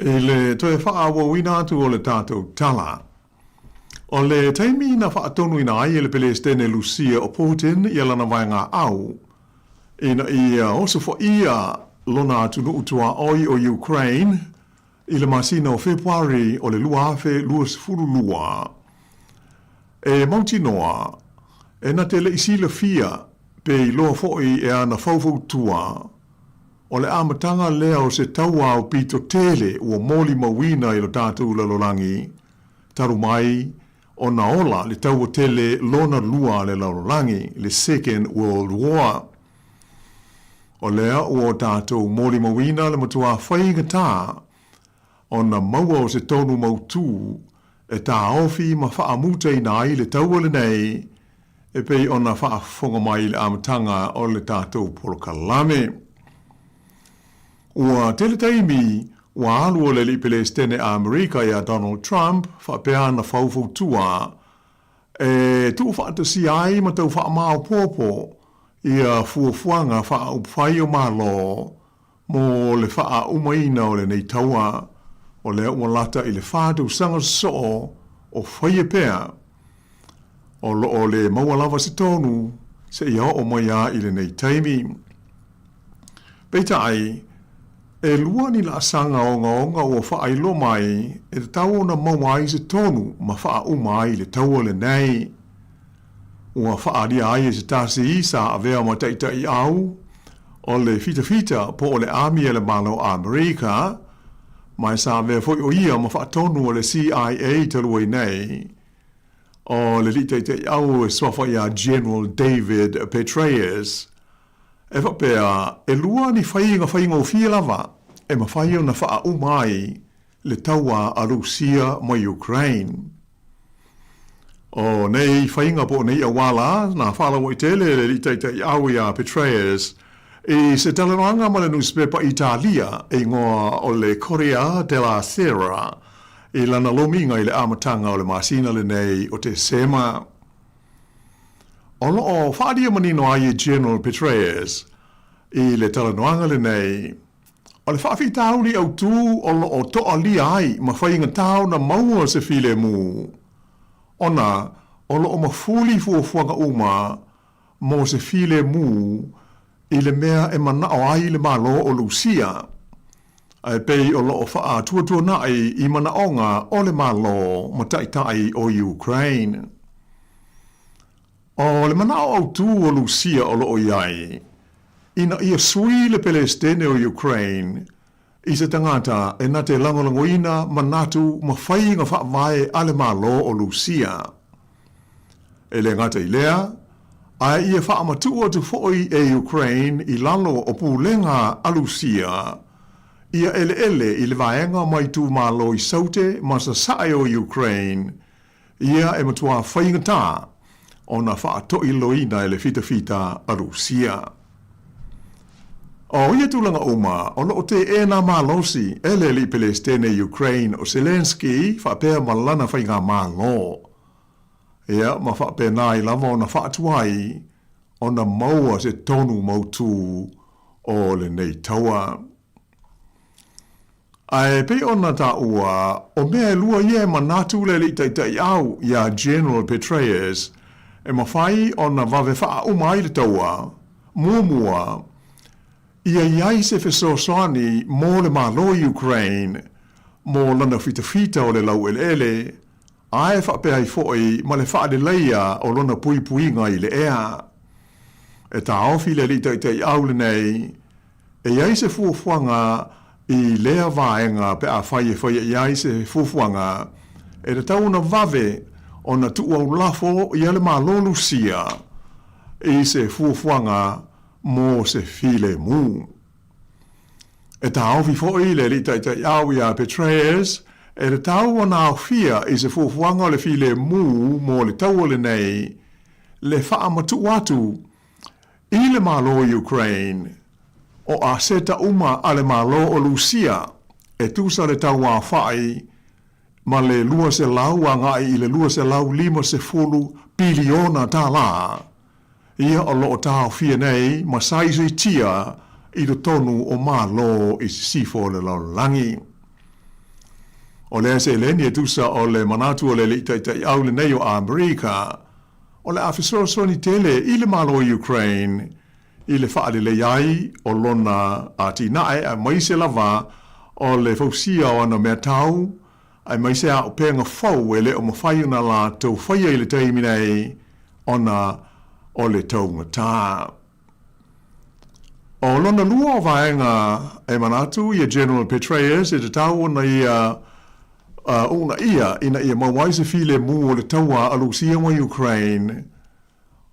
E le toe whaawa wina atu o le tātou tala. O le taimi na whaatonu ina ai e le Pelestene Lucia o Putin i alana vai ngā au. Ina ia oso fo ia lona atu no utua oi o Ukraine i le masina o Februari o le lua awhe lua sifuru lua. E mauti noa, e na te le isila fia pe i loa foi e ana faufau tua. O le amatanga lea o se taua o pito tele ua moli mawina i lo tātou lalolangi. Taru mai, o na ola le taua tele lona lua le lalolangi, le Second World War. O lea ua tātou moli mawina le matua whaingatā, o na maua o se tonu mautu, e tā ofi ma whaamuta i nai le taua le nei, e pei o na whaafonga mai le amatanga o le tātou polokalame. Ua tele taimi, ua alu o le li Pelestene a Amerika ia Donald Trump, whapea na whaufau tua, e tu whaatasi ai ma tau whaamao popo, ia fuafuanga whaaupai o malo, mo le wha umaina o le nei taua, o le umalata i le whātou sanga so o whaia pea, o le maualava se tonu, se ia o maia i le nei taimi. Peitai, e lua ni la sanga o ngaonga o whaeilo mai, e te tau na mawai se tonu ma wha umai le tau le nei. Ua wha ria ai e se tasi isa a vea ma taitai au, o le fita po o le ami e le malo a Amerika, mai sa vea foi o ia ma wha tonu o le CIA talua i nei, o le li taitai au e swafa ia General David Petraeus, e whapea, e lua ni whainga o fia lava, e ma whaia na wha umai le taua a Rusia mai Ukraine. O nei whainga po nei awala, na whala mo i tele le li teitai au ia Petraeus, e se talaranga ma le newspaper Italia, e ngoa o le Corriere della Sera, e lana lominga i le amatanga o le masina le nei o te sema. Ono o whaadia manino ai General Petraeus i le talanoanga le nei. O le whaafi tauri au tū o toa li ai ma whainga tau na maua se file mu. Ona, o lo o mafuli fuafuanga uma mo se file mu i le mea e manao ai le malo o Lucia. Ai pei o lo o wha tuatua nai i manaonga o le malo ma taitai o Ukraine. O le manao au tū o Lucia o loo iai, ina ia sui le Pelestene o Ukraine, i se tangata e na te langolangoina manatu ma whainga whaamai ale malo o Lucia. E le ngata i lea, a ia whaamatu atu foi e Ukraine i lalo o pūlenga a Lucia, ia ele i le vaenga mai tū malo i saute ma sa sae o Ukraine, ia e matua whainga tā, o na whaatoi loina e le fita a Rusia. O ia tūlanga uma, o lo te e na malosi e le li Pelestene Ukraine o Zelensky whapea malana whainga malo. Ia ma whapea nai lava o na whaatuai ona maua se tonu mautu o le nei taua. Ai pe ona ta ua, o mea lua ie manatu le li taitai au ia General Petraeus, e mawhai ona vave faa umai le taua, mua, ia iai se fesosoani mō le malo Ukraine, mō lana fita o le lau ele, ae wha pēhai fo'i ma le wha le leia o lona puipuinga i le ea. E ta ofi le li taitai au le nei, e iai se fuafuanga i lea vaenga pe a whai iai se fuafuanga, e te tauna vave o na tu au lafo i ale malo Lucia, i se fuafuanga mō se file mū. E ta ofi fo'i le li taitai au ia Petraeus, e te tau ana au fia i se fuafuanga le file mū mō le tau le nei, le wha matu atu i le malo Ukraine, o a seta uma a le malo o Lucia, e tusa le tau a whai, ma le lua se lau a ngai i le lua se lau 50 biliona tā la, ia o loo tau fia nei, ma saisu i tia i do tonu o malo i sifo le laulangi. O le se leni e tusa o le manatu o le li taitai au le nei o Amerika, o le afisoro tele i le malo Ukraine, i le whaale le iai o lona a tinae a maise lava o le fausia o ana mea tau, a maise a o penga fau e le o mawhai una la tau whaia i le teiminei ona o le tau ngata. O lona lua o vaenga e manatu i a General Petraeus e te tau ona ia una ia ina ia mawaise file mu o le taua alusia wa Ukraine,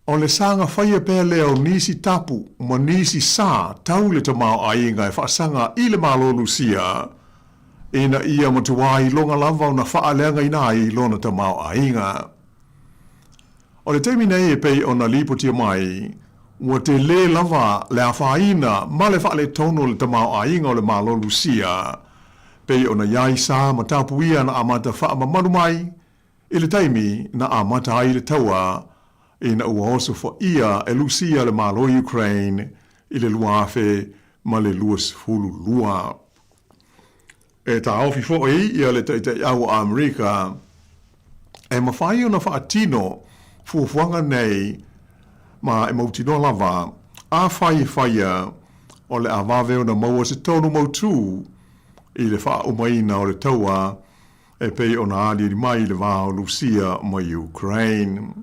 o le sanga whaia pēr leo nisi tapu, ma nisi sā tau le tamau ainga e whaasanga i le malo Lucia, ina ia matuai longa lava o na whaalenga ina i lona tamau ainga. O le teimi nei e pei o na lipotia mai, ua te le lava le awhaina ma le whaale tono le tamau ainga o le malo Lucia, pei o na iai sā ma tapu ia na amata wha mamanu mai, i le taimi na amata ai le taua, ina ua oso fo ia e Lucia le malo Ukraine i le luafe ma le luas hulu lua. E ta ofi fo ia le taitai au Amerika, e mawhai o na whaatino fuafuanga nei ma e mautino lava a whaia o le awave o na maua se tonu mautu i le wha umaina o le taua e pei o na ali mai le vao Lucia ma Ukraine.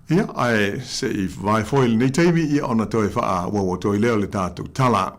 Ia, ai se i vai foil nei teimi i ona toi wha wawa toi leo le tātou tala.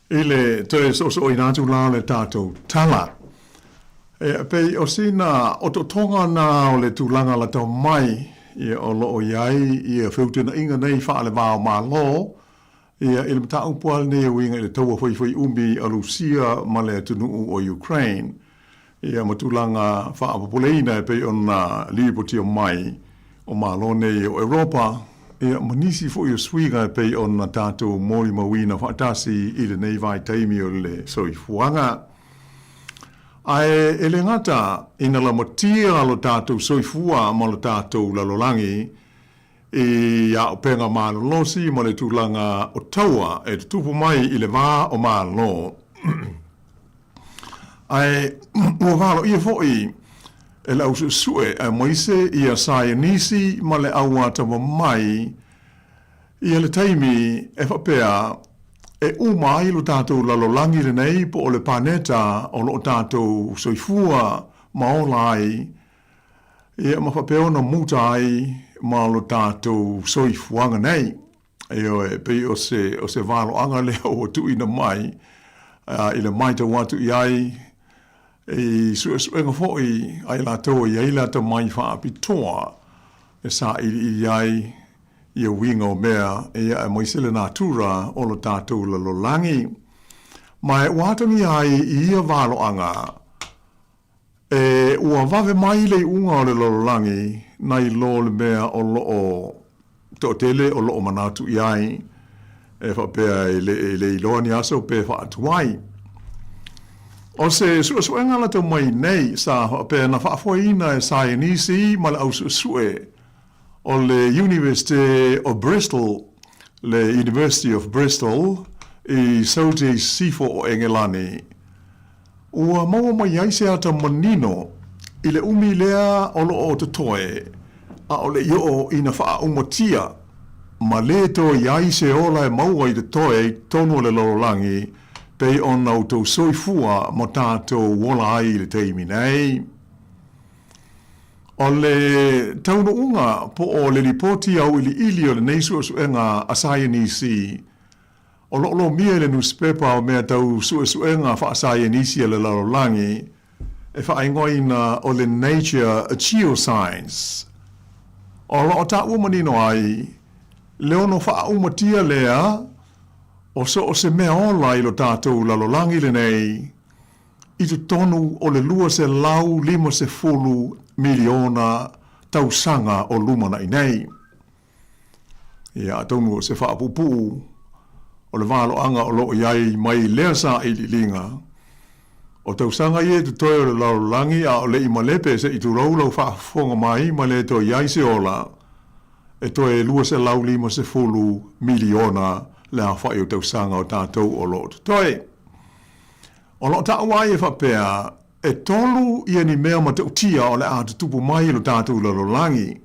Ile toi so ina tu la le tatou tala. E pei o sina o to tonga na o le tūlanga la tau mai i o lo o iai i a whiutuna inga nei wha le vāo mā lo i a ilma ta upual ne o inga i le taua whai umbi a Lucia ma le tunuu o Ukraine i a matulanga wha apapuleina e pei o na liipoti o mai o mā lo nei o Europa i a manisi fo i o swiga e pei o na tātou mori mawina whaatasi i le nei vai taimi o le soifuanga. Ai ele ngata ina la matia lo tātou soifua ma lo tātou lalolangi ia o penga malo losi mo le tūlanga o taua e tupu mai i le vā o malo. Ai, ua valo ia fo'i e lau sue a moise ia sae nisi ma le aua tama mai ia le taimi e whapea e umai lo tātou lalolangi le nei po o le paneta o lo tātou soifua maolai ia ma whapea ona mutai ma lo tātou soifuanga nei. Eo e pei o se valo anga leo o tu ina mai i le mai tau watu i ai e suenga fo'i ai la tau i ai la tau mai wha api toa e sa i ai ia winga o mea e ia e moisele natura o lo tātou la lolangi. Mai watangi ai i ia valo anga e ua vave mai le unga o le lolangi nai lo le mea o loo to tele o loo manatu i ai e whapea e le iloa ni aso pe wha atuai. O se suenga la tau mai nei sa whapea na whaafoina e sae nisi ma le au sue o le University of Bristol, le University of Bristol i saute sifo o Engelani. Ua maua mai ai se ata manino i le umi lea o lo o te toe a o le io ina wha umatia ma le to iai se ola e maua i te toe tonu le lorolangi pei on au tau soifua mo tātou wola ai le teimi nei. O le taunu unga po o le ripoti au ili o le neisu o suenga a sayenisi o lo mia le newspaper o mea tau suenga wha sayenisi le lorolangi e wha ingoina o le Nature Geoscience. O lo ta umanino ai leono wha umatia lea o so o se mea ola i lo tātou lalolangi le nei i tu tonu o le lua se lau lima se fulu miliona tausanga o lumana i nei. Ia tonu o se whaapupu o le valo anga o lo iai mai lea sa i li linga. O tausanga i e tu toi o le lalolangi a o le i malepe se i tu raulau whaafonga mai ma le to iai se ola e toi lua se lau lima se fulu miliona le a whai o tausanga o tātou o lo toi. O lo ta wai e whapea e tolu ia ni mea ma te utia o le a tupu mai lo tātou lalolangi.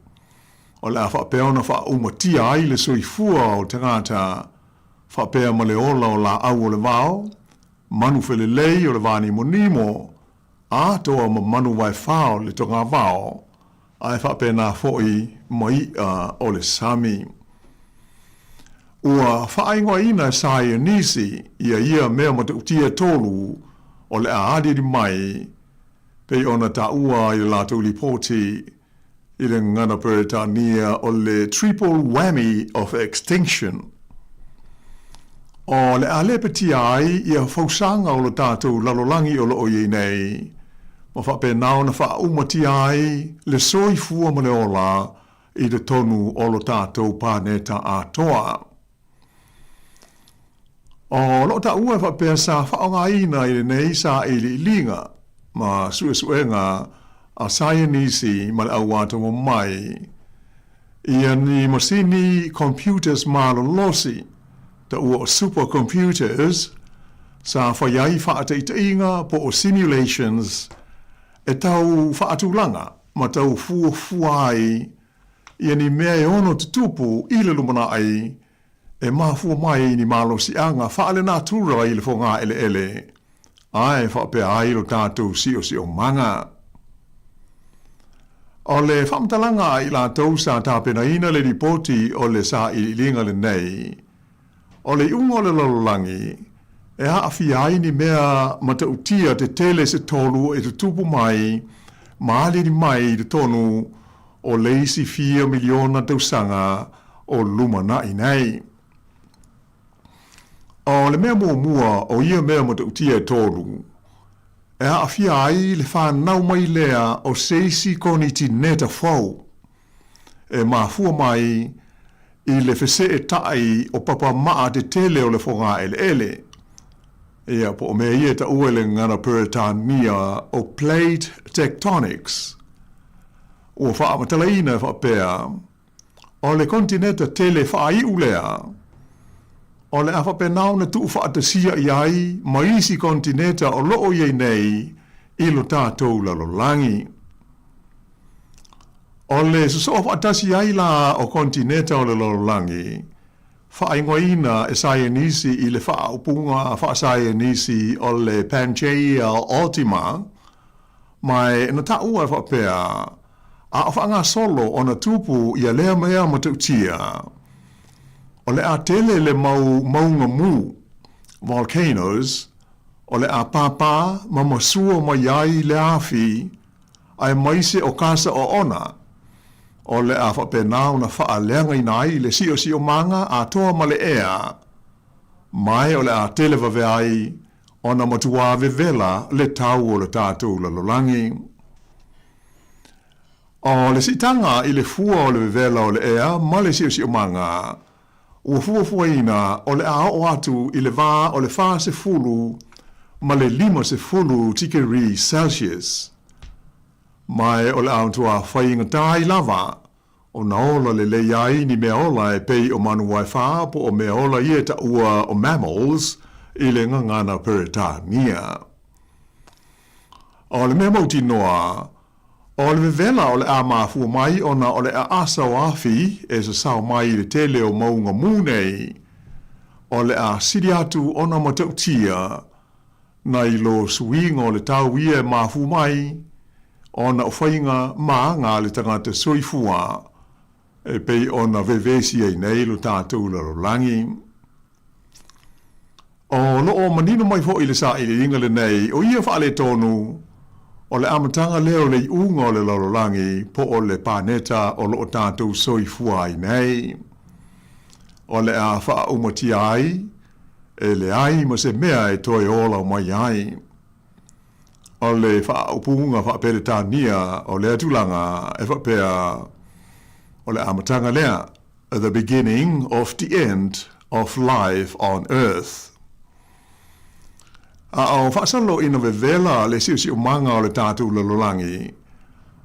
O le a whapea ona wha umatia ai le soifua o tangata whapea ma le ola o la au o le vao, manu fele lei o le vani monimo, a toa ma manu vai whao le tonga vao, a e whapea nā foi mai o le sami. Ua whaingoa ina sae nisi ia mea ma te utia tolu o le a adiri mai pei ona ta ua i le lātou lipoti i le ngana Peretania o le triple whammy of extinction. O le a lepeti ai ia fausanga o le tātou lalolangi o le oie nei ma whape nao na wha umati ai le soifua ma le ola i le tonu o le tātou pāneta a toa. O lo ta ua fa pe sa fa nga ina i nei sa i linga ma suenga a sayenisi ma awato mo mai ia ni masini computers ma lo losi ta ua supercomputers sa fa yai fa te inga po simulations e tau fa atulanga ma tau fuai ia ni mea ono tutupu i le lumana ai e mafua mai ni malo si anga whaale natura i le whonga ele. Ai whapea ai lo tātou si o manga. O le whamtalanga i la tau sa tāpena ina le ripoti o le sa i linga le nei. O le ungo le lololangi e haafi ai ni mea matautia te tele se tolu e te tupu mai maali ni mai te tonu o leisi 4 miliona tausanga o lumana i nei. O le mea mua o ia mea mo te utia e tolu. E a fia ai le whanau mai lea o seisi koniti neta fau. E mafua mai i le whese e tai o papa maa te tele o le whonga ele. Ia po o mea ia ta uele ngana Peretania o plate tectonics. O wha amatalaina wha pēa. o le kontinenta tele whaai ulea, o le awha penao na tuu whaatasia iai maisi kontinenta o loo iei nei ilo tātou lalolangi. O le suso whaatasi ai la o kontinenta o le lalolangi, whaingoina e sayanisi i le whaupunga whaasayanisi o le Pangaea Ultima, mai na taua e whapea, a whaanga solo o na tupu i a lea mea matautia. O le a tele le maunga mu, volcanoes, o le a papa ma masua ma iai le afi, ai maise o kasa o ona, o le a whapenao na wha leanga inai le sio manga a toa ma le ea, mai o le a tele vaveai, o na matua vevela le tau o le tātou lalolangi. O le sitanga i le fua o le vevela o le ea, ma le sio manga, ua fuafuaina o le a o atu i le vā o le wha se fulu, ma le 5 tikeri Celsius. Mai o le auntua whainga tai lava, o na ola le leiai ni mea ola e pei o manu wai wha, po o mea ola i e ta ua o mammals, i le ngangana Peretania. O le mea mauti noa, o le vevela o le a mafua mai ona o le a asa o afi e sa sao mai le tele o maunga munei, o le a siri atu ona matautia, na i lo suinga o le tau ia mafua mai, ona o whainga maanga le tangata soifua, e pei ona vevesi ai nei lo tātou lalolangi. O lo o manino mai fo i le sa i le inga le nei, o ia whaale tonu, o le amatanga leo le unga o le lalolangi, po o le paneta o lo tātou soifua ai nei. O le a wha umati ai, e le ai ma se mea e toi ola o mai ai. O le wha upunga wha Peretania, o le atulanga e wha pea, o le amatanga lea, the beginning of the end of life on earth. A o whaasalo ina vevela le siu manga o le tātou lalolangi,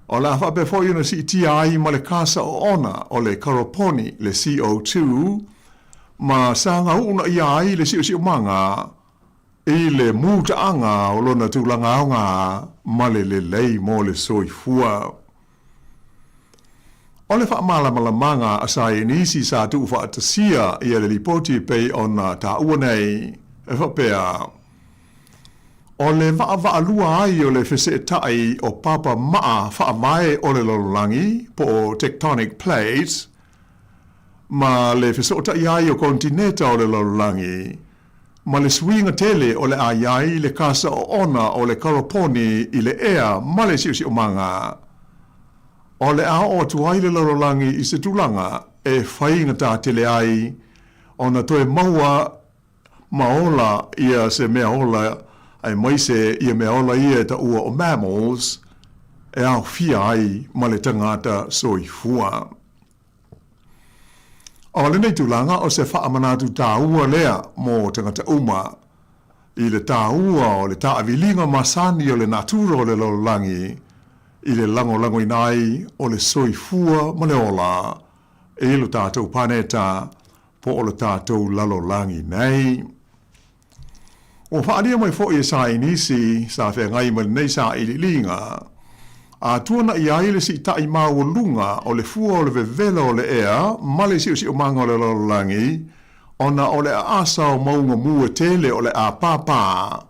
o la wha befo ina si tiai ma le kasa o ona o le karoponi le CO2, ma sanga una iai le siu manga, i le mutaanga o lona tūlanga aonga ma le lei mo le soifua. O le whaamala a sayanisi sa tu whaatasia i le lipoti pei ona ta uanei e whapea. O le wha ai o le whesetai o papa maa whaamae o le lololangi po tectonic plates, ma le whesetai ai o kontineta o le lololangi, ma le swinga tele o le aiai le kasa o ona o le karoponi i le ea ma le siusi o manga. O le a o tuai le lololangi i se tūlanga e whainga tā tele ai o na toe maua maola ia se mea ola ai maise ia mea ola ia ta ua o mammals e au fia ai ma le tangata soifua. O le nei tūlanga o se whaamanatu tā ua lea mō tangata uma i le tā ua o le tā avilinga masani o le natura o le lololangi i le lango inai o le soifua ma le ola e lo tātou paneta po o le tātou lalolangi nei. O whaaria mai fo i sa inisi sa whengai ma nei sa ililinga a tuana i aile si tai mau lunga o le fua o le vevela o le ea ma le si o manga o le lalolangi ona o le asa o maunga mua tele o le a papa.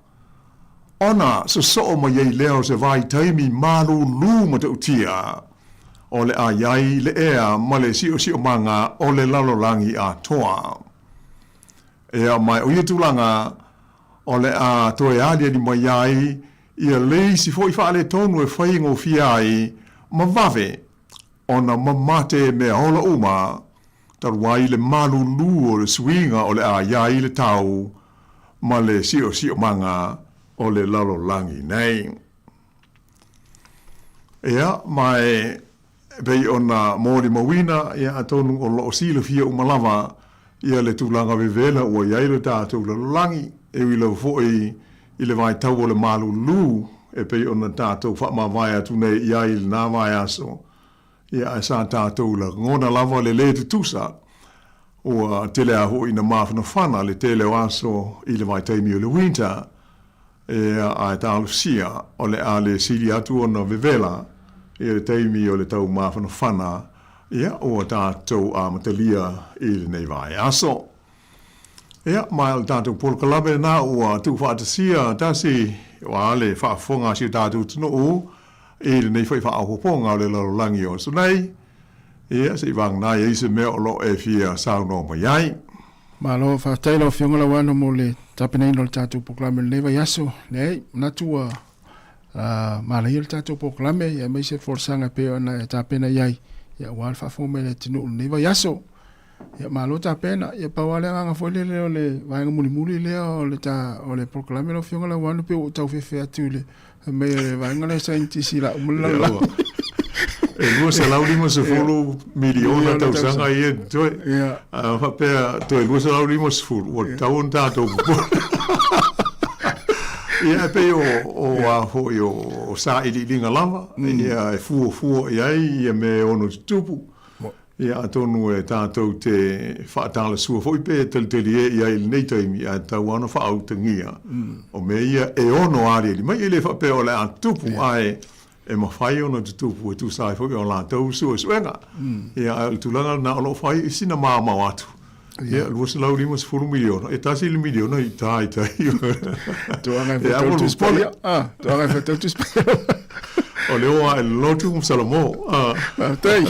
Ona so ma yei leo se vai taimi malu lu ma te utia. O le a yai le ea ma le si o manga o le lalolangi a toa. Ea mai o ietulanga o le a toe alia ni mai yai ia lei si foi whaale tonu e whaingo fiai ma vave ona mamate me hola uma taruai le malu lu o le swinga o le a yai le tau ma le si o manga o le lalolangi nei. Ea, mai pei ona mōri mawina ia atonu o lo sila fia umalava ia le tūlanga vevela ua iai le tātou lalolangi e wila foi i le vai tau o le malu lu e pei ona tātou whaamawai atu nei iai le nā vai aso ia sa tātou la ngona lava le tutusa o te lea ho ina mawhana whana le te leo aso i le mai taimi o le winter a tālu sia o le a le siri atu o na vevela i le taimi o le tau mawhana whana ia o tātou a matalia i le nei vai aso. Ia, mai o tātou polkalame na o tu whaatasia tasi o ale whaafonga si tātou tino o e le nei whai whaahoponga o le lalolangi o sunai. Ia, se wang nai e se mea o lo e fia sauno mai ai. Ma lo whaataila o whionga la wano mo le tapenei no le tātou polkalame le neva yaso. Nei, natua ma le le tātou polkalame ia mai se forsanga peo na e tapena iai. Ia wal whaafome le tino o le neva yaso. Ia malo ta pena ia pawale nga foi le le vainga muli le o le proclame lo fionga la wanu pe o tau fe atu le me vainga le scientist la umla la e lua sa laurima se fulu miliona tau sanga ia toi fa pe toi lua sa laurima se fulu o tau on tatou ia pe o a ho o sa ili linga lava ia e fu ia me ono tupu ia tonu e tātou te whaatala sua foi pe taliteli e ia ili nei taimi a tau ana whaautangia o me ia e ono ari li mai ele whape o le a tupu ai e mawhai ono te tupu e tu sai foi o la tau sua suenga ia al tulanga na ono whai i sina maa mau atu ia lua se lau lima se furu miliona e tasi ili miliona i tai tuanga e whatautu spia tuanga e whatautu spia o leo a e lotu msalamo tei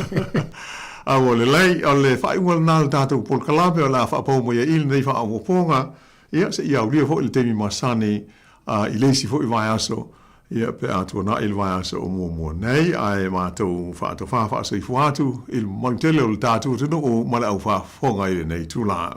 a o le lei o le whaiunga nā le tātou polkalame o la whaapau mo ia ili nei whaamoponga ia se ia uria fo i le temi masani i leisi fo i vai aso ia pe atua na i le vai aso o mua nei ai mātou whaatou whaafasa i fuatu i le mautele o le tātou tino o male au whaafonga i le nei tūla.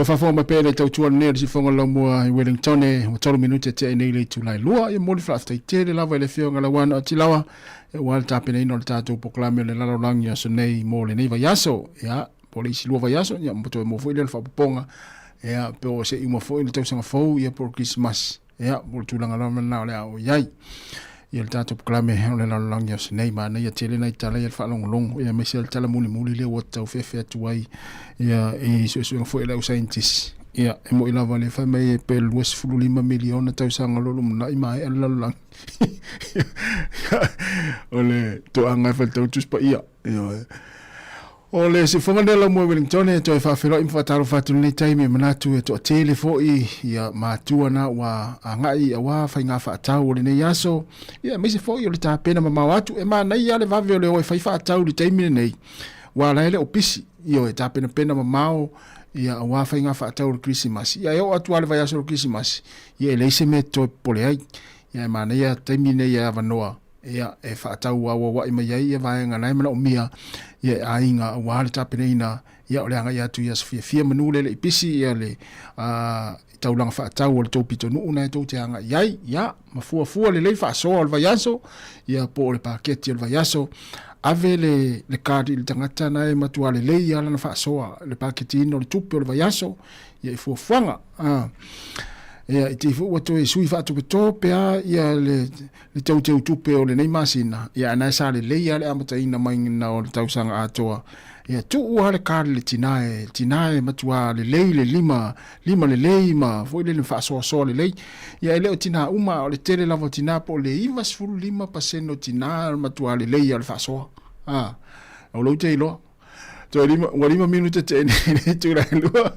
Lo fa fo ma pele tau tua ne si fonga la mua i Wellington o 3 minute te nei le tu lai lua e mo le flafta te le lava le fionga la wana o tilawa e wal tapena ino le tatu proklame le lalo langi aso nei mo le nei va yaso ya polisi lua va yaso ya mo to mo foi le fa ponga ya pe o se i mo foi le tau sanga fo ya por Christmas ya mo tu langa la na le o yai ia le tatu proklame le lalo langi aso nei ma nei te le nei tala ia fa long long ya me sel tala muli le o tau fefe atu ai ya e so foi le scientist ia e mo ila vale fa mai pe luas fululima miliona tau sanga lolo na i mai ala lang ole to anga fa tau tus pa ia ole se fonga dela mo Wellington e to fa felo info taro fa tu nei time manatu e to tele fo i ia matua na wa anga i wa fa nga fa tau ole nei aso ia me se fo i ole ta pena mama watu e ma nei ale va vele o fa tau le time nei wa la ele opisi io e ta pena mama ia wa fa nga fa tau Christmas ia yo atu ale vai aso Christmas ia le se me to pole ai ia mana ia termine ia vanoa ia e fa tau wa i mai ia vai nga nai mana o mia ia ainga wa le tapena ia ole anga ia tu ia fia manule le pisi ia le tau langa fa tau le topito no na to te anga ia ia mafua le fa so le vai aso ia po le paketi le vai aso ave le kadi le tangata na e matua le lei ala na fa soa le paketino le tupe le vayaso ia i fuafanga ia i te fu wato e sui fa tupe ia le tau tupe o le nei masina ia na sa le lei ale amata ina mai na o le tausanga atoa ia tu ua le kadi le tinae matua le lei le lima le lei ma foi le fa soa le lei ia ele o tina uma o le tele lava tina po le iva sfulu 5% tina matua le lei al fa soa o lo te lo to lima minute te ne tu la lo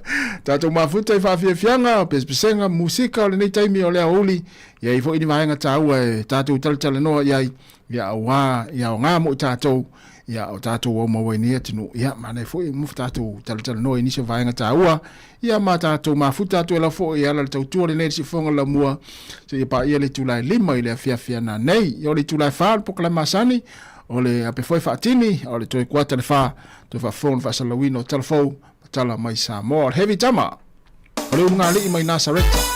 tato mafuta fa fianga pesenga musika le nei time o le oli ia i foi ni vaenga taua tato tal no ia wa ia nga mo tato ia o tato o mo wenia tinu ia mana foi mo tato tal no ini se vaenga taua ia ma tato mafuta to la foi ia la tau le nei si fonga la mua se pa ia le tu la lima ile fia na nei ia le tu la fa proclamasani ole ape foi fatini ole toi kwata le fa to fa phone fa salawino telefon tala mai Sāmoa heavy tama ole unga li mai Nazareth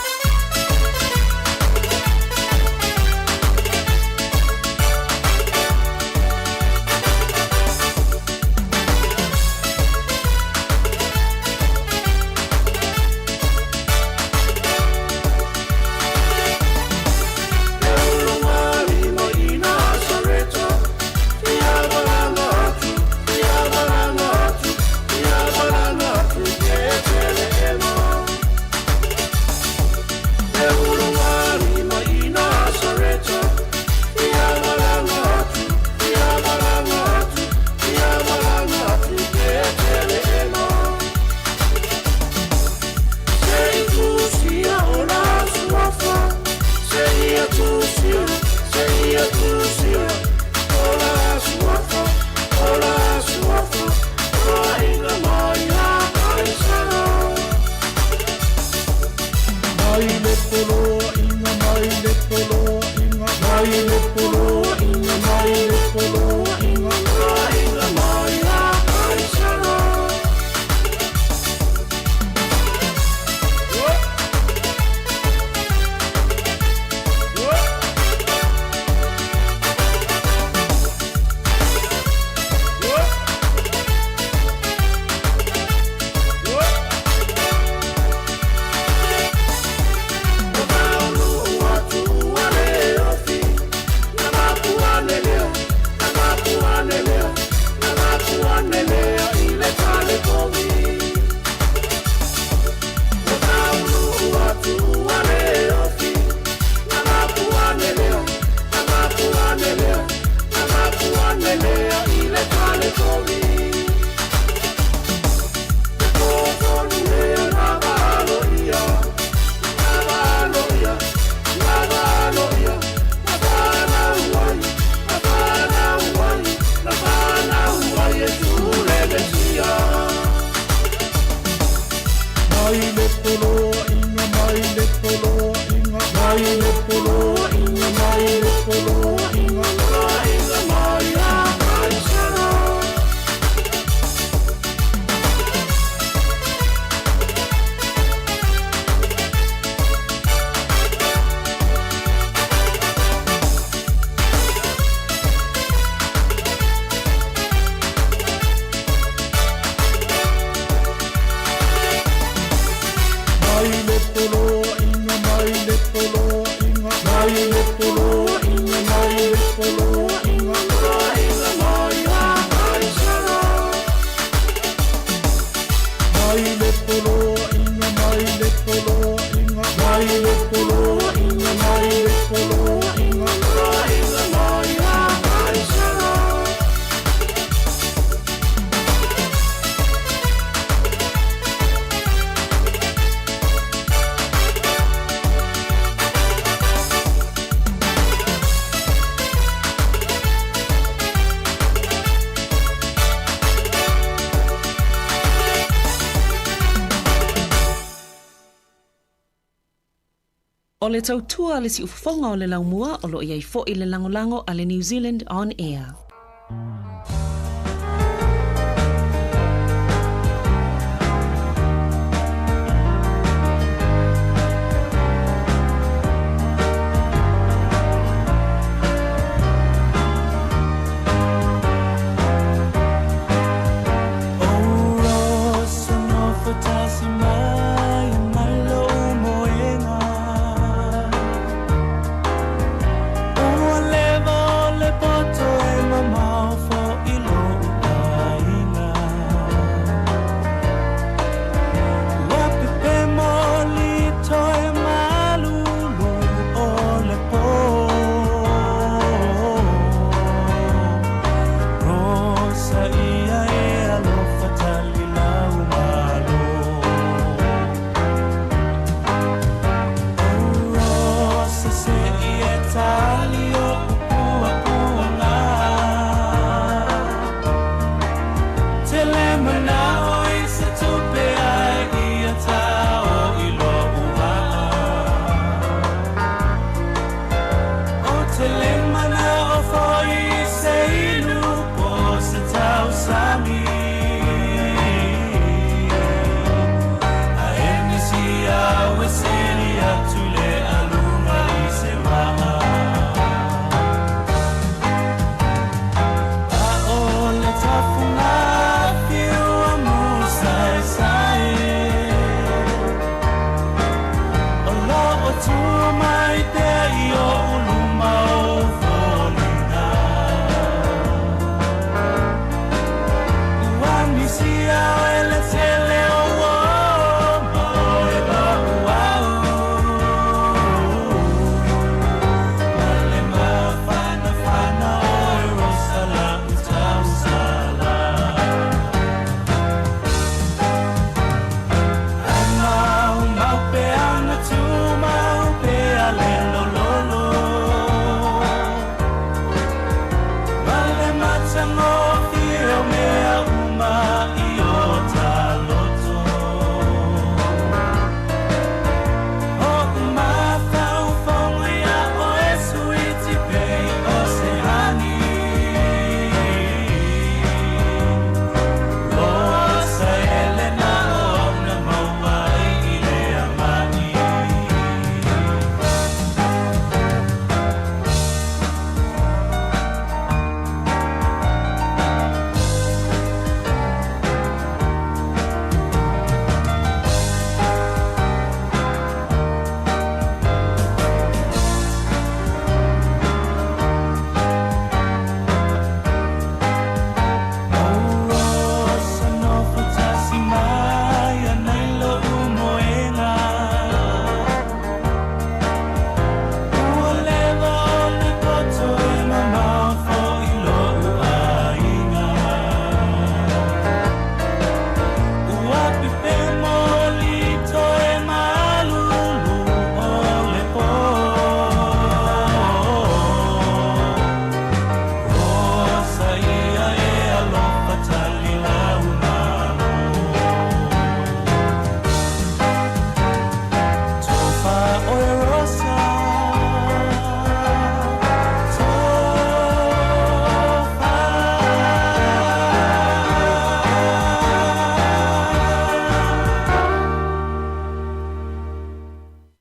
le tautua le si ufonga o le laumua o lo iai fo i le langolango a le New Zealand On Air.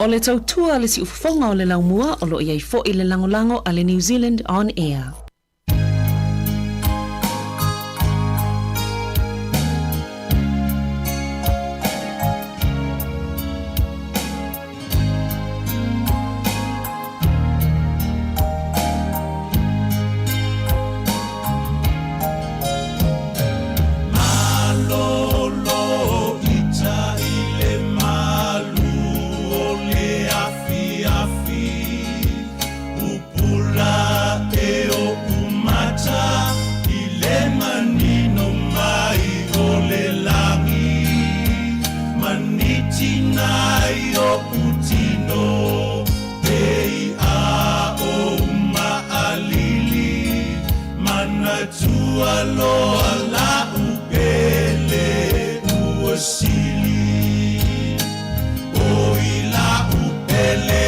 O le tautua le si ufonga o le laumua o lo iai fo i le langolango a le New Zealand On Air. Sili, o ila upele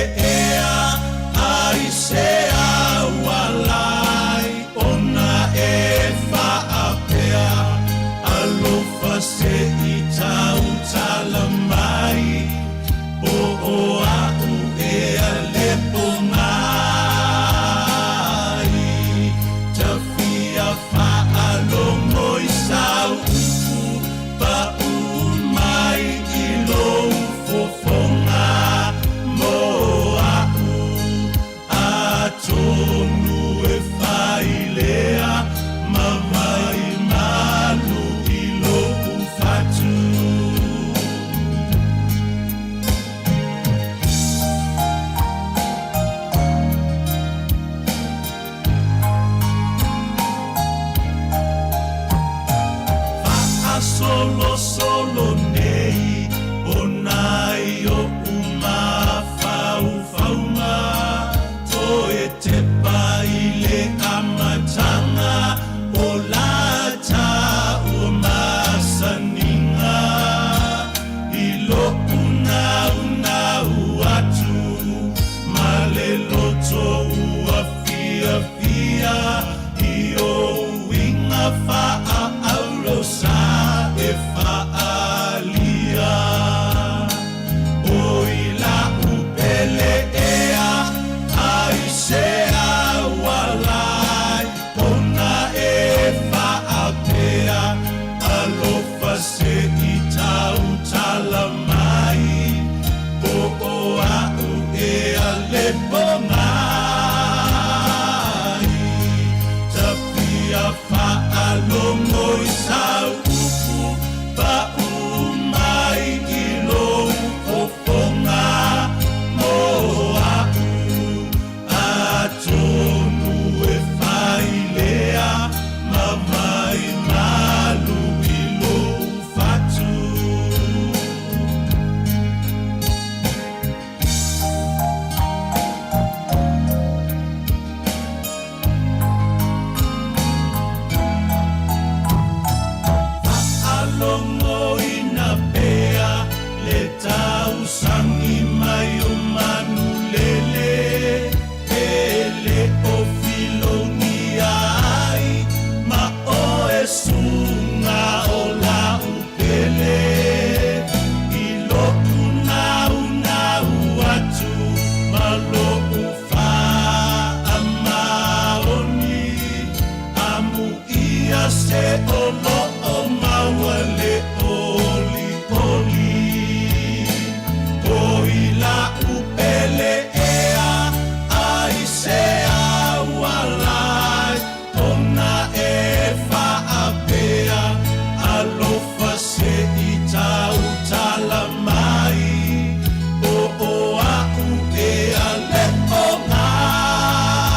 lo solo nei o nai o uma fau faunga to e te paile amatanga o lata o masaninga I lo una atu male loto ua fia I o winga fa aulo sa e fa alia o ila upele ea ai se awalai ona e fa apea alofa se I tau talamai o au e aleponga Alongo isau upu pa umai ilo upofonga moa atonu e failea mamai malu ilo fatu Longo ina pea le tau sangi mai o manu lele ele o filoni ai ma o e sunga o la upele I lo una atu ma lo ufa amaoni amu ia se o lo Wale oli Oila upele ea ai se awalai Ona e fa apea alofa se I tau talamai O au e ale ongai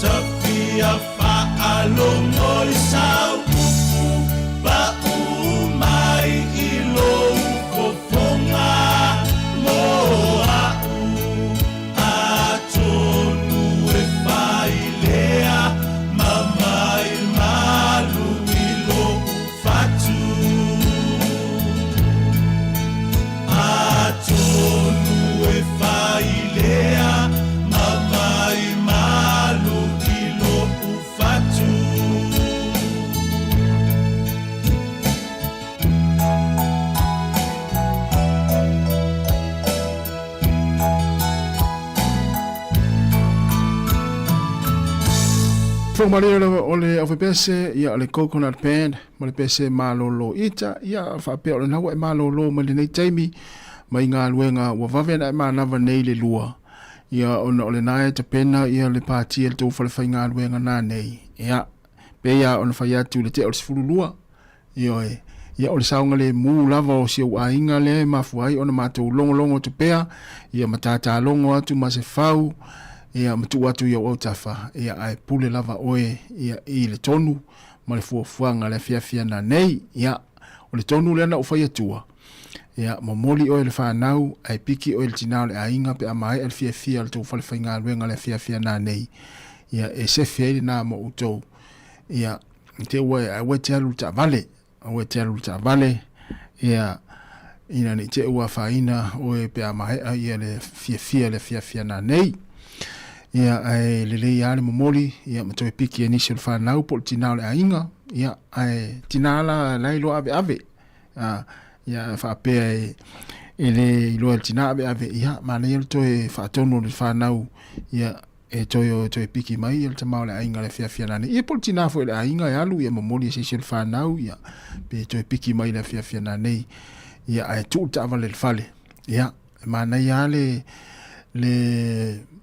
Tafia fa alongo isau Ba umai ilo upofonga moa atonu e failea mamai malu ilo ufatu atonu e failea mamai malu ilo ufatu Whakamareo o le awhepese ia le coconut band ma le pese malolo ita ia whapea o le nawa e malolo ma le nei taimi mai ngā luenga ua wawena e mānawa nei le lua ia ona o le nae te pena ia le pātia le tau whalewhai ngā luenga nā nei ia pe ia ona whai atu le te o le sifuru lua ia o le saunga le mū lava o si au ainga le mafuai ona mātou longo te pea ia matata longo atu ma se whau ia matu atu ia o tafa ia ai pule lava oe ia I le tonu ma le fuafuanga le fiafia na nei ia o le tonu le na ufai atua ia momoli oe le whanau ai piki oe le tinao le ainga pe amai al fiafia le tau whale whainga luenga le fiafia na nei ia e se fieri na mo utou ia te ue ai ue te alu ta vale ia ina ni te ua whaina oe pe amai ia le fiafia na nei ia ai lelei ale momoli ia matoe piki enisi le whanau po le tinao le ainga ia ai tinala lailo ave ia whapea ele iloa le tina ave ia mana ia le toe whaatono le whanau ia e toe piki mai ia le tamau le ainga le fiafia nane ia po le tina fo le ainga e alu ia momoli e sisi le whanau ia pe toe piki mai le fiafia nane ia ai tu ta vale le fale ia mana ia le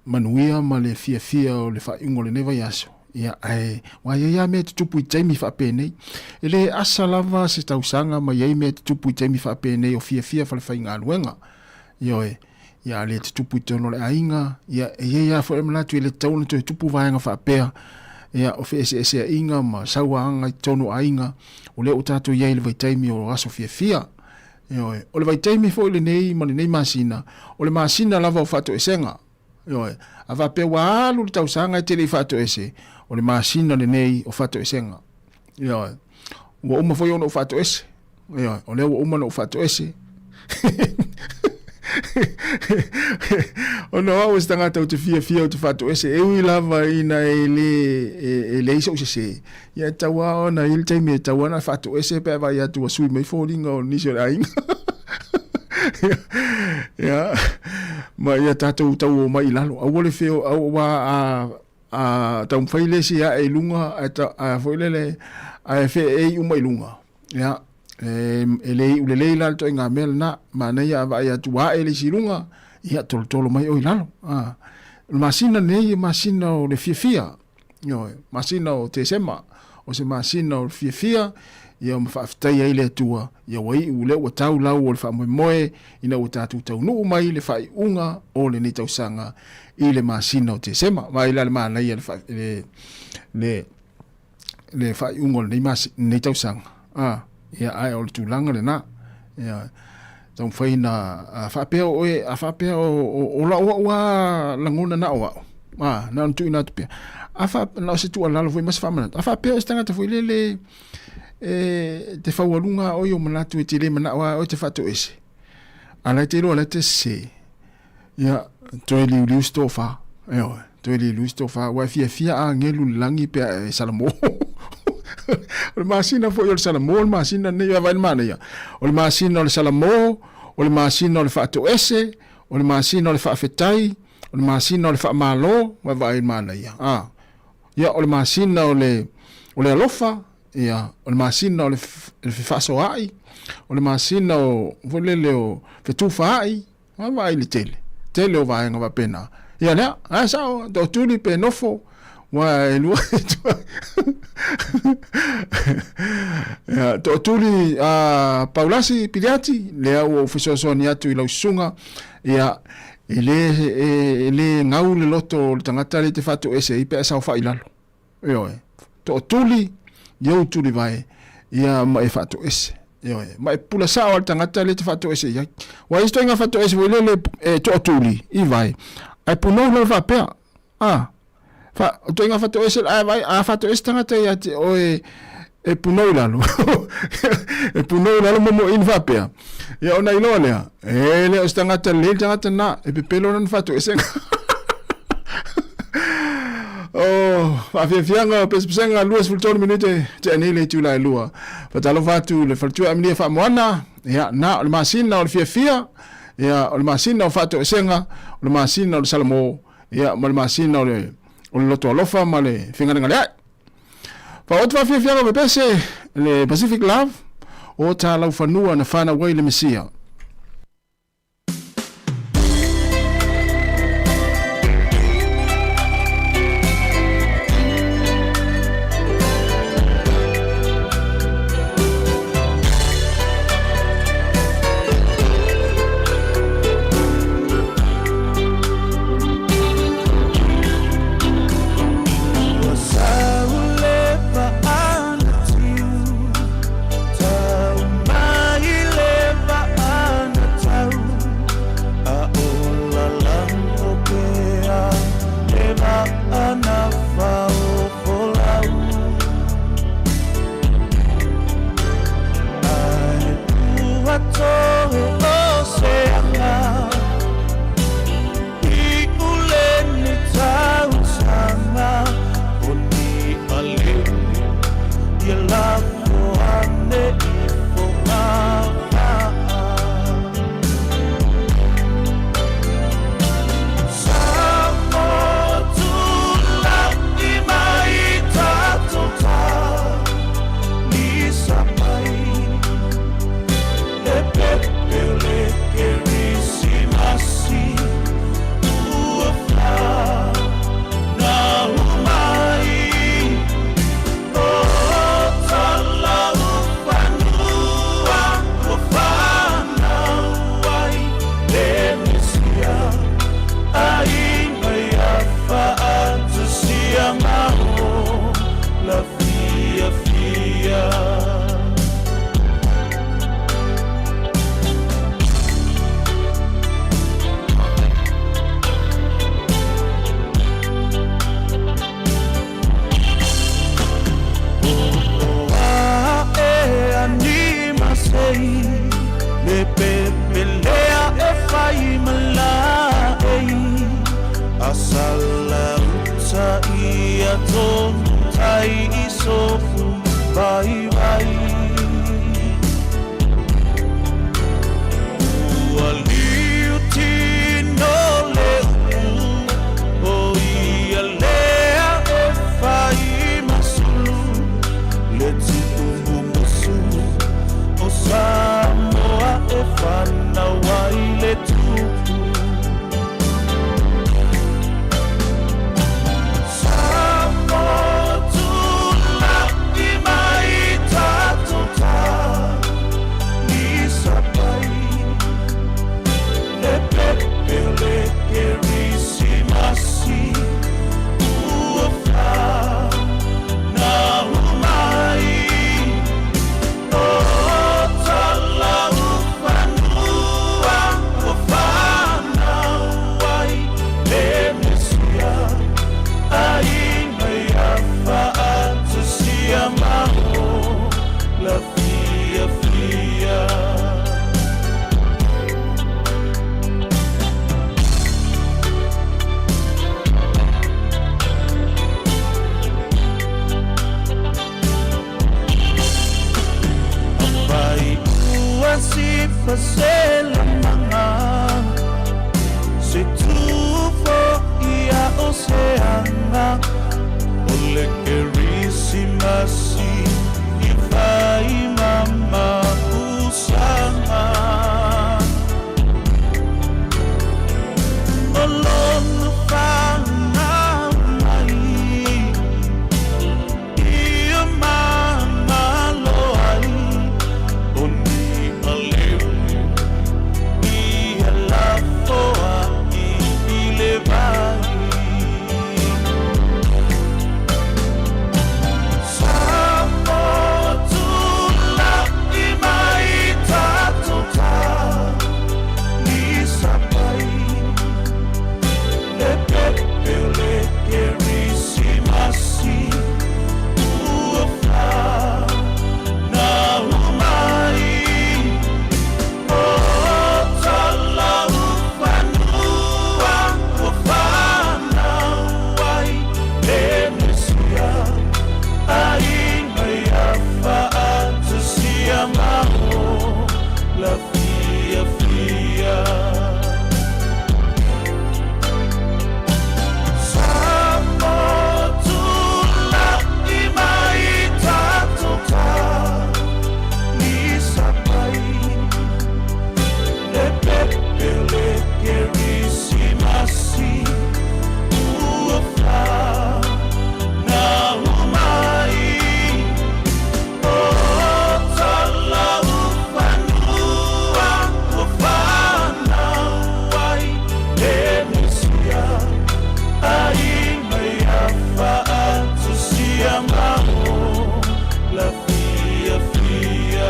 manuia ma le fiafia o le whaingo le neva yaso ia ai wa ia me tupu taimi fa pene ele asalava se tausanga ma ia me tupu taimi fa pene o fiafia fa le whainga luenga ia le tupu tono le ainga ia fo le manatu le tauna to tupu vaenga fa pea ia o fe ese inga ma sauanga tonu ainga o le utato ia le vaitaimi o aso fia o le vaitaimi fo le nei ma le nei masina o le masina lava o fato esenga ava pe wa lu tausanga te le fato ese o le masina le nei o fato esenga o uma foi o fato ese o le uma no fato ese o no o stanga tau te fia o te fato ese e ui lava ina ele iso se ia tawa ona il taimi tawa na fato ese pe vai atu a sui mai folinga o niso ai ya ma ia tatu tau mai lalo a wole feo a tau faile si a e lunga a foilele a fe e uma lunga ya ele ulele la to nga mel na mana ya va ya tua ele silunga ya tolo mai o ilalo masina ne masina o le fia masina o te sema o se masina o fia ya mafafta ya ile tua ya wai ule o tau lau o le fa moe ina o tatu tau no mai le fai unga o le ni tau sanga ile masina o te sema mai la mana ya le fai unga le ni tau sanga ia ai o tu langa le na ia tau faina fa pe o la wa langona na wa na tu ina tu pe afa na se tu ala foi mas famana afa pe stanga te foi le te fa walunga o yo mana tu te le mana wa o te fato ese ala te lo ala te se ia toili lu stofa toili lu stofa wa fia a ngelu langi pe salamo o le masina foi o le salamo o le masina nei va il mana ia o le masina o le salamo o le masina o le fato ese o le masina o le faafetai o le masina o le faamalo va il mana ia ia o le masina o le alofa ia o le masina o le fasoai o le masina o volele o fetufaai va il tele o va nga va pena ia na sa do tuli pe nofo wa lu ya to tuli Paulasi Piliati le o fisosoni atu ila usunga ya ele ngau le loto le tangata le te fatu ese ipe sa fa ilalo yo to tuli yo tuli vai ya ma e fatu ese yo ma e pula sa o tangata le te fatu ese ya wa isto nga fatu ese le to tuli i vai ai puno le fa pe fa to inga fato ese vai a fato estanga te ya o e puno lalo e puno lalo mo in va pe ya ona ilolea ele estanga te le tanga na e pelo non fato ese fa fianga pesanga luas fultor minute te anile tu la lua fa talo fatu le faltu amni fa moana ya na le masina o fia ya o masina o fato esenga o masina o salamo ya o masina o loto alofa ma le finga ngale fa o twa fia me pese le Pacific Love o ta lau fanua na fana wai le mesia Tau mai leva E pepelea e fai malai Asala uta ia tonu tai isofu Bye bye Ualiutino leu O ia lea e fai masulu Leti umbu musu O Sāmoa e whanau ai le tupu Sāmoa tula i mai tātou tā Nisa pai E pepele ke risi masi Ua wha na umai O La fia fia Apai ua si fasela manga Se tufo ia oceana Ole ke risi masi Vai mama usanga Olon fana mai Ia mama loai Oni aleu Ia la foa I le vai La fia fia Sāmoa tula i mai tātou tā Nisa pai E pepele ke risi masi Ua wha na umai O tala La fia fia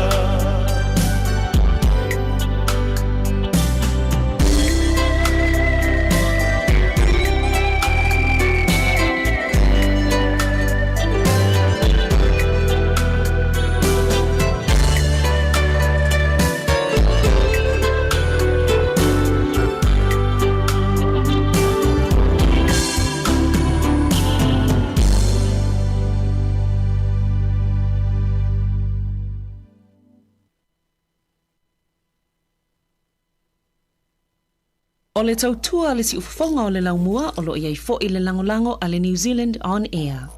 O le tautua le si ufafonga o le laumua o lo iai fo i le langolango a le New Zealand On Air.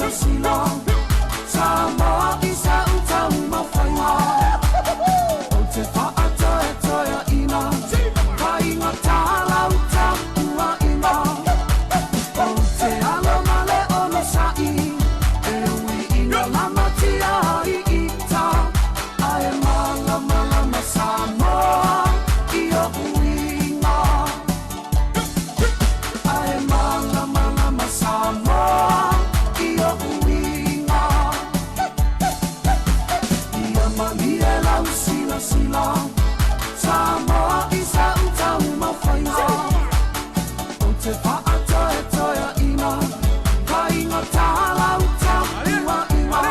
sila Sāmoa i sa utau mawhainga O te whaatoe toia ina Ka inga tāla uta ua ina O te alo male ono sai E ui ina lama tia i ita Ae mala mala ma Sāmoa i o uinga Ae mala mala ma Sāmoa i o uinga Ia mali e lau sila sila Sāmoa i sa utau mawhainga O te whaatoe toia ina Ka inga tāla uta ua ina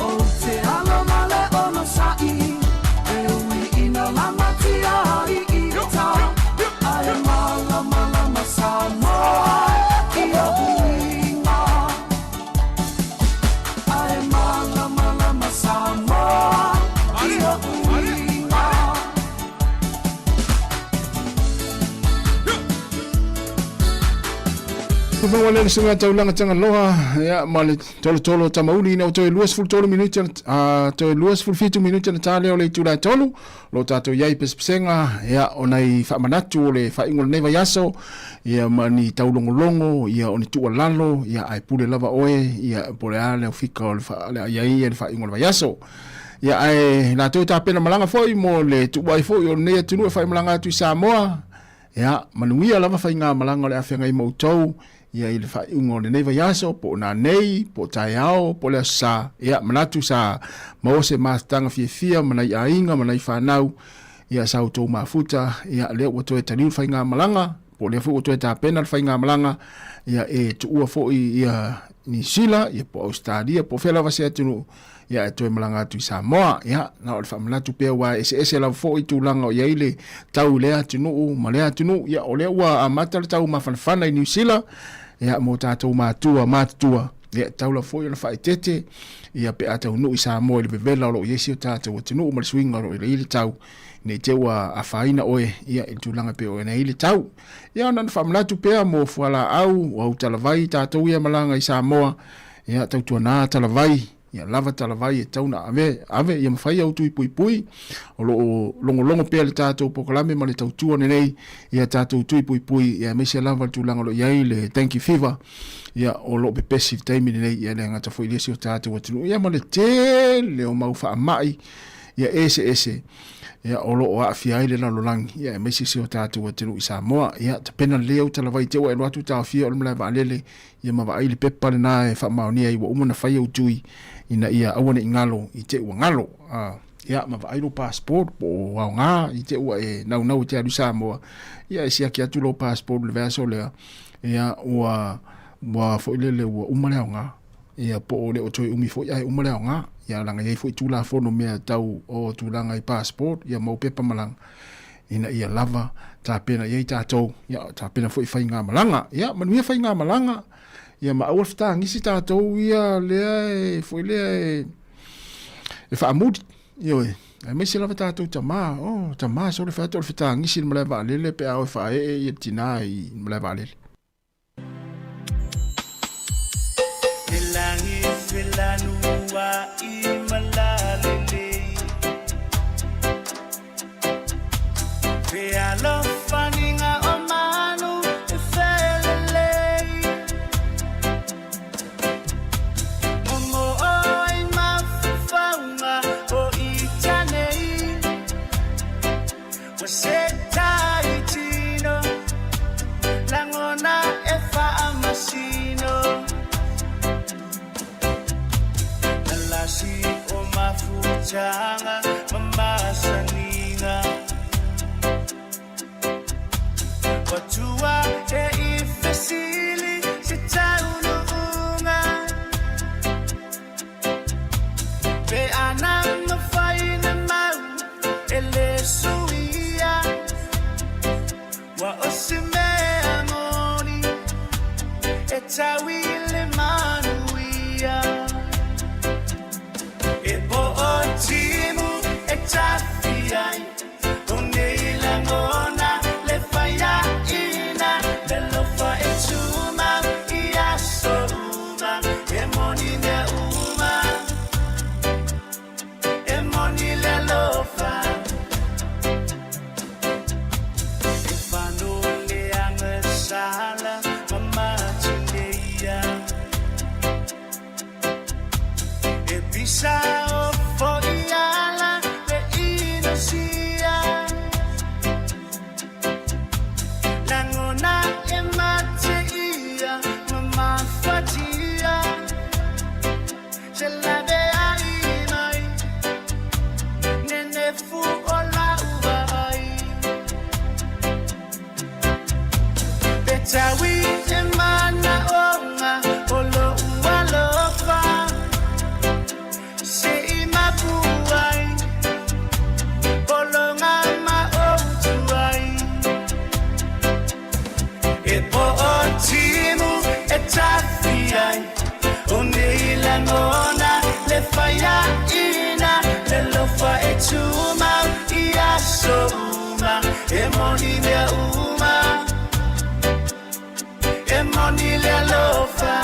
O te alo male ono sai E ui ina lama tia i ita Ae mala mala ma Sāmoa i o uinga Ae mala mala ma Sāmoa i o uinga Kufa wale sunga taulanga tanga loha ya male tolo tamauli na to luas full tolo minuti to luas full 5 minuti na tale ole tula tolo lo tato yai pespenga ya onai fa manatu ole fa ingol neva yaso ya mani taulongolongo ya oni tu lalo ya ai pule lava oe ya pole ale fika ole fa ale yai ya fa ingol yaso ya ai na to ta pena malanga foi mo le tu bai foi o ne tu no fa malanga tu Sāmoa ya manuia lava fa inga malanga le afenga i moutou ia i le whaingo le neiva yaso, po na nei, po tai ao, po le sa, ia manatu sa maose mātanga fia manai a inga, manai whanau, ia sa utou mafuta, ia lea watoe taniu whainga malanga, po lea fu watoe ta pena whainga malanga, ia e tu ua foi ia ni sila, ia po Australia, po whela wase atunu, ia e toe malanga atu i Sāmoa, ia na o le whamanatu pia wa ese la foi tu langa o ia ile tau lea atunu, ma lea atunu, ia o lea ua amata le tau mawhanawhana i New Zealand, ia mo tātou mātua, ia taula foi ona whaitete, ia pe atau nui Sāmoa i le vevela o lo iesi o tātou atunu, ma le swinga o le ili tau, nei te ua a whaina oe, ia i tūlanga pe o na ili tau. Ia ona na whamanatu pea mo fuala au, au talavai tātou ia malanga i Sāmoa, ia tau tua nā talavai, ia lava talavai e tauna ave ia mawhai au tui pui o longo pea le tātou pokalame ma le tautua nenei ia tātou tui pui ia mesia lava tūlanga lo iai le tanki fever ia o lo pepesi taimi nenei ia le ngata fo ilesi o tātou atinu ia ma le tele o mau wha amai ia ese ia o lo o awhia ile na lolangi ia mesia se o tātou atinu i Sāmoa ia ta pena leo talavai te o e loatu tā awhia o le mlai vaalele ia ma waaili pepa le nā e wha maonia i wa umana whai au tui ina ia awane ingalo i te ua ngalo ia ma vai lo passport po wa nga i te ua e nau te adu Sāmoa ia e sia ki atu lo passport le verso le ia ua fo ile ua umale nga ia po le o toi umi fo ia umale nga ia langa ia fo tula fono mea tau o tulanga i passport ia mau pepa malang ina ia lava ta pena ia tātou ia ta pena fo i whainga malanga ia manuia whainga malanga ia ma awal fta ngisi tātou ia lea foi lea e whaamudi io e me se lava tātou tama so le whatou le fta ngisi le malai vaalele pe au e whae e tina i malai vaalele Te langi whilanua i malalele Pe alo whaninga o manu e whelele Momo oi mawhawhaunga o i tanei Wa se tai tino Langona e whaamasino Nalasi o mafutanga mamasaninga Watua e ifesili se taununga Pe ananga whaina mau e le suia Wa osime amoni e tawile manuia E po o timu e tafiai O neila ngona le whaia ina Le lofa e tuma i aso uma e po o timu e tafiai o nei langona le faia ina le lofa e tuma ia soma e moni le uma e moni le lofa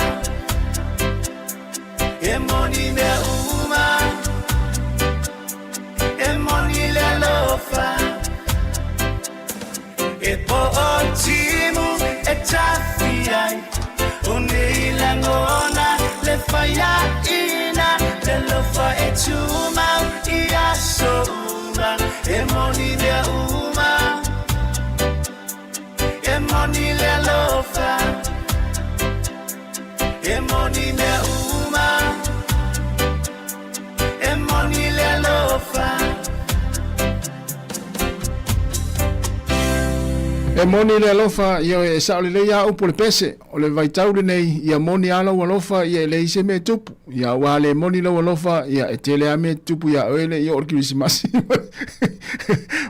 e moni le uma e moni le lofa e po o timu e tafiai o nei langona le faia ina le lofa e tuma ia soma e moni le uma e moni le lofa e moni le uma e moni le lofa e moni le alofa ia e sa le ia upo le pese o le vaitau le nei ia moni alo alofa ia le ise me tupu ia wa le moni lo alofa ia e tele ame tupu ia ele ia o Krismasi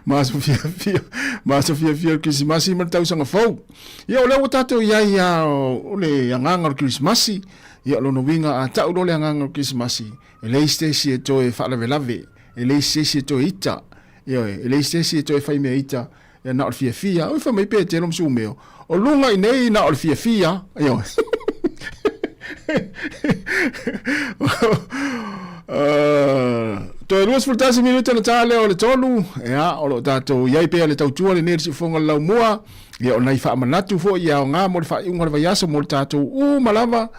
ma Sofia fia Krismasi ma tau sanga fou ia o le tato ia o le anganga o Krismasi ia lo no winga a tau lo le anganga o Krismasi e le stesi e to e fa la velave e le stesi to ita ia e le stesi to e fa me ita e na o fia o fa mai pe te no sumeo o lunga i nei na o fia ia to e luas fultasi minuta na tale o le tolu ia o lo tato iai pe le tautua le nersi fonga lau mua ia o nai fa manatu fo ia o ngā mo le fa iunga le vaiaso mo le tato malava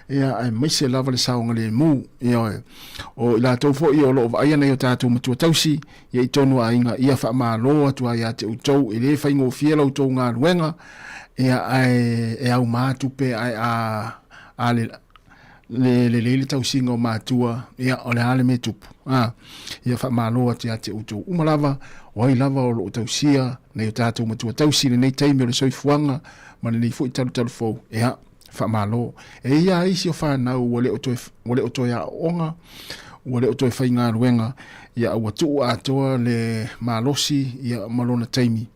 ia ai mai se lava le saunga le mu ia o ila tau fo ia o lo vai ana o tato matua tausi ia i tonu a inga ia fa malo atua ia te utou i le fa ingo fiela utou ngā luenga ia ai e au matu pe ai a le tau singa o matua ia o le ale me tupu ia fa malo atua te utou umalava o ai lava o lo tausia nei o tato matua tausi nei taimi o le soifuanga ma nei fo i talu fo ia fa malo e ia isi o fa na wole o to ya onga wole o to fa inga ruenga ia o tu a to le malosi ia malona taimi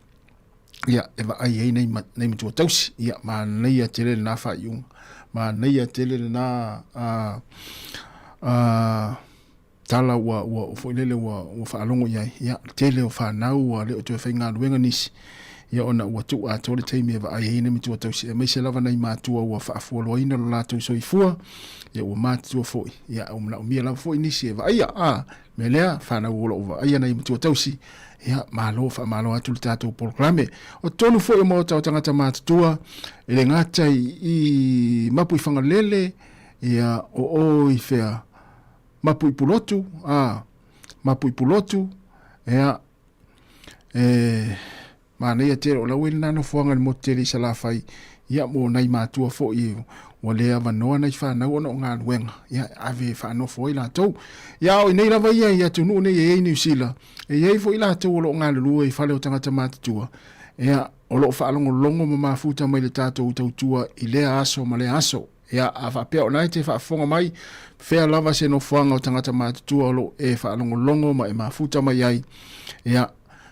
ia eva ai nei mtu tausi ia ma nei tele na fa yung ma nei tele na tala wa fo lele wa fa longo ia tele o fa na wa le o to fa inga ruenga nisi ia ona ua tu a tole taimi eva ai hine mitua tausi e meise lava nei mātua ua whaafualoina lo lātou soifua ia ua mātua foi ia umla umia lava foi nisi eva aia me lea whanau ola uva aia nei mitua tausi ia malo atu le tātou proklame o tonu foi o mo tau tangata mātutua e le ngātai i mapu i whangalele ia o i whea mapu i pulotu ia ma nei te o lawel na no fuanga mo tele sala fai ia mo nai matua fo i o le ava no na fa na ona nga wenga ia ave fa no fo ila to ia o nei lava ia tu no nei e New Zealand e ia fo ila to lo nga lu e fa le tanga matua ia o lo fa longo ma futa mai le tato tua i le aso ma le aso ia ava pe o nai te fa fonga mai fe lava se no fuanga o tanga matua lo e fa longo ma e ma futa mai ai ia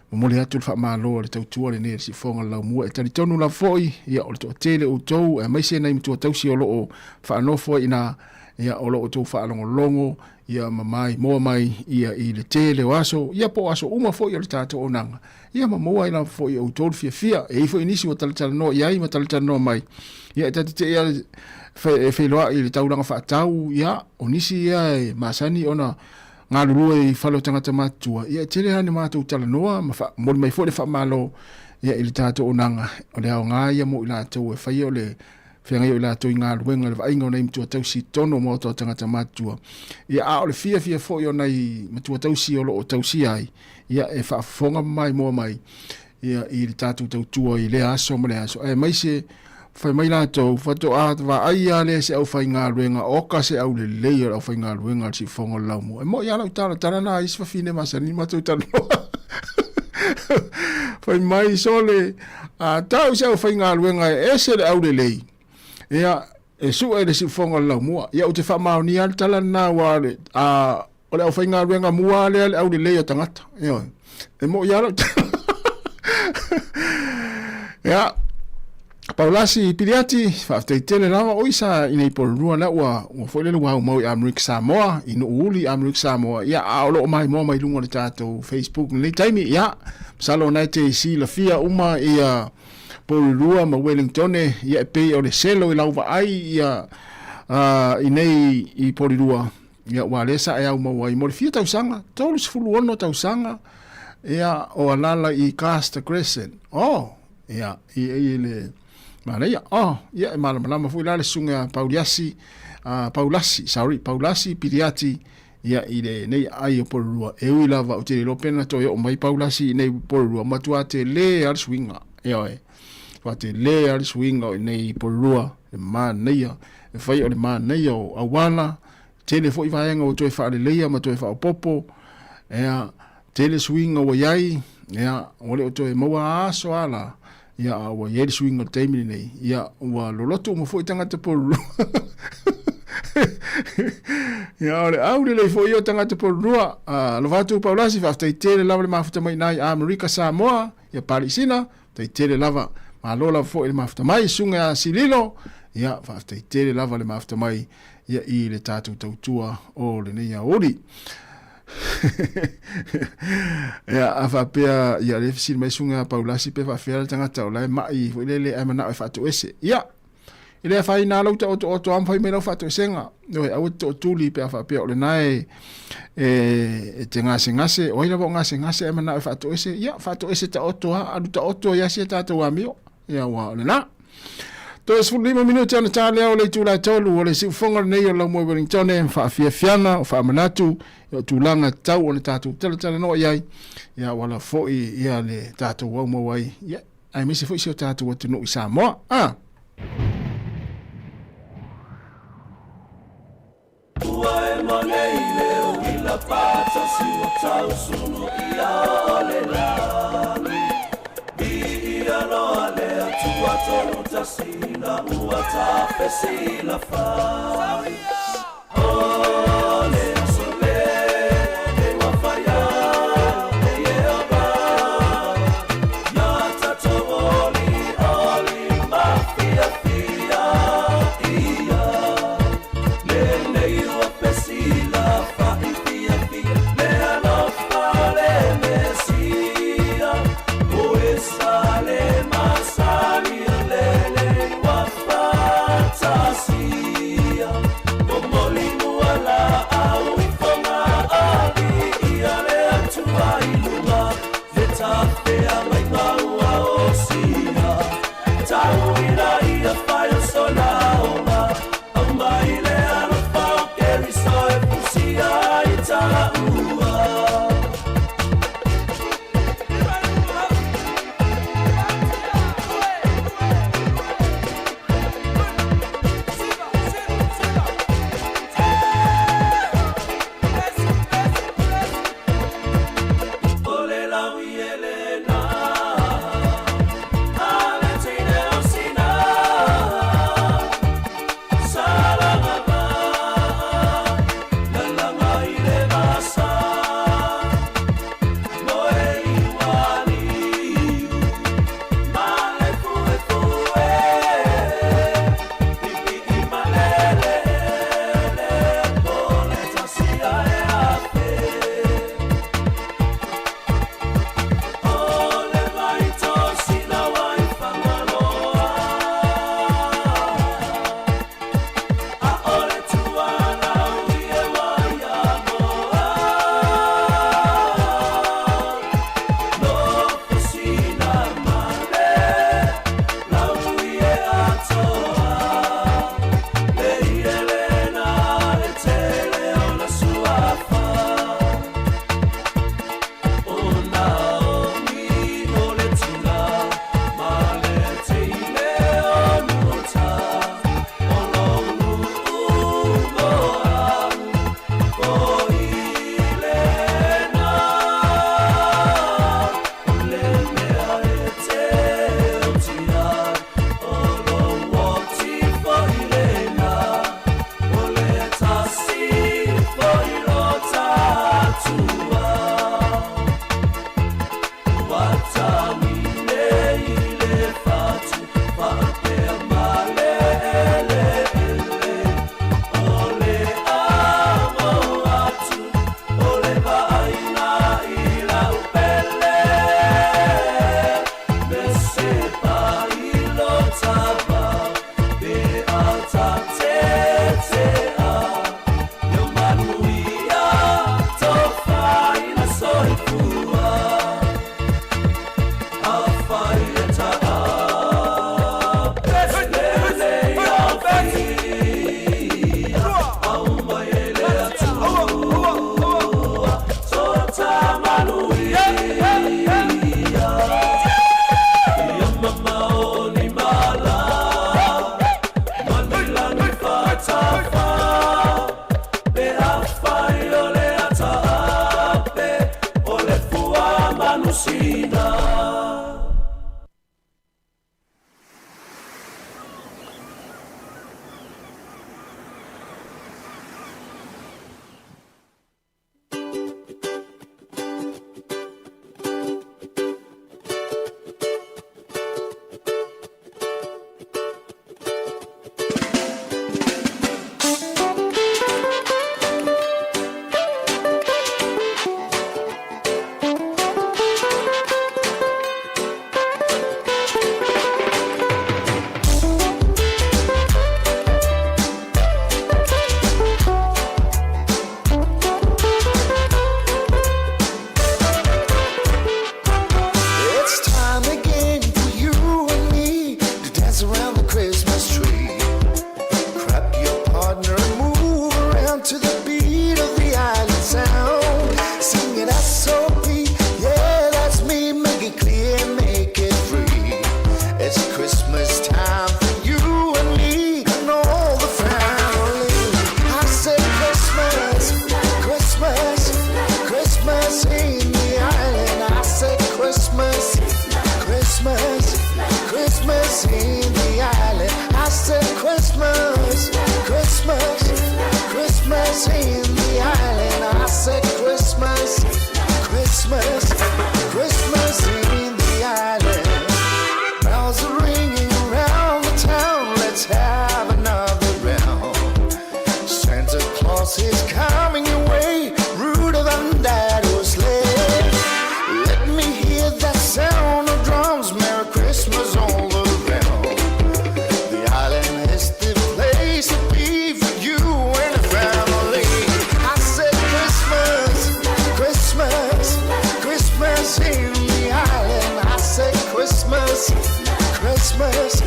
mo le atu fa malo le tautua le ne si fonga la mua e tani tonu la foi ia o to tele o tou e mai se nei mtu tausi o lo fa no foi ina ia o lo to fa longo ia mamai mo mai ia i le tele o aso ia po aso uma foi o le tato onanga ia mo ai la foi o to fia e foi inisi o tal no ia i matal no mai ia tati te ia fe lo i le taulanga fa tau ia onisi ia masani ona ngā lulu e whalo tangata mātua. Ia tele hane mātou tala noa, mori mai fōre wha malo, ia ili tātou o nanga. O le hao ngā ia mo i lātou e whai o le whiangai o i lātou i ngā luenga, le wainga o nei mtua tausi tono mo tō tangata mātua. Ia a o le fia fōi o nei matua tausi o lo o tausi ai. Ia e whaafonga mai mua mai. Ia i li tātou tautua i le aso ma le aso. E mai se fai mai lātou, whato ātawa ai ale se au whai ngā ruenga, oka se au le leia au whai ngā ruenga si whonga laumu. E mo i alau tāna nā isi whawhine masa, ni matou tano. Fai mai sole, tau se au whai ngā ruenga e se le au le lei. Ia, e su e le si whonga laumu. Ia, o te whamau ni al tala nā wale, o le au whai ngā ruenga mua le au le leia tangata. Ia, e mo i alau tāna. Ia, Paulasi piliati whaafteitele lawa oisa ina i porurua la ua whaelele wau mau i Amerika Samoa, ino uli Amerika Samoa, ia aolo o mai moa mai lunga le tātou Facebook, nei taimi ia, salo nai te isi la fia uma ia porurua ma Wellingtone, ia e pei o le selo i lauwa ai ia inei i porurua, ia walesa e au mau ai mo le fia tausanga, tolu sifulu ono tausanga, ia o alala i Castor Crescent, ia i le Maria, ia malama foi la le sunga Paulasi piriati ia ile nei ai porua e ui lava o te lopena to o mai Paulasi nei porua matua te le al swinga e te le al swinga nei porua e mania e fai o le mania o awana tele foi vaenga o toi fa le leia ma toi fa popo e tele swinga o yai ia o le o toi moa aso ala ia wa yeri swing o taimini nei ia wa loloto mo foi tangata por ia ole au le foi o tangata por rua lo vatu Paulasi fa tai tele lava le mafuta mai nai Amerika Samoa ia Palisina tai tele lava ma lola foi le mafuta mai sunga sililo ia fa tai tele lava le mafuta mai ia i le tatu tautua o le nei ori ia afapea ia le fisi mai sunga Paulasi pe fa fia tangata o lai mai le ai mana fa to ese ia ile fa ina lo to am fa me lo fa to senga no au to tuli pe afapea o le nai te ngase o ina bo ngase ai mana fa to ese ia fa to ese ta oto adu ta oto ia se ta to amio ia wa le na to es fu lima minuti ana tale o le tula tolu o le si fonga nei o la mo Wellington fa fia fiana fa manatu o tulanga tau o le tatu tala no iai ia wala foi ia le tatu wa mo wai ia ai misi foi si o tatu o tunu i Samoa Ua e manei leo i la pata si o tau sunu i a le lami I ano a lea tua tonu tasina ua ta pesila fa O lea sole e wafaya e eba Ya tato oli mafia fia ia Christmas in the island. I said Christmas, Christmas, Christmas in the island. I said Christmas, Christmas, Christmas in the island. Bells are ringing around the town. Let's have another round. Santa Claus is coming your way, ruder than that was sleigh. Let me hear that sound of drums. Merry Christmas all around. The island is the place to be for you and the family. I said Christmas, Christmas, Christmas in the island. I said Christmas, Christmas,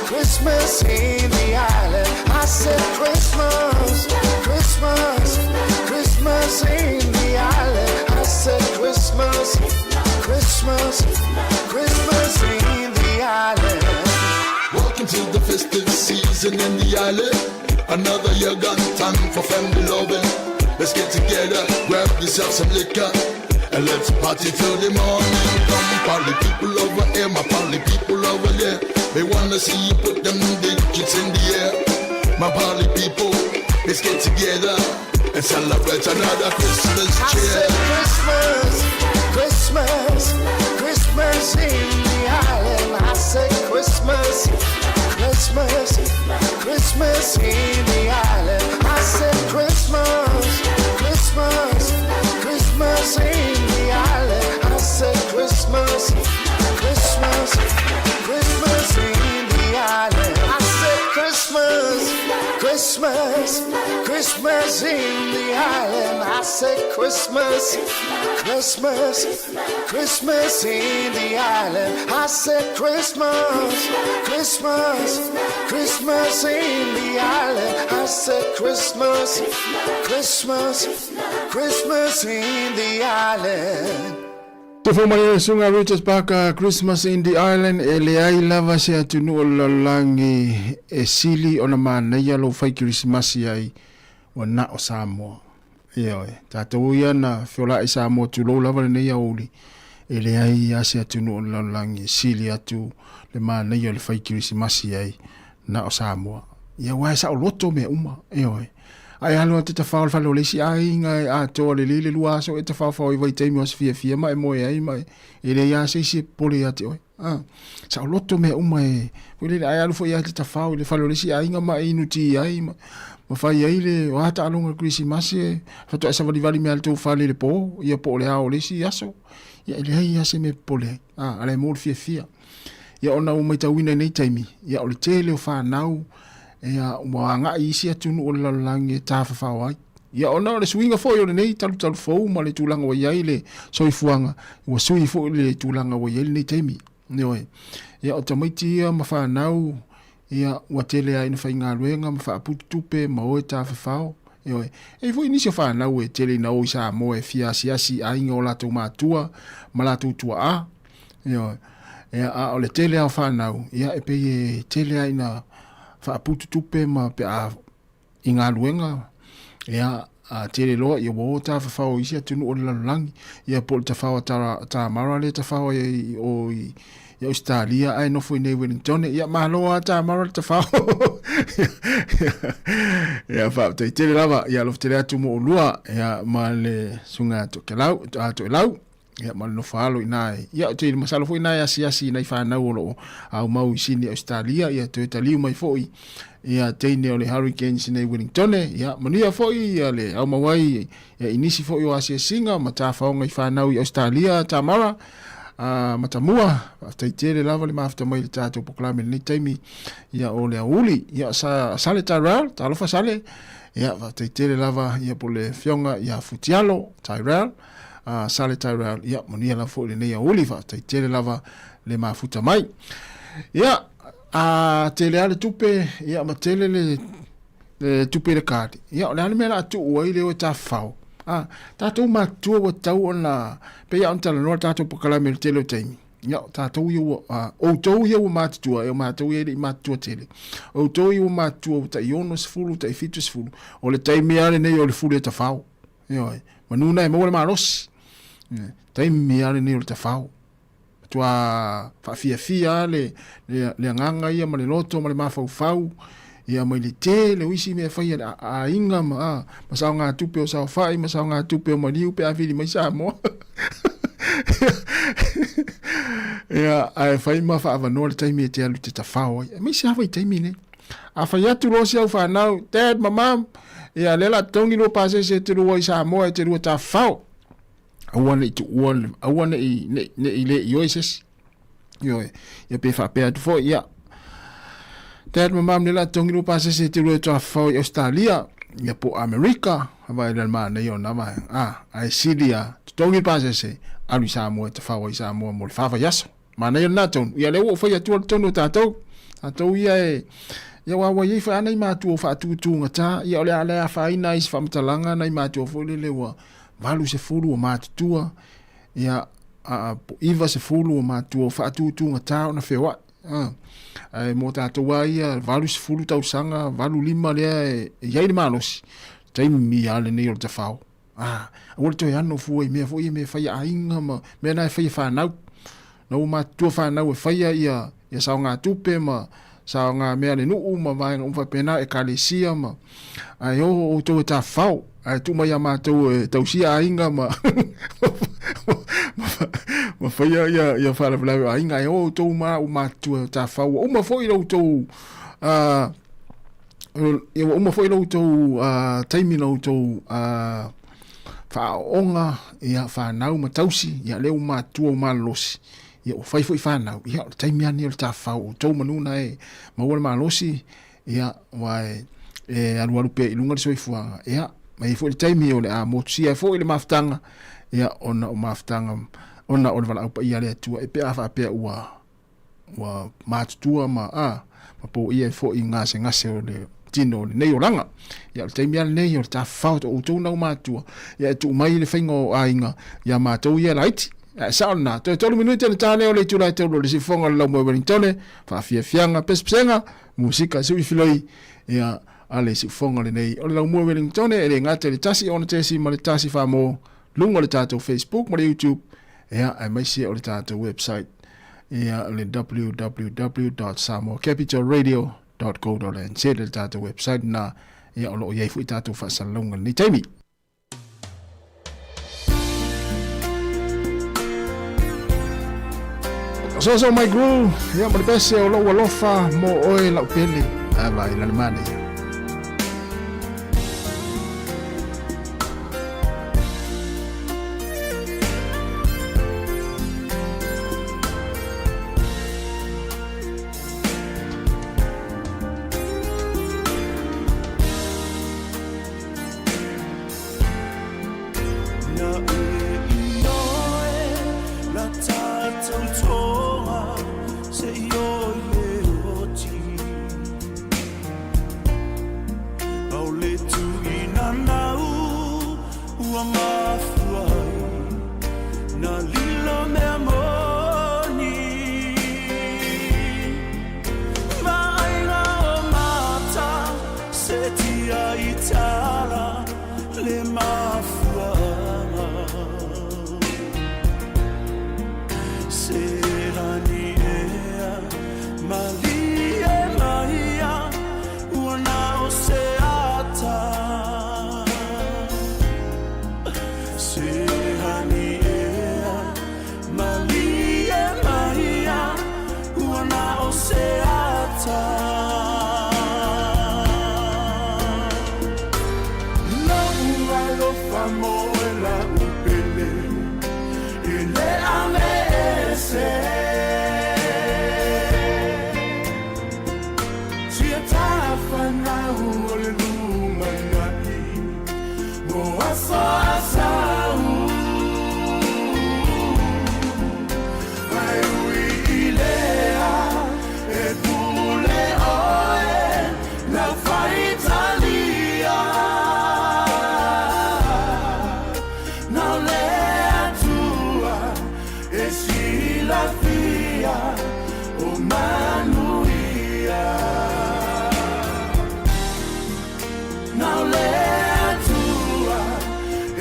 Christmas in the island. I said Christmas, Christmas, Christmas in the island. I said Christmas, Christmas, Christmas in the island. Welcome to the festive season in the island. Another year gone, time for family loving. Let's get together, grab yourself some liquor, and let's party till the morning. Come party people over here, my party people over there. They wanna see you put them digits in the air. My party people, let's get together and celebrate another Christmas cheer. I said Christmas, Christmas, Christmas in the island. I said Christmas, Christmas, Christmas in the island. I said Christmas, Christmas, Christmas in the island. I said Christmas, Christmas, Christmas in the island. I said Christmas, Christmas, Christmas in the island. I said Christmas, Christmas, Christmas in the island. I said Christmas, Christmas, Christmas in the island. I said Christmas, Christmas, Christmas in the island. Te whamare sunga Richard Parker, Christmas in the Island, e le ai lava se atunu o lalangi e sili o na mānei alo whai Christmasi ai o na o Sāmoa. Ioe, tātou ia na whiola i Sāmoa tu lou lava le nei auli, e le ai a se atunu o lalangi e sili atu le mānei o le whai Christmasi ai na o Sāmoa. Ia wai sa o loto me uma, ioe. Ai alo te tawhao le whalo lesi ai ngai a toa le lile lua so e tawhao i vai teimi os fia mai moe ai mai e le ia se pole ate oi. Sa o loto me uma e wile ai alo fo ia te tawhao le whalo lesi ai nga mai inuti ai ma whai ai le o hata alonga Christmas e whato e savali vali me alto whale le po ia po le ao lesi aso ia le ai ase me pole ale mo le fia ia ona o mai tawina nei taimi ia o le tele o whanau ia wanga isi atunu o lalangi e tāwhawhau ai. Ia ona le suinga fo i o nei talu fau ma le tūlanga wa iai le soifuanga ua sui fo le tūlanga wa iai nei teimi. Neoe. Ia o tamaiti ia ma whanau ia ua tele ai na whai ngā luenga ma whaaputu tupe ma oe tāwhawhau. Ioe. E fo inisi o whanau e tele na o i Sāmoa e fia siasi a inga o latou mātua ma latou tua a. Ioe. Ia a o le tele a whanau. Ia e pei e tele ai na whaaputu tupe ma pe a inga luenga ia a tere loa ia wo ta whawhau isi atunu o lalangi ia pol ta whawa ta mara le ta whawa o i Australia ai no foi nei Wellington ia mahaloa ta mara ta whawa ia whau te tere lava ia lof tere atu mo o lua ia ma le sunga to ke lau to lau ia ma no falo inai ia te masalo foi inai asi nei whanau o lo au mau isini Australia ia to taliu mai foi ia teine o le hurricanes nei Wellington ia mania foi ia le au mawai ia inisi foi o asia singa ma ta whaonga i whanau i Australia tamara matamua te tere lava le mafta mai le tātou poklame nei taimi ia o le auli ia sale Tyrell talofa sale ia te tere lava ia po le fionga ia futialo Tyrell sale Tyrell ia monia la fo le nei Oliver te tele lava le mafuta mai ia tele ale tupe ia ma tele le tupe le kadi ia le mena tu oi le o ta fau tatou matua ua tau ona pe ia on tala no tatou pokalame le tele o taimi ia tatou ia outou ia ua matutua e matou ia le matua tele outou ia ua matua ta iono sefulu ta fitu sefulu o le taimi ale nei o le fulu e ta fau ia manuna e mo le marosi taimi ale nei o le ta fau tua fia le nganga ia ma le loto ma le mafau ia mai le te le wisi me fai a inga ma sa ngā tupe o sa fai ma sa ngā tupe o mariu pe a vili mai Sāmoa ia ai fai ma fa avano le taimi e te alu te tafao mai sa fai taimi ne a fai atu lo si au whanau dad mamam ia lela tongi lo pase se te rua i Sāmoa e te rua tafao awana i tu uan awana i ne i le i oises ia pe fa pe atu fo ia dad mamam lela tongi lo pase se te rua i tafao i Australia ia po Amerika vai le ma ne ona vai ai silia tongi pase se alu Sāmoa te whawa i Sāmoa mo le whawa yaso. Mana ia naton, ia leo whai atua le tonu tātou. Tātou ia wawa iei wha anai mātua whaatutu ngata, ia ole alea whaina isi whamatalanga, nai mātua whole lewa valu se fulu o mātutua, ia iwa se fulu o mātua whaatutu ngata o na whewa. Mō tātou ia valu se fulu tau sanga, valu lima lea iei le malosi. Taimi mi ale nei o le tawhao. Ora toi ano fu e me fai a inga ma me na fai fa nau no ma tu fa nau e fai ia sa nga tupe ma sa nga me ale no ma vai fa pena e kalesia ma ai o to ta fau ai tu ma ma to si a inga ma ma fai ia fa la inga o to ma tu ta fau o ma foi lo to o ma foi lo to taimi lo to whaonga ia whanau matausi ia leo mātua o mālosi ia o whaifo i whanau ia o taimi ani o ta whau o tau manuna maua le mālosi ia wai alualu pe ilunga le soifuanga ia mai fo le taimi o le a motusi ia fo i le maftanga ia ona o maftanga ona o le wala upa ia le atua e pe a whapea ua mātutua ma po ia fo i ngase o le tino nei o langa ia le taimi ale nei o ta whao o tau nau mātua ia tu mai le whainga o ainga ia mātou ia laiti sa ona to tolu minuti na tane o le tu lai tolu le sifonga le lau Wellington fa fianga pespenga musika sui filoi ia ale sifonga le nei o le lau Wellington e le ngate le tasi ona tesi ma le tasi fa mo lunga le tatou Facebook ma le YouTube ia ai mai se o le tatou website ia le www.samoacapitalradio.co.nz le tatou website na ia o loo iai fu i tatou whaasalonga ni taimi. So my groove, ia ma le pese o loo alofa mo oe lau pele vai la lemane ia.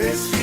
It's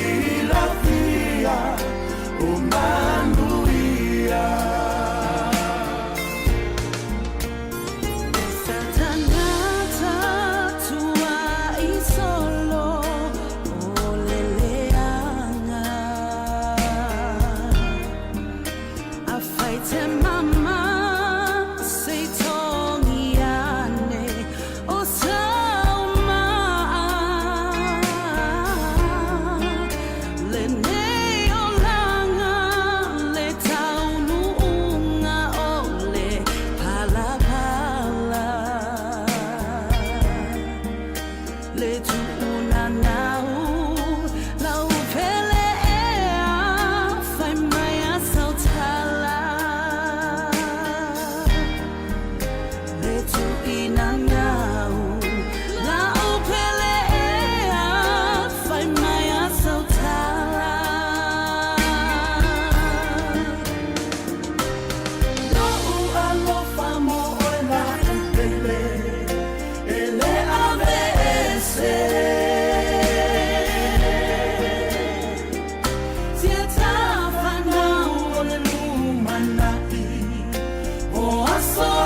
Oh, I saw.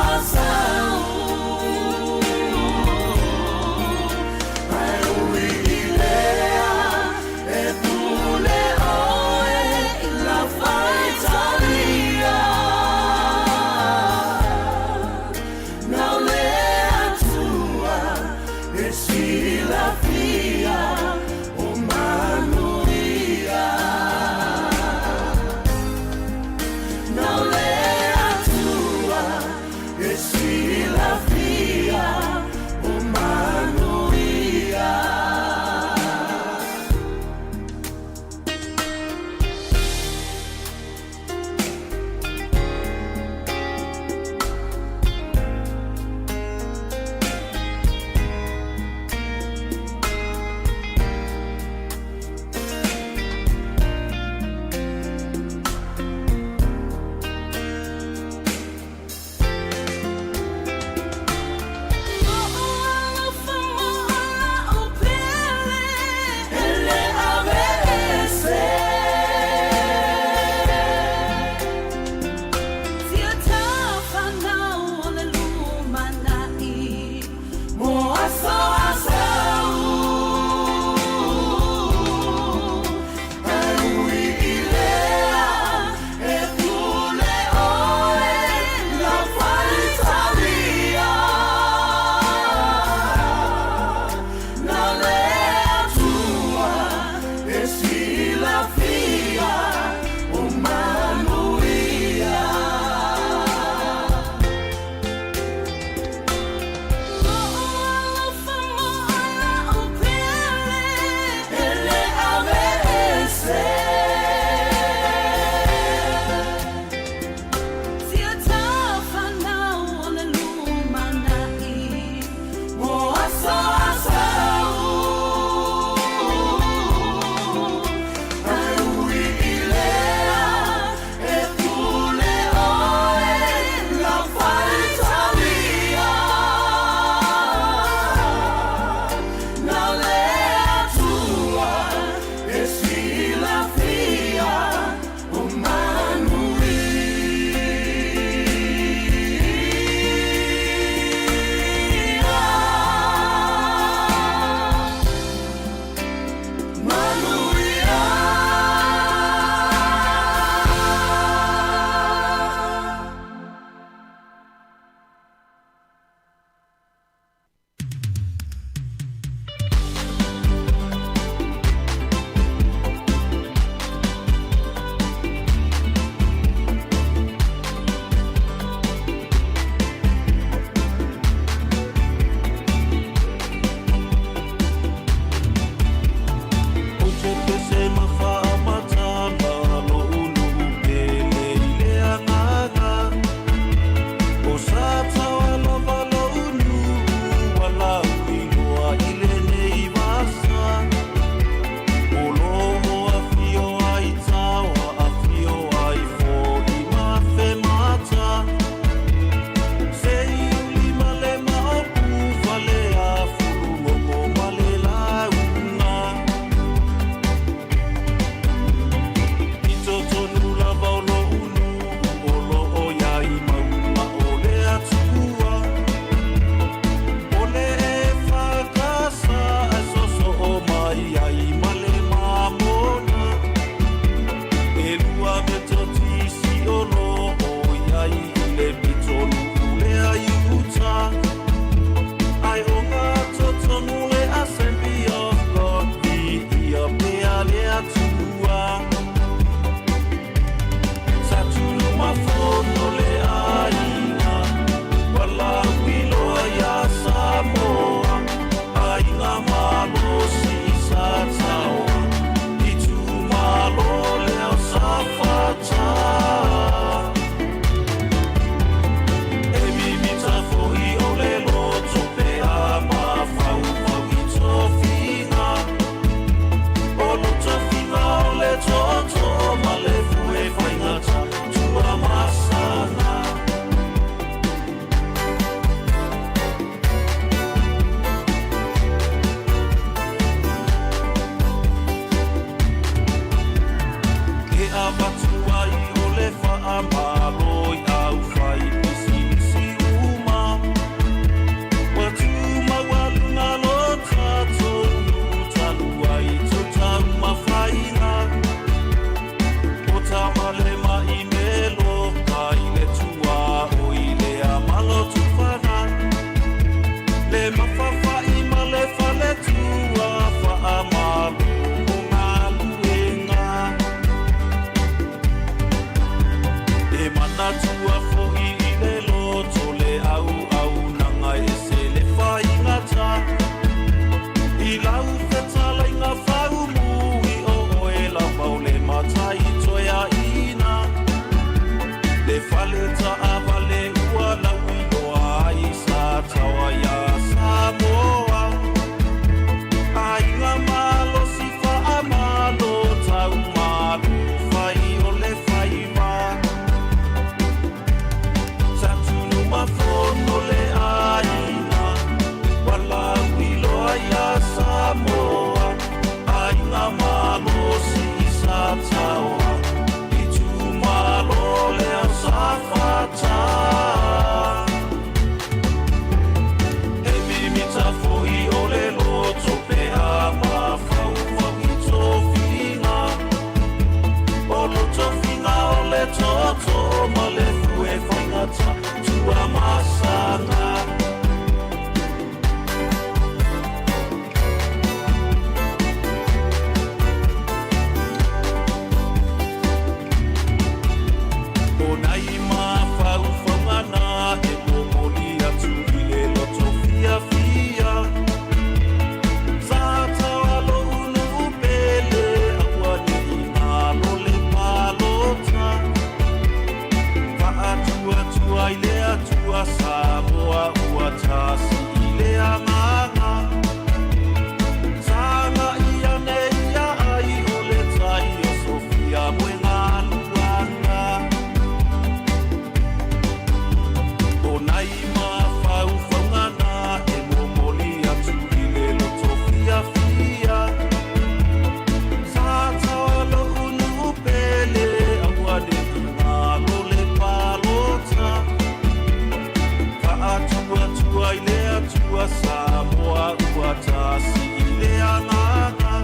ai lea tua Sāmoa ua tasi i lea nganga.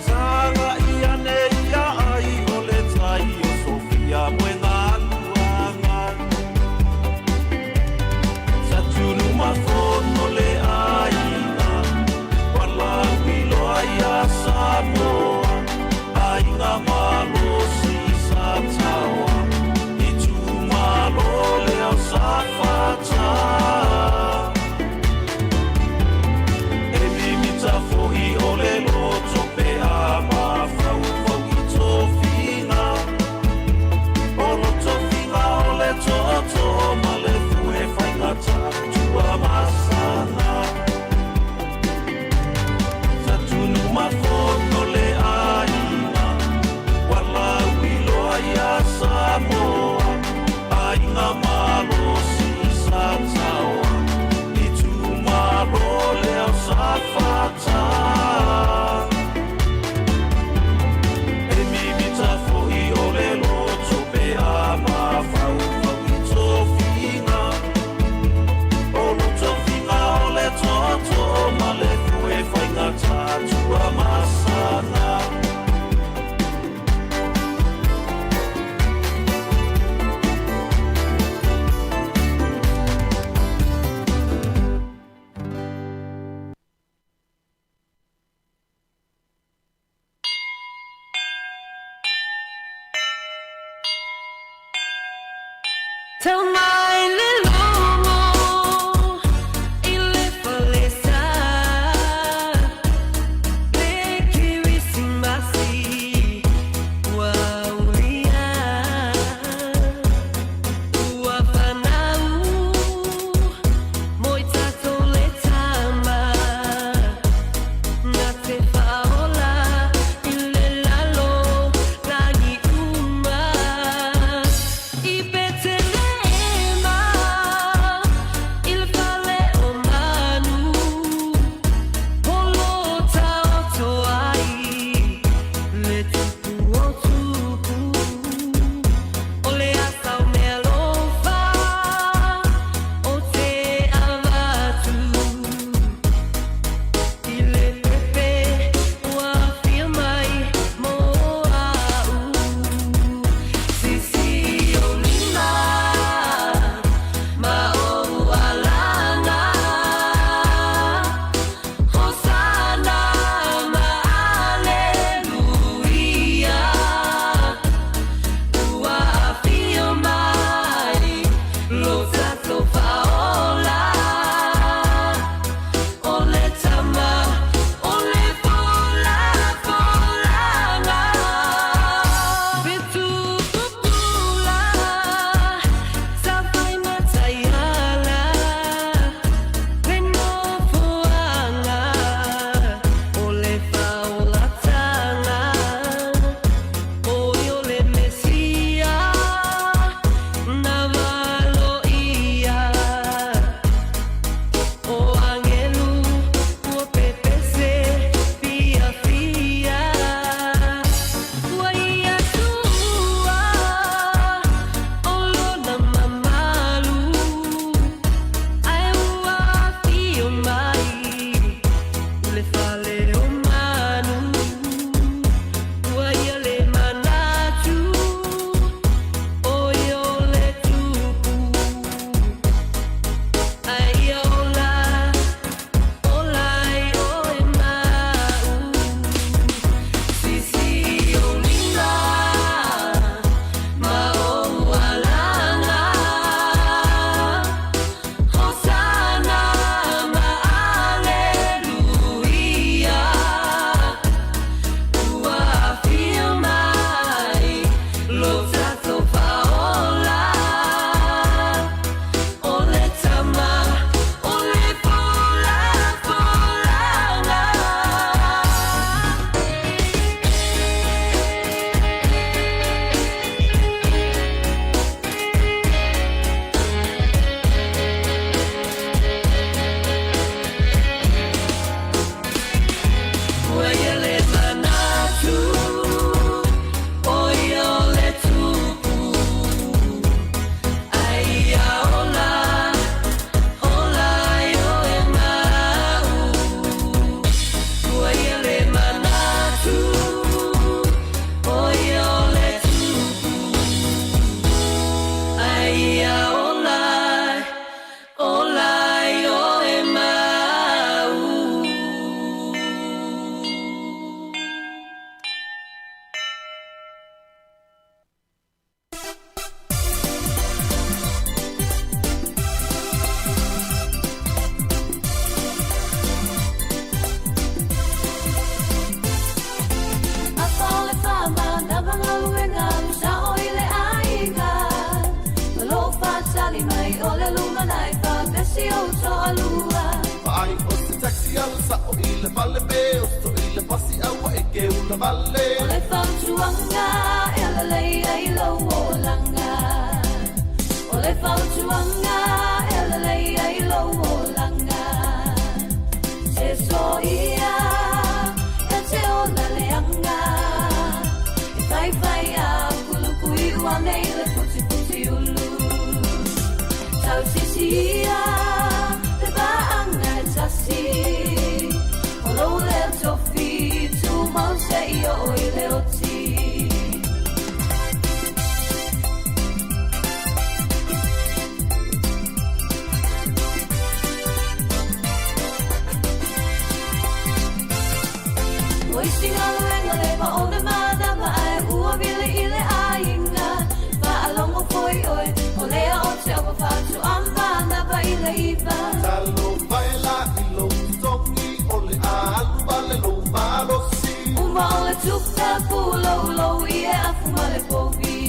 Sanga ia ne ia ai o le tai o Sofia moe ngā luanga. Sa tunu mafono le aina, wala wilo ai a Sāmoa, aina malo si sa tawa. Leo safata e limita fohi o le loto pe ama fau fau i tofina o loto fina o le toto ma le fue whaingata tua masana sa tunu mafono le aina wala wilo ai a Sāmoa Inga malo si sa tawa I tu malo leo sa fata E mimita fohi o le loto pe ama fau fau I tofinga O loto finga o le toto ma le fue whainga tatua masana Tell my little more, il est falesa, le kiwi simbasi, waulia, uafanau, moitato le tamba, na te faola, il lalo, lagi uma, I petele. taxi o to alua. Ai o se taxi al sa o ile vale be o to ile pasi au e ke ula vale. O le fautuanga e la lei ai lo o langa. O le fautuanga e la lei ai lo o langa. Se soia e te o la leanga. E fai fai a kulukui ua nei le puti puti ulu. Tau sisia le baanga e tasi. O lo le tofi tu mau se i o i le oti. Wasting all the way, le pa o le mana mai ua vile i le ainga. Fa alongo foi oi, o lea o te o fa tu ambana pa i le ipa. Talo vai la i lo tongi o le alu vale lo malo si. Uma o le tuka pulo lo i e afu ma le povi.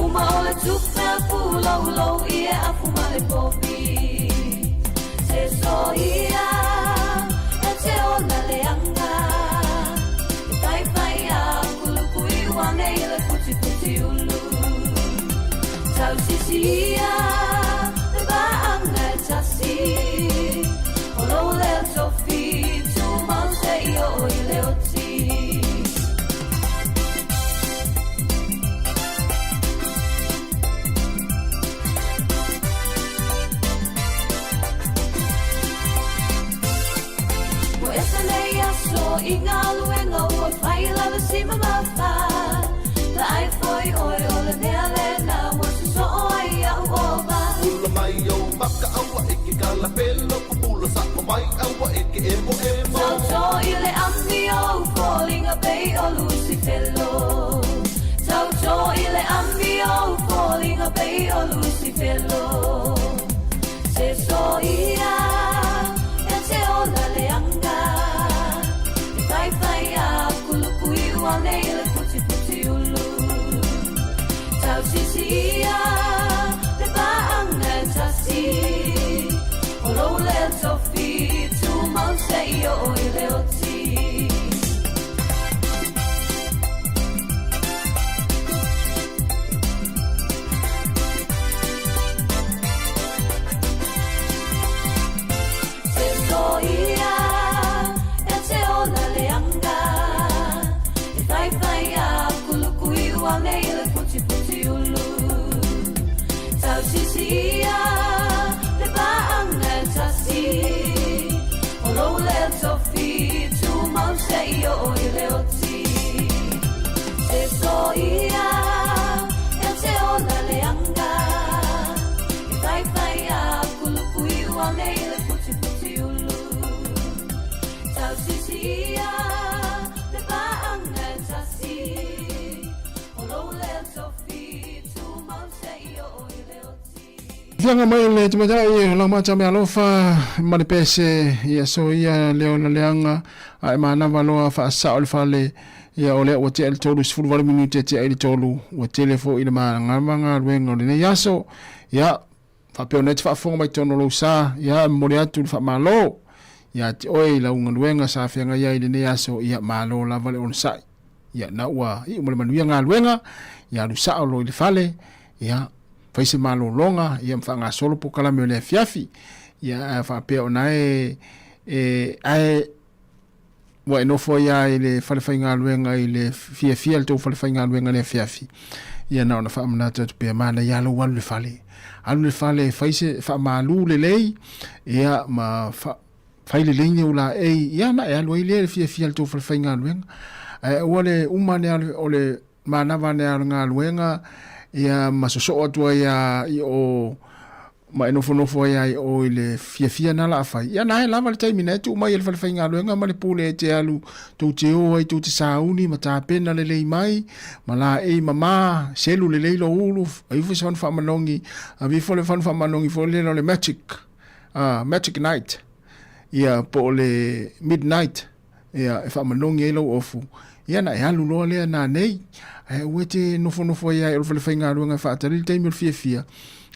Uma o le tuka pulo lo i e afu ma le povi. Se so ia, e te o na leanga. Fai fai a kulukui ua nei le puti puti ulu. Tau sisia, le baanga e tasi. O lo le tofi, tu mau se i o i le oti. Mo esa nei aso i ngā luenga ua whai lava si mamafa. La ai foi oi o le mea lena, wa se so o ai au ova. Ula mai o maka awa e ke kala pelo pula sa o mai awa e ke emo emo. Tau to i le ami o falling a bay o Lucifelo. Tau to i le ami o falling a bay o Lucifelo. Se so ia, e te o la leanga. Fai fai a kulukui ua nei le puti puti ulu. Tau sisia, le baanga e tasi. O lo le tofi, tu mau se i o i le oti. Se so ia, e te o la leanga. E fai fai a kulukui ua nei le puti puti ulu. Tau sisia, le baanga e tasi. O lo le tofi, tu mau se i o i le oti. Se so ia, e te o la leanga. E fai fai a kulukui ua nei le puti puti ulu. Tau sisia, le baanga e tasi. O lo le tofi, tu mau se i o i le oti. Fianga mai le tumatai la mata me alofa mari pese ia so ia leo na leanga ai mana valoa fa sa o fale ia ole o te el tolu sfulu vale minute te el tolu o telefo ina manga manga wengo le yaso ia fa peonet fa fonga mai tono lo sa ia mori atu fa malo ia te oi la unga wenga sa fianga ia ile yaso ia malo la vale on sai ia na wa i mo le manuia nga wenga ia lu sa o lo le fale ia faise malo longa ia mfanga solo po kala me le fiafi ia fa pe onae ai wa no foi ai le fale fainga luenga i le fia to fale fainga luenga le fiafi ia na fa amna te pe mana ia lo walu le fale faise fa malu le lei ia ma fa faile le ula ia na ia lo ile fia to fale fainga luenga ole umane ole mana vane nga luenga ia masoso atua ia i o ma enofo ia i o ile fia na la fai ia na la vale tai mina tu mai el fai nga luenga ma le pule te alu tu te o ai tu te sauni ma ta pena le lei mai ma la mama selu le lei lo ulu ai fu son fa manongi a vi fo le fan fa manongi fo le no le magic night ia po le midnight ia fa manongi lo ofu ia na ia lu lo le na nei wete nofo ia el fai nga luenga fa ta le tai mil fia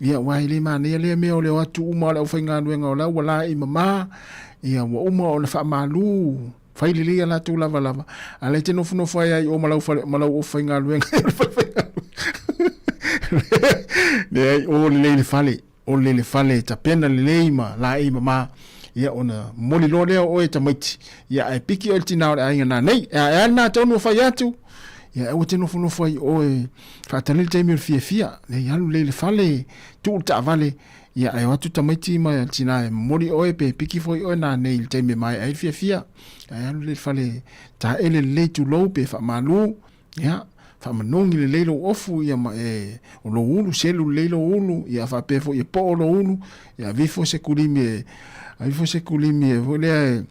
ia wai le mana ia le mea o le watu uma le au whainga nuenga o lau wala I mama ia wa uma o le wha malu whaile lia la tu lava lava a le te nofu nofu ai o malau o whainga nuenga le o le fale ta pena le leima la I mama ia ona moli lo leo o e tamaiti ia ai piki o tina o ai na nei ai na tonu fa yatu ia o te no fai o e fa tanil te mir fia le yalu le fale tu ta vale ia ai watu tamaiti ma tina moli o e pe piki foi o na nei te me mai ai fia ai yalu le fale ta ele le tu lo pe fa malu ia fa manongi le lelo ofu ia ma e o lo ulu selu lelo ulu ia fa pe fo e po lo ulu ia vifo se kulimi ai fo se kulimi e vole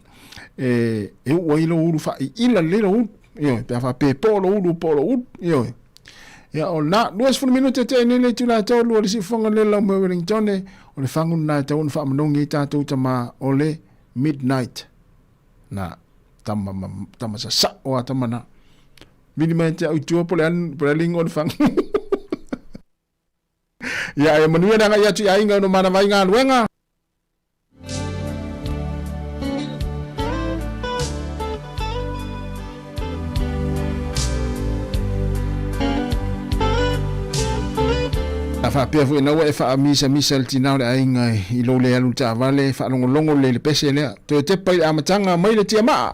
e o ilo ulu fa ila lelo ulu io pe fa pe polo ulu io ia o na 2 minutos te ne le tula to lo si fonga le la mo Wellington o le fangu na ta un fa manongi ta to tama o le midnight na tama sa o tama na minimamente au tu po le lingo le fang ia e manuia na ia tu ai nga no mana vai nga luenga fa pe fu na we fa misa el tina le ainga I lo le alu ta vale fa longo le pese le to te pai amatanga mai le tia ma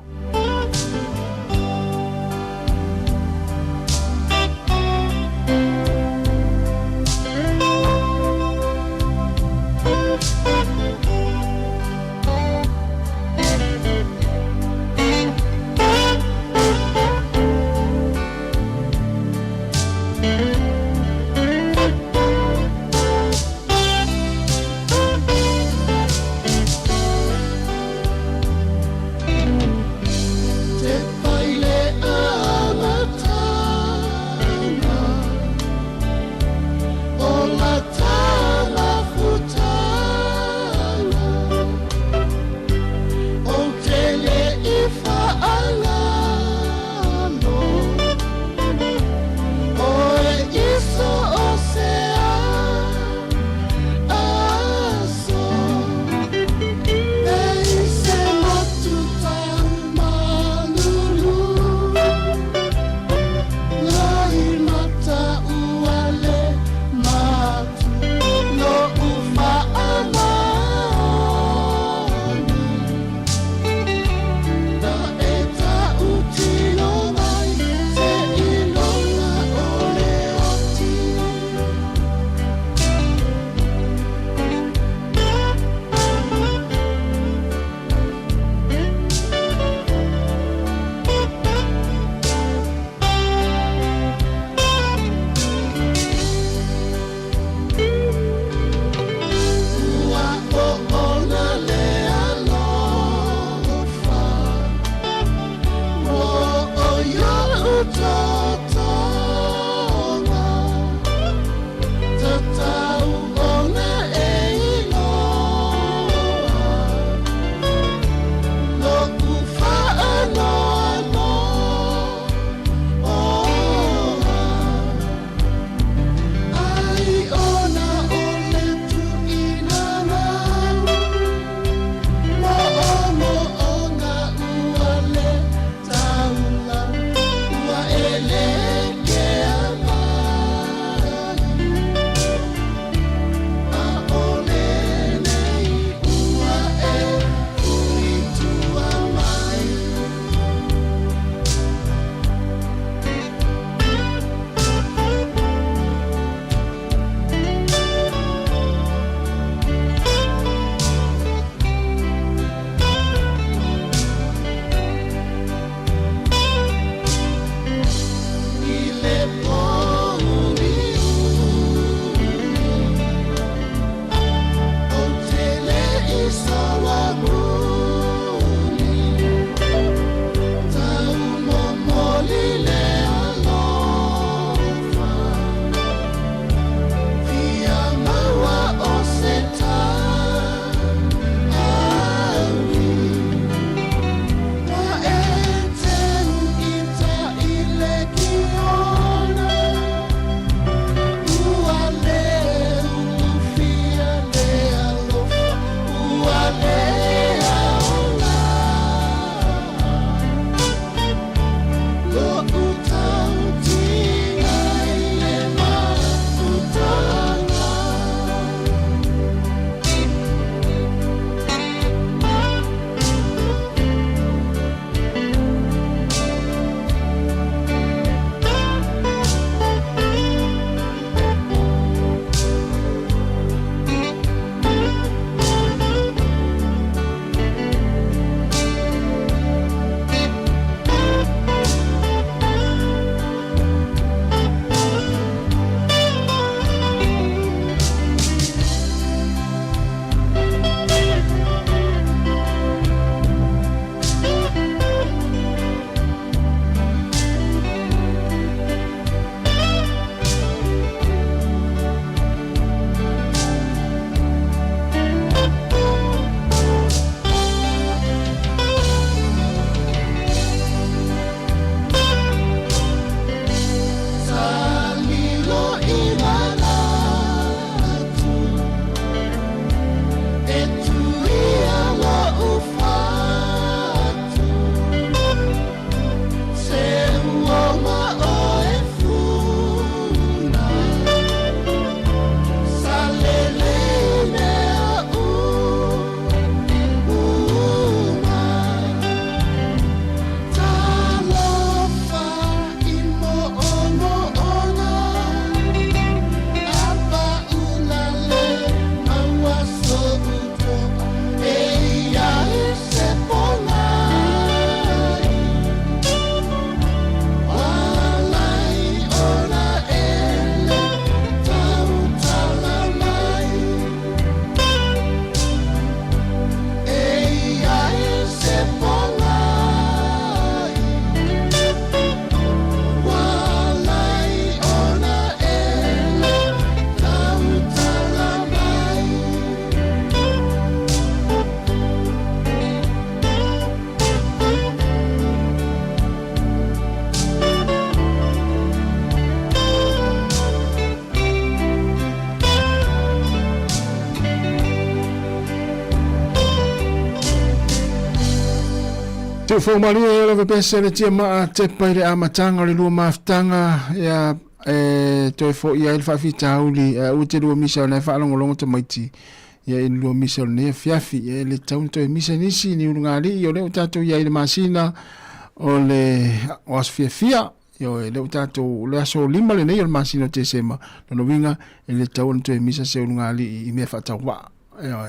Tu fo mali e lo pese le tia ma te pai le amatanga le lua maftanga ya toi fo ia il fa fita uli u te lua misa na fa longo longo te maiti ya il lua misa ne fiafi e le taun toi misa nisi ni ungali yo le tato ya il masina o le os fia yo le tato le aso lima le nei il masina te sema no winga le taun toi misa se ungali i me fa tawa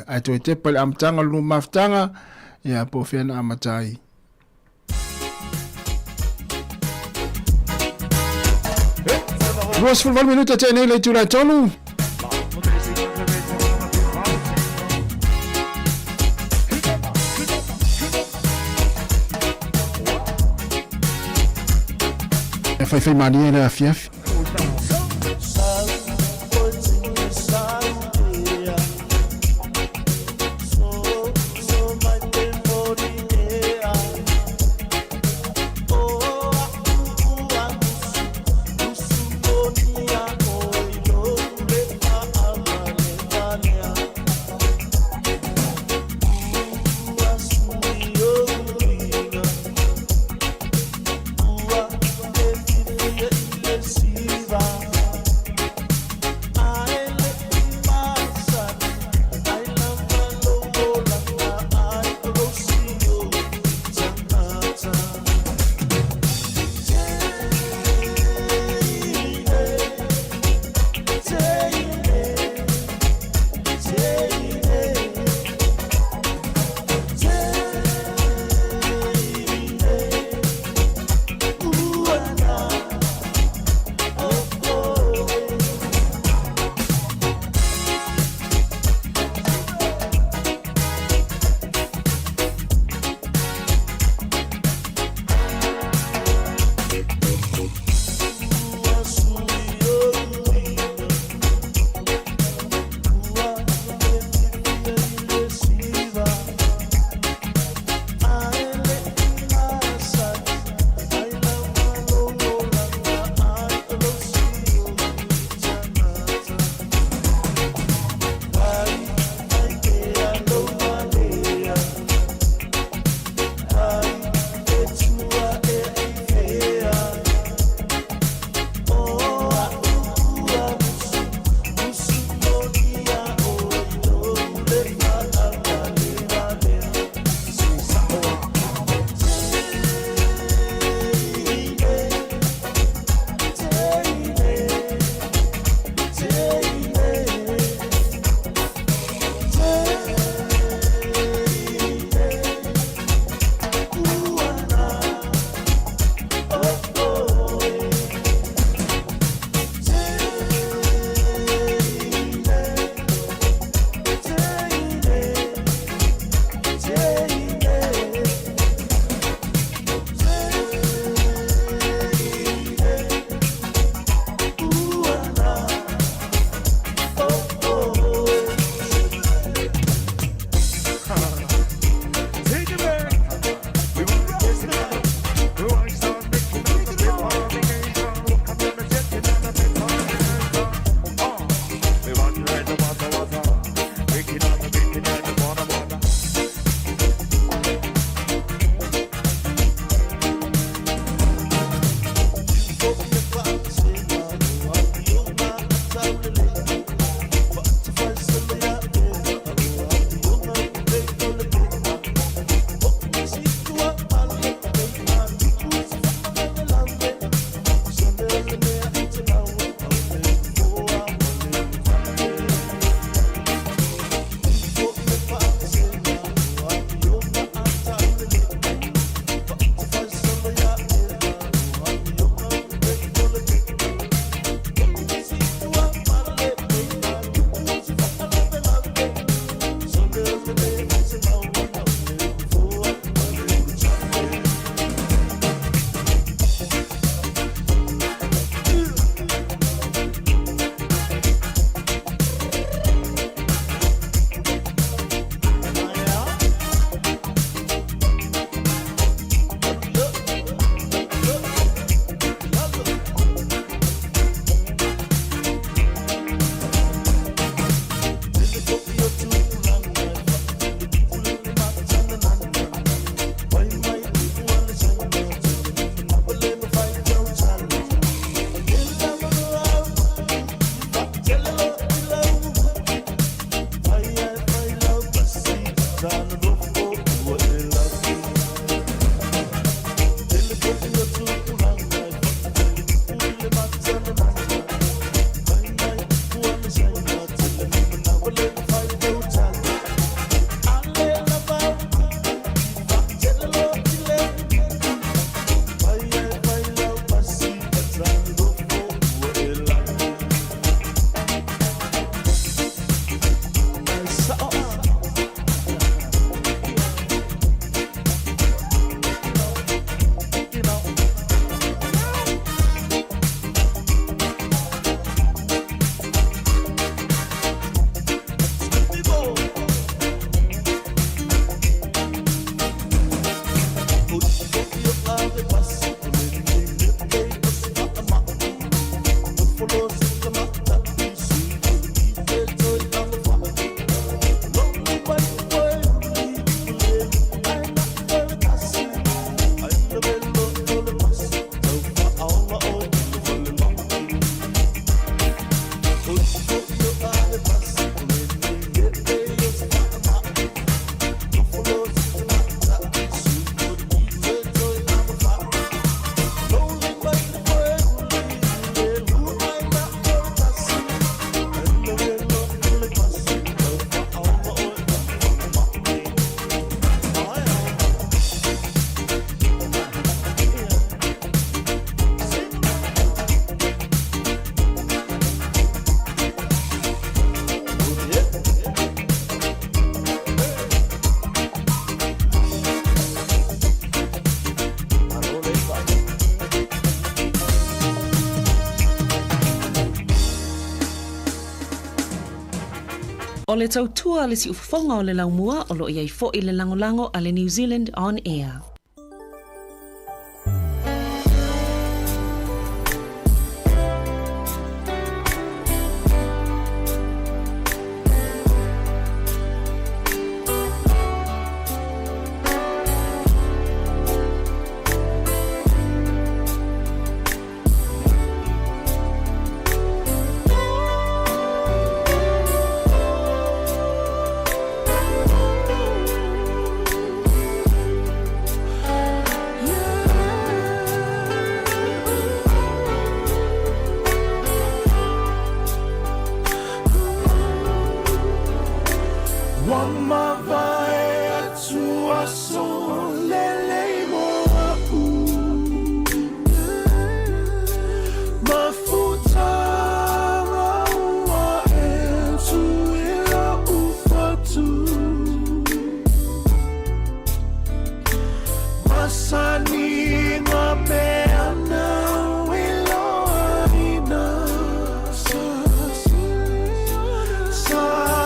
ai toi te pai amatanga lua maftanga ya po fena amatai. Duas fulval minuta te nei leitura tonu. Fai maniera fiaf. Let's see. O le tautua le si ufafonga o le laumua o lo iai fo i le langolango a le New Zealand On Air.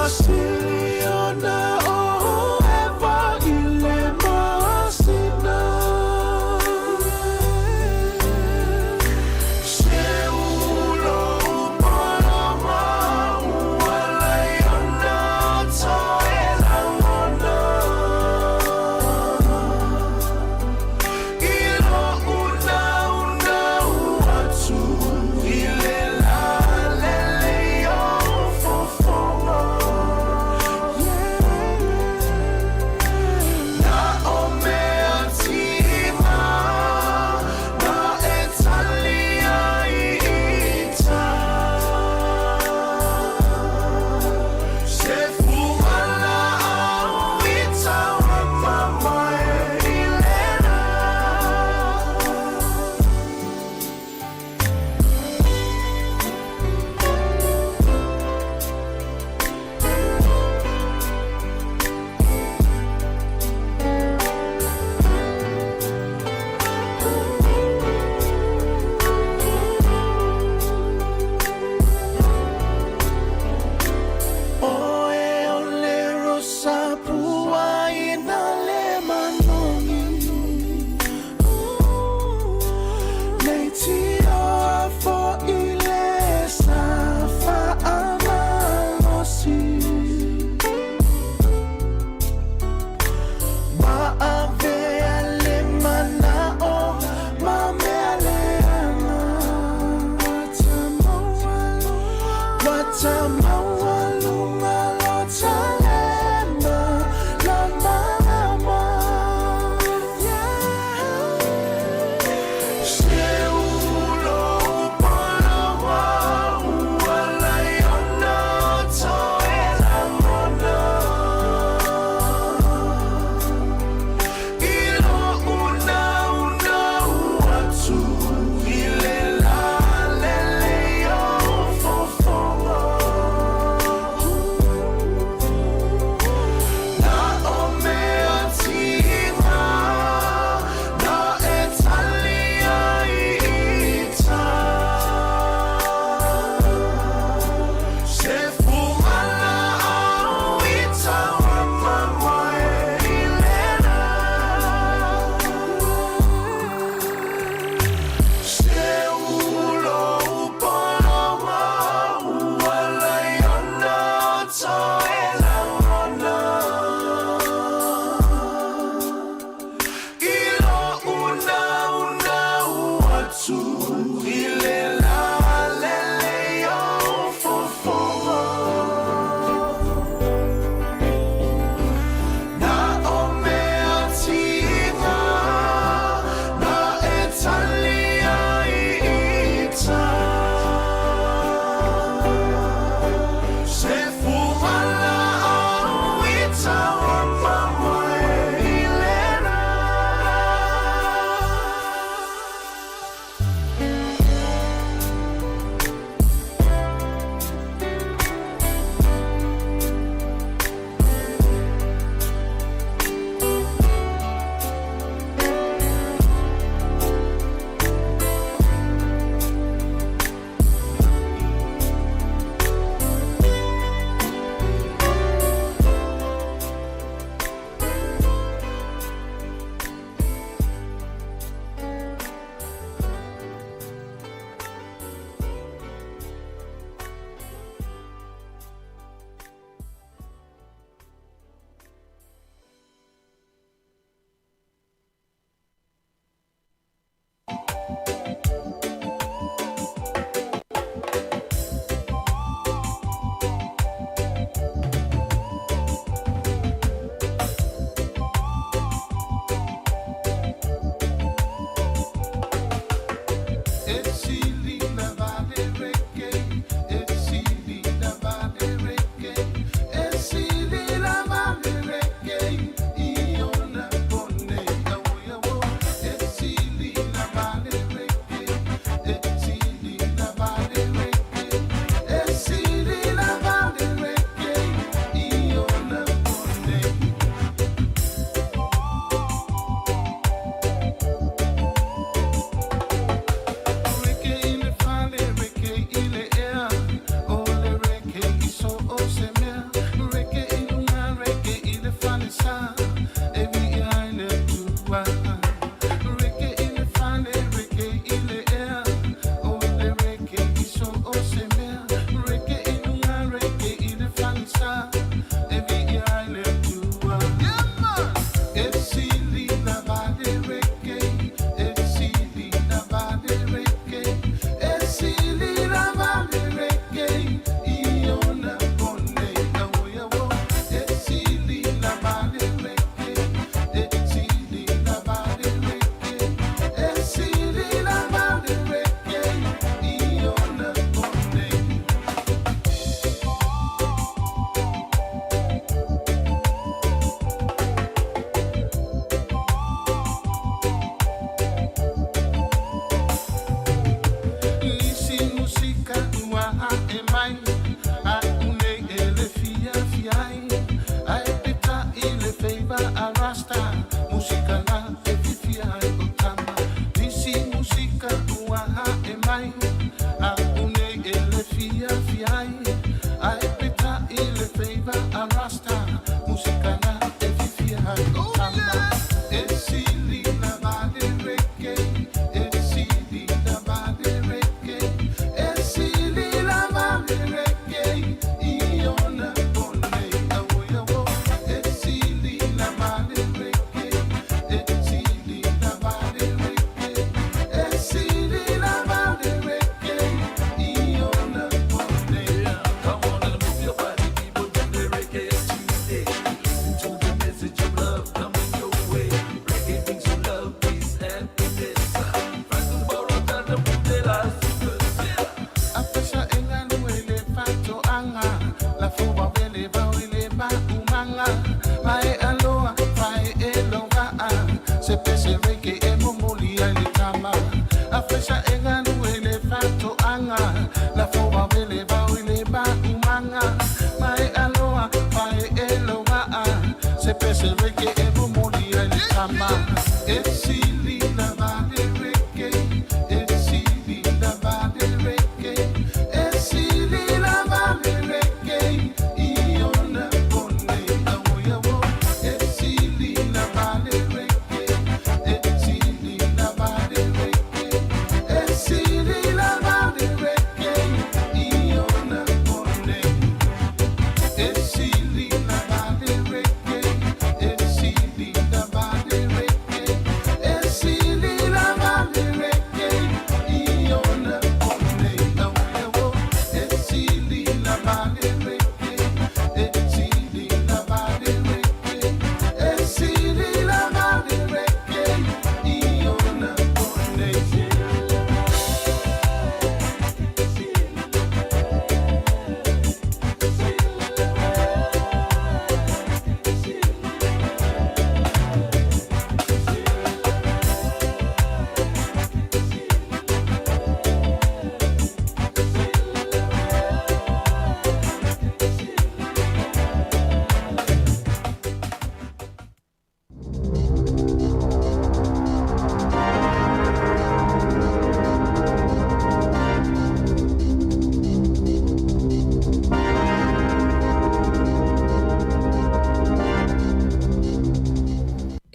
Still, you're not, oh, ever, you let my se pese reke e mo moli e ni tama. E sili na vale reke, e sili na vale reke, e sili na vale reke, iona kone na uyawo. E sili na vale reke, e sili na vale reke, e sili na vale reke, iona kone. E sili na vale reke, e sili na vale reke, e sili na vale reke, iona kone na uyawo. E sili na vale reke, e sili na vale reke, e sili na vale reke, iona kone.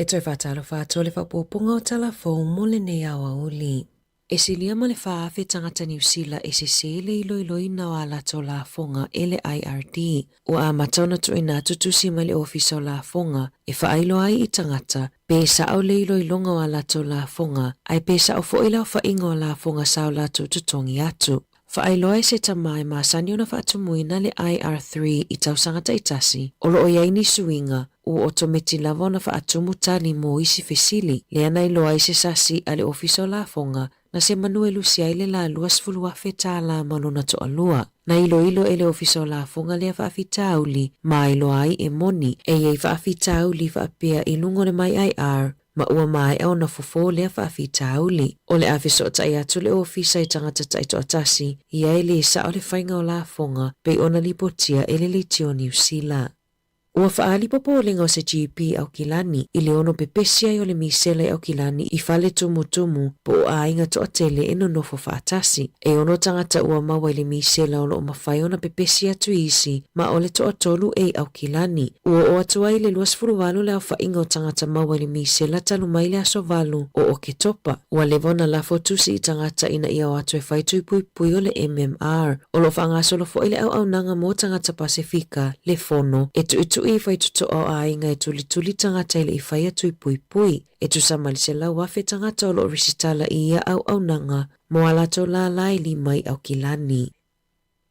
E toi whātalo whātua le whapopunga o talafou mole nei awa uli. E silia ma le whaafe tangata New Zealand e se sele i loi na o ala to la fonga ele IRD. O a matona tu ina tutusi ma le ofisa o la fonga e whaailo ai I tangata pesa au le loi longa o ala to la fonga ai pesa o fo ila o whainga o la fonga sao la tu tutongi atu. Whaailoa se tamai maasani ona whaatumuina le IR3 I tausangata itasi o loo iai ni suinga o otometi lava ona whaatumu tali mo isi fesili le ana iloa se sasi ale ofisa o la fonga na se manuelu si aile la luas fulua feta la malona to alua. Na ilo ele ofisa o la fonga le whaafita auli ma iloa ai e moni e iei whaafita auli whaapea ilungo le mai IR ma ua mai au na fofo lea whaafita auli. O le afiso o tai atu le ofisa I tangata taito atasi, ia ele sa o le whainga o la fonga, pei ona lipotia ele le tio New Zealand. Ua whaali popolinga o se GP au kilani, I le ono pepesia I o le misele au kilani I whale tumu po o ainga to atele eno nofo whaatasi. E ono tangata ua mawa le misele o lo mawhai ona pepesia tu isi, ma o le to atolu e au kilani. Ua o atua I le luas furuwalu le au whainga o tangata mawa le misele talu mai le aso valu o ke topa. Ua le vona la fotusi I tangata ina ia o atu e whaitu pui o le MMR. O lo whangaso lo fo ile au nanga mo tangata Pasifika, le fono, e tu I whaituto o ainga e tuli tangata ile I whaia tui pui. E tu samalise la wafe tangata o lo risitala I ia au nanga mo alato la lai limai au kilani.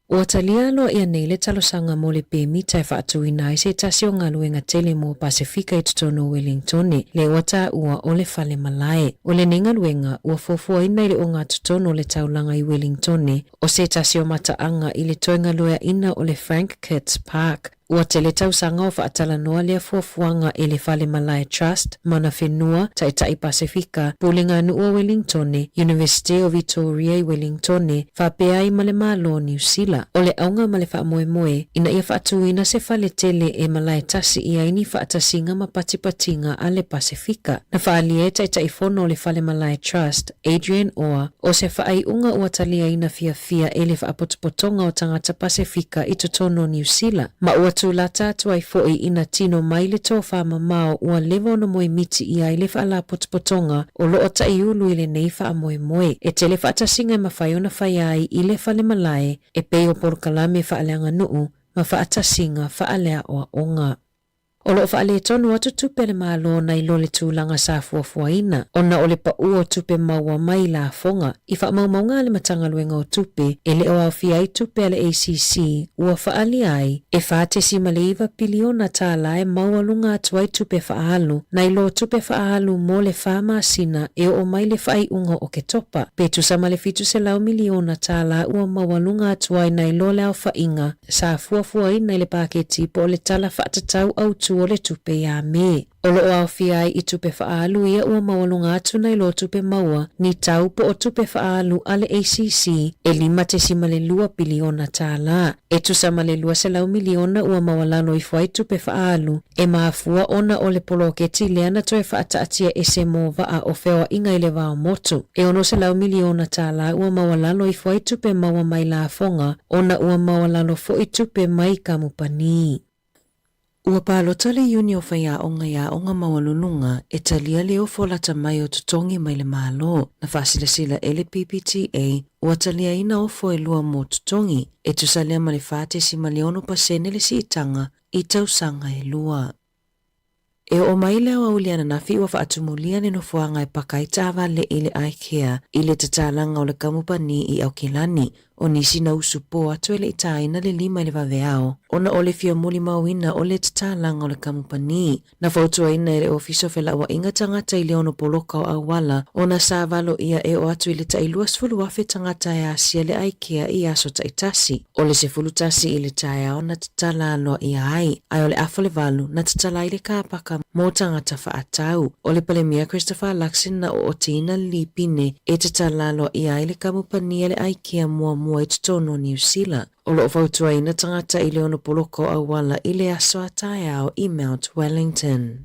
Ua talia lo ia nei le talosanga mo le pēmita e whaatuina I se tasi o ngaluenga tele mo Pasifika I tutono Wellington le wata ua o le whale malae. O le nengaluenga ua fofua ina ile o ngā tutono le taulanga I Wellington o se tasi o mataanga I le toenga loea ina o le Frank Kitts Park. Ua tele tausanga o whaatala noa lea fuafuanga e le Whale Malaya Trust, mana whenua, tai Pasifika, pulinga nua Wellington, University of Victoria I Wellington, whapea I male malo New Zealand. O le aunga male wha moe, ina ia whaatuina se whale tele e Malaya tasi ia ini whaatasinga mapatipatinga a le Pasifika. Na whaalie tai fono o le Whale Malaya Trust, Adrian Oa, o se whaaiunga ua talia ina fia e le whaapotopotonga o tangata Pasifika I tutono New Zealand. Ma ua tulata tuai foi ina tino mai le tō whamamao ua lewa ona moe miti ia I le whaala potopotonga o loo taiulu I le nei wha moe. E tele whaatasinga ma whaiona whaiai I le Whale Malae e peo porokalame whaaleanga nuu ma whaatasinga whaalea o onga. O loo whaale tonu atu tupe le malo na I lo le tūlanga sa fuafuaina. Ona o le pau o tupe maua mai la fonga. I wha maumaunga le matangaluenga o tupe, e le o au fiai tupe ale ACC, ua whaali ai, e whaatesi maleiva piliona tāla e maualunga atuai tupe whaalu, na I lo tupe whaalu mo le whamasina e o mai le whai unga o ke topa. Petu sama le fitu se lau miliona tāla ua maualunga atuai na I lo le au whainga, sa fuafuaina I le paketi po le tala whaatatau au atu o le tupe ia me. O loo au fia I tupe whaalu ia ua mawalunga atu nei lo tupe maua ni tau po o tupe whaalu ale ACC e 5.2 biliona tāla. E tusama le 2 miliona ua mawalano I fuai tupe whaalu e maafua ona o le poloketi leana toe whaataatia e se mova a o fewa inga I le vao motu. E ono 1 miliona tāla ua mawalano I fuai tupe maua mai la fonga ona ua mawalano fo I tupe mai kamupani. Ua pālota le uni o whaia onga mawalununga e talia leo folata mai o tutongi mai le malo na whasilasila ele PPTA ua talia ina o foe lua mo tutongi e tusalea ma le whate si maleono pasene le si itanga I tausanga e lua. E o mai leo auliana na fi ua whaatumulia ne no fuanga e pakaitawa le ile aikea I le tatalanga o le kamupani I Aukilani o nisi na usupo atu ele itaina le 5 le vaveao. Ona ole fia muli mawina ole tatalanga o le kamupani. Na fautua ina ele ofiso fela wa inga tangata I leono poloka o awala. Ona savalo ia e o atu ile tailua sfulu wafe tangata e asia le aikea I aso taitasi. Ole se fulu tasi ile taia o na tatalalo ia ai. Ai ole afale valu na tatala ile kaapaka mo tangata faatau. Ole palemia Christopher Luxon na o otina lipine e tatalalo ia ile kamupani ele aikea mua I tono New Zealand. O loo fautua ina tangata I leono poloko awala I le aso ataiao I Mount Wellington.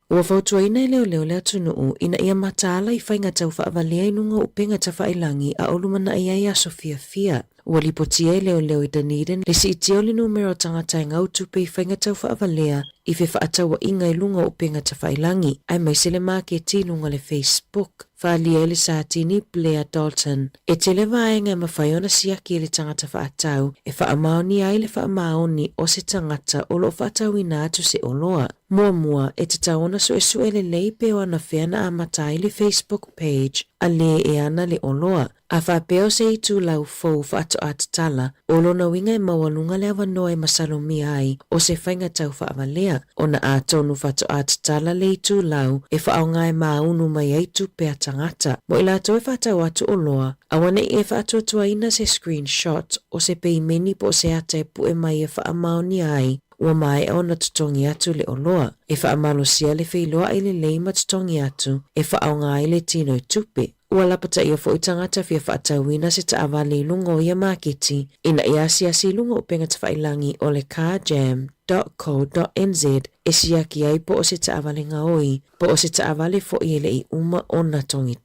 Ua fautua ina I leo le atunuu ina ia mataala I whainga tau whaavalea inunga upenga ta whailangi a olumana ia aso fia. Ua lipotia I leo I Dunedin le si itio le numero tangata ngau tupe I whainga tau whaavalea I fe whaatawa inga I lunga upenga ta whailangi ai mai sele marketi lunga le Facebook. Whaalia ele saatini Blair Dalton. E te le vaenga mawhaiona siaki ele tangata whaatau e whaamaoni ai le whaamaoni o se tangata o lo whaatau ina atu se oloa. Mua e te taona so e suele leipe o ana whiana a matai le Facebook page a le e ana le oloa. A whapeo se I tu lau fau whaato atatala o lona winga e mawalunga le awanoa e masalomi ai o se whainga tau whaavalea. Ona a tonu whaato atatala le I tu lau e whaonga e maunu mai ai tu pe tangata. Mo ila to e whaatau atu o loa, awane e whaatua tuaina se screenshot o se peimeni po se ata e pu e mai e whaamaoni ai, ua mai e ona tutongi atu le o loa. E whaamalo sia le whiloa I le leima tutongi atu, e whaonga ai le tino I tupe. Ua lapata ia fo I tangata fia whaatauina se taawale lungo ia maketi, ina ia siasi lungo upenga ta whailangi o le carjam.co.nz e siaki ai po o se taawale ngaoi, po o se taawale fo I ele I uma ona tongi.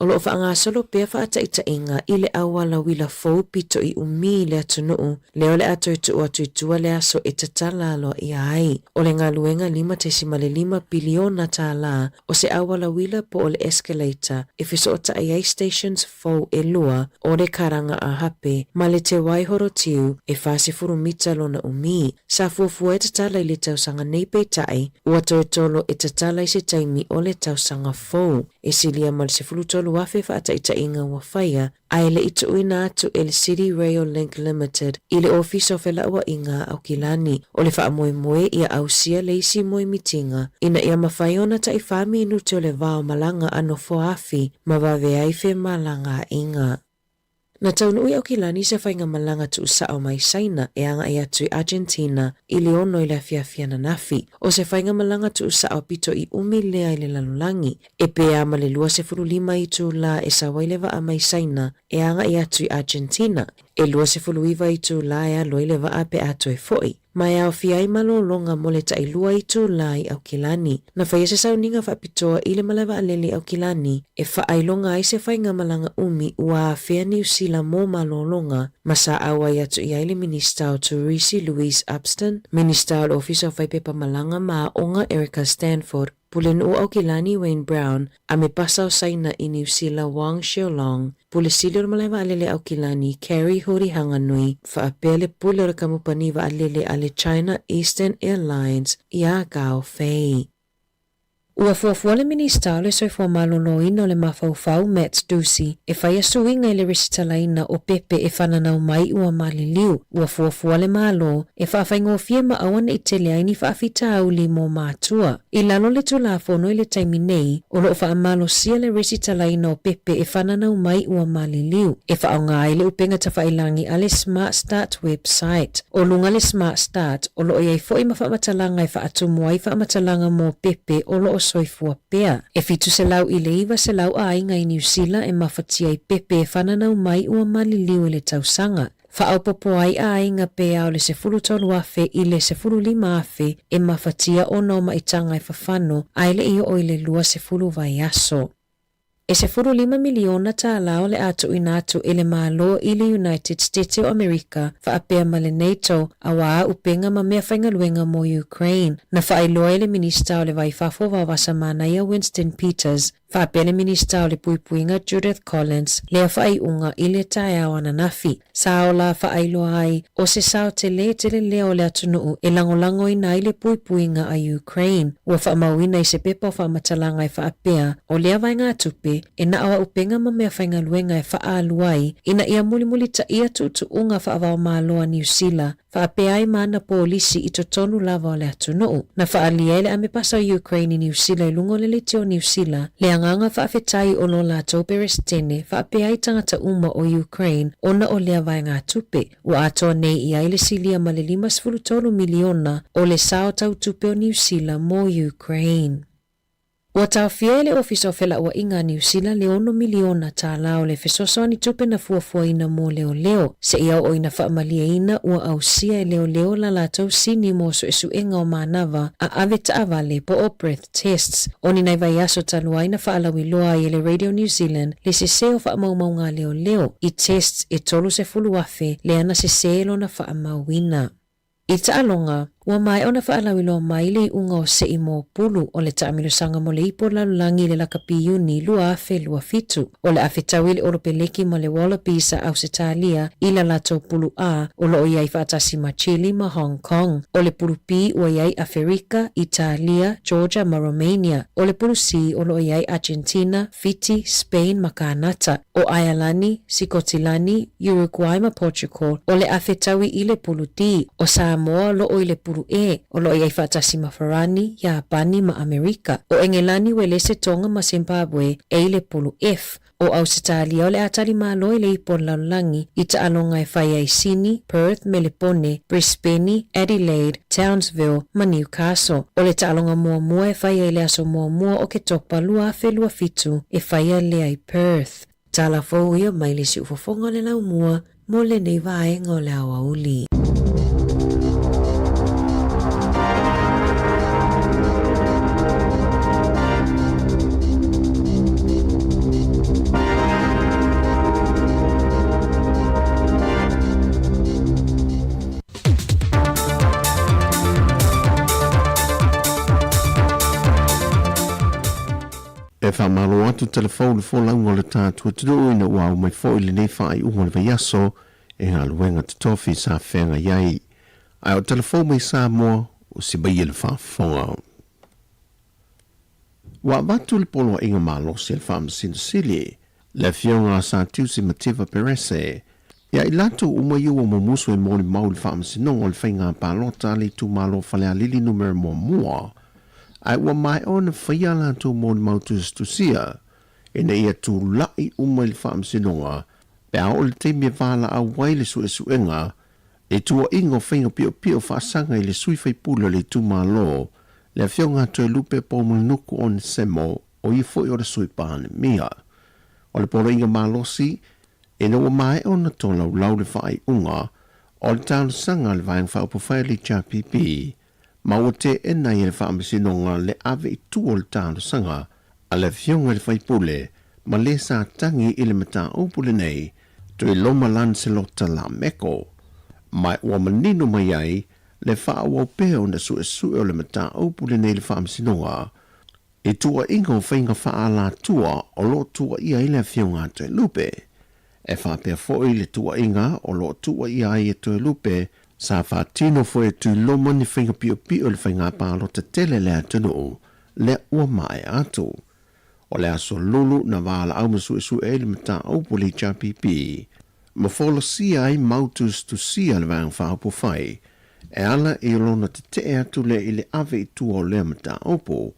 O loo whaangasolo pia whaataita inga I le awala wila fau pito I umi le atunuu, leo le ato I tua le aso e tatalalo I ai. O le ngaluenga 5.5 biliona tāla o se awala wila po o le escalator e fiso o taai stations fau e lua o le karanga a hape ma le te waihoro tiu e whasifuru mita lona umi. Sa fuafua e tatala I le tausanga neipe tai, ua toe tolo e tatala I se taimi o le tausanga fau. E silia mal se fulutolo wafe whaataita inga ua whaia, ai le ito uina atu e le City Rail Link Limited I le ofiso whela ua inga Aukilani. O le wha moe ia ausia le isi moe mitinga, ina ia mawhaiona ta I whami inu te o le vao malanga ano foafi, ma wawe aife malanga inga. Na taunu I Aukilani se whainga malanga tu usao mai saina e anga I atu I Argentina I le ono I le afiafiana nafi. O se whainga malanga tu usao pito I umi lea I le lalulangi. E pe ama le 25 I tu la e sawaileva a mai saina e anga I atu I Argentina. E 25 I tu la e aloileva a pe atu e foi. Mai au fiai malolonga mo le tailua I tu la I Aukilani. Na whaia se sauninga whapitoa I le malava alele Aukilani e whaailonga ai se whainga malanga umi ua a whea New Zealand mo malolonga. Masa awa I atu I aile Minister o Turisi Louise Upston, Minister o Office of Waipepa Malanga ma onga Erica Stanford, Pulen o Aukilani Wayne Brown, a me pasau saina I New Zealand Wang Xiaolong, pule silio malaiva alele Aukilani Carrie Hori Hanganui, whaapele pule o kamupani wa alele ale China Eastern Airlines, ia gao fei. Ua fuafua le minista o le soifua maloloina o le mafaufau Matt Ducey e whaia suinga i le risitalaina o pepe e whananau mai ua maliliu. Ua fuafua le malo e whawhaingofia ma awana i tele aini whaafita au li mo mātua. I lalo le tulafono i le taimi nei o loo whaamalo sia le risitalaina o pepe e whananau mai ua maliliu. E whaonga ai le upenga ta whailangi a le Smart Start website. O lunga le Smart Start o loo iai fo i mawhamatalanga i whaatumuai whaamatalanga mo pepe o loo soifua pea. E fitu se lau i le iwa se lau a inga i New Zealand e mafatia i pepe e whananau mai ua maliliu i le tausanga. Whaaupopo ai a inga pea o le se fulu tolu afe i le se fulu lima afe e mafatia o noma i tanga i whawhano ai le iyo o i le lua se fulu vai aso. E se furu 5 miliona ta alao le atu inatu ele malo i le United States of America whaapea ma le NATO a waa upenga ma mea whaingaluenga mo Ukraine. Na whaailoa le minista o le waifafo wawasa mana ia Winston Peters, whaapea le minista o le puipuinga Judith Collins, lea whaaiunga i le tae awana nafi. Sao la whaailoa ai o se sao te leo le atunuu e langolango ina i le puipuinga a Ukraine. Ua whaamawina i se pepa o whaamatalanga i whaapea o lea vainga atupe e na awa upenga ma mea whaingaluenga e whaaluai ina ia mulimuli ta ia tuutuunga whaavao maloa New Zealand whaapea ai mana polisi i totonu lava o le atunuu. Na whaalia ele ame pasa o Ukraine i New Zealand i lungo le liti o New Zealand le anganga whaafetai o lo la tauperes tene whaapea ai tangata uma o Ukraine ona o lea vainga atupe. Ua atoa nei i aile silia ma le 5.3 miliona o le sao tautupe o New Zealand mo Ukraine. Ua tawhia le ofisa o whela ua inga New Zealand le 1 miliona ta lao le fesoso ni tupe na fuafua ina mo leo. Se iau o ina whaamalia ina ua au sia e leo la latau sini mo so esu enga o manava a ave ta avale po o breath tests. O ni nai aso talua ina whaalawi loa i le Radio New Zealand le se seo whaamaumaunga leo. I tests e tolu se fulu afe le ana se selo na whaamauina. I taalonga, ua mai ona whaalawilo mai le unga o se imo pulu o le taamilo sanga mo le ipo lalulangi le lakapi uni lua afe lua fitu. O le afe tawili oro peleki mo le Wallabies au se talia ila lato pulu a o lo iai whaatasi ma Chile ma Hong Kong. O le pulu pi o iai Afrika, Italia, Georgia ma Romania. O le pulu si o lo iai Argentina, Fiji, Spain ma Kanata. O Ayalani, Sikotilani, Uruguay ma Portugal. O le afe tawi ile pulu di. O Sāmoa lo o ile pulu e o lo iai whaatasi ma Farani, Japani ma Amerika. O Engelani we lese tonga ma Zimbabwe e ile pulu F. O Ausitalia o le atari malo i le ipon lalulangi i ta alonga e whaia i Sydney, Perth, Melbourne, Brisbane, Adelaide, Townsville ma Newcastle. O le ta alonga mua e whaia i le aso mua o ke topa lua afe lua fitu e whaia le ai Perth. Tala fau ia mai le si ufofonga le lau mua mo le nei vaenga o le awa uli. E whamalo atu telefonu fōlaunga le tātua tudu ina wau mai fōi le nei whai unga le vaiaso e ngā luenga te tofi sa whenga iai. Ai o telefonu mai Sāmoa o si baia le whaafonga. Wa watu le polo inga malo si le whaamasina sili, le fionga sa tiusi mativa perese, ia i lato umaiua mo musu e moni mau le whaamasinonga le whainga pālota le tu malo whalea lili numero mua. Ai ua mai ona whaia lato moni mautus tusia, e na ia tu lai umai le whaamasinonga, pe a o le teimia wala a waile su e suenga, e tua ingo whainga pio whaasanga i le sui whaipula le tu malo, le fionga tu e lupe po nuku on semo, o i foi o le sui pāne mia. O le polo inga malosi, e na ua mai ona tola lau le whaai unga, o le tau sanga le vaeng whaupawhai le JPP, ma o te ena i le whaamasinonga le ave i tu o le tau sanga, a le fionga le whaipule, ma le sa tangi i le mata upule nei, tu i loma lan se lota la meko. Mai ua manino mai ai, le wha wau peo na su o le mata upule nei le whaamasinonga, e tua ingo whainga wha la tua o lo tua ia i le fionga te lupe. E wha pia foi le tua inga o lo tua ia i te lupe, sa wha tino foi tu loma ni whainga pio le whainga pālo te tele le atunu, le ua mai atu. O le aso lulu na wala au masu e le mata au po le JPP. Ma folosia ai mautus tu sia le vang whaapo whai, e ala e lona te te atu le i le ave i tu o le mata aupo,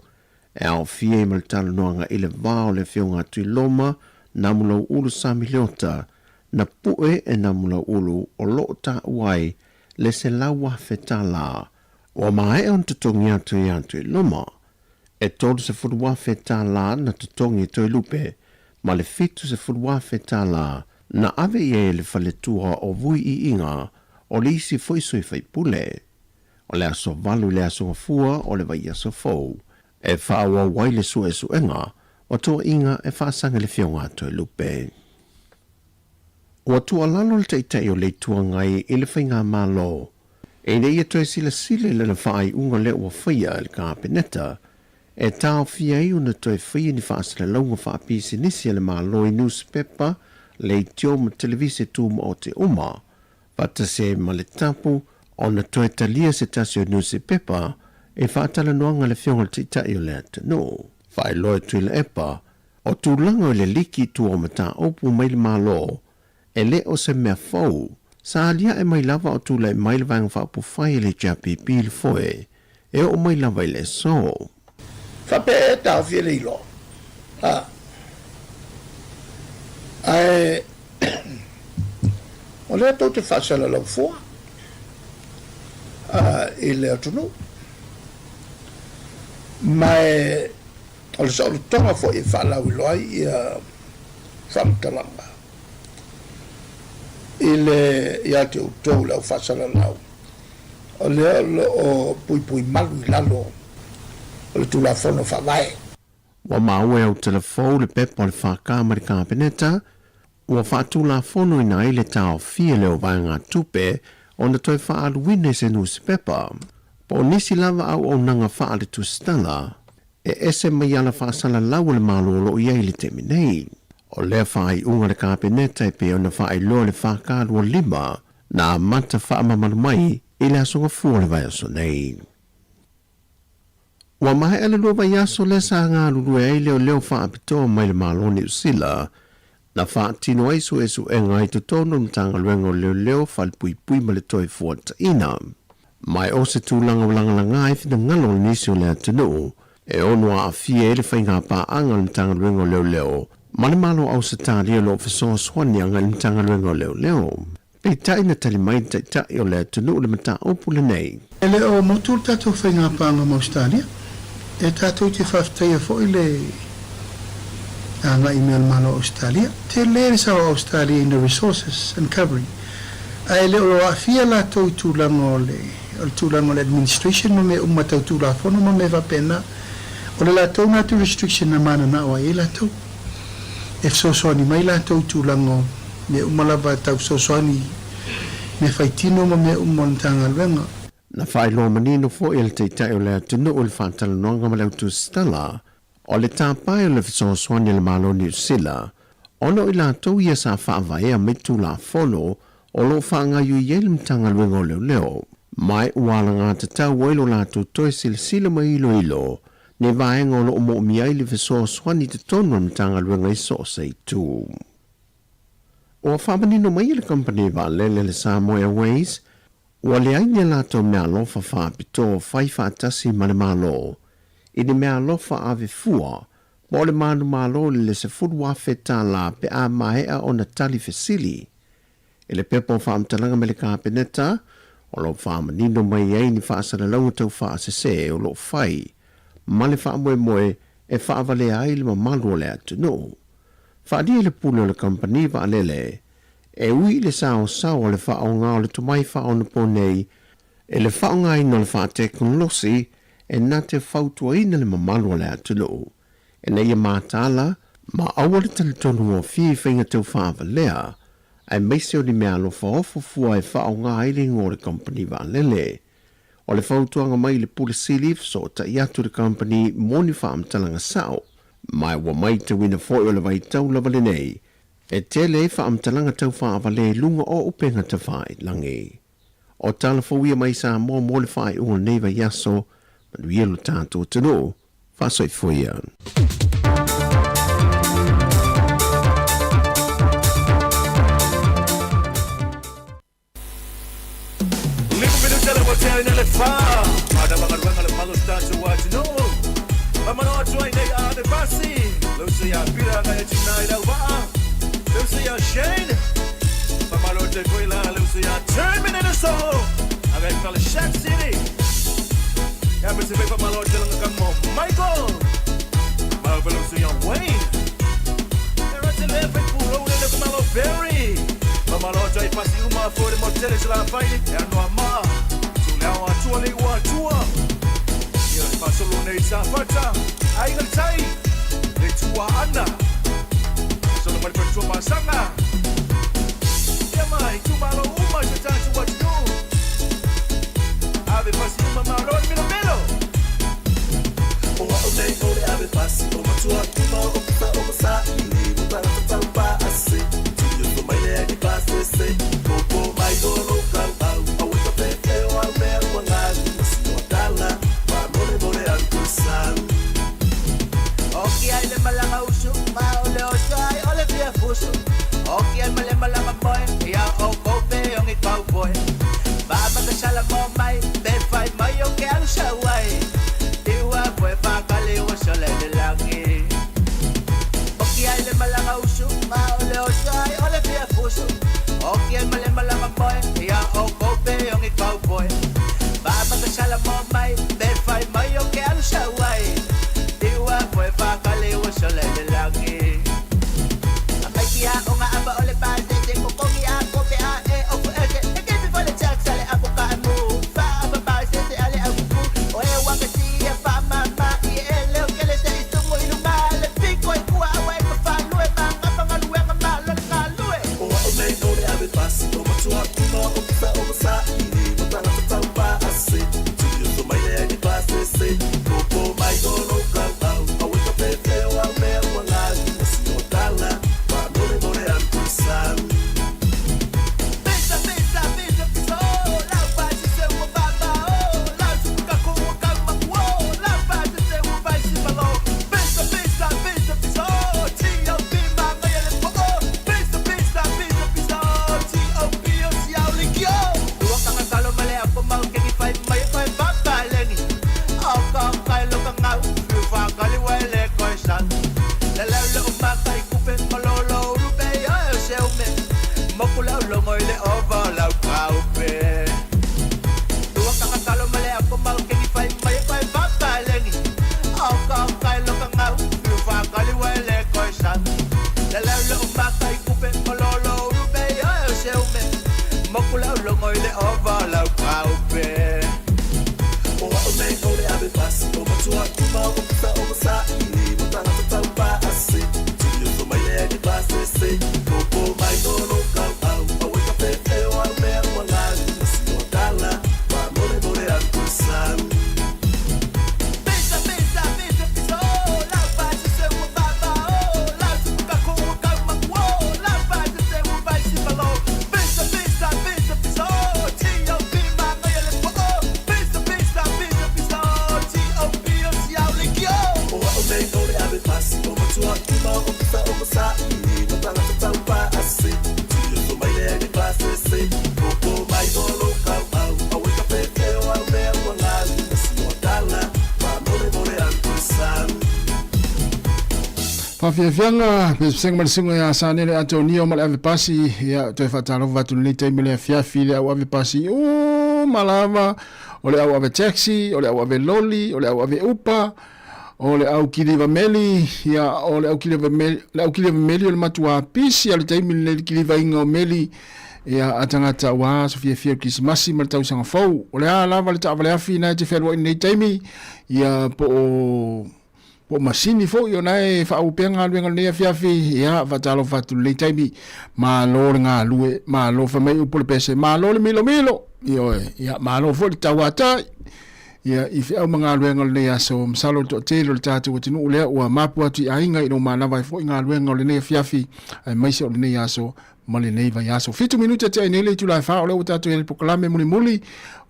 e au fie i maltala noanga i le vao le whionga tui loma na mulau ulu samiliota, na pue e na mulau ulu o loo ta uai le se lawa feta la. O mai on tutongi atu i atu i loma, e tolu se fudua feta la na tutongi toi lupe, ma le fitu se fudua feta la, na ave ie le faletua o vui i inga, o le isi foi sui fai pule. O le aso valu le aso ngafua o le vai aso fau, e whaawa wai le su e su enga, o toa inga e whaasanga le whionga toi lupe. O tua lalo le teitei o le tua ngai i le whainga malo, e le ia toi sila sile le na whaai unga le ua whaia le ka peneta, e tau fia i una toi whaia ni whaasile launga whaapisi nisi le malo i newspaper, le tio ma televise tu ma o te uma, pata se ma le tapu, o na toi talia se tasi o newspaper, e whaatala noanga le whionga te itai o le atano. Whai loe tui le epa, o tūlanga o le liki tu o mata opu mai le malo, e le o se mea fau, sa alia e mai lava o tūla e mai le vang whaapu whai le JPP le foe, e o mai lava i le so. Whape e tau fie le ilo. Ai, o le tau te whasala lau fua, i le atunu. Mai, o le sa o le tonga fo i whalau i loai i whamtalanga. I le, i ate o tau lau whasala lau. O le o pui malu i lalo, o le tula fono whawai. Wa maue au telefou le pepa o le whakama le kāpeneta, ua whaatula fono ina i le tau fie leo vanga tupe o na toi whaaluine se newspaper. Po nisi lava au o nanga whaale tu stala, e ese mai ala whaasala lau le malolo i eile te minei. O lea whaai unga le kāpeneta e pe o na whaai loa le whaakalua lima, na mata whaamamalu mai i le asonga fua le vai aso nei. Wa mahe ele lua vai aso le sa ngā lulu e leo leo whaapitoa mai le maloni usila, na whaatino aisu e ngai to tono mtanga luengo leo whalpui ma le toi fuata ina. Mai o se tūlanga langa e whina ngalo nisi o le atanu, e onua a fie ele whainga pa anga mtanga luengo leo, ma le malo au se tāria lo fisoa swani anga mtanga luengo leo. Pei tai na tali mai tai o le atanu le mata opule nei. Ele o motul tato whainga pa anga Australia, e tato te whaftaia fo i le nga email malo Australia, te lere sa Australia in the resources and covering. Ai le o afia la tau tūlanga o le administration ma me umatau tūlafono ma me wapena, o le la tau ngātu restriction na mana na oa e la tau. E sosoani mai la tau tūlanga me umalawa tau sosoani me whaitino ma me umontanga luenga. Na whai loa manino fo il te tai o le atunu o le whaatala noanga ma leu tu stala, o le tāpai o le fiso swani le malo ni usila, ono i la tau ia sa whaavaea me tu la fono, o lo whaanga yu yel mtanga luenga o leo. Mai uala ngā te tau wailo la tu toi sila mai ilo, ne vaenga o lo mo miai le fiso swani te tono mtanga luenga i so sei tu. O whamanino mai le company va lele le Sāmoa Airways, ua le aine lato mea lofa whaapito whai whaatasi ma le malo, i le mea lofa ave fua, mo le manu malo le se fudua feta la pe a mahea o na tali fesili. I le pepo whaamtalanga me le kāpeneta, o lo whaamanino mai ei ni whaasara launga tau whaasese o lo whai, ma le whaamoe e whaavale ai le mamalu o le atunu. Whaadia le pule o le company va alele, e ui le sao o le whaonga o le tumai whaona ponei, e le whaonga ino le wha teknolosi, e nā te whautua ina le mamalu o le atunu. E nei e mātala, ma awa le talitonu o fii whainga tau whaawalea, ai meise o ni mea lo whaofo fua e whaonga aile ngō le company va lele. O le whautuanga mai le pule silif so ta iatu le company moni whaamtalanga sao, mai wa mai te wina foi o le vai tau lava le nei, e tele e whaamtalanga tau whaawale lunga o upenga te whai langi. O tala fawia mai Sāmoa mo le whai unga neiva yaso, manuia lo tātou tano, Whasoifoia. Michael, Marvelous Young Wayne, Berry, Mamalo Jai Pasiuma for the Motelis La Fight, and Noama, Tulawa Tuali Watua, Pasolone Safata, I will say, the Tua Anna, Solomon Petuma Sanga, Yamai, Tumalo Uma, the time to what you do. Ave Pasiuma Malo Milomelo. Ole ave pasi, o matua kuma o kuta o masai, mutara taupa ase, tuyo to mai le di pase se, popo mai do no kau, a wita pepe o al me o ngani, masino dala, ma mole mole al kusan. Oki ai le malanga usu, ma ole osai, ole pia fusu. Oki ai male malanga boy, ya o kope o ngi cowboy. Ba ma ka sala mo mai, be fai mai o ke al shawai. Iwa boy pa kali o sole de lagi. Oki ai le malanga usu, ma ole osai, ole pia fusu. Oki ai male malanga boy, ya o kope o ngi cowboy. Ba ma ka sala mo mai, be fai mai o ke al shawai. Iwa boy pa kali o sole de lagi. Amai o nga aba ole pa de ko kongi a kope a e o ko eke. Eke bi fole chak sale ako ka mu. Fa aba ba se ale aku. O e wa ka si e fa mama i e le o kele se istu mo inu male piko e kuwa wa e ka fa lue ma ngapa ngalue ngama lo ka lue. O wa o me o le ave pasi o matua kuma o kisa o sa i mo tana taupa ase. Tuyo to mai le di pase se. Popo mai do no ka au. O we ka pepe o al me o ngani. Masino dala. Ma mole mole al kusan. Pesa pesa pesa pesa o la pasi se o baba o la suka ko o kama o la pasi se o vai se malo. Pesa pesa pesa pesa o ti o bi ma ngai le po o. Pesa pesa pesa pesa o ti o bi o si au likio. Dua kanga salo male apo mau ke ni fai mai fai baba leni. O ka kai lo ka ngau fu fa kali wa le ko san. La la lo ma kai kupe malolo rupe yo se o me. Mokula lo ngoi le over la kaupe. Dua kanga salo male apo mau ke ni fai mai fai baba leni. O ka kai lo ka ngau fu fa kali wa le ko san. La la lo ma kai kupe malolo rupe yo se o me. Mokula lo ngoi le over la kaupe. O wa o me o le ave pasi o matua kuma o kuta o masai mo tana taupa ase. Tuyo to mai le di pase se. Popo mai do no ka au. O we ka pepe o al me o ngani. Masino dala. Ma mole mole al kusan. Pesa pesa pesa pesa o la pasi se o baba o la suka ko o kama o la pasi se o vai se malo. Pesa pesa pesa pesa o ti o bi ma ngai le po o. Pesa pesa pesa pesa o ti o bi o si au likio. O wa o me o le ave pasi o matua kuma o kuta o masai mo tana taupa ase. Tuyo to mai le di pase se. Popo mai do no ka au. O we ka pepe o al me o ngani. Masino dala. Ma mole mole al kusan. Whawhiawhianga, peseng malisinga ya sanere Antonio male ave pasi, ya toi whatalo watu ni te mele fiafi le au ave pasi, o malama, ole au ave taxi, ole au ave loli, ole au ave upa, ole au kiliva meli, ya ole au kiliva meli, ole matua pisi, ale taimi le kiliva inga o meli, ya atangata wa sofia fia Krismasi mal tau sanga fau, ole a lava le ta vale afi na te whelua nei taimi, ya po masini fo yo nai fa upenga luenga nei fiafi ya fatalo fatu le taimi ma lo nga lue ma lo fa mai upole pese ma lo le milo yo ya ma lo fo tawata ya ife au manga luenga nei aso msalo to telo tatu tinu ule wa mapu atu ainga ino mana vai fo nga luenga nei fiafi ai mai so nei aso Mali nei vai aso. 5 minuta te nele tu la fa o le tatu ele pokalame muli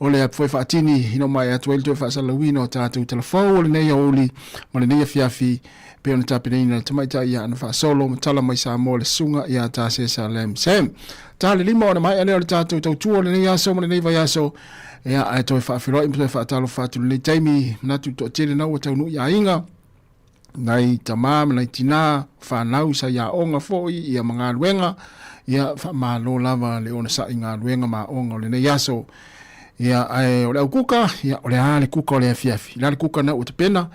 o le foi fatini ino mai atu ele tu fa salawino tatu telefone o le nei oli mali nei fiafi pe ona tapine na tamaita ia na fa solo matala mai Sāmoa le sunga ia ta se salem sem. Ta le lima ona mai ele tatu tu le nei aso mali nei vai aso ia ai to fa filo impe fa talo fa tu le taimi na tu to tele na o tau ia inga. Nai tamam nai tina fa nau sa ia onga foi ia manga luenga ia fa malo lava le ona sa inga luenga ma onga le nei aso ia ai o le kuka ia o le ale kuka o le fiafi la kuka na o te pena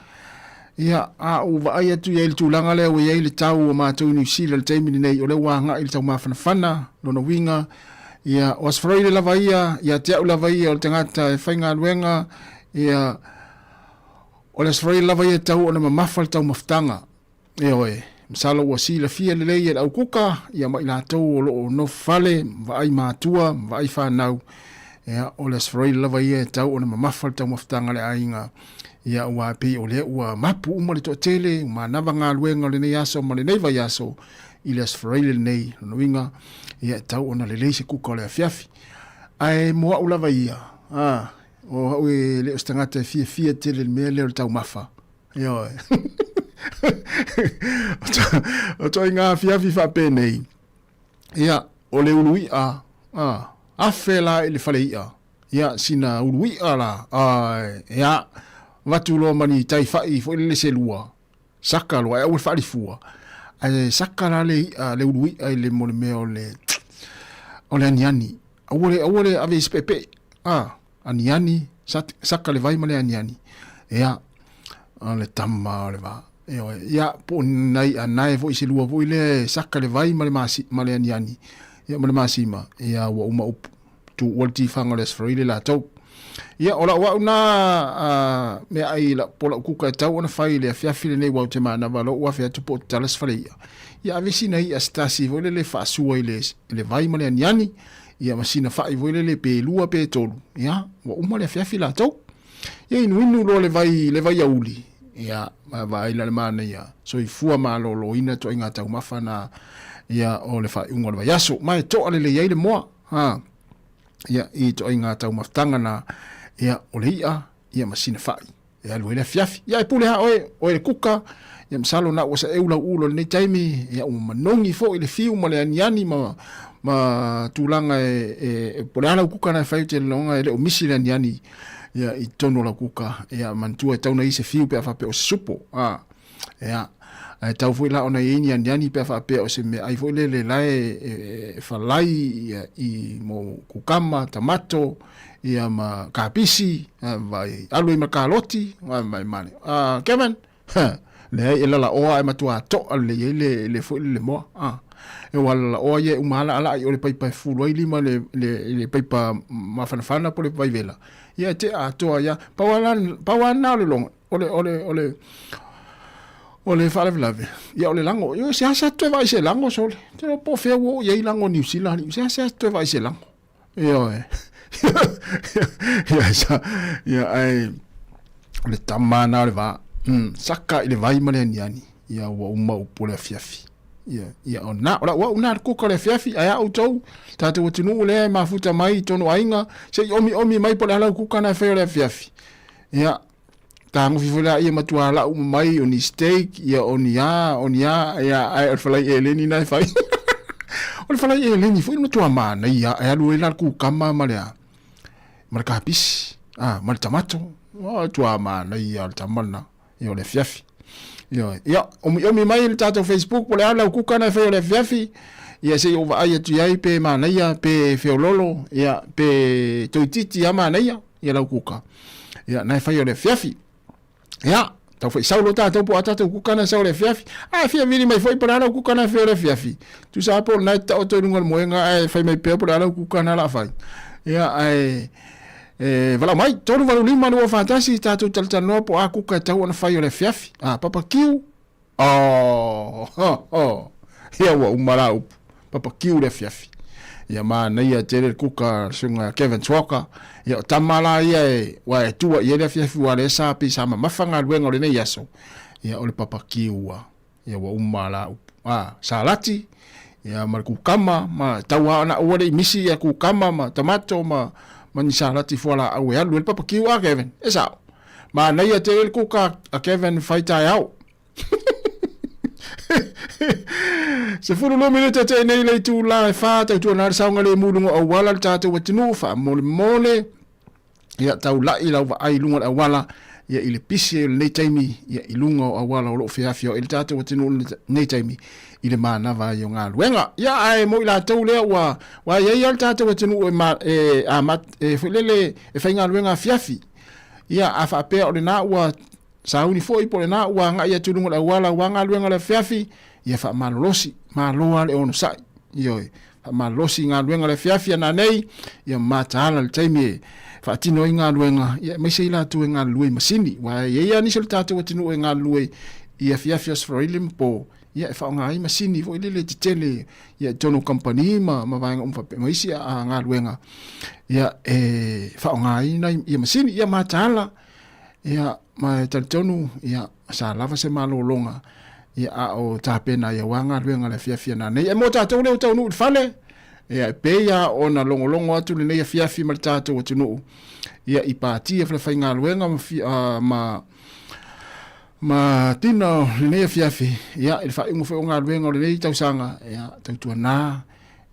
ia a u va ia tu ia le tulanga le o ia le tau o ma tu ni sila le taimi nei o le wanga il tau ma fana no winga ia o sfroi lava ia te lava ia o le tangata e fainga luenga ia o le sfroi lava ia tau o na mafal tau maftanga e oe msala ua si la fia le lei au kuka ia mai la tau o lo no fale vai matua vai whanau ia o le sfroi lava ia tau o na mafal tau maftanga le ainga ia ua pi o le ua mapu uma le to tele ma nava ngā luenga le nei aso ma le nei vai aso i le sfroi le nei no winga ia tau o na le lei se kuka o le afiafi ai moa ulava ia o e le ostangata fia tele le mea le tau mafa ia oe o to inga fiafi fa penei ia o le ului a fela ele fale ia sina ului la ia watu lo mani tai fai fo le selua saka lo e fa fua ai saka la le ului le mo me o le aniani o le ave pepe aniani saka le vai male aniani ia le tama le va ia po nai anai vo isi lua vo ile saka le vai male aniani ia male masima ia wa uma up tu walti fanga les frile la tau ia ola wa una me ai la pola kuka tau ona fai le fiafi le nei wa te mana valo wa fia tu po talas fale ia avisi nei astasi vo le fa sua ile le vai male aniani ia masina fai vo le pe lua pe tolu ia wa uma le fiafi la tau ia inu lo le vai auli ia vai la mana ia so i fua malo lo ina to inga tau mafana ia o le fa ungo le yaso mai to ale le ile mo ia i to inga tau maftanga na ia o le ia masina fai ia lo le fiafi ia pule ha o le kuka ia msalo na wasa eula ulo le taimi ia o manongi fo ile fiu mo le aniani ma tulanga e pole ala kuka na fai te longa ile o misi le aniani ia i tono la kuka ia mantua tau na ise fiu pe fa pe o supo ia tau foi la ona ini aniani pe fa pe o se me ai foi le lai fa lai i mo kukama tamato ia ma kapisi vai alu ma kaloti mai mane Kevin le la oa e matua to le foi le mo e wala o ye umala ala o le paipa fulu ai lima le paipa mafana po le vai vela ia te a to ia pawana le long ole fala lave ia ole lango yo se asa to vai se lango sol te no po fe wo ye lango New Zealand se asa to vai se lango yo ia ai le tamana le va saka ile vai male niani ia wa uma po le fiafi ia ona wa una kuka le fiafi ai auto tatu wotinu le mafuta mai tono ainga se omi mai po la kuka na fe le fiafi ia tangu fifula ia matua la mai oni steak ia onia ia ai falai eleni na fai o falai eleni foi matua mana ia ai lu la kuka malea marka pis mal tomato tua mana ia tamana ia le fiafi ia omi mai le tato Facebook po le ala kuka na fe le fiafi ia se o vai tu ia pe mana ia pe feololo ia pe toititi ia mana ia la kuka ia na fa le fiafi ia tau foi saulo tato po atato kuka na sau le fiafi fia vini mai foi para la kuka na fe le fiafi tu sa po na ta to ngol moenga fai mai pe para la kuka na la fai ia vala mai tolu valu lima no fantasi tatu taltano po kuka tau na fai le fiafi papa kiu ia wa umarau papa kiu le fiafi ia mana ia tere kuka sunga Kevin Walker ia tamala ia wa tua ia le fiafi wa le sa pi sama mafanga luenga le nei yaso ia ole papa kiu ia wa umarau salati Ia ma kukama ma tawa na ore misi ya kukama ma tomato ma ni salati fola au ya lu papa kiwa Kevin. Esa. Ma na ia te kuka a Kevin fighta au. Se furu lo minuta te nei le tu la fa ta tu na saunga le mulungo au wala ta tu watinu fa mole ia tau la ila wa ai lunga awala ia ile pisi le taimi ia ilunga awala lo fiafio il tatu watinu nei taimi ile mana va yo nga luenga ia ai mo ila tau le wa ia ia tatu watinu e amat e fulele e fainga luenga fiafi ia afa pe o na wa sauni foi po na wa nga ia tulunga awala wa nga luenga le fiafi ia fa malolosi maloa le ono sai yo fa malosi nga luenga le fiafi na nei ia matala le taimi fa tino inga luenga ia mai sei la tu inga lue masini wa ia ni sel tatu watinu inga lue ia fiafias for ilimpo ia fa nga i masini fo ile tele ia tono company ma vanga fa mai sia nga luenga ia fa nga i na ia masini ia matala ia ma tonu ia sa lava se malolonga ia o tapena ia wanga luenga le fiafia na nei mo tatu le tonu fale ia peia ona longolongo atu le nei fiafi ma tatu watunu ia ipati fa fainga luenga ma tino le nei fiafi ia il fa ingo fa nga luenga le nei tausanga ia tautua na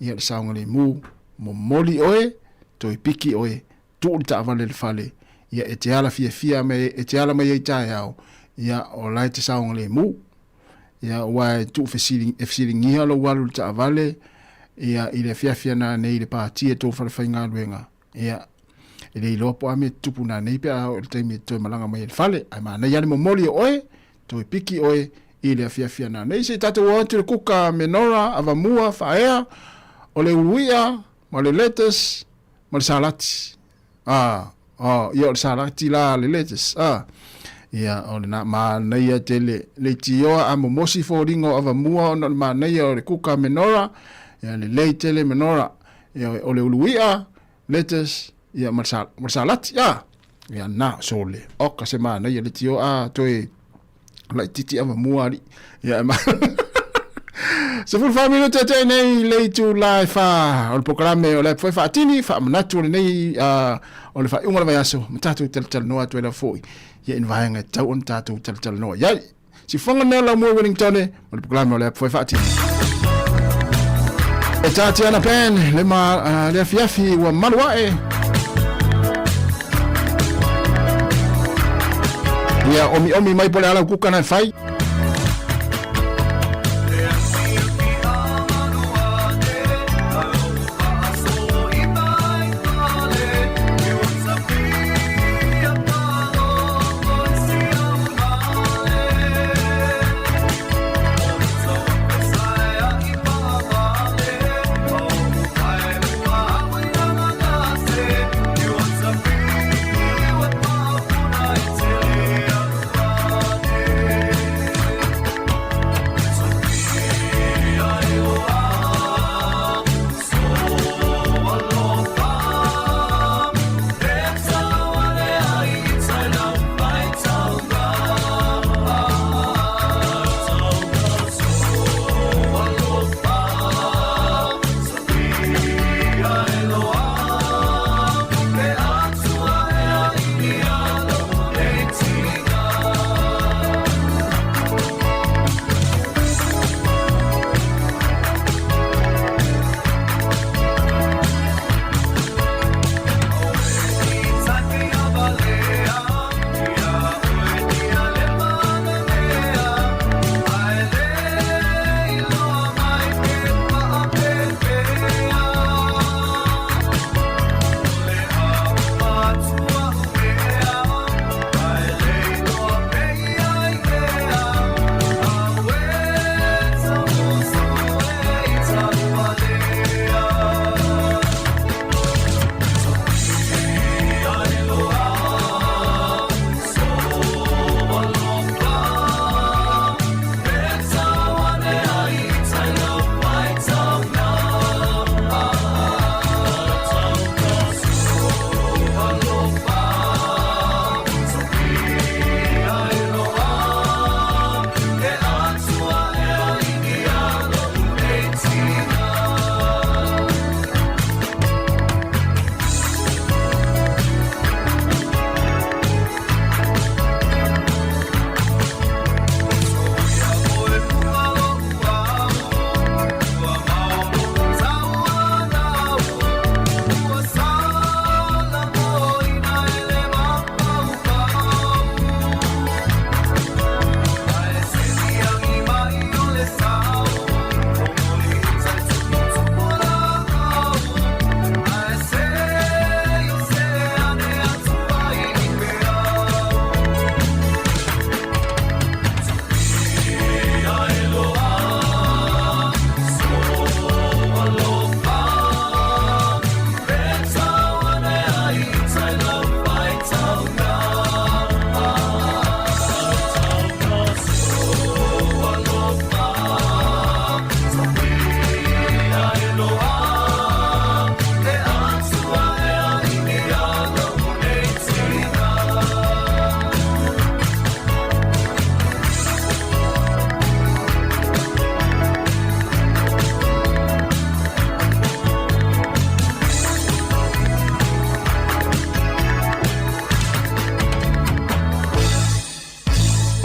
ia le saunga le mo moli oe to piki oe tu ta vale le fale ia etiala fiafia me etiala mai ita yao ia o lai te saunga le mo ia wa tu fesiling ia lo walu ta vale ia ile fiafia na nei le pati to fa fainga luenga ia ile lopo ame tupu na nei pe o te mi to malanga mai fale ai ma nei ale moli oe to piki oe ile fiafia na nei se tatu o te kuka menora avamua faea o le uia ma le lettuce ma le salati ia le salati la le lettuce ia o le na ma nei te le tio a momosi fo ringo avamua o ma nei o le kuka menora ia le leitele menora ia o le uluia lettuce ia marsalati ia na sole o ka se mana ia le tio toi la titi ava muari ia ma se fu family tete nei le tu live o programa o le foi fatini fa manatu nei o le fa unga vai aso matatu tel no atu la foi ia invainga tau on tatu tel no ia si fonga nela mo Wellington o le programa o le foi fatini e tati ana pen le ma le fiafi wa malwae ia omi mai pole ala kuka na fai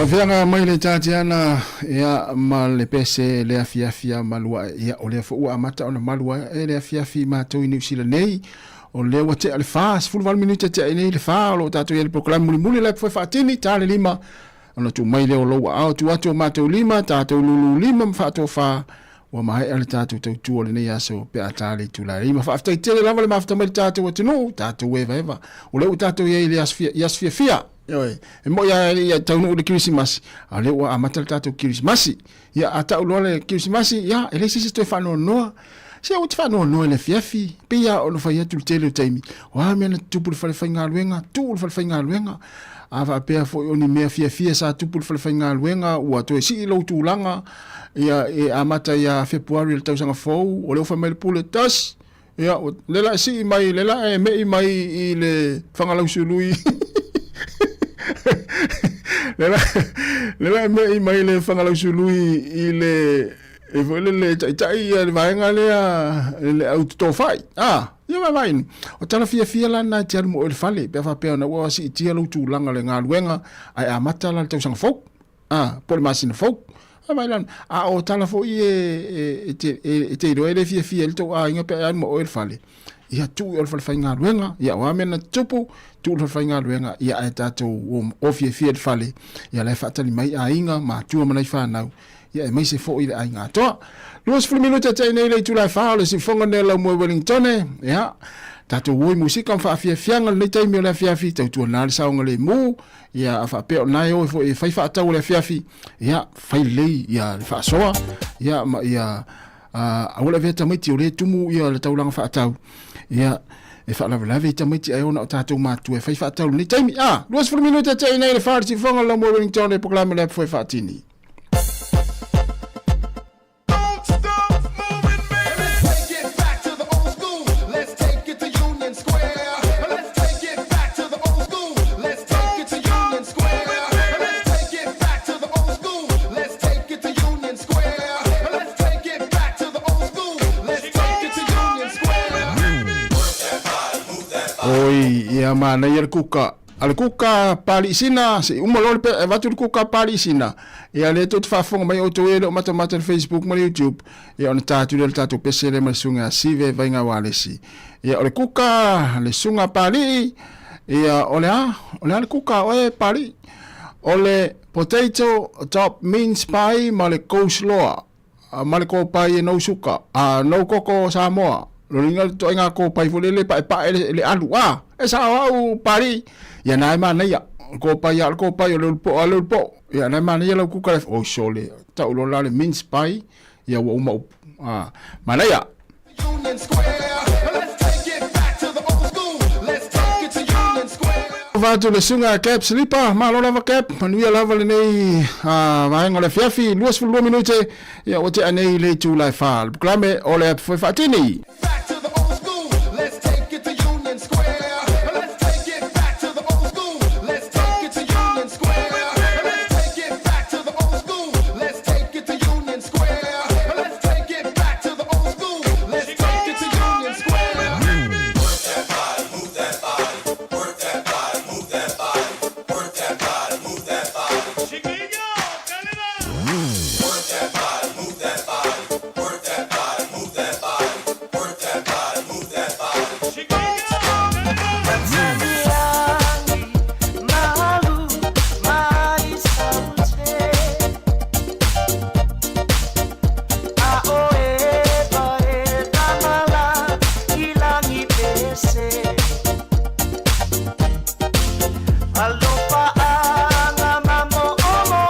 Fianga mai le tatiana ia ma le pese le afia malua ia o le fu amata ona malua e le afia ma to New Zealand nei o le wa te ale fast full 1 minute te nei le fa lo tato ia le program muli le foi fatini tale lima ona tu mai le o lo au tu ato mato lima tato lulu lima fa to fa wa mai ale tato tu le nei aso pe atale tu la lima fa after tele lava le mafta mai tato wa no tato eva o le tato ia le asfia Oi, e mo ia taunu de Christmas. Ale wa amata tato Christmas. Ia ata ulole Christmas, ia ele sisi to fa no. Se o fa no ele fiafi. Pe ia o fa ia tu tele taimi. Wa mena tu pul fa nga luenga, tu fa nga luenga. Ava pe fo oni me fiafi sa tu pul fa nga luenga, wa to si lo tu langa. Ia e amata ia February le tau fo, o le fa mel pul tas. Ia lela si mai lela e me mai i le fangala usului. Lela me mai le fangala sului ile e vole le tai le vaenga le auto fai ia vai o tala fia la na tia mo el fale pe fa pe na wa si tia lo tu langa le ngaluenga ai amata la tau sang fok por masina fok vai lan o tala fo te do ele fia el to inga pe mo el fale ia tu el fale nga luenga ia wa mena tupu tu le fai ngaluenga ia e tato o fia fale ia le fatali mai ainga ma tu manai fa nau ia e mai se fo ile ainga to luas fulu minuta te nei le tu la fa le si fonga ne la mo Wellington ia tato woi musika fa fia ngal le tai me la fia fi tu na le saunga le mu ia fa pe nai o fo e fai fa tau le fia fi ia fai le ia fa soa ia ma ia a ola veta mai ti o le tumu ia le tau langa fa tau ia e fa la ve tamiti ai ona tatou matu e fai fa tau ni taimi luas fulu minuta te nei le farsi fonga la mo Wellington e proclame le foi fatini ia mana ia kuka ale kuka pali sina se umalo pe vatu kuka pali sina ia le tot fa fonga mai o to ele mata Facebook mai YouTube ia on tatu le tatu pesele mai sunga sive vai nga walesi ia ole kuka le sunga pali ia ole kuka o pali ole potato top mince pie male coleslaw male ko pie no suka no coco Sāmoa lo ringa to nga ko pai fulele pa le alu e sa au pari ya na mana ya ko pai le po ya na mana ya lo ku ka o sole ta lo la le mince pie ya wa uma mana ya va to le sunga cap slipa ma lo lava cap manu ya lava le nei va ngole fiafi luas fu 2 minute ya o te anei le tu lai fa klame ole foi fatini Alofa anga mamo omo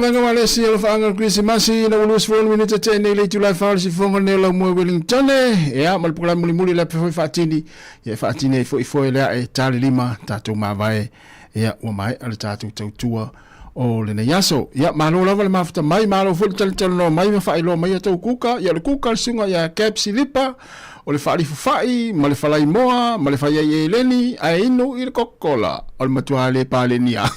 Vanga wale si ala whaanga Krisimasi na ulus full minute te nei le July Fall si fonga ne la mo Wellington ya mal pula muli la pe fatini ya fatini foi la e tali lima tatu mavae ya wa mai ala tatu tua o le yaso ya malo la wale mafta mai malo full tal no mai ma fai lo mai tau kuka ya le kuka sunga ya cap silipa o le fai fai ma le falai moa ma le fai ye leni ai no il kokkola o le matua le palenia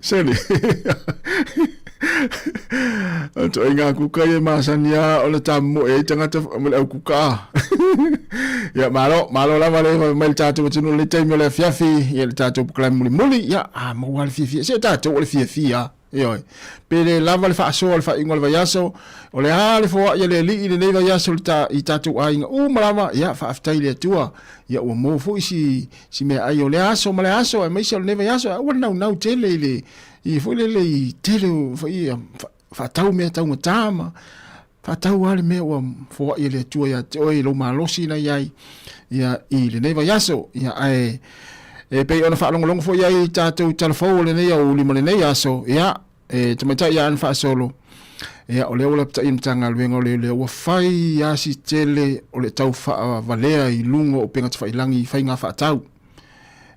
Seli. Anto inga kuka ye masania o le tamu e tangata mo le kuka. Ya malo la vale mal tatu tunu le taimi le fiafi ye le tatu klam muli ya mo wal fifi se tatu o le fifi ya. Yo. Pele lava le fa so le fa ingol va yaso o le ale fo ye le li le va yaso ta I tatu ai u malama ya fa aftaile tua ya o mo fo si me ai o le aso ma le aso e mai se le va yaso o na tele le I fo le tele fa tau me tau tama fa tau ale me o fo ye le tua ya o lo malosi na yai ya I le va yaso ya ai e pe ona fa long fo ya I tatu telefon le ne o li mo le ne yaso ya e tamata ya an fa solo ya ole ola pta imtanga luenga le o fai ya si tele ole tau fa valea I lungo o penga tfa ilangi fai nga fa tau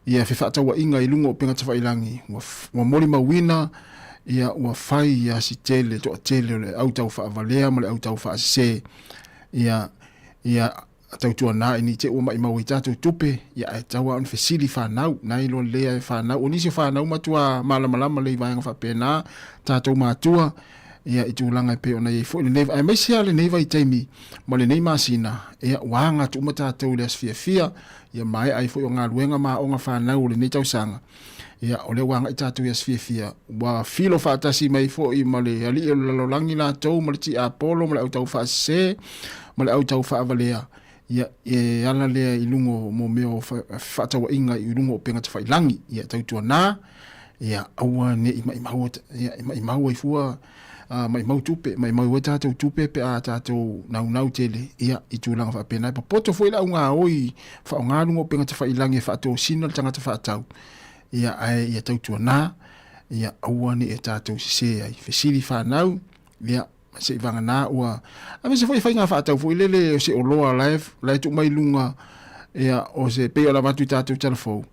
ya fa tau wa inga I lungo o penga tfa ilangi wa moli mawina ya wa fai ya si tele to tele ole au tau fa valea mo le au tau fa se ya tau tua na ini te o mai mau tatu tupe ya tau an fesili fa nau nai lo le fa nau oni se fa nau matua malama le vai fa pena tatu matua ya itu langa pe ona ye fo le ai mesia le nei vai taimi mo le nei masina ya wanga tu mata tau le fia ya mai ai fo nga luenga ma onga fa nau le nei tau sanga ya ole wanga tatu ya fia wa filo fa tasi mai fo I male ali lo langi la tau mo ti apolo mo le tau fa se mo le tau fa valea ya ala le ilungo mo meo fa tau inga ilungo penga tfa ilangi ya tau tua na ya awa ne I mau fua mai mau tupe mai mau weta tau tupe pe a tau nau tele ya itu langa fa pena pa poto foi la unga oi fa unga lungo penga tfa ilangi fa to sino tanga tfa tau ia ai ia tautua nā, ia aua ni e tātou se ai, fesiri whanau, ia se vanga nā ua, a me se foi whainga whaatau fo ilele o se o loa live, lai tu mai lunga, ia o se peo la watu tātou telefou.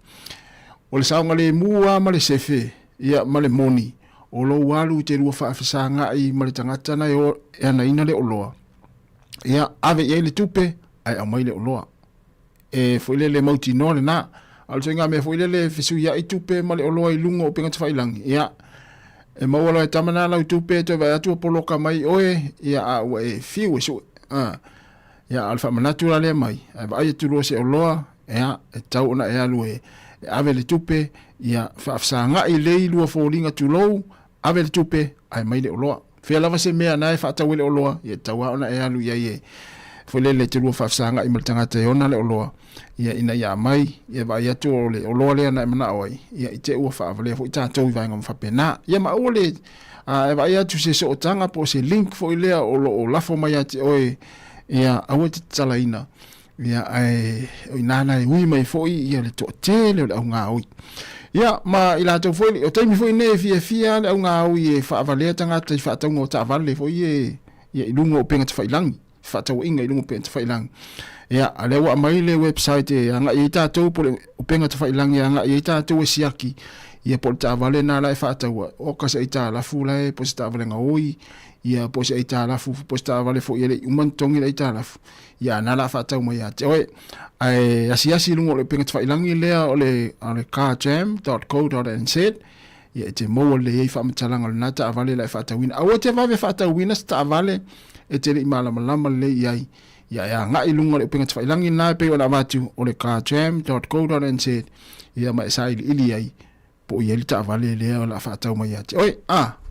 O le saunga le mua ma le sefe, ia ma le moni, o lo walu te rua whaafisanga i ma le tangata na e ana ina le o loa. Ia ave i le tupe, ai au mai le o loa. E fo ilele mauti no le nā, al so nga me fo ilele fisu ia i tupe ma le o loa i lunga o penga tawhailangi. Ia, e mawala e tamana lau tupe te vai atua poloka mai oe, ia a ua e fiu e su. Ia alfa manatu la le mai, ai vai atu se o loa, ia e tau ona e alu e ave le tupe, ia whaafsanga i lei lua fōringa tu lou, ave le tupe, ai mai le o loa. Fea lava se mea nai whaatau le o loa, ia tau ona e alu ia ie. Fwelele te lua whaafsanga i maltangata e ona le o loa, ia ina ia mai, ia vai atu o le o loa lea na e mana oai, ia i te ua whaafalea fo i tātou i vaenga mwhapena. Ia ma o le, e vai atu se so o tanga po se link fo i lea o lafo mai ati oe, ia aua te talaina. Ia o nana e ui mai fo i, ia le to te le au ngā oi. Ia, ma i lātou fo i, o taimi fo i ne fia le au ngā oi e whaafalea tangata i whaatau ngō tāwale fo i i lungo o penga te whailangi. Whaatau inga i lungo penga te whailangi. Ia, a lewa mai le website e anga i tātou po le o penga te whailangi anga i tātou e siaki. Ia po le tāwale nā lai whaatau o kasa i tā lafu lai po se tāwale ngā oi. Ia po se i tā lafu po se tāwale fo i le umantongi lai tā lafu. Ia nā la whaatau mai ate. Oe, ai asi lungo le penga te whailangi lea o le carjam.co.nz. Ia te moa le ei whaamatalanga le nata avale lai whaatau wina. Awa te vave whaatau wina sa tā avale e te le i malama le iai. Ia ngai lunga le penga te whailangi nā pe o na watu o le carjam.co.nz. Ia mai sa ili ai. Po i elita avale lea o la whaatau mai ate. Oe,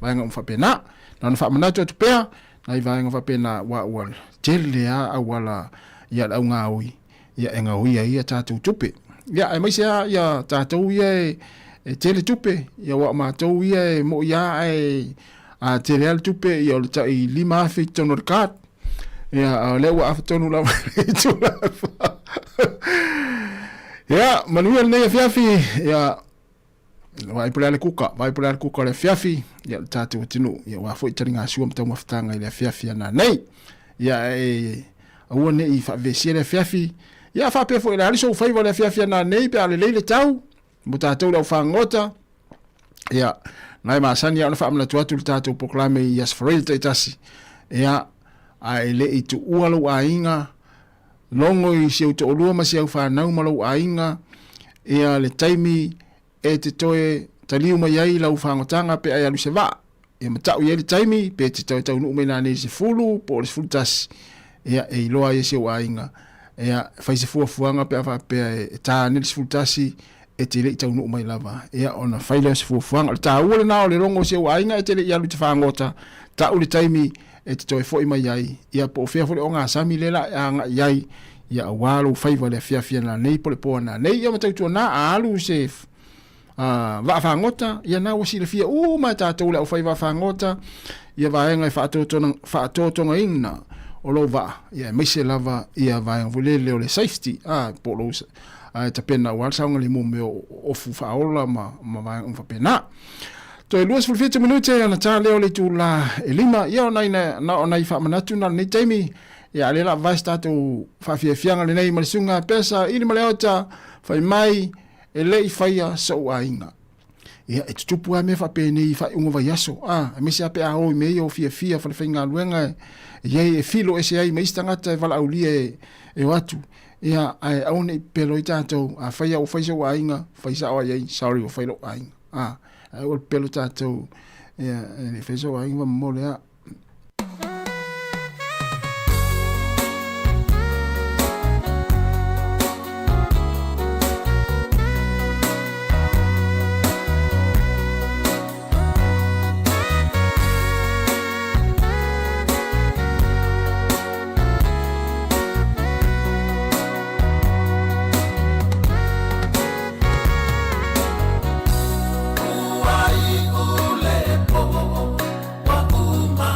vaenga umwhapena. Nana whaamanatu atu pēr. Nai vaenga whapena wa ual. Tele lea awala ia au ngā oi. Ia e ngā oi ia tātou tupe. Ia e maisea ia tātou ia e tele tupe. Ia wa mātou ia e mo ia e a tele al tupe ia o le tai 5 afi tono rekat. Ia lewa afi tonu la ia manuia nei fiafi ia vai pula le kuka le fiafi ia tātou tinu ia wa foi taringa sua mtau mafutanga ile fiafi na nei ia e aua nei fa vesia le fiafi ia fa pe foi la riso fai le fiafi na nei pe ale le tau mo tātou la fangota ia nai masani ia na fa amna tuatu tātou proclame ia sfaril taitasi ia ai le i tu ualo ainga longo i se uto olua ma se au whanau malau ainga ia le taimi e te toe taliu mai ai lau whangotanga pe ai alu se wā ia matau i le taimi pe te toe tau nuu mei nane se fulu po le fulu tasi ia e iloa i se au ainga ia whai se fuafuanga pe awha pe e tā nele se fulu tasi e te le i tau nuu mai lava ia ona whai leo se fuafuanga le tā ua le nao le rongo se au ainga e te le i alu te whangota ta uli taimi e te toi foi mai ai ia po fea foi o ngā sami lela anga iai ia walo faiva le fia na nei po le po na nei ia matau na alu se va fangota ia na wasi le fia ma tātou le faiva fangota ia vaenga fa to ina o lo va ia me se lava ia va vole le safety po lo ta pena wal saunga le mo me o fu fa ola ma va un fa pena. To luas ful 20 minute ana ta leo le tu la elima ia ona fa manatu na nei taimi ia le la vasta tu fa fianga le nei malsunga pesa ili maleota fai mai e le faia so ainga ia e tupu a me fa pe nei fa unga vai aso me se ape a o me o fia fa finga luenga ia e filo ese ai me stangata e vala aulie e watu ia ai aune pelo itato a faia o faisa wa ainga faisa o ai sorry o failo ainga o pelo tato e fez o ainda molhar Uma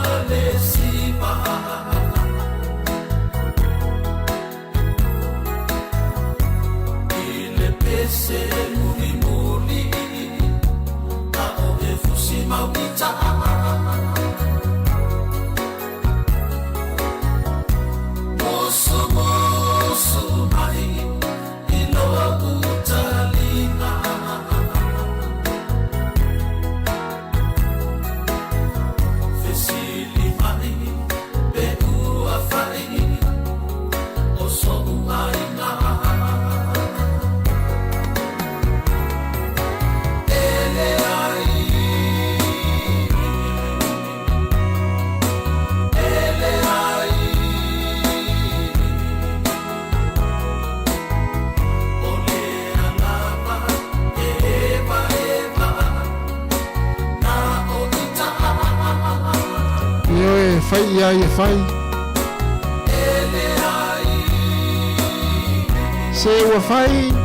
fai ia e fai. Se ua fai.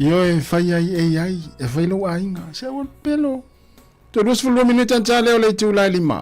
Io e fai ai e fai lo ainga se o pelo to dos fu minuti anzale o le tu la lima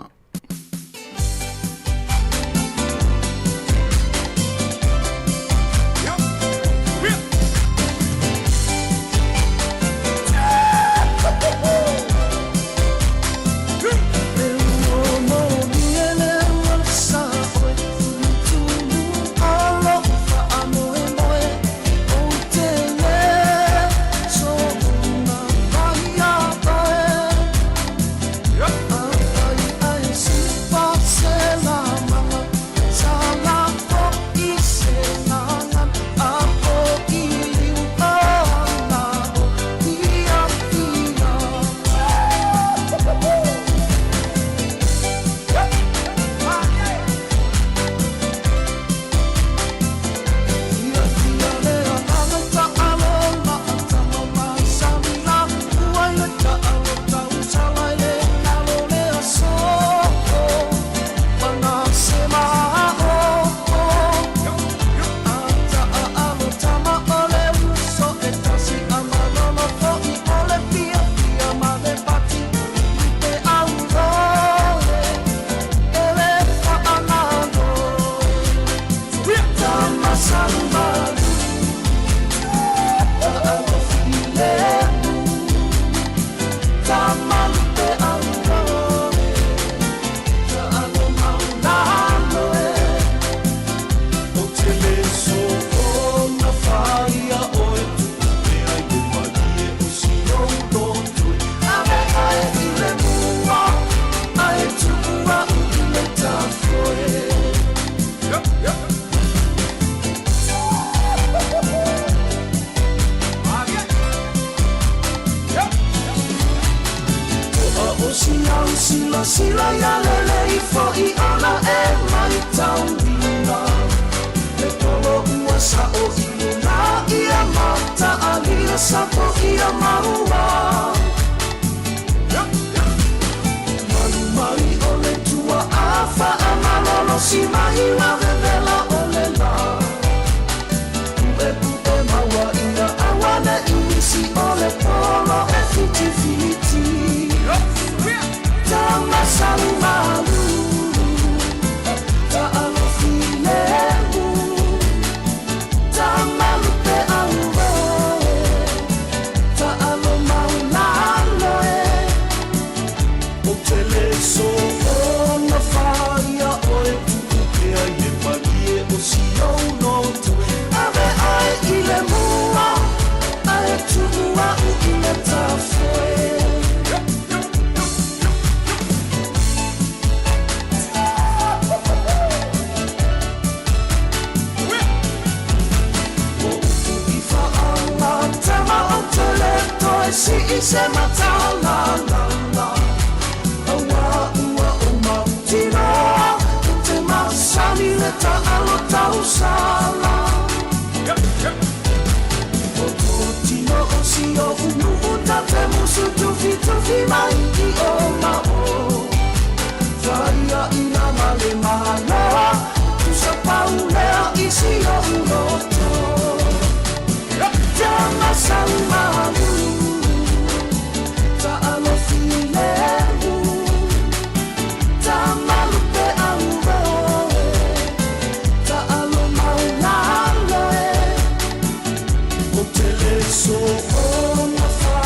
sila ya lele ifo I ona e mai taunina Le polo ua sa o inu na ia mata alia sapo ia maua Manu mai o le tua afa amalolo si mahi wa vevela o le la Ue pupe maua ina awane inisi o le polo e fiti fiti Tama salumalu Ta'alo filemu Tama lupe aue Ta'alo maulaloe O teleso o na faia o e tukupea Ie malie o sio no tue Ave ai ile mua Ai tuua u ile tafoe Si se mata la la la Awa ua o mautino Te masani le ta alo tau sala O tino o si o unu uta te musu tufi tufi mai I o mao Vaia ina male maloa Tu sa paulea I si o unoto Jama salmalu Ta'alo filemu Ta'malupe auroe Ta'alo maulaloe O teleso o na fa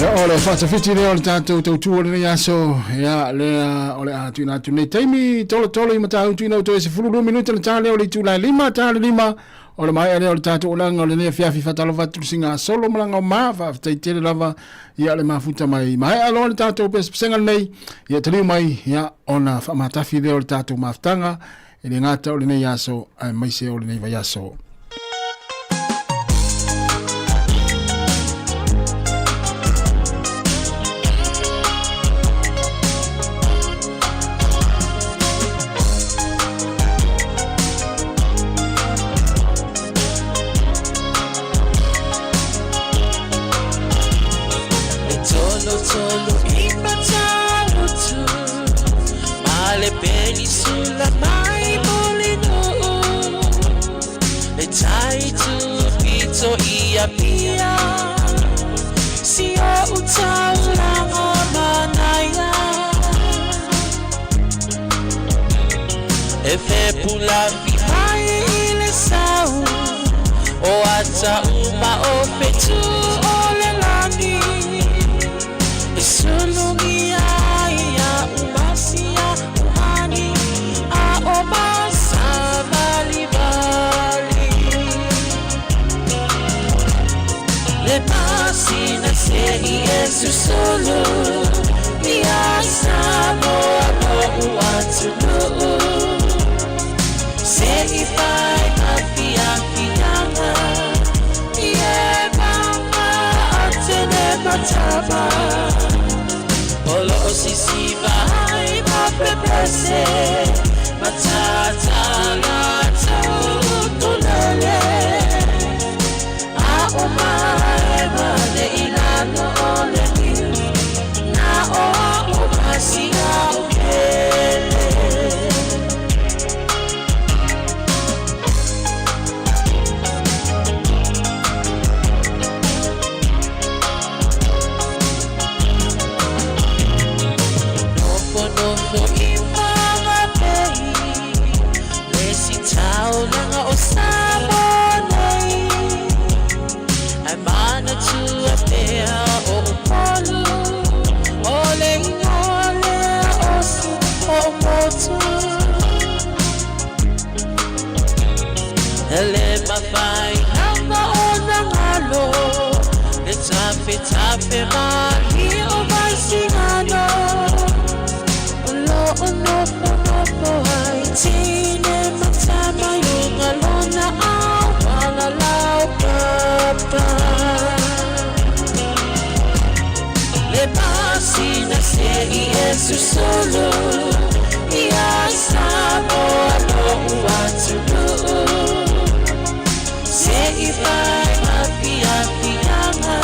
ole whatawhiti leo le tātou tautua le nei aso ia lea ole a tuina atu nei taimi tolo i matau tuina uto e se fulu minuta le tā leo le tūlai lima ole mai ale ole tātou olanga ole nei fiafi whatalo watu singa solo malanga o maa whaafitai tere lava ia le mafuta mai alo le tātou pesenga nei ia taliu mai ia ona whamatafi leo le tātou maftanga e le ngata ole nei aso mai se ole nei vai aso. Sulla mai molino le tai tu pito ia pia si o utala manaya e fe pula vi le sau o ata uma o fetu o le lani e solo mia ia umasia o passa vali le passine sei e su solo mi Sāmoa no watu no sei fai afianga e mama atene mataba olo si vai ma pepese matata la tutulele a omae mane ilano ole na o masia ukele no imama pei lesi taulanga o Sāmoa nei ai mana tu a pea o polu ole ingole o motu ele mawhai hanga o nangalo le tape mahi o mai singano no ai tine matama yunga lona au wala lau papa le pasina sei esu solo ia Sāmoa no watu no sei vai afianga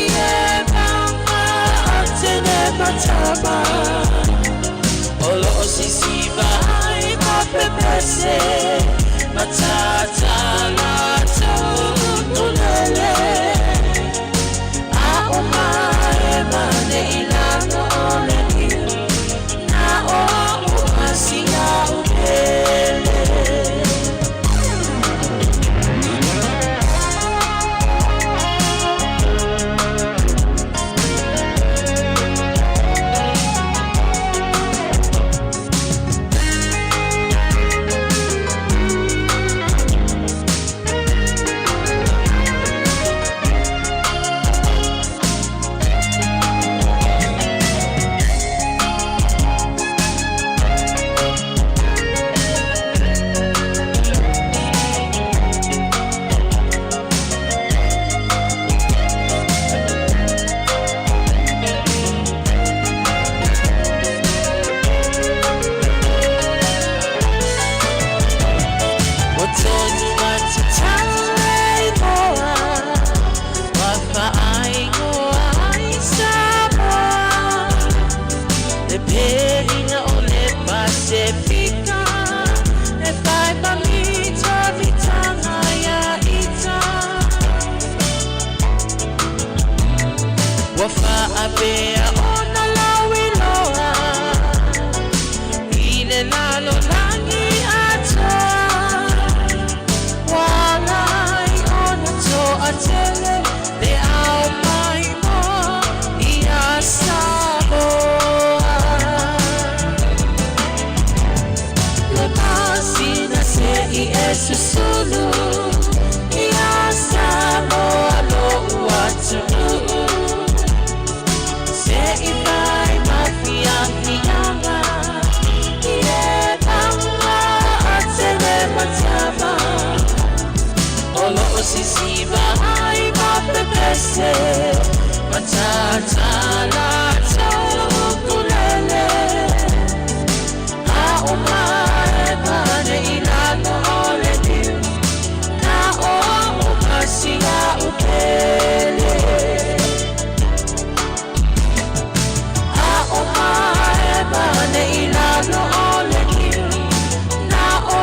ie mama atene matama olo si vai ma pepese matata la tutulele a omae mane ilano ole na o masia ukele Abea ona lawi loa ile lalo langi ata walai ona to atele le au mai mo se matatala taukulele a umae bane ilano ole niu na o umasia upele a umae bane ilano ole niu na o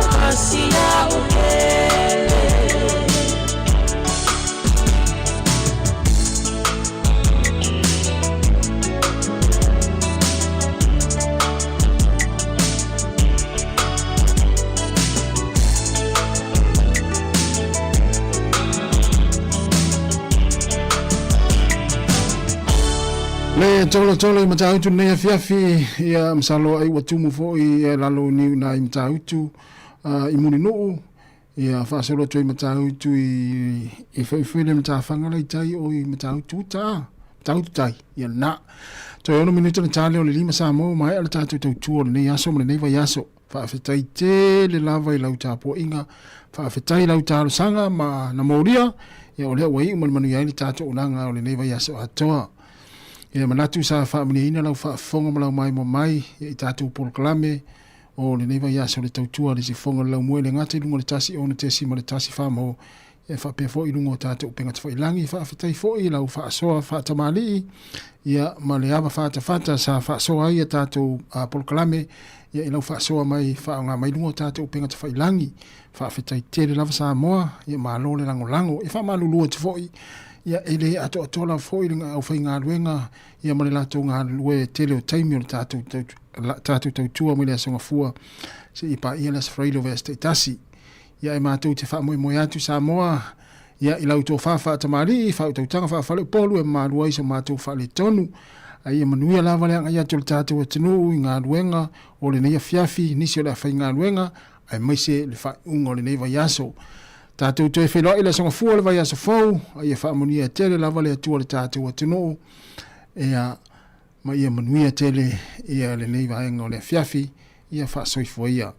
umasia upele Le tolo matautu ne fiafi ia msalo ai watumu fo i lalo ni na matautu I muni no ia fa solo toi matautu I fe matafanga lai tai o I matautu matautu tai ia na to ono minuto na tale o le lima Sāmoa mai ala tatu tau o ne yaso mo ne va yaso fa fe tai te le lava I lau tapo inga fa fe tai lau talo sanga ma na moria ia o le wai mo manu ia ni tatu onanga o le ne va yaso atoa ia manatu sa fa mini ina lau fa fonga malau mai ia tatu proclame o le neva ia so le tautua le si fonga lau moe le ngate lungo le tasi o na tesi ma le tasi fa mo ia fa pe fo I lungo tatu penga te fo I langi fa fitai fo I lau fa soa fa tamali ia ma le ava fa fata sa fa soa ia tatu proclame ia I lau fa soa mai fa nga mai lungo tatu penga te fo I langi fa fitai te le lava Sāmoa ia ma lo le lango ia fa ma lulua te fo I ia ele ato la foi nga o fai nga luenga ia male la to nga lue tele o taimi o tatu tautua mo le songa fua se I pa ia las frailo veste tasi ia e matou te fa mo atu Sāmoa ia I lau to fa tamari fa to tanga fa le polu e malua I matou fa le tonu ai e manuia lava le ia to tatu o tenu nga luenga o le nei fiafi nisi o le fai nga luenga ai mai se le fa ungo le nei va yaso Tātou te whelua ila songa fua le vai asa fau, a ia whaamonia tele lava le atua le tātou atino, ea ma ia manuia tele ia le nei vaenga o le fiafi, ia wha soifua ia.